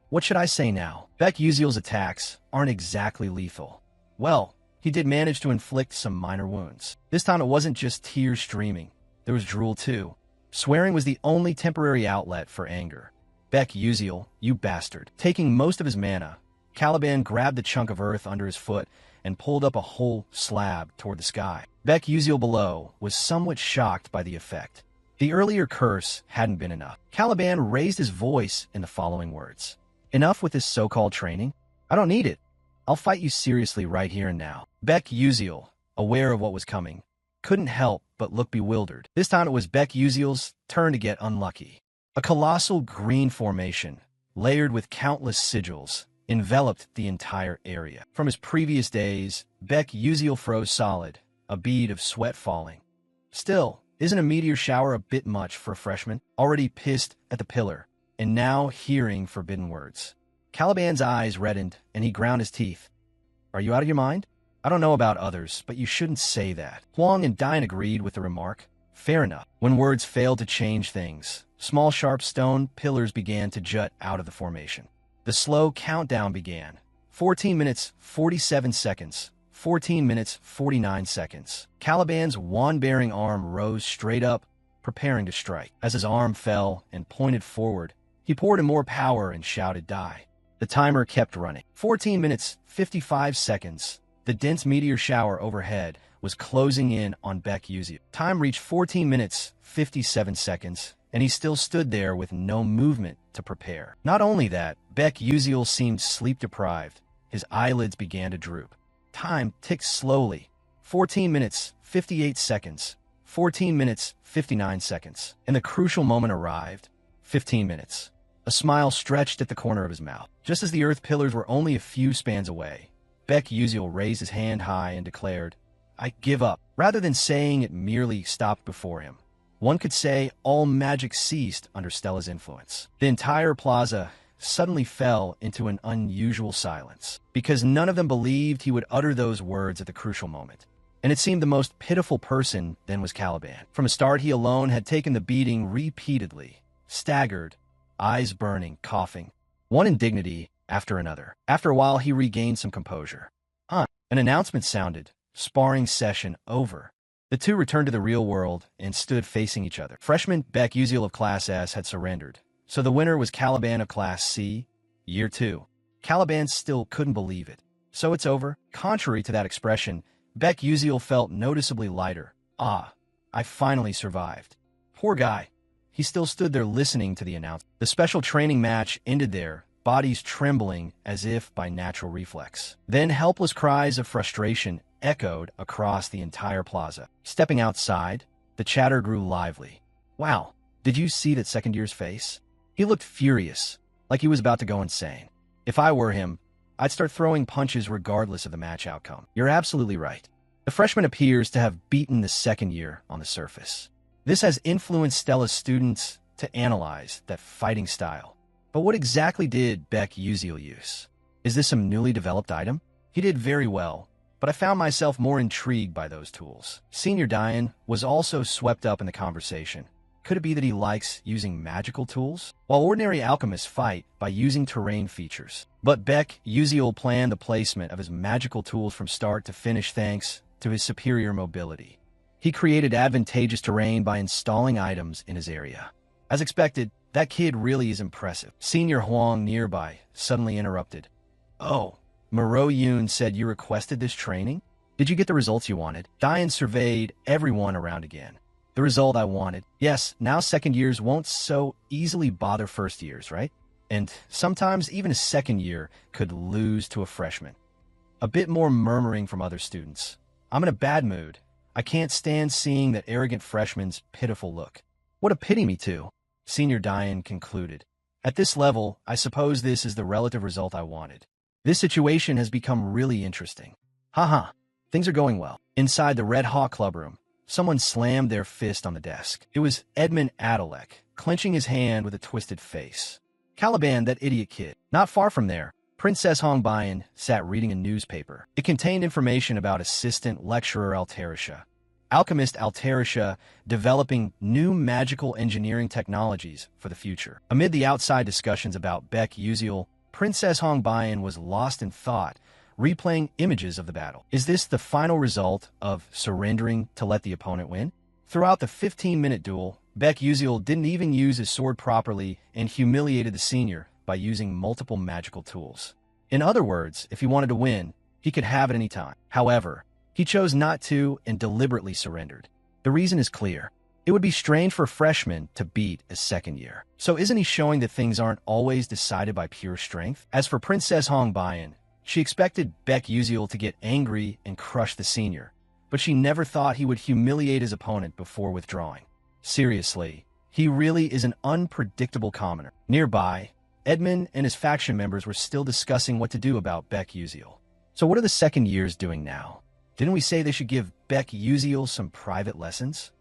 What should I say now? Beck Uziel's attacks aren't exactly lethal. Well, he did manage to inflict some minor wounds. This time it wasn't just tears streaming. There was drool too. Swearing was the only temporary outlet for anger. Beck Uziel, you bastard. Taking most of his mana, Caliban grabbed the chunk of earth under his foot and pulled up a whole slab toward the sky. Beck Uziel below was somewhat shocked by the effect. The earlier curse hadn't been enough. Caliban raised his voice in the following words. Enough with this so-called training? I don't need it. I'll fight you seriously right here and now. Beck Uziel, aware of what was coming, couldn't help but look bewildered. This time it was Beck Uziel's turn to get unlucky. A colossal green formation, layered with countless sigils, enveloped the entire area. From his previous days, Beck Uziel froze solid, a bead of sweat falling. Still, isn't a meteor shower a bit much for a freshman, already pissed at the pillar, and now hearing forbidden words? Caliban's eyes reddened, and he ground his teeth. Are you out of your mind? I don't know about others, but you shouldn't say that. Huang and Dian agreed with the remark. Fair enough. When words failed to change things, small sharp stone pillars began to jut out of the formation. The slow countdown began. 14 minutes, 47 seconds. 14 minutes, 49 seconds. Caliban's wand-bearing arm rose straight up, preparing to strike. As his arm fell and pointed forward, he poured in more power and shouted, die. The timer kept running. 14 minutes, 55 seconds. The dense meteor shower overhead was closing in on Beck Uziel. Time reached 14 minutes, 57 seconds, and he still stood there with no movement to prepare. Not only that, Beck Uziel seemed sleep-deprived. His eyelids began to droop. Time ticked slowly. 14 minutes, 58 seconds. 14 minutes, 59 seconds. And the crucial moment arrived. 15 minutes. A smile stretched at the corner of his mouth. Just as the earth pillars were only a few spans away, Beck Uziel raised his hand high and declared, I give up. Rather than saying it merely stopped before him, one could say all magic ceased under Stella's influence. The entire plaza suddenly fell into an unusual silence, because none of them believed he would utter those words at the crucial moment. And it seemed the most pitiful person then was Caliban. From the start, he alone had taken the beating repeatedly, staggered, eyes burning, coughing, one indignity after another. After a while, he regained some composure. An announcement sounded, Sparring session over. The two returned to the real world and stood facing each other. Freshman Beck Uziel of Class S had surrendered, so the winner was Caliban of Class C, Year 2. Caliban still couldn't believe it. So it's over? Contrary to that expression, Beck Uziel felt noticeably lighter. Ah, I finally survived. Poor guy. He still stood there listening to the announcement. The special training match ended there, bodies trembling as if by natural reflex. Then helpless cries of frustration echoed across the entire plaza. Stepping outside, the chatter grew lively. Wow, did you see that second year's face? He looked furious, like he was about to go insane. If I were him, I'd start throwing punches regardless of the match outcome. You're absolutely right. The freshman appears to have beaten the second year on the surface. This has influenced Stella's students to analyze that fighting style. But what exactly did Beck Uziel use? Is this some newly developed item? He did very well, but I found myself more intrigued by those tools. Senior Diane was also swept up in the conversation. Could it be that he likes using magical tools? While ordinary alchemists fight by using terrain features. But Beck Uziel planned the placement of his magical tools from start to finish thanks to his superior mobility. He created advantageous terrain by installing items in his area. As expected, that kid really is impressive. Senior Huang nearby suddenly interrupted. Oh, Moreau Yun said you requested this training? Did you get the results you wanted? Diane surveyed everyone around again. The result I wanted. Yes, now second years won't so easily bother first years, right? And sometimes even a second year could lose to a freshman. A bit more murmuring from other students. I'm in a bad mood. I can't stand seeing that arrogant freshman's pitiful look. What a pity, me too, Senior Diane concluded. At this level, I suppose this is the relative result I wanted. This situation has become really interesting. Haha, things are going well. Inside the Red Hawk Club room, someone slammed their fist on the desk. It was Edmund Adalek, clenching his hand with a twisted face. Caliban, that idiot kid. Not far from there, Princess Hongbian sat reading a newspaper. It contained information about assistant lecturer Altarisha. Alchemist Altarisha developing new magical engineering technologies for the future. Amid the outside discussions about Beck Uziel, Princess Hongbian was lost in thought, replaying images of the battle. Is this the final result of surrendering to let the opponent win? Throughout the 15-minute duel, Beck Uziel didn't even use his sword properly and humiliated the senior by using multiple magical tools. In other words, if he wanted to win, he could have it any time. However, he chose not to and deliberately surrendered. The reason is clear. It would be strange for a freshman to beat a second year. So isn't he showing that things aren't always decided by pure strength? As for Princess Hongbian, she expected Beck Uziel to get angry and crush the senior, but she never thought he would humiliate his opponent before withdrawing. Seriously, he really is an unpredictable commoner. Nearby, Edmund and his faction members were still discussing what to do about Beck Uziel. So what are the second years doing now? Didn't we say they should give Beck Uziel some private lessons?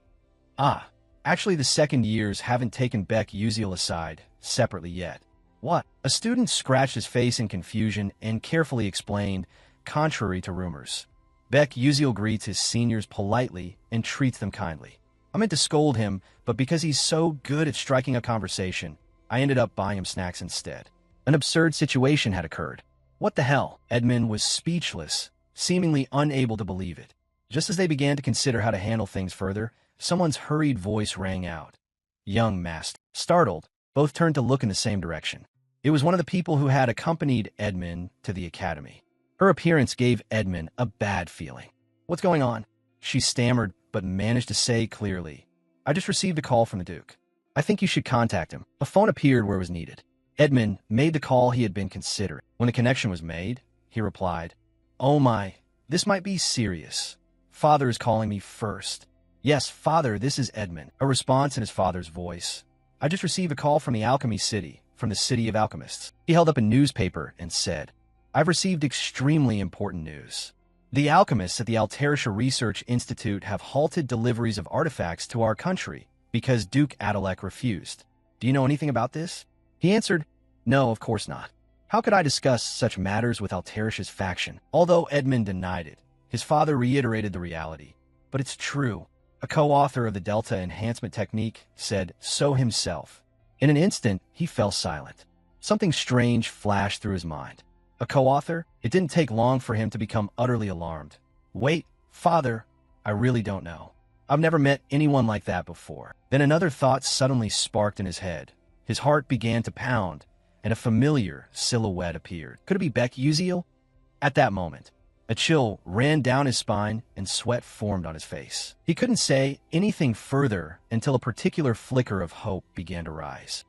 Actually the second years haven't taken Beck Uziel aside separately yet. What? A student scratched his face in confusion and carefully explained, contrary to rumors. Beck Uziel greets his seniors politely and treats them kindly. I meant to scold him, but because he's so good at striking a conversation, I ended up buying him snacks instead. An absurd situation had occurred. What the hell? Edmund was speechless, seemingly unable to believe it. Just as they began to consider how to handle things further, someone's hurried voice rang out. Young master. Startled, both turned to look in the same direction. It was one of the people who had accompanied Edmund to the academy. Her appearance gave Edmund a bad feeling. What's going on? She stammered, but managed to say clearly. I just received a call from the Duke. I think you should contact him. A phone appeared where it was needed. Edmund made the call he had been considering. When the connection was made, he replied, Oh my, this might be serious. Father is calling me first. Yes, Father, this is Edmund. A response in his father's voice. I just received a call from the Alchemy City, from the City of Alchemists. He held up a newspaper and said, I've received extremely important news. The alchemists at the Altarisha Research Institute have halted deliveries of artifacts to our country because Duke Adalek refused. Do you know anything about this? He answered, No, of course not. How could I discuss such matters with Altarisha's faction? Although Edmund denied it, his father reiterated the reality. But it's true. A co-author of the Delta Enhancement Technique said so himself. In an instant, he fell silent. Something strange flashed through his mind. A co-author? It didn't take long for him to become utterly alarmed. Wait, Father, I really don't know. I've never met anyone like that before. Then another thought suddenly sparked in his head. His heart began to pound, and a familiar silhouette appeared. Could it be Beck Uziel? At that moment, a chill ran down his spine and sweat formed on his face. He couldn't say anything further until a particular flicker of hope began to rise.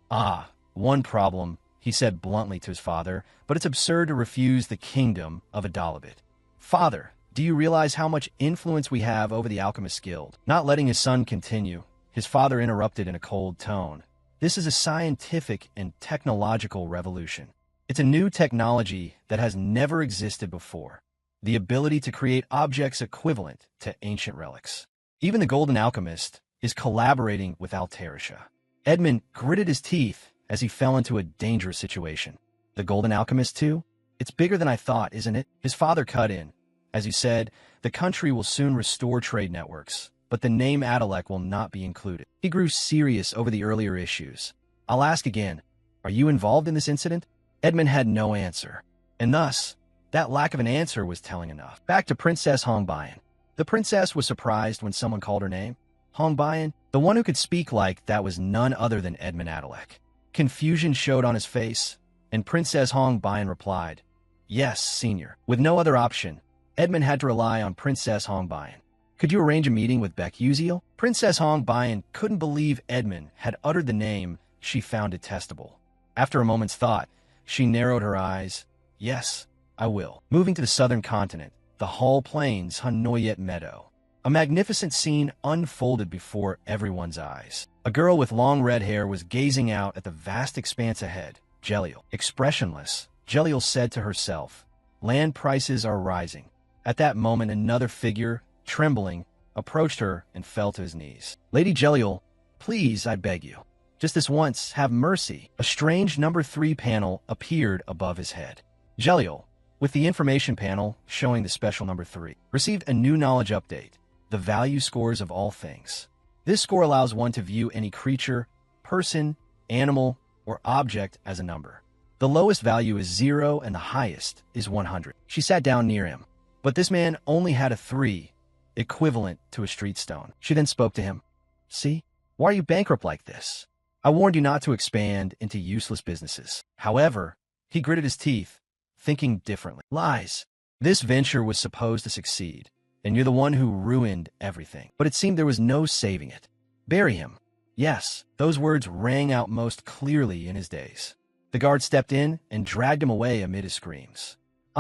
One problem, he said bluntly to his father, but it's absurd to refuse the kingdom of Adalabit. Father, do you realize how much influence we have over the Alchemist Guild? Not letting his son continue, his father interrupted in a cold tone. This is a scientific and technological revolution. It's a new technology that has never existed before. The ability to create objects equivalent to ancient relics. Even the Golden Alchemist is collaborating with Altarisha. Edmund gritted his teeth as he fell into a dangerous situation. The Golden Alchemist too? It's bigger than I thought, isn't it? His father cut in. As you said, the country will soon restore trade networks, but the name Adalek will not be included. He grew serious over the earlier issues. I'll ask again, are you involved in this incident? Edmund had no answer, and thus, that lack of an answer was telling enough. Back to Princess Hongbayan. The princess was surprised when someone called her name. Hongbayan, the one who could speak like that was none other than Edmund Adalek. Confusion showed on his face, and Princess Hongbayan replied, Yes, senior. With no other option, Edmund had to rely on Princess Hongbayan. Could you arrange a meeting with Beck Uziel? Princess Hongbayan couldn't believe Edmund had uttered the name she found detestable. After a moment's thought, she narrowed her eyes. Yes, I will. Moving to the southern continent, the Hall Plains Hanoyet Meadow. A magnificent scene unfolded before everyone's eyes. A girl with long red hair was gazing out at the vast expanse ahead. Jeliel. Expressionless, Jeliel said to herself, Land prices are rising. At that moment, another figure, trembling, approached her and fell to his knees. Lady Jeliel, please, I beg you. Just this once, have mercy. A strange number 3 panel appeared above his head. Jeliel, with the information panel showing the special number 3, received a new knowledge update, the value scores of all things. This score allows one to view any creature, person, animal, or object as a number. The lowest value is 0 and the highest is 100. She sat down near him, but this man only had a 3, equivalent to a street stone. She then spoke to him. See, why are you bankrupt like this? I warned you not to expand into useless businesses. However, he gritted his teeth, thinking differently. Lies. This venture was supposed to succeed, and you're the one who ruined everything. But it seemed there was no saving it. Bury him. Yes, those words rang out most clearly in his days. The guard stepped in and dragged him away amid his screams.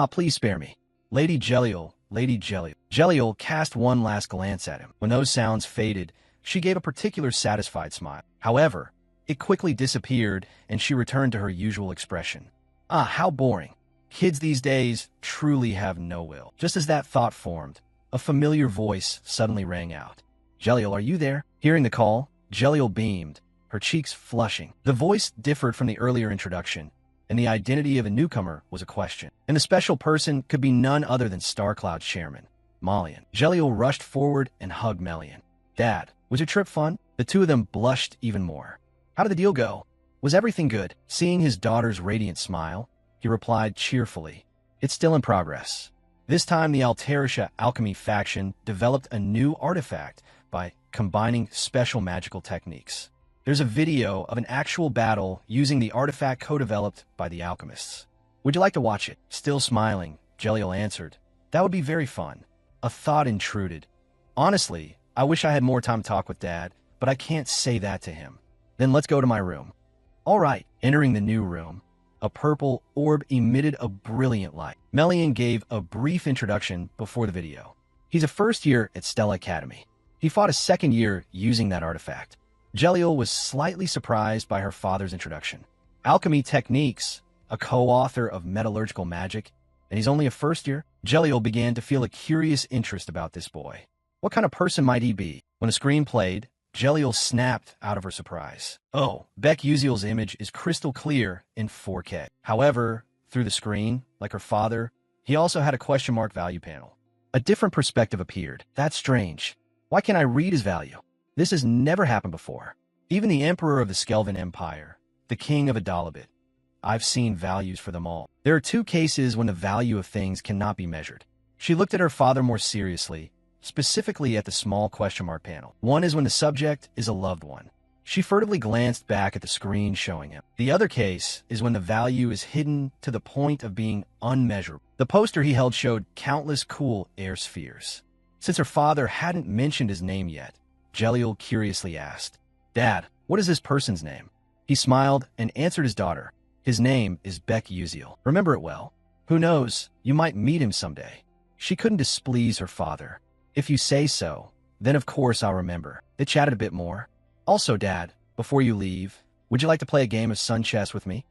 Please spare me. Lady Jeliel, Lady Jeliel. Jeliel cast one last glance at him. When those sounds faded, she gave a particular satisfied smile. However, it quickly disappeared and she returned to her usual expression. How boring. Kids these days truly have no will. Just as that thought formed, a familiar voice suddenly rang out. Jeliel, are you there? Hearing the call, Jeliel beamed, her cheeks flushing. The voice differed from the earlier introduction, and the identity of a newcomer was a question. And the special person could be none other than StarCloud's chairman, Malian. Jeliel rushed forward and hugged Melian. Dad, was your trip fun? The two of them blushed even more. How did the deal go? Was everything good? Seeing his daughter's radiant smile, he replied cheerfully, It's still in progress. This time the Altarisha alchemy faction developed a new artifact by combining special magical techniques. There's a video of an actual battle using the artifact co-developed by the alchemists. Would you like to watch it? Still smiling, Jeliel answered. That would be very fun. A thought intruded. Honestly, I wish I had more time to talk with Dad, but I can't say that to him. Then let's go to my room. All right. Entering the new room, a purple orb emitted a brilliant light. Melian gave a brief introduction before the video. He's a first year at Stella Academy. He fought a second year using that artifact. Jeliel was slightly surprised by her father's introduction. Alchemy Techniques, a co-author of Metallurgical Magic, and he's only a first year? Jeliel began to feel a curious interest about this boy. What kind of person might he be? When the screen played, Jeliel snapped out of her surprise. Oh, Beck Uziel's image is crystal clear in 4K. However, through the screen, like her father, he also had a question mark value panel. A different perspective appeared. That's strange. Why can't I read his value? This has never happened before. Even the Emperor of the Skelvan Empire, the King of Adalabit, I've seen values for them all. There are 2 cases when the value of things cannot be measured. She looked at her father more seriously, specifically at the small question mark panel. One is when the subject is a loved one. She furtively glanced back at the screen showing him. The other case is when the value is hidden to the point of being unmeasurable. The poster he held showed countless cool air spheres. Since her father hadn't mentioned his name yet, Jeliel curiously asked, "Dad, what is this person's name?" He smiled and answered his daughter, "His name is Beck Uziel. Remember it well. Who knows, you might meet him someday." She couldn't displease her father. "If you say so, then of course I'll remember." They chatted a bit more. "Also, Dad, before you leave, would you like to play a game of sun chess with me?"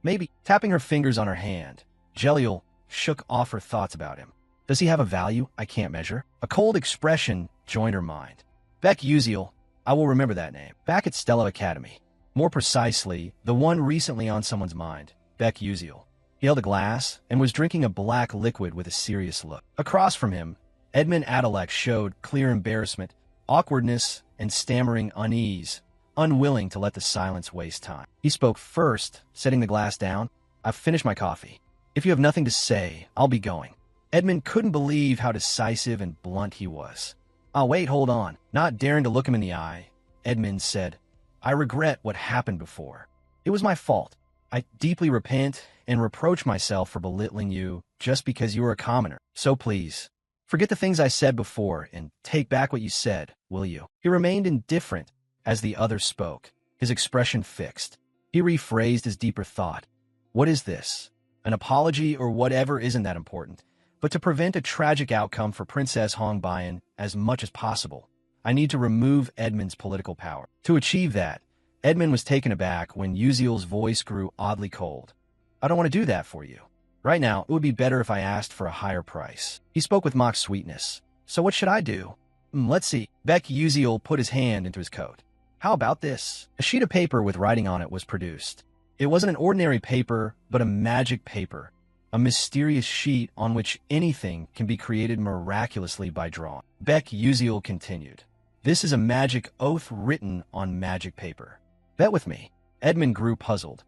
"Maybe." Tapping her fingers on her hand, Jeliel shook off her thoughts about him. Does he have a value I can't measure? A cold expression joined her mind. Beck Uziel, I will remember that name. Back at Stella Academy. More precisely, the one recently on someone's mind, Beck Uziel. He held a glass and was drinking a black liquid with a serious look. Across from him, Edmund Adalek showed clear embarrassment, awkwardness, and stammering unease, unwilling to let the silence waste time. He spoke first, setting the glass down. "I've finished my coffee. If you have nothing to say, I'll be going." Edmund couldn't believe how decisive and blunt he was. Wait, hold on." Not daring to look him in the eye, Edmund said, "I regret what happened before. It was my fault. I deeply repent and reproach myself for belittling you just because you were a commoner. So please, forget the things I said before and take back what you said, will you?" He remained indifferent as the other spoke, his expression fixed. He rephrased his deeper thought. "What is this? An apology or whatever isn't that important. But to prevent a tragic outcome for Princess Hongbayan as much as possible, I need to remove Edmund's political power." To achieve that, Edmund was taken aback when Uziel's voice grew oddly cold. "I don't want to do that for you. Right now, it would be better if I asked for a higher price." He spoke with mock sweetness. "So what should I do?" Let's see." Beck Uziel put his hand into his coat. "How about this?" A sheet of paper with writing on it was produced. It wasn't an ordinary paper, but a magic paper. A mysterious sheet on which anything can be created miraculously by drawing. Beck Uziel continued, "This is a magic oath written on magic paper. Bet with me." Edmund grew puzzled.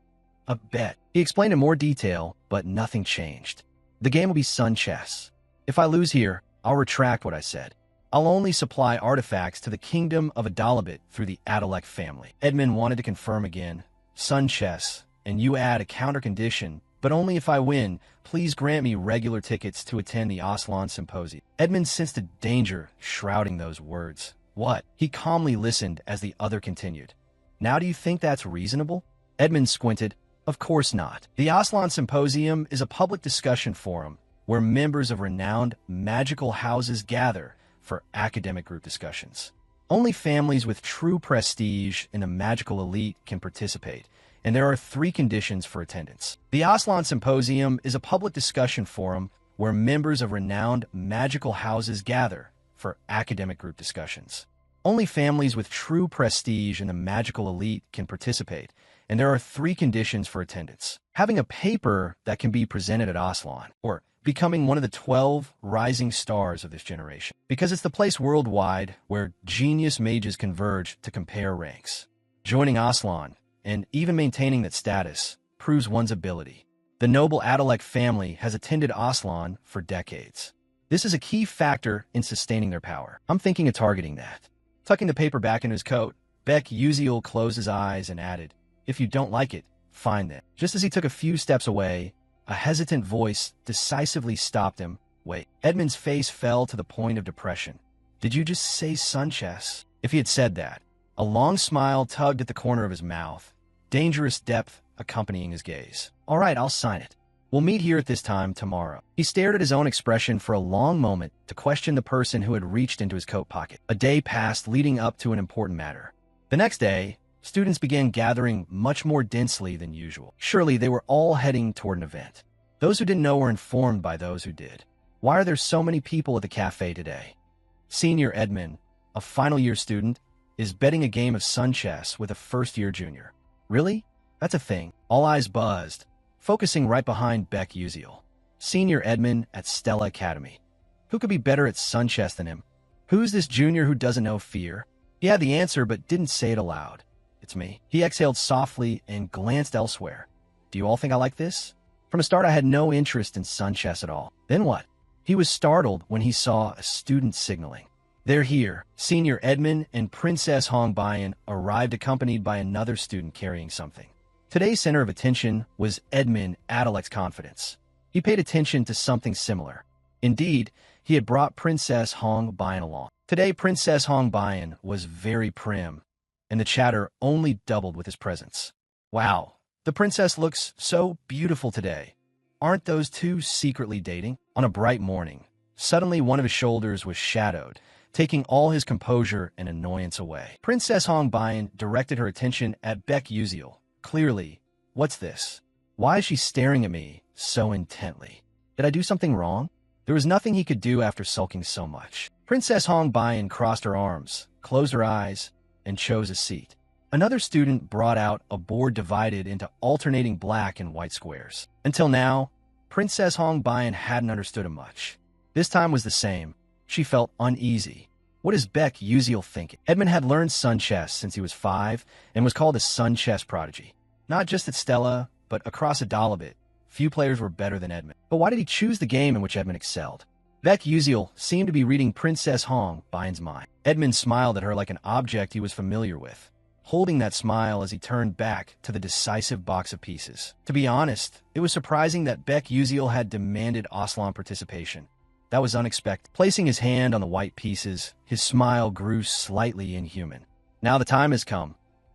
"A bet." He explained in more detail, but nothing changed. "The game will be sun chess. If I lose here, I'll retract what I said. I'll only supply artifacts to the kingdom of Adalabit through the Adalek family." Edmund wanted to confirm again. "Sun chess, and you add a counter condition, but only if I win. Please grant me regular tickets to attend the Aslan Symposium." Edmund sensed a danger shrouding those words. "What?" He calmly listened as the other continued. "Now do you think that's reasonable?" Edmund squinted. "Of course not. The Aslan Symposium is a public discussion forum where members of renowned magical houses gather for academic group discussions. Only families with true prestige in the magical elite can participate, and there are 3 conditions for attendance. The Aslan Symposium is a public discussion forum where members of renowned magical houses gather for academic group discussions. Only families with true prestige in the magical elite can participate, and there are 3 conditions for attendance. Having a paper that can be presented at Aslan, or becoming one of the 12 rising stars of this generation, because it's the place worldwide where genius mages converge to compare ranks. Joining Aslan, and even maintaining that status, proves one's ability. The noble Adalek family has attended Aslan for decades. This is a key factor in sustaining their power. I'm thinking of targeting that." Tucking the paper back in his coat, Beck Uziel closed his eyes and added, "If you don't like it, fine then." Just as he took a few steps away, a hesitant voice decisively stopped him. "Wait." Edmund's face fell to the point of depression. "Did you just say sun chess?" If he had said that, a long smile tugged at the corner of his mouth, dangerous depth accompanying his gaze. "All right, I'll sign it. We'll meet here at this time tomorrow." He stared at his own expression for a long moment to question the person who had reached into his coat pocket. A day passed leading up to an important matter. The next day, students began gathering much more densely than usual. Surely they were all heading toward an event. Those who didn't know were informed by those who did. "Why are there so many people at the cafe today?" Senior Edmund, a final-year student, is betting a game of sun chess with a first-year junior. "Really? That's a thing." All eyes buzzed, focusing right behind Beck Uziel. Senior Edmund at Stella Academy. Who could be better at sun chess than him? Who's this junior who doesn't know fear? He had the answer but didn't say it aloud. "It's me." He exhaled softly and glanced elsewhere. "Do you all think I like this?" From the start, I had no interest in sun chess at all. Then what? He was startled when he saw a student signaling. They're here. Senior Edmund and Princess Hongbayan arrived accompanied by another student carrying something. Today's center of attention was Edmund Adalek's confidence. He paid attention to something similar. Indeed, he had brought Princess Hongbayan along. Today, Princess Hongbayan was very prim, and the chatter only doubled with his presence. Wow, the princess looks so beautiful today. Aren't those two secretly dating? On a bright morning, suddenly one of his shoulders was shadowed, taking all his composure and annoyance away. Princess Hongbayan directed her attention at Baek Yuziel. Clearly, what's this? Why is she staring at me so intently? Did I do something wrong? There was nothing he could do after sulking so much. Princess Hongbayan crossed her arms, closed her eyes, and chose a seat. Another student brought out a board divided into alternating black and white squares. Until now, Princess Hongbayan hadn't understood him much. This time was the same. She felt uneasy. What is Baek Yuziel thinking? Edmund had learned sun chess since he was 5 and was called a sun chess prodigy. Not just at Stella, but across Adalabit. Few players were better than Edmund. But why did he choose the game in which Edmund excelled? Baek Yuziel seemed to be reading Princess Hongbayan's mind. Edmund smiled at her like an object he was familiar with, holding that smile as he turned back to the decisive box of pieces. To be honest, it was surprising that Baek Yuziel had demanded Aslan participation. That was unexpected. Placing his hand on the white pieces, his smile grew slightly inhuman. Now the time has come.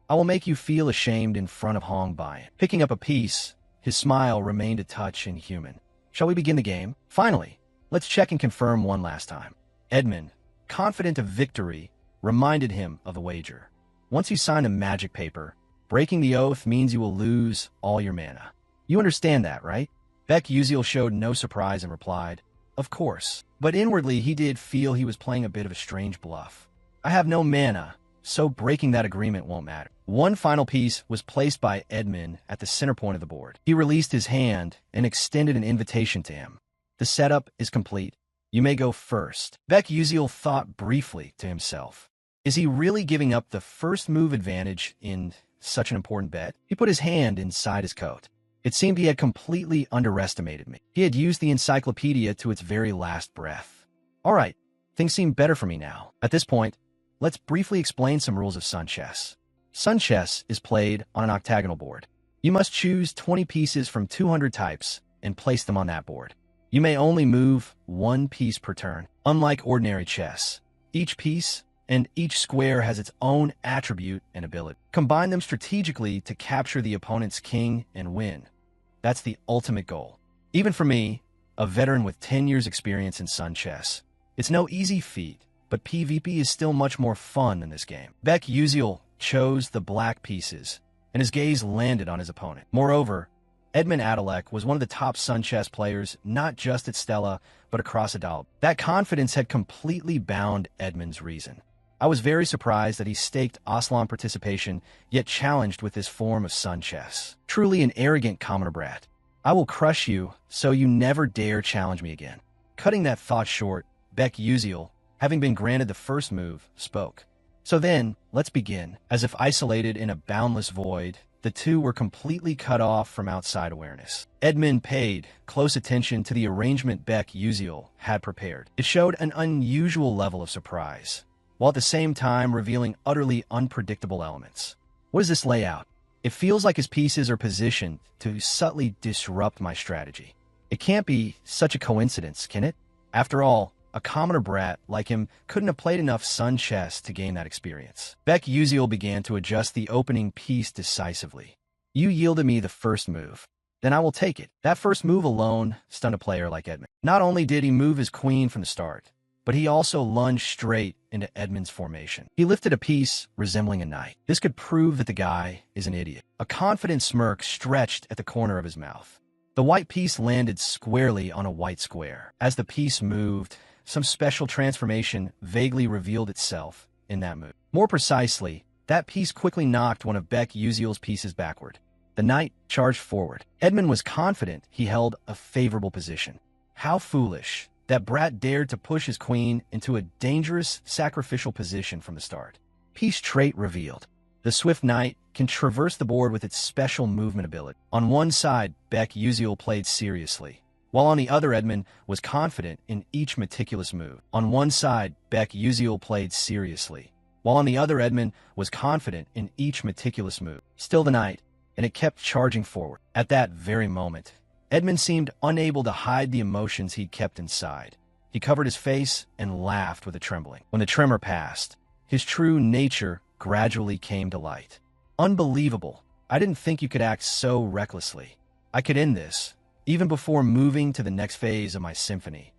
I will make you feel ashamed in front of Hongbayan. Picking up a piece, his smile remained a touch inhuman. Shall we begin the game? Finally, let's check and confirm one last time. Edmund, confident of victory, reminded him of the wager. Once you sign a magic paper, breaking the oath means you will lose all your mana. You understand that, right? Baek Yuziel showed no surprise and replied, "Of course." But inwardly he did feel he was playing a bit of a strange bluff. I have no mana, so breaking that agreement won't matter. One final piece was placed by Edmund at the center point of the board. He released his hand and extended an invitation to him. The setup is complete. You may go first. Baek Yuziel thought briefly to himself. Is he really giving up the first move advantage in such an important bet? He put his hand inside his coat. It seemed he had completely underestimated me. He had used the encyclopedia to its very last breath. All right, things seem better for me now. At this point, let's briefly explain some rules of sun chess. Sun chess is played on an octagonal board. You must choose 20 pieces from 200 types and place them on that board. You may only move one piece per turn. Unlike ordinary chess, each piece and each square has its own attribute and ability. Combine them strategically to capture the opponent's king and win. That's the ultimate goal. Even for me, a veteran with 10 years experience in sun chess, it's no easy feat, but PvP is still much more fun than this game. Baek Yuziel chose the black pieces, and his gaze landed on his opponent. Moreover, Edmund Adalek was one of the top sun chess players, not just at Stella, but across Adalab. That confidence had completely bound Edmund's reason. I was very surprised that he staked Aslan participation, yet challenged with this form of sun chess. Truly an arrogant commoner brat. I will crush you, so you never dare challenge me again. Cutting that thought short, Baek Yuziel, having been granted the first move, spoke. So then, let's begin. As if isolated in a boundless void, the two were completely cut off from outside awareness. Edmund paid close attention to the arrangement Baek Yuziel had prepared. It showed an unusual level of surprise, while at the same time revealing utterly unpredictable elements. What is this layout? It feels like his pieces are positioned to subtly disrupt my strategy. It can't be such a coincidence, can it? After all, a commoner brat like him couldn't have played enough sun chess to gain that experience. Baek Yuziel began to adjust the opening piece decisively. You yielded me the first move. Then I will take it. That first move alone stunned a player like Edmund. Not only did he move his queen from the start, but he also lunged straight into Edmund's formation. He lifted a piece resembling a knight. This could prove that the guy is an idiot. A confident smirk stretched at the corner of his mouth. The white piece landed squarely on a white square. As the piece moved, some special transformation vaguely revealed itself in that move. More precisely, that piece quickly knocked one of Baek Yuziel's pieces backward. The knight charged forward. Edmund was confident he held a favorable position. How foolish. That brat dared to push his queen into a dangerous, sacrificial position from the start. Piece trait revealed. The swift knight can traverse the board with its special movement ability. On one side, Baek Yuziel played seriously, while on the other Edmund was confident in each meticulous move. On one side, Beck Uziel played seriously, while on the other Edmund was confident in each meticulous move. Still the night, and it kept charging forward. At that very moment, Edmund seemed unable to hide the emotions he'd kept inside. He covered his face and laughed with a trembling. When the tremor passed, his true nature gradually came to light. Unbelievable. I didn't think you could act so recklessly. I could end this, even before moving to the next phase of my symphony.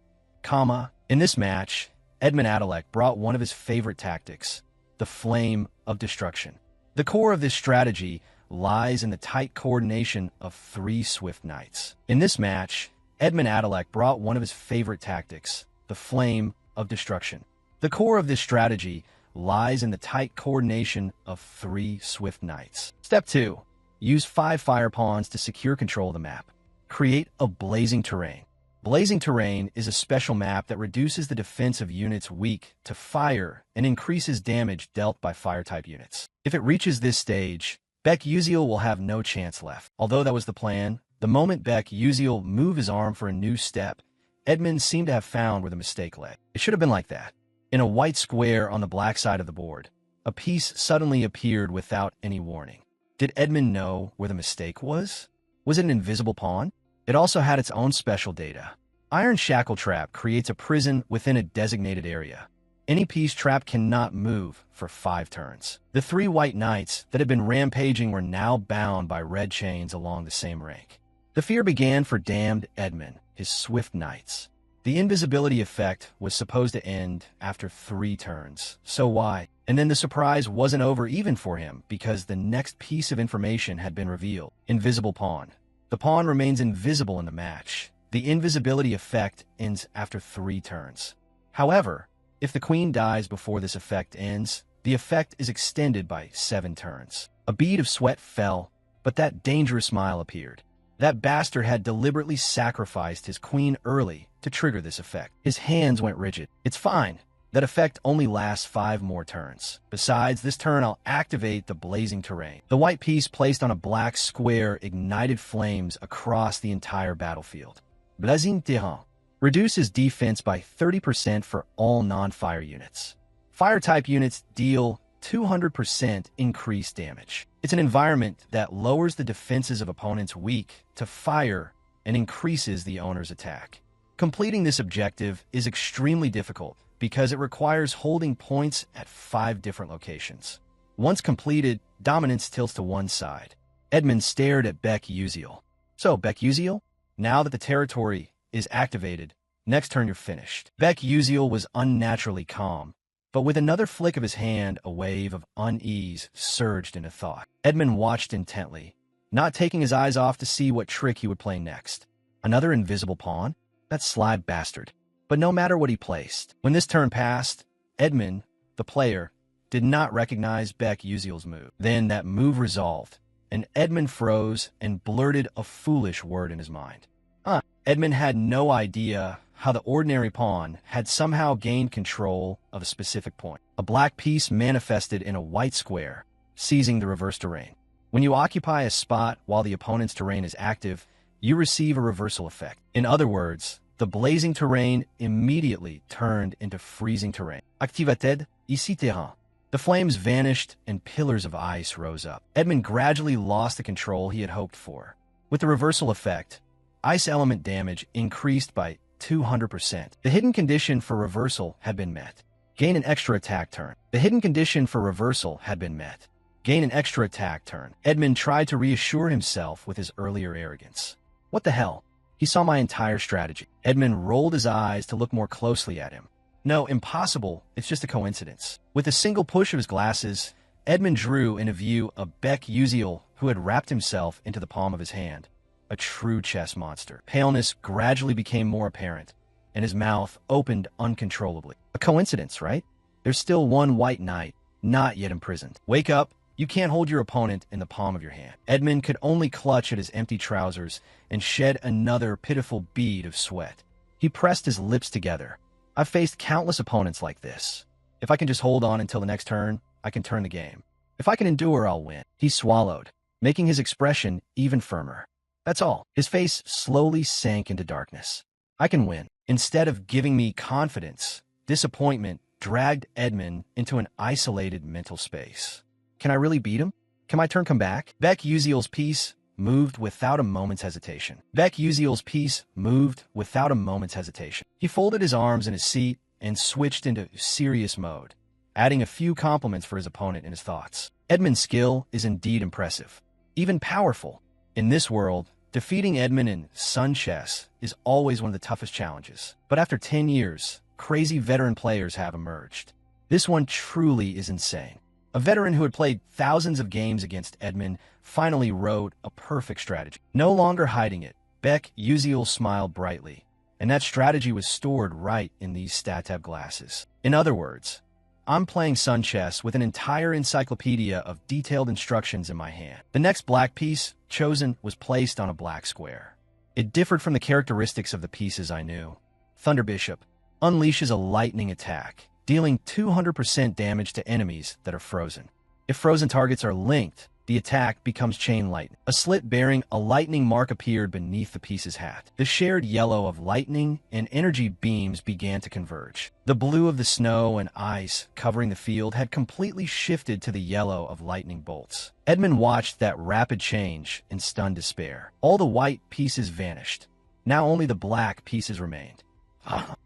In this match, Edmund Adalek brought one of his favorite tactics, the Flame of Destruction. The core of this strategy lies in the tight coordination of 3 swift knights. In this match, Edmund Adalek brought one of his favorite tactics, the Flame of Destruction. The core of this strategy lies in the tight coordination of 3 swift knights. Step 2. Use 5 fire pawns to secure control of the map. Create a blazing terrain. Blazing terrain is a special map that reduces the defense of units weak to fire and increases damage dealt by fire-type units. If it reaches this stage, Beck Uziel will have no chance left. Although that was the plan, the moment Beck Uziel moved his arm for a new step, Edmund seemed to have found where the mistake lay. It should have been like that. In a white square on the black side of the board, a piece suddenly appeared without any warning. Did Edmund know where the mistake was? Was it an invisible pawn? It also had its own special data. Iron Shackle Trap creates a prison within a designated area. Any piece trapped cannot move for 5 turns. The 3 white knights that had been rampaging were now bound by red chains along the same rank. The fear began for damned Edmund, his swift knights. The invisibility effect was supposed to end after 3 turns. So why? And then the surprise wasn't over even for him, because the next piece of information had been revealed. Invisible pawn. The pawn remains invisible in the match. The invisibility effect ends after 3 turns. However, if the queen dies before this effect ends, the effect is extended by 7 turns. A bead of sweat fell, but that dangerous smile appeared. That bastard had deliberately sacrificed his queen early to trigger this effect. His hands went rigid. It's fine. That effect only lasts 5 more turns. Besides, this turn I'll activate the blazing terrain. The white piece placed on a black square ignited flames across the entire battlefield. Blazing terrain reduces defense by 30% for all non-fire units. Fire-type units deal 200% increased damage. It's an environment that lowers the defenses of opponents weak to fire and increases the owner's attack. Completing this objective is extremely difficult because it requires holding points at 5 different locations. Once completed, dominance tilts to one side. Edmund stared at Beck Uziel. So, Beck Uziel, now that the territory is activated, next turn you're finished. Beck Uziel was unnaturally calm, but with another flick of his hand, a wave of unease surged into thought. Edmund watched intently, not taking his eyes off to see what trick he would play next. Another invisible pawn? That sly bastard. But no matter what he placed, when this turn passed, Edmund, the player, did not recognize Beck Uziel's move. Then that move resolved, and Edmund froze and blurted a foolish word in his mind. Edmund had no idea how the ordinary pawn had somehow gained control of a specific point. A black piece manifested in a white square, seizing the reverse terrain. When you occupy a spot while the opponent's terrain is active, you receive a reversal effect. In other words, the blazing terrain immediately turned into freezing terrain. Activated ici terrain. The flames vanished and pillars of ice rose up. Edmund gradually lost the control he had hoped for. With the reversal effect, ice element damage increased by 200%. The hidden condition for reversal had been met. Gain an extra attack turn. The hidden condition for reversal had been met. Gain an extra attack turn. Edmund tried to reassure himself with his earlier arrogance. What the hell? He saw my entire strategy. Edmund rolled his eyes to look more closely at him. No, impossible. It's just a coincidence. With a single push of his glasses, Edmund drew in a view of Beck Uziel, who had wrapped himself into the palm of his hand. A true chess monster. Paleness gradually became more apparent, and his mouth opened uncontrollably. A coincidence, right? There's still one white knight, not yet imprisoned. Wake up. You can't hold your opponent in the palm of your hand. Edmund could only clutch at his empty trousers and shed another pitiful bead of sweat. He pressed his lips together. I've faced countless opponents like this. If I can just hold on until the next turn, I can turn the game. If I can endure, I'll win. He swallowed, making his expression even firmer. That's all. His face slowly sank into darkness. I can win. Instead of giving me confidence, disappointment dragged Edmund into an isolated mental space. Can I really beat him? Can my turn come back? Beck Uziel's piece moved without a moment's hesitation. He folded his arms in his seat and switched into serious mode, adding a few compliments for his opponent in his thoughts. Edmund's skill is indeed impressive, even powerful. In this world, defeating Edmund in Sun chess is always one of the toughest challenges. But after 10 years, crazy veteran players have emerged. This one truly is insane. A veteran who had played thousands of games against Edmund finally wrote a perfect strategy. No longer hiding it, Beck Uziel smiled brightly, and that strategy was stored right in these StatTab glasses. In other words, I'm playing Sun chess with an entire encyclopedia of detailed instructions in my hand. The next black piece chosen was placed on a black square. It differed from the characteristics of the pieces I knew. Thunder Bishop unleashes a lightning attack, dealing 200% damage to enemies that are frozen. If frozen targets are linked, the attack becomes chain lightning. A slit bearing a lightning mark appeared beneath the piece's hat. The shared yellow of lightning and energy beams began to converge. The blue of the snow and ice covering the field had completely shifted to the yellow of lightning bolts. Edmund watched that rapid change in stunned despair. All the white pieces vanished. Now only the black pieces remained.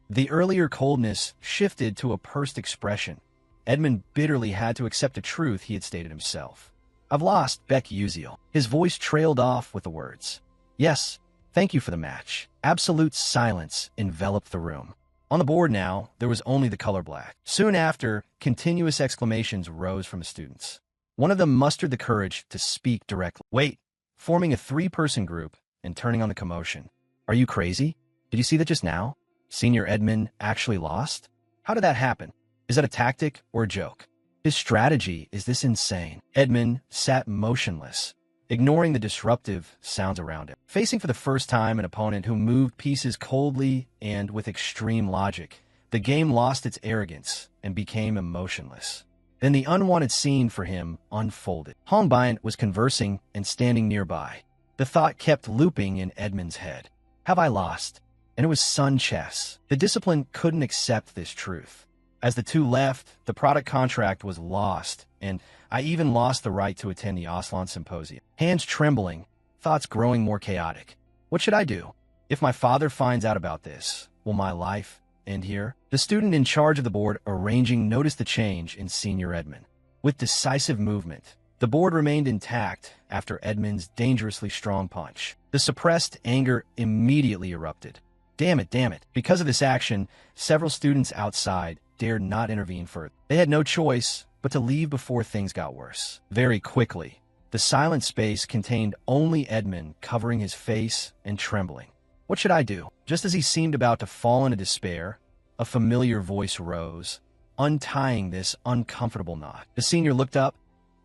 The earlier coldness shifted to a pursed expression. Edmund bitterly had to accept a truth he had stated himself. I've lost, Beck Uziel. His voice trailed off with the words, "Yes, thank you for the match." Absolute silence enveloped the room. On the board now, there was only the color black. Soon after, continuous exclamations rose from the students. One of them mustered the courage to speak directly. Wait, forming a three-person group and turning on the commotion. Are you crazy? Did you see that just now? Senior Edmund actually lost? How did that happen? Is that a tactic or a joke? His strategy is this insane. Edmund sat motionless, ignoring the disruptive sounds around him. Facing for the first time an opponent who moved pieces coldly and with extreme logic, the game lost its arrogance and became emotionless. Then the unwanted scene for him unfolded. Hong Bian was conversing and standing nearby. The thought kept looping in Edmund's head. Have I lost? And it was Sun chess. The discipline couldn't accept this truth. As the two left, the product contract was lost, and I even lost the right to attend the Aslan Symposium. Hands trembling, thoughts growing more chaotic. What should I do? If my father finds out about this, will my life end here? The student in charge of the board arranging noticed the change in Senior Edmund. With decisive movement, the board remained intact after Edmund's dangerously strong punch. The suppressed anger immediately erupted. Damn it. Because of this action, several students outside dared not intervene further. They had no choice but to leave before things got worse. Very quickly, the silent space contained only Edmund covering his face and trembling. What should I do? Just as he seemed about to fall into despair, a familiar voice rose, untying this uncomfortable knot. The senior looked up.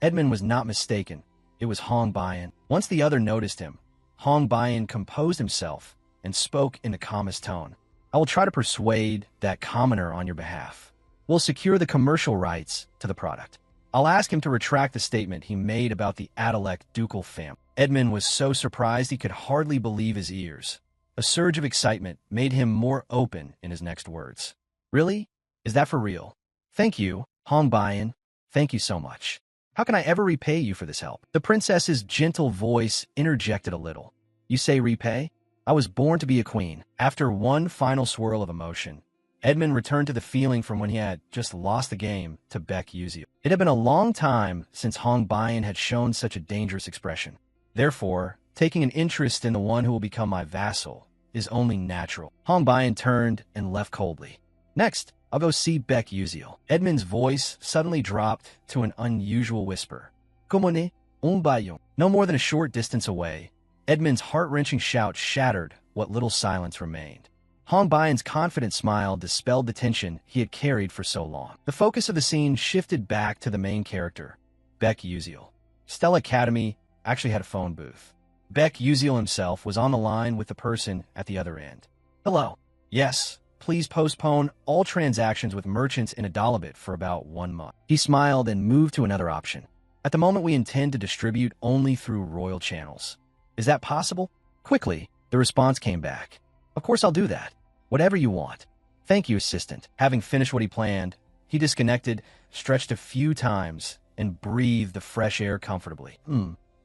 Edmund was not mistaken. It was Hong Bian. Once the other noticed him, Hong Bian composed himself and spoke in the calmest tone. I will try to persuade that commoner on your behalf. We'll secure the commercial rights to the product. I'll ask him to retract the statement he made about the Adalec ducal family. Edmund was so surprised he could hardly believe his ears. A surge of excitement made him more open in his next words. Really? Is that for real? Thank you, Hong Bian. Thank you so much. How can I ever repay you for this help? The princess's gentle voice interjected a little. You say repay? I was born to be a queen. After one final swirl of emotion, Edmund returned to the feeling from when he had just lost the game to Beck Uziel. It had been a long time since Hong Bian had shown such a dangerous expression. Therefore, taking an interest in the one who will become my vassal is only natural. Hong Bian turned and left coldly. Next, I'll go see Beck Uziel. Edmund's voice suddenly dropped to an unusual whisper. Commune, un bayon. No more than a short distance away, Edmund's heart-wrenching shout shattered what little silence remained. Hong Bian's confident smile dispelled the tension he had carried for so long. The focus of the scene shifted back to the main character, Beck Uziel. Stella Academy actually had a phone booth. Beck Uziel himself was on the line with the person at the other end. Hello. Yes, please postpone all transactions with merchants in Adalabit for about 1 month. He smiled and moved to another option. At the moment, we intend to distribute only through royal channels. Is that possible? Quickly, the response came back. Of course I'll do that. Whatever you want. Thank you, assistant. Having finished what he planned, he disconnected, stretched a few times, and breathed the fresh air comfortably.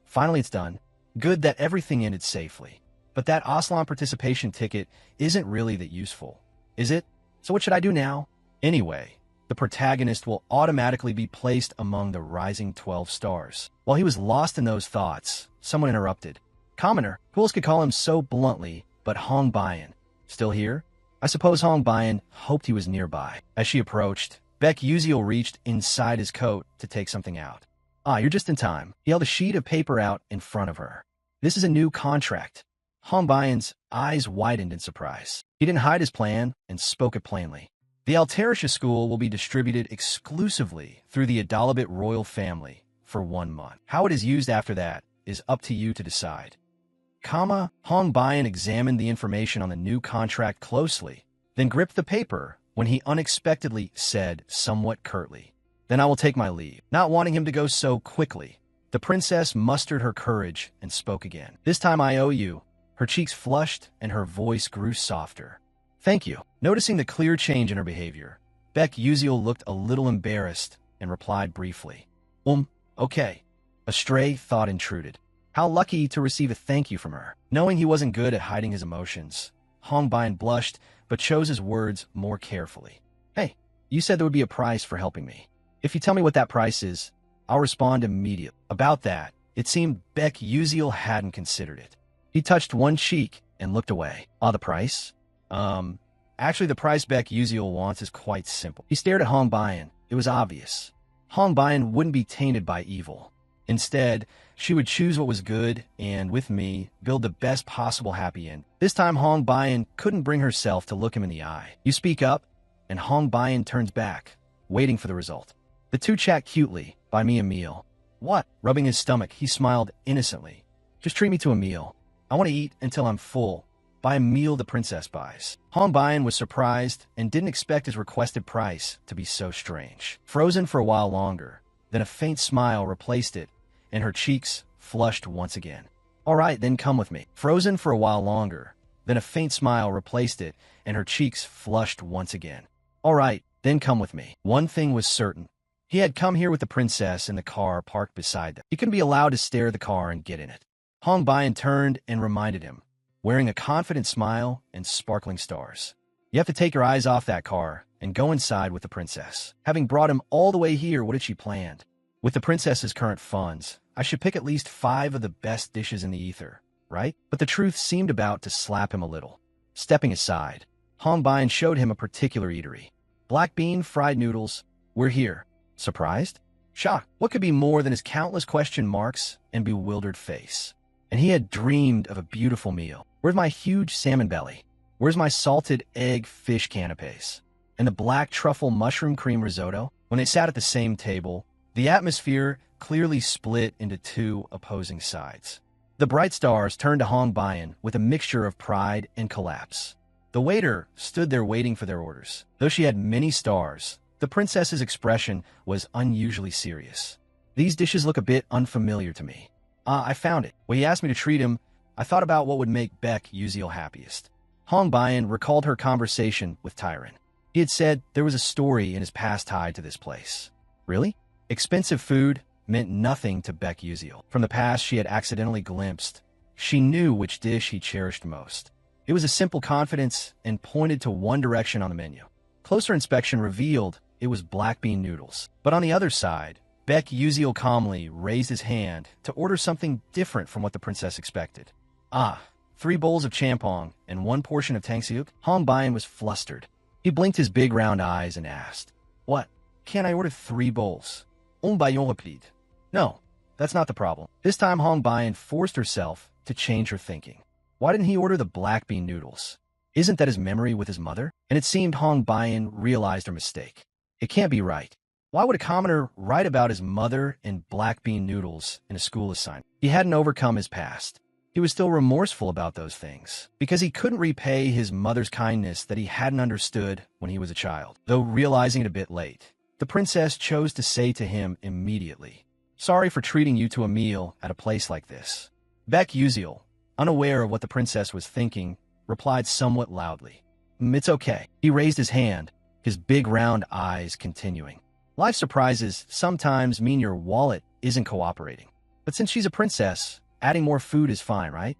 Finally it's done. Good that everything ended safely. But that Aslan participation ticket isn't really that useful, is it? So what should I do now? Anyway, the protagonist will automatically be placed among the rising 12 stars. While he was lost in those thoughts, someone interrupted. Commoner, who else could call him so bluntly, but Hong Bayan. Still here? I suppose Hong Bayan hoped he was nearby. As she approached, Baek Yuziel reached inside his coat to take something out. Ah, you're just in time. He held a sheet of paper out in front of her. This is a new contract. Hong Bayan's eyes widened in surprise. He didn't hide his plan and spoke it plainly. The Altarisha school will be distributed exclusively through the Adalabit royal family for 1 month. How it is used after that is up to you to decide. Hong Bayan examined the information on the new contract closely, then gripped the paper when he unexpectedly said somewhat curtly, "Then I will take my leave." Not wanting him to go so quickly, the princess mustered her courage and spoke again. "This time I owe you." Her cheeks flushed and her voice grew softer. "Thank you." Noticing the clear change in her behavior, Baek Yuziel looked a little embarrassed and replied briefly, Okay." A stray thought intruded. How lucky to receive a thank you from her. Knowing he wasn't good at hiding his emotions, Hong Bayan blushed but chose his words more carefully. "Hey, you said there would be a price for helping me. If you tell me what that price is, I'll respond immediately." About that, it seemed Baek Yuziel hadn't considered it. He touched one cheek and looked away. "Ah, the price? Actually, the price Baek Yuziel wants is quite simple." He stared at Hong Bayan. It was obvious. Hong Bayan wouldn't be tainted by evil. Instead, she would choose what was good and, with me, build the best possible happy end. This time, Hong Bayan couldn't bring herself to look him in the eye. "You speak up," and Hong Bayan turns back, waiting for the result. The two chat cutely. "Buy me a meal." "What?" Rubbing his stomach, he smiled innocently. "Just treat me to a meal. I want to eat until I'm full." Buy a meal the princess buys. Hong Bayan was surprised and didn't expect his requested price to be so strange. Frozen for a while longer, then a faint smile replaced it, and her cheeks flushed once again. "All right, then come with me." Frozen for a while longer, then a faint smile replaced it, and her cheeks flushed once again. "All right, then come with me." One thing was certain. He had come here with the princess in the car parked beside them. He couldn't be allowed to stare at the car and get in it. Hong Bayan turned and reminded him, wearing a confident smile and sparkling stars. "You have to take your eyes off that car and go inside with the princess." Having brought him all the way here, what had she planned? With the princess's current funds, I should pick at least 5 of the best dishes in the ether, right? But the truth seemed about to slap him a little. Stepping aside, Hong Bayan showed him a particular eatery. "Black bean fried noodles. We're here." Surprised? Shocked? What could be more than his countless question marks and bewildered face? And he had dreamed of a beautiful meal. Where's my huge salmon belly? Where's my salted egg fish canapes? And the black truffle mushroom cream risotto? When they sat at the same table, the atmosphere clearly split into 2 opposing sides. The bright stars turned to Hong Bayan with a mixture of pride and collapse. The waiter stood there waiting for their orders. Though she had many stars, the princess's expression was unusually serious. "These dishes look a bit unfamiliar to me." I found it. When he asked me to treat him, I thought about what would make Baek Yuziel happiest. Hong Bayan recalled her conversation with Tyron. He had said there was a story in his past tied to this place. Really? Expensive food meant nothing to Baek Yuziel. From the past she had accidentally glimpsed, she knew which dish he cherished most. It was a simple confidence and pointed to one direction on the menu. Closer inspection revealed it was black bean noodles. But on the other side, Baek Yuziel calmly raised his hand to order something different from what the princess expected. 3 bowls of champong and 1 portion of tangsiuk? Hong Bayan was flustered. He blinked his big round eyes and asked, "What? Can't I order 3 bowls? Bayon rapide." No, that's not the problem. This time Hong Bayan forced herself to change her thinking. Why didn't he order the black bean noodles? Isn't that his memory with his mother? And it seemed Hong Bayan realized her mistake. It can't be right. Why would a commoner write about his mother and black bean noodles in a school assignment? He hadn't overcome his past. He was still remorseful about those things, because he couldn't repay his mother's kindness that he hadn't understood when he was a child. Though realizing it a bit late, the princess chose to say to him immediately, "Sorry for treating you to a meal at a place like this. Baek Yuziel, unaware of what the princess was thinking, replied somewhat loudly. It's okay." He raised his hand, his big round eyes continuing. "Life surprises sometimes mean your wallet isn't cooperating. But since she's a princess, adding more food is fine, right?"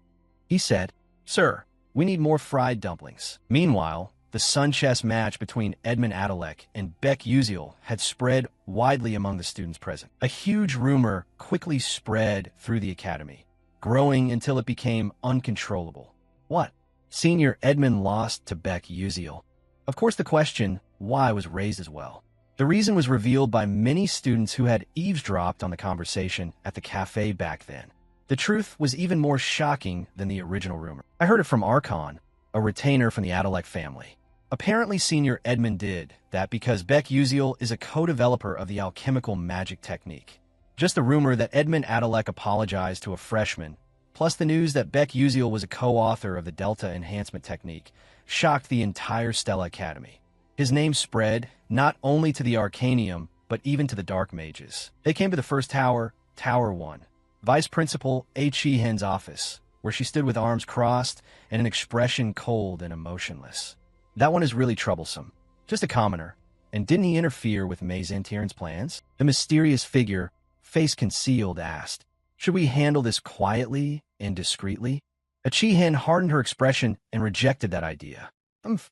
He said. "Sir, we need more fried dumplings." Meanwhile, the sun chess match between Edmund Adalek and Beck Uziel had spread widely among the students present. A huge rumor quickly spread through the academy, growing until it became uncontrollable. What? Senior Edmund lost to Beck Uziel? Of course, the question why was raised as well. The reason was revealed by many students who had eavesdropped on the conversation at the cafe back then. The truth was even more shocking than the original rumor. I heard it from Archon, a retainer from the Adalek family. Apparently, Senior Edmund did that because Beck Uziel is a co-developer of the alchemical magic technique. Just the rumor that Edmund Adalek apologized to a freshman, plus the news that Beck Uziel was a co-author of the Delta Enhancement Technique, shocked the entire Stella Academy. His name spread not only to the Arcanium, but even to the Dark Mages. They came to the first tower, Tower 1, Vice Principal Chihen's office, where she stood with arms crossed and an expression cold and emotionless. "That one is really troublesome. Just a commoner. And didn't he interfere with Mazen Tieren's plans?" The mysterious figure, face concealed, asked. "Should we handle this quietly and discreetly?" Chihen hardened her expression and rejected that idea.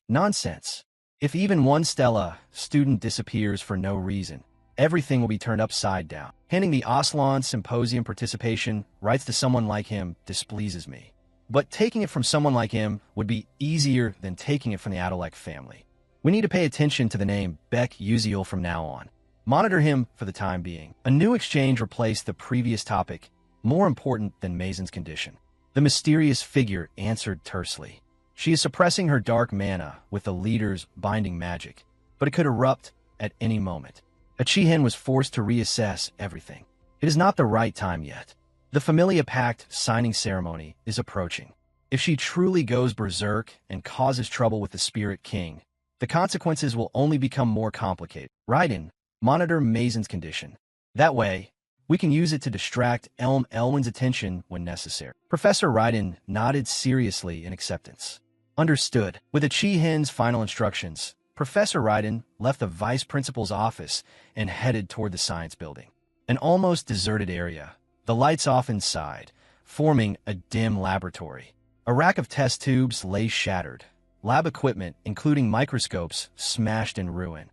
Nonsense. If even one Stella student disappears for no reason, everything will be turned upside down. Handing the Aslan Symposium participation rights to someone like him displeases me. But taking it from someone like him would be easier than taking it from the Adalek family. We need to pay attention to the name Beck Uziel from now on. Monitor him for the time being. A new exchange replaced the previous topic, more important than Mazen's condition. The mysterious figure answered tersely. She is suppressing her dark mana with the leader's binding magic, but it could erupt at any moment. Chihen was forced to reassess everything. It is not the right time yet. The Familia Pact signing ceremony is approaching. If she truly goes berserk and causes trouble with the Spirit King, the consequences will only become more complicated. Raiden, monitor Mazen's condition. That way, we can use it to distract Elwyn's attention when necessary. Professor Raiden nodded seriously in acceptance. Understood. With Chihen's final instructions, Professor Raiden left the vice principal's office and headed toward the science building. An almost deserted area, the lights off inside, forming a dim laboratory. A rack of test tubes lay shattered, lab equipment, including microscopes, smashed in ruin.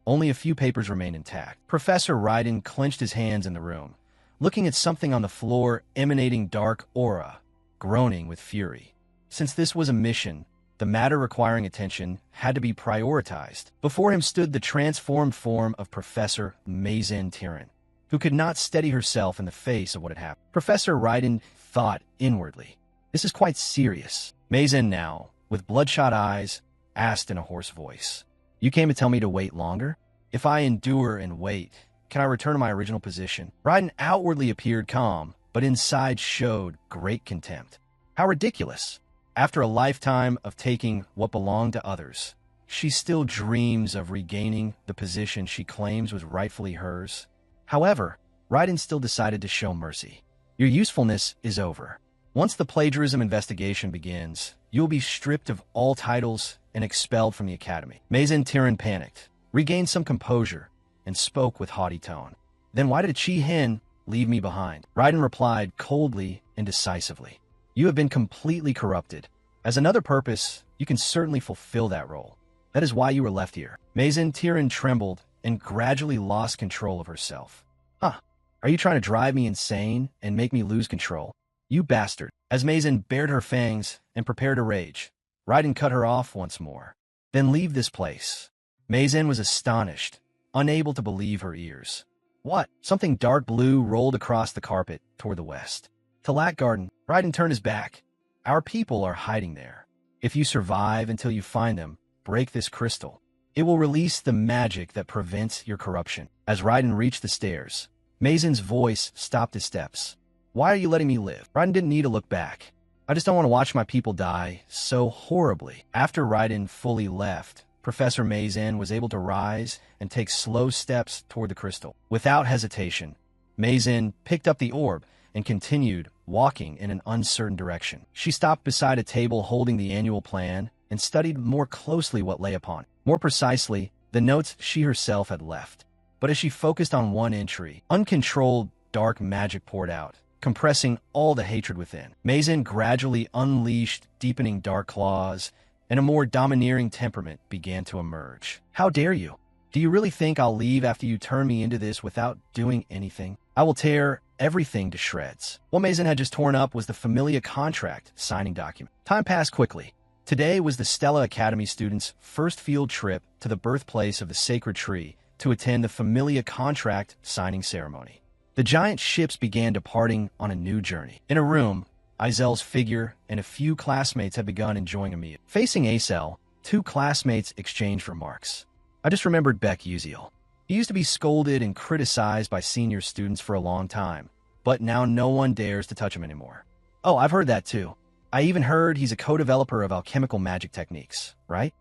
Only a few papers remained intact. Professor Raiden clenched his hands in the room, looking at something on the floor emanating dark aura, groaning with fury. Since this was a mission, the matter requiring attention had to be prioritized. Before him stood the transformed form of Professor Mazen Tieren, who could not steady herself in the face of what had happened. Professor Raiden thought inwardly. This is quite serious. Mazen now, with bloodshot eyes, asked in a hoarse voice. "You came to tell me to wait longer? If I endure and wait, can I return to my original position?" Raiden outwardly appeared calm, but inside showed great contempt. How ridiculous! After a lifetime of taking what belonged to others, she still dreams of regaining the position she claims was rightfully hers. However, Raiden still decided to show mercy. "Your usefulness is over. Once the plagiarism investigation begins, you will be stripped of all titles and expelled from the academy." Mazen Tieren panicked, regained some composure, and spoke with haughty tone. "Then why did Chihen leave me behind?" Raiden replied coldly and decisively. "You have been completely corrupted. As another purpose, you can certainly fulfill that role. That is why you were left here." Mazen Tieren trembled and gradually lost control of herself. "Huh, are you trying to drive me insane and make me lose control? You bastard." As Mazen bared her fangs and prepared to rage, Raiden cut her off once more. "Then leave this place." Mazen was astonished, unable to believe her ears. What? Something dark blue rolled across the carpet toward the west. Talak Garden. Raiden turned his back. "Our people are hiding there. If you survive until you find them, break this crystal. It will release the magic that prevents your corruption." As Raiden reached the stairs, Mazen's voice stopped his steps. "Why are you letting me live?" Raiden didn't need to look back. "I just don't want to watch my people die so horribly." After Raiden fully left, Professor Mazen was able to rise and take slow steps toward the crystal. Without hesitation, Mazen picked up the orb and continued, walking in an uncertain direction. She stopped beside a table holding the annual plan and studied more closely what lay upon it. More precisely, the notes she herself had left. But as she focused on one entry, uncontrolled dark magic poured out, compressing all the hatred within. Mazen gradually unleashed deepening dark claws, and a more domineering temperament began to emerge. How dare you? Do you really think I'll leave after you turn me into this without doing anything? I will tear everything to shreds. What Mazen had just torn up was the Familia contract signing document. Time passed quickly. Today was the Stella Academy students' first field trip to the birthplace of the sacred tree to attend the Familia contract signing ceremony. The giant ships began departing on a new journey. In a room, Izel's figure and a few classmates had begun enjoying a meal. Facing Aisel, two classmates exchanged remarks. I just remembered Beck Uziel. He used to be scolded and criticized by senior students for a long time, but now no one dares to touch him anymore. Oh, I've heard that too. I even heard he's a co-developer of alchemical magic techniques, right?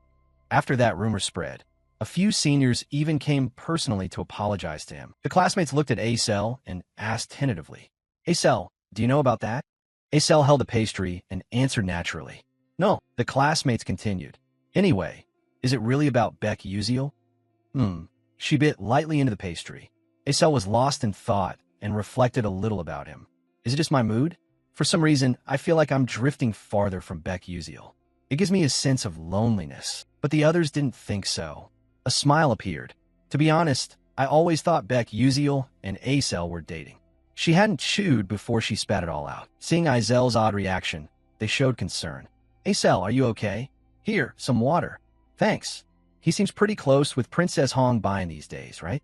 After that rumor spread, a few seniors even came personally to apologize to him. The classmates looked at Aisel and asked tentatively, Aisel, do you know about that? Aisel held the pastry and answered naturally. No, the classmates continued. Anyway, is it really about Beck Uziel? She bit lightly into the pastry. Aisel was lost in thought and reflected a little about him. Is it just my mood? For some reason, I feel like I'm drifting farther from Beck Uziel. It gives me a sense of loneliness, but the others didn't think so. A smile appeared. To be honest, I always thought Beck Uziel and Aisel were dating. She hadn't chewed before she spat it all out. Seeing Izel's odd reaction, they showed concern. Aisel, are you okay? Here, some water. Thanks. He seems pretty close with Princess Hong Baian these days, right?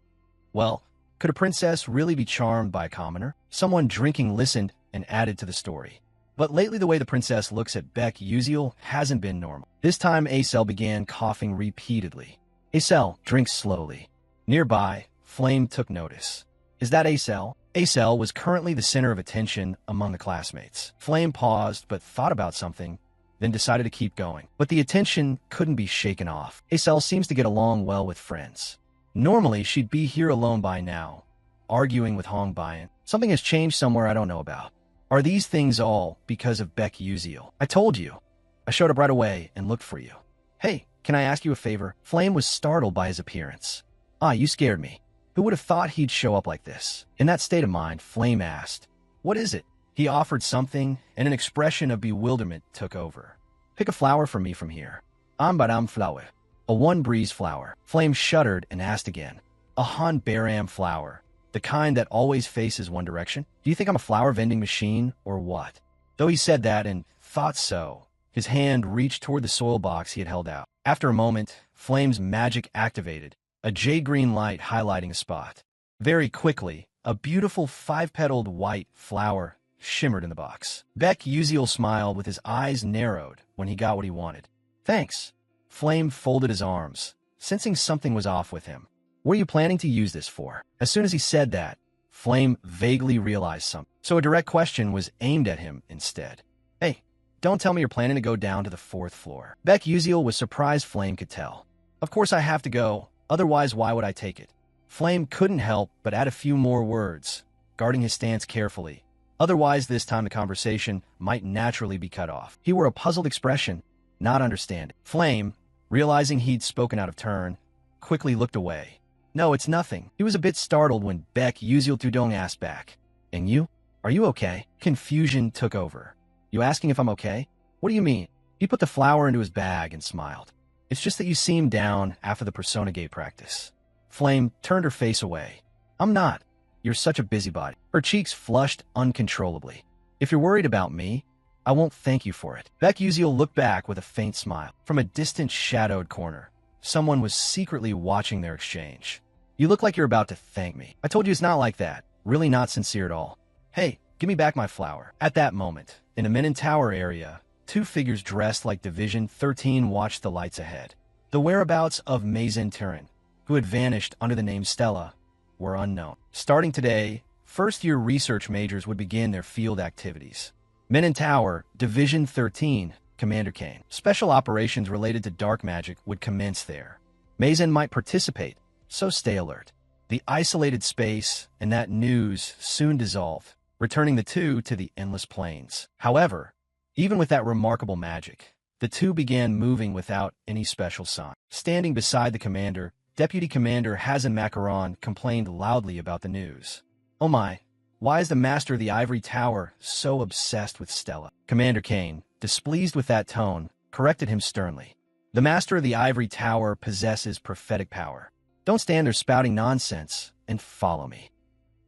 Well, could a princess really be charmed by a commoner? Someone drinking listened and added to the story. But lately the way the princess looks at Beck Uziel hasn't been normal. This time Aisel began coughing repeatedly. Aisel, drink slowly. Nearby, Flame took notice. Is that Aisel? Aisel was currently the center of attention among the classmates. Flame paused but thought about something, then decided to keep going. But the attention couldn't be shaken off. Aisel seems to get along well with friends. Normally, she'd be here alone by now, arguing with Hong Baian. Something has changed somewhere I don't know about. Are these things all because of Beck Uziel? I told you. I showed up right away and looked for you. Hey, can I ask you a favor? Flame was startled by his appearance. You scared me. Who would have thought he'd show up like this? In that state of mind, Flame asked, what is it? He offered something, and an expression of bewilderment took over. Pick a flower for me from here. Ambaram flower. A one-breeze flower. Flame shuddered and asked again. A Han Baram flower. The kind that always faces one direction? Do you think I'm a flower vending machine, or what? Though he said that and thought so, his hand reached toward the soil box he had held out. After a moment, Flame's magic activated, a jade-green light highlighting a spot. Very quickly, a beautiful five-petaled white flower shimmered in the box. Beck Uziel smiled with his eyes narrowed when he got what he wanted. Thanks. Flame folded his arms, sensing something was off with him. What are you planning to use this for? As soon as he said that, Flame vaguely realized something. So a direct question was aimed at him instead. Hey, don't tell me you're planning to go down to the 4th floor. Beck Uziel was surprised Flame could tell. Of course I have to go, otherwise why would I take it? Flame couldn't help but add a few more words, guarding his stance carefully. Otherwise this time the conversation might naturally be cut off. He wore a puzzled expression, not understanding. Flame, realizing he'd spoken out of turn, quickly looked away. No, it's nothing. He was a bit startled when Beck Uziel Tudong asked back. And you? Are you okay? Confusion took over. You asking if I'm okay? What do you mean? He put the flower into his bag and smiled. It's just that you seemed down after the Persona Gate practice. Flame turned her face away. I'm not. You're such a busybody. Her cheeks flushed uncontrollably. If you're worried about me, I won't thank you for it. Beck Uziel looked back with a faint smile. From a distant shadowed corner, someone was secretly watching their exchange. You look like you're about to thank me. I told you it's not like that. Really not sincere at all. Hey, give me back my flower. At that moment, in the Menin Tower area, two figures dressed like Division 13 watched the lights ahead. The whereabouts of Mazen Turin, who had vanished under the name Stella, were unknown. Starting today, first-year research majors would begin their field activities. Menin Tower, Division 13, Commander Kane. Special operations related to dark magic would commence there. Mazen might participate, so stay alert. The isolated space and that news soon dissolved, returning the two to the endless plains. However, even with that remarkable magic, the two began moving without any special sign. Standing beside the commander, Deputy Commander Hazan Macaron complained loudly about the news. "Oh my, why is the Master of the Ivory Tower so obsessed with Stella?" Commander Kane, displeased with that tone, corrected him sternly. "The Master of the Ivory Tower possesses prophetic power. Don't stand there spouting nonsense and follow me."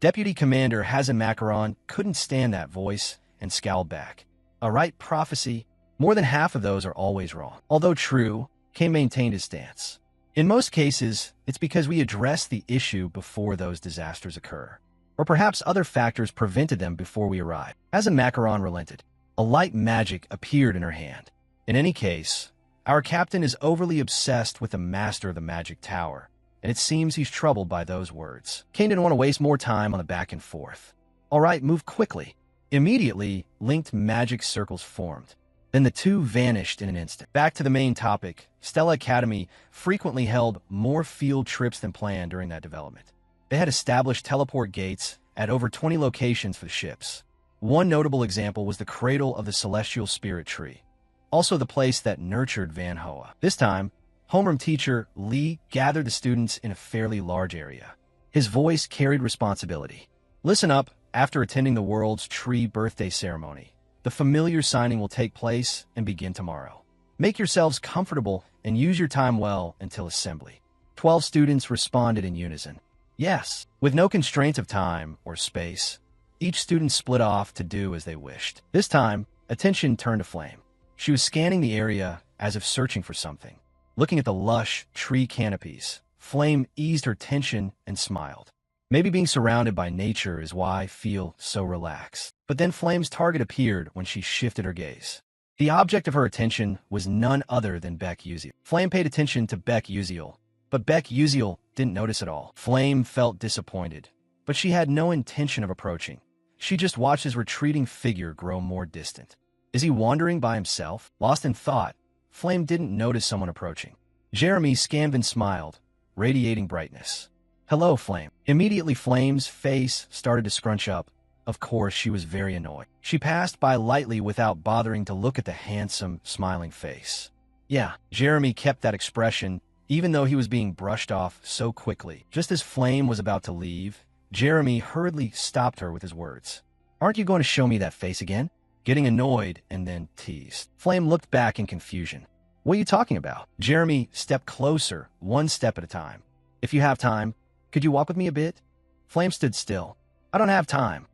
Deputy Commander Hazan Macaron couldn't stand that voice and scowled back. "A right prophecy? More than half of those are always wrong." Although true, Kane maintained his stance. "In most cases, it's because we address the issue before those disasters occur. Or perhaps other factors prevented them before we arrived." As Macaron relented, a light magic appeared in her hand. "In any case, our captain is overly obsessed with the Master of the Magic Tower, and it seems he's troubled by those words." Kane didn't want to waste more time on the back and forth. "All right, move quickly." Immediately, linked magic circles formed. Then the two vanished in an instant. Back to the main topic, Stella Academy frequently held more field trips than planned during that development. They had established teleport gates at over 20 locations for the ships. One notable example was the cradle of the Celestial Spirit Tree, also the place that nurtured Manhwa. This time, homeroom teacher Lee gathered the students in a fairly large area. His voice carried responsibility. "Listen up, after attending the world's tree birthday ceremony, the familiar signing will take place and begin tomorrow. Make yourselves comfortable and use your time well until assembly." 12 students responded in unison. "Yes." With no constraints of time or space, each student split off to do as they wished. This time, attention turned to Flame. She was scanning the area as if searching for something. Looking at the lush tree canopies, Flame eased her tension and smiled. Maybe being surrounded by nature is why I feel so relaxed. But then Flame's target appeared when she shifted her gaze. The object of her attention was none other than Beck Uziel. Flame paid attention to Beck Uziel, but Beck Uziel didn't notice at all. Flame felt disappointed, but she had no intention of approaching. She just watched his retreating figure grow more distant. Is he wandering by himself? Lost in thought, Flame didn't notice someone approaching. Jeremy scanned and smiled, radiating brightness. "Hello, Flame." Immediately, Flame's face started to scrunch up. Of course, she was very annoyed. She passed by lightly without bothering to look at the handsome, smiling face. Yeah, Jeremy kept that expression, even though he was being brushed off so quickly. Just as Flame was about to leave, Jeremy hurriedly stopped her with his words. "Aren't you going to show me that face again?" Getting annoyed and then teased. Flame looked back in confusion. "What are you talking about?" Jeremy stepped closer, one step at a time. "If you have time, could you walk with me a bit?" Flame stood still. "I don't have time."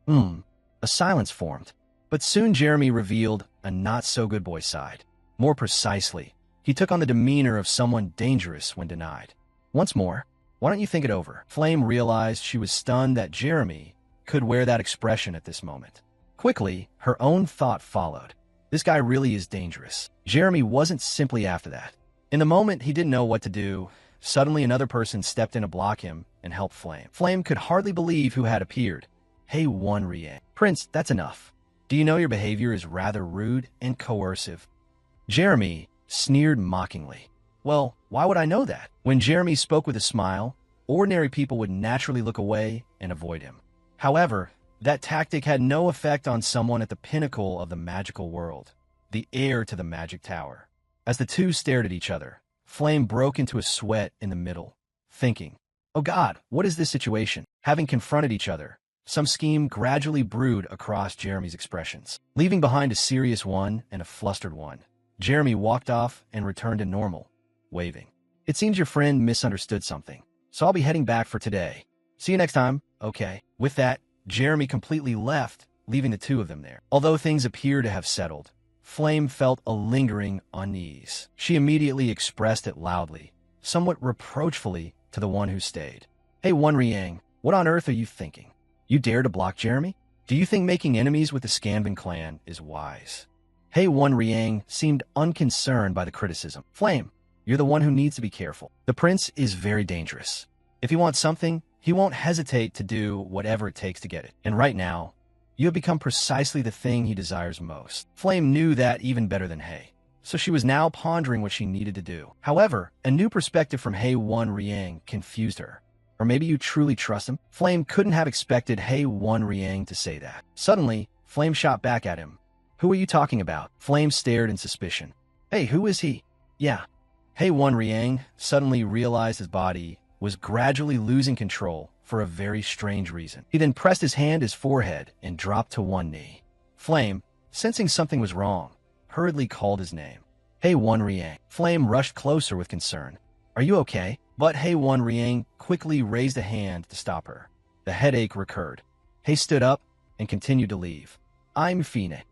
A silence formed. But soon Jeremy revealed a not-so-good boy side. More precisely, he took on the demeanor of someone dangerous when denied. "Once more, why don't you think it over?" Flame realized she was stunned that Jeremy could wear that expression at this moment. Quickly, her own thought followed. This guy really is dangerous. Jeremy wasn't simply after that. In the moment he didn't know what to do, suddenly another person stepped in to block him and help Flame. Flame could hardly believe who had appeared. "Hey, One Riang." "Prince, that's enough. Do you know your behavior is rather rude and coercive?" Jeremy sneered mockingly. "Well, why would I know that?" When Jeremy spoke with a smile, ordinary people would naturally look away and avoid him. However, that tactic had no effect on someone at the pinnacle of the magical world, the heir to the magic tower. As the two stared at each other, Flame broke into a sweat in the middle, thinking, "Oh God, what is this situation?" Having confronted each other, some scheme gradually brewed across Jeremy's expressions. Leaving behind a serious one and a flustered one, Jeremy walked off and returned to normal, waving. "It seems your friend misunderstood something, so I'll be heading back for today. See you next time, okay?" With that, Jeremy completely left, leaving the two of them there. Although things appear to have settled, Flame felt a lingering unease. She immediately expressed it loudly, somewhat reproachfully, to the one who stayed. "Hey, One Riang, what on earth are you thinking? You dare to block Jeremy? Do you think making enemies with the Scanban clan is wise?" Hey, One Riang seemed unconcerned by the criticism. "Flame, you're the one who needs to be careful. The prince is very dangerous. If he wants something, he won't hesitate to do whatever it takes to get it. And right now, you have become precisely the thing he desires most." Flame knew that even better than Hey, so she was now pondering what she needed to do. However, a new perspective from Hey One Riang confused her. Or maybe you truly trust him? Flame couldn't have expected Hei Wan Riang to say that. Suddenly, Flame shot back at him. Who are you talking about? Flame stared in suspicion. Hey, who is he? Yeah. Hei Wan Riang suddenly realized his body was gradually losing control for a very strange reason. He then pressed his hand to his forehead and dropped to one knee. Flame, sensing something was wrong, hurriedly called his name. Hei Wan Riang. Flame rushed closer with concern. Are you okay? But Hei Wan Riang quickly raised a hand to stop her. The headache recurred. Hei stood up and continued to leave. I'm fine.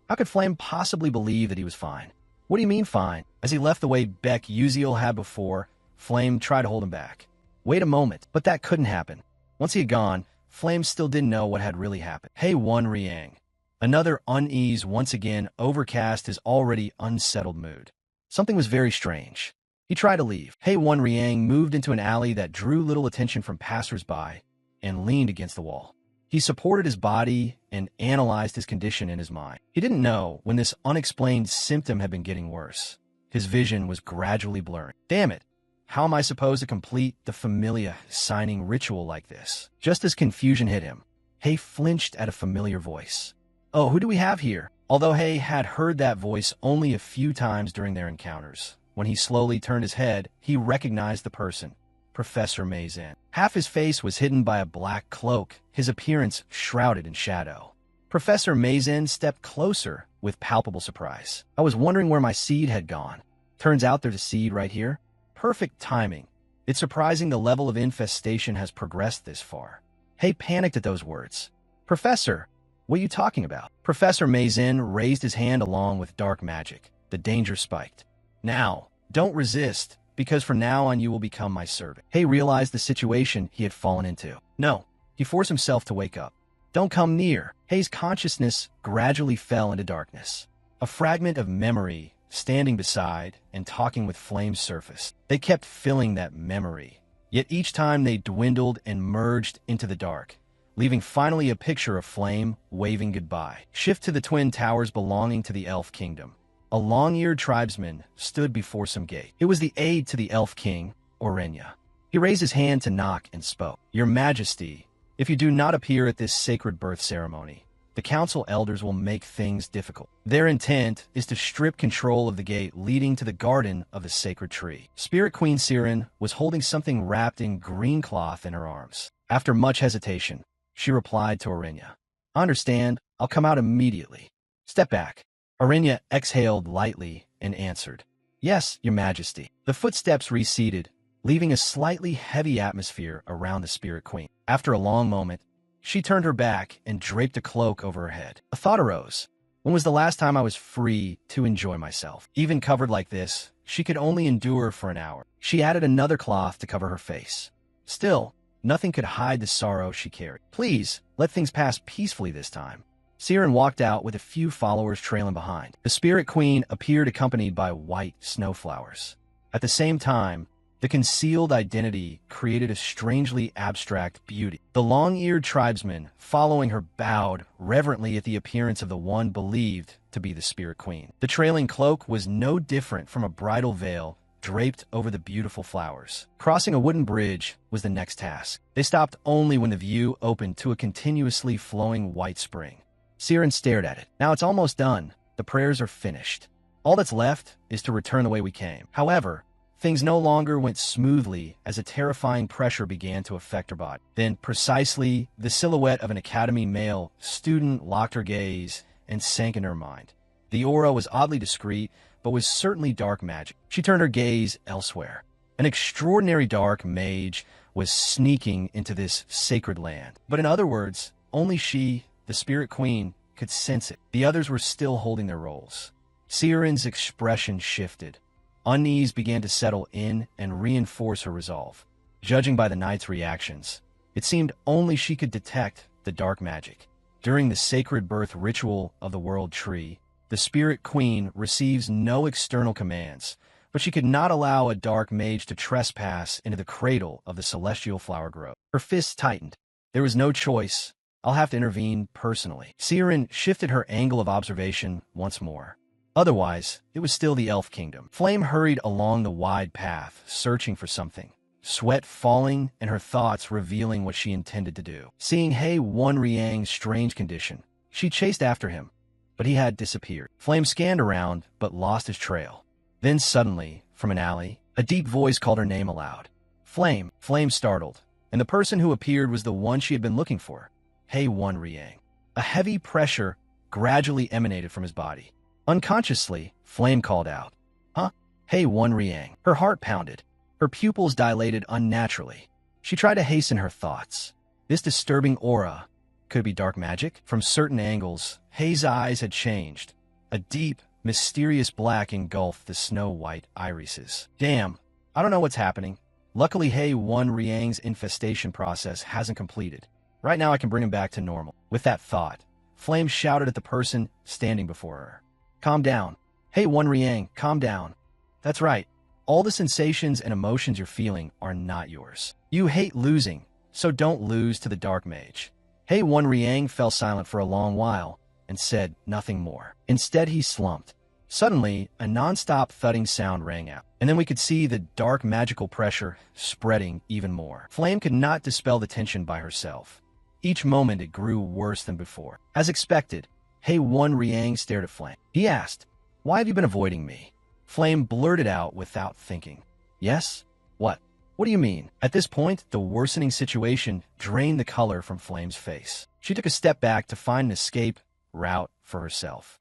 How could Flame possibly believe that he was fine? What do you mean fine? As he left the way Baek Uziel had before, Flame tried to hold him back. Wait a moment, but that couldn't happen. Once he had gone, Flame still didn't know what had really happened. Hei Wan Riang. Another unease once again overcast his already unsettled mood. Something was very strange. He tried to leave. Hei Wan Riang moved into an alley that drew little attention from passers-by and leaned against the wall. He supported his body and analyzed his condition in his mind. He didn't know when this unexplained symptom had been getting worse. His vision was gradually blurring. Damn it! How am I supposed to complete the familiar signing ritual like this? Just as confusion hit him, Hei flinched at a familiar voice. Oh, who do we have here? Although Hei had heard that voice only a few times during their encounters, when he slowly turned his head, he recognized the person. Professor Maizan. Half his face was hidden by a black cloak, his appearance shrouded in shadow. Professor Maizan stepped closer with palpable surprise. I was wondering where my seed had gone. Turns out there's a seed right here. Perfect timing. It's surprising the level of infestation has progressed this far. Hei panicked at those words. Professor, what are you talking about? Professor Maizan raised his hand along with dark magic. The danger spiked. Now, don't resist, because from now on you will become my servant. Hei realized the situation he had fallen into. No, he forced himself to wake up. Don't come near. Hei's consciousness gradually fell into darkness. A fragment of memory standing beside and talking with Flame's surface. They kept filling that memory, yet each time they dwindled and merged into the dark, leaving finally a picture of Flame waving goodbye. Shift to the twin towers belonging to the Elf Kingdom. A long-eared tribesman stood before some gate. It was the aide to the Elf King, Orenya. He raised his hand to knock and spoke. Your Majesty, if you do not appear at this sacred birth ceremony, the council elders will make things difficult. Their intent is to strip control of the gate leading to the garden of the sacred tree. Spirit Queen Siren was holding something wrapped in green cloth in her arms. After much hesitation, she replied to Orenya. I understand. I'll come out immediately. Step back. Orenya exhaled lightly and answered, Yes, Your Majesty. The footsteps receded, leaving a slightly heavy atmosphere around the Spirit Queen. After a long moment, she turned her back and draped a cloak over her head. A thought arose. When was the last time I was free to enjoy myself? Even covered like this, she could only endure for an hour. She added another cloth to cover her face. Still, nothing could hide the sorrow she carried. Please, let things pass peacefully this time. Siren walked out with a few followers trailing behind. The Spirit Queen appeared accompanied by white snowflowers. At the same time, the concealed identity created a strangely abstract beauty. The long-eared tribesman, following her, bowed reverently at the appearance of the one believed to be the Spirit Queen. The trailing cloak was no different from a bridal veil draped over the beautiful flowers. Crossing a wooden bridge was the next task. They stopped only when the view opened to a continuously flowing white spring. Siren stared at it. Now it's almost done. The prayers are finished. All that's left is to return the way we came. However, things no longer went smoothly as a terrifying pressure began to affect her body. Then, precisely, the silhouette of an academy male student locked her gaze and sank in her mind. The aura was oddly discreet, but was certainly dark magic. She turned her gaze elsewhere. An extraordinary dark mage was sneaking into this sacred land. But in other words, only she, the Spirit Queen, could sense it. The others were still holding their roles. Siren's expression shifted. Unease began to settle in and reinforce her resolve. Judging by the knight's reactions, it seemed only she could detect the dark magic. During the sacred birth ritual of the World Tree, the Spirit Queen receives no external commands, but she could not allow a dark mage to trespass into the cradle of the celestial flower grove. Her fists tightened. There was no choice. I'll have to intervene personally. Siren shifted her angle of observation once more. Otherwise, it was still the Elf Kingdom. Flame hurried along the wide path, searching for something. sweat falling and her thoughts revealing what she intended to do. Seeing Hei Wan Riang's strange condition, she chased after him, but he had disappeared. Flame scanned around, but lost his trail. Then suddenly, from an alley, a deep voice called her name aloud. Flame. Flame startled, and the person who appeared was the one she had been looking for, Hei Wan Riang. A heavy pressure gradually emanated from his body. Unconsciously, Flame called out, "Huh? Hei Wan Riang." Her heart pounded. Her pupils dilated unnaturally. She tried to hasten her thoughts. This disturbing aura, could it be dark magic? From certain angles, Hei's eyes had changed. A deep, mysterious black engulfed the snow-white irises. Damn, I don't know what's happening. Luckily, Hei Wan Riang's infestation process hasn't completed. Right now I can bring him back to normal. With that thought, Flame shouted at the person standing before her. Calm down. Hei Wan Riang, calm down. That's right. All the sensations and emotions you're feeling are not yours. You hate losing, so don't lose to the dark mage. Hei Wan Riang fell silent for a long while and said nothing more. Instead, he slumped. Suddenly, a non-stop thudding sound rang out, and then we could see the dark magical pressure spreading even more. Flame could not dispel the tension by herself. Each moment it grew worse than before. As expected, Hei Wan Riang stared at Flame. He asked, "Why have you been avoiding me?" Flame blurted out without thinking. Yes? What? What do you mean? At this point, the worsening situation drained the color from Flame's face. She took a step back to find an escape route for herself.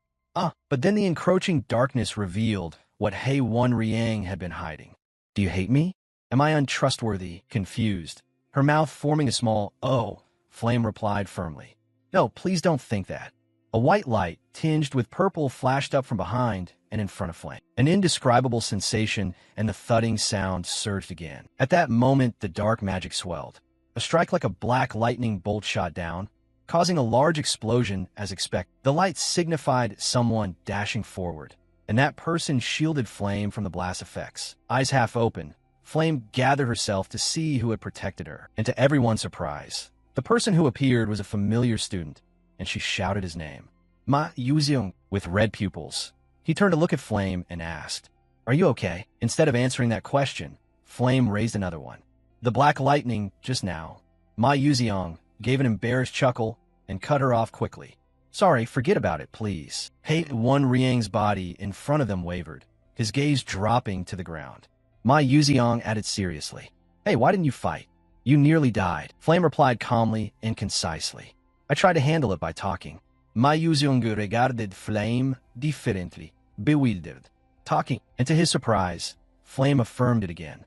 But then the encroaching darkness revealed what Hei Wan Riang had been hiding. Do you hate me? Am I untrustworthy? Confused, her mouth forming a small "oh," Flame replied firmly. No, please don't think that. A white light, tinged with purple, flashed up from behind and in front of Flame. An indescribable sensation and the thudding sound surged again. At that moment, the dark magic swelled. A strike like a black lightning bolt shot down, causing a large explosion as expected. The light signified someone dashing forward, and that person shielded Flame from the blast effects. Eyes half open, Flame gathered herself to see who had protected her, and to everyone's surprise, the person who appeared was a familiar student, and she shouted his name. Ma Yuziong, with red pupils. He turned to look at Flame and asked, "Are you okay?" Instead of answering that question, Flame raised another one. The black lightning, just now. Ma Yuziong gave an embarrassed chuckle and cut her off quickly. Sorry, forget about it, please. Hei Wan Riang's body in front of them wavered, his gaze dropping to the ground. Ma Yuziong added seriously, "Hey, why didn't you fight? You nearly died." Flame replied calmly and concisely. I tried to handle it by talking. Ma Yuziong regarded Flame differently, bewildered. Talking, and to his surprise, Flame affirmed it again.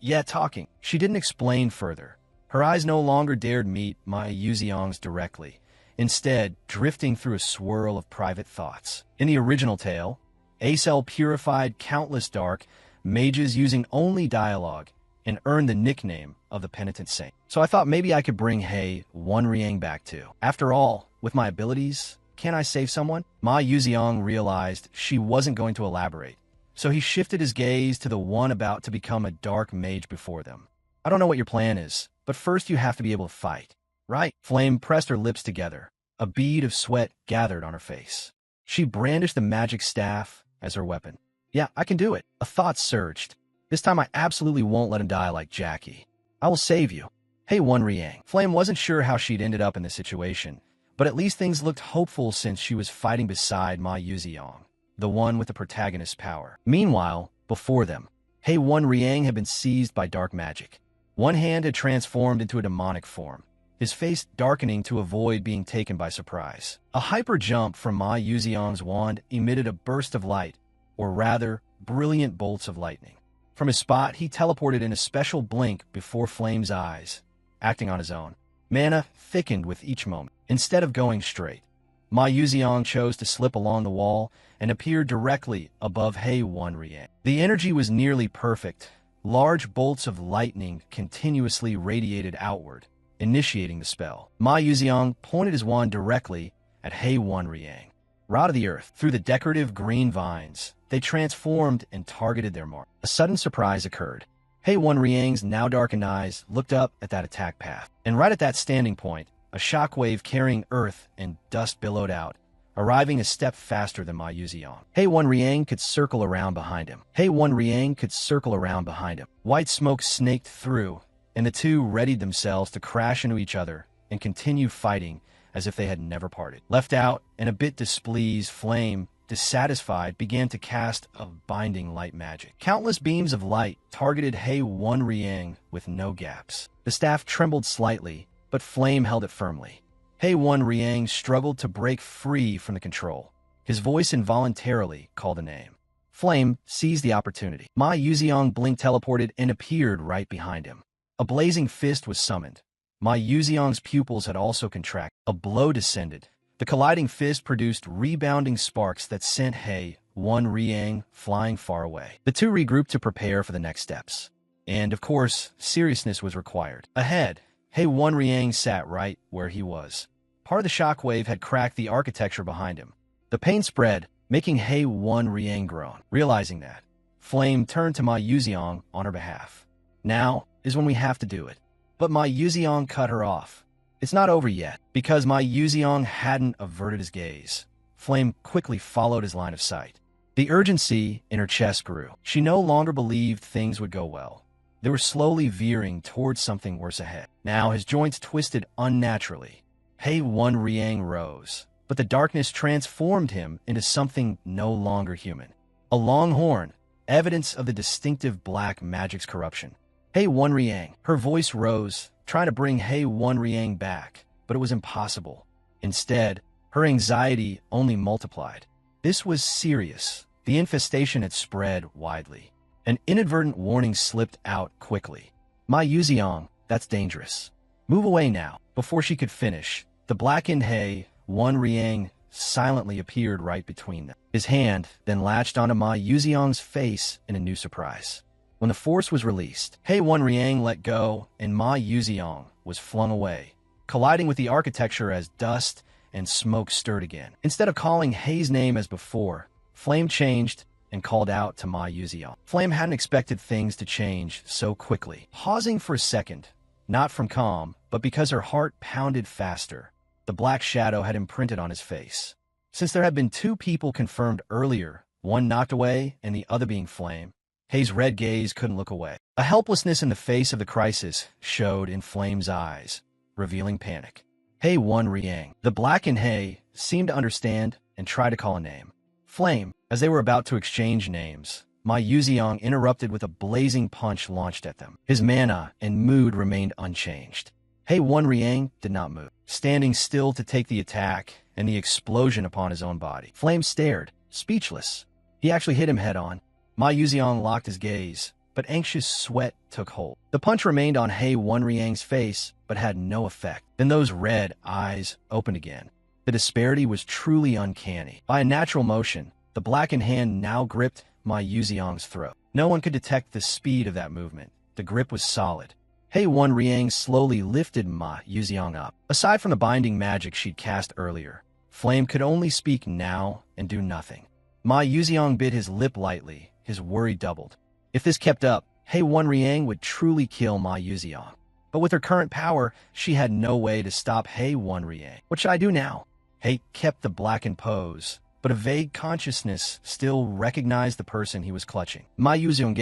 Yeah, talking. She didn't explain further. Her eyes no longer dared meet Ma Yuziong's directly, instead drifting through a swirl of private thoughts. In the original tale, Acel purified countless dark mages using only dialogue and earned the nickname of the Penitent Saint. So I thought maybe I could bring Hei Wan Riang back too. After all, with my abilities, can't I save someone? Ma Yuziong realized she wasn't going to elaborate, so he shifted his gaze to the one about to become a dark mage before them. I don't know what your plan is, but first you have to be able to fight, right? Flame pressed her lips together. A bead of sweat gathered on her face. She brandished the magic staff as her weapon. Yeah, I can do it. A thought surged. This time I absolutely won't let him die like Jackie. I will save you. Hei Wan Riang. Flame wasn't sure how she'd ended up in this situation, but at least things looked hopeful since she was fighting beside Ma Yuziong, the one with the protagonist's power. Meanwhile, before them, Hei Wan Riang had been seized by dark magic. One hand had transformed into a demonic form, his face darkening to avoid being taken by surprise. A hyper jump from Ma Yuziong's wand emitted a burst of light, or rather, brilliant bolts of lightning. From his spot, he teleported in a special blink before Flame's eyes, acting on his own. Mana thickened with each moment. Instead of going straight, Ma Yuziong chose to slip along the wall and appear directly above Hei Wan Riang. The energy was nearly perfect. Large bolts of lightning continuously radiated outward, initiating the spell. Ma Yuziong pointed his wand directly at Hei Wan Riang. Rod of the earth, through the decorative green vines, they transformed and targeted their mark. A sudden surprise occurred. Hei Wan Riang's now darkened eyes looked up at that attack path, and right at that standing point, a shockwave carrying earth and dust billowed out, arriving a step faster than Ma Yuziang. Hei Wan Riang could circle around behind him. Hei Wan Riang could circle around behind him. White smoke snaked through, and the two readied themselves to crash into each other and continue fighting as if they had never parted. Left out and a bit displeased, Flame, dissatisfied, began to cast a binding light magic. Countless beams of light targeted Hei Wan Riang with no gaps. The staff trembled slightly, but Flame held it firmly. Hei Wan Riang struggled to break free from the control. His voice involuntarily called a name. Flame seized the opportunity. Ma Yuziang blinked, teleported, and appeared right behind him. A blazing fist was summoned. Ma Yuziang's pupils had also contracted. A blow descended. The colliding fist produced rebounding sparks that sent Hei Wan Riang flying far away. The two regrouped to prepare for the next steps. And, of course, seriousness was required. Ahead, Hei Wan Riang sat right where he was. Part of the shockwave had cracked the architecture behind him. The pain spread, making Hei Wan Riang groan. Realizing that, Flame turned to Ma Yuziang on her behalf. Now is when we have to do it. But Ma Yuziang cut her off. It's not over yet. Because Ma Yuziang hadn't averted his gaze, Flame quickly followed his line of sight. The urgency in her chest grew. She no longer believed things would go well. They were slowly veering towards something worse ahead. Now his joints twisted unnaturally. Hei Wan Riang rose, but the darkness transformed him into something no longer human. A long horn, evidence of the distinctive black magic's corruption. Hei Wan Riang, her voice rose, trying to bring Hei Wan Riang back, but it was impossible. Instead, her anxiety only multiplied. This was serious. The infestation had spread widely. An inadvertent warning slipped out quickly. Ma Yuziang, that's dangerous. Move away now. Before she could finish, the blackened Hei Wan Riang silently appeared right between them. His hand then latched onto Ma Yuziang's face in a new surprise. When the force was released, Hei Wan Riang let go and Ma Yuziang was flung away, colliding with the architecture as dust and smoke stirred again. Instead of calling Hei's name as before, Flame changed and called out to Ma Yuziang. Flame hadn't expected things to change so quickly. Pausing for a second, not from calm, but because her heart pounded faster, the black shadow had imprinted on his face. Since there had been two people confirmed earlier, one knocked away and the other being Flame, Hei's red gaze couldn't look away. A helplessness in the face of the crisis showed in Flame's eyes, revealing panic. Hei Wan Riang. The blackened Hei seemed to understand and try to call a name. Flame, as they were about to exchange names, Ma Yuziang interrupted with a blazing punch launched at them. His mana and mood remained unchanged. Hei Wan Riang did not move, standing still to take the attack and the explosion upon his own body. Flame stared, speechless. He actually hit him head-on. Ma Yuziang locked his gaze, but anxious sweat took hold. The punch remained on Hei Wan Riang's face, but had no effect. Then those red eyes opened again. The disparity was truly uncanny. By a natural motion, the blackened hand now gripped Ma Yuziang's throat. No one could detect the speed of that movement. The grip was solid. Hei Wan Riang slowly lifted Ma Yuziang up. Aside from the binding magic she'd cast earlier, Flame could only speak now and do nothing. Ma Yuziang bit his lip lightly. His worry doubled. If this kept up, Hei Wan Riang would truly kill Ma Yuziang. But with her current power, she had no way to stop Hei Wan Riang. What should I do now? Hei kept the blackened pose, but a vague consciousness still recognized the person he was clutching. Ma Yuziang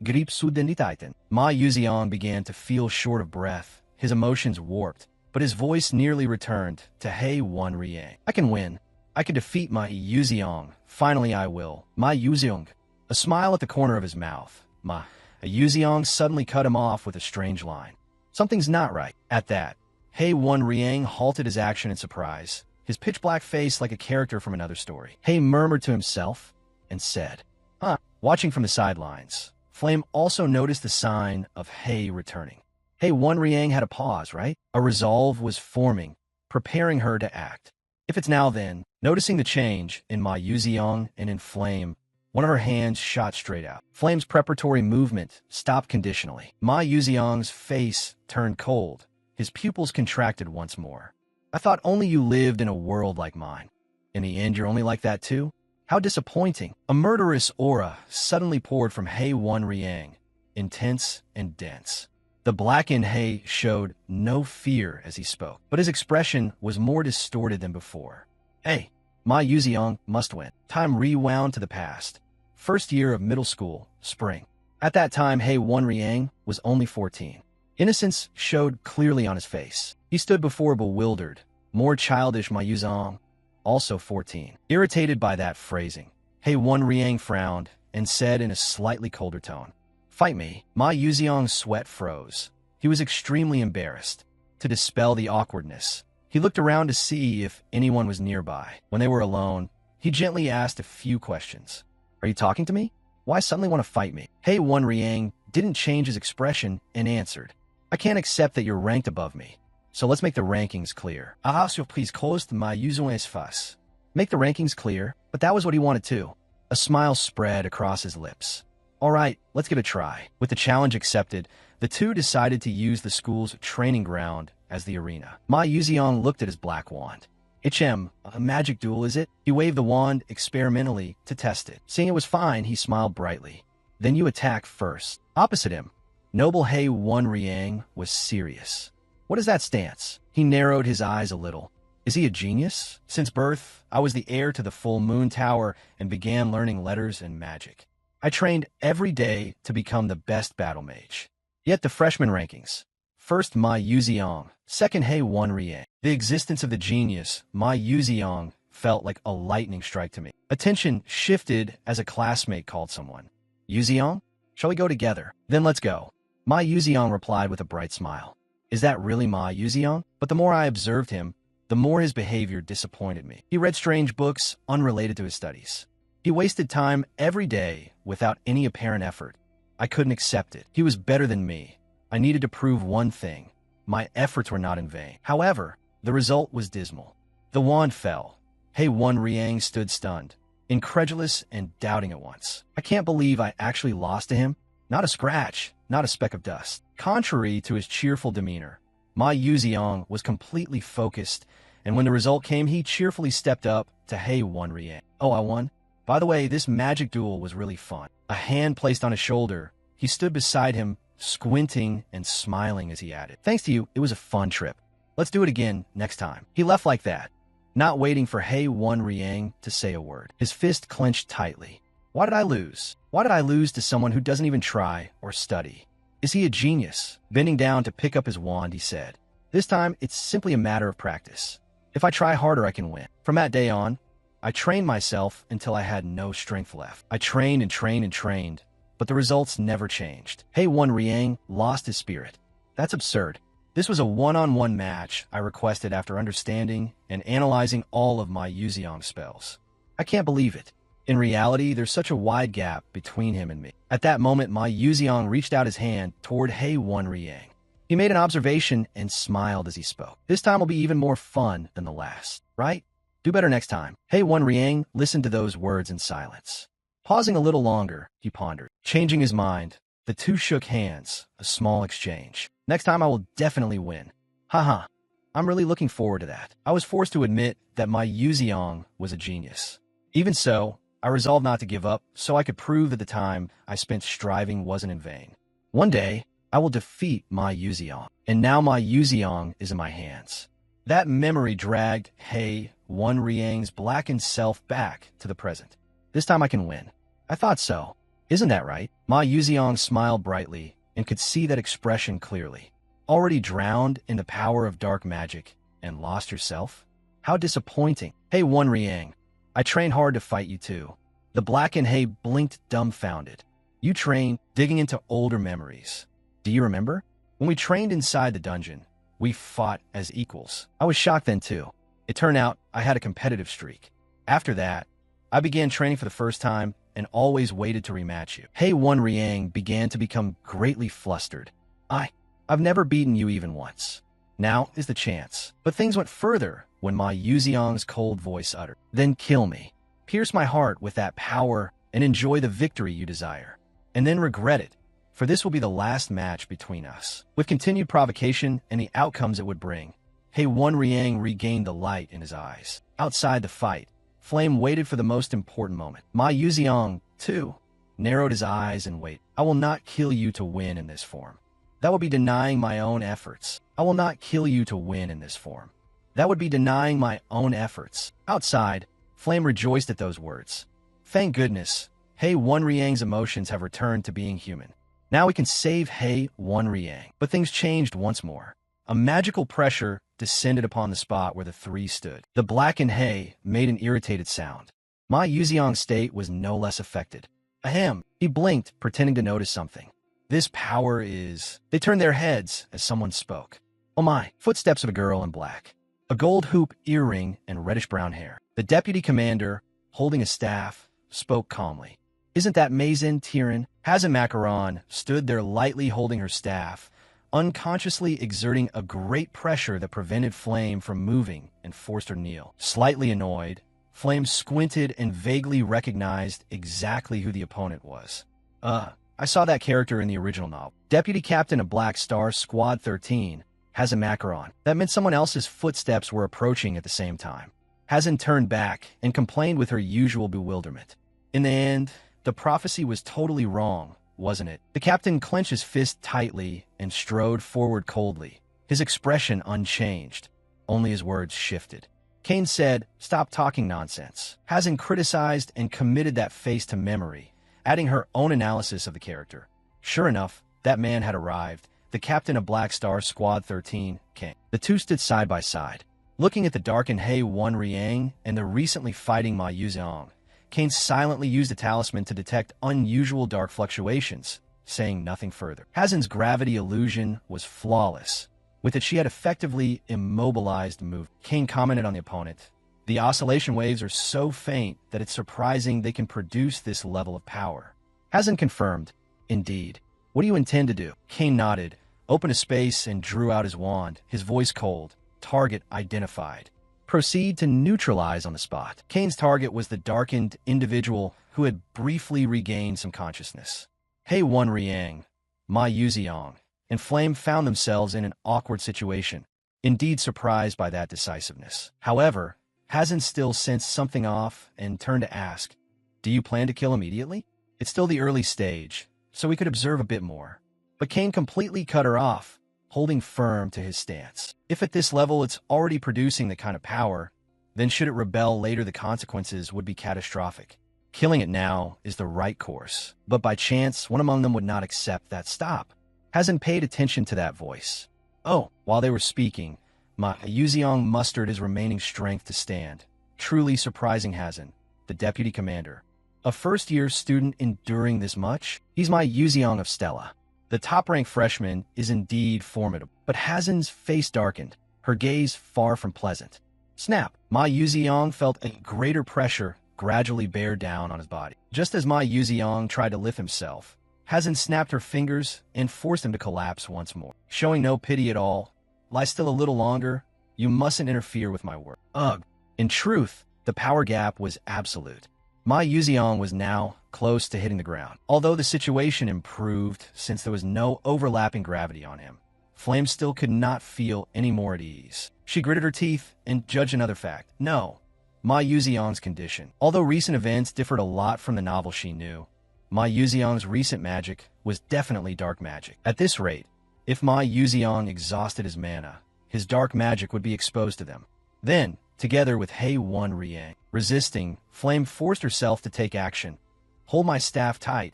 grip sudenitaitan. Ma Yuziang began to feel short of breath. His emotions warped, but his voice nearly returned to Hei Wan Riang. I can win. I can defeat Ma Yuziang. Finally I will. Ma Yuziang. A smile at the corner of his mouth. Ma Yuziang suddenly cut him off with a strange line. Something's not right. At that, Hei Wan Riang halted his action in surprise, his pitch-black face like a character from another story. Hei murmured to himself and said, "Huh." Watching from the sidelines, Flame also noticed the sign of Hei returning. Hei Wan Riang had a pause, right? A resolve was forming, preparing her to act. If it's now then, noticing the change in Ma Yuziang and in Flame, one of her hands shot straight out. Flame's preparatory movement stopped conditionally. Ma Yuziang's face turned cold. His pupils contracted once more. I thought only you lived in a world like mine. In the end, you're only like that too? How disappointing. A murderous aura suddenly poured from Hei Wan Riang, intense and dense. The blackened Hei showed no fear as he spoke, but his expression was more distorted than before. Hey, Ma Yuziang must win. Time rewound to the past. First year of middle school, spring. At that time, He Wenriang was only 14. Innocence showed clearly on his face. He stood before a bewildered, more childish Ma Yuziang, also 14. Irritated by that phrasing, He Wenriang frowned and said in a slightly colder tone, "Fight me." Ma Yuziang's sweat froze. He was extremely embarrassed. To dispel the awkwardness, he looked around to see if anyone was nearby. When they were alone, he gently asked a few questions. "Are you talking to me? Why suddenly want to fight me?" He Wenriang didn't change his expression and answered, "I can't accept that you're ranked above me. So let's make the rankings clear." Ah, surprise caused Ma Yuziang's face. Make the rankings clear, but that was what he wanted too. A smile spread across his lips. All right, let's give it a try. With the challenge accepted, the two decided to use the school's training ground as the arena. Ma Yuziang looked at his black wand. A magic duel, is it?" He waved the wand experimentally to test it. Seeing it was fine, he smiled brightly. "Then you attack first." Opposite him, noble He Wenriang was serious. "What is that stance?" He narrowed his eyes a little. "Is he a genius? Since birth, I was the heir to the full moon tower and began learning letters and magic. I trained every day to become the best battle mage." Yet the freshman rankings. First Ma Yuziang, second He Wenriang. The existence of the genius, Ma Yuziang, felt like a lightning strike to me. Attention shifted as a classmate called someone. "Yuziang, shall we go together?" "Then let's go." Ma Yuziang replied with a bright smile. Is that really Ma Yuziang? But the more I observed him, the more his behavior disappointed me. He read strange books unrelated to his studies. He wasted time every day without any apparent effort. I couldn't accept it. He was better than me. I needed to prove one thing. My efforts were not in vain. However, the result was dismal. The wand fell. He Wenriang stood stunned, incredulous and doubting at once. I can't believe I actually lost to him. Not a scratch, not a speck of dust. Contrary to his cheerful demeanor, Ma Yuziang was completely focused, and when the result came, he cheerfully stepped up to He Wenriang. "Oh, I won? By the way, this magic duel was really fun." A hand placed on his shoulder. He stood beside him, squinting and smiling as he added, "Thanks to you, it was a fun trip. Let's do it again next time." He left like that, not waiting for He Wenriang to say a word. His fist clenched tightly. Why did I lose? Why did I lose to someone who doesn't even try or study? Is he a genius? Bending down to pick up his wand, he said, "This time, it's simply a matter of practice. If I try harder, I can win." From that day on, I trained myself until I had no strength left. I trained and trained and trained, but the results never changed. He Wenriang lost his spirit. That's absurd. This was a one-on-one match I requested after understanding and analyzing all of my Yuziang spells. I can't believe it. In reality, there's such a wide gap between him and me. At that moment, Ma Yuziang reached out his hand toward He Wenriang. He made an observation and smiled as he spoke. "This time will be even more fun than the last, right? Do better next time." He Wenriang listened to those words in silence. Pausing a little longer, he pondered. Changing his mind, the two shook hands, a small exchange. "Next time I will definitely win." Haha, I'm really looking forward to that. I was forced to admit that Ma Yuziang was a genius. Even so, I resolved not to give up so I could prove that the time I spent striving wasn't in vain. One day, I will defeat Ma Yuziang, and now Ma Yuziang is in my hands. That memory dragged He Wenriang's blackened self back to the present. This time I can win. I thought so. Isn't that right? Ma Yuziang smiled brightly and could see that expression clearly. Already drowned in the power of dark magic and lost herself? How disappointing. He Wenriang, I trained hard to fight you too. The blackened He blinked dumbfounded. You trained, digging into older memories. Do you remember? When we trained inside the dungeon, we fought as equals. I was shocked then too. It turned out I had a competitive streak. After that, I began training for the first time and always waited to rematch you. He Wenriang began to become greatly flustered. I've never beaten you even once. Now is the chance. But things went further when Ma Yuziang's cold voice uttered, "Then kill me. Pierce my heart with that power and enjoy the victory you desire. And then regret it, for this will be the last match between us." With continued provocation and the outcomes it would bring, He Wenriang regained the light in his eyes. Outside the fight, Flame waited for the most important moment. Ma Yuziang, too, narrowed his eyes and waited. "I will not kill you to win in this form. That would be denying my own efforts. I will not kill you to win in this form. That would be denying my own efforts." Outside, Flame rejoiced at those words. Thank goodness, Hei One Riang's emotions have returned to being human. Now we can save Hei One Riang. But things changed once more. A magical pressure descended upon the spot where the three stood. The blackened Hei made an irritated sound. Ma Yuziang's state was no less affected. Ahem, he blinked, pretending to notice something. This power is... They turned their heads as someone spoke. Oh my, footsteps of a girl in black. A gold hoop earring and reddish-brown hair. The deputy commander, holding a staff, spoke calmly. Isn't that Mazin Tiran? Hazan Macaron stood there lightly holding her staff, unconsciously exerting a great pressure that prevented Flame from moving and forced her kneel. Slightly annoyed, Flame squinted and vaguely recognized exactly who the opponent was. I saw that character in the original novel. Deputy Captain of Black Star Squad 13, Hazan Macaron. That meant someone else's footsteps were approaching at the same time. Hazan turned back and complained with her usual bewilderment. In the end, the prophecy was totally wrong, wasn't it? The captain clenched his fist tightly and strode forward coldly, his expression unchanged. Only his words shifted. Kane said, "Stop talking nonsense." Hazan criticized and committed that face to memory, adding her own analysis of the character. Sure enough, that man had arrived, the captain of Black Star Squad 13, Kane. The two stood side by side, looking at the darkened Hei One Riang and the recently fighting Ma Yuziang. Kane silently used a talisman to detect unusual dark fluctuations, saying nothing further. Hazan's gravity illusion was flawless. With it, she had effectively immobilized the move. Kane commented on the opponent. The oscillation waves are so faint that it's surprising they can produce this level of power. Hazan confirmed, "Indeed. What do you intend to do?" Kane nodded, opened a space, and drew out his wand, his voice cold. Target identified. Proceed to neutralize on the spot. Kane's target was the darkened individual who had briefly regained some consciousness. Hei One Riang, Ma Yuziang, and Flame found themselves in an awkward situation, indeed surprised by that decisiveness. However, Hazan still sensed something off and turned to ask, "Do you plan to kill immediately? It's still the early stage, so we could observe a bit more." But Kane completely cut her off, holding firm to his stance. If at this level it's already producing the kind of power, then should it rebel later, the consequences would be catastrophic. Killing it now is the right course. But by chance, one among them would not accept that stop. Hazan paid attention to that voice. Oh, while they were speaking, Ma Yuziang mustered his remaining strength to stand. Truly surprising Hazan, the deputy commander. A first-year student enduring this much? He's Ma Yuziang of Stella. The top-ranked freshman is indeed formidable, but Hazan's face darkened, her gaze far from pleasant. Snap! Ma Yuziang felt a greater pressure gradually bear down on his body. Just as Ma Yuziang tried to lift himself, Hazan snapped her fingers and forced him to collapse once more. Showing no pity at all, "Lie still a little longer. You mustn't interfere with my work." Ugh! In truth, the power gap was absolute. Ma Yuziang was now close to hitting the ground. Although the situation improved since there was no overlapping gravity on him, Flame still could not feel any more at ease. She gritted her teeth and judged another fact. No, Ma Yuziang's condition. Although recent events differed a lot from the novel she knew, Ma Yuziang's recent magic was definitely dark magic. At this rate, if Ma Yuziang exhausted his mana, his dark magic would be exposed to them. Then, together with Hei One Riang, resisting, Flame forced herself to take action. "Hold my staff tight.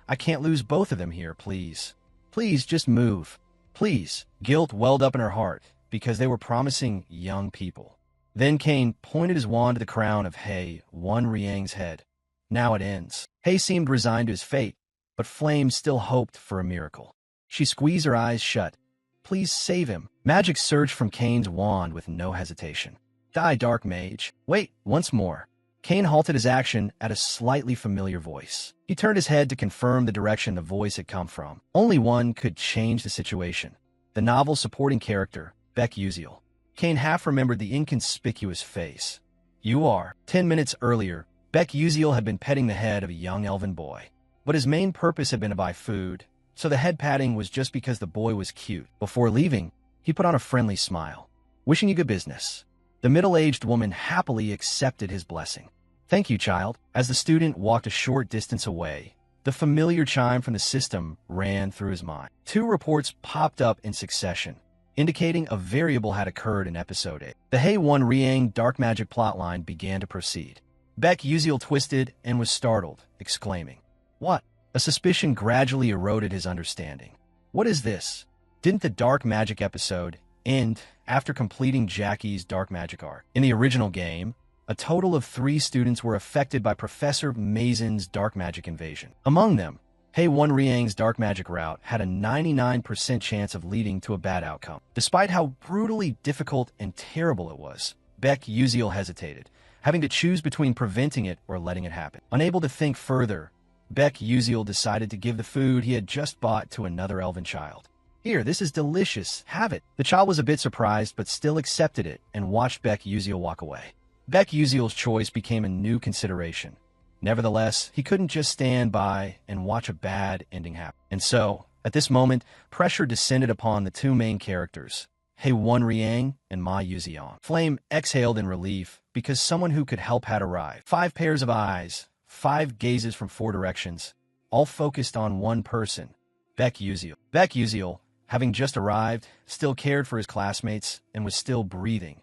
I can't lose both of them here, please. Please, just move. Please." Guilt welled up in her heart, because they were promising young people. Then Kane pointed his wand to the crown of Hei One Riang's head. Now it ends. Hei seemed resigned to his fate, but Flame still hoped for a miracle. She squeezed her eyes shut. "Please save him." Magic surged from Kane's wand with no hesitation. "Die, Dark Mage." Wait, once more. Kane halted his action at a slightly familiar voice. He turned his head to confirm the direction the voice had come from. Only one could change the situation. The novel's supporting character, Beck Uziel. Kane half remembered the inconspicuous face. "You are." 10 minutes earlier, Beck Uziel had been petting the head of a young elven boy. But his main purpose had been to buy food, so the head patting was just because the boy was cute. Before leaving, he put on a friendly smile. "Wishing you good business." The middle-aged woman happily accepted his blessing. "Thank you, child." As the student walked a short distance away, the familiar chime from the system ran through his mind. 2 reports popped up in succession, indicating a variable had occurred in Episode 8. The Hei One Riang dark magic plotline began to proceed. Beck Uziel twisted and was startled, exclaiming, "What?" A suspicion gradually eroded his understanding. What is this? Didn't the dark magic episode end after completing Jackie's dark magic arc? In the original game, a total of 3 students were affected by Professor Maison's dark magic invasion. Among them, Hei-Won Riang's dark magic route had a 99% chance of leading to a bad outcome. Despite how brutally difficult and terrible it was, Beck Uziel hesitated, having to choose between preventing it or letting it happen. Unable to think further, Beck Uziel decided to give the food he had just bought to another elven child. "Here, this is delicious. Have it." The child was a bit surprised but still accepted it and watched Beck Uziel walk away. Beck Uziel's choice became a new consideration. Nevertheless, he couldn't just stand by and watch a bad ending happen. And so, at this moment, pressure descended upon the 2 main characters, Hei-Won Riang and Ma Yuzion. Flame exhaled in relief because someone who could help had arrived. 5 pairs of eyes, 5 gazes from 4 directions, all focused on one person, Beck Uziel. Beck Uziel, having just arrived, still cared for his classmates and was still breathing.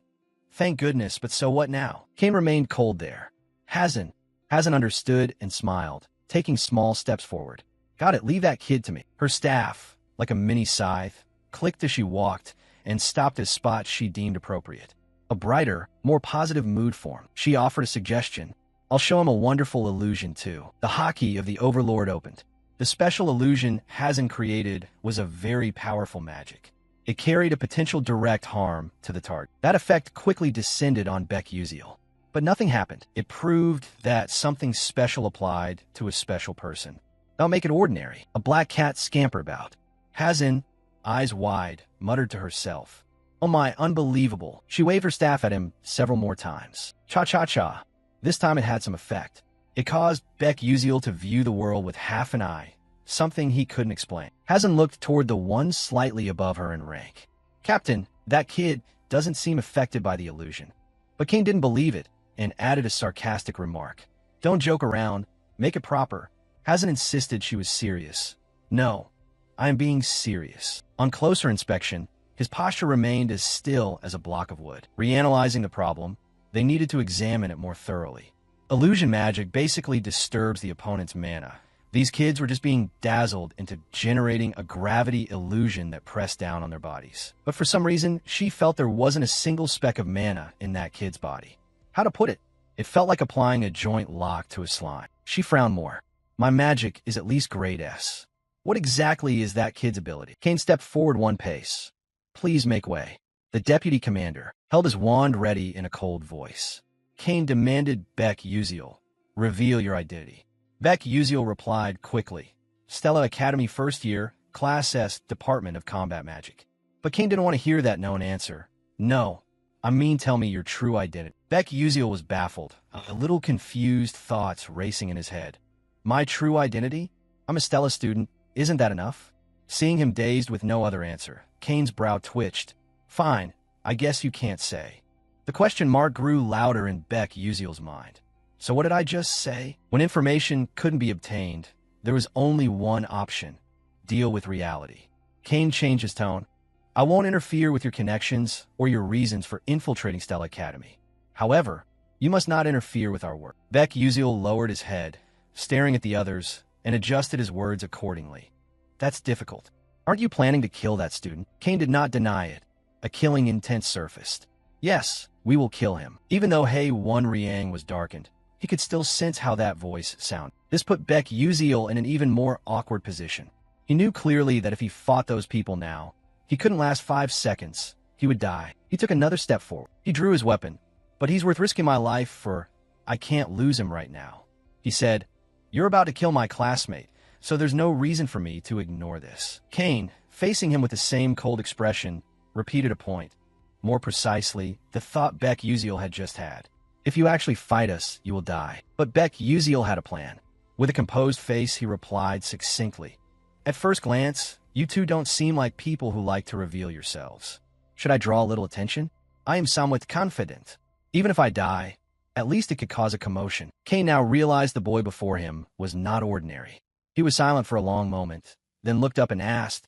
Thank goodness, but so what now? Kane remained cold there. Hasn't understood and smiled, taking small steps forward. "Got it, leave that kid to me." Her staff, like a mini scythe, clicked as she walked and stopped at spots she deemed appropriate. A brighter, more positive mood formed. She offered a suggestion. "I'll show him a wonderful illusion too." The hockey of the Overlord opened. The special illusion Hazen created was a very powerful magic. It carried a potential direct harm to the target. That effect quickly descended on Beck Uziel. But nothing happened. It proved that something special applied to a special person. Don't make it ordinary. A black cat scampered about. Hazen, eyes wide, muttered to herself, "Oh my, unbelievable." She waved her staff at him several more times. Cha-cha-cha. This time it had some effect. It caused Beck Uziel to view the world with half an eye, something he couldn't explain. Hazen looked toward the one slightly above her in rank. "Captain, that kid doesn't seem affected by the illusion." But Kane didn't believe it and added a sarcastic remark. "Don't joke around. Make it proper." Hazen insisted she was serious. "No, I am being serious." On closer inspection, his posture remained as still as a block of wood. Reanalyzing the problem, they needed to examine it more thoroughly. Illusion magic basically disturbs the opponent's mana. These kids were just being dazzled into generating a gravity illusion that pressed down on their bodies. But for some reason, she felt there wasn't a single speck of mana in that kid's body. How to put it? It felt like applying a joint lock to a slime. She frowned more. "My magic is at least grade S. What exactly is that kid's ability?" Kane stepped forward 1 pace. "Please make way." The deputy commander held his wand ready in a cold voice. Kane demanded Beck Uziel, "Reveal your identity." Beck Uziel replied quickly, "Stella Academy first year, Class S, Department of Combat Magic." But Kane didn't want to hear that known answer. "No, I mean tell me your true identity." Beck Uziel was baffled, a little confused thoughts racing in his head. "My true identity? I'm a Stella student. Isn't that enough?" Seeing him dazed with no other answer, Kane's brow twitched. "Fine, I guess you can't say." The question mark grew louder in Beck Uziel's mind. So what did I just say? When information couldn't be obtained, there was only one option: deal with reality. Kane changed his tone. "I won't interfere with your connections or your reasons for infiltrating Stella Academy. However, you must not interfere with our work." Beck Uziel lowered his head, staring at the others, and adjusted his words accordingly. "That's difficult. Aren't you planning to kill that student?" Kane did not deny it. A killing intent surfaced. "Yes, we will kill him." Even though Hei-Won Riang was darkened, he could still sense how that voice sounded. This put Beck Uziel in an even more awkward position. He knew clearly that if he fought those people now, he couldn't last 5 seconds. He would die. He took another step forward. He drew his weapon. "But he's worth risking my life for. I can't lose him right now." He said, "You're about to kill my classmate, so there's no reason for me to ignore this." Kane, facing him with the same cold expression, repeated a point. More precisely, the thought Beck Uziel had just had. "If you actually fight us, you will die." But Beck Uziel had a plan. With a composed face, he replied succinctly, "At first glance, you two don't seem like people who like to reveal yourselves. Should I draw a little attention? I am somewhat confident. Even if I die, at least it could cause a commotion." Kane now realized the boy before him was not ordinary. He was silent for a long moment, then looked up and asked,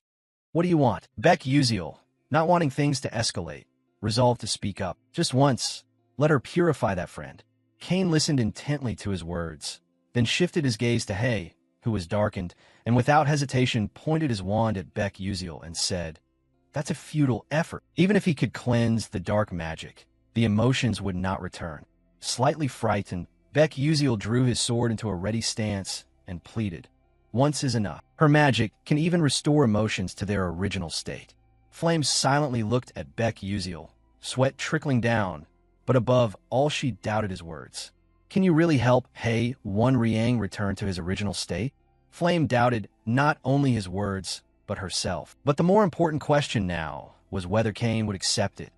"What do you want?" Beck Uziel, not wanting things to escalate, resolved to speak up. "Just once, let her purify that friend. Kane listened intently to his words, then shifted his gaze to Hay, who was darkened, and without hesitation pointed his wand at Beck Uziel and said, "That's a futile effort. Even if he could cleanse the dark magic, the emotions would not return." Slightly frightened, Beck Uziel drew his sword into a ready stance and pleaded, "Once is enough. Her magic can even restore emotions to their original state." Flame silently looked at Beck Uziel, sweat trickling down, but above all she doubted his words. "Can you really help Hay One Riang return to his original state?" Flame doubted not only his words, but herself. But the more important question now was whether Kane would accept it.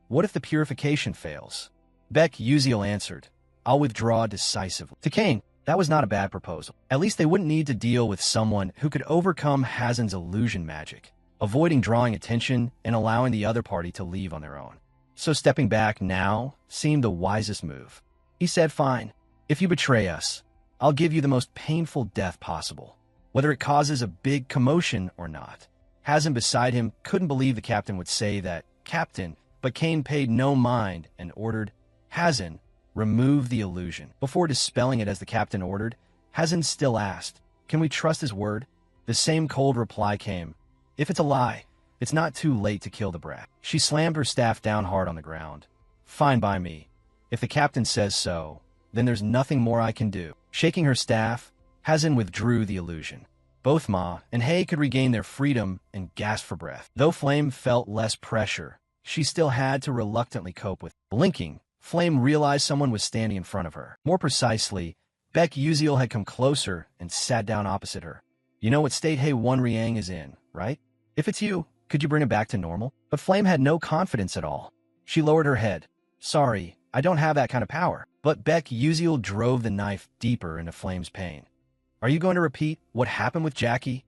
What if the purification fails? Beck Uziel answered, "I'll withdraw decisively." To Kane, that was not a bad proposal. At least they wouldn't need to deal with someone who could overcome Hazen's illusion magic, avoiding drawing attention and allowing the other party to leave on their own. So stepping back now seemed the wisest move. He said, "Fine, if you betray us, I'll give you the most painful death possible, whether it causes a big commotion or not." Hazen beside him couldn't believe the captain would say that. "Captain," but Kane paid no mind and ordered, "Hazen, remove the illusion." Before dispelling it as the captain ordered, Hazen still asked, "Can we trust his word?" The same cold reply came, "If it's a lie, it's not too late to kill the brat." She slammed her staff down hard on the ground. "Fine by me. If the captain says so, then there's nothing more I can do." Shaking her staff, Hazen withdrew the illusion. Both Ma and Hay could regain their freedom and gasp for breath. Though Flame felt less pressure, she still had to reluctantly cope with it. Blinking, Flame realized someone was standing in front of her. More precisely, Beck Uziel had come closer and sat down opposite her. "You know what state Hay One Riang is in, right? If it's you, could you bring him back to normal?" But Flame had no confidence at all. She lowered her head. "Sorry, I don't have that kind of power." But Beck Uziel drove the knife deeper into Flame's pain. "Are you going to repeat what happened with Jackie?"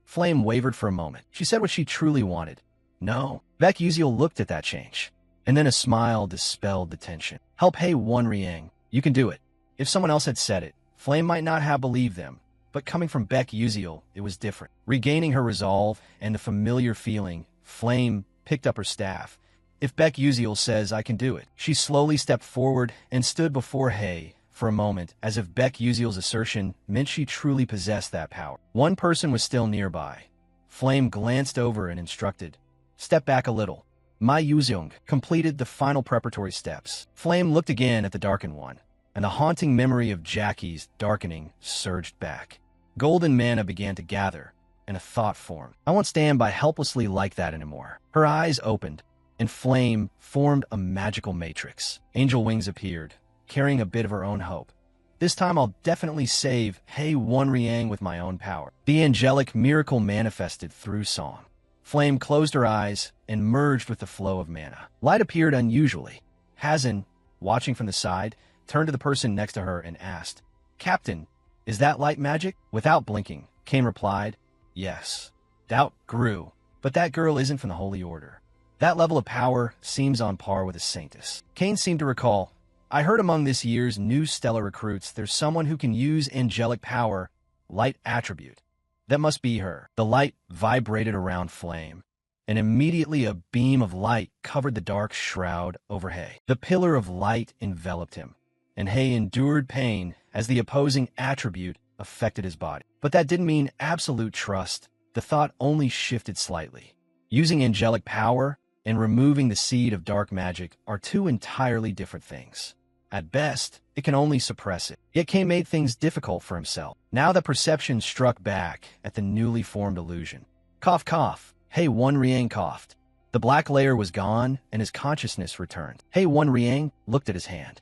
Flame wavered for a moment. She said what she truly wanted. "No." Beck Uziel looked at that change, and then a smile dispelled the tension. "Help Hay One Riang. You can do it." If someone else had said it, Flame might not have believed them, but coming from Beck Uziel, it was different. Regaining her resolve and the familiar feeling, Flame picked up her staff. "If Beck Uziel says I can do it." She slowly stepped forward and stood before Hay for a moment, as if Beck Uziel's assertion meant she truly possessed that power. One person was still nearby. Flame glanced over and instructed, "Step back a little." Ma Yuzeong completed the final preparatory steps. Flame looked again at the darkened one, and the haunting memory of Jackie's darkening surged back. Golden mana began to gather, and a thought formed. "I won't stand by helplessly like that anymore." Her eyes opened, and Flame formed a magical matrix. Angel wings appeared, carrying a bit of her own hope. "This time I'll definitely save Hay One Riang with my own power." The angelic miracle manifested through song. Flame closed her eyes and merged with the flow of mana. Light appeared unusually. Hazen, watching from the side, turned to the person next to her and asked, "Captain, is that light magic?" Without blinking, Kane replied, "Yes." Doubt grew, but that girl isn't from the Holy Order. That level of power seems on par with a saintess. Kane seemed to recall, "I heard among this year's new stellar recruits there's someone who can use angelic power, light attribute. That must be her." The light vibrated around Flame, and immediately a beam of light covered the dark shroud over Hay. The pillar of light enveloped him, and Hay endured pain as the opposing attribute affected his body. But that didn't mean absolute trust. The thought only shifted slightly. Using angelic power and removing the seed of dark magic are two entirely different things. At best, it can only suppress it. Yet Kane made things difficult for himself. Now that perception struck back at the newly formed illusion. Cough, cough. Hay One Riang coughed. The black layer was gone, and his consciousness returned. Hay One Riang looked at his hand.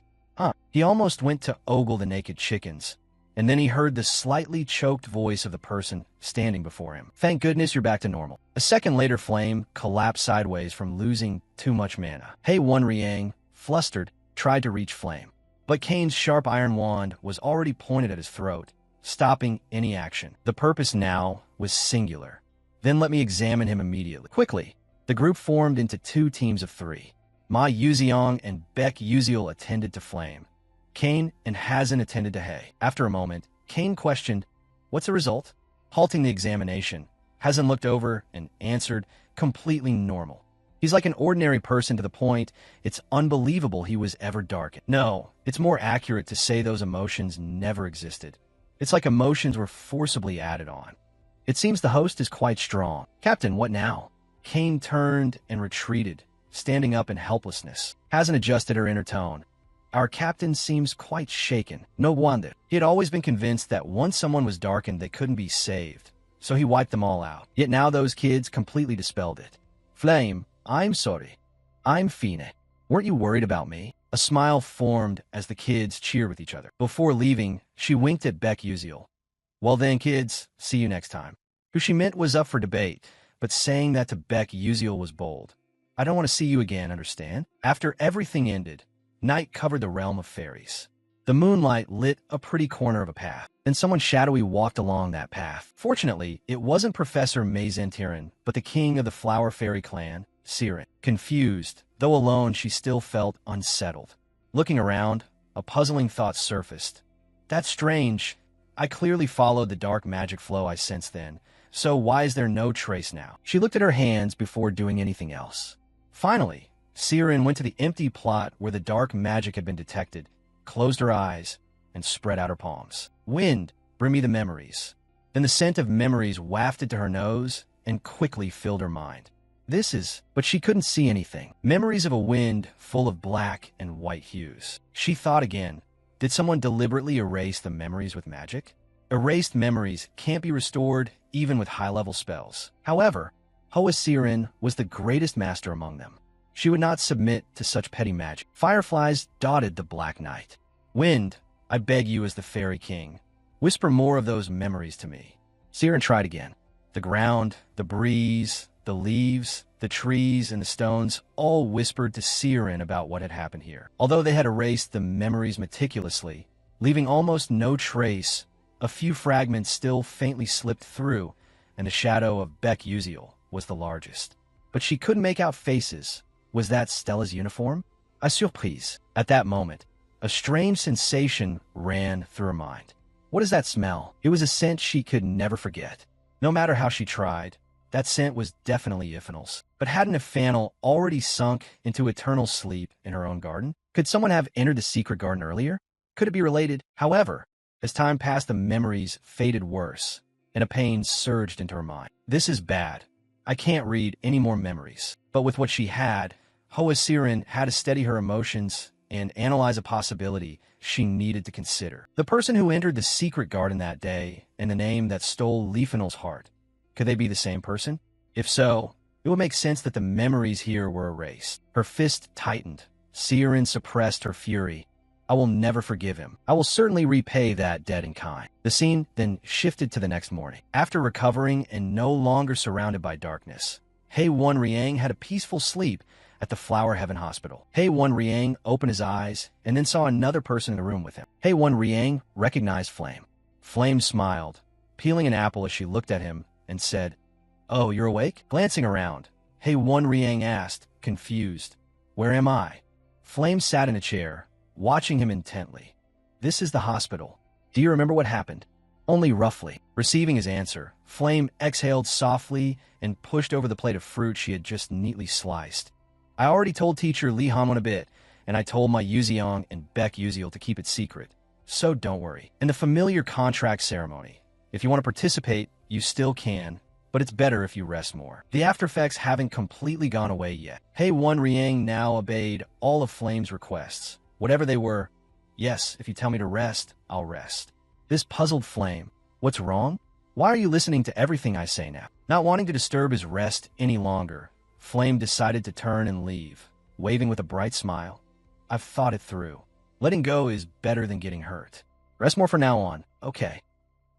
He almost went to ogle the naked chickens, and then he heard the slightly choked voice of the person standing before him. "Thank goodness you're back to normal." A second later, Flame collapsed sideways from losing too much mana. Hay One Riang, flustered, tried to reach Flame, but Kane's sharp iron wand was already pointed at his throat, stopping any action. The purpose now was singular. "Then let me examine him immediately." Quickly, the group formed into 2 teams of 3. Ma Yuzeong and Beck Uziel attended to Flame. Kane and Hazen attended to Hay. After a moment, Kane questioned, "What's the result?" Halting the examination, Hazen looked over and answered, "Completely normal." He's like an ordinary person to the point it's unbelievable he was ever darkened. No, it's more accurate to say those emotions never existed. It's like emotions were forcibly added on. It seems the host is quite strong. Captain, what now? Kane turned and retreated, standing up in helplessness. Hasn't adjusted her inner tone. Our captain seems quite shaken. No wonder. He had always been convinced that once someone was darkened, they couldn't be saved. So he wiped them all out. Yet now those kids completely dispelled it. Flame, I'm sorry. I'm Fine. Weren't you worried about me? A smile formed as the kids cheered with each other. Before leaving, she winked at Beck Uziel. Well then, kids, see you next time. Who she meant was up for debate, but saying that to Beck Uziel was bold. I don't want to see you again, understand? After everything ended, night covered the realm of fairies. The moonlight lit a pretty corner of a path. Then someone shadowy walked along that path. Fortunately, it wasn't Professor Mazantiran, but the king of the Flower Fairy clan, Siren. Confused, though alone, she still felt unsettled. Looking around, a puzzling thought surfaced. That's strange. I clearly followed the dark magic flow I sensed then, so why is there no trace now? She looked at her hands before doing anything else. Finally, Siren went to the empty plot where the dark magic had been detected, closed her eyes, and spread out her palms. Wind, bring me the memories. Then the scent of memories wafted to her nose and quickly filled her mind. But she couldn't see anything. Memories of a wind full of black and white hues. She thought again. Did someone deliberately erase the memories with magic? Erased memories can't be restored even with high-level spells. However, Hoa Siren was the greatest master among them. She would not submit to such petty magic. Fireflies dotted the black night. Wind, I beg you as the fairy king, whisper more of those memories to me. Siren tried again. The ground, the breeze, the leaves, the trees, and the stones all whispered to Siren about what had happened here. Although they had erased the memories meticulously, leaving almost no trace, a few fragments still faintly slipped through, and the shadow of Beck Uziel was the largest. But she couldn't make out faces. Was that Stella's uniform? A surprise. At that moment, a strange sensation ran through her mind. What is that smell? It was a scent she could never forget. No matter how she tried, that scent was definitely Iphanel's. But hadn't Iphanel already sunk into eternal sleep in her own garden? Could someone have entered the secret garden earlier? Could it be related? However, as time passed, the memories faded worse, and a pain surged into her mind. This is bad. I can't read any more memories. But with what she had, Hoa Siren had to steady her emotions and analyze a possibility she needed to consider. The person who entered the secret garden that day and the name that stole Liefenel's heart. Could they be the same person? If so, it would make sense that the memories here were erased. Her fist tightened. Siren suppressed her fury. I will never forgive him. I will certainly repay that debt in kind. The scene then shifted to the next morning. After recovering and no longer surrounded by darkness, Hei Wan Riang had a peaceful sleep at the Flower Heaven Hospital. Hei Wan Riang opened his eyes and then saw another person in the room with him. Hei Wan Riang recognized Flame. Flame smiled, peeling an apple as she looked at him and said, "Oh, you're awake?" Glancing around, Hei Wan Riang asked, confused, "Where am I?" Flame sat in a chair, watching him intently. "This is the hospital. Do you remember what happened?" "Only roughly." Receiving his answer, Flame exhaled softly and pushed over the plate of fruit she had just neatly sliced. "I already told teacher Li Hanwon a bit, and I told my Yuziong and Beck Uziel to keep it secret. So don't worry. In the familiar contract ceremony, if you want to participate, you still can, but it's better if you rest more." The aftereffects haven't completely gone away yet. Hei Wan Riang now obeyed all of Flame's requests, whatever they were. "Yes, if you tell me to rest, I'll rest." This puzzled Flame. What's wrong? Why are you listening to everything I say now? Not wanting to disturb his rest any longer, Flame decided to turn and leave, waving with a bright smile. "I've thought it through. Letting go is better than getting hurt. Rest more from now on. Okay.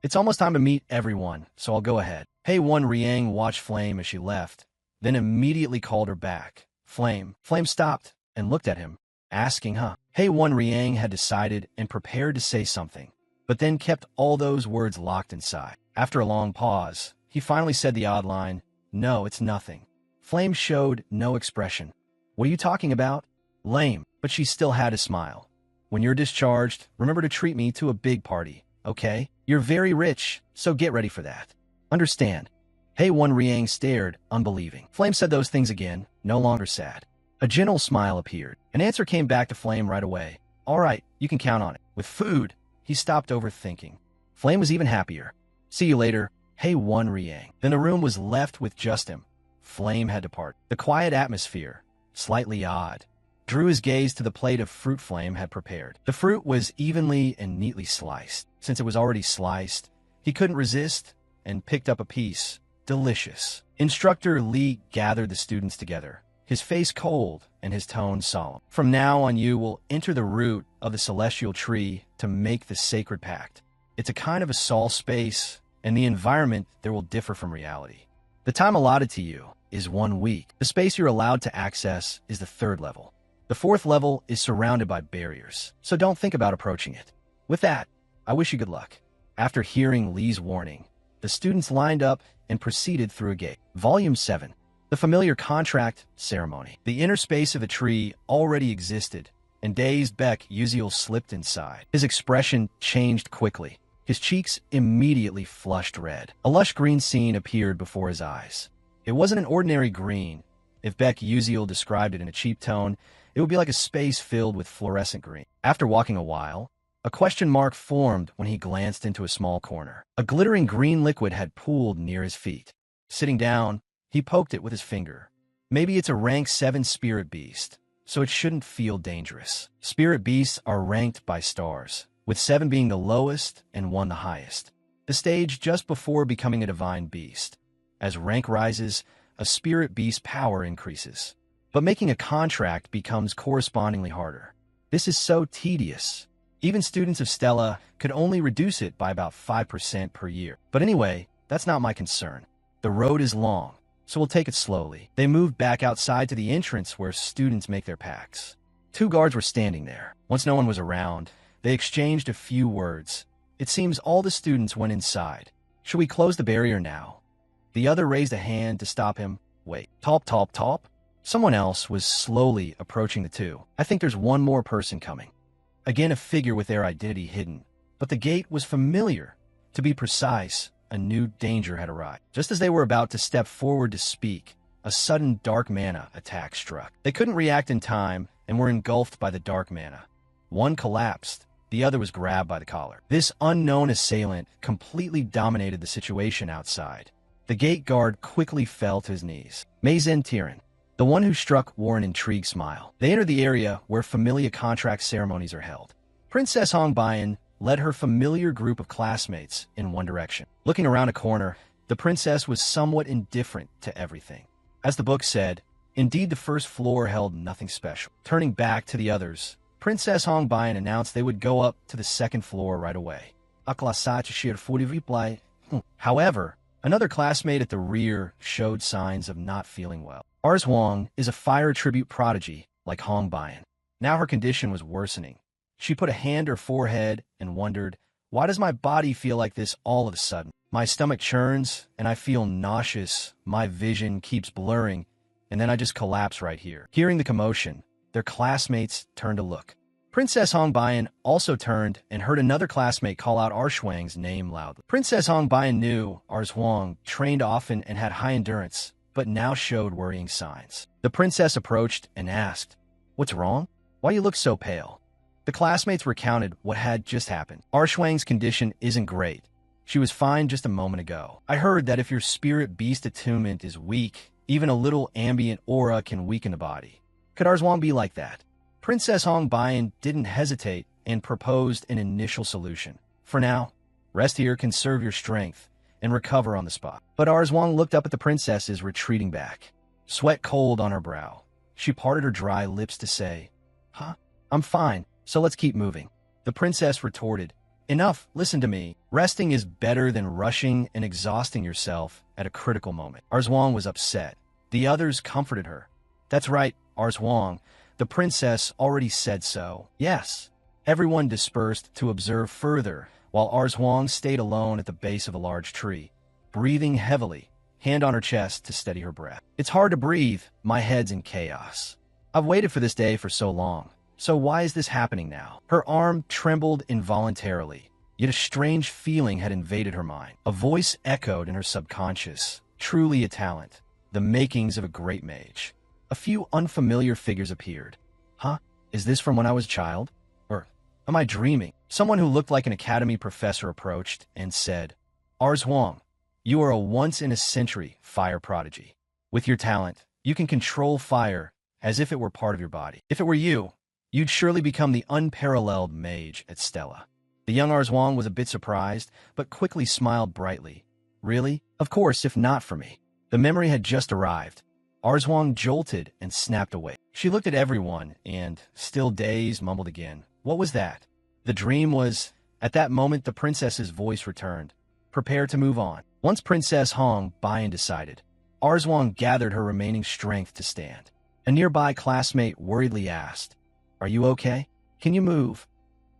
It's almost time to meet everyone, so I'll go ahead." Hei Wan Riang watched Flame as she left, then immediately called her back. Flame. Flame stopped and looked at him, asking, "Huh?" Hei Wan Riang had decided and prepared to say something, but then kept all those words locked inside. After a long pause, he finally said the odd line, "No, it's nothing." Flame showed no expression. "What are you talking about?" "Lame," but she still had a smile. "When you're discharged, remember to treat me to a big party, okay? You're very rich, so get ready for that. Understand?" Hey One Riang stared, unbelieving. Flame said those things again, no longer sad. A gentle smile appeared. An answer came back to Flame right away. All right, you can count on it. With food, he stopped overthinking. Flame was even happier. See you later, Hey One Riang. Then the room was left with just him. Flame had departed. The quiet atmosphere, slightly odd, drew his gaze to the plate of fruit Flame had prepared. The fruit was evenly and neatly sliced. Since it was already sliced, he couldn't resist and picked up a piece. Delicious. Instructor Li gathered the students together, his face cold and his tone solemn. From now on you will enter the root of the celestial tree to make the sacred pact. It's a kind of a soul space, and the environment there will differ from reality. The time allotted to you is 1 week. The space you're allowed to access is the 3rd level. The 4th level is surrounded by barriers, so don't think about approaching it. With that, I wish you good luck. After hearing Li's warning, the students lined up and proceeded through a gate. Volume 7. The familiar contract ceremony. The inner space of the tree already existed, and dazed Beck Uziel slipped inside. His expression changed quickly. His cheeks immediately flushed red. A lush green scene appeared before his eyes. It wasn't an ordinary green. If Beck Uziel described it in a cheap tone, it would be like a space filled with fluorescent green. After walking a while, a question mark formed when he glanced into a small corner. A glittering green liquid had pooled near his feet. Sitting down, he poked it with his finger. Maybe it's a rank 7 spirit beast, so it shouldn't feel dangerous. Spirit beasts are ranked by stars, with 7 being the lowest and 1 the highest. The stage just before becoming a divine beast. As rank rises, a spirit beast's power increases. But making a contract becomes correspondingly harder. This is so tedious. Even students of Stella could only reduce it by about 5% per year. But anyway, that's not my concern. The road is long, so we'll take it slowly. They moved back outside to the entrance where students make their pacts. 2 guards were standing there. Once no one was around, they exchanged a few words. It seems all the students went inside. Should we close the barrier now? The other raised a hand to stop him. Wait, top. Someone else was slowly approaching the 2. I think there's one more person coming. Again, a figure with their identity hidden. But the gate was familiar. To be precise, a new danger had arrived. Just as they were about to step forward to speak, a sudden dark mana attack struck. They couldn't react in time and were engulfed by the dark mana. One collapsed. The other was grabbed by the collar. This unknown assailant completely dominated the situation outside. The gate guard quickly fell to his knees. Meizen Tiran, the one who struck, wore an intrigued smile. They entered the area where familiar contract ceremonies are held. Princess Hongbayan led her familiar group of classmates in one direction. Looking around a corner, the princess was somewhat indifferent to everything. As the book said, indeed the first floor held nothing special. Turning back to the others, Princess Hongbayan announced they would go up to the 2nd floor right away. However, another classmate at the rear showed signs of not feeling well. Ars Wang is a fire tribute prodigy like Hongbayan. Now her condition was worsening. She put a hand to her forehead and wondered, why does my body feel like this all of a sudden? My stomach churns and I feel nauseous, my vision keeps blurring, and then I just collapse right here. Hearing the commotion, their classmates turned to look. Princess Hongbayan also turned and heard another classmate call out Arshuang's name loudly. Princess Hongbayan knew Arshuang trained often and had high endurance, but now showed worrying signs. The princess approached and asked, "What's wrong? Why you look so pale?" The classmates recounted what had just happened. Arshuang's condition isn't great. She was fine just a moment ago. I heard that if your spirit beast attunement is weak, even a little ambient aura can weaken the body. Could Arshuang be like that? Princess Hongbayan didn't hesitate and proposed an initial solution. For now, rest here, conserve your strength, and recover on the spot. But Arshuang looked up at the princesses retreating back. Sweat cold on her brow. She parted her dry lips to say, "Huh? I'm fine, so let's keep moving." The princess retorted, "Enough, listen to me. Resting is better than rushing and exhausting yourself at a critical moment." Arshuang was upset. The others comforted her. "That's right, Arshuang. The princess already said so." Yes. Everyone dispersed to observe further, while Arshuang stayed alone at the base of a large tree, breathing heavily, hand on her chest to steady her breath. "It's hard to breathe. My head's in chaos. I've waited for this day for so long. So why is this happening now?" Her arm trembled involuntarily, yet a strange feeling had invaded her mind. A voice echoed in her subconscious. Truly a talent. The makings of a great mage. A few unfamiliar figures appeared. Huh? Is this from when I was a child? Or am I dreaming? Someone who looked like an academy professor approached and said, Ars Huang, you are a once-in-a-century fire prodigy. With your talent, you can control fire as if it were part of your body. If it were you, you'd surely become the unparalleled mage at Stella. The young Ars Huang was a bit surprised, but quickly smiled brightly. Really? Of course, if not for me. The memory had just arrived. Ars Huang jolted and snapped away. She looked at everyone and, still dazed, mumbled again. What was that? The dream was... At that moment, the princess's voice returned. Prepare to move on. Once Princess Hong Bayan decided, Ars Huang gathered her remaining strength to stand. A nearby classmate worriedly asked, Are you okay? Can you move?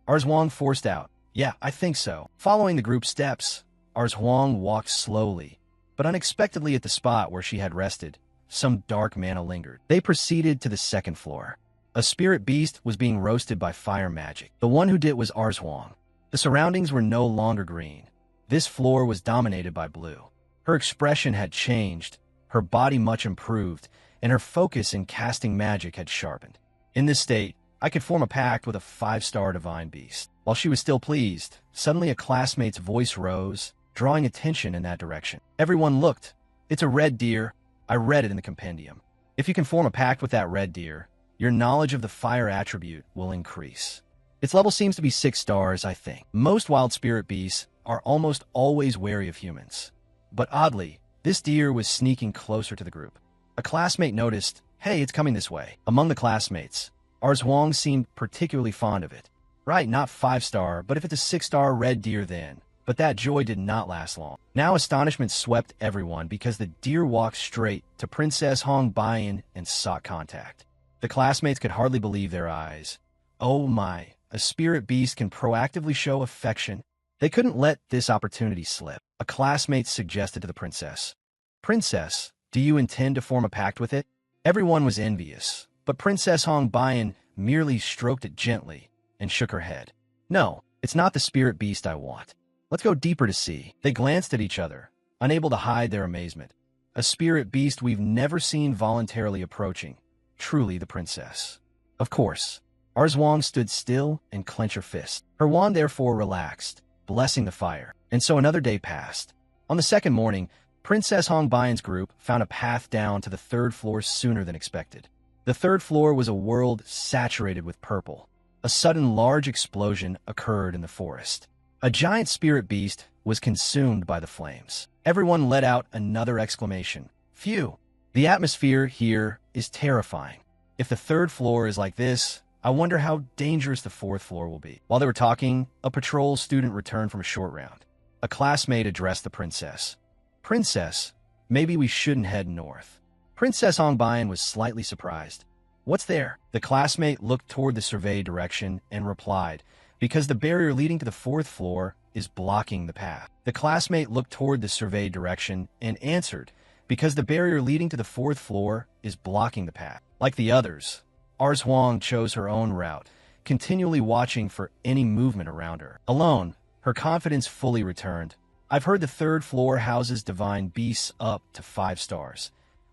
Ars Huang forced out, Yeah, I think so. Following the group's steps, Ars Huang walked slowly, but unexpectedly at the spot where she had rested, some dark mana lingered. They proceeded to the second floor. A spirit beast was being roasted by fire magic. The one who did it was Ars Huang. The surroundings were no longer green. This floor was dominated by blue. Her expression had changed, her body much improved, and her focus in casting magic had sharpened. In this state, I could form a pact with a 5-star divine beast. While she was still pleased, suddenly a classmate's voice rose, drawing attention in that direction. Everyone looked. It's a red deer. I read it in the compendium. If you can form a pact with that red deer, your knowledge of the fire attribute will increase. Its level seems to be 6 stars, I think. Most wild spirit beasts are almost always wary of humans. But oddly, this deer was sneaking closer to the group. A classmate noticed, Hey, it's coming this way. Among the classmates, Ars Huang seemed particularly fond of it. Right, not 5-star, but if it's a 6-star red deer then. But that joy did not last long. Now astonishment swept everyone because the deer walked straight to Princess Hong Bayan and sought contact. The classmates could hardly believe their eyes. Oh my, a spirit beast can proactively show affection. They couldn't let this opportunity slip. A classmate suggested to the princess, Princess, do you intend to form a pact with it? Everyone was envious, but Princess Hong Bayan merely stroked it gently and shook her head. No, it's not the spirit beast I want. Let's go deeper to see. They glanced at each other, unable to hide their amazement. A spirit beast we've never seen voluntarily approaching. Truly the princess. Of course. Ars Huang stood still and clenched her fist. Her wand therefore relaxed, blessing the fire. And so another day passed. On the second morning, Princess Hong Bayan's group found a path down to the 3rd floor sooner than expected. The 3rd floor was a world saturated with purple. A sudden large explosion occurred in the forest. A giant spirit beast was consumed by the flames. Everyone let out another exclamation. Phew! The atmosphere here is terrifying. If the 3rd floor is like this, I wonder how dangerous the 4th floor will be. While they were talking, a patrol student returned from a short round. A classmate addressed the princess. Princess, maybe we shouldn't head north. Princess Hong Bayan was slightly surprised. What's there? The classmate looked toward the survey direction and replied, Because the barrier leading to the 4th floor is blocking the path. The classmate looked toward the survey direction and answered, Because the barrier leading to the 4th floor is blocking the path. Like the others, Ars Huang chose her own route, continually watching for any movement around her. Alone, her confidence fully returned. I've heard the 3rd floor houses divine beasts up to 5 stars.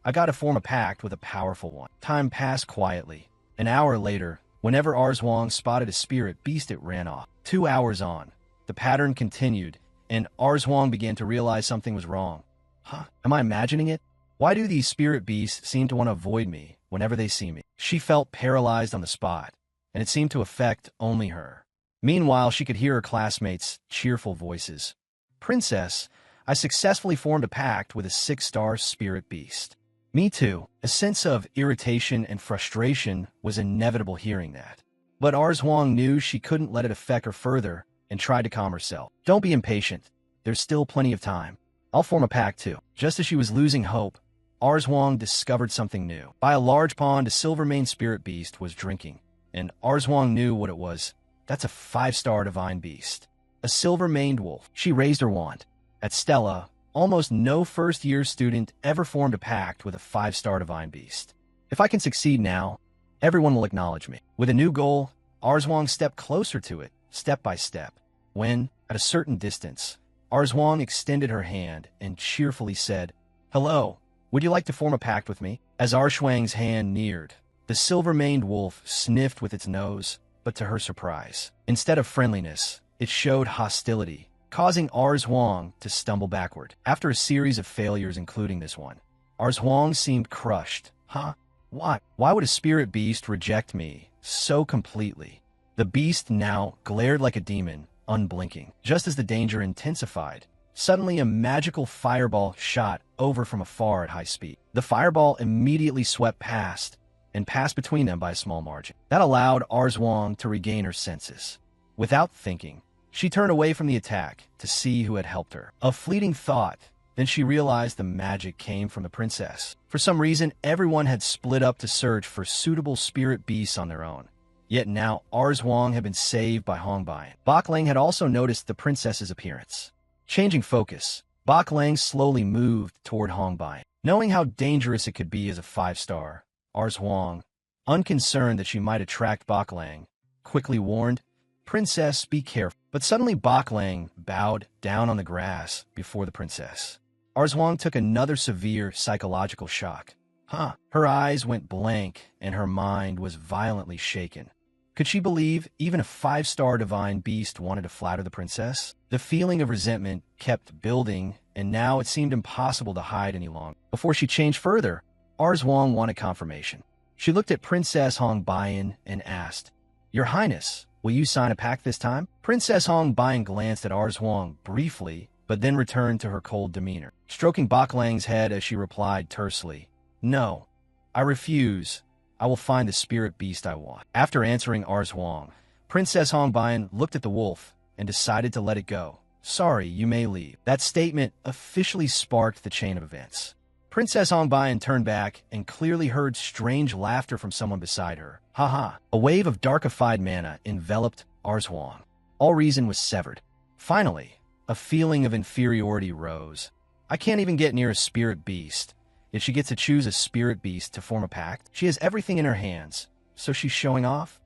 I gotta form a pact with a powerful one. Time passed quietly. An hour later, whenever Ars Huang spotted a spirit beast, it ran off. 2 hours on, the pattern continued, and Ars Huang began to realize something was wrong. Huh? Am I imagining it? Why do these spirit beasts seem to want to avoid me whenever they see me? She felt paralyzed on the spot, and it seemed to affect only her. Meanwhile, she could hear her classmates' cheerful voices. Princess, I successfully formed a pact with a 6-star spirit beast. Me too. A sense of irritation and frustration was inevitable hearing that. But Ars Huang knew she couldn't let it affect her further and tried to calm herself. Don't be impatient. There's still plenty of time. I'll form a pact too. Just as she was losing hope, Ars Huang discovered something new. By a large pond, a silver-maned spirit beast was drinking, and Ars Huang knew what it was. That's a 5-star divine beast. A silver-maned wolf. She raised her wand. At Stella, almost no first-year student ever formed a pact with a 5-star divine beast. If I can succeed now, everyone will acknowledge me. With a new goal, Ars Huang stepped closer to it, step by step. When, at a certain distance, Ars Huang extended her hand and cheerfully said, Hello, would you like to form a pact with me? As Arshwang's hand neared, the silver-maned wolf sniffed with its nose, but to her surprise, instead of friendliness, it showed hostility, causing Arzhuang to stumble backward. After a series of failures, including this one, Arzhuang seemed crushed. Huh? Why? Why would a spirit beast reject me so completely? The beast now glared like a demon, unblinking. Just as the danger intensified, suddenly a magical fireball shot over from afar at high speed. The fireball immediately swept past and passed between them by a small margin. That allowed Arzhuang to regain her senses. Without thinking, she turned away from the attack to see who had helped her. A fleeting thought, then she realized the magic came from the princess. For some reason, everyone had split up to search for suitable spirit beasts on their own. Yet now, Arzhuang had been saved by Hongbian. Bak Lang had also noticed the princess's appearance. Changing focus, Bak Lang slowly moved toward Hongbian. Knowing how dangerous it could be as a 5-star, Arzhuang, unconcerned that she might attract Bak Lang, quickly warned, "Princess, be careful." But suddenly Bak Lang bowed down on the grass before the princess. Arzhuang took another severe psychological shock. Her eyes went blank and her mind was violently shaken. Could she believe even a 5-star divine beast wanted to flatter the princess? The feeling of resentment kept building, and now it seemed impossible to hide any longer. Before she changed further, Arzhuang wanted confirmation. She looked at Princess Hongbian and asked, "Your Highness, will you sign a pact this time?" Princess Hongbian glanced at Arzhuang briefly, but then returned to her cold demeanor, stroking Bak Lang's head as she replied tersely, "No, I refuse. I will find the spirit beast I want." After answering Arzhuang, Princess Hongbian looked at the wolf and decided to let it go. "Sorry, you may leave." That statement officially sparked the chain of events. Princess Hongbian turned back and clearly heard strange laughter from someone beside her. Ha! A wave of darkified mana enveloped Arzhuang. All reason was severed. Finally, a feeling of inferiority rose. I can't even get near a spirit beast. Yet she gets to choose a spirit beast to form a pact. She has everything in her hands, so she's showing off?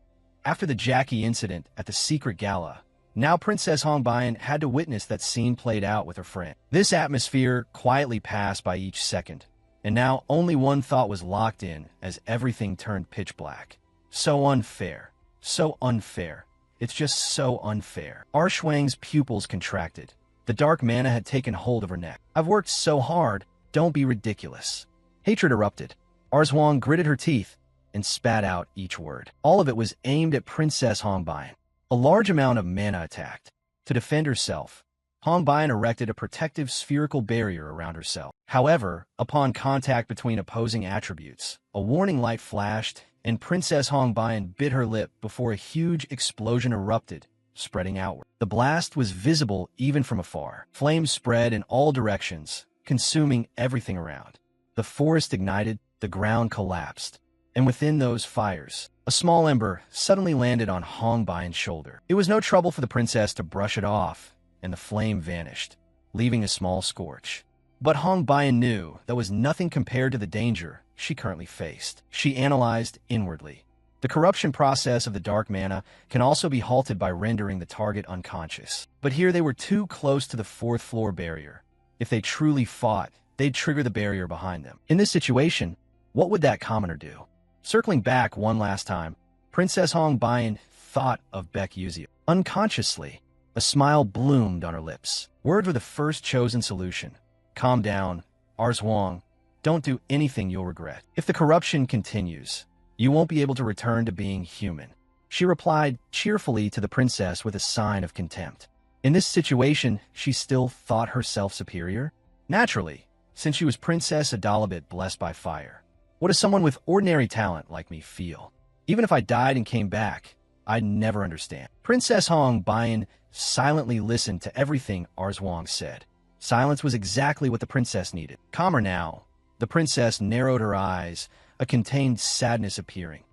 After the Jackie incident at the secret gala, now Princess Hongbian had to witness that scene played out with her friend. This atmosphere quietly passed by each second, and now only one thought was locked in as everything turned pitch black. So unfair. So unfair. It's just so unfair. Arshwang's pupils contracted. The dark mana had taken hold of her neck. "I've worked so hard. Don't be ridiculous." Hatred erupted. Arzhuang gritted her teeth and spat out each word. All of it was aimed at Princess Hongbian. A large amount of mana attacked. To defend herself, Hongbian erected a protective spherical barrier around herself. However, upon contact between opposing attributes, a warning light flashed, and Princess Hongbian bit her lip before a huge explosion erupted, spreading outward. The blast was visible even from afar. Flames spread in all directions, consuming everything around. The forest ignited, the ground collapsed, and within those fires, a small ember suddenly landed on Hongbian's shoulder. It was no trouble for the princess to brush it off, and the flame vanished, leaving a small scorch. But Hongbian knew that was nothing compared to the danger she currently faced. She analyzed inwardly. The corruption process of the dark mana can also be halted by rendering the target unconscious. But here they were too close to the 4th floor barrier. If they truly fought, they'd trigger the barrier behind them. In this situation, what would that commoner do? Circling back one last time, Princess Hongbian thought of Baek Yuziel. Unconsciously, a smile bloomed on her lips. Words were the first chosen solution. "Calm down, Arzhuang. Don't do anything you'll regret. If the corruption continues, you won't be able to return to being human." She replied cheerfully to the princess with a sign of contempt. In this situation, she still thought herself superior? Naturally, since she was Princess Adalabit blessed by fire. What does someone with ordinary talent like me feel? Even if I died and came back, I'd never understand. Princess Hongbian silently listened to everything Arzhuang said. Silence was exactly what the princess needed. Calmer now, the princess narrowed her eyes, a contained sadness appearing.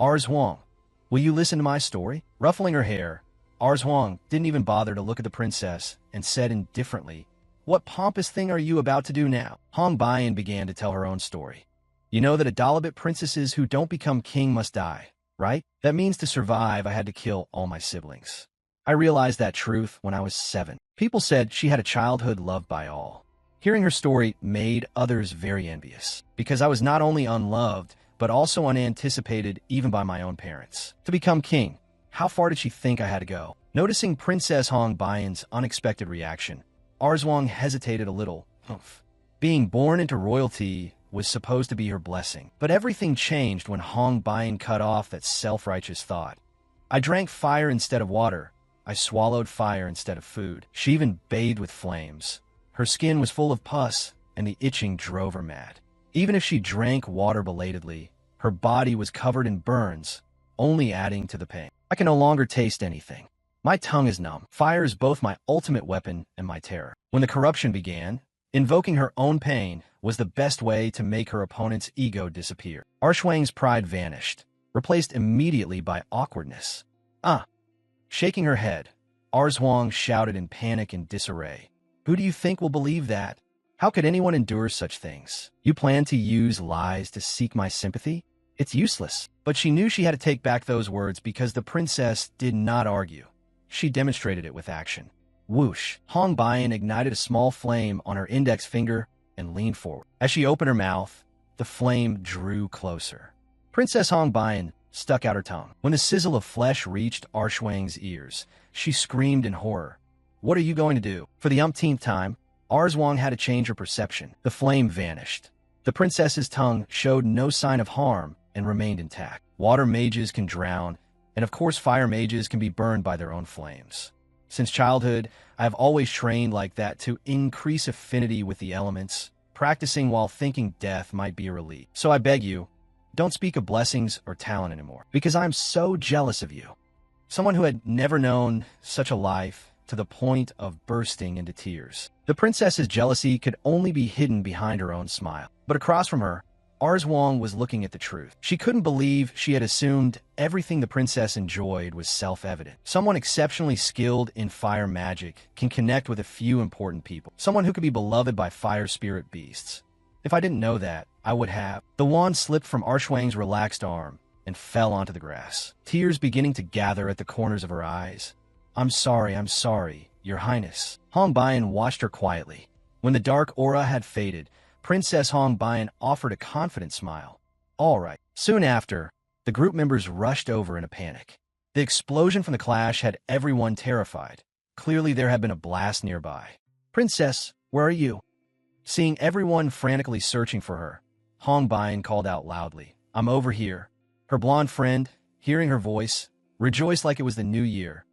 "Arzhuang, will you listen to my story?" Ruffling her hair, Arzhuang didn't even bother to look at the princess and said indifferently, "What pompous thing are you about to do now?" Hongbian began to tell her own story. "You know that Adalabit princesses who don't become king must die, right? That means to survive, I had to kill all my siblings. I realized that truth when I was 7. People said she had a childhood loved by all. Hearing her story made others very envious, because I was not only unloved, but also unanticipated even by my own parents. To become king, how far did she think I had to go? Noticing Princess Hong Baiyan's unexpected reaction, Arzwang hesitated a little. Humph. Being born into royalty was supposed to be her blessing, but everything changed when Hong Baiyan cut off that self-righteous thought. I drank fire instead of water. I swallowed fire instead of food. She even bathed with flames. Her skin was full of pus, and the itching drove her mad. Even if she drank water belatedly, her body was covered in burns, only adding to the pain. I can no longer taste anything. My tongue is numb. Fire is both my ultimate weapon and my terror. When the corruption began, invoking her own pain was the best way to make her opponent's ego disappear. Arshuang's pride vanished, replaced immediately by awkwardness. Shaking her head, Arzwang shouted in panic and disarray. Who do you think will believe that? How could anyone endure such things? You plan to use lies to seek my sympathy? It's useless. But she knew she had to take back those words because the princess did not argue. She demonstrated it with action. Whoosh! Hong Baiyan ignited a small flame on her index finger and leaned forward. As she opened her mouth, the flame drew closer. Princess Hong Baiyan stuck out her tongue. When the sizzle of flesh reached Arshuang's ears, she screamed in horror. What are you going to do? For the umpteenth time, Arzwang had to change her perception. The flame vanished. The princess's tongue showed no sign of harm and remained intact. Water mages can drown, and of course fire mages can be burned by their own flames. Since childhood, I have always trained like that to increase affinity with the elements, practicing while thinking death might be a relief. So I beg you, don't speak of blessings or talent anymore, because I'm so jealous of you. Someone who had never known such a life to the point of bursting into tears. The princess's jealousy could only be hidden behind her own smile. But across from her, Arzwang was looking at the truth. She couldn't believe she had assumed everything the princess enjoyed was self-evident. Someone exceptionally skilled in fire magic can connect with a few important people. Someone who could be beloved by fire spirit beasts. If I didn't know that, I would have. The wand slipped from Arshuang's relaxed arm and fell onto the grass, tears beginning to gather at the corners of her eyes. I'm sorry, Your Highness. Hong Baiyan watched her quietly. When the dark aura had faded, Princess Hong Baiyan offered a confident smile. All right. Soon after, the group members rushed over in a panic. The explosion from the clash had everyone terrified. Clearly there had been a blast nearby. Princess, where are you? Seeing everyone frantically searching for her, Hong Baiyan called out loudly, I'm over here. Her blonde friend, hearing her voice, rejoiced like it was the new year.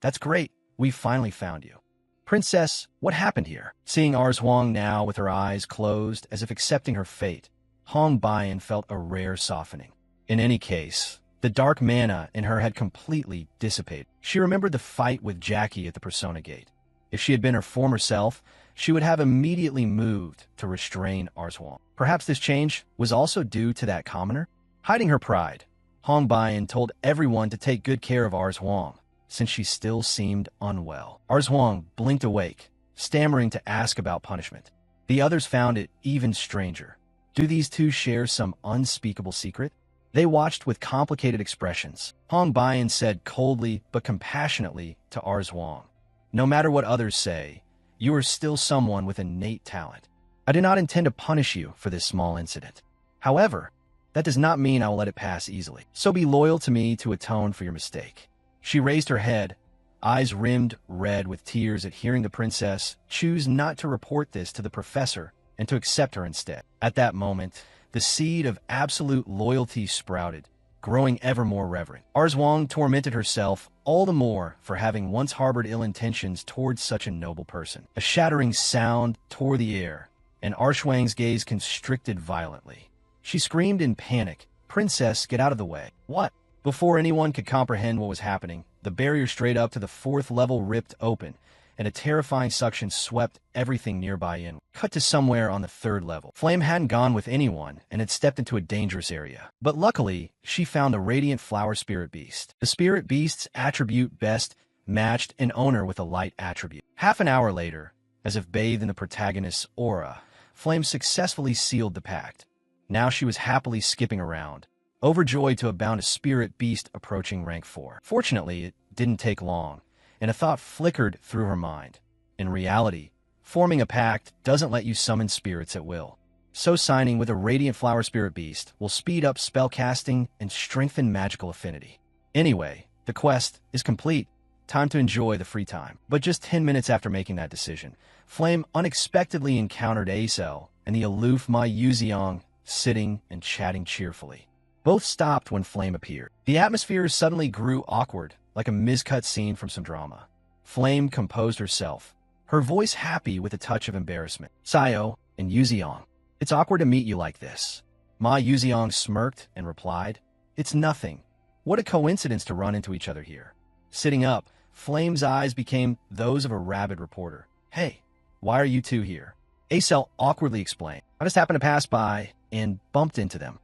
That's great. We finally found you. Princess, what happened here? Seeing Arzwang now with her eyes closed as if accepting her fate, Hong Baiyan felt a rare softening. In any case, the dark mana in her had completely dissipated. She remembered the fight with Jackie at the Persona Gate. If she had been her former self, she would have immediately moved to restrain Arzwang. Perhaps this change was also due to that commoner? Hiding her pride, Hong Baiyan told everyone to take good care of Arzwang, since she still seemed unwell. Arzwang blinked awake, stammering to ask about punishment. The others found it even stranger. Do these two share some unspeakable secret? They watched with complicated expressions. Hong Baiyan said coldly but compassionately to Arzwang, no matter what others say, you are still someone with innate talent. I do not intend to punish you for this small incident. However, that does not mean I will let it pass easily. So be loyal to me to atone for your mistake. She raised her head, eyes rimmed red with tears at hearing the princess choose not to report this to the professor and to accept her instead. At that moment, the seed of absolute loyalty sprouted, growing ever more reverent. Arzwang tormented herself all the more for having once harbored ill intentions towards such a noble person. A shattering sound tore the air, and Arshuang's gaze constricted violently. She screamed in panic, Princess, get out of the way. What? Before anyone could comprehend what was happening, the barrier straight up to the 4th level ripped open, and a terrifying suction swept everything nearby in. Cut to somewhere on the 3rd level. Flame hadn't gone with anyone and had stepped into a dangerous area. But luckily, she found a radiant flower spirit beast. The spirit beast's attribute best matched an owner with a light attribute. Half an hour later, as if bathed in the protagonist's aura, Flame successfully sealed the pact. Now she was happily skipping around, overjoyed to have bound a spirit beast approaching rank 4. Fortunately, it didn't take long, and a thought flickered through her mind. In reality, Forming a pact doesn't let you summon spirits at will. So signing with a Radiant Flower Spirit Beast will speed up spellcasting and strengthen magical affinity. Anyway, the quest is complete. Time to enjoy the free time. But just 10 minutes after making that decision, Flame unexpectedly encountered Acel and the aloof Ma Yuziang sitting and chatting cheerfully. Both stopped when Flame appeared. The atmosphere suddenly grew awkward, like a miscut scene from some drama. Flame composed herself, her voice happy with a touch of embarrassment. Sayo and Yuziang, it's awkward to meet you like this. Ma Yuziang smirked and replied, It's nothing. What a coincidence to run into each other here. Sitting up, Flame's eyes became those of a rabid reporter. Hey, why are you two here? Acel awkwardly explained. I just happened to pass by and bumped into them.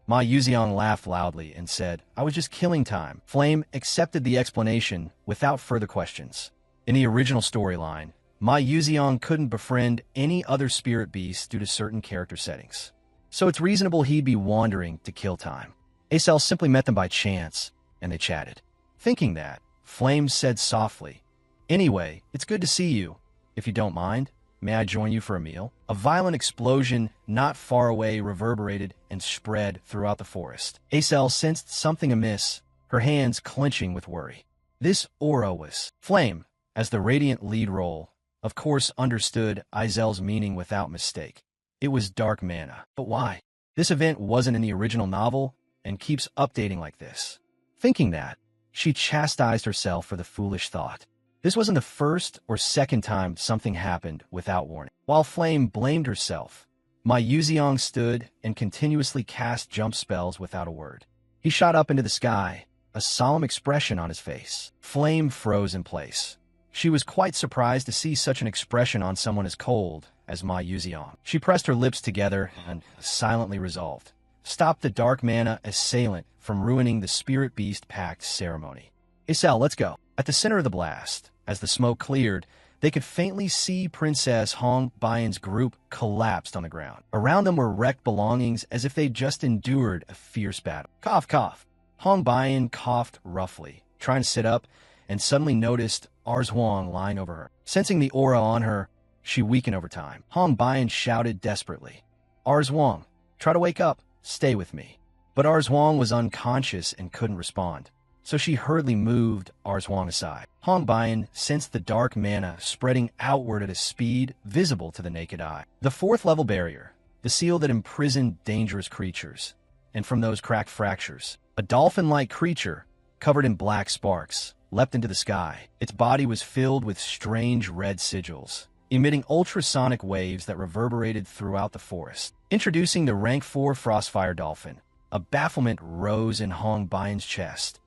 Ma Yuziang laughed loudly and said, I was just killing time. Flame accepted the explanation without further questions. In the original storyline, Ma Yuziang couldn't befriend any other spirit beasts due to certain character settings. So it's reasonable he'd be wandering to kill time. Acel simply met them by chance, and they chatted. Thinking that, Flame said softly, Anyway, it's good to see you. If you don't mind, may I join you for a meal? A violent explosion not far away reverberated and spread throughout the forest. Acel sensed something amiss, her hands clenching with worry. This aura was Flame, as the Radiant lead role, of course understood Izel's meaning without mistake. It was dark mana. But why? This event wasn't in the original novel and keeps updating like this. Thinking that, she chastised herself for the foolish thought. This wasn't the first or second time something happened without warning. While Flame blamed herself, Ma Yuziang stood and continuously cast jump spells without a word. He shot up into the sky, a solemn expression on his face. Flame froze in place. She was quite surprised to see such an expression on someone as cold as Ma Yuziang. She pressed her lips together and silently resolved. Stop the dark mana assailant from ruining the Spirit Beast Pact ceremony. Acel, let's go. At the center of the blast, as the smoke cleared, they could faintly see Princess Hong Baiyan's group collapsed on the ground. Around them were wrecked belongings as if they'd just endured a fierce battle. Cough, cough. Hong Baiyan coughed roughly, trying to sit up, and suddenly noticed Huang lying over her. Sensing the aura on her, she weakened over time. Hong Baiyan shouted desperately, Huang, try to wake up. Stay with me. But Huang was unconscious and couldn't respond, so she hurriedly moved Huang aside. Hong Baiyan sensed the dark mana spreading outward at a speed visible to the naked eye. The fourth level barrier, the seal that imprisoned dangerous creatures. And from those cracked fractures, a dolphin-like creature, covered in black sparks, leapt into the sky. Its body was filled with strange red sigils, emitting ultrasonic waves that reverberated throughout the forest. Introducing the rank 4 Frostfire Dolphin, a bafflement rose in Hong Baiyan's chest.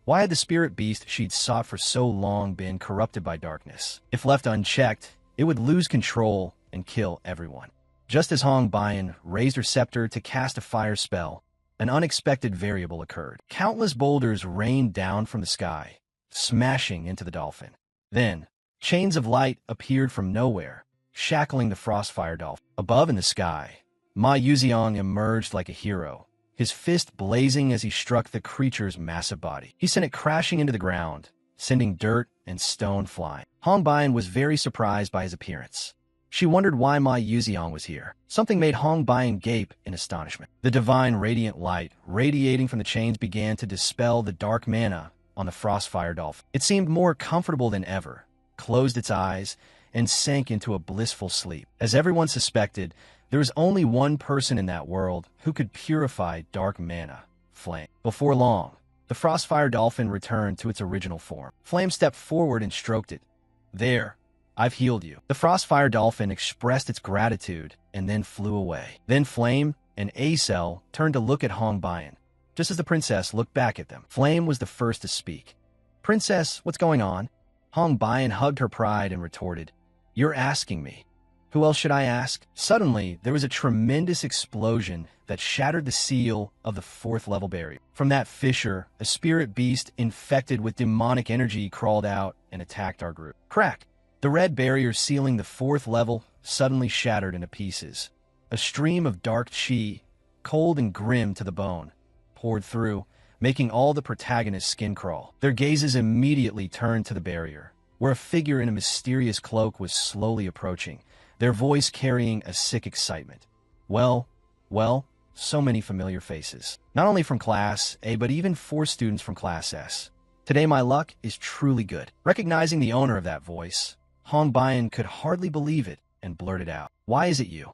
Why had the spirit beast she'd sought for so long been corrupted by darkness? If left unchecked, it would lose control and kill everyone. Just as Hong Baiyan raised her scepter to cast a fire spell, an unexpected variable occurred. Countless boulders rained down from the sky, smashing into the dolphin. Then, chains of light appeared from nowhere, shackling the Frostfire Dolphin. Above in the sky, Ma Yuziang emerged like a hero, his fist blazing as he struck the creature's massive body. He sent it crashing into the ground, sending dirt and stone flying. Hong Baiyan was very surprised by his appearance. She wondered why Ma Yuziang was here. Something made Hong Baiyan gape in astonishment. The divine radiant light radiating from the chains began to dispel the dark mana on the Frostfire Dolphin. It seemed more comfortable than ever, closed its eyes, and sank into a blissful sleep. As everyone suspected, there was only one person in that world who could purify dark mana, Flame. Before long, the Frostfire Dolphin returned to its original form. Flame stepped forward and stroked it. There, I've healed you. The Frostfire Dolphin expressed its gratitude and then flew away. Then Flame and Acel turned to look at Hong Baiyan. Just as the princess looked back at them, Flame was the first to speak. Princess, what's going on? Hong Baiyan hugged her pride and retorted, You're asking me. Who else should I ask? Suddenly, there was a tremendous explosion that shattered the seal of the 4th level barrier. From that fissure, a spirit beast infected with demonic energy crawled out and attacked our group. Crack! The red barrier sealing the 4th level suddenly shattered into pieces. A stream of dark chi, cold and grim to the bone, poured through, making all the protagonists' skin crawl. Their gazes immediately turned to the barrier, where a figure in a mysterious cloak was slowly approaching, their voice carrying a sick excitement. Well, so many familiar faces. Not only from Class A, but even 4 students from Class S. Today my luck is truly good. Recognizing the owner of that voice, Hong Bian could hardly believe it and blurted out, "Why is it you?"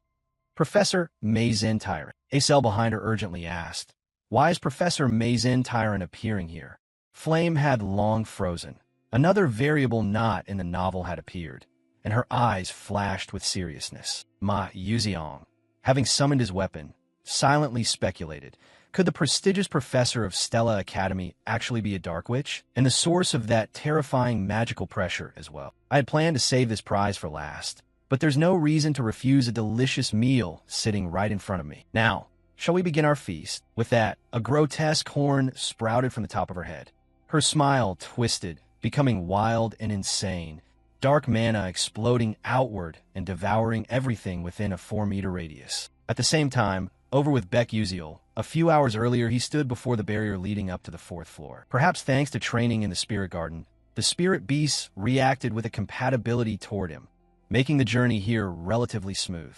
Professor Mei Zhen Tyrant, a cell behind her urgently asked. Why is Professor Mei Zhen Tyrant appearing here? Flame had long frozen. Another variable knot in the novel had appeared, and her eyes flashed with seriousness. Ma Yuziong, having summoned his weapon, silently speculated, could the prestigious professor of Stella Academy actually be a dark witch, and the source of that terrifying magical pressure as well? I had planned to save this prize for last, but there's no reason to refuse a delicious meal sitting right in front of me. Now, shall we begin our feast? With that, a grotesque horn sprouted from the top of her head. Her smile twisted, becoming wild and insane, dark mana exploding outward and devouring everything within a 4-meter radius. At the same time, over with Baek Uziel, a few hours earlier he stood before the barrier leading up to the 4th floor. Perhaps thanks to training in the Spirit Garden, the spirit beasts reacted with a compatibility toward him, making the journey here relatively smooth.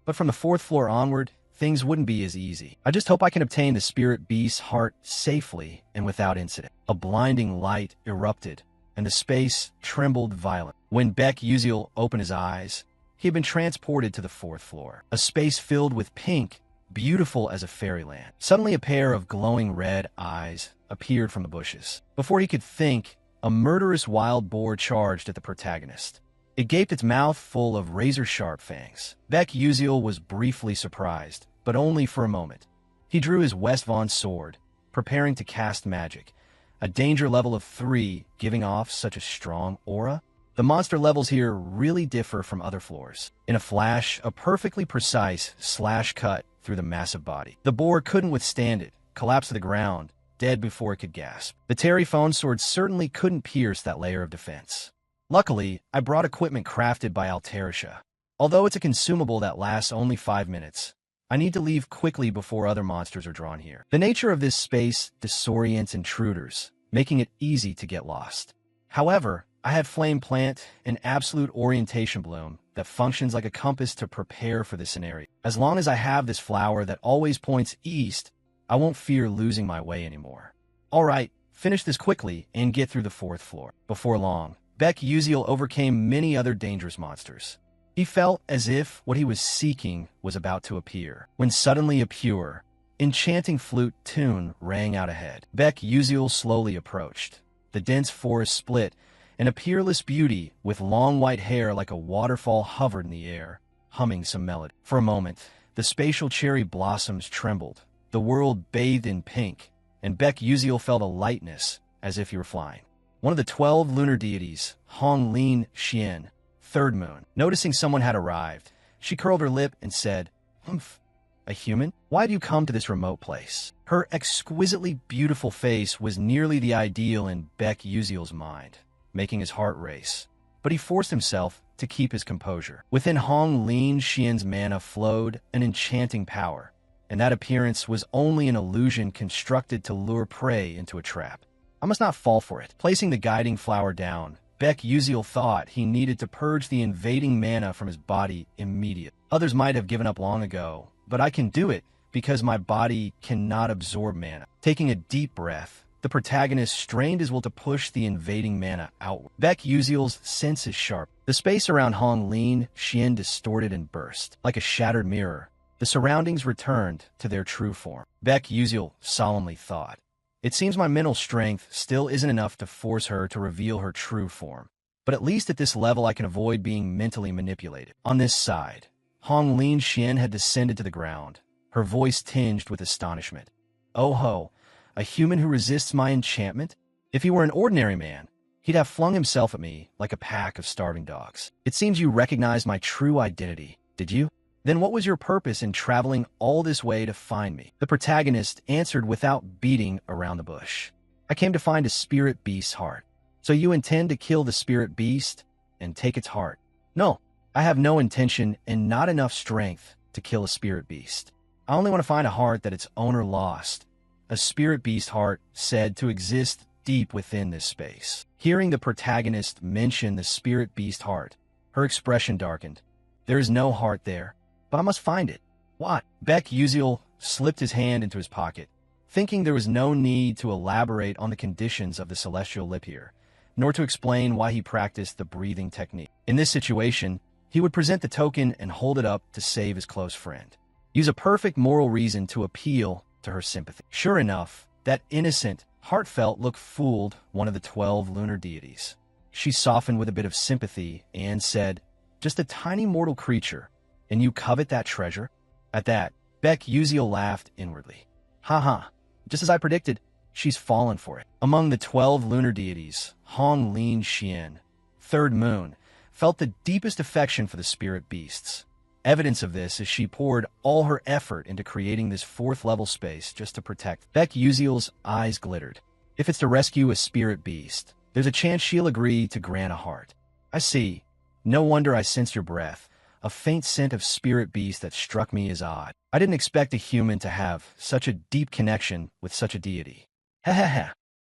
But from the 4th floor onward, things wouldn't be as easy. I just hope I can obtain the spirit beast's heart safely and without incident. A blinding light erupted, and the space trembled violently. When Baek Uziel opened his eyes, he had been transported to the 4th floor, a space filled with pink, beautiful as a fairyland. Suddenly a pair of glowing red eyes appeared from the bushes. Before he could think, a murderous wild boar charged at the protagonist. It gaped its mouth full of razor-sharp fangs. Baek Uziel was briefly surprised, but only for a moment. He drew his Westvaughn sword, preparing to cast magic, a danger level of 3 giving off such a strong aura. The monster levels here really differ from other floors. In a flash, a perfectly precise slash cut through the massive body. The boar couldn't withstand it, collapsed to the ground, dead before it could gasp. The Terryphone sword certainly couldn't pierce that layer of defense. Luckily, I brought equipment crafted by Alterisha. Although it's a consumable that lasts only 5 minutes, I need to leave quickly before other monsters are drawn here. The nature of this space disorients intruders, making it easy to get lost. However, I had Flame Plant, an absolute orientation bloom that functions like a compass to prepare for this scenario. As long as I have this flower that always points east, I won't fear losing my way anymore. Alright, finish this quickly and get through the 4th floor. Before long, Baek Uziel overcame many other dangerous monsters. He felt as if what he was seeking was about to appear, when suddenly a pure, enchanting flute tune rang out ahead. Baek Uziel slowly approached. The dense forest split, and a peerless beauty with long white hair like a waterfall hovered in the air, humming some melody. For a moment, the spatial cherry blossoms trembled, the world bathed in pink, and Baek Uziel felt a lightness as if he were flying. One of the 12 lunar deities, Hong Lin Xian, 3rd moon, noticing someone had arrived, she curled her lip and said, "Humph, a human? Why do you come to this remote place?" Her exquisitely beautiful face was nearly the ideal in Baek Uziel's mind, making his heart race. But he forced himself to keep his composure. Within Hong Lin Xian's mana flowed an enchanting power, and that appearance was only an illusion constructed to lure prey into a trap. I must not fall for it. Placing the guiding flower down, Baek Uziel thought he needed to purge the invading mana from his body immediately. Others might have given up long ago, but I can do it because my body cannot absorb mana. Taking a deep breath, the protagonist strained his will to push the invading mana outward. Baek Uziel's sense is sharp. The space around Hong Lin Xian distorted and burst. Like a shattered mirror, the surroundings returned to their true form. Baek Uziel solemnly thought, "It seems my mental strength still isn't enough to force her to reveal her true form. But at least at this level I can avoid being mentally manipulated." On this side, Hong Lin Xian had descended to the ground, her voice tinged with astonishment. "Oh ho, a human who resists my enchantment? If he were an ordinary man, he'd have flung himself at me like a pack of starving dogs. It seems you recognized my true identity, did you? Then what was your purpose in traveling all this way to find me?" The protagonist answered without beating around the bush. "I came to find a spirit beast's heart." "So you intend to kill the spirit beast and take its heart?" "No, I have no intention and not enough strength to kill a spirit beast. I only want to find a heart that its owner lost. A spirit beast heart said to exist deep within this space. Hearing the protagonist mention the spirit beast heart, her expression darkened. There is no heart there, but I must find it. What? Beck Uziel slipped his hand into his pocket, thinking there was no need to elaborate on the conditions of the celestial lip here, nor to explain why he practiced the breathing technique. In this situation, he would present the token and hold it up to save his close friend. Use a perfect moral reason to appeal to her sympathy. Sure enough, that innocent, heartfelt look fooled one of the 12 lunar deities. She softened with a bit of sympathy and said, "Just a tiny mortal creature, and you covet that treasure?" At that, Beck Uziel laughed inwardly. "Haha, just as I predicted, she's fallen for it." Among the 12 lunar deities, Hong Lin Xian, third moon, felt the deepest affection for the spirit beasts. Evidence of this is she poured all her effort into creating this 4th-level space just to protect. Beck Uziel's eyes glittered. If it's to rescue a spirit beast, there's a chance she'll agree to grant a heart. I see. No wonder I sensed your breath, a faint scent of spirit beast that struck me as odd. I didn't expect a human to have such a deep connection with such a deity. Ha ha ha.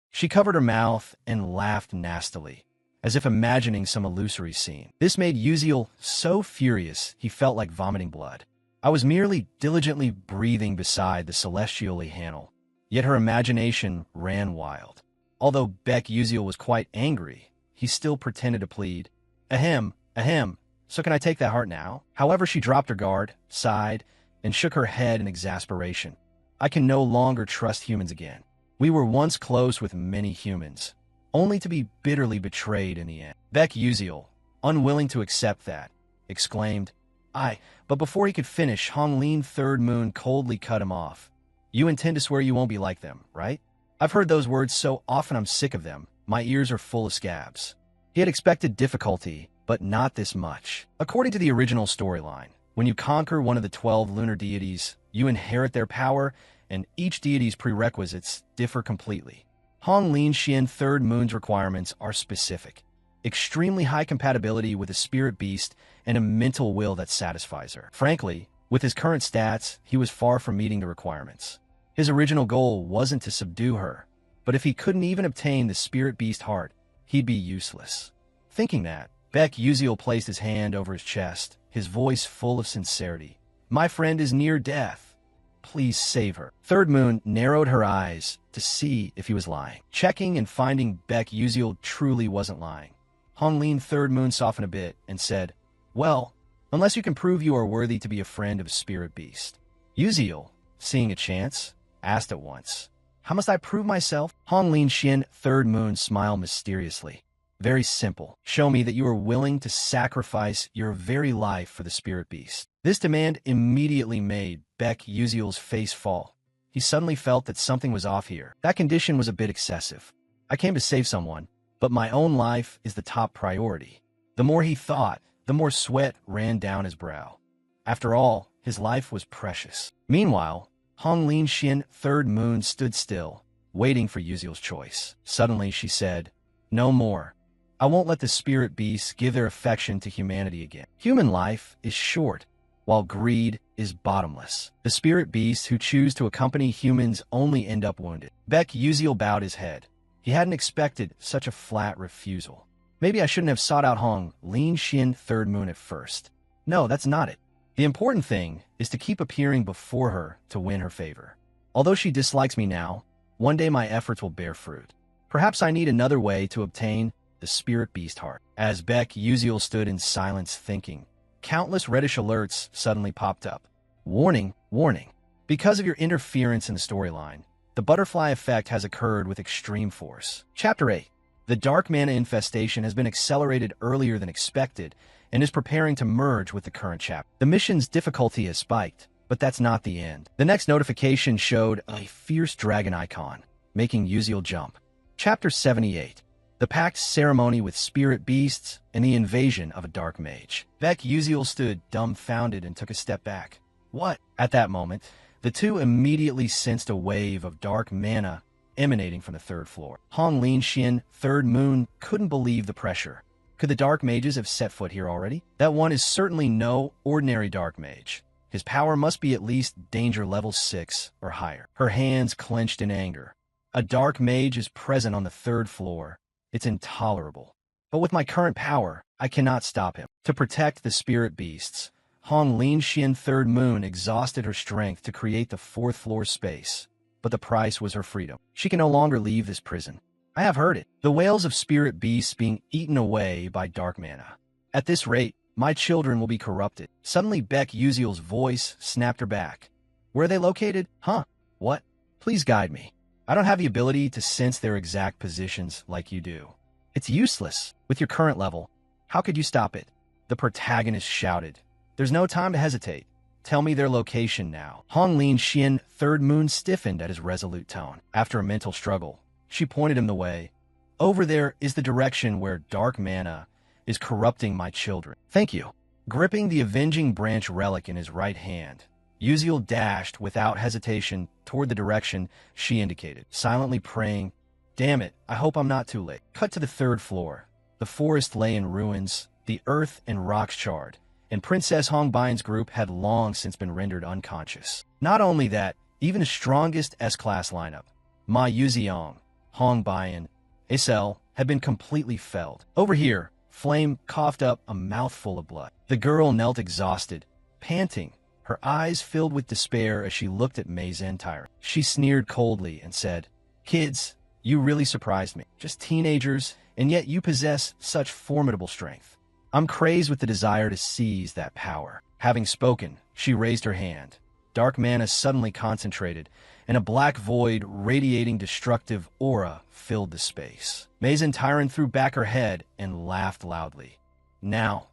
She covered her mouth and laughed nastily, as if imagining some illusory scene. This made Uziel so furious he felt like vomiting blood. I was merely diligently breathing beside the celestially handle, yet her imagination ran wild. Although Beck Uziel was quite angry, he still pretended to plead, "Ahem, ahem, so can I take that heart now?" However, she dropped her guard, sighed, and shook her head in exasperation. "I can no longer trust humans again. We were once close with many humans, only to be bitterly betrayed in the end." Beck Uziel, unwilling to accept that, exclaimed, but before he could finish, Hong Lin Third Moon coldly cut him off. "You intend to swear you won't be like them, right? I've heard those words so often I'm sick of them. My ears are full of scabs." He had expected difficulty, but not this much. According to the original storyline, when you conquer one of the 12 lunar deities, you inherit their power, and each deity's prerequisites differ completely. Hong Lin Xian Third Moon's requirements are specific. Extremely high compatibility with a spirit beast and a mental will that satisfies her. Frankly, with his current stats, he was far from meeting the requirements. His original goal wasn't to subdue her, but if he couldn't even obtain the spirit beast heart, he'd be useless. Thinking that, Beck Uziel placed his hand over his chest, his voice full of sincerity. "My friend is near death. Please save her." Third Moon narrowed her eyes to see if he was lying. Checking and finding Beck Uziel truly wasn't lying, Hong Lin Third Moon softened a bit and said, "Well, unless you can prove you are worthy to be a friend of a spirit beast." Uziel, seeing a chance, asked at once, "How must I prove myself?" Hong Lin Xian Third Moon smiled mysteriously. "Very simple. Show me that you are willing to sacrifice your very life for the spirit beast." This demand immediately made Beck Uziel's face fall. He suddenly felt that something was off here. That condition was a bit excessive. I came to save someone, but my own life is the top priority. The more he thought, the more sweat ran down his brow. After all, his life was precious. Meanwhile, Hong Lin Xian Third Moon stood still, waiting for Uziel's choice. Suddenly she said, "No more. I won't let the spirit beasts give their affection to humanity again. Human life is short, while greed is bottomless. The spirit beasts who choose to accompany humans only end up wounded." Beck Uziel bowed his head. He hadn't expected such a flat refusal. Maybe I shouldn't have sought out Hong Lin Xian Third Moon at first. No, that's not it. The important thing is to keep appearing before her to win her favor. Although she dislikes me now, one day my efforts will bear fruit. Perhaps I need another way to obtain the spirit beast heart. As Beck Uziel stood in silence thinking, countless reddish alerts suddenly popped up. Warning, warning. Because of your interference in the storyline, the butterfly effect has occurred with extreme force. Chapter 8. The dark mana infestation has been accelerated earlier than expected and is preparing to merge with the current chapter. The mission's difficulty has spiked, but that's not the end. The next notification showed a fierce dragon icon, making Uziel jump. Chapter 78. The pact ceremony with spirit beasts and the invasion of a dark mage. Beck Uziel stood dumbfounded and took a step back. What? At that moment, the two immediately sensed a wave of dark mana emanating from the 3rd floor. Hong Lin Xian Third Moon couldn't believe the pressure. Could the dark mages have set foot here already? That one is certainly no ordinary dark mage. His power must be at least danger level 6 or higher. Her hands clenched in anger. A dark mage is present on the third floor. It's intolerable. But with my current power, I cannot stop him. To protect the spirit beasts, Hong Linxian Third Moon exhausted her strength to create the fourth floor space. But the price was her freedom. She can no longer leave this prison. I have heard it. The wails of spirit beasts being eaten away by dark mana. At this rate, my children will be corrupted. Suddenly Beck Uziel's voice snapped her back. Where are they located? Huh? What? Please guide me. I don't have the ability to sense their exact positions like you do. It's useless. With your current level, how could you stop it? The protagonist shouted. There's no time to hesitate. Tell me their location now. Hong Linxian Third Moon stiffened at his resolute tone. After a mental struggle, she pointed him the way. Over there is the direction where dark mana is corrupting my children. Thank you. Gripping the Avenging Branch relic in his right hand, Uziel dashed without hesitation toward the direction she indicated, silently praying, Damn it, I hope I'm not too late. Cut to the third floor. The forest lay in ruins, the earth and rocks charred, and Princess Hongbian's group had long since been rendered unconscious. Not only that, even the strongest S-Class lineup, Ma Yuziong, Hongbian, Isel, had been completely felled. Over here, Flame coughed up a mouthful of blood. The girl knelt exhausted, panting, her eyes filled with despair as she looked at Mei Zentire. She sneered coldly and said, Kids, you really surprised me. Just teenagers, and yet you possess such formidable strength. I'm crazed with the desire to seize that power. Having spoken, she raised her hand. Dark mana suddenly concentrated, and a black void radiating destructive aura filled the space. Mei Zentire threw back her head and laughed loudly. Now,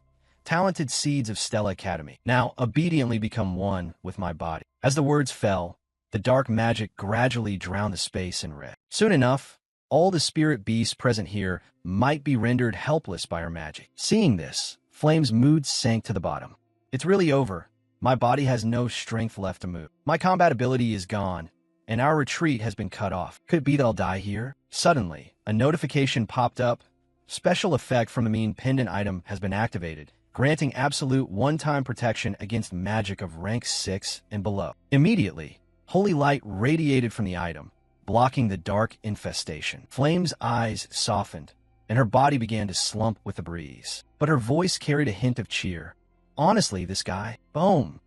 talented seeds of Stella Academy, now obediently become one with my body. As the words fell, the dark magic gradually drowned the space in red. Soon enough, all the spirit beasts present here might be rendered helpless by her magic. Seeing this, Flame's mood sank to the bottom. It's really over. My body has no strength left to move. My combat ability is gone, and our retreat has been cut off. Could it be that I'll die here? Suddenly, a notification popped up. Special effect from the mean pendant item has been activated, granting absolute one-time protection against magic of rank 6 and below. Immediately, holy light radiated from the item, blocking the dark infestation. Flame's eyes softened, and her body began to slump with the breeze. But her voice carried a hint of cheer. Honestly, this guy, boom.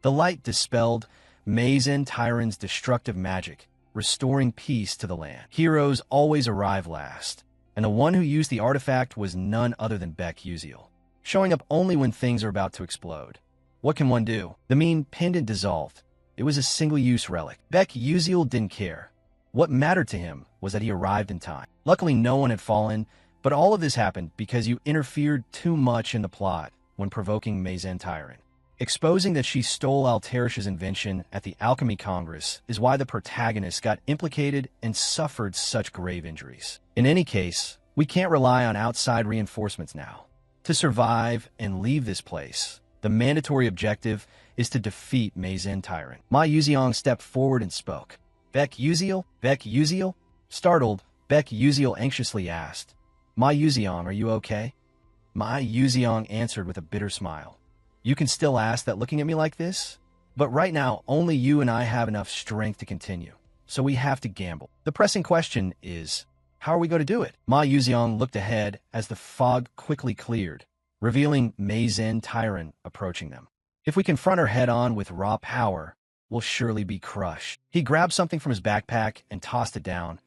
The light dispelled Mei Zentire's destructive magic, restoring peace to the land. Heroes always arrive last, and the one who used the artifact was none other than Beck Uziel, showing up only when things are about to explode. What can one do? The mean pendant dissolved. It was a single-use relic. Beck Uziel didn't care. What mattered to him was that he arrived in time. Luckily, no one had fallen, but all of this happened because you interfered too much in the plot when provoking Mei Zentire. Exposing that she stole Alterish's invention at the Alchemy Congress is why the protagonist got implicated and suffered such grave injuries. In any case, we can't rely on outside reinforcements now. To survive and leave this place, the mandatory objective is to defeat Mei Zentire. Ma Yuziong stepped forward and spoke. Beck Uziel? Beck Uziel? Startled, Beck Uziel anxiously asked, Ma Yuziong, are you okay? Ma Yuziong answered with a bitter smile. You can still ask that looking at me like this? But right now, only you and I have enough strength to continue, so we have to gamble. The pressing question is, how are we going to do it? Ma Yuziong looked ahead as the fog quickly cleared, revealing Mei Zentire approaching them. If we confront her head-on with raw power, we'll surely be crushed. He grabbed something from his backpack and tossed it down.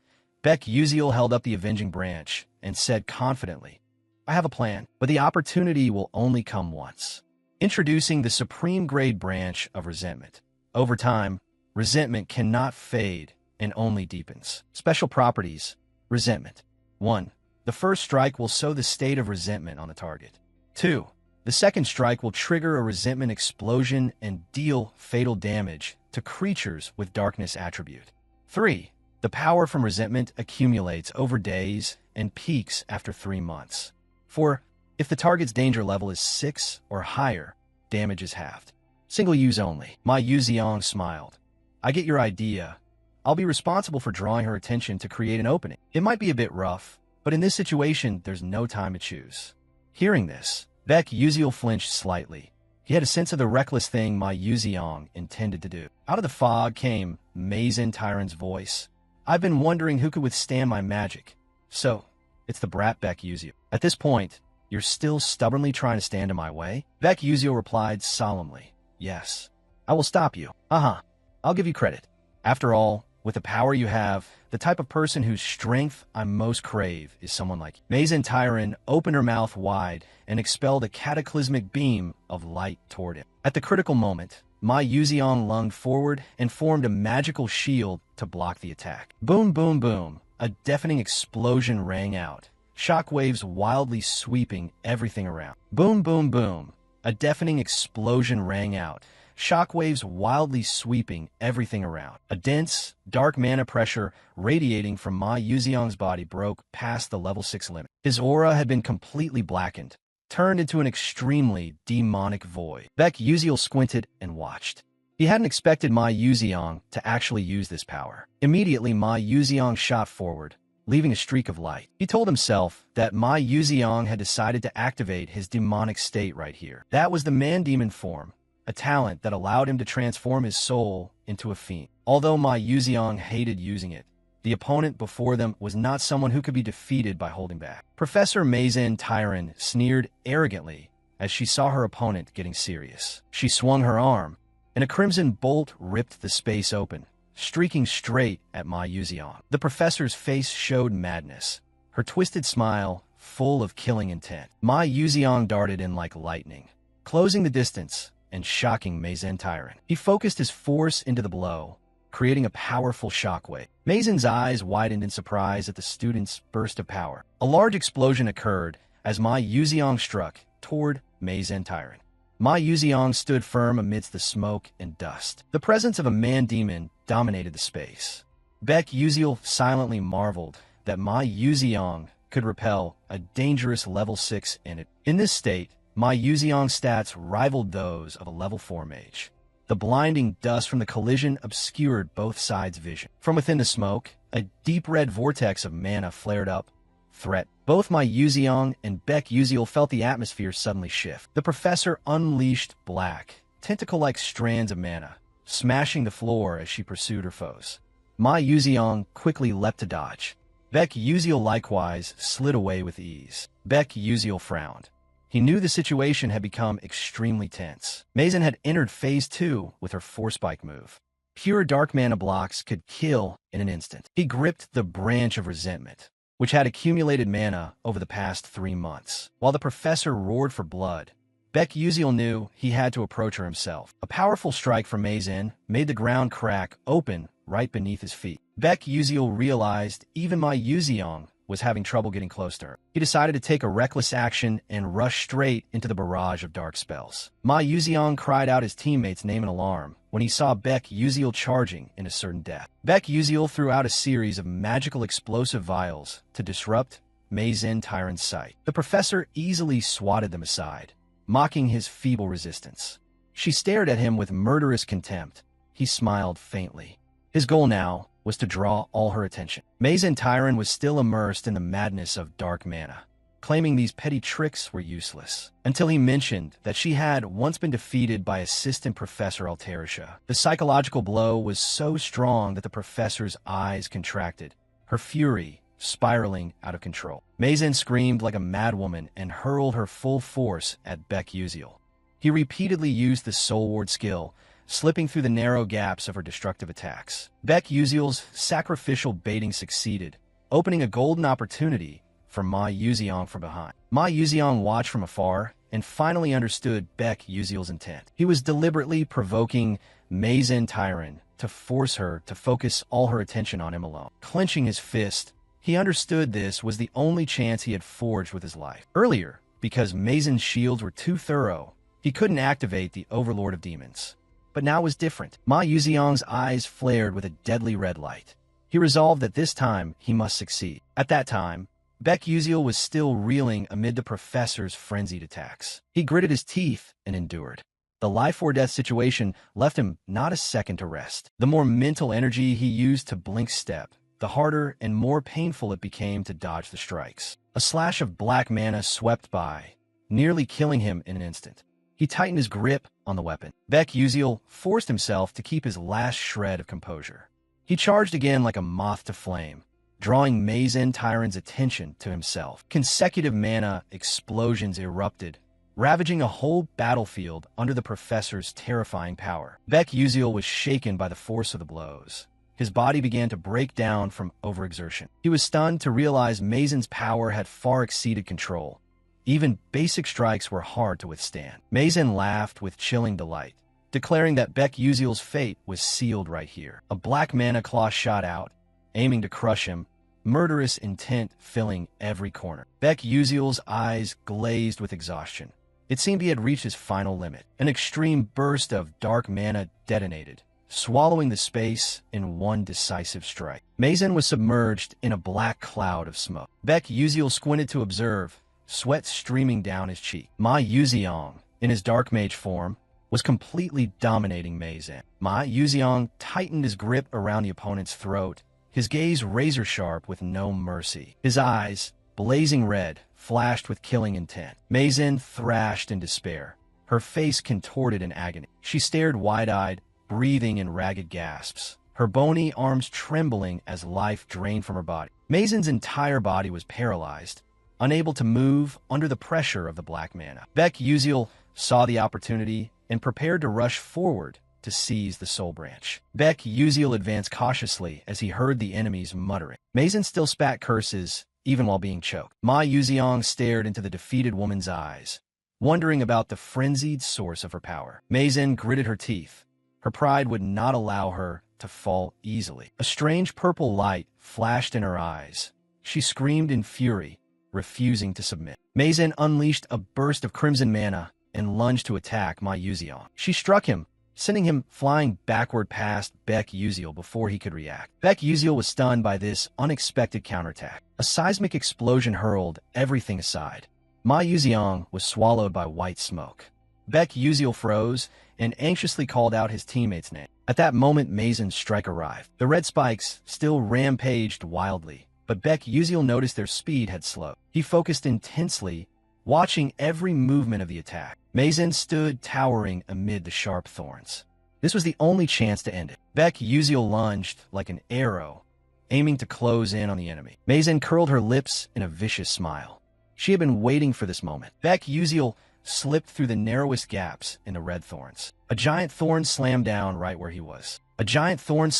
Beck Uziel held up the Avenging Branch and said confidently, I have a plan, but the opportunity will only come once. Introducing the Supreme Grade Branch of Resentment. Over time, resentment cannot fade and only deepens. Special properties. Resentment. 1. The first strike will sow the state of resentment on the target. 2. The second strike will trigger a resentment explosion and deal fatal damage to creatures with darkness attribute. 3. The power from resentment accumulates over days and peaks after 3 months. 4. If the target's danger level is 6 or higher, damage is halved. Single use only. Ma Yuziong smiled. I get your idea. I'll be responsible for drawing her attention to create an opening. It might be a bit rough, but in this situation, there's no time to choose. Hearing this, Beck Uziel flinched slightly. He had a sense of the reckless thing Ma Yuziong intended to do. Out of the fog came Mei Zentire's voice. I've been wondering who could withstand my magic. So, it's the brat Beck Uzio. At this point, you're still stubbornly trying to stand in my way? Beck Uzio replied solemnly, yes. I will stop you. I'll give you credit. After all, with the power you have, the type of person whose strength I most crave is someone like you. Meizen Tyran opened her mouth wide and expelled a cataclysmic beam of light toward him. At the critical moment, Ma Yuziong lunged forward and formed a magical shield to block the attack. Boom, boom, boom. A deafening explosion rang out, shockwaves wildly sweeping everything around. Boom, boom, boom. A deafening explosion rang out, shockwaves wildly sweeping everything around. A dense, dark mana pressure radiating from Ma Yuziong's body broke past the level 6 limit. His aura had been completely blackened, turned into an extremely demonic void. Beck Uzio squinted and watched. He hadn't expected Ma Yuziong to actually use this power. Immediately, Ma Yuziong shot forward, leaving a streak of light. He told himself that Ma Yuziong had decided to activate his demonic state right here. That was the man-demon form, a talent that allowed him to transform his soul into a fiend. Although Ma Yuziong hated using it, the opponent before them was not someone who could be defeated by holding back. Professor Meizen Tyran sneered arrogantly as she saw her opponent getting serious. She swung her arm, and a crimson bolt ripped the space open, streaking straight at Ma Yuziong. The professor's face showed madness, her twisted smile full of killing intent. Ma Yuziong darted in like lightning, closing the distance and shocking Meizen Tyran. He focused his force into the blow, creating a powerful shockwave. Meizen's eyes widened in surprise at the student's burst of power. A large explosion occurred as Ma Yuziong struck toward Meizen Tyran. Ma Yuziong stood firm amidst the smoke and dust. The presence of a man-demon dominated the space. Beck Uzio silently marveled that Ma Yuziong could repel a dangerous level 6 in it. In this state, Ma Yuziong's stats rivaled those of a level 4 mage. The blinding dust from the collision obscured both sides' vision. From within the smoke, a deep red vortex of mana flared up. Threat. Both Ma Yuziong and Beck Uzio felt the atmosphere suddenly shift. The professor unleashed black, tentacle-like strands of mana, smashing the floor as she pursued her foes. Ma Yuziong quickly leapt to dodge. Beck Uzio likewise slid away with ease. Beck Uzio frowned. He knew the situation had become extremely tense. Meizen had entered Phase 2 with her Force Spike move. Pure dark mana blocks could kill in an instant. He gripped the Branch of Resentment, which had accumulated mana over the past 3 months. While the professor roared for blood, Beck Uzio knew he had to approach her himself. A powerful strike from Meizen made the ground crack open right beneath his feet. Beck Uzio realized even Ma Yuziong was having trouble getting close to her. He decided to take a reckless action and rush straight into the barrage of dark spells. Ma Yuziong cried out his teammates' name in alarm when he saw Beck Uzio charging into certain death. Beck Uzio threw out a series of magical explosive vials to disrupt Meizen Tyran's sight. The professor easily swatted them aside, mocking his feeble resistance. She stared at him with murderous contempt. He smiled faintly. His goal now was to draw all her attention. Meizen Tyran was still immersed in the madness of dark mana, claiming these petty tricks were useless, until he mentioned that she had once been defeated by Assistant Professor Alterisha. The psychological blow was so strong that the professor's eyes contracted, her fury spiraling out of control. Meizen screamed like a madwoman and hurled her full force at Beck Uzio. He repeatedly used the Soul Ward skill, slipping through the narrow gaps of her destructive attacks. Beck Uzio's sacrificial baiting succeeded, opening a golden opportunity for Ma Yuziong from behind. Ma Yuziong watched from afar and finally understood Beck Uzio's intent. He was deliberately provoking Meizen Tyran to force her to focus all her attention on him alone. Clenching his fist, he understood this was the only chance he had forged with his life. Earlier, because Meizen's shields were too thorough, he couldn't activate the Overlord of Demons. But now was different. Ma Yuziong's eyes flared with a deadly red light. He resolved that this time he must succeed. At that time, Beck Uzio was still reeling amid the professor's frenzied attacks. He gritted his teeth and endured. The life-or-death situation left him not a second to rest. The more mental energy he used to blink step, the harder and more painful it became to dodge the strikes. A slash of black mana swept by, nearly killing him in an instant. He tightened his grip on the weapon. Beck Uzio forced himself to keep his last shred of composure. He charged again like a moth to flame, drawing Mazen Tyron's attention to himself. Consecutive mana explosions erupted, ravaging a whole battlefield under the professor's terrifying power. Beck Uziel was shaken by the force of the blows. His body began to break down from overexertion. He was stunned to realize Mazen's power had far exceeded control. Even basic strikes were hard to withstand. Mazen laughed with chilling delight, declaring that Beck Uziel's fate was sealed right here. A black mana claw shot out, aiming to crush him, murderous intent filling every corner. Beck Uziel's eyes glazed with exhaustion. It seemed he had reached his final limit. An extreme burst of dark mana detonated, swallowing the space in one decisive strike. Mazen was submerged in a black cloud of smoke. Beck Uziel squinted to observe, sweat streaming down his cheek. Ma Yuziong, in his dark mage form, was completely dominating Mazen. Ma Yuziong tightened his grip around the opponent's throat, his gaze razor-sharp with no mercy. His eyes, blazing red, flashed with killing intent. Mazen thrashed in despair, her face contorted in agony. She stared wide-eyed, breathing in ragged gasps, her bony arms trembling as life drained from her body. Mazen's entire body was paralyzed, unable to move under the pressure of the black mana. Beck Uziel saw the opportunity and prepared to rush forward to seize the soul branch. Beck Uziel advanced cautiously as he heard the enemies muttering. Mazen still spat curses, even while being choked. Ma Yuziong stared into the defeated woman's eyes, wondering about the frenzied source of her power. Mazen gritted her teeth. Her pride would not allow her to fall easily. A strange purple light flashed in her eyes. She screamed in fury, refusing to submit. Mazen unleashed a burst of crimson mana and lunged to attack Ma Yuziong. She struck him, sending him flying backward past Beck Uziel before he could react. Beck Uziel was stunned by this unexpected counterattack. A seismic explosion hurled everything aside. Ma Yuziong was swallowed by white smoke. Beck Uziel froze and anxiously called out his teammate's name. At that moment, Mazen's strike arrived. The red spikes still rampaged wildly, but Beck Uziel noticed their speed had slowed. He focused intensely, watching every movement of the attack. Mazen stood towering amid the sharp thorns. This was the only chance to end it. Beck Uziel lunged like an arrow, aiming to close in on the enemy. Mazen curled her lips in a vicious smile. She had been waiting for this moment. Beck Uziel slipped through the narrowest gaps in the red thorns. A giant thorn slammed down right where he was. Mazen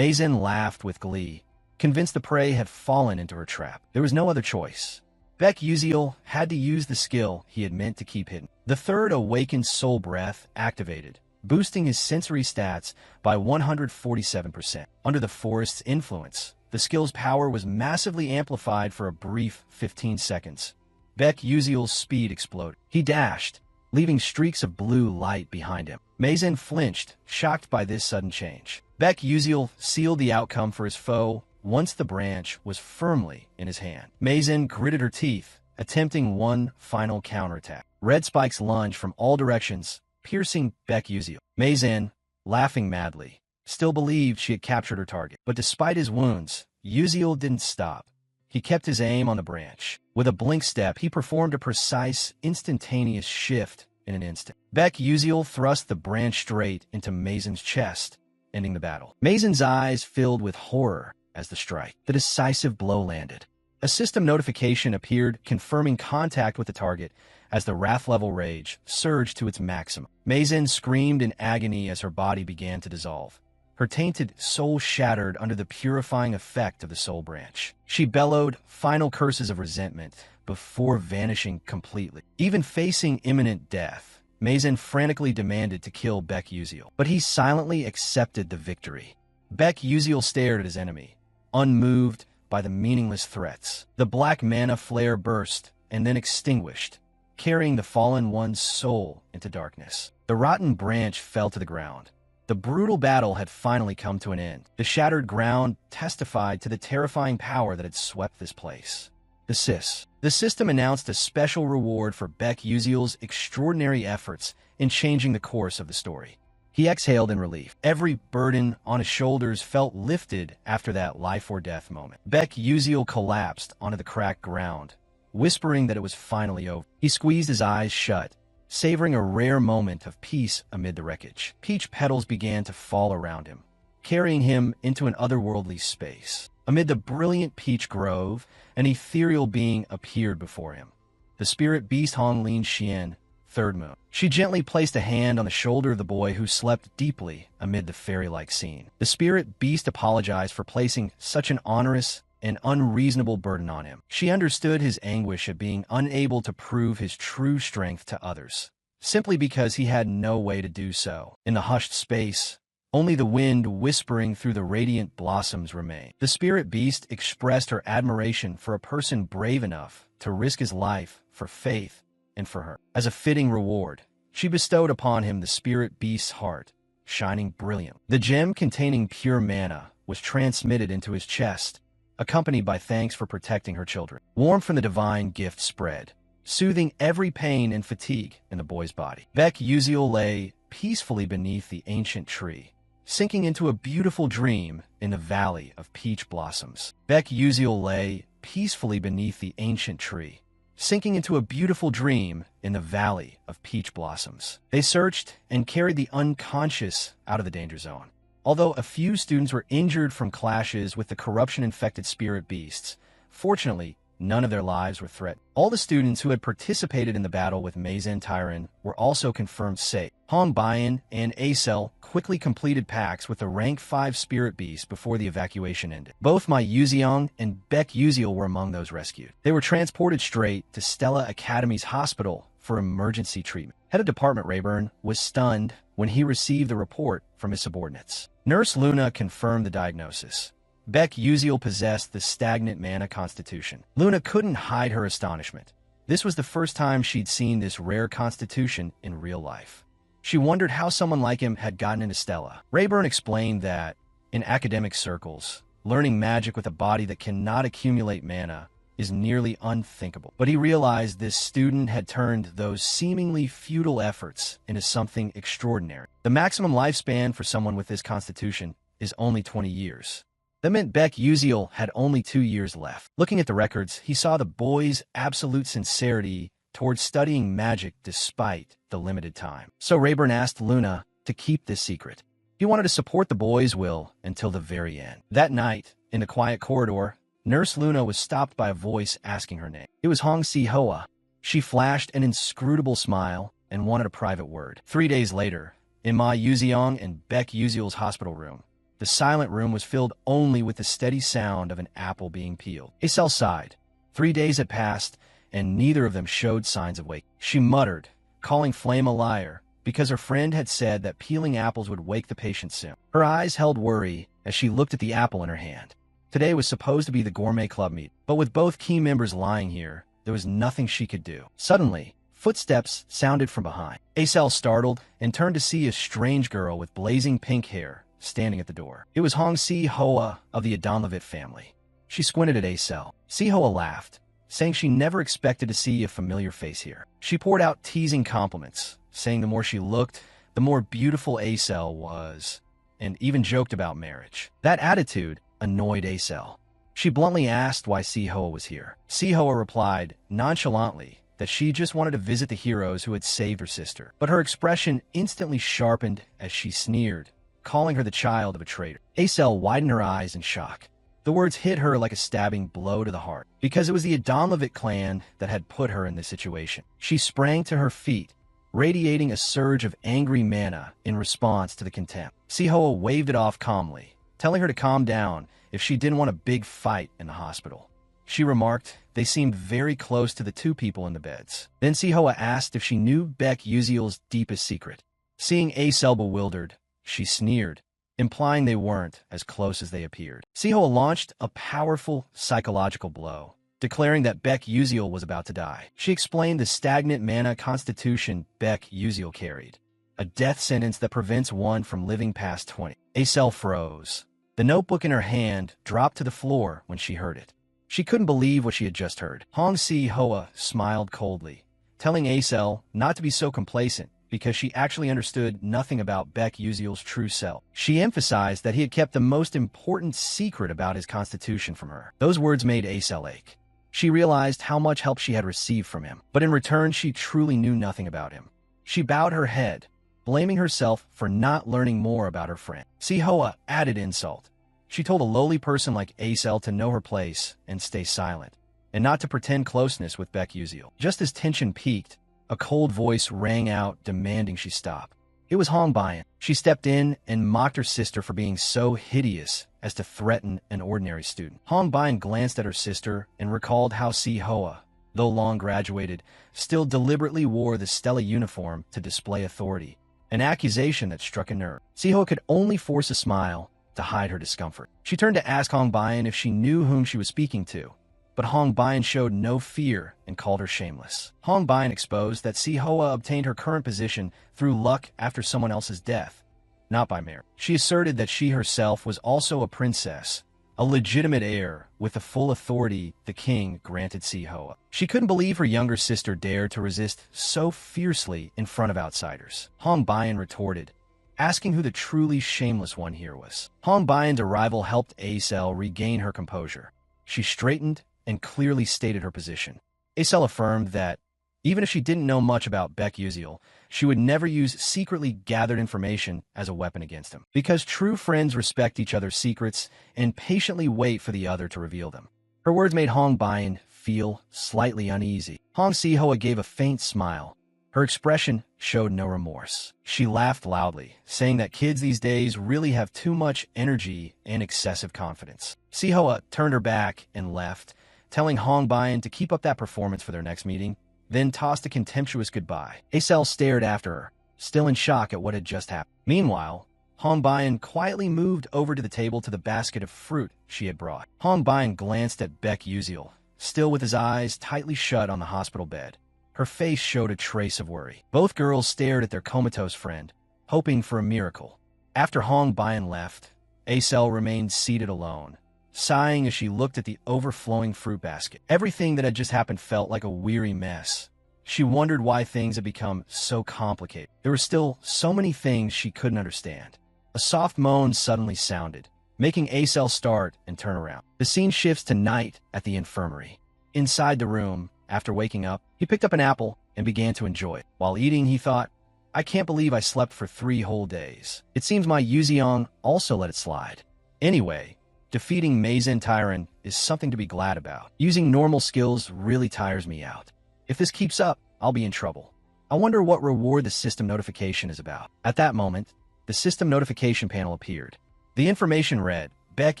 laughed with glee, convinced the prey had fallen into her trap. There was no other choice. Beck Uziel had to use the skill he had meant to keep hidden. The third awakened soul breath activated, boosting his sensory stats by 147%. Under the forest's influence, the skill's power was massively amplified for a brief 15 seconds. Beck Uziel's speed exploded. He dashed, leaving streaks of blue light behind him. Mazen flinched, shocked by this sudden change. Beck Uziel sealed the outcome for his foe once the branch was firmly in his hand. Mazen gritted her teeth, attempting one final counterattack. Red spikes lunged from all directions, piercing Beck Uziel. Mazen, laughing madly, still believed she had captured her target. But despite his wounds, Uziel didn't stop. He kept his aim on the branch. With a blink step, he performed a precise, instantaneous shift in an instant. Beck Uziel thrust the branch straight into Mazen's chest, ending the battle. Mazen's eyes filled with horror as the decisive blow landed. A system notification appeared confirming contact with the target as the wrath level rage surged to its maximum. Mazen screamed in agony as her body began to dissolve. Her tainted soul shattered under the purifying effect of the soul branch. She bellowed final curses of resentment before vanishing completely. Even facing imminent death, Mazen frantically demanded to kill Beck Uziel, but he silently accepted the victory. Beck Uziel stared at his enemy, unmoved by the meaningless threats. The black mana flare burst and then extinguished, carrying the fallen one's soul into darkness. The rotten branch fell to the ground. The brutal battle had finally come to an end. The shattered ground testified to the terrifying power that had swept this place. The system announced a special reward for Beck Uziel's extraordinary efforts in changing the course of the story. He exhaled in relief. Every burden on his shoulders felt lifted after that life-or-death moment. Beck Uziel collapsed onto the cracked ground, whispering that it was finally over. He squeezed his eyes shut, savoring a rare moment of peace amid the wreckage. Peach petals began to fall around him, carrying him into an otherworldly space. Amid the brilliant peach grove, an ethereal being appeared before him. The spirit beast Hong Lin Xian, third moon. She gently placed a hand on the shoulder of the boy who slept deeply amid the fairy-like scene. The spirit beast apologized for placing such an onerous and unreasonable burden on him. She understood his anguish at being unable to prove his true strength to others, simply because he had no way to do so. In the hushed space, only the wind whispering through the radiant blossoms remained. The spirit beast expressed her admiration for a person brave enough to risk his life for faith and for her. As a fitting reward, she bestowed upon him the spirit beast's heart, shining brilliant. The gem containing pure mana was transmitted into his chest, accompanied by thanks for protecting her children. Warmth from the divine gift spread, soothing every pain and fatigue in the boy's body. Baek Yuziel lay peacefully beneath the ancient tree, sinking into a beautiful dream in the valley of peach blossoms. Baek Yuziel lay peacefully beneath the ancient tree, sinking into a beautiful dream in the valley of peach blossoms. They searched and carried the unconscious out of the danger zone. Although a few students were injured from clashes with the corruption-infected spirit beasts, fortunately, none of their lives were threatened. All the students who had participated in the battle with Meizen Tyran were also confirmed safe. Hong Bian and Acel quickly completed packs with the rank 5 spirit beast before the evacuation ended. Both Mai Yuziang and Baek Yuziel were among those rescued. They were transported straight to Stella Academy's hospital for emergency treatment. Head of Department Rayburn was stunned when he received the report from his subordinates. Nurse Luna confirmed the diagnosis. Baek Yuziel possessed the stagnant mana constitution. Luna couldn't hide her astonishment. This was the first time she'd seen this rare constitution in real life. She wondered how someone like him had gotten into Stella. Rayburn explained that, in academic circles, learning magic with a body that cannot accumulate mana is nearly unthinkable. But he realized this student had turned those seemingly futile efforts into something extraordinary. The maximum lifespan for someone with this constitution is only 20 years. That meant Baek Yuziel had only 2 years left. Looking at the records, he saw the boy's absolute sincerity towards studying magic despite the limited time. So Rayburn asked Luna to keep this secret. He wanted to support the boy's will until the very end. That night, in the quiet corridor, Nurse Luna was stopped by a voice asking her name. It was Hong Si-hoa. She flashed an inscrutable smile and wanted a private word. 3 days later, in Ma Yuziang and Baek Yuziel's hospital room, the silent room was filled only with the steady sound of an apple being peeled. Acel sighed. 3 days had passed, and neither of them showed signs of waking. She muttered, calling Flame a liar, because her friend had said that peeling apples would wake the patient soon. Her eyes held worry as she looked at the apple in her hand. Today was supposed to be the gourmet club meet, but with both key members lying here, there was nothing she could do. Suddenly, footsteps sounded from behind. Acel startled and turned to see a strange girl with blazing pink hair standing at the door. It was Hong Si-hoa of the Adonlevit family. She squinted at Acel. Si-hoa laughed, saying she never expected to see a familiar face here. She poured out teasing compliments, saying the more she looked, the more beautiful Acel was, and even joked about marriage. That attitude annoyed Acel. She bluntly asked why Si-hoa was here. Si-hoa replied, nonchalantly, that she just wanted to visit the heroes who had saved her sister. But her expression instantly sharpened as she sneered, calling her the child of a traitor. Acel widened her eyes in shock. The words hit her like a stabbing blow to the heart, because it was the Adonlevit clan that had put her in this situation. She sprang to her feet, radiating a surge of angry mana in response to the contempt. Si-hoa waved it off calmly, telling her to calm down if she didn't want a big fight in the hospital. She remarked they seemed very close to the 2 people in the beds. Then Si-hoa asked if she knew Baek Yuziel's deepest secret. Seeing Acel bewildered, she sneered, implying they weren't as close as they appeared. Si-hoa launched a powerful psychological blow, declaring that Baek Yuziel was about to die. She explained the stagnant mana constitution Baek Yuziel carried, a death sentence that prevents one from living past 20. Acel froze. The notebook in her hand dropped to the floor when she heard it. She couldn't believe what she had just heard. Hong Si-hoa smiled coldly, telling Acel not to be so complacent because she actually understood nothing about Baek Yuziel's true self. She emphasized that he had kept the most important secret about his constitution from her. Those words made Acel ache. She realized how much help she had received from him, but in return she truly knew nothing about him. She bowed her head, blaming herself for not learning more about her friend. Sihoa added insult. She told a lowly person like Acel to know her place and stay silent, and not to pretend closeness with Baek Uziel. Just as tension peaked, a cold voice rang out demanding she stop. It was Hong Bian. She stepped in and mocked her sister for being so hideous as to threaten an ordinary student. Hong Bian glanced at her sister and recalled how Sihoa, though long graduated, still deliberately wore the Stella uniform to display authority, an accusation that struck a nerve. Sihoa could only force a smile to hide her discomfort. She turned to ask Hong Bian if she knew whom she was speaking to, but Hong Bian showed no fear and called her shameless. Hong Bian exposed that Sihoa obtained her current position through luck after someone else's death, not by merit. She asserted that she herself was also a princess, a legitimate heir with the full authority the king granted Sihoa. She couldn't believe her younger sister dared to resist so fiercely in front of outsiders. Hong Bian retorted, asking who the truly shameless one here was. Hong Bian's arrival helped Acel regain her composure. She straightened and clearly stated her position. Acel affirmed that, even if she didn't know much about Baek Uziel, she would never use secretly gathered information as a weapon against him, because true friends respect each other's secrets and patiently wait for the other to reveal them. Her words made Hong Bian feel slightly uneasy. Hong Sihoa gave a faint smile. Her expression showed no remorse. She laughed loudly, saying that kids these days really have too much energy and excessive confidence. Sihoa turned her back and left, telling Hong Bian to keep up that performance for their next meeting, then tossed a contemptuous goodbye. Acel stared after her, still in shock at what had just happened. Meanwhile, Hong Bian quietly moved over to the table to the basket of fruit she had brought. Hong Bian glanced at Baek Uziel, still with his eyes tightly shut on the hospital bed. Her face showed a trace of worry. Both girls stared at their comatose friend, hoping for a miracle. After Hong Bian left, Acel remained seated alone, sighing as she looked at the overflowing fruit basket. Everything that had just happened felt like a weary mess. She wondered why things had become so complicated. There were still so many things she couldn't understand. A soft moan suddenly sounded, making Acel start and turn around. The scene shifts to night at the infirmary. Inside the room, after waking up, he picked up an apple and began to enjoy it. While eating, he thought, I can't believe I slept for 3 whole days. It seems my Yuziong also let it slide. Anyway, defeating Meizen Tyran is something to be glad about. Using normal skills really tires me out. If this keeps up, I'll be in trouble. I wonder what reward the system notification is about. At that moment, the system notification panel appeared. The information read, Baek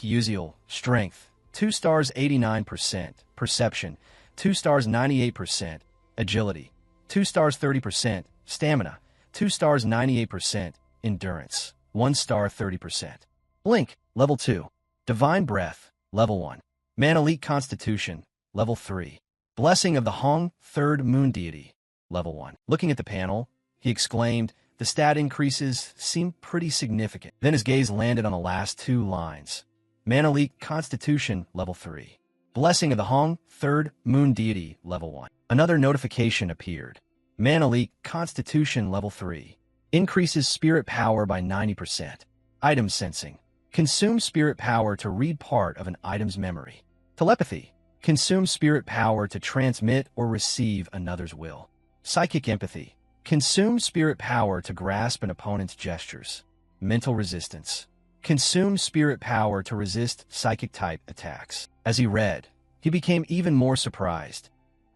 Uziel, Strength, 2 stars 89%, Perception, 2 stars 98%, Agility, 2 stars 30%, Stamina, 2 stars 98%, Endurance, 1 star 30%. Blink, Level 2. Divine Breath, Level 1. Man Elite Constitution, Level 3. Blessing of the Hong, Third Moon Deity, Level 1. Looking at the panel, he exclaimed, the stat increases seem pretty significant. Then his gaze landed on the last 2 lines. Man Elite Constitution, Level 3. Blessing of the Hong, Third Moon Deity, Level 1. Another notification appeared. Man Elite Constitution, Level 3. Increases spirit power by 90%. Item Sensing. Consume spirit power to read part of an item's memory. Telepathy. Consume spirit power to transmit or receive another's will. Psychic Empathy. Consume spirit power to grasp an opponent's gestures. Mental Resistance. Consume spirit power to resist psychic-type attacks. As he read, he became even more surprised.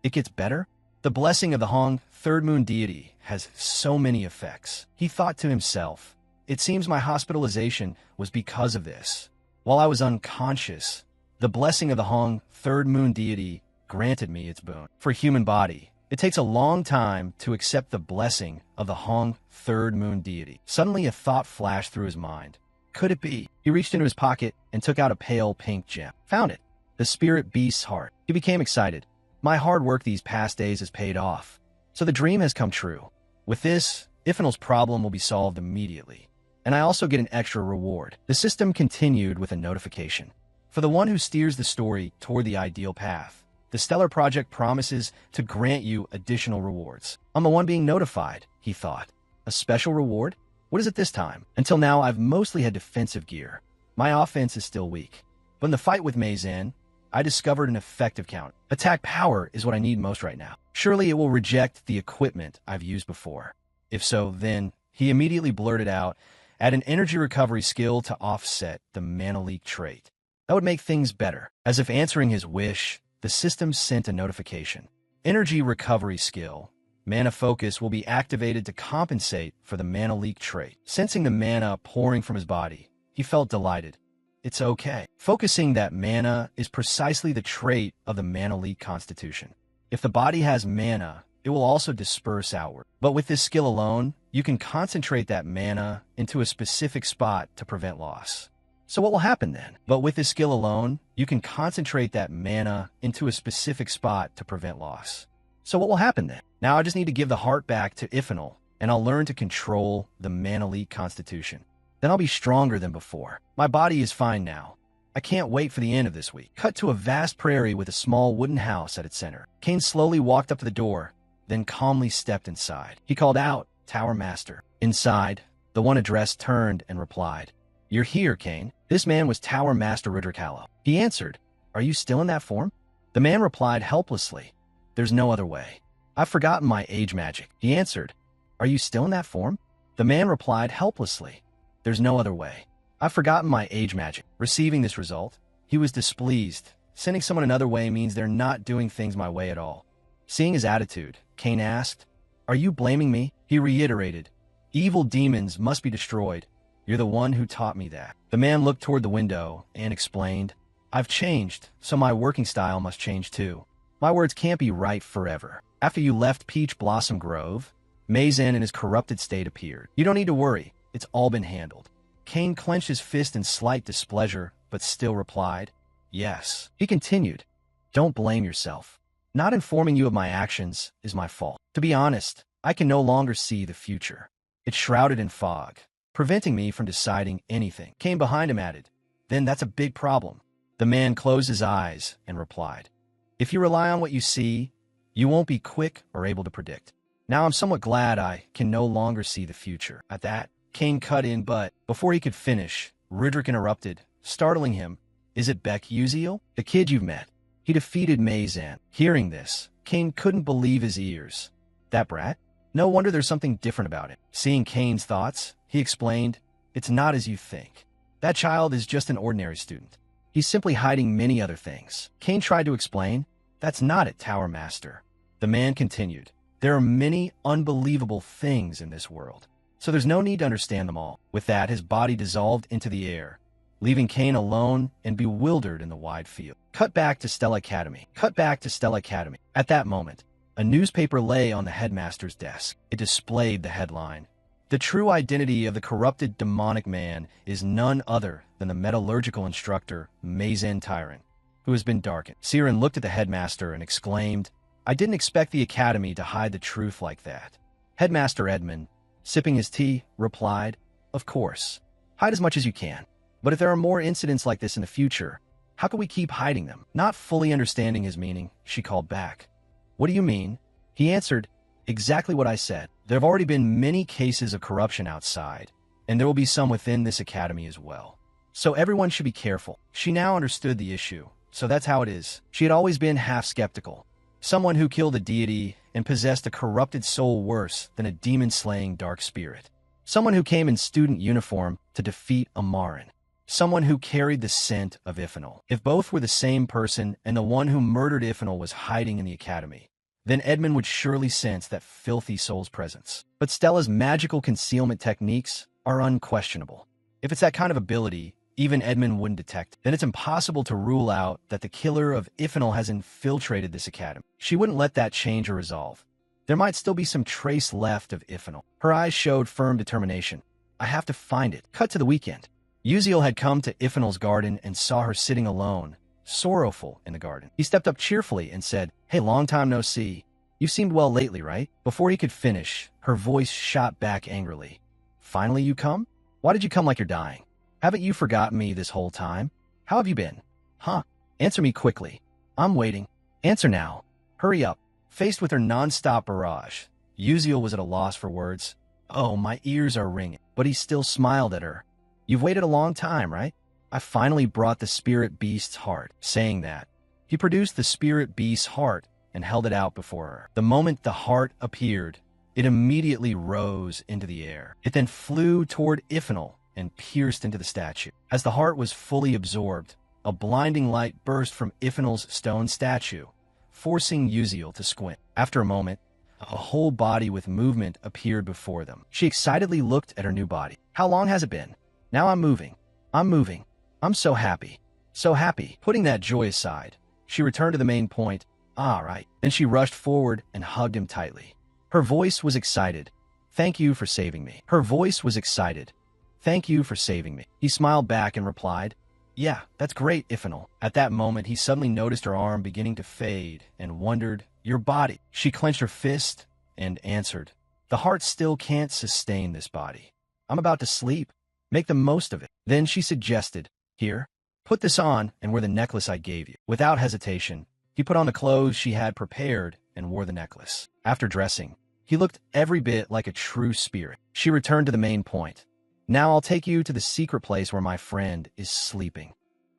It gets better? The blessing of the Hong, Third Moon Deity, has so many effects. He thought to himself, it seems my hospitalization was because of this. While I was unconscious, the blessing of the Hong, Third Moon Deity, granted me its boon. For a human body, it takes a long time to accept the blessing of the Hong, Third Moon Deity. Suddenly a thought flashed through his mind. Could it be? He reached into his pocket and took out a pale pink gem. Found it. The spirit beast's heart. He became excited. My hard work these past days has paid off. So the dream has come true. With this, Ifnal's problem will be solved immediately. And I also get an extra reward. The system continued with a notification. For the one who steers the story toward the ideal path, the Stellar Project promises to grant you additional rewards. I'm the one being notified, he thought. A special reward? What is it this time? Until now, I've mostly had defensive gear. My offense is still weak. But in the fight with Meizen, I discovered an effective counter. Attack power is what I need most right now. Surely it will reject the equipment I've used before. If so, then He immediately blurted out, add an energy recovery skill to offset the mana leak trait. That would make things better. As if answering his wish, the system sent a notification. Energy recovery skill. Mana focus will be activated to compensate for the mana leak trait. Sensing the mana pouring from his body, he felt delighted. It's okay. Focusing that mana is precisely the trait of the mana leak constitution. If the body has mana, it will also disperse outward. But with this skill alone, you can concentrate that mana into a specific spot to prevent loss. So what will happen then? But with this skill alone, you can concentrate that mana into a specific spot to prevent loss. So what will happen then? Now I just need to give the heart back to Ifnal, and I'll learn to control the mana leak constitution. Then I'll be stronger than before. My body is fine now. I can't wait for the end of this week. Cut to a vast prairie with a small wooden house at its center. Kane slowly walked up to the door, then calmly stepped inside. He called out, Tower Master. Inside, the one addressed turned and replied, You're here, Kane. This man was Tower Master Rudrakalo. He answered, Are you still in that form? The man replied helplessly, There's no other way. I've forgotten my age magic. He answered, Are you still in that form? The man replied helplessly, There's no other way. I've forgotten my age magic. Receiving this result, he was displeased. Sending someone another way means they're not doing things my way at all. Seeing his attitude, Kane asked, Are you blaming me? He reiterated, Evil demons must be destroyed. You're the one who taught me that. The man looked toward the window and explained, I've changed, so my working style must change too. My words can't be right forever. After you left Peach Blossom Grove, Mazen in his corrupted state appeared. You don't need to worry. It's all been handled. Kane clenched his fist in slight displeasure, but still replied, Yes. He continued, Don't blame yourself. Not informing you of my actions is my fault. To be honest, I can no longer see the future. It's shrouded in fog, preventing me from deciding anything. Kane behind him added, Then that's a big problem. The man closed his eyes and replied, If you rely on what you see, you won't be quick or able to predict. Now I'm somewhat glad I can no longer see the future. At that, Kane cut in, but before he could finish, Rudrak interrupted, startling him. Is it Beck Uziel? The kid you've met? He defeated Mazen. Hearing this, Kane couldn't believe his ears. That brat? No wonder there's something different about it. Seeing Kane's thoughts, he explained, It's not as you think. That child is just an ordinary student. He's simply hiding many other things. Kane tried to explain, That's not it, Tower Master. The man continued, There are many unbelievable things in this world, so there's no need to understand them all. With that, his body dissolved into the air, leaving Kane alone and bewildered in the wide field. Cut back to Stella Academy. Cut back to Stella Academy. At that moment, a newspaper lay on the headmaster's desk. It displayed the headline, The true identity of the corrupted demonic man is none other than the metallurgical instructor, Mazen Tyrant, who has been darkened. Siren looked at the headmaster and exclaimed, I didn't expect the academy to hide the truth like that. Headmaster Edmund, sipping his tea, replied, Of course. Hide as much as you can. But if there are more incidents like this in the future, how can we keep hiding them? Not fully understanding his meaning, she called back. What do you mean? He answered, Exactly what I said. There have already been many cases of corruption outside, and there will be some within this academy as well. So everyone should be careful. She now understood the issue, so that's how it is. She had always been half skeptical. Someone who killed a deity and possessed a corrupted soul worse than a demon-slaying dark spirit. Someone who came in student uniform to defeat Amarin. Someone who carried the scent of Ifnal. If both were the same person and the one who murdered Ifnal was hiding in the academy, then Edmund would surely sense that filthy soul's presence. But Stella's magical concealment techniques are unquestionable. If it's that kind of ability, even Edmund wouldn't detect, then it's impossible to rule out that the killer of Ifnal has infiltrated this academy. She wouldn't let that change her resolve. There might still be some trace left of Ifnal. Her eyes showed firm determination. I have to find it. Cut to the weekend. Uziel had come to Ifnal's garden and saw her sitting alone, sorrowful in the garden. He stepped up cheerfully and said, Hey, long time no see. You seemed well lately, right? Before he could finish, her voice shot back angrily. Finally you come? Why did you come like you're dying? Haven't you forgotten me this whole time? How have you been? Huh? Answer me quickly. I'm waiting. Answer now. Hurry up. Faced with her non-stop barrage, Uziel was at a loss for words. Oh, my ears are ringing. But he still smiled at her. You've waited a long time, right? I finally brought the spirit beast's heart. Saying that, he produced the spirit beast's heart and held it out before her. The moment the heart appeared, It immediately rose into the air. It then flew toward Ifnal and pierced into the statue. As the heart was fully absorbed, a blinding light burst from Ifnal's stone statue, forcing Uziel to squint. After a moment, a whole body with movement appeared before them. She excitedly looked at her new body. How long has it been? Now I'm moving. I'm moving. I'm so happy. So happy. Putting that joy aside, she returned to the main point. All right. Then she rushed forward and hugged him tightly. Her voice was excited. Thank you for saving me. Her voice was excited. Thank you for saving me. He smiled back and replied, yeah, that's great, Ifnal. At that moment, he suddenly noticed her arm beginning to fade and wondered, your body. She clenched her fist and answered, the heart still can't sustain this body. I'm about to sleep. Make the most of it. Then she suggested, here, put this on and wear the necklace I gave you. Without hesitation, he put on the clothes she had prepared and wore the necklace. After dressing, he looked every bit like a true spirit. She returned to the main point. Now I'll take you to the secret place where my friend is sleeping.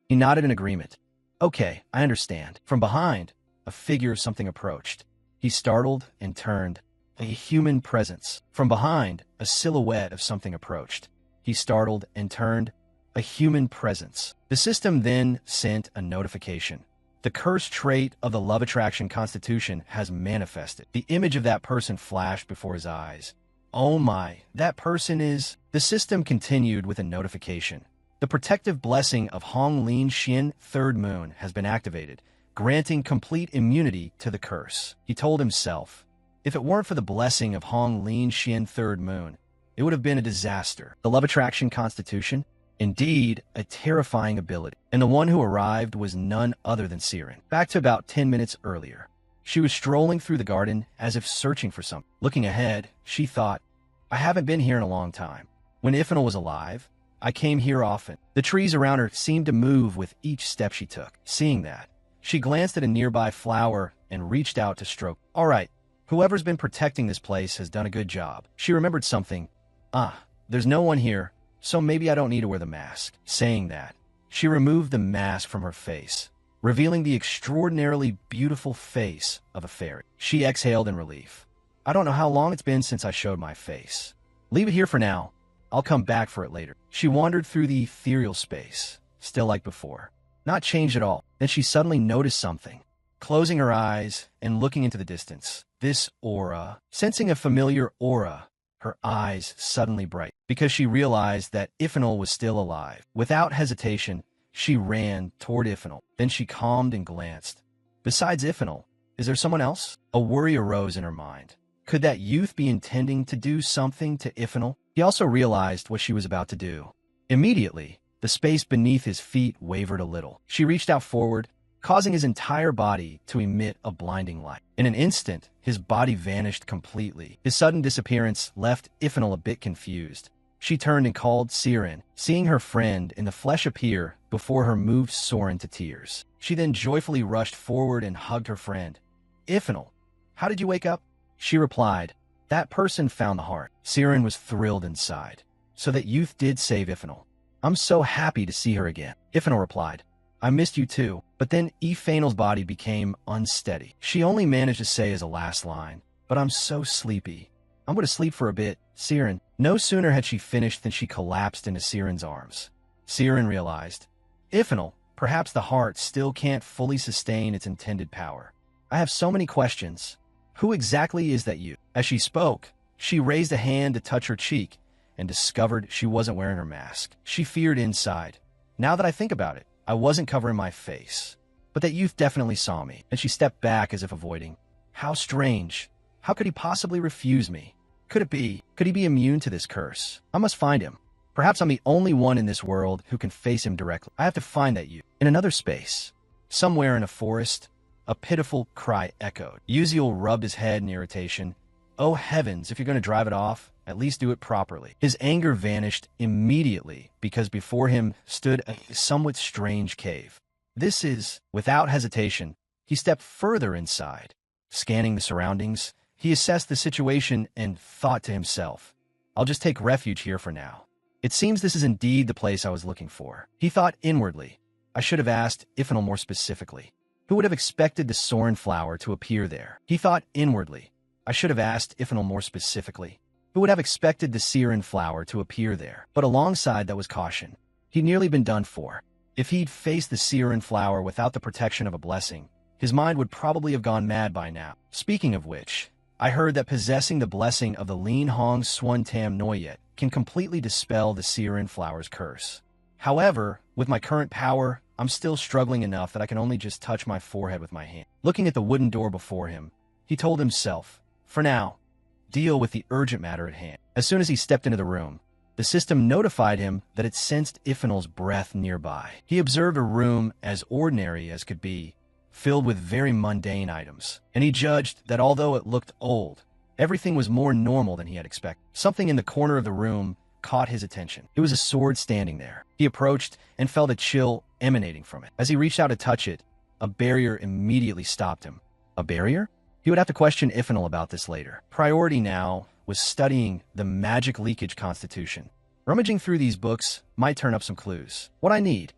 He nodded in agreement. Okay, I understand. From behind, a figure of something approached. He startled and turned. A human presence. From behind, a silhouette of something approached. He startled and turned. A human presence. The system then sent a notification. The cursed trait of the love attraction constitution has manifested. The image of that person flashed before his eyes. Oh my, that person is... The system continued with a notification. The protective blessing of Hong Lin Xin Third Moon has been activated, granting complete immunity to the curse. He told himself, if it weren't for the blessing of Hong Lin Xin Third Moon, it would have been a disaster. The love attraction constitution? Indeed, a terrifying ability. And the one who arrived was none other than Siren. Back to about 10 minutes earlier. She was strolling through the garden as if searching for something. Looking ahead, she thought, I haven't been here in a long time. When Ifnal was alive, I came here often. The trees around her seemed to move with each step she took. Seeing that, she glanced at a nearby flower and reached out to stroke. All right, whoever's been protecting this place has done a good job. She remembered something. There's no one here, so maybe I don't need to wear the mask. Saying that, she removed the mask from her face, revealing the extraordinarily beautiful face of a fairy. She exhaled in relief. I don't know how long it's been since I showed my face. Leave it here for now. I'll come back for it later. She wandered through the ethereal space, still like before. Not changed at all. Then she suddenly noticed something. Closing her eyes and looking into the distance, this aura, sensing a familiar aura, her eyes suddenly bright because she realized that Ifnal was still alive. Without hesitation, she ran toward Ifnal. Then she calmed and glanced. Besides Ifnal, is there someone else? A worry arose in her mind. Could that youth be intending to do something to Ifnal? He also realized what she was about to do. Immediately, the space beneath his feet wavered a little. She reached out forward, causing his entire body to emit a blinding light. In an instant, his body vanished completely. His sudden disappearance left Ifnal a bit confused. She turned and called Siren, seeing her friend in the flesh appear before her moved Soren to tears. She then joyfully rushed forward and hugged her friend. Ifnal, how did you wake up? She replied, that person found the heart. Siren was thrilled inside. So that youth did save Ifnal. I'm so happy to see her again. Ifnal replied, I missed you too. But then Ifanal's body became unsteady. She only managed to say as a last line, but I'm so sleepy. I'm going to sleep for a bit. Siren. No sooner had she finished than she collapsed into Siren's arms. Siren realized, Ifnal, perhaps the heart still can't fully sustain its intended power. I have so many questions. Who exactly is that you? As she spoke, she raised a hand to touch her cheek and discovered she wasn't wearing her mask. She feared inside. Now that I think about it, I wasn't covering my face. But that youth definitely saw me, and she stepped back as if avoiding. How strange. How could he possibly refuse me? Could it be? Could he be immune to this curse? I must find him. Perhaps I'm the only one in this world who can face him directly. I have to find that youth. In another space, somewhere in a forest, a pitiful cry echoed. Uziel rubbed his head in irritation. Oh heavens, if you're going to drive it off, at least do it properly. His anger vanished immediately because before him stood a somewhat strange cave. This is, without hesitation, he stepped further inside. Scanning the surroundings, he assessed the situation and thought to himself, I'll just take refuge here for now. It seems this is indeed the place I was looking for. He thought inwardly. I should have asked Ifnal more specifically. Who would have expected the Soren flower to appear there? He thought inwardly. I should have asked Ifnal more specifically. Who would have expected the Siren flower to appear there? But alongside that was caution. He'd nearly been done for. If he'd faced the Siren flower without the protection of a blessing, his mind would probably have gone mad by now. Speaking of which, I heard that possessing the blessing of the Lin Hong Swan Tam Noyet can completely dispel the Siren flower's curse. However, with my current power, I'm still struggling enough that I can only just touch my forehead with my hand. Looking at the wooden door before him, he told himself, for now, deal with the urgent matter at hand. As soon as he stepped into the room, the system notified him that it sensed Ifnal's breath nearby. He observed a room as ordinary as could be, filled with very mundane items, and he judged that although it looked old, everything was more normal than he had expected. Something in the corner of the room caught his attention. It was a sword standing there. He approached and felt a chill emanating from it. As he reached out to touch it, a barrier immediately stopped him. A barrier? He would have to question Ifnal about this later. Priority now was studying the magic leakage constitution. Rummaging through these books might turn up some clues. What I need?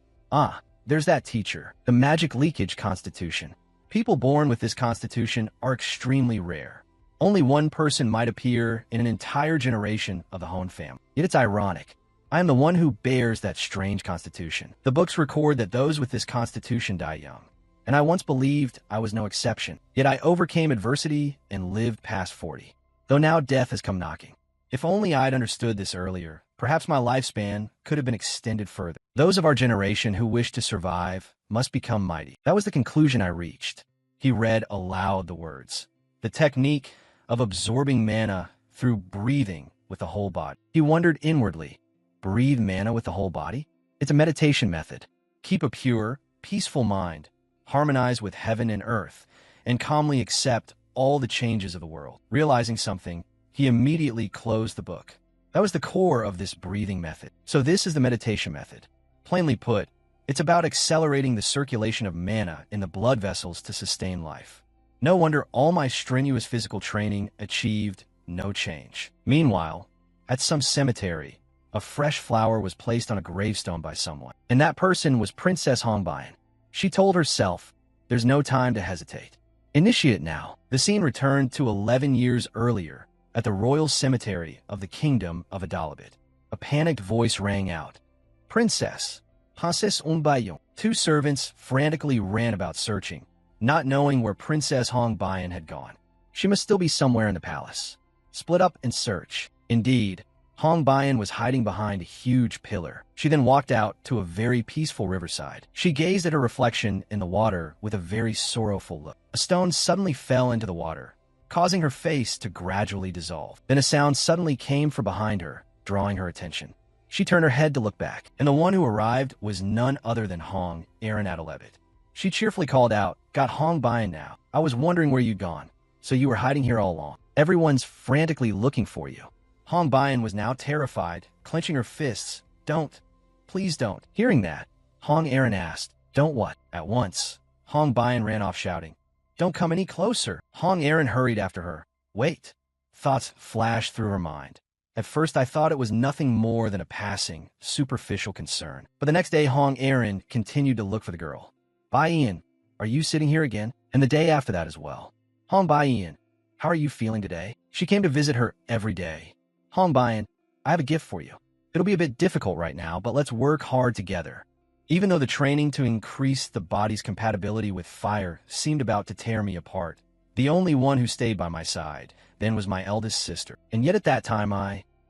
There's that teacher. The magic leakage constitution. People born with this constitution are extremely rare. Only one person might appear in an entire generation of the Hone family. Yet it's ironic. I am the one who bears that strange constitution. The books record that those with this constitution die young, and I once believed I was no exception. Yet I overcame adversity and lived past 40. Though now death has come knocking. If only I'd understood this earlier, perhaps my lifespan could have been extended further. Those of our generation who wish to survive must become mighty. That was the conclusion I reached. He read aloud the words. The technique of absorbing mana through breathing with the whole body. He wondered inwardly, breathe mana with the whole body? It's a meditation method. Keep a pure, peaceful mind, harmonize with heaven and earth, and calmly accept all the changes of the world. Realizing something, he immediately closed the book. That was the core of this breathing method. So this is the meditation method. Plainly put, it's about accelerating the circulation of mana in the blood vessels to sustain life. No wonder all my strenuous physical training achieved no change. Meanwhile, at some cemetery, a fresh flower was placed on a gravestone by someone, and that person was Princess Hongbayan. She told herself, there's no time to hesitate. Initiate now. The scene returned to 11 years earlier at the royal cemetery of the kingdom of Adalabit. A panicked voice rang out. Princess Hongbayan. Two servants frantically ran about searching, not knowing where Princess Hongbayan had gone. She must still be somewhere in the palace. Split up and search. Indeed, Hongbayan was hiding behind a huge pillar. She then walked out to a very peaceful riverside. She gazed at her reflection in the water with a very sorrowful look. A stone suddenly fell into the water, causing her face to gradually dissolve. Then a sound suddenly came from behind her, drawing her attention. She turned her head to look back, and the one who arrived was none other than Hong Aaron Adalabit. She cheerfully called out, Got Hongbayan now. I was wondering where you'd gone. So you were hiding here all along. Everyone's frantically looking for you. Hongbayan was now terrified, clenching her fists. Don't. Please don't. Hearing that, Hong Aaron asked, Don't what? At once, Hongbayan ran off shouting, Don't come any closer. Hong Aaron hurried after her. Wait. Thoughts flashed through her mind. At first I thought it was nothing more than a passing, superficial concern. But the next day Hong Aaron continued to look for the girl. Bayan, are you sitting here again? And the day after that as well. Hongbayan, how are you feeling today? She came to visit her every day. Hongbayan, I have a gift for you. It'll be a bit difficult right now, but let's work hard together. Even though the training to increase the body's compatibility with fire seemed about to tear me apart, the only one who stayed by my side then was my eldest sister. And yet at that time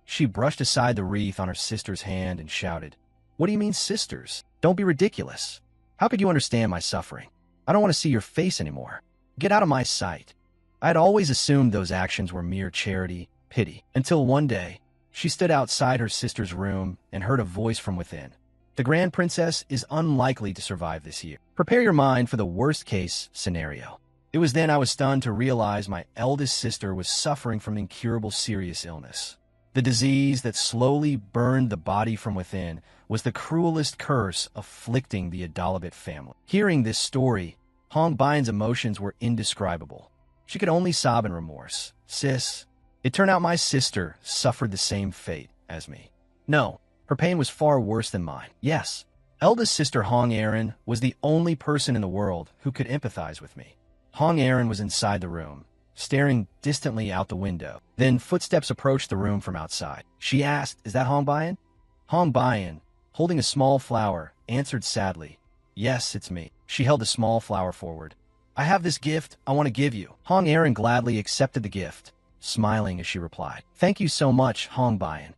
she brushed aside the wreath on her sister's hand and shouted, What do you mean sisters? Don't be ridiculous. How could you understand my suffering? I don't want to see your face anymore. Get out of my sight. I had always assumed those actions were mere charity, pity, until one day, she stood outside her sister's room and heard a voice from within. The Grand Princess is unlikely to survive this year. Prepare your mind for the worst-case scenario. It was then I was stunned to realize my eldest sister was suffering from incurable serious illness. The disease that slowly burned the body from within was the cruelest curse afflicting the Adalabit family. Hearing this story, Hongbayan's emotions were indescribable. She could only sob in remorse. Sis, it turned out my sister suffered the same fate as me. No, her pain was far worse than mine. Yes, eldest sister Hong Aaron was the only person in the world who could empathize with me. Hong Aaron was inside the room, staring distantly out the window. Then footsteps approached the room from outside. She asked, "Is that Hong Bayan?" Hong Bayan, holding a small flower, answered sadly, "Yes, it's me." She held the small flower forward. "I have this gift I want to give you." Hong Aaron gladly accepted the gift, smiling as she replied, "Thank you so much, Hong Bayan.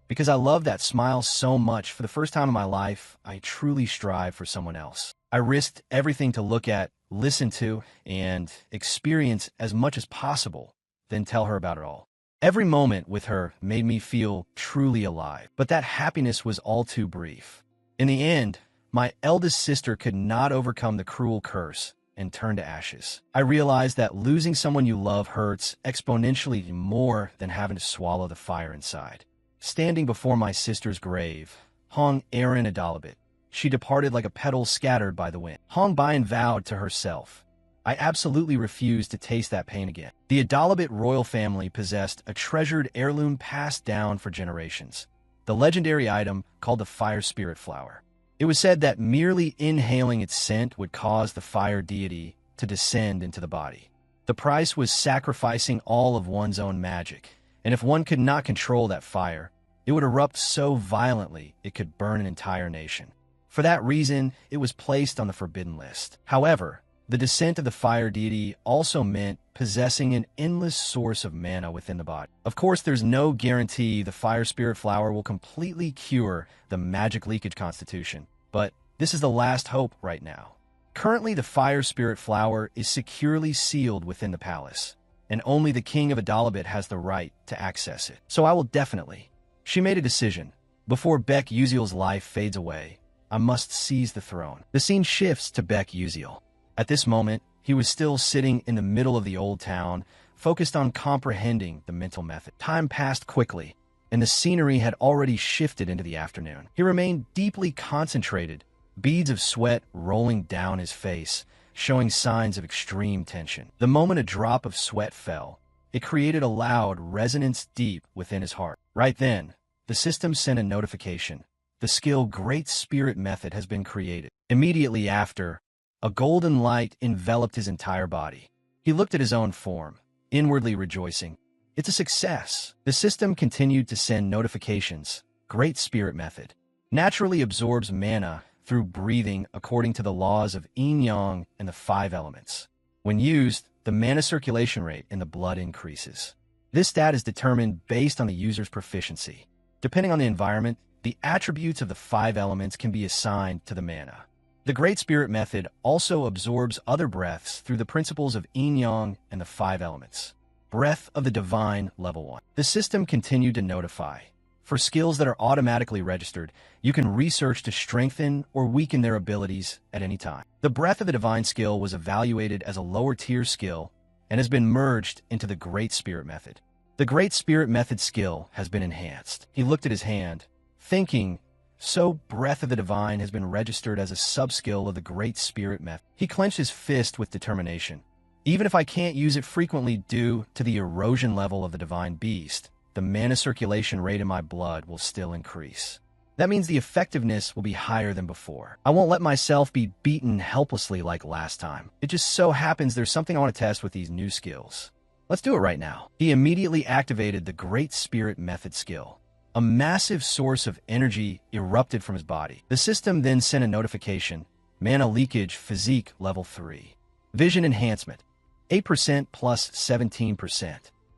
Because I love that smile so much, for the first time in my life, I truly strive for someone else. I risked everything to look at, listen to, and experience as much as possible, then tell her about it all. Every moment with her made me feel truly alive, but that happiness was all too brief. In the end, my eldest sister could not overcome the cruel curse and turned to ashes. I realized that losing someone you love hurts exponentially more than having to swallow the fire inside. Standing before my sister's grave, Hong Aaron Adalabit, she departed like a petal scattered by the wind. Hong Bayan vowed to herself, "I absolutely refuse to taste that pain again." The Adalabit royal family possessed a treasured heirloom passed down for generations, the legendary item called the fire spirit flower. It was said that merely inhaling its scent would cause the fire deity to descend into the body. The price was sacrificing all of one's own magic, and if one could not control that fire, it would erupt so violently it could burn an entire nation. For that reason, it was placed on the forbidden list. However, the descent of the fire deity also meant possessing an endless source of mana within the body. Of course, there's no guarantee the fire spirit flower will completely cure the magic leakage constitution, but this is the last hope right now. Currently, the fire spirit flower is securely sealed within the palace, and only the king of Adalabit has the right to access it. So I will definitely. She made a decision. Before Beck Uziel's life fades away, I must seize the throne. The scene shifts to Beck Uziel. At this moment, he was still sitting in the middle of the old town, focused on comprehending the mental method. Time passed quickly, and the scenery had already shifted into the afternoon. He remained deeply concentrated, beads of sweat rolling down his face, showing signs of extreme tension. The moment a drop of sweat fell, it created a loud resonance deep within his heart. Right then, the system sent a notification. The skill Great Spirit Method has been created. Immediately after, a golden light enveloped his entire body. He looked at his own form, inwardly rejoicing. It's a success. The system continued to send notifications. Great Spirit Method naturally absorbs mana through breathing according to the laws of yin-yang and the 5 elements. When used, the mana circulation rate in the blood increases. This stat is determined based on the user's proficiency. Depending on the environment, the attributes of the 5 elements can be assigned to the mana. The Great Spirit Method also absorbs other breaths through the principles of yin-yang and the 5 elements. Breath of the Divine, Level 1. The system continued to notify. For skills that are automatically registered, you can research to strengthen or weaken their abilities at any time. The Breath of the Divine skill was evaluated as a lower-tier skill and has been merged into the Great Spirit Method. The Great Spirit Method skill has been enhanced. He looked at his hand, thinking, so Breath of the Divine has been registered as a sub-skill of the Great Spirit Method. He clenched his fist with determination. Even if I can't use it frequently due to the erosion level of the Divine Beast, the mana circulation rate in my blood will still increase. That means the effectiveness will be higher than before. I won't let myself be beaten helplessly like last time. It just so happens there's something I want to test with these new skills. Let's do it right now. He immediately activated the Great Spirit Method skill. A massive source of energy erupted from his body. The system then sent a notification. Mana leakage physique level 3. Vision enhancement, 8% plus 17%.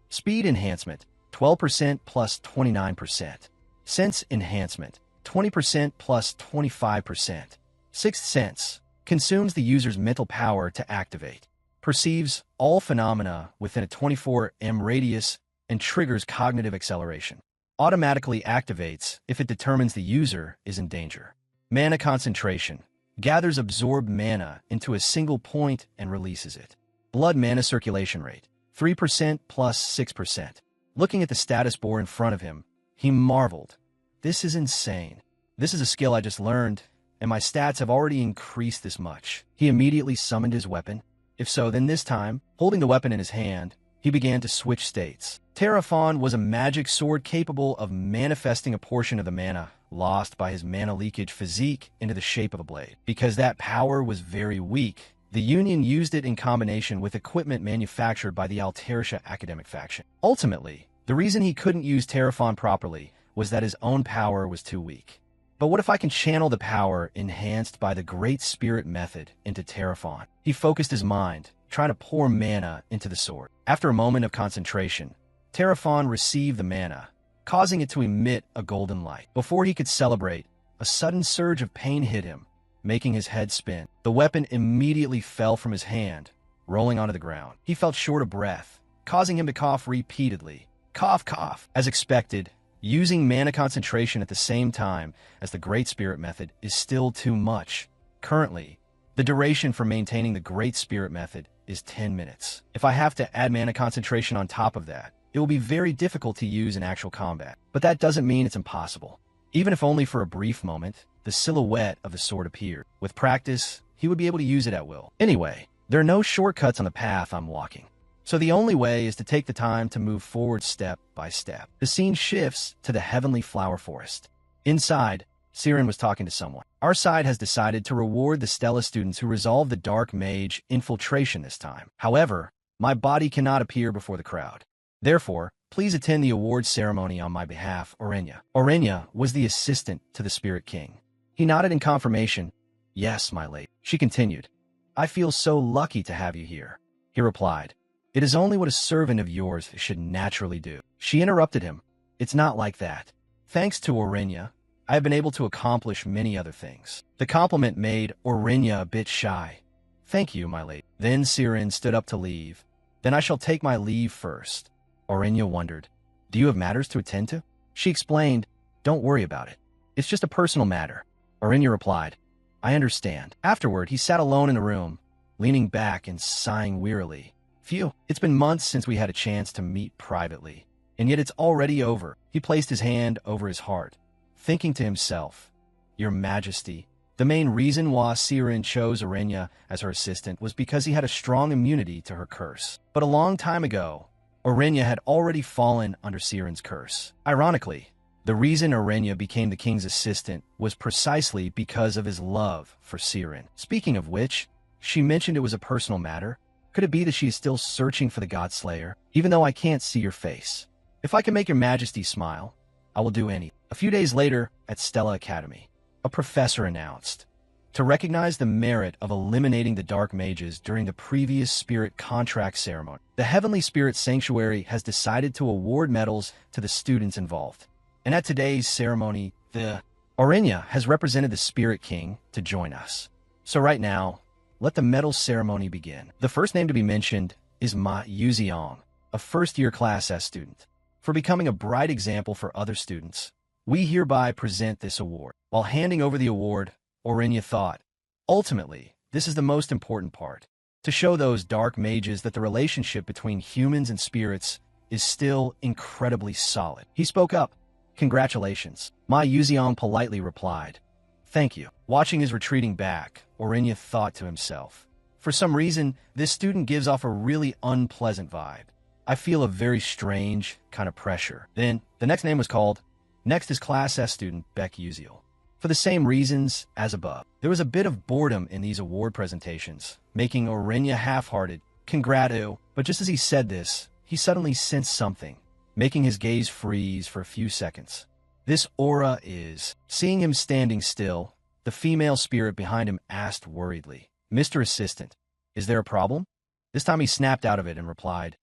Speed enhancement, 12% plus 29%. Sense enhancement, 20% plus 25%. Sixth Sense consumes the user's mental power to activate. Perceives all phenomena within a 24 m radius and triggers cognitive acceleration. Automatically activates if it determines the user is in danger. Mana concentration gathers absorbed mana into a single point and releases it. Blood mana circulation rate, 3% plus 6%. Looking at the status bar in front of him, he marveled. This is insane. This is a skill I just learned, and my stats have already increased this much. He immediately summoned his weapon. If so, then this time, holding the weapon in his hand, he began to switch states. Terraphon was a magic sword capable of manifesting a portion of the mana lost by his mana leakage physique into the shape of a blade. Because that power was very weak, The Union used it in combination with equipment manufactured by the Altertia academic faction. Ultimately, the reason he couldn't use Terraphon properly was that his own power was too weak. But what if I can channel the power enhanced by the Great Spirit method into Terraphon? He focused his mind, trying to pour mana into the sword. After a moment of concentration, Terraphon received the mana, causing it to emit a golden light. Before he could celebrate, a sudden surge of pain hit him, making his head spin. The weapon immediately fell from his hand, rolling onto the ground. He felt short of breath, causing him to cough repeatedly. Cough, cough. As expected, using mana concentration at the same time as the Great Spirit method is still too much. Currently, the duration for maintaining the Great Spirit method is 10 minutes. If I have to add mana concentration on top of that, it will be very difficult to use in actual combat. But that doesn't mean it's impossible. Even if only for a brief moment, the silhouette of the sword appeared. With practice, he would be able to use it at will. Anyway, there are no shortcuts on the path I'm walking. So the only way is to take the time to move forward step by step. The scene shifts to the heavenly flower forest. Inside, Siren was talking to someone. Our side has decided to reward the Stella students who resolved the Dark Mage infiltration this time. However, my body cannot appear before the crowd. Therefore, please attend the awards ceremony on my behalf, Orenya. Orenya was the assistant to the Spirit King. He nodded in confirmation. Yes, my lady. She continued. I feel so lucky to have you here. He replied. It is only what a servant of yours should naturally do. She interrupted him. It's not like that. Thanks to Orenya, I have been able to accomplish many other things. The compliment made Orenya a bit shy. Thank you, my lady. Then Siren stood up to leave. Then I shall take my leave first. Orenya wondered, do you have matters to attend to? She explained, don't worry about it. It's just a personal matter. Orenya replied, I understand. Afterward, he sat alone in a room, leaning back and sighing wearily. Phew, it's been months since we had a chance to meet privately, and yet it's already over. He placed his hand over his heart, thinking to himself, Your Majesty, the main reason why Siren chose Orenya as her assistant was because he had a strong immunity to her curse. But a long time ago, Orenya had already fallen under Siren's curse. Ironically, the reason Orenya became the king's assistant was precisely because of his love for Siren. Speaking of which, she mentioned it was a personal matter. Could it be that she is still searching for the Godslayer, even though I can't see your face? If I can make your Majesty smile, I will do any. A few days later, at Stella Academy, a professor announced, to recognize the merit of eliminating the Dark Mages during the previous Spirit Contract Ceremony, the Heavenly Spirit Sanctuary has decided to award medals to the students involved. And at today's ceremony, the Orenya has represented the Spirit King to join us. So right now, let the medal ceremony begin. The first name to be mentioned is Ma Yuziong, a first-year Class S student. For becoming a bright example for other students, we hereby present this award. While handing over the award, Orenya thought, ultimately, this is the most important part, to show those dark mages that the relationship between humans and spirits is still incredibly solid. He spoke up. Congratulations. Ma Yuziong politely replied. Thank you. Watching his retreating back, Orenya thought to himself. For some reason, this student gives off a really unpleasant vibe. I feel a very strange kind of pressure. Then, the next name was called. Next is Class S student Beck Uziel. For the same reasons as above, there was a bit of boredom in these award presentations, making Orenya half-hearted. Congratu. But just as he said this, he suddenly sensed something, making his gaze freeze for a few seconds. This aura is... Seeing him standing still, the female spirit behind him asked worriedly, Mr. Assistant, is there a problem? This time he snapped out of it and replied,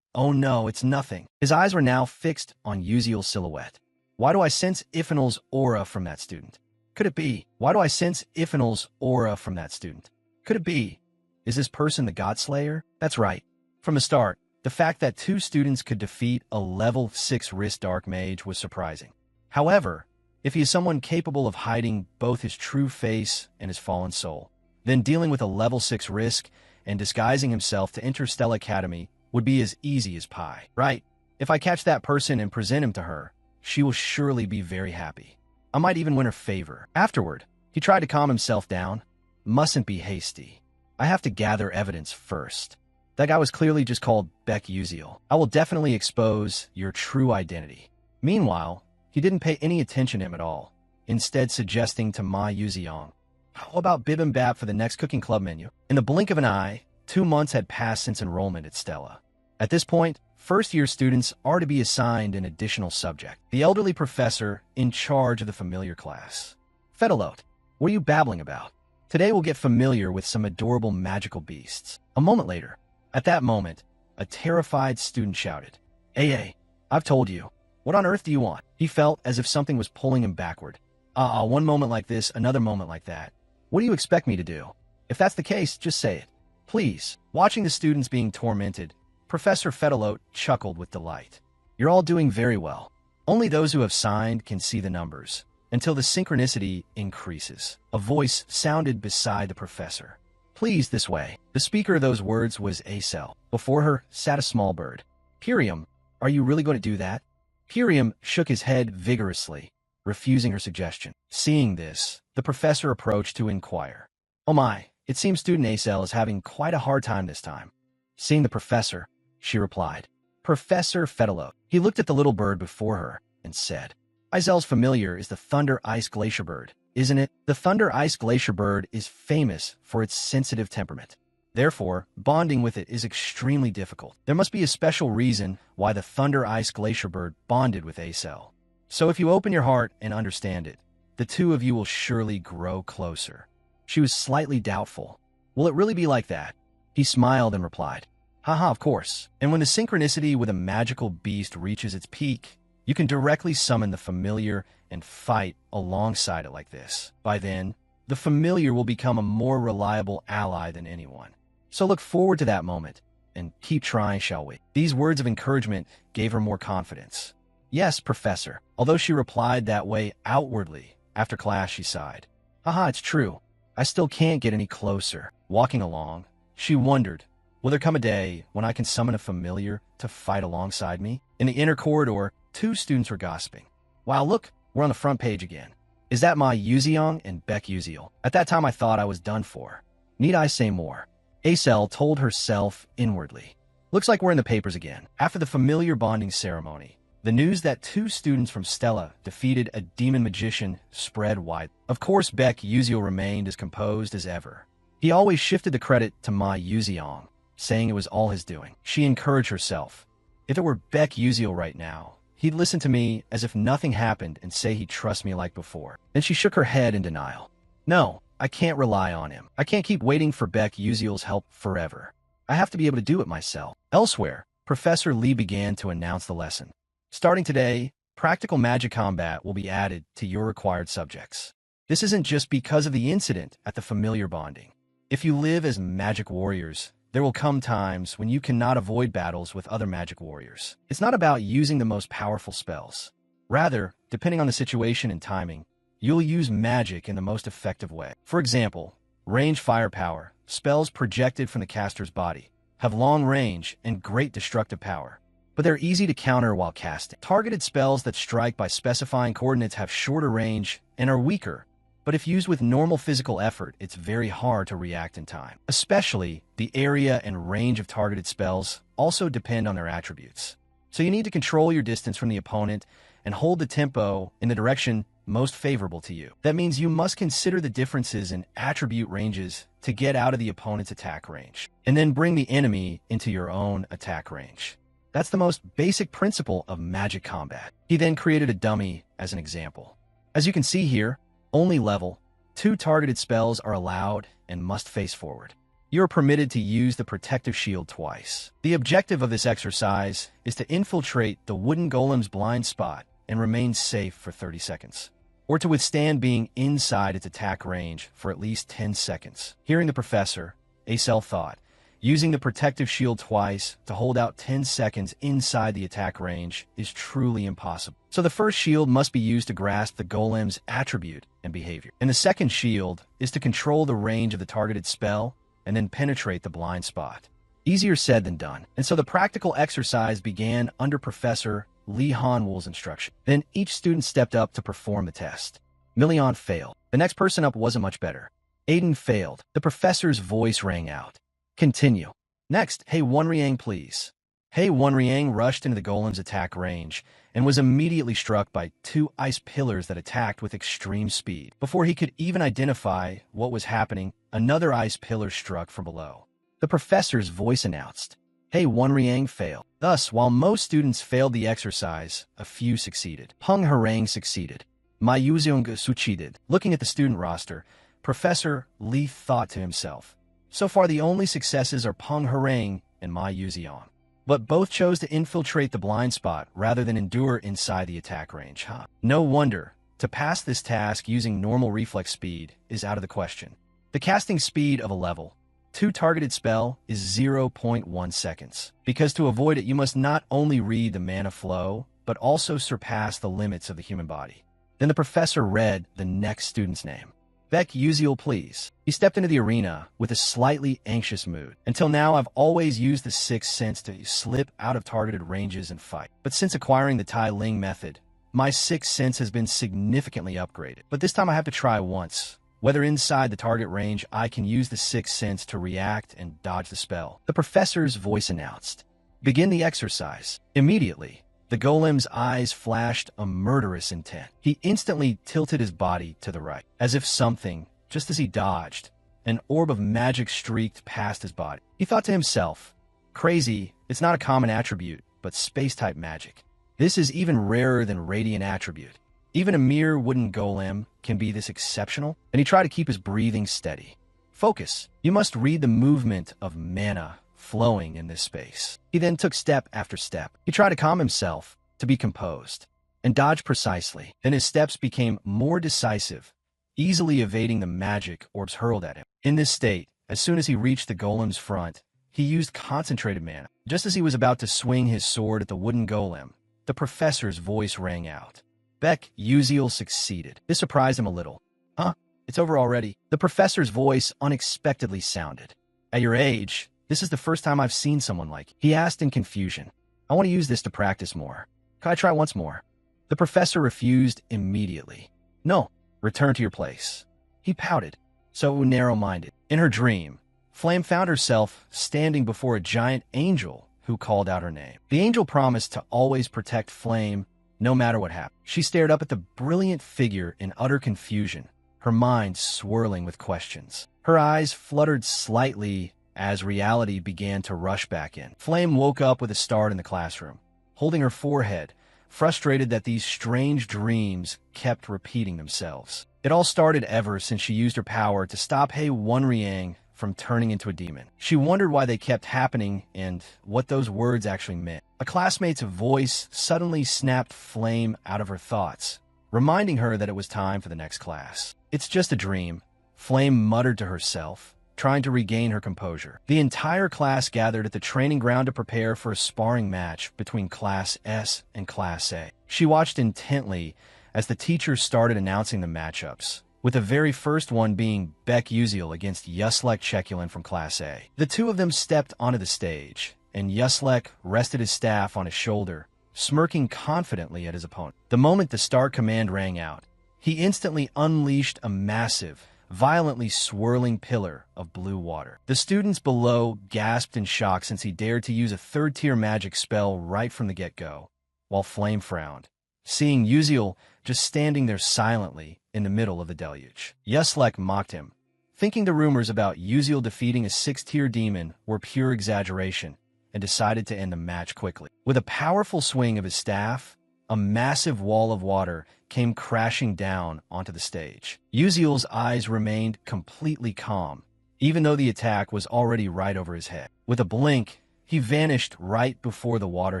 Oh no, it's nothing. His eyes were now fixed on Uziel's silhouette. Why do I sense Iphanel's aura from that student? Could it be? Why do I sense Iphanel's aura from that student? Could it be? Is this person the Godslayer? That's right. From the start, the fact that two students could defeat a level 6 wrist dark mage was surprising. However, if he is someone capable of hiding both his true face and his fallen soul, then dealing with a level 6 risk and disguising himself to enter Stella Academy would be as easy as pie. Right? If I catch that person and present him to her, she will surely be very happy. I might even win her favor. Afterward, he tried to calm himself down. Mustn't be hasty. I have to gather evidence first. That guy was clearly just called Beck Uziel. I will definitely expose your true identity. Meanwhile, he didn't pay any attention to him at all, instead suggesting to Ma Yuziong, How about bibimbap for the next cooking club menu? In the blink of an eye, 2 months had passed since enrollment at Stella. At this point, first-year students are to be assigned an additional subject. The elderly professor in charge of the familiar class. Fedalote, what are you babbling about? Today we'll get familiar with some adorable magical beasts. A moment later, at that moment, a terrified student shouted, "AA, I've told you. What on earth do you want?" He felt as if something was pulling him backward. One moment like this, another moment like that. What do you expect me to do? If that's the case, just say it. Please. Watching the students being tormented, Professor Fedalote chuckled with delight. You're all doing very well. Only those who have signed can see the numbers, until the synchronicity increases. A voice sounded beside the professor. Please, this way. The speaker of those words was Acel. Before her sat a small bird. Pirium, are you really going to do that? Pirium shook his head vigorously, refusing her suggestion. Seeing this, the professor approached to inquire. Oh my, it seems student Acel is having quite a hard time this time. Seeing the professor, she replied. Professor Fedalote. He looked at the little bird before her and said, Azel's familiar is the thunder ice glacier bird, isn't it? The thunder ice glacier bird is famous for its sensitive temperament. Therefore, bonding with it is extremely difficult. There must be a special reason why the thunder ice glacier bird bonded with Acel. So if you open your heart and understand it, the two of you will surely grow closer. She was slightly doubtful. Will it really be like that? He smiled and replied, Haha, of course. And when the synchronicity with a magical beast reaches its peak, you can directly summon the familiar and fight alongside it like this. By then, the familiar will become a more reliable ally than anyone. So look forward to that moment, and keep trying, shall we? These words of encouragement gave her more confidence. Yes, Professor. Although she replied that way outwardly, after class she sighed. Haha, it's true. I still can't get any closer. Walking along, she wondered, will there come a day when I can summon a familiar to fight alongside me? In the inner corridor, 2 students were gossiping. Wow, look, we're on the front page again. Is that my Yuziong and Beck Yuziel? At that time I thought I was done for. Need I say more? Acel told herself inwardly. Looks like we're in the papers again. After the familiar bonding ceremony, the news that 2 students from Stella defeated a demon magician spread wide. Of course, Beck Yuziel remained as composed as ever. He always shifted the credit to my Yuziong, saying it was all his doing. She encouraged herself. If it were Beck Yuziel right now, he'd listen to me as if nothing happened and say he'd trust me like before. Then she shook her head in denial. No, I can't rely on him. I can't keep waiting for Beck Yuziel's help forever. I have to be able to do it myself. Elsewhere, Professor Lee began to announce the lesson. Starting today, practical magic combat will be added to your required subjects. This isn't just because of the incident at the familiar bonding. If you live as magic warriors, there will come times when you cannot avoid battles with other magic warriors. It's not about using the most powerful spells. Rather, depending on the situation and timing, you'll use magic in the most effective way. For example, range firepower, spells projected from the caster's body, have long range and great destructive power, but they're easy to counter while casting. Targeted spells that strike by specifying coordinates have shorter range and are weaker, but if used with normal physical effort, it's very hard to react in time. Especially, the area and range of targeted spells also depend on their attributes. So you need to control your distance from the opponent and hold the tempo in the direction most favorable to you. That means you must consider the differences in attribute ranges to get out of the opponent's attack range, and then bring the enemy into your own attack range. That's the most basic principle of magic combat. He then created a dummy as an example. As you can see here, only level 2 targeted spells are allowed and must face forward. You are permitted to use the protective shield twice. The objective of this exercise is to infiltrate the wooden golem's blind spot and remain safe for 30 seconds, or to withstand being inside its attack range for at least 10 seconds. Hearing the professor, Acel thought, using the protective shield twice to hold out 10 seconds inside the attack range is truly impossible. So the first shield must be used to grasp the golem's attribute and behavior. And the second shield is to control the range of the targeted spell and then penetrate the blind spot. Easier said than done. And so the practical exercise began under Professor Lee Hanwoo's instruction. Then each student stepped up to perform the test. Million failed. The next person up wasn't much better. Aiden failed. The professor's voice rang out. Continue. Next, Hey One Riang, please. Hey One Riang rushed into the golem's attack range and was immediately struck by two ice pillars that attacked with extreme speed. Before he could even identify what was happening, another ice pillar struck from below. The professor's voice announced, "Hey, Wonriang failed." Thus, while most students failed the exercise, a few succeeded. Peng Harang succeeded. Ma Yuziong succeeded. Looking at the student roster, Professor Li thought to himself, so far the only successes are Peng Harang and Ma Yuziong. But both chose to infiltrate the blind spot rather than endure inside the attack range. No wonder. To pass this task using normal reflex speed is out of the question. The casting speed of a level 2 targeted spell is 0.1 seconds. Because to avoid it, you must not only read the mana flow, but also surpass the limits of the human body. Then the professor read the next student's name. Beck Uziel, please. He stepped into the arena with a slightly anxious mood. Until now, I've always used the sixth sense to slip out of targeted ranges and fight. But since acquiring the Tai Ling method, my sixth sense has been significantly upgraded. But this time I have to try once. Whether inside the target range, I can use the sixth sense to react and dodge the spell. The professor's voice announced, "Begin the exercise." Immediately, the golem's eyes flashed a murderous intent. He instantly tilted his body to the right, as if something, just as he dodged, an orb of magic streaked past his body. He thought to himself, "Crazy, it's not a common attribute, but space-type magic. This is even rarer than radiant attribute. Even a mere wooden golem can be this exceptional?" And he tried to keep his breathing steady. Focus. You must read the movement of mana flowing in this space. He then took step after step. He tried to calm himself, to be composed, and dodge precisely. Then his steps became more decisive, easily evading the magic orbs hurled at him. In this state, as soon as he reached the golem's front, he used concentrated mana. Just as he was about to swing his sword at the wooden golem, the professor's voice rang out. Beck Uziel succeeded. This surprised him a little. "Huh? It's over already?" The professor's voice unexpectedly sounded. "At your age, this is the first time I've seen someone like you." He asked in confusion. "I want to use this to practice more. Can I try once more?" The professor refused immediately. "No, return to your place." He pouted, so narrow-minded. In her dream, Flame found herself standing before a giant angel who called out her name. The angel promised to always protect Flame no matter what happened. She stared up at the brilliant figure in utter confusion, her mind swirling with questions. Her eyes fluttered slightly as reality began to rush back in. Flame woke up with a start in the classroom, holding her forehead, frustrated that these strange dreams kept repeating themselves. It all started ever since she used her power to stop Hei Wonriang from turning into a demon. She wondered why they kept happening and what those words actually meant. A classmate's voice suddenly snapped Flame out of her thoughts, reminding her that it was time for the next class. "It's just a dream," Flame muttered to herself, trying to regain her composure. The entire class gathered at the training ground to prepare for a sparring match between Class S and Class A. She watched intently as the teachers started announcing the matchups, with the very first one being Beck Uziel against Yuslek Chekulin from Class A. The two of them stepped onto the stage, and Yuslek rested his staff on his shoulder, smirking confidently at his opponent. The moment the start command rang out, he instantly unleashed a massive, violently swirling pillar of blue water. The students below gasped in shock since he dared to use a third-tier magic spell right from the get-go, while Flame frowned, seeing Uziel just standing there silently in the middle of the deluge. Yuslek mocked him, thinking the rumors about Uziel defeating a 6th-tier demon were pure exaggeration, and decided to end the match quickly. With a powerful swing of his staff, a massive wall of water came crashing down onto the stage. Uziel's eyes remained completely calm, even though the attack was already right over his head. With a blink, he vanished right before the water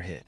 hit,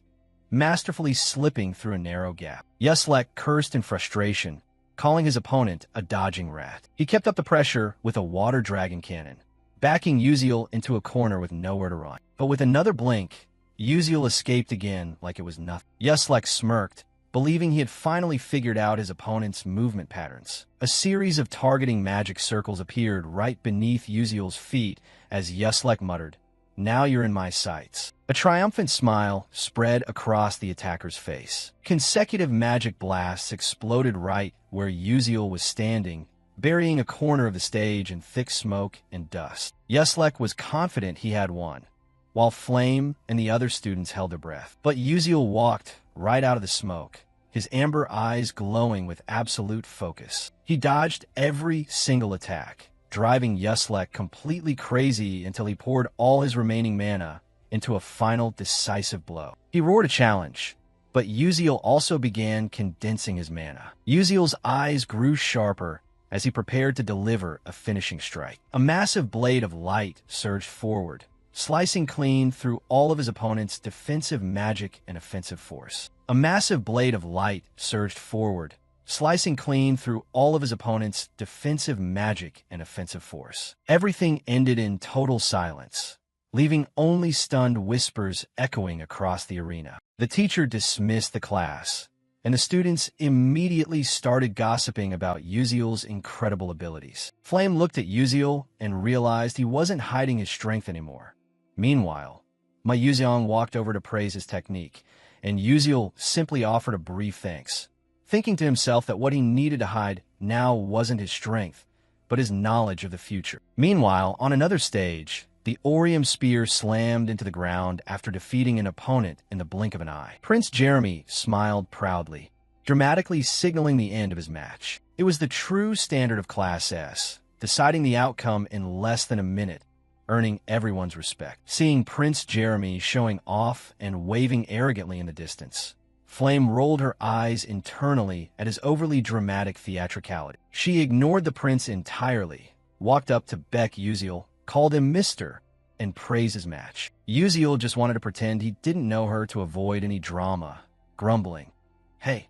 masterfully slipping through a narrow gap. Yuslek cursed in frustration, calling his opponent a dodging rat. He kept up the pressure with a water dragon cannon, backing Uziel into a corner with nowhere to run. But with another blink, Uziel escaped again like it was nothing. Yuslek smirked, believing he had finally figured out his opponent's movement patterns. A series of targeting magic circles appeared right beneath Uziel's feet as Yuslek muttered, "Now you're in my sights." A triumphant smile spread across the attacker's face. Consecutive magic blasts exploded right where Uziel was standing, burying a corner of the stage in thick smoke and dust. Yuslek was confident he had won, while Flame and the other students held their breath. But Uziel walked right out of the smoke, his amber eyes glowing with absolute focus. He dodged every single attack, driving Yuslek completely crazy until he poured all his remaining mana into a final decisive blow. He roared a challenge, but Uziel also began condensing his mana. Uziel's eyes grew sharper as he prepared to deliver a finishing strike. A massive blade of light surged forward, slicing clean through all of his opponent's defensive magic and offensive force. A massive blade of light surged forward, slicing clean through all of his opponent's defensive magic and offensive force. Everything ended in total silence, leaving only stunned whispers echoing across the arena. The teacher dismissed the class, and the students immediately started gossiping about Uziel's incredible abilities. Flame looked at Uziel and realized he wasn't hiding his strength anymore. Meanwhile, Ma Yuxiang walked over to praise his technique, and Uziel simply offered a brief thanks, thinking to himself that what he needed to hide now wasn't his strength, but his knowledge of the future. Meanwhile, on another stage, the Orium spear slammed into the ground after defeating an opponent in the blink of an eye. Prince Jeremy smiled proudly, dramatically signaling the end of his match. It was the true standard of Class S, deciding the outcome in less than a minute, earning everyone's respect. Seeing Prince Jeremy showing off and waving arrogantly in the distance, Flame rolled her eyes internally at his overly dramatic theatricality. She ignored the prince entirely, walked up to Beck Uziel, called him Mr., and praised his match. Uziel just wanted to pretend he didn't know her to avoid any drama, grumbling, "Hey,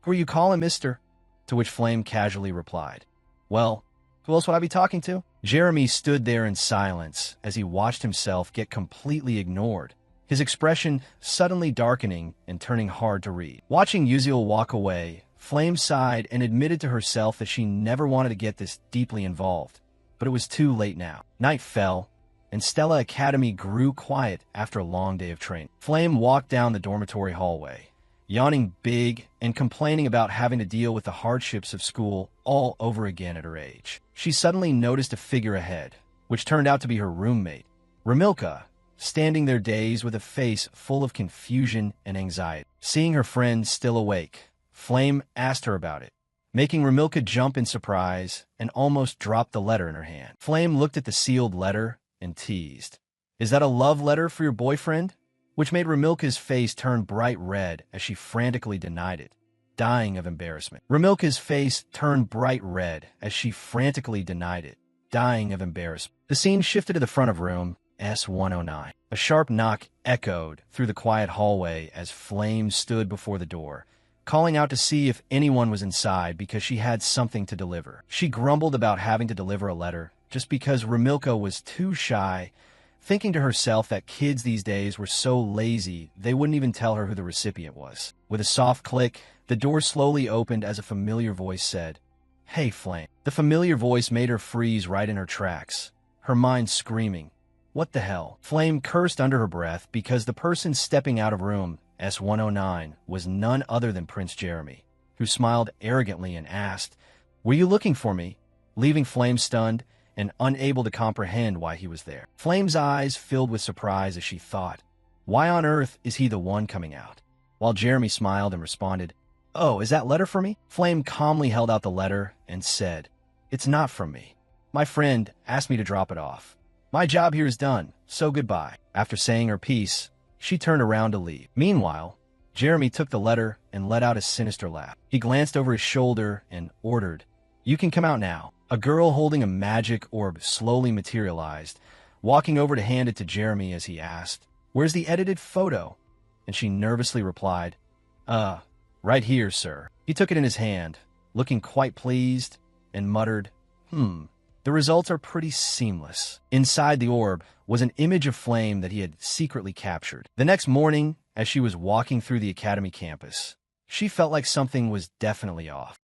who are you calling Mr.?" To which Flame casually replied, "Well, who else would I be talking to?" Jeremy stood there in silence as he watched himself get completely ignored, his expression suddenly darkening and turning hard to read. Watching Uziel walk away, Flame sighed and admitted to herself that she never wanted to get this deeply involved. But it was too late now. Night fell, and Stella Academy grew quiet after a long day of training. Flame walked down the dormitory hallway, yawning big and complaining about having to deal with the hardships of school all over again at her age. She suddenly noticed a figure ahead, which turned out to be her roommate, Ramilka, standing there dazed with a face full of confusion and anxiety. Seeing her friend still awake, Flame asked her about it, making Ramilka jump in surprise and almost drop the letter in her hand. Flame looked at the sealed letter and teased, "Is that a love letter for your boyfriend?" Which made Ramilka's face turn bright red as she frantically denied it, dying of embarrassment. Ramilka's face turned bright red as she frantically denied it, dying of embarrassment. The scene shifted to the front of room S109. A sharp knock echoed through the quiet hallway as Flame stood before the door, calling out to see if anyone was inside because she had something to deliver. She grumbled about having to deliver a letter just because Ramilka was too shy, thinking to herself that kids these days were so lazy they wouldn't even tell her who the recipient was. With a soft click, the door slowly opened as a familiar voice said, "Hey, Flame." The familiar voice made her freeze right in her tracks, her mind screaming, "What the hell?" Flame cursed under her breath because the person stepping out of room S109 was none other than Prince Jeremy, who smiled arrogantly and asked, "Were you looking for me?" leaving Flame stunned and unable to comprehend why he was there. Flame's eyes filled with surprise as she thought, "Why on earth is he the one coming out?" While Jeremy smiled and responded, "Oh, is that letter for me?" Flame calmly held out the letter and said, "It's not from me. My friend asked me to drop it off. My job here is done, so goodbye." After saying her piece, she turned around to leave. Meanwhile, Jeremy took the letter and let out a sinister laugh. He glanced over his shoulder and ordered, "You can come out now." A girl holding a magic orb slowly materialized, walking over to hand it to Jeremy as he asked, "Where's the edited photo?" And she nervously replied, Right here, sir." He took it in his hand, looking quite pleased, and muttered, The results are pretty seamless." Inside the orb was an image of Flame that he had secretly captured. The next morning, as she was walking through the academy campus, she felt like something was definitely off.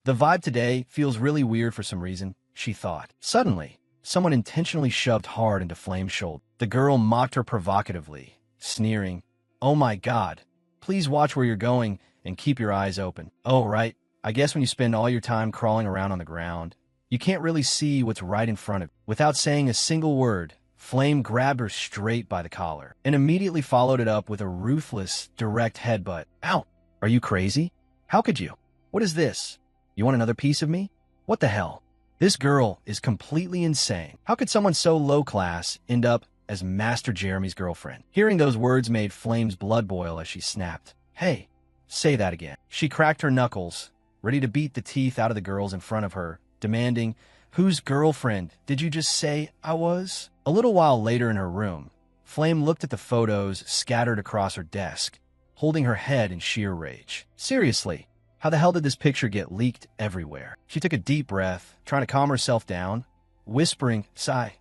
The vibe today feels really weird for some reason, she thought. Suddenly, someone intentionally shoved hard into Flame's shoulder. The girl mocked her provocatively, sneering, "Oh my God, please watch where you're going and keep your eyes open." "Oh, right. I guess when you spend all your time crawling around on the ground, you can't really see what's right in front of you." Without saying a single word, Flame grabbed her straight by the collar and immediately followed it up with a ruthless, direct headbutt. Ow! Are you crazy? How could you? What is this? You want another piece of me? What the hell? This girl is completely insane. How could someone so low class end up as Master Jeremy's girlfriend? Hearing those words made Flame's blood boil as she snapped. Hey, say that again. She cracked her knuckles, ready to beat the teeth out of the girls in front of her, demanding, "Whose girlfriend did you just say I was?" A little while later in her room, Flame looked at the photos scattered across her desk, holding her head in sheer rage. Seriously, how the hell did this picture get leaked everywhere? She took a deep breath, trying to calm herself down, whispering, "Sigh,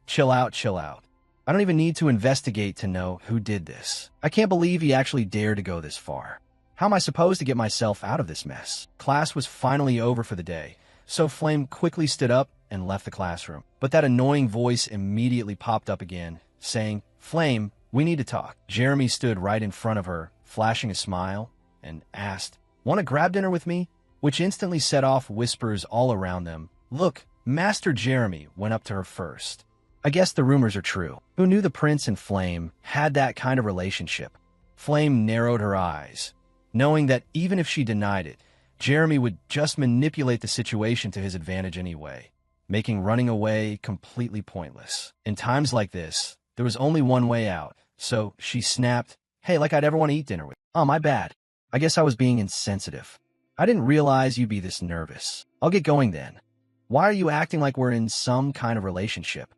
chill out, chill out. I don't even need to investigate to know who did this. I can't believe he actually dared to go this far. How am I supposed to get myself out of this mess?" Class was finally over for the day, so Flame quickly stood up and left the classroom. But that annoying voice immediately popped up again, saying, "Flame, we need to talk." Jeremy stood right in front of her, flashing a smile, and asked, "Want to grab dinner with me?" Which instantly set off whispers all around them. Look, Master Jeremy went up to her first. I guess the rumors are true. Who knew the prince and Flame had that kind of relationship? Flame narrowed her eyes, knowing that even if she denied it, Jeremy would just manipulate the situation to his advantage anyway, making running away completely pointless. In times like this, there was only one way out, so she snapped, "Hey, like I'd ever want to eat dinner with." "Oh, my bad. I guess I was being insensitive. I didn't realize you'd be this nervous. I'll get going then. Why are you acting like we're in some kind of relationship?"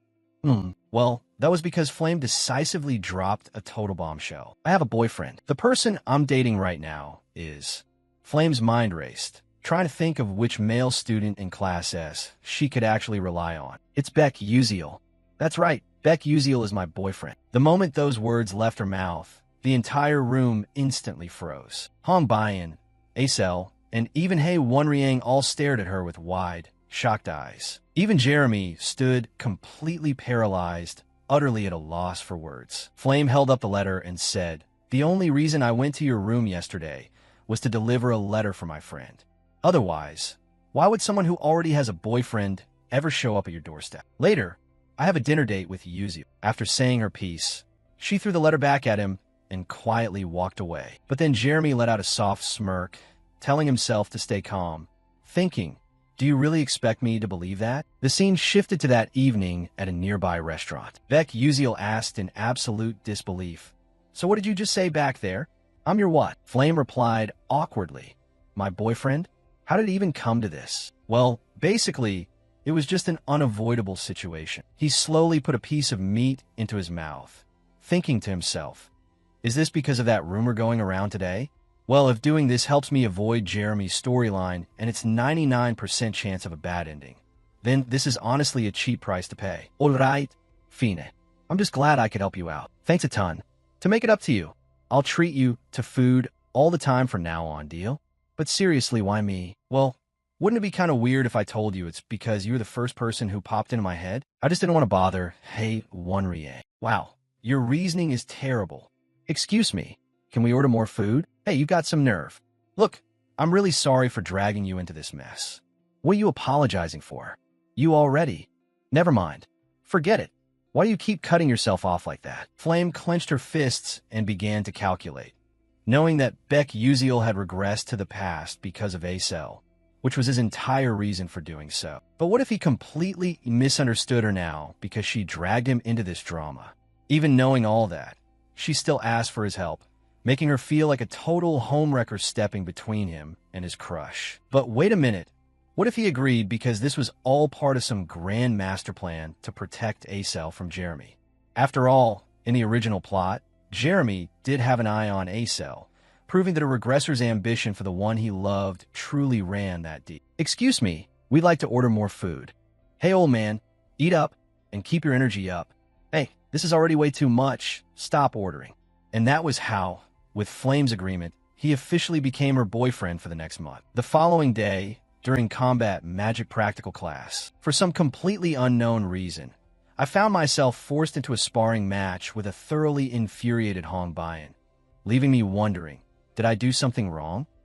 Well, that was because Flame decisively dropped a total bombshell. "I have a boyfriend. The person I'm dating right now is..." Flame's mind raced, trying to think of which male student in Class S she could actually rely on. "It's Beck Uziel." "That's right, Beck Uziel is my boyfriend." The moment those words left her mouth, the entire room instantly froze. Hong Bayan, Acel, and even Hei Wonriang all stared at her with wide, shocked eyes. Even Jeremy stood completely paralyzed, utterly at a loss for words. Flame held up the letter and said, "The only reason I went to your room yesterday was to deliver a letter for my friend. Otherwise, why would someone who already has a boyfriend ever show up at your doorstep?" Later, I have a dinner date with Yuzu. After saying her piece, she threw the letter back at him and quietly walked away. But then Jeremy let out a soft smirk, telling himself to stay calm, thinking, "Do you really expect me to believe that?" The scene shifted to that evening at a nearby restaurant. Beck Uziel asked in absolute disbelief, "So what did you just say back there?" "I'm your what?" Flame replied awkwardly. "My boyfriend? How did it even come to this?" Well, basically, it was just an unavoidable situation. He slowly put a piece of meat into his mouth, thinking to himself, "Is this because of that rumor going around today? Well, if doing this helps me avoid Jeremy's storyline and its 99% chance of a bad ending, then this is honestly a cheap price to pay." "Alright, Fine. I'm just glad I could help you out. Thanks a ton. To make it up to you, I'll treat you to food all the time from now on, deal? But seriously, why me?" "Well, wouldn't it be kind of weird if I told you it's because you were the first person who popped into my head? I just didn't want to bother. Hey, Wonrie." "Wow, your reasoning is terrible. Excuse me, can we order more food? Hey, you got some nerve. Look, I'm really sorry for dragging you into this mess. What are you apologizing for? You already. Never mind. Forget it. Why do you keep cutting yourself off like that?" Flame clenched her fists and began to calculate, knowing that Beck Uziel had regressed to the past because of Acel, which was his entire reason for doing so. But what if he completely misunderstood her now because she dragged him into this drama? Even knowing all that, she still asked for his help, making her feel like a total homewrecker stepping between him and his crush. But wait a minute. What if he agreed because this was all part of some grand master plan to protect Acel from Jeremy? After all, in the original plot, Jeremy did have an eye on Acel, proving that a regressor's ambition for the one he loved truly ran that deep. "Excuse me, we'd like to order more food." "Hey, old man, eat up and keep your energy up. Hey, this is already way too much. Stop ordering." And that was how, with Flame's agreement, he officially became her boyfriend for the next month. The following day, during combat magic practical class, for some completely unknown reason, I found myself forced into a sparring match with a thoroughly infuriated Hong Bayan, leaving me wondering, did I do something wrong?